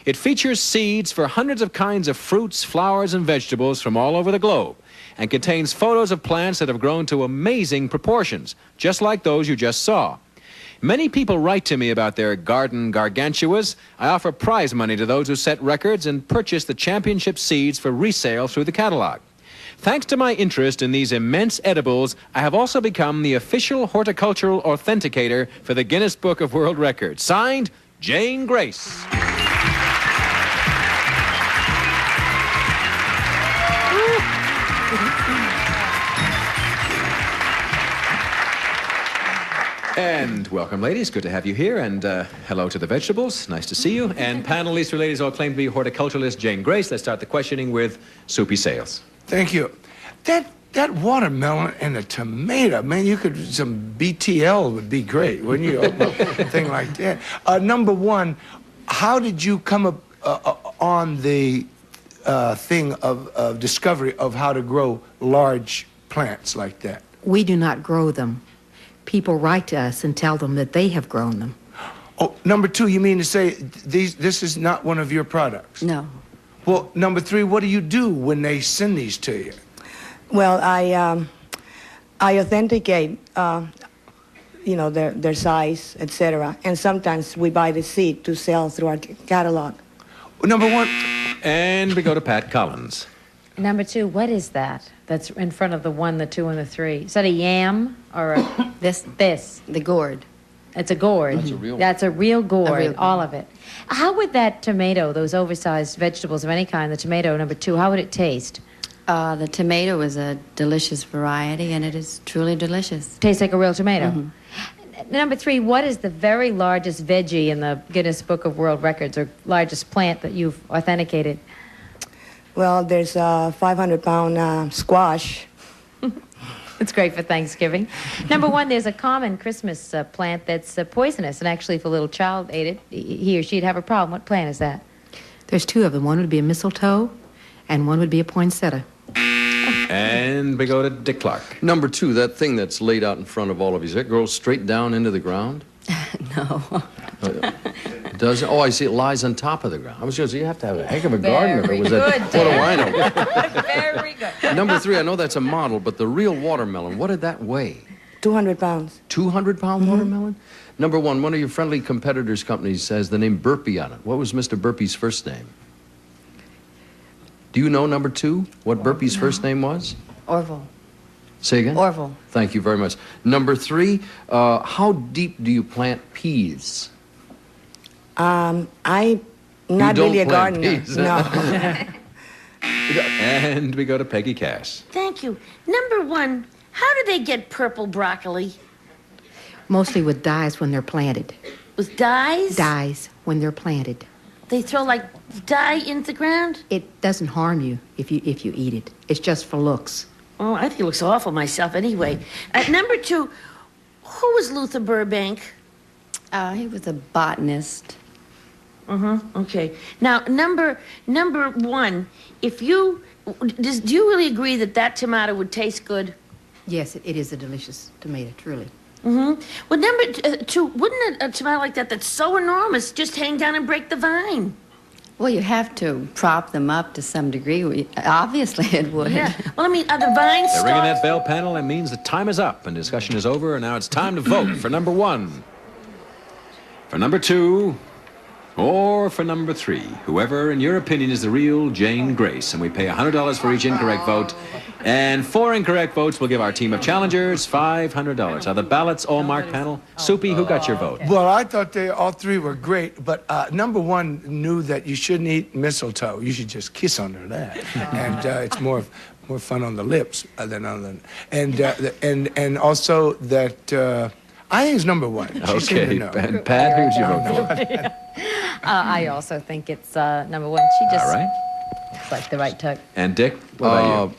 It features seeds for hundreds of kinds of fruits, flowers, and vegetables from all over the globe, and contains photos of plants that have grown to amazing proportions, just like those you just saw. Many people write to me about their garden gargantuas. I offer prize money to those who set records and purchase the championship seeds for resale through the catalog. Thanks to my interest in these immense edibles, I have also become the official horticultural authenticator for the Guinness Book of World Records. Signed, Jane Grace. And welcome, ladies. Good to have you here. And hello to the vegetables. Nice to see you. And panelists or ladies all claim to be horticulturalist Jane Grace. Let's start the questioning with Soupy Sales. Thank you. That watermelon and the tomato, man, you could, some BTL would be great, wouldn't you? A thing like that. Number one, how did you come up on the thing of discovery of how to grow large plants like that? We do not grow them. People write to us and tell them that they have grown them. Oh, number two, you mean to say this is not one of your products? No. Well, number three, what do you do when they send these to you? Well, I authenticate, you know, their size, etc. And sometimes we buy the seed to sell through our catalog. Number one. And we go to Pat Collins. Number two, what is that? That's in front of the 1, the 2, and the 3. Is that a yam or a this? The gourd. It's a gourd. That's a real one. That's a real gourd, all of it. How would that tomato, those oversized vegetables of any kind, the tomato, number two, how would it taste? The tomato is a delicious variety, and it is truly delicious. Tastes like a real tomato. Number three, what is the very largest veggie in the Guinness Book of World Records, or largest plant that you've authenticated? Well, there's a 500-pound squash. It's great for Thanksgiving. Number one, there's a common Christmas plant that's poisonous, and actually if a little child ate it, he or she'd have a problem. What plant is that? There's two of them. One would be a mistletoe, and one would be a poinsettia. And we go to Dick Clark. Number two, that thing that's laid out in front of all of you, does that grow straight down into the ground? No. Does it? Oh, I see it lies on top of the ground. I was going to say, you have to have a heck of a garden if it was Very that. good, What do I know? Very good. Number three, I know that's a model, but the real watermelon, what did that weigh? 200 pounds. 200-pound watermelon? Number one of your friendly competitors' companies has the name Burpee on it. What was Mr. Burpee's first name? Do you know, number two, what Burpee's first name was? Orville. Say again? Orville. Thank you very much. Number three, how deep do you plant peas? I'm not really a gardener. Peas, no. And we go to Peggy Cass. Thank you. Number one, how do they get purple broccoli? Mostly with dyes when they're planted. With dyes? Dyes when they're planted. They throw like dye into the ground? It doesn't harm you if you eat it. It's just for looks. Oh, I think it looks awful myself anyway. Number two, who was Luther Burbank? He was a botanist. Okay. Now, number one, if you, do you really agree that tomato would taste good? Yes, it is a delicious tomato, truly. Well, number two, wouldn't a tomato like that that's so enormous just hang down and break the vine? Well, you have to prop them up to some degree. Obviously, it would. Yeah. Well, I mean, are the vines They're ringing that bell, panel. That means the time is up and discussion is over. And now it's time to vote for number one, for number two, or for number three. Whoever, in your opinion, is the real Jane Grace. And we pay $100 for each incorrect vote. And 4 incorrect votes will give our team of challengers $500. Are the ballots all marked, panel? Soupy, who got your vote? Well, I thought they all three were great, but number one knew that you shouldn't eat mistletoe. You should just kiss under that. And it's more more fun on the lips than on the... And also that... I think it's number one. She seemed to Okay, know. and Pat, who'd you vote for? I also think it's number one. She just All right. looks like the right type. And Dick, what about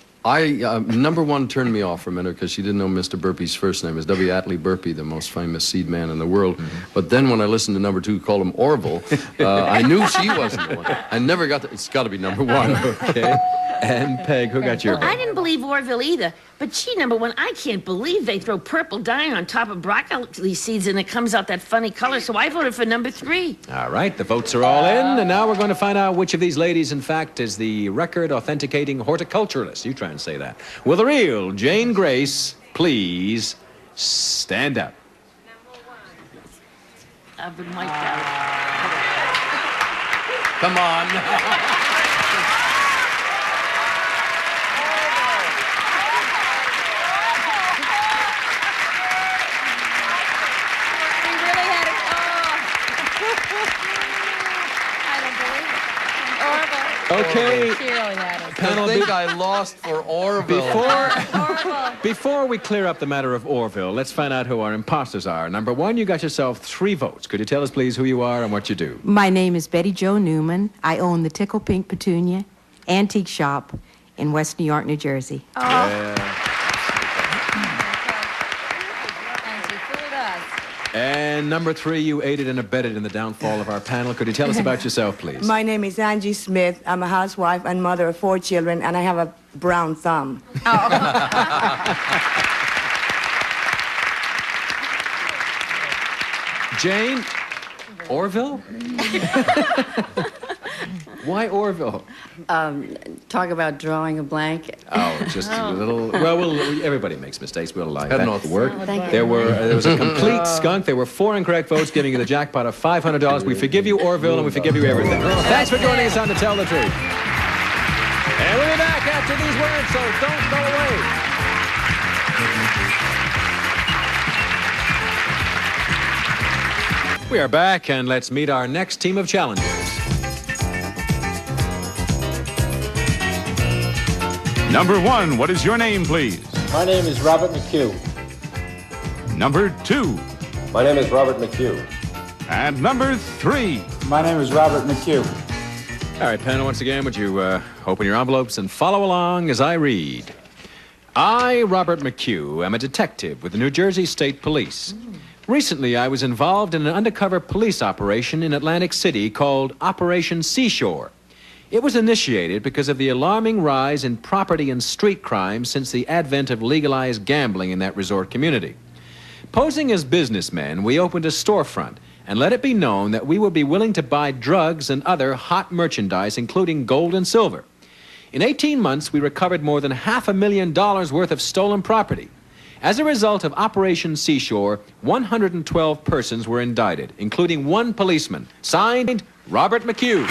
you? Number one turned me off for a minute because she didn't know Mr. Burpee's first name. It's W. Atlee Burpee, the most famous seed man in the world. But then when I listened to number two call him Orville, I knew she wasn't the one. I never got to, it's got to be number one. Okay. And Peg, who got your Well, I vote? didn't believe Orville either, but she, number one, I can't believe they throw purple dye on top of broccoli seeds and it comes out that funny color, so I voted for number three. All right, the votes are all in, and now we're going to find out which of these ladies, in fact, is the record authenticating horticulturalist. You try and say that. Will the real Jane Grace please stand up? I've been wiped out. Come on. Okay. She really had it. Panel, I think I lost for Orville. Before we clear up the matter of Orville, let's find out who our imposters are. Number one, you got yourself 3 votes. Could you tell us, please, who you are and what you do? My name is Betty Jo Newman. I own the Tickle Pink Petunia Antique Shop in West New York, New Jersey. Yeah. And number 3, you aided and abetted in the downfall of our panel. Could you tell us about yourself, please? My name is Angie Smith. I'm a housewife and mother of 4 children, and I have a brown thumb. Jane, Orville? Why Orville? Talk about drawing a blank. Oh, just a little. Well, everybody makes mistakes. We'll allow Heading that off to the work. Thank There was a complete skunk. There were 4 incorrect votes, giving you the jackpot of $500. We forgive you, Orville, and we forgive you everything. Thanks for joining us on To Tell the Truth. And we'll be back after these words, so don't go away. We are back, and let's meet our next team of challengers. Number 1, what is your name, please? My name is Robert McHugh. Number 2. My name is Robert McHugh. And number 3. My name is Robert McHugh. All right, panel, once again, would you open your envelopes and follow along as I read? I, Robert McHugh, am a detective with the New Jersey State Police. Recently, I was involved in an undercover police operation in Atlantic City called Operation Seashore. It was initiated because of the alarming rise in property and street crime since the advent of legalized gambling in that resort community. Posing as businessmen, we opened a storefront and let it be known that we would be willing to buy drugs and other hot merchandise, including gold and silver. In 18 months, we recovered more than $500,000 worth of stolen property. As a result of Operation Seashore, 112 persons were indicted, including 1 policeman. Signed, Robert McHugh.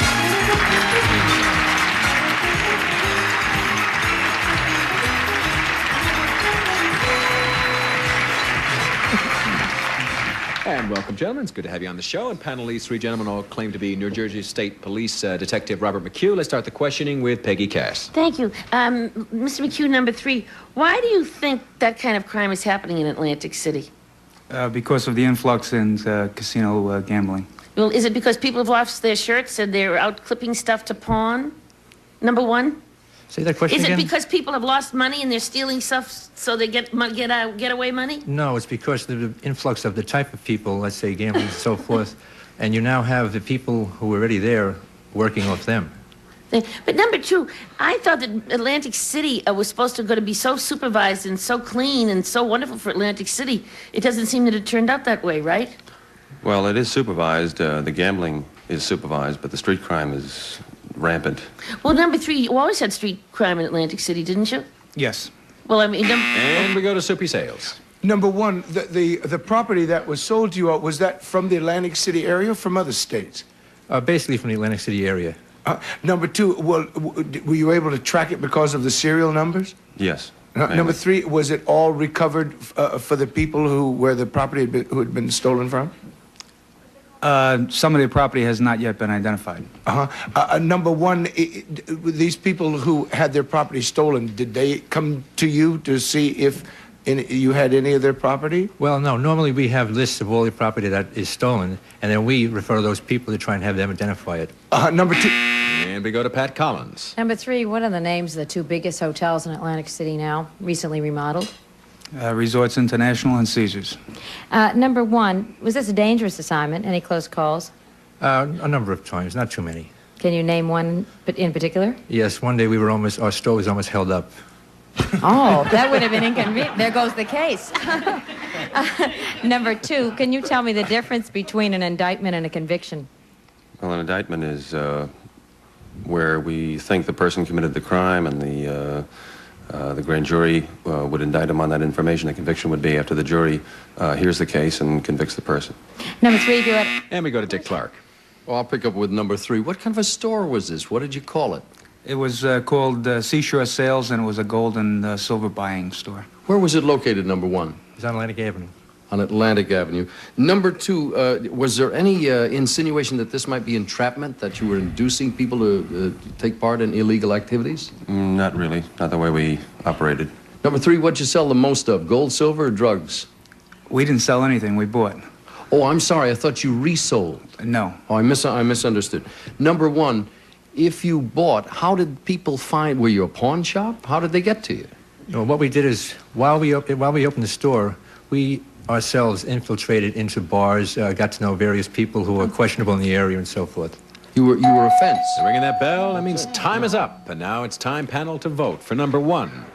And welcome, gentlemen. It's good to have you on the show. And panel, these 3 gentlemen all claim to be New Jersey State Police Detective Robert McHugh. Let's start the questioning with Peggy Cass. Thank you. Mr. McHugh, number 3, why do you think that kind of crime is happening in Atlantic City? Because of the influx in casino gambling. Well, is it because people have lost their shirts and they're out clipping stuff to pawn? Number 1? Say that question Is it again? because people have lost money and they're stealing stuff so they get away money? No, it's because of the influx of the type of people, let's say gambling and so forth, and you now have the people who were already there working off them. But number 2, I thought that Atlantic City was supposed to be so supervised and so clean and so wonderful for Atlantic City. It doesn't seem that it turned out that way, right? Well, it is supervised. The gambling is supervised, but the street crime is rampant. Well, number 3, you always had street crime in Atlantic City, didn't you? Yes. Well, I mean... And we go to Soupy Sales. Number 1, the property that was sold to you, was that from the Atlantic City area or from other states? Basically from the Atlantic City area. Number 2, were you able to track it because of the serial numbers? Yes. Number 3, was it all recovered for the people where the property who had been stolen from? Some of the property has not yet been identified. Number one, these people who had their property stolen, did they come to you to see if you had any of their property? Well, no. Normally we have lists of all the property that is stolen, and then we refer those people to try and have them identify it. Number two. And we go to Pat Collins. Number 3, what are the names of the 2 biggest hotels in Atlantic City now, recently remodeled? Resorts International and Caesars. Number 1, was this a dangerous assignment? Any close calls? A number of times, not too many. Can you name one in particular? Yes, one day our store was almost held up. Oh, that would have been inconvenient. There goes the case. Number 2, can you tell me the difference between an indictment and a conviction? Well, an indictment is where we think the person committed the crime, and the grand jury would indict him on that information. A conviction would be after the jury hears the case and convicts the person. Number 3, if you had... And we go to Dick Clark. Well, I'll pick up with number 3. What kind of a store was this? What did you call it? It was called Seashore Sales, and it was a gold and silver buying store. Where was it located, number 1? It's on Atlantic Avenue. On Atlantic Avenue. Number 2, was there any insinuation that this might be entrapment, that you were inducing people to take part in illegal activities? Not really. Not the way we operated. Number 3, what'd you sell the most of? Gold, silver, or drugs? We didn't sell anything. We bought. Oh, I'm sorry. I thought you resold. No. Oh, I misunderstood. Number 1, if you bought, how did people find... Were you a pawn shop? How did they get to you? No, what we did is, while we opened the store, we ourselves infiltrated into bars, got to know various people who were questionable in the area and so forth. You were a fence. Ringing that bell, that means time is up. And now it's time, panel, to vote for number 1,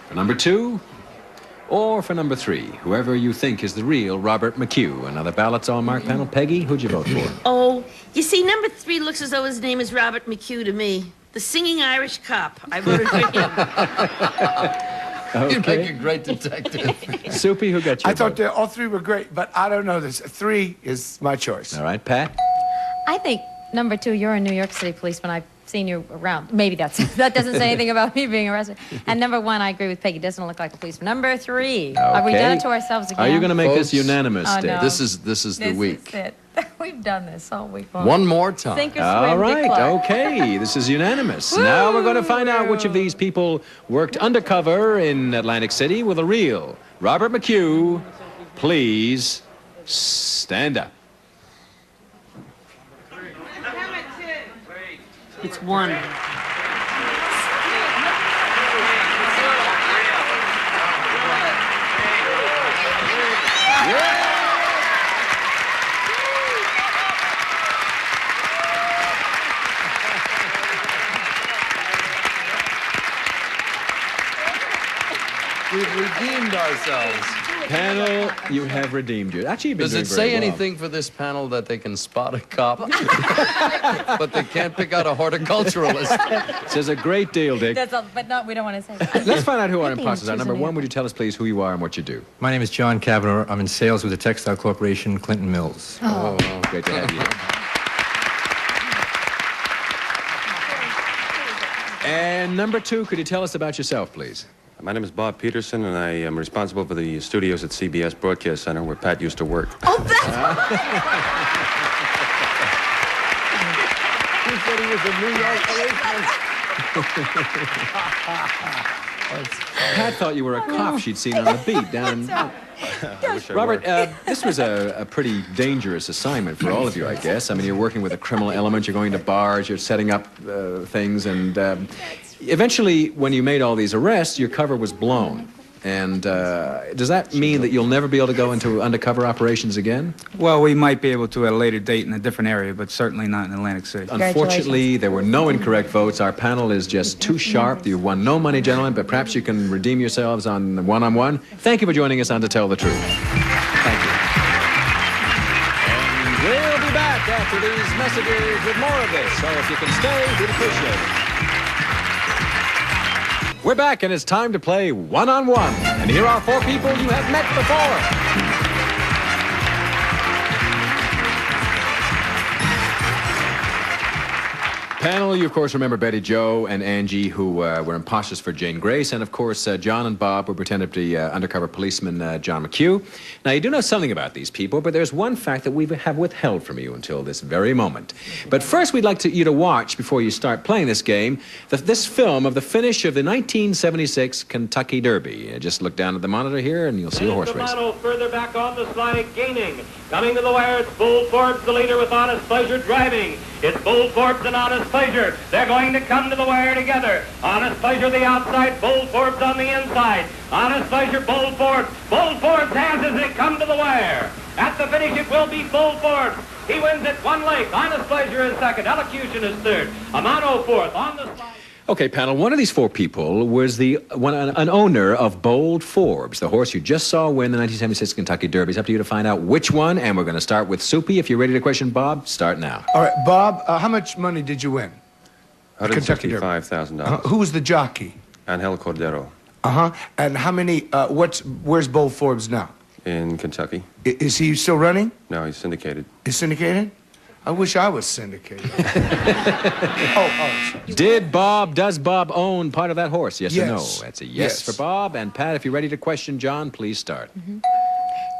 for number 2, or for number 3, whoever you think is the real Robert McHugh. Another ballot's all marked, panel. Peggy, who'd you vote for? Oh, you see, number 3 looks as though his name is Robert McHugh to me. The singing Irish cop. I voted for him. You make a great detective. Soupy, who got you? I thought all 3 were great, but I don't know this. 3 is my choice. All right, Pat? I think, number 2, you're a New York City policeman. I've seen you around. Maybe that doesn't say anything about me being arrested. And number 1, I agree with Peggy. Doesn't look like a policeman. Number 3, Are we done it to ourselves again? Are you going to make this unanimous, Oh, Dick? no. This is the week. This is it. We've done this all week long. One more time. Sink or swim, All right, Dick Clark. okay. This is unanimous. Now we're going to find out which of these people worked undercover in Atlantic City with a real Robert McHugh. Please stand up. It's 1. We've redeemed ourselves. Panel, you have redeemed you. Actually, you've been Does doing it say very well. anything for this panel that they can spot a cop, but they can't pick out a horticulturalist? It says a great deal, Dick. But no, we don't want to say that. Let's find out who our I think imposters are. choose Number an 1, would you tell us, please, who you are and what you do? My name is John Kavanaugh. I'm in sales with the Textile Corporation, Clinton Mills. Oh, great to have you here. And number 2, could you tell us about yourself, please? My name is Bob Peterson, and I am responsible for the studios at CBS Broadcast Center, where Pat used to work. Oh, that's... He said he was a New York policeman. Pat thought you were a cop she'd seen on the beat down in... Robert, this was a pretty dangerous assignment for all of you, I guess. I mean, you're working with a criminal element, you're going to bars, you're setting up things, and eventually, when you made all these arrests, your cover was blown. And does that mean that you'll never be able to go into undercover operations again? Well, we might be able to at a later date in a different area, but certainly not in Atlantic City. Unfortunately, there were no incorrect votes. Our panel is just too sharp. You won no money, gentlemen, but perhaps you can redeem yourselves on one-on-one. Thank you for joining us on To Tell the Truth. Thank you. And we'll be back after these messages with more of this. So if you can stay, we'd appreciate it. We're back, and it's time to play one-on-one. And here are 4 people you have met before. Panel, you of course remember Betty Jo and Angie, who were imposters for Jane Grace, and of course John and Bob, who pretended to be undercover policeman John McHugh. Now, you do know something about these people, but there's one fact that we have withheld from you until this very moment. But first, we'd like you to watch, before you start playing this game, this film of the finish of the 1976 Kentucky Derby. Just look down at the monitor here, and you'll see a horse race. The model further back on the slide, gaining. Coming to the wire, it's Bull Forbes, the leader, with Honest Pleasure driving. It's Bull Forbes and Honest Pleasure. They're going to come to the wire together. Honest Pleasure the outside, Bull Forbes on the inside. Honest Pleasure, Bull Forbes. Bull Forbes has as they come to the wire. At the finish, it will be Bull Forbes. He wins at 1 length. Honest Pleasure is second. Elocution is third. Amano fourth. On the slide. Okay, panel, one of these four people was an owner of Bold Forbes, the horse you just saw win the 1976 Kentucky Derby. It's up to you to find out which one, and we're going to start with Soupy. If you're ready to question Bob, start now. All right, Bob, how much money did you win? $165,000. Who was the jockey? Angel Cordero. Uh-huh. And how many, where's Bold Forbes now? In Kentucky. Is he still running? No, he's syndicated. He's syndicated? I wish I was syndicated. Does Bob own part of that horse? Yes, or no? That's a yes for Bob. And Pat, if you're ready to question John, please start.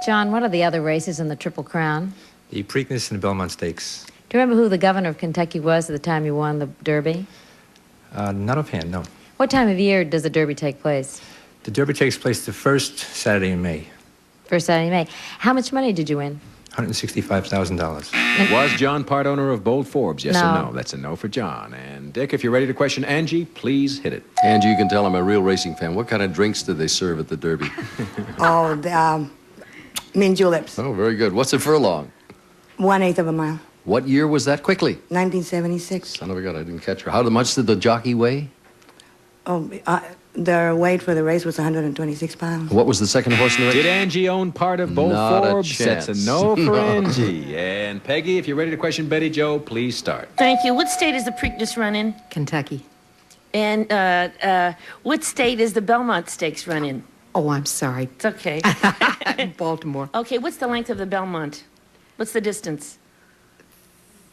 John, what are the other races in the Triple Crown? The Preakness and the Belmont Stakes. Do you remember who the governor of Kentucky was at the time you won the Derby? Not offhand, no. What time of year does the Derby take place? The Derby takes place the first Saturday in May. First Saturday in May. How much money did you win? $165,000. Was John part owner of Bold Forbes? Yes No. or no? That's a no for John. And Dick, if you're ready to question Angie, please hit it. Angie, you can tell I'm a real racing fan. What kind of drinks do they serve at the Derby? Mint juleps. Oh, very good. What's a furlong? 1/8 of a mile. What year was that? Quickly. 1976. Son of a gun, I didn't catch her. How much did the jockey weigh? Their weight for the race was 126 pounds. What was the second horse in the race? Did Angie own part of Bold Not Forbes? a chance. That's a no for No. Angie. And Peggy, if you're ready to question Betty Jo, please start. Thank you. What state is the Preakness run in? Kentucky. And what state is the Belmont Stakes run in? Oh, I'm sorry. It's okay. Baltimore. Okay, what's the length of the Belmont? What's the distance?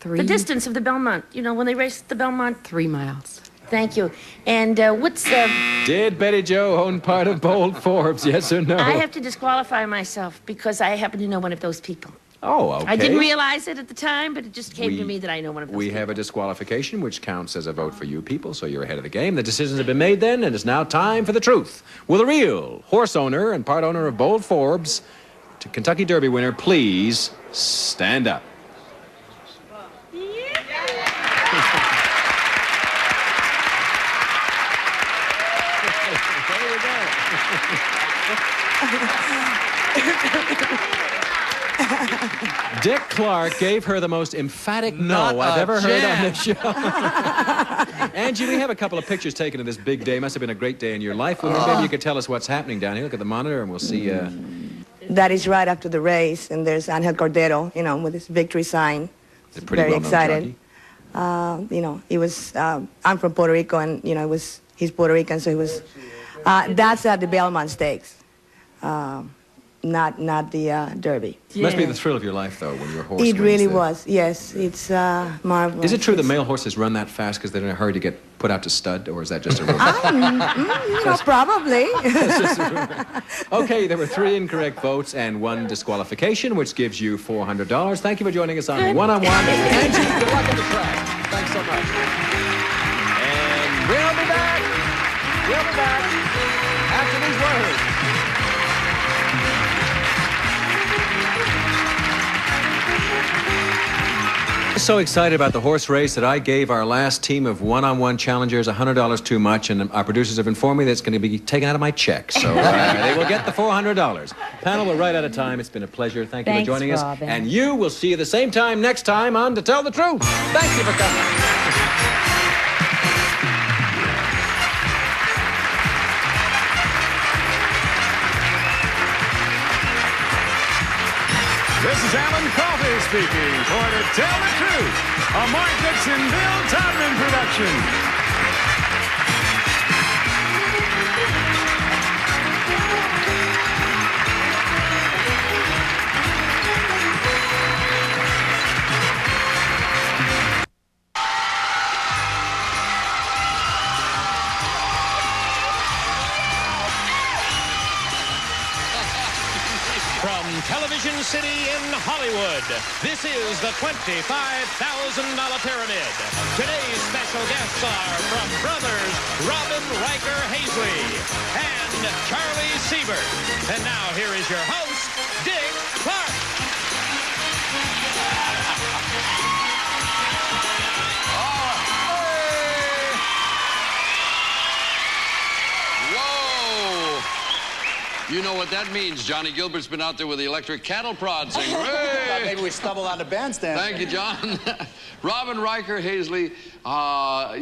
3. The distance of the Belmont. You know, when they race the Belmont. 3 miles. Thank you. And what's... Did Betty Jo own part of Bold Forbes? Yes or no? I have to disqualify myself because I happen to know one of those people. Oh, okay. I didn't realize it at the time, but it just came to me that I know one of those We people. have a disqualification, which counts as a vote for you people, so you're ahead of the game. The decisions have been made then, and it's now time for the truth. Will the real horse owner and part owner of Bold Forbes, to Kentucky Derby winner, please stand up? Dick Clark gave her the most emphatic no I've ever heard on this show. Angie, we have a couple of pictures taken of this big day. Must have been a great day in your life. Well, maybe you could tell us what's happening down here. Look at the monitor and we'll see. That is right after the race, and there's Angel Cordero, you know, with his victory sign. It's a pretty very well-known excited. You know, he was. I'm from Puerto Rico, and you know, he's Puerto Rican, so he was. That's at the Belmont Stakes, not the Derby. Must be the thrill of your life, though, when your horse It wins really the- was. Yes, it's marvelous. Is it true that male horses run that fast because they're in a hurry to get put out to stud, or is that just a rumor? You know, probably. Okay, there were 3 incorrect votes and 1 disqualification, which gives you $400. Thank you for joining us on One-on-One. Angie, good luck on the track. Thanks so much. And we'll be back. We'll be back after these words. So excited about the horse race that I gave our last team of one-on-one challengers $100 too much, and our producers have informed me that it's going to be taken out of my check, so they will get the $400. Panel, we're right out of time. It's been a pleasure. Thank you for Thanks, joining us. Robin. And you will see you the same time next time on To Tell the Truth. Thank you for coming. This is Alan Coffey speaking for To Tell the Truth, a Mark Dixon, Bill Todman production. in Hollywood. This is the $25,000 pyramid. Today's special guests are from brothers Robin Riker Hazley and Charlie Siebert. And now here is your host, Dick Clark. You know what that means. Johnny Gilbert's been out there with the electric cattle prod saying, "Hooray!" Maybe we stumbled on the bandstand. Thank you, John. Robin Riker Hazley,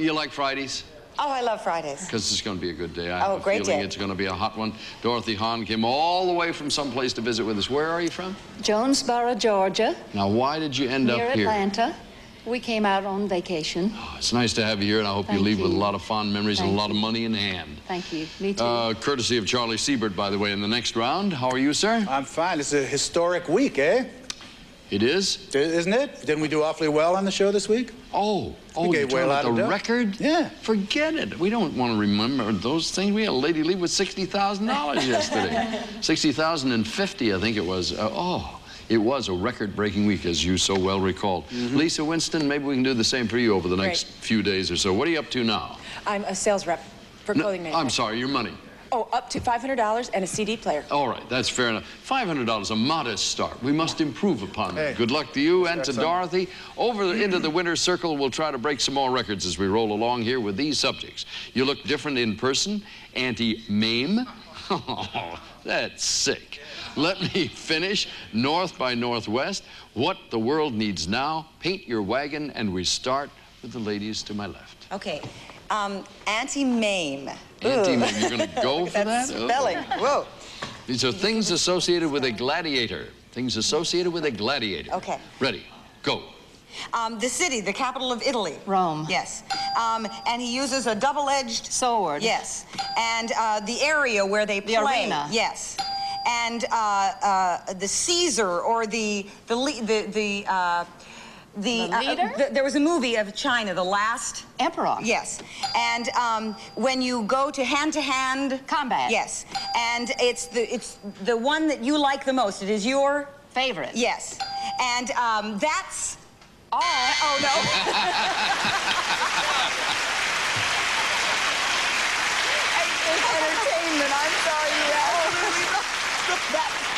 you like Fridays? Oh, I love Fridays. Because it's going to be a good day. I have a great feeling day. it's going to be a hot one. Dorothy Hahn came all the way from someplace to visit with us. Where are you from? Jonesboro, Georgia. Now, why did you end up here? Near Atlanta. We came out on vacation. It's nice to have you here, and I hope you leave with a lot of fond memories and a lot of money in hand. Thank you. Me too. Courtesy of Charlie Siebert, by the way, in the next round. How are you, sir? I'm fine. It's a historic week, eh? It is? Isn't it? Didn't we do awfully well on the show this week? Oh, we gave you're way a lot talking of about the dough. record? Yeah. Forget it. We don't want to remember those things. We had a lady leave with $60,000 yesterday. $60,050, I think it was. It was a record-breaking week, as you so well recalled. Lisa Winston, maybe we can do the same for you over the next few days or so. What are you up to now? I'm a sales rep for clothing manufacturers. I'm sorry, your money. Oh, up to $500 and a CD player. All right, that's fair enough. $500, a modest start. We must improve upon that. Good luck to you and to Dorothy. Over into the winner's circle, we'll try to break some more records as we roll along here with these subjects. You look different in person. Anti-mame. Oh, that's sick. Let me finish. North by Northwest. What the world needs now. Paint your wagon, and we start with the ladies to my left. Okay. Anti-mame. Anti-mame. You're going to go for that? Spelling. Whoa. These are things associated with a gladiator. Things associated with a gladiator. Okay. Ready. Go. The city, the capital of Italy. Rome. Yes. And he uses a double-edged sword. Yes. And the area where they play. The arena. Yes. And the Caesar or the leader? There was a movie of China, The Last Emperor. Yes. And when you go to hand combat. Yes. And it's the one that you like the most. It is your favorite. Yes. And that's all. Oh no. It's entertainment. I'm sorry.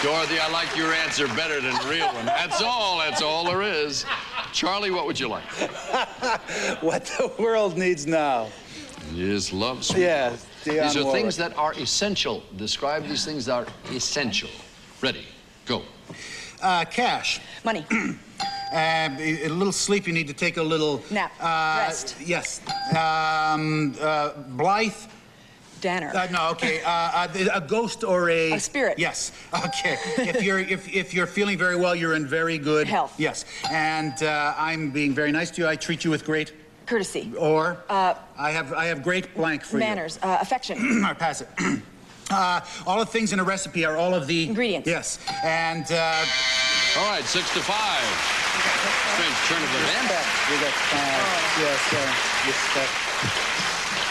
Dorothy, I like your answer better than the real one. That's all. That's all there is. Charlie, what would you like? What the world needs now. Is love, sweet. Yes. These are things that are essential. Describe these things that are essential. Ready. Go. Cash. Money. A little sleep. You need to take a little nap. Rest. Yes. Blythe. Danner. No, okay. A ghost or a spirit. Yes. Okay. If you're feeling very well, you're in very good health. Yes. And I'm being very nice to you. I treat you with great courtesy. Or I have great blank for manners. Affection. Or pass it. All the things in a recipe are all of the ingredients. Yes. And all right, 6 to 5. Strange turn of events. We got 5. Yes.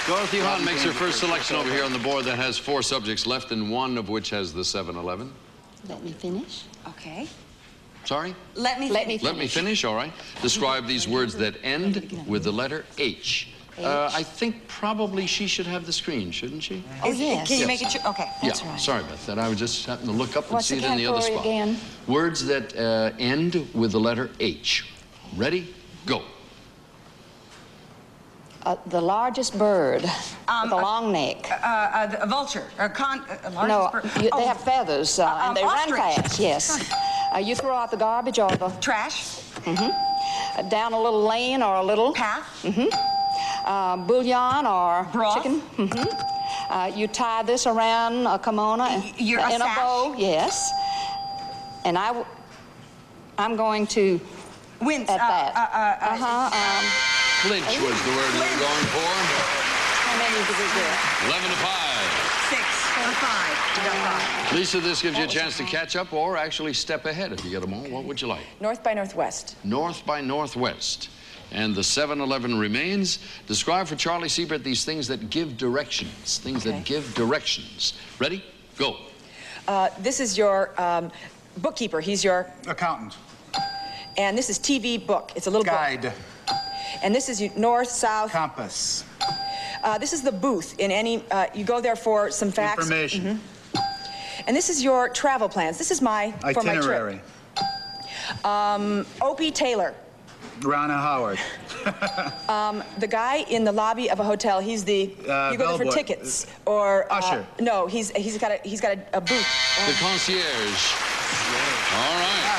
Dorothy Hahn makes her first selection over here on the board that has 4 subjects left, and one of which has the 7-11. Let me finish. Okay. Sorry? Let me finish, all right. Describe these words that end with the letter H. I think probably she should have the screen, shouldn't she? Oh, yes. Can you make it? Okay. That's right. Sorry about that. I was just happened to look up and What's see the it in the other category spot. again? Words that end with the letter H. Ready? Go. The largest bird with a long neck. A vulture. They have feathers and they ostrich. run fast. Yes. You throw out the garbage or the trash. Down a little lane or a little path. Bouillon or broth. Chicken. You tie this around a kimono in a bow. Yes. And I'm going to wince at that. Flinch was the word we were going for. How many did we get? 11 to 5. 6 or 5. Lisa, this gives you a chance to catch up or actually step ahead if you get them all. What would you like? North by Northwest. North by Northwest. And the 7-11 remains. Describe for Charlie Siebert these things that give directions. Things that give directions. Ready? Go. This is your bookkeeper. He's your accountant. And this is TV book. It's a little guide. Book. And this is north, south. Compass. This is the booth in any. You go there for some facts. Information. And this is your travel plans. This is my itinerary. For my trip. Opie Taylor. Ronna Howard. The guy in the lobby of a hotel. He's the. You go there for tickets or. Usher. No, he's got a booth. The concierge. All right.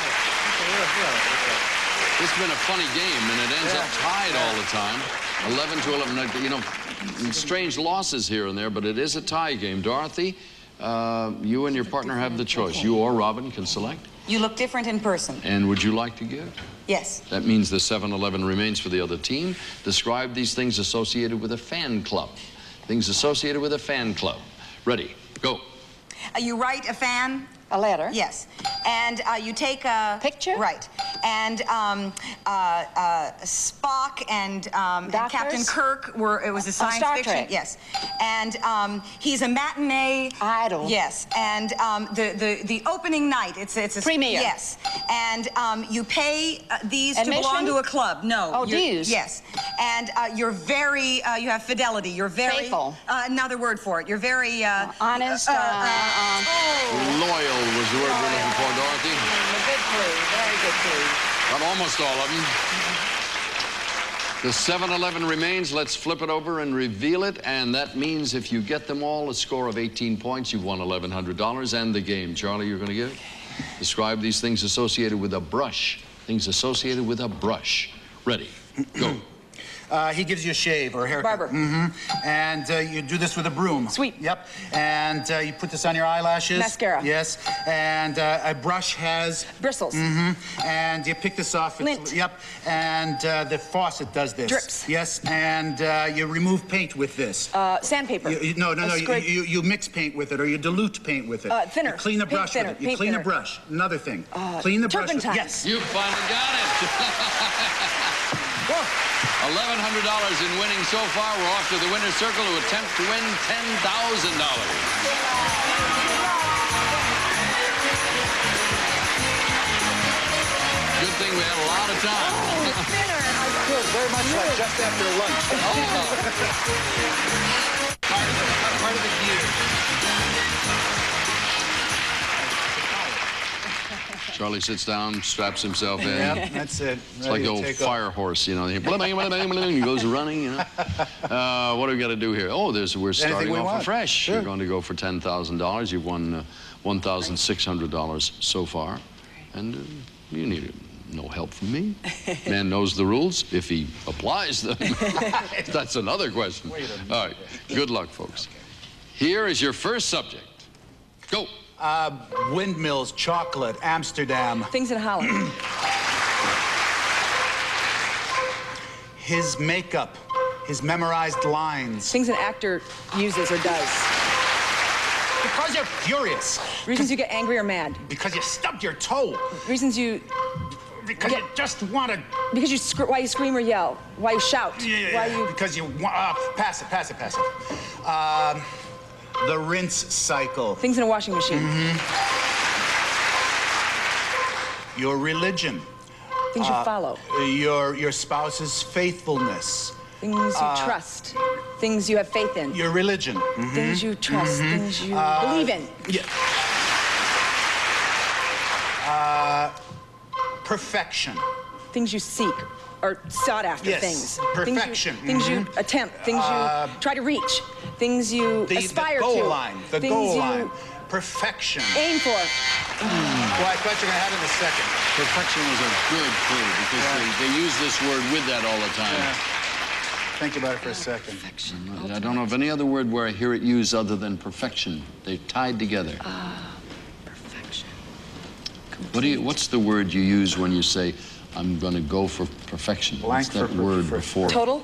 It's been a funny game, and it ends up tied all the time. 11 to 11. You know, strange losses here and there, but it is a tie game. Dorothy, you and your partner have the choice. You or Robin can select. You look different in person. And would you like to give? Yes. That means the 7-11 remains for the other team. Describe these things associated with a fan club. Things associated with a fan club. Ready, go. You write a fan. A letter. Yes. And you take a... Picture? Right. And Spock and Captain Kirk it was a science Star fiction. Trek. Yes. And he's a matinee... Idol. Yes. And the opening night, it's a... Premiere. Yes. And you pay these Admission? to belong to a club. No. Oh, dues. Yes. And you're very... you have fidelity. You're very... Faithful. Another word for it. You're very... honest. Loyal was the word we're looking for, Dorothy. A good clue. Very good clue. Got almost all of them. The 7-11 remains. Let's flip it over and reveal it. And that means if you get them all, a score of 18 points, you've won $1,100 and the game. Charlie, you're going to give? Describe these things associated with a brush. Things associated with a brush. Ready, go. He gives you a shave or a haircut. Barber. And you do this with a broom. Sweep. Yep. And you put this on your eyelashes. Mascara. Yes. And a brush has... Bristles. And you pick this off. Lint. Yep. And the faucet does this. Drips. Yes. And you remove paint with this. Sandpaper. No. You mix paint with it or you dilute paint with it. Thinner. You clean a brush Thinner. with it. You Paint clean thinner. a brush. Another thing. Clean the brush with turpentine. Yes. You finally got it. $1,100 in winning so far. We're off to the winner's circle to attempt to win $10,000. Good thing we had a lot of time. It feels very much like just after lunch. Part of the gear. Charlie sits down, straps himself in. Yep, that's it. It's like the old fire horse, you know. He goes running, you know. What do we got to do here? Oh, we're starting off afresh. Sure. You're going to go for $10,000. You've won $1,600 so far. And you need no help from me. Man knows the rules if he applies them. That's another question. All right. Good luck, folks. Here is your first subject. Go. Windmills, chocolate, Amsterdam. Things in Holland. His makeup, his memorized lines. Things an actor uses or does. Because you're furious. Reasons you get angry or mad. Because you stubbed your toe. Reasons you... Because you just want to... Because you why you scream or yell. Why you shout. Why you... Because you want... pass it. The rinse cycle. Things in a washing machine. Your religion. Things you follow. Your spouse's faithfulness. Things you trust. Things you have faith in. Your religion. Things you trust. Things you believe in. Yeah. Perfection. Things you seek or sought after yes. things. Perfection. Things you attempt. Things you try to reach. Things you aspire to. The goal to. line. The things goal you line. Perfection. Aim for. Well, I thought you were going to have it in a second. Perfection was a good clue because they use this word with that all the time. Yeah. Think about it for a second. Perfection. I don't know of any other word where I hear it used other than perfection. They're tied together. Perfection. What's the word you use when you say, I'm going to go for perfection? Blank. What's that word before? Total?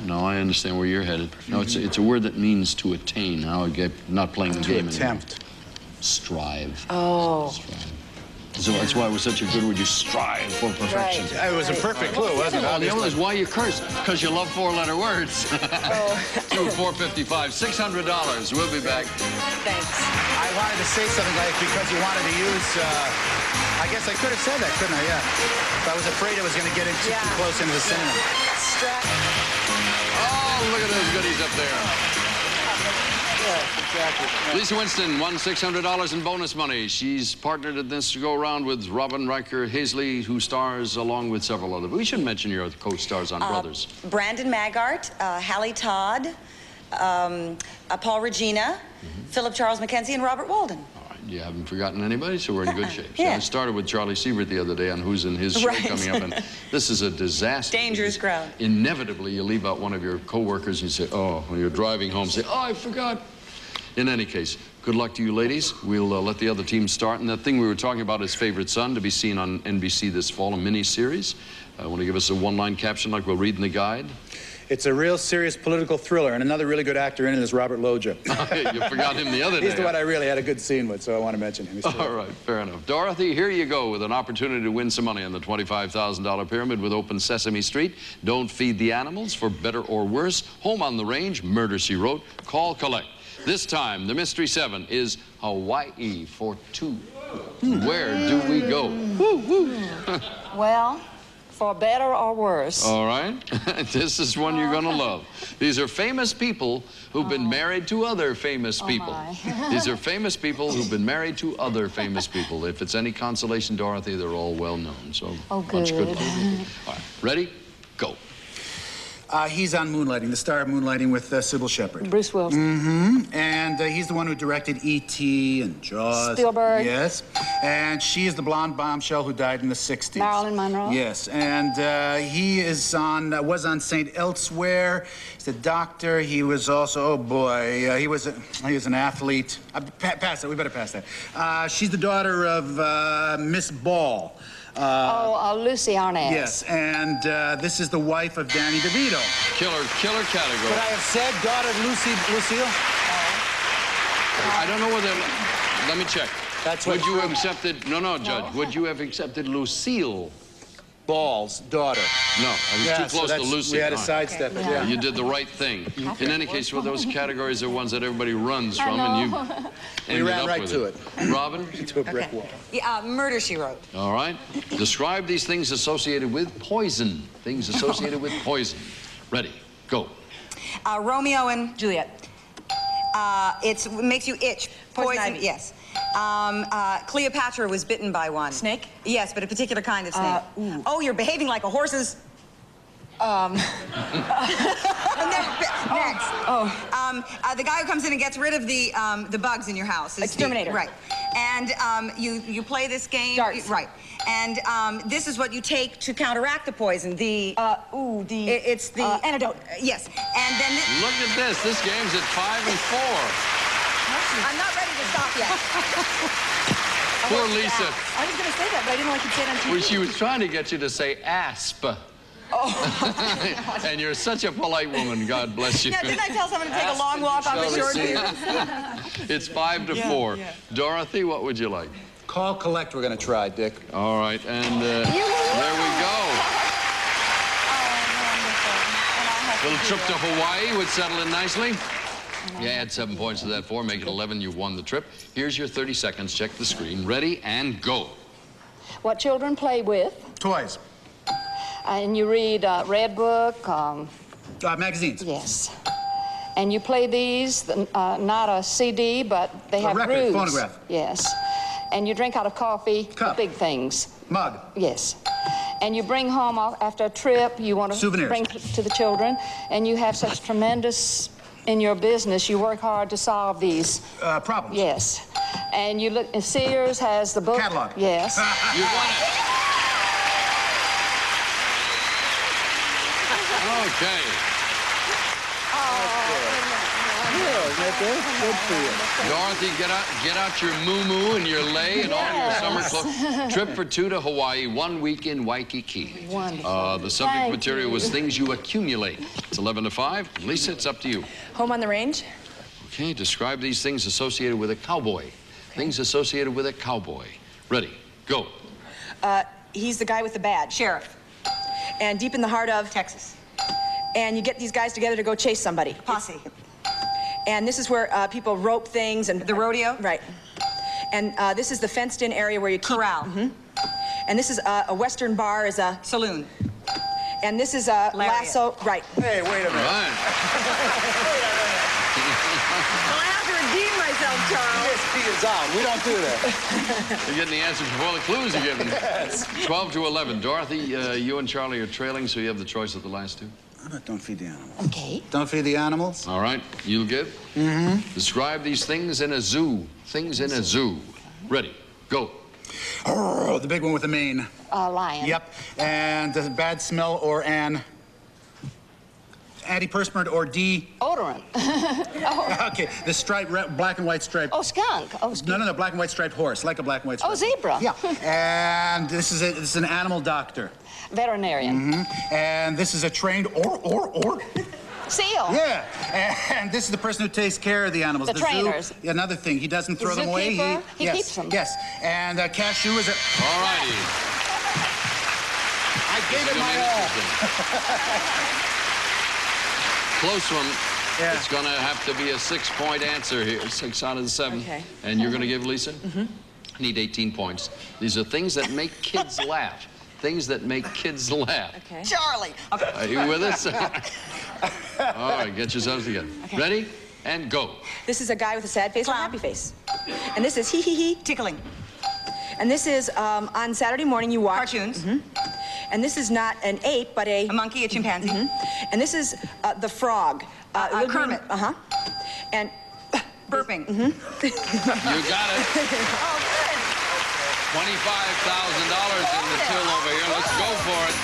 No, I understand where you're headed. No, it's a word that means to attain. Now, not playing the game attempt. Anymore. Strive. Oh. Strive. So that's why it was such a good word. You strive for perfection. Right. It was a perfect clue, wasn't it? The only is why you curse, because you love four-letter words. 455, $600. We'll be back. thanks. I wanted to say something like because you wanted to use, I guess I could have said that, couldn't I? Yeah. But I was afraid I was going to get in too close into the cinema. Oh, look at those goodies up there. Yes, exactly. Lisa Winston won $600 in bonus money. She's partnered in this go-around with Robin Riker Hazley, who stars along with several other. We should mention your co-stars on Brothers. Brandon Maggart, Hallie Todd, Paul Regina, Philip Charles McKenzie, and Robert Walden. You haven't forgotten anybody, so we're in good shape. Yeah. So I started with Charlie Siebert the other day on Who's in His Show coming up, and this is a disaster. Dangerous crowd. Inevitably, you leave out one of your co-workers and you say, oh, when you're driving home, say, oh, I forgot. In any case, good luck to you ladies. We'll let the other team start. And that thing we were talking about is Favorite Son, to be seen on NBC this fall, a mini-series. Want to give us a one-line caption like we'll read in the guide? It's a real serious political thriller, and another really good actor in it is Robert Loggia. You forgot him the other day. He's the one I really had a good scene with, so I want to mention him. All right, fair enough. Dorothy, here you go with an opportunity to win some money on the $25,000 pyramid with Open Sesame Street. Don't feed the animals, for better or worse. Home on the Range, Murder, She Wrote. Call, collect. This time, the Mystery 7 is Hawaii for 2. Where do we go? Well, for better or worse. All right. This is one you're going to love. These are famous people who've been married to other famous people. These are famous people who've been married to other famous people. If it's any consolation, Dorothy, they're all well known. So much good luck. All right. Ready? Go. He's on Moonlighting, the star of Moonlighting with Sybil Shepherd. Bruce Willis. And he's the one who directed E.T. and Jaws. Spielberg. Yes. And she is the blonde bombshell who died in the 60s. Marilyn Monroe. Yes. And he is was on St. Elsewhere. He's a doctor. He was also, oh boy, he was an athlete. Pass that. We better pass that. She's the daughter of Miss Ball. Lucy Arnaz. Yes, and this is the wife of Danny DeVito. Killer category. Could I have said daughter of Lucille? I don't know whether... Let me check. That's would what you have accepted... No, Judge. Would you have accepted Lucille Ball's daughter? No, I was too close to Lucy. We had to sidestep it, yeah. You did the right thing. In any case, well, those categories are ones that everybody runs from, and you ended ran up right with to it. Robin? To a brick wall. Yeah, Murder, She Wrote. All right. Describe these things associated with poison. Things associated with poison. Ready. Go. Romeo and Juliet. It makes you itch. Poison, yes. Cleopatra was bitten by one. Snake? Yes, but a particular kind of snake. Oh, you're behaving like a horse's... Next. The guy who comes in and gets rid of the bugs in your house. Exterminator. Right. And you play this game. Darts. Right. And this is what you take to counteract the poison. It's the antidote. Yes. And then look at this. This game's at 5 and 4. I'm not ready to stop yet. Poor Lisa. I was going to say that, but I didn't like you say it on TV. Well, she was trying to get you to say asp. Oh. And you're such a polite woman. God bless you. Yeah, didn't I tell someone to take a long walk off a short view? It's 5 to 4. Yeah. Dorothy, what would you like? Call, collect, we're going to try, Dick. All right, and there we go. Little trip to Hawaii would settle in nicely. You add 7 points to that 4, make it 11, you won the trip. Here's your 30 seconds. Check the screen. Ready, and go. What children play with. Toys. And you read Red Book. Magazines. Yes. And you play these, not a CD, but they have record, grooves. phonograph. Yes. And you drink out of coffee. Cup. Big things. Mug. Yes. And you bring home after a trip, you want to souvenirs. Bring to the children, and you have such tremendous... In your business, you work hard to solve these problems. Yes, and you look. And Sears has the book catalog. Yes. You won it. Okay. Good for you. Dorothy, get out your moo-moo and your lei and all your summer clothes. Trip for 2 to Hawaii, 1 week in Waikiki. Wonderful. The subject material was things you accumulate. It's 11 to 5. Lisa, it's up to you. Home on the Range. Okay, describe these things associated with a cowboy. Things associated with a cowboy. Ready, go. He's the guy with the badge. Sheriff. And deep in the heart of... Texas. And you get these guys together to go chase somebody. Posse. And this is where people rope things and... The rodeo? Right. And this is the fenced-in area where you keep... Corral. And this is a Western bar is a... Saloon. And this is a lasso... Right. Hey, wait a minute. Right. Well, I have to redeem myself, Charles. This key is out. We don't do that. You're getting the answer before the clues are given. Yes. 12 to 11. Dorothy, you and Charlie are trailing, so you have the choice of the last two. Don't feed the animals. Okay. Don't feed the animals. All right, you'll give? Mm-hmm. Describe these things in a zoo. Things in a zoo. Ready, go. Oh, the big one with the mane. Lion. Yep. And the bad smell or an antiperspirant or Odorant. Oh. Okay, the striped, black and white striped. Oh, skunk. Oh, skunk. No, black and white striped horse, like a black and white striped. Oh, zebra. Yeah. And this is an animal doctor. Veterinarian. Mm-hmm. And this is a trained or. Seal. Yeah. And this is the person who takes care of the animals. The trainers. Zoo, another thing, he doesn't throw them away. He yes, keeps them. Yes. And cashew is a... All righty. I gave it my all. Close one. Yeah. It's going to have to be a 6-point answer here. 6 out of the 7. Okay. And you're going to give Lisa? Mm-hmm. I need 18 points. These are things that make kids laugh. Things that make kids laugh. Okay. Charlie. Okay. Are you with us? All right, get yourselves together. Okay. Ready? And go. This is a guy with a sad face or a happy face. And this is hee. Tickling. And this is on Saturday morning you watch. Cartoons. And this is not an ape, but a monkey, a chimpanzee. And this is the frog. Kermit. And burping. You got it. Oh, good. $25,000 in the till over here. Let's go for it.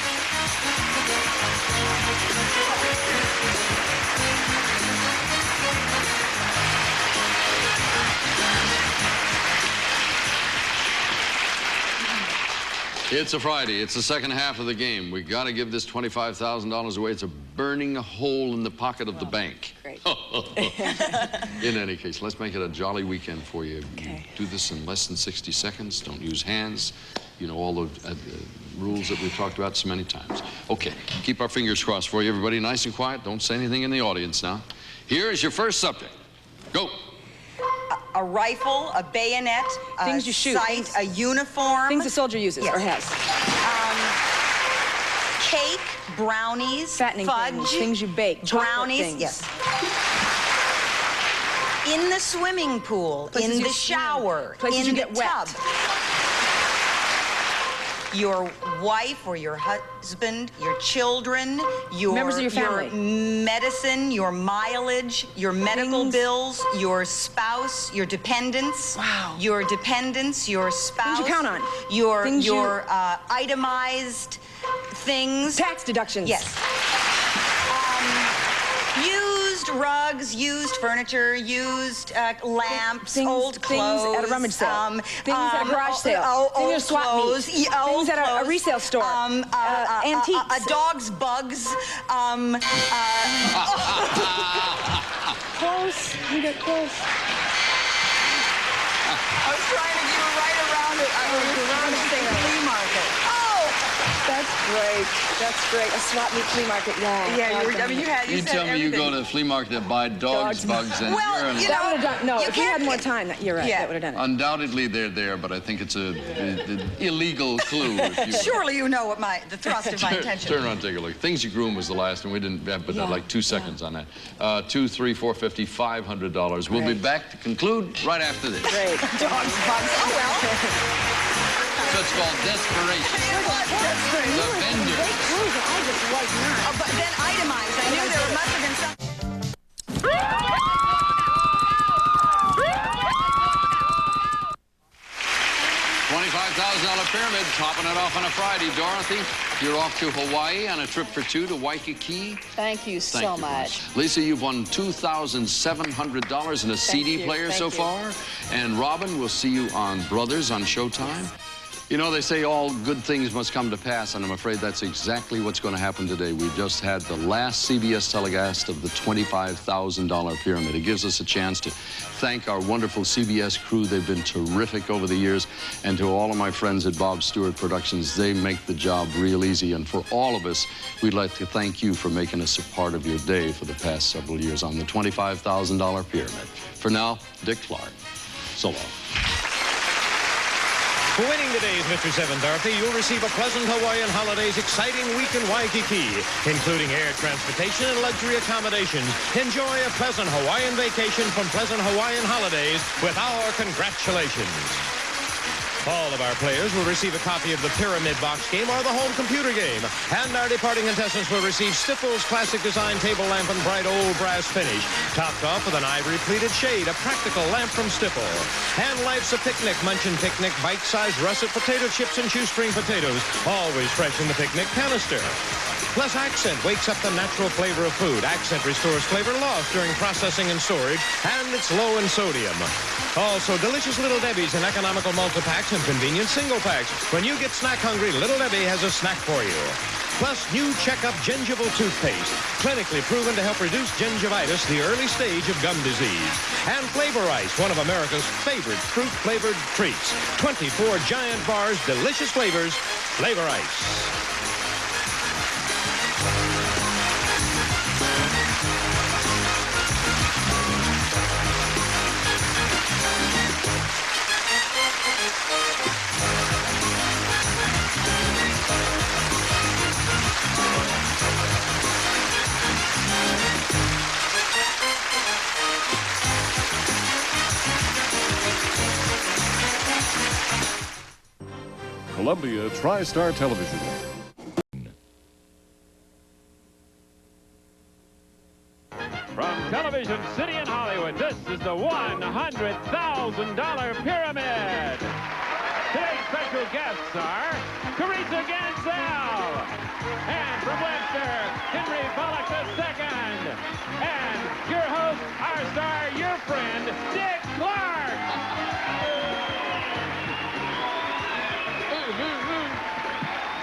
It's a Friday. It's the second half of the game. We got to give this $25,000 away. It's a burning hole in the pocket of the bank. Great. In any case, let's make it a jolly weekend for you. Okay. Do this in less than 60 seconds. Don't use hands. You know all the rules that we've talked about so many times. Okay, keep our fingers crossed for you, everybody. Nice and quiet. Don't say anything in the audience now. Here is your first subject. Go. A rifle, a bayonet, Things a you shoot, sight, a uniform. things a soldier uses or has. Cake, brownies, Fattening fudge, things you bake. Chocolate brownies. things. Yes. In the swimming pool, Places in you the swim. shower, Places in you the get wet. tub. Your wife or your husband, your children, your Members of your family. medicine, your mileage, your medical bills, your spouse, your dependents. Wow. Your dependents, your spouse. Things you count on. Your Things itemized things. Tax deductions. Yes. Used rugs, used furniture, used lamps, old clothes. Things at a rummage sale. Things at a garage sale. Old Things at a swap meet. clothes. Things at a resale store. Antiques. A dog's bugs. Close. You get close. I was trying to get right around it. I was around the flea market. Oh! That's great. That's great. A swap meet flea market. Yeah. Yeah, you You tell me you go to the flea market and buy dogs, bugs, and Well, urine. you That know, would have done. No, you if you can't- had more time, you're right. Yeah. That would have done it. Undoubtedly, they're there, but I think it's a illegal clue. If you will. Surely you know what the thrust of my intention. Turn around and take a look. Things you groom was the last, and we didn't have but like 2 seconds on that. 2, 3, 4, 50, $500. We'll be back to conclude right after this. Great. Dogs, bugs. Oh, well. So it's called desperation. The vendor. But then itemized. I knew there must have been some. $25,000 pyramid, topping it off on a Friday. Dorothy, you're off to Hawaii on a trip for 2 to Waikiki. Thank you so much. Lisa, you've won $2,700 in a CD player so far. And Robin, we'll see you on Brothers on Showtime. You know, they say all good things must come to pass, and I'm afraid that's exactly what's going to happen today. We've just had the last CBS telecast of the $25,000 pyramid. It gives us a chance to thank our wonderful CBS crew. They've been terrific over the years. And to all of my friends at Bob Stewart Productions, they make the job real easy. And for all of us, we'd like to thank you for making us a part of your day for the past several years on the $25,000 pyramid. For now, Dick Clark. So long. For winning today's Mr. Seventharthy, you'll receive a Pleasant Hawaiian Holidays exciting week in Waikiki, including air transportation and luxury accommodations. Enjoy a pleasant Hawaiian vacation from Pleasant Hawaiian Holidays with our congratulations. All of our players will receive a copy of the Pyramid Box game or the home computer game. And our departing contestants will receive Stipple's classic design table lamp and bright old brass finish, topped off with an ivory pleated shade, a practical lamp from Stipple. And life's a picnic, Munchin' Picnic, bite-sized russet potato chips and shoestring potatoes, always fresh in the picnic canister. Plus, Accent wakes up the natural flavor of food. Accent restores flavor lost during processing and storage, and it's low in sodium. Also, delicious Little Debbie's in economical multi-packs and convenient single packs. When you get snack hungry, Little Debbie has a snack for you. Plus, new Checkup Gingival Toothpaste, clinically proven to help reduce gingivitis, the early stage of gum disease. And Flavor Ice, one of America's favorite fruit-flavored treats. 24 giant bars, delicious flavors, Flavor Ice. Columbia TriStar Television. From Television City in Hollywood, this is the $100,000 Pyramid. Today's special guests are Teresa Ganzel, and from Webster, Henry Pollack II, and your host, our star, your friend, Dick Clark.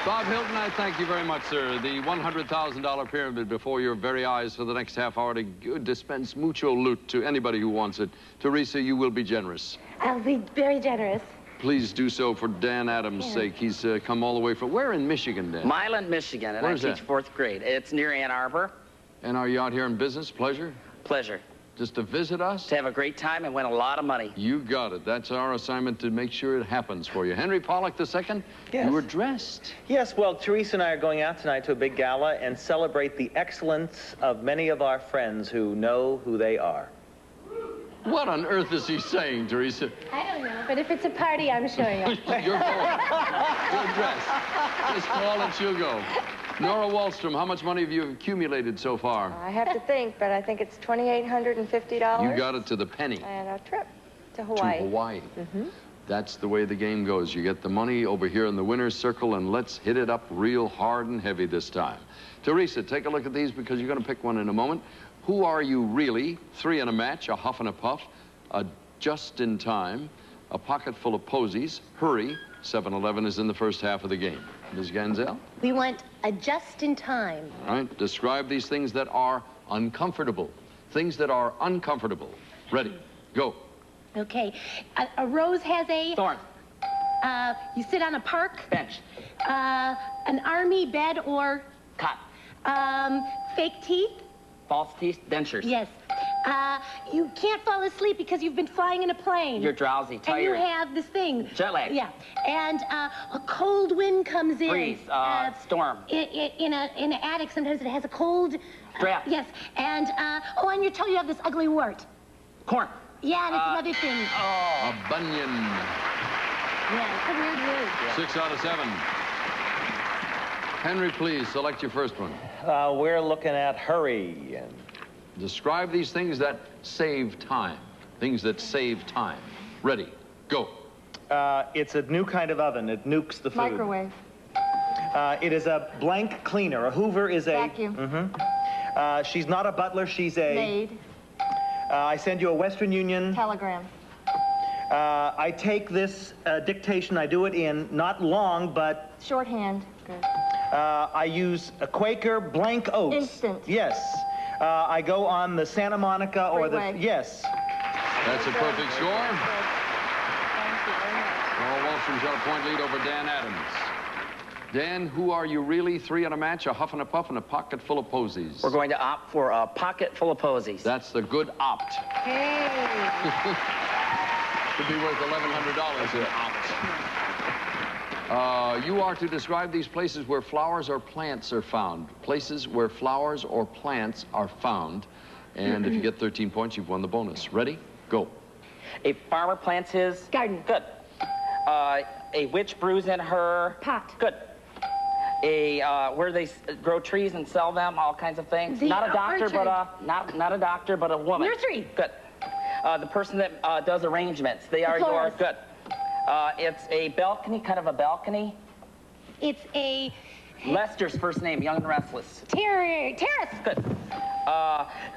Bob Hilton, I thank you very much, sir. The $100,000 pyramid before your very eyes for the next half hour to dispense mucho loot to anybody who wants it. Teresa, you will be generous. I'll be very generous. Please do so for Dan Adams' sake. He's come all the way from... Where in Michigan, Dan? Milan, Michigan, and Where's I teach fourth grade. It's near Ann Arbor. And are you out here in business? Pleasure? Pleasure. Just to visit us? To have a great time and win a lot of money. You got it. That's our assignment, to make sure it happens for you. Henry Pollack II, yes. You were dressed. Yes, well, Teresa and I are going out tonight to a big gala and celebrate the excellence of many of our friends who know who they are. What on earth is he saying, Teresa? I don't know, but if it's a party, I'm showing up. You're going. You're dressed. Just call and she'll go. Nora Wallstrom, how much money have you accumulated so far? I have to think, but I think it's $2,850. You got it to the penny. And a trip to Hawaii. To Hawaii. That's the way the game goes. You get the money over here in the winner's circle, and let's hit it up real hard and heavy this time. Teresa, take a look at these because you're going to pick one in a moment. Who are you really? 3 in a match, a huff and a puff, a just in time, a pocket full of posies, hurry. 7-Eleven is in the first half of the game. Ms. Ganzel? We want a just in time. All right, describe these things that are uncomfortable. Things that are uncomfortable. Ready, go. Okay. A rose has a... Thorn. You sit on a park. Bench. An army bed or... Cot. Fake teeth. False teeth. Dentures. Yes. You can't fall asleep because you've been flying in a plane. You're drowsy, tired. And you have this thing. Jet lag. Yeah. And a cold wind comes in. Breeze. Storm. In an attic, sometimes it has a cold... Draft. Yes. And, on your toe you have this ugly wart. Corn. Yeah, and it's another thing. A bunion. Yeah, it's a weird word. 6 out of 7. Henry, please, select your first one. We're looking at hurry. And... Describe these things that save time. Things that save time. Ready, go. It's a new kind of oven. It nukes the food. Microwave. It is a blank cleaner. A Hoover is a... Vacuum. She's not a butler. She's a... Maid. I send you a Western Union... Telegram. I take this dictation, I do it in not long, but... Shorthand. Good. I use a Quaker blank oats. Instant. Yes. I go on the Santa Monica or the... Yes. That's a perfect score. Laura Wallstrom's got a point lead over Dan Adams. Dan, who are you really? 3 on a match, a huff and a puff, and a pocket full of posies. We're going to opt for a pocket full of posies. That's the good opt. Hey. Could be worth $1,100 in opt. You are to describe these places where flowers or plants are found. Places where flowers or plants are found. And if you get 13 points, you've won the bonus. Ready? Go. A farmer plants his... Garden. Good. A witch brews in her... Pot. Good. Where they grow trees and sell them, all kinds of things. Not a doctor, but not a doctor, but a woman. Nursery. Good. The person that does arrangements. They are your... Good. It's a balcony, kind of a balcony. It's a... Lester's first name, Young and Restless. Terrace. Good.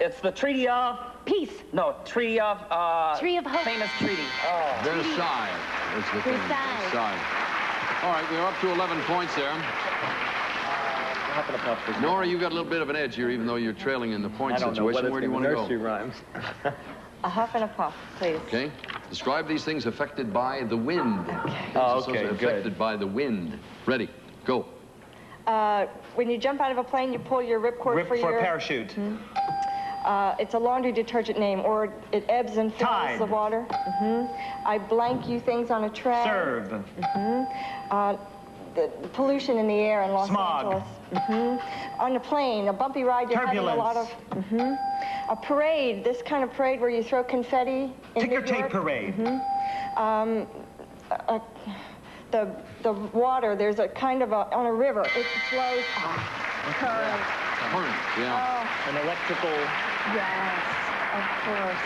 It's the Treaty of... Peace. No, Treaty of... Tree of Hope. Famous treaty. Oh. Versailles. That's the thing. Versailles. All right, we're up to 11 points there. Nora, you got a little bit of an edge here, even though you're trailing in the point situation. Where do you want to go? Rhymes. A huff and a puff, please. Okay. Describe these things affected by the wind. Okay. Oh, okay, good. Affected by the wind. Ready? Go. When you jump out of a plane, you pull your ripcord for your... parachute. It's a laundry detergent name, or it ebbs and fills Tide. the water. I blank you things on a tray. Serve. The pollution in the air in Los Smog. Angeles. On a plane, a bumpy ride you're having a lot of. A parade, this kind of parade where you throw confetti in Ticker New tape York. parade. The water, there's a kind of on a river, it flows. Current. Current, yeah. An electrical... Yes, of course.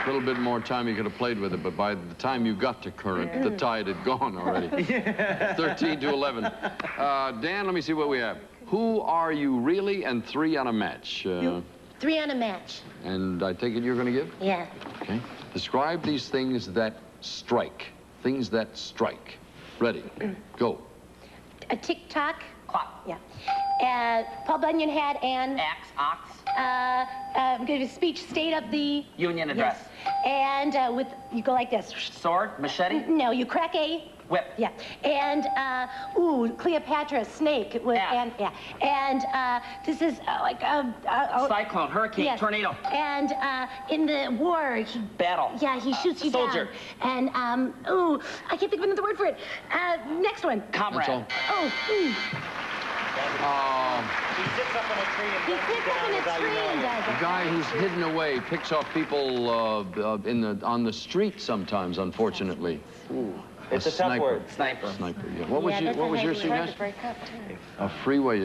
A little bit more time you could have played with it, but by the time you got to current, the tide had gone already. 13 to 11. Dan, let me see what we have. Who are you really, and 3 on a match? 3 on a match. And I take it you're going to give? Yeah. Okay. Describe these things that strike. Things that strike. Ready? Go. A tick-tock. Clock. Yeah. Paul Bunyan had an... Axe, ox. Give a speech, state of the... Union address. Yes. And you go like this. Sword, machete. No, you crack a... Whip. Yeah. And, Cleopatra, snake. And this is like a... Cyclone, hurricane, yes. tornado. And in the war, he... Battle. Yeah, he shoots you Soldier. down. And, I can't think of another word for it. Next one. Comrade. That's all. Oh, He sits up in a tree and He sits up in a tree and does The it. guy who's hidden away picks off people on the street sometimes, unfortunately. It's a tough word. Sniper. Sniper, yeah. What was your suggestion? A freeway.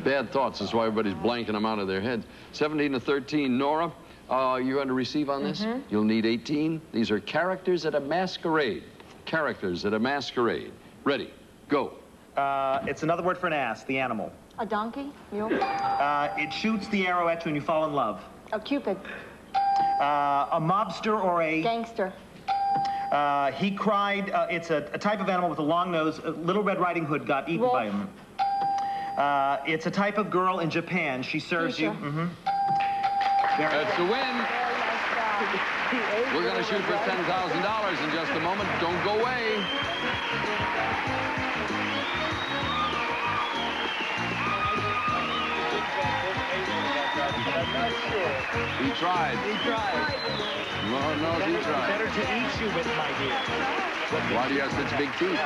Bad thoughts. That's why everybody's blanking them out of their heads. 17 to 13. Nora, you're going to receive on this? You'll need 18. These are characters at a masquerade. Characters at a masquerade. Ready? Go. It's another word for an ass, the animal. A donkey? Mule? It shoots the arrow at you and you fall in love. A cupid. A mobster or a... Gangster. He cried, it's a type of animal with a long nose. Little Red Riding Hood got eaten by him. It's a type of girl in Japan. She serves you. That's the win. We're going to shoot for $10,000 in just a moment. Don't go away. He tried. He tried. Lord knows he tried. Better to eat you with, my dear. Why do you have such big teeth?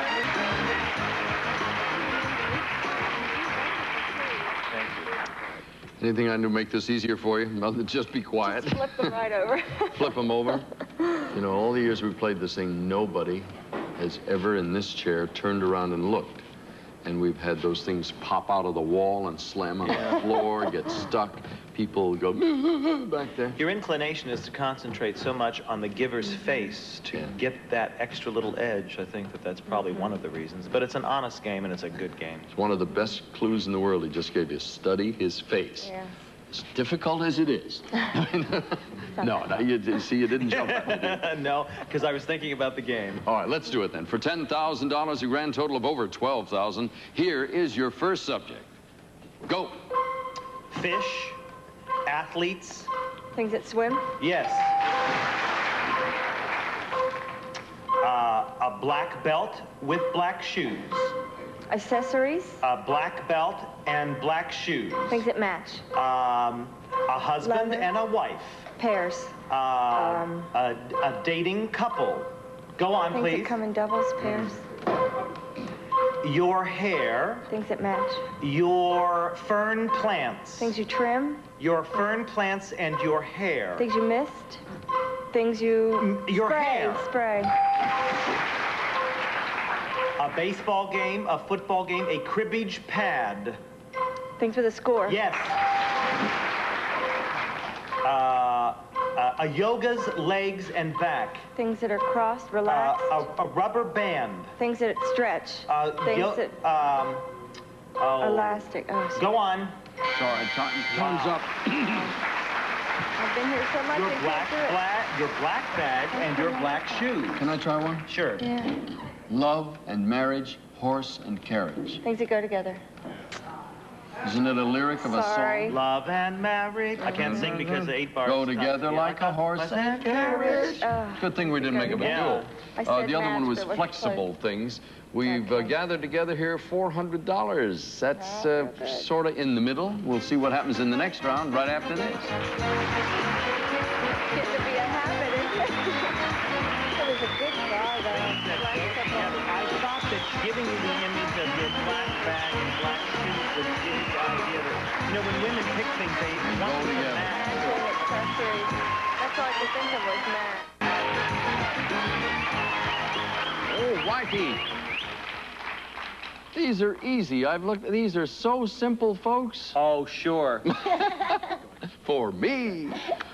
Anything I can do to make this easier for you? Nothing, just be quiet. Just flip them right over. Flip them over. You know, all the years we've played this thing, nobody has ever in this chair turned around and looked. And we've had those things pop out of the wall and slam on the floor, get stuck. People go back there. Your inclination is to concentrate so much on the giver's face to get that extra little edge. I think that's probably one of the reasons. But it's an honest game and it's a good game. It's one of the best clues in the world he just gave you. Study his face. Yeah. As difficult as it is. No, you didn't jump at it. No, because I was thinking about the game. All right, let's do it then. For $10,000, a grand total of over $12,000, here is your first subject. Go. Fish, athletes. Things that swim? Yes. A black belt with black shoes. Accessories? A black belt and black shoes. Things that match. A husband Leather. and a wife. Pairs. A dating couple. Go on, Things please. that come in doubles, pairs. Your hair. Things that match. Your fern plants. Things you trim. Your fern plants and your hair. Things you missed. Things you your spray. hair. Spray. A baseball game, a football game, a cribbage pad. Things with a score. Yes. A yoga's legs and back. Things that are crossed, relaxed. A rubber band. Things that stretch. Things that elastic. Oh, sorry. Go on. Sorry, time's up. I've been here so much. Your black bag and your black shoes. Can I try one? Sure. Yeah. Love and marriage, horse and carriage. Things that go together. Isn't it a lyric of a Sorry. song? Love and marriage. I can't sing because the 8 bars. Go together like a horse and carriage. Good thing we didn't make them a duel. The other one was flexible things. We've gathered together here $400. That's sort of in the middle. We'll see what happens in the next round right after this. Gets to be a habit, isn't it? It was a good try, though. I thought that giving you the image of your black bag and black shoes would give you the idea that, you know, when women pick things, they want to match. Accessories. That's all I could think of was Matt. Oh, Whitey. These are easy. I've looked. These are so simple, folks. Oh, sure. For me.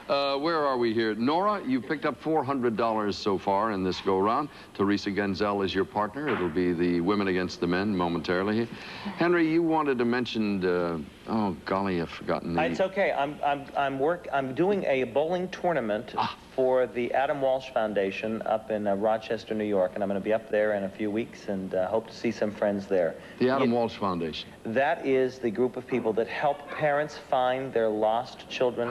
Where are we here? Nora, you've picked up $400 so far in this go-round. Teresa Genzel is your partner. It'll be the women against the men momentarily. Henry, you wanted to mention, oh, golly, I've forgotten the... It's okay. I'm doing a bowling tournament for the Adam Walsh Foundation up in Rochester, New York, and I'm going to be up there in a few weeks and hope to see some friends there. The Adam Walsh Foundation. That is the group of people that help parents find their lost children.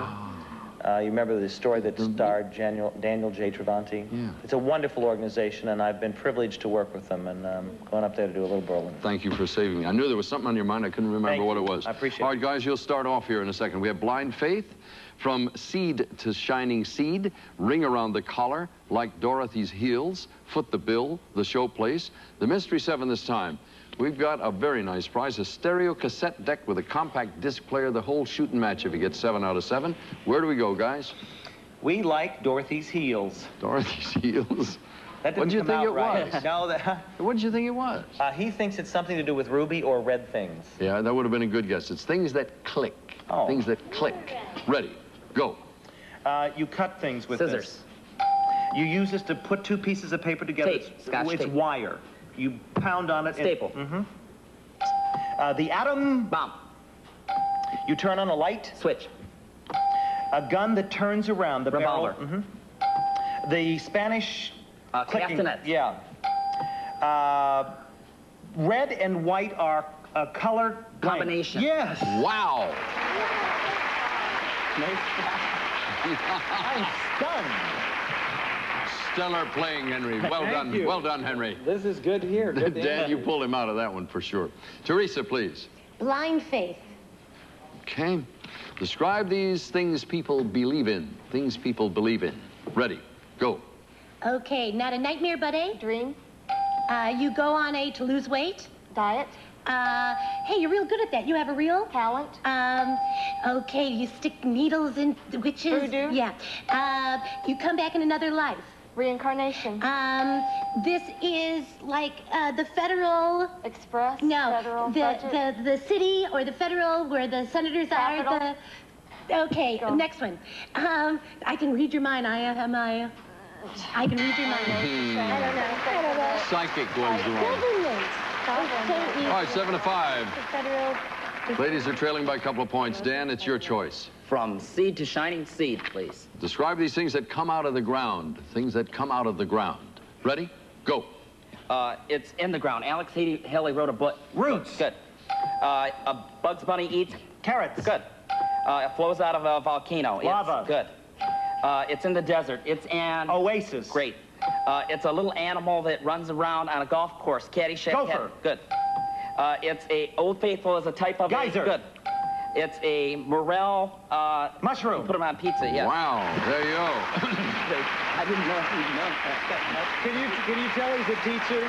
You remember the story that starred Daniel J. Travanti? Yeah. It's a wonderful organization, and I've been privileged to work with them, and going up there to do a little bowling. Thank you for saving me. I knew there was something on your mind. I couldn't remember what it was. I appreciate it. All right, guys, you'll start off here in a second. We have Blind Faith, From Seed to Shining Seed, Ring Around the Collar, Like Dorothy's Heels, Foot the Bill, The Showplace, The Mystery 7 this time. We've got a very nice prize, a stereo cassette deck with a compact disc player, the whole shooting match if you get 7 out of 7. Where do we go, guys? We like Dorothy's Heels. Dorothy's Heels? That What didn't did you come think out it right. was? No, What did you think it was? He thinks it's something to do with Ruby or red things. Yeah, that would have been a good guess. It's things that click. Oh. Things that click. Ready, go. You cut things with Scissors. this. You use this to put 2 pieces of paper together. Tape. Scotch It's tape. wire. You pound on it. Staple. The atom bomb. You turn on a light. Switch. A gun that turns around. The Revolver. barrel. The Spanish clicking. castanet. Yeah. Red and white are a color blank. Combination. Yes. Wow. I'm stunned. Stellar playing, Henry. Well Thank done. you. Well done, Henry. This is good here. Good Dan, you pulled him out of that one for sure. Teresa, please. Blind faith. Okay. Describe these things people believe in. Things people believe in. Ready, go. Okay, not a nightmare, but a Dream. You go on a to lose weight. Diet. Hey, you're real good at that. You have a real Talent. Okay, you stick needles in witches. Voodoo. Yeah. You come back in another life. Reincarnation. This is like the federal. Express. No, Federal budget. the city or the federal where the senators Capital. are. Okay, Go. next one. I can read your mind. I can read your mind. I don't know. Psychic was the one. Government. All right, 7 to 5. The federal. Ladies are trailing by a couple of points. Dan, it's your choice. From seed to shining seed, please. Describe these things that come out of the ground. Things that come out of the ground. Ready? Go. It's in the ground. Alex Haley wrote a book. Roots. Good. A Bugs Bunny eats carrots. Good. It flows out of a volcano. Lava. It's good. It's in the desert. It's an oasis. Great. It's a little animal that runs around on a golf course. Caddyshack. Gopher. Good. It's a Old Faithful is a type of geyser. Good. It's a morel. Mushroom. You put them on pizza. Yeah. Wow. There you go. I didn't know you'd know that. Can you tell he's a teacher?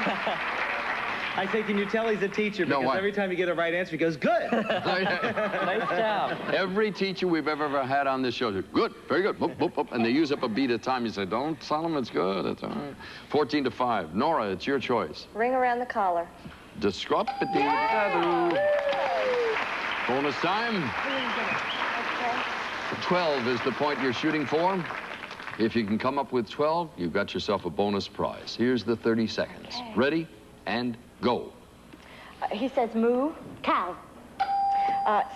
I say, can you tell he's a teacher? Because every time you get a right answer, he goes, good. Nice job. Every teacher we've ever had on this show says, good, very good, boop, boop, boop, and they use up a beat at a time. You say, don't tell them it's good. It's all right. 14-5. Nora, it's your choice. Ring around the collar. Discrop-a-dee-da-doo. Bonus time. 12 is the point you're shooting for. If you can come up with 12, you've got yourself a bonus prize. Here's the 30 seconds. Okay. Ready and go. He says moo. Cow.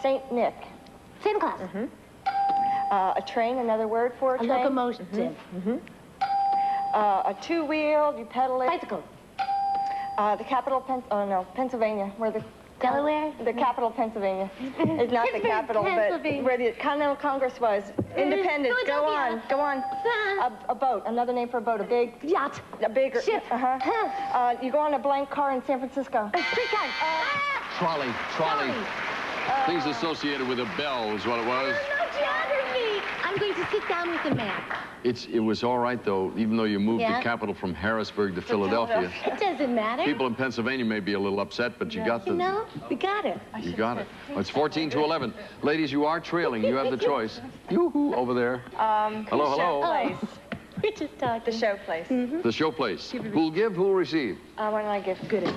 Saint Nick. Santa Claus. A train, another word for a train. Locomotive. A two-wheeled, you pedal it. Bicycle. The capital, Pennsylvania, where the... Delaware? The capital, Pennsylvania. It's not the capital, but where the Continental Congress was. Independence. Go on. Go on. A boat. Another name for a boat. A big... Yacht. A bigger... Ship. You go on a blank car in San Francisco. A streetcar. Trolley. Things associated with a bell is what it was. No geography. I'm going to sit down with the map. It was all right, though, even though you moved the capital from Harrisburg to Philadelphia. It doesn't matter. People in Pennsylvania may be a little upset, but you got the... You know, we got it. You got it. Well, it's 14-11. Ladies, you are trailing. You have the choice. Yoo-hoo, over there. Hello. Place. We're just talking. The show place. The show place. Who'll give, who'll receive? Why don't I give? Good.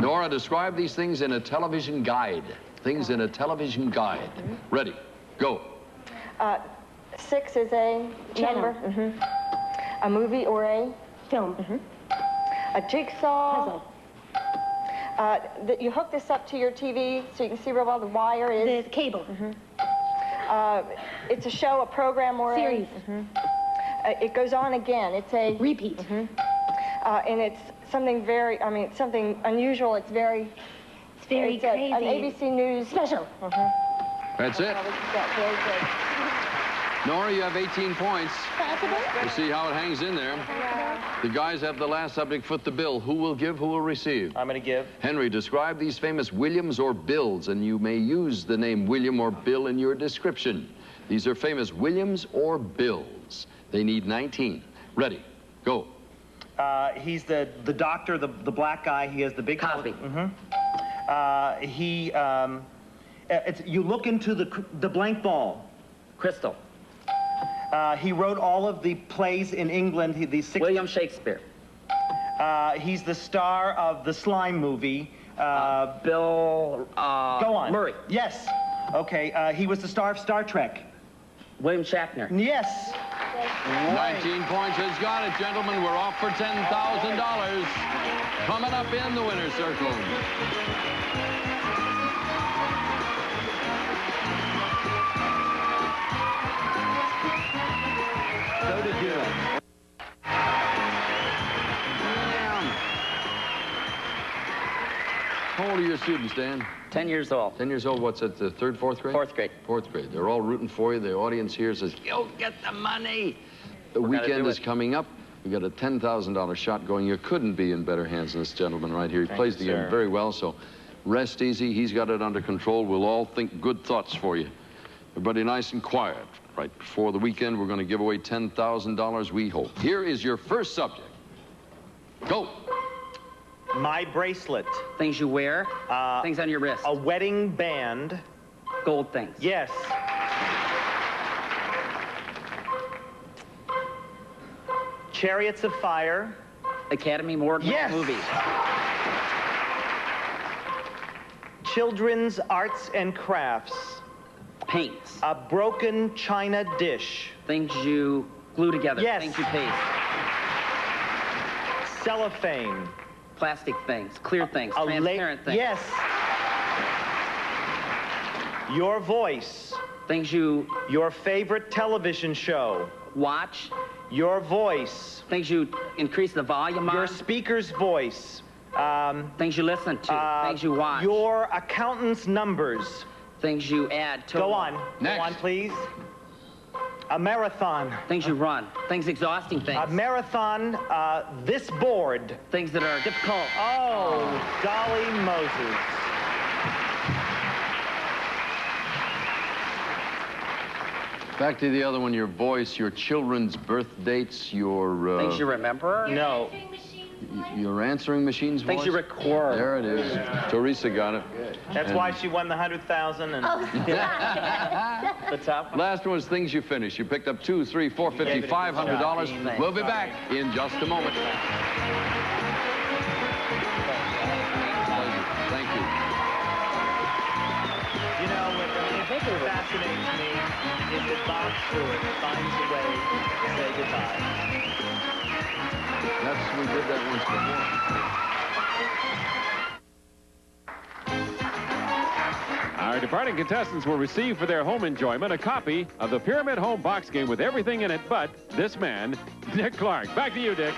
Nora, describe these things in a television guide. Things in a television guide. Ready, go. 6 is a Channel. number. A movie or a Film. a jigsaw. Puzzle. You hook this up to your TV so you can see where all the wire is. The cable. It's a show, a program, or Series. It goes on again. It's a Repeat. and it's something very, it's something unusual. It's very crazy. An ABC News Special. That's it. Very good. Nora, you have 18 points. Possible? We'll see how it hangs in there. The guys have the last subject. Foot the bill. Who will give, who will receive? I'm going to give. Henry, describe these famous Williams or Bills, and you may use the name William or Bill in your description. These are famous Williams or Bills. They need 19. Ready, go. He's the doctor, the black guy. He has the big... Cosby. You look into the blank ball. Crystal. He wrote all of the plays in England. William Shakespeare. He's the star of the Slime movie. Bill... Go on. Murray. Yes. Okay, he was the star of Star Trek. William Shatner. Yes. 19 points has got it, gentlemen. We're off for $10,000. Coming up in the winner's circle. So did you. How old are your students, Dan? 10 years old. 10 years old. What's it, the third, fourth grade? Fourth grade. Fourth grade. They're all rooting for you. The audience here says, you'll get the money. The weekend is coming up. We've got a $10,000 shot going. You couldn't be in better hands than this gentleman right here. He plays the game very well, so rest easy. He's got it under control. We'll all think good thoughts for you. Everybody nice and quiet. Right before the weekend, we're going to give away $10,000, we hope. Here is your first subject. Go. My bracelet. Things you wear. Things on your wrist. A wedding band. Gold things. Yes. Chariots of Fire. Academy Award movies. Children's arts and crafts. Paints. A broken china dish. Things you glue together. Yes. Things you paste. Cellophane. Plastic things. Clear things. Transparent things. Yes. Your voice. Things you... Your favorite television show. Watch. Your voice. Things you increase the volume on. Your speaker's voice. Things you listen to. Things you watch. Your accountant's numbers. Things you add to... Go on. Next. Go on, please. A marathon. Things you run. Things exhausting things. A marathon, this board. Things that are difficult. Oh, Dolly Moses. Back to the other one, your voice, your children's birth dates, your... Things you remember? No. Your answering machine's Things voice? you record. There it is. Teresa got it. That's why she won the 100,000 and... the top one. Last one was things you finished. You picked up $2, $3, $4, $50, $500. We'll be back in just a moment. Thank you. You know, what fascinates me is that Bob Stewart finds a way to say goodbye. We did that once before. Our departing contestants will receive for their home enjoyment a copy of the Pyramid Home box game with everything in it but this man, Dick Clark. Back to you, Dick.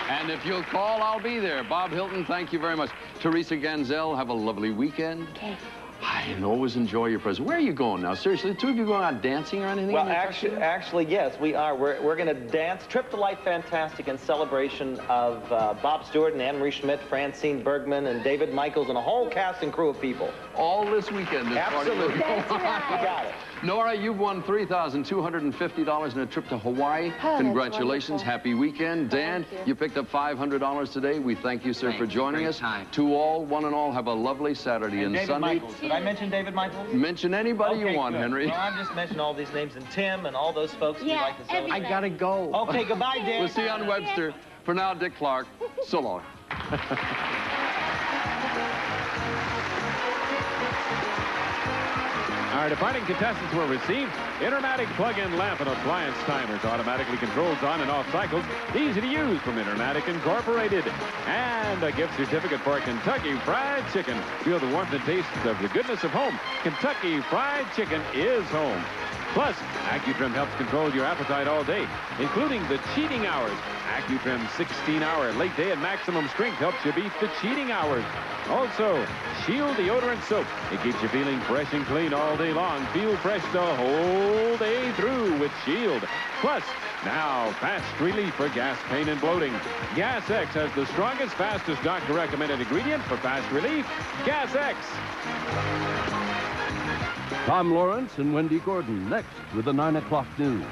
And if you'll call, I'll be there. Bob Hilton, thank you very much. Teresa Ganzel, have a lovely weekend. Okay. And always enjoy your presence. Where are you going now? Seriously, the two of you going out dancing or anything? Well, actually, yes, we are. We're going to dance Trip to Life Fantastic in celebration of Bob Stewart and Anne-Marie Schmidt, Francine Bergman, and David Michaels, and a whole cast and crew of people. All this weekend, this Absolutely. party. That's right. You got it. Nora, you've won $3,250 in a trip to Hawaii. Oh, congratulations. Happy weekend. Dan, you picked up $500 today. We thank you, sir, for joining us. To all, one and all, have a lovely Saturday and David Sunday. Michaels. Did I mention David Michaels? Mention anybody you want, good. Henry. Well, I'm just mentioning all these names, and Tim and all those folks who like to celebrate. I gotta go. Okay, goodbye, Dick. We'll see you on Webster. For now, Dick Clark. So long. Our departing contestants will receive Intermatic plug-in lamp and appliance timers, automatically controls on and off cycles, easy to use from Intermatic Incorporated, and a gift certificate for Kentucky Fried Chicken. Feel the warmth and taste of the goodness of home. Kentucky Fried Chicken is home. Plus, AccuTrim helps control your appetite all day, including the cheating hours. AccuTrim's 16-hour late day and maximum strength helps you beat the cheating hours. Also, Shield deodorant soap. It keeps you feeling fresh and clean all day long. Feel fresh the whole day through with Shield. Plus, now, fast relief for gas, pain, and bloating. Gas X has the strongest, fastest doctor-recommended ingredient for fast relief. Gas X. Tom Lawrence and Wendy Gordon next with the 9 o'clock news.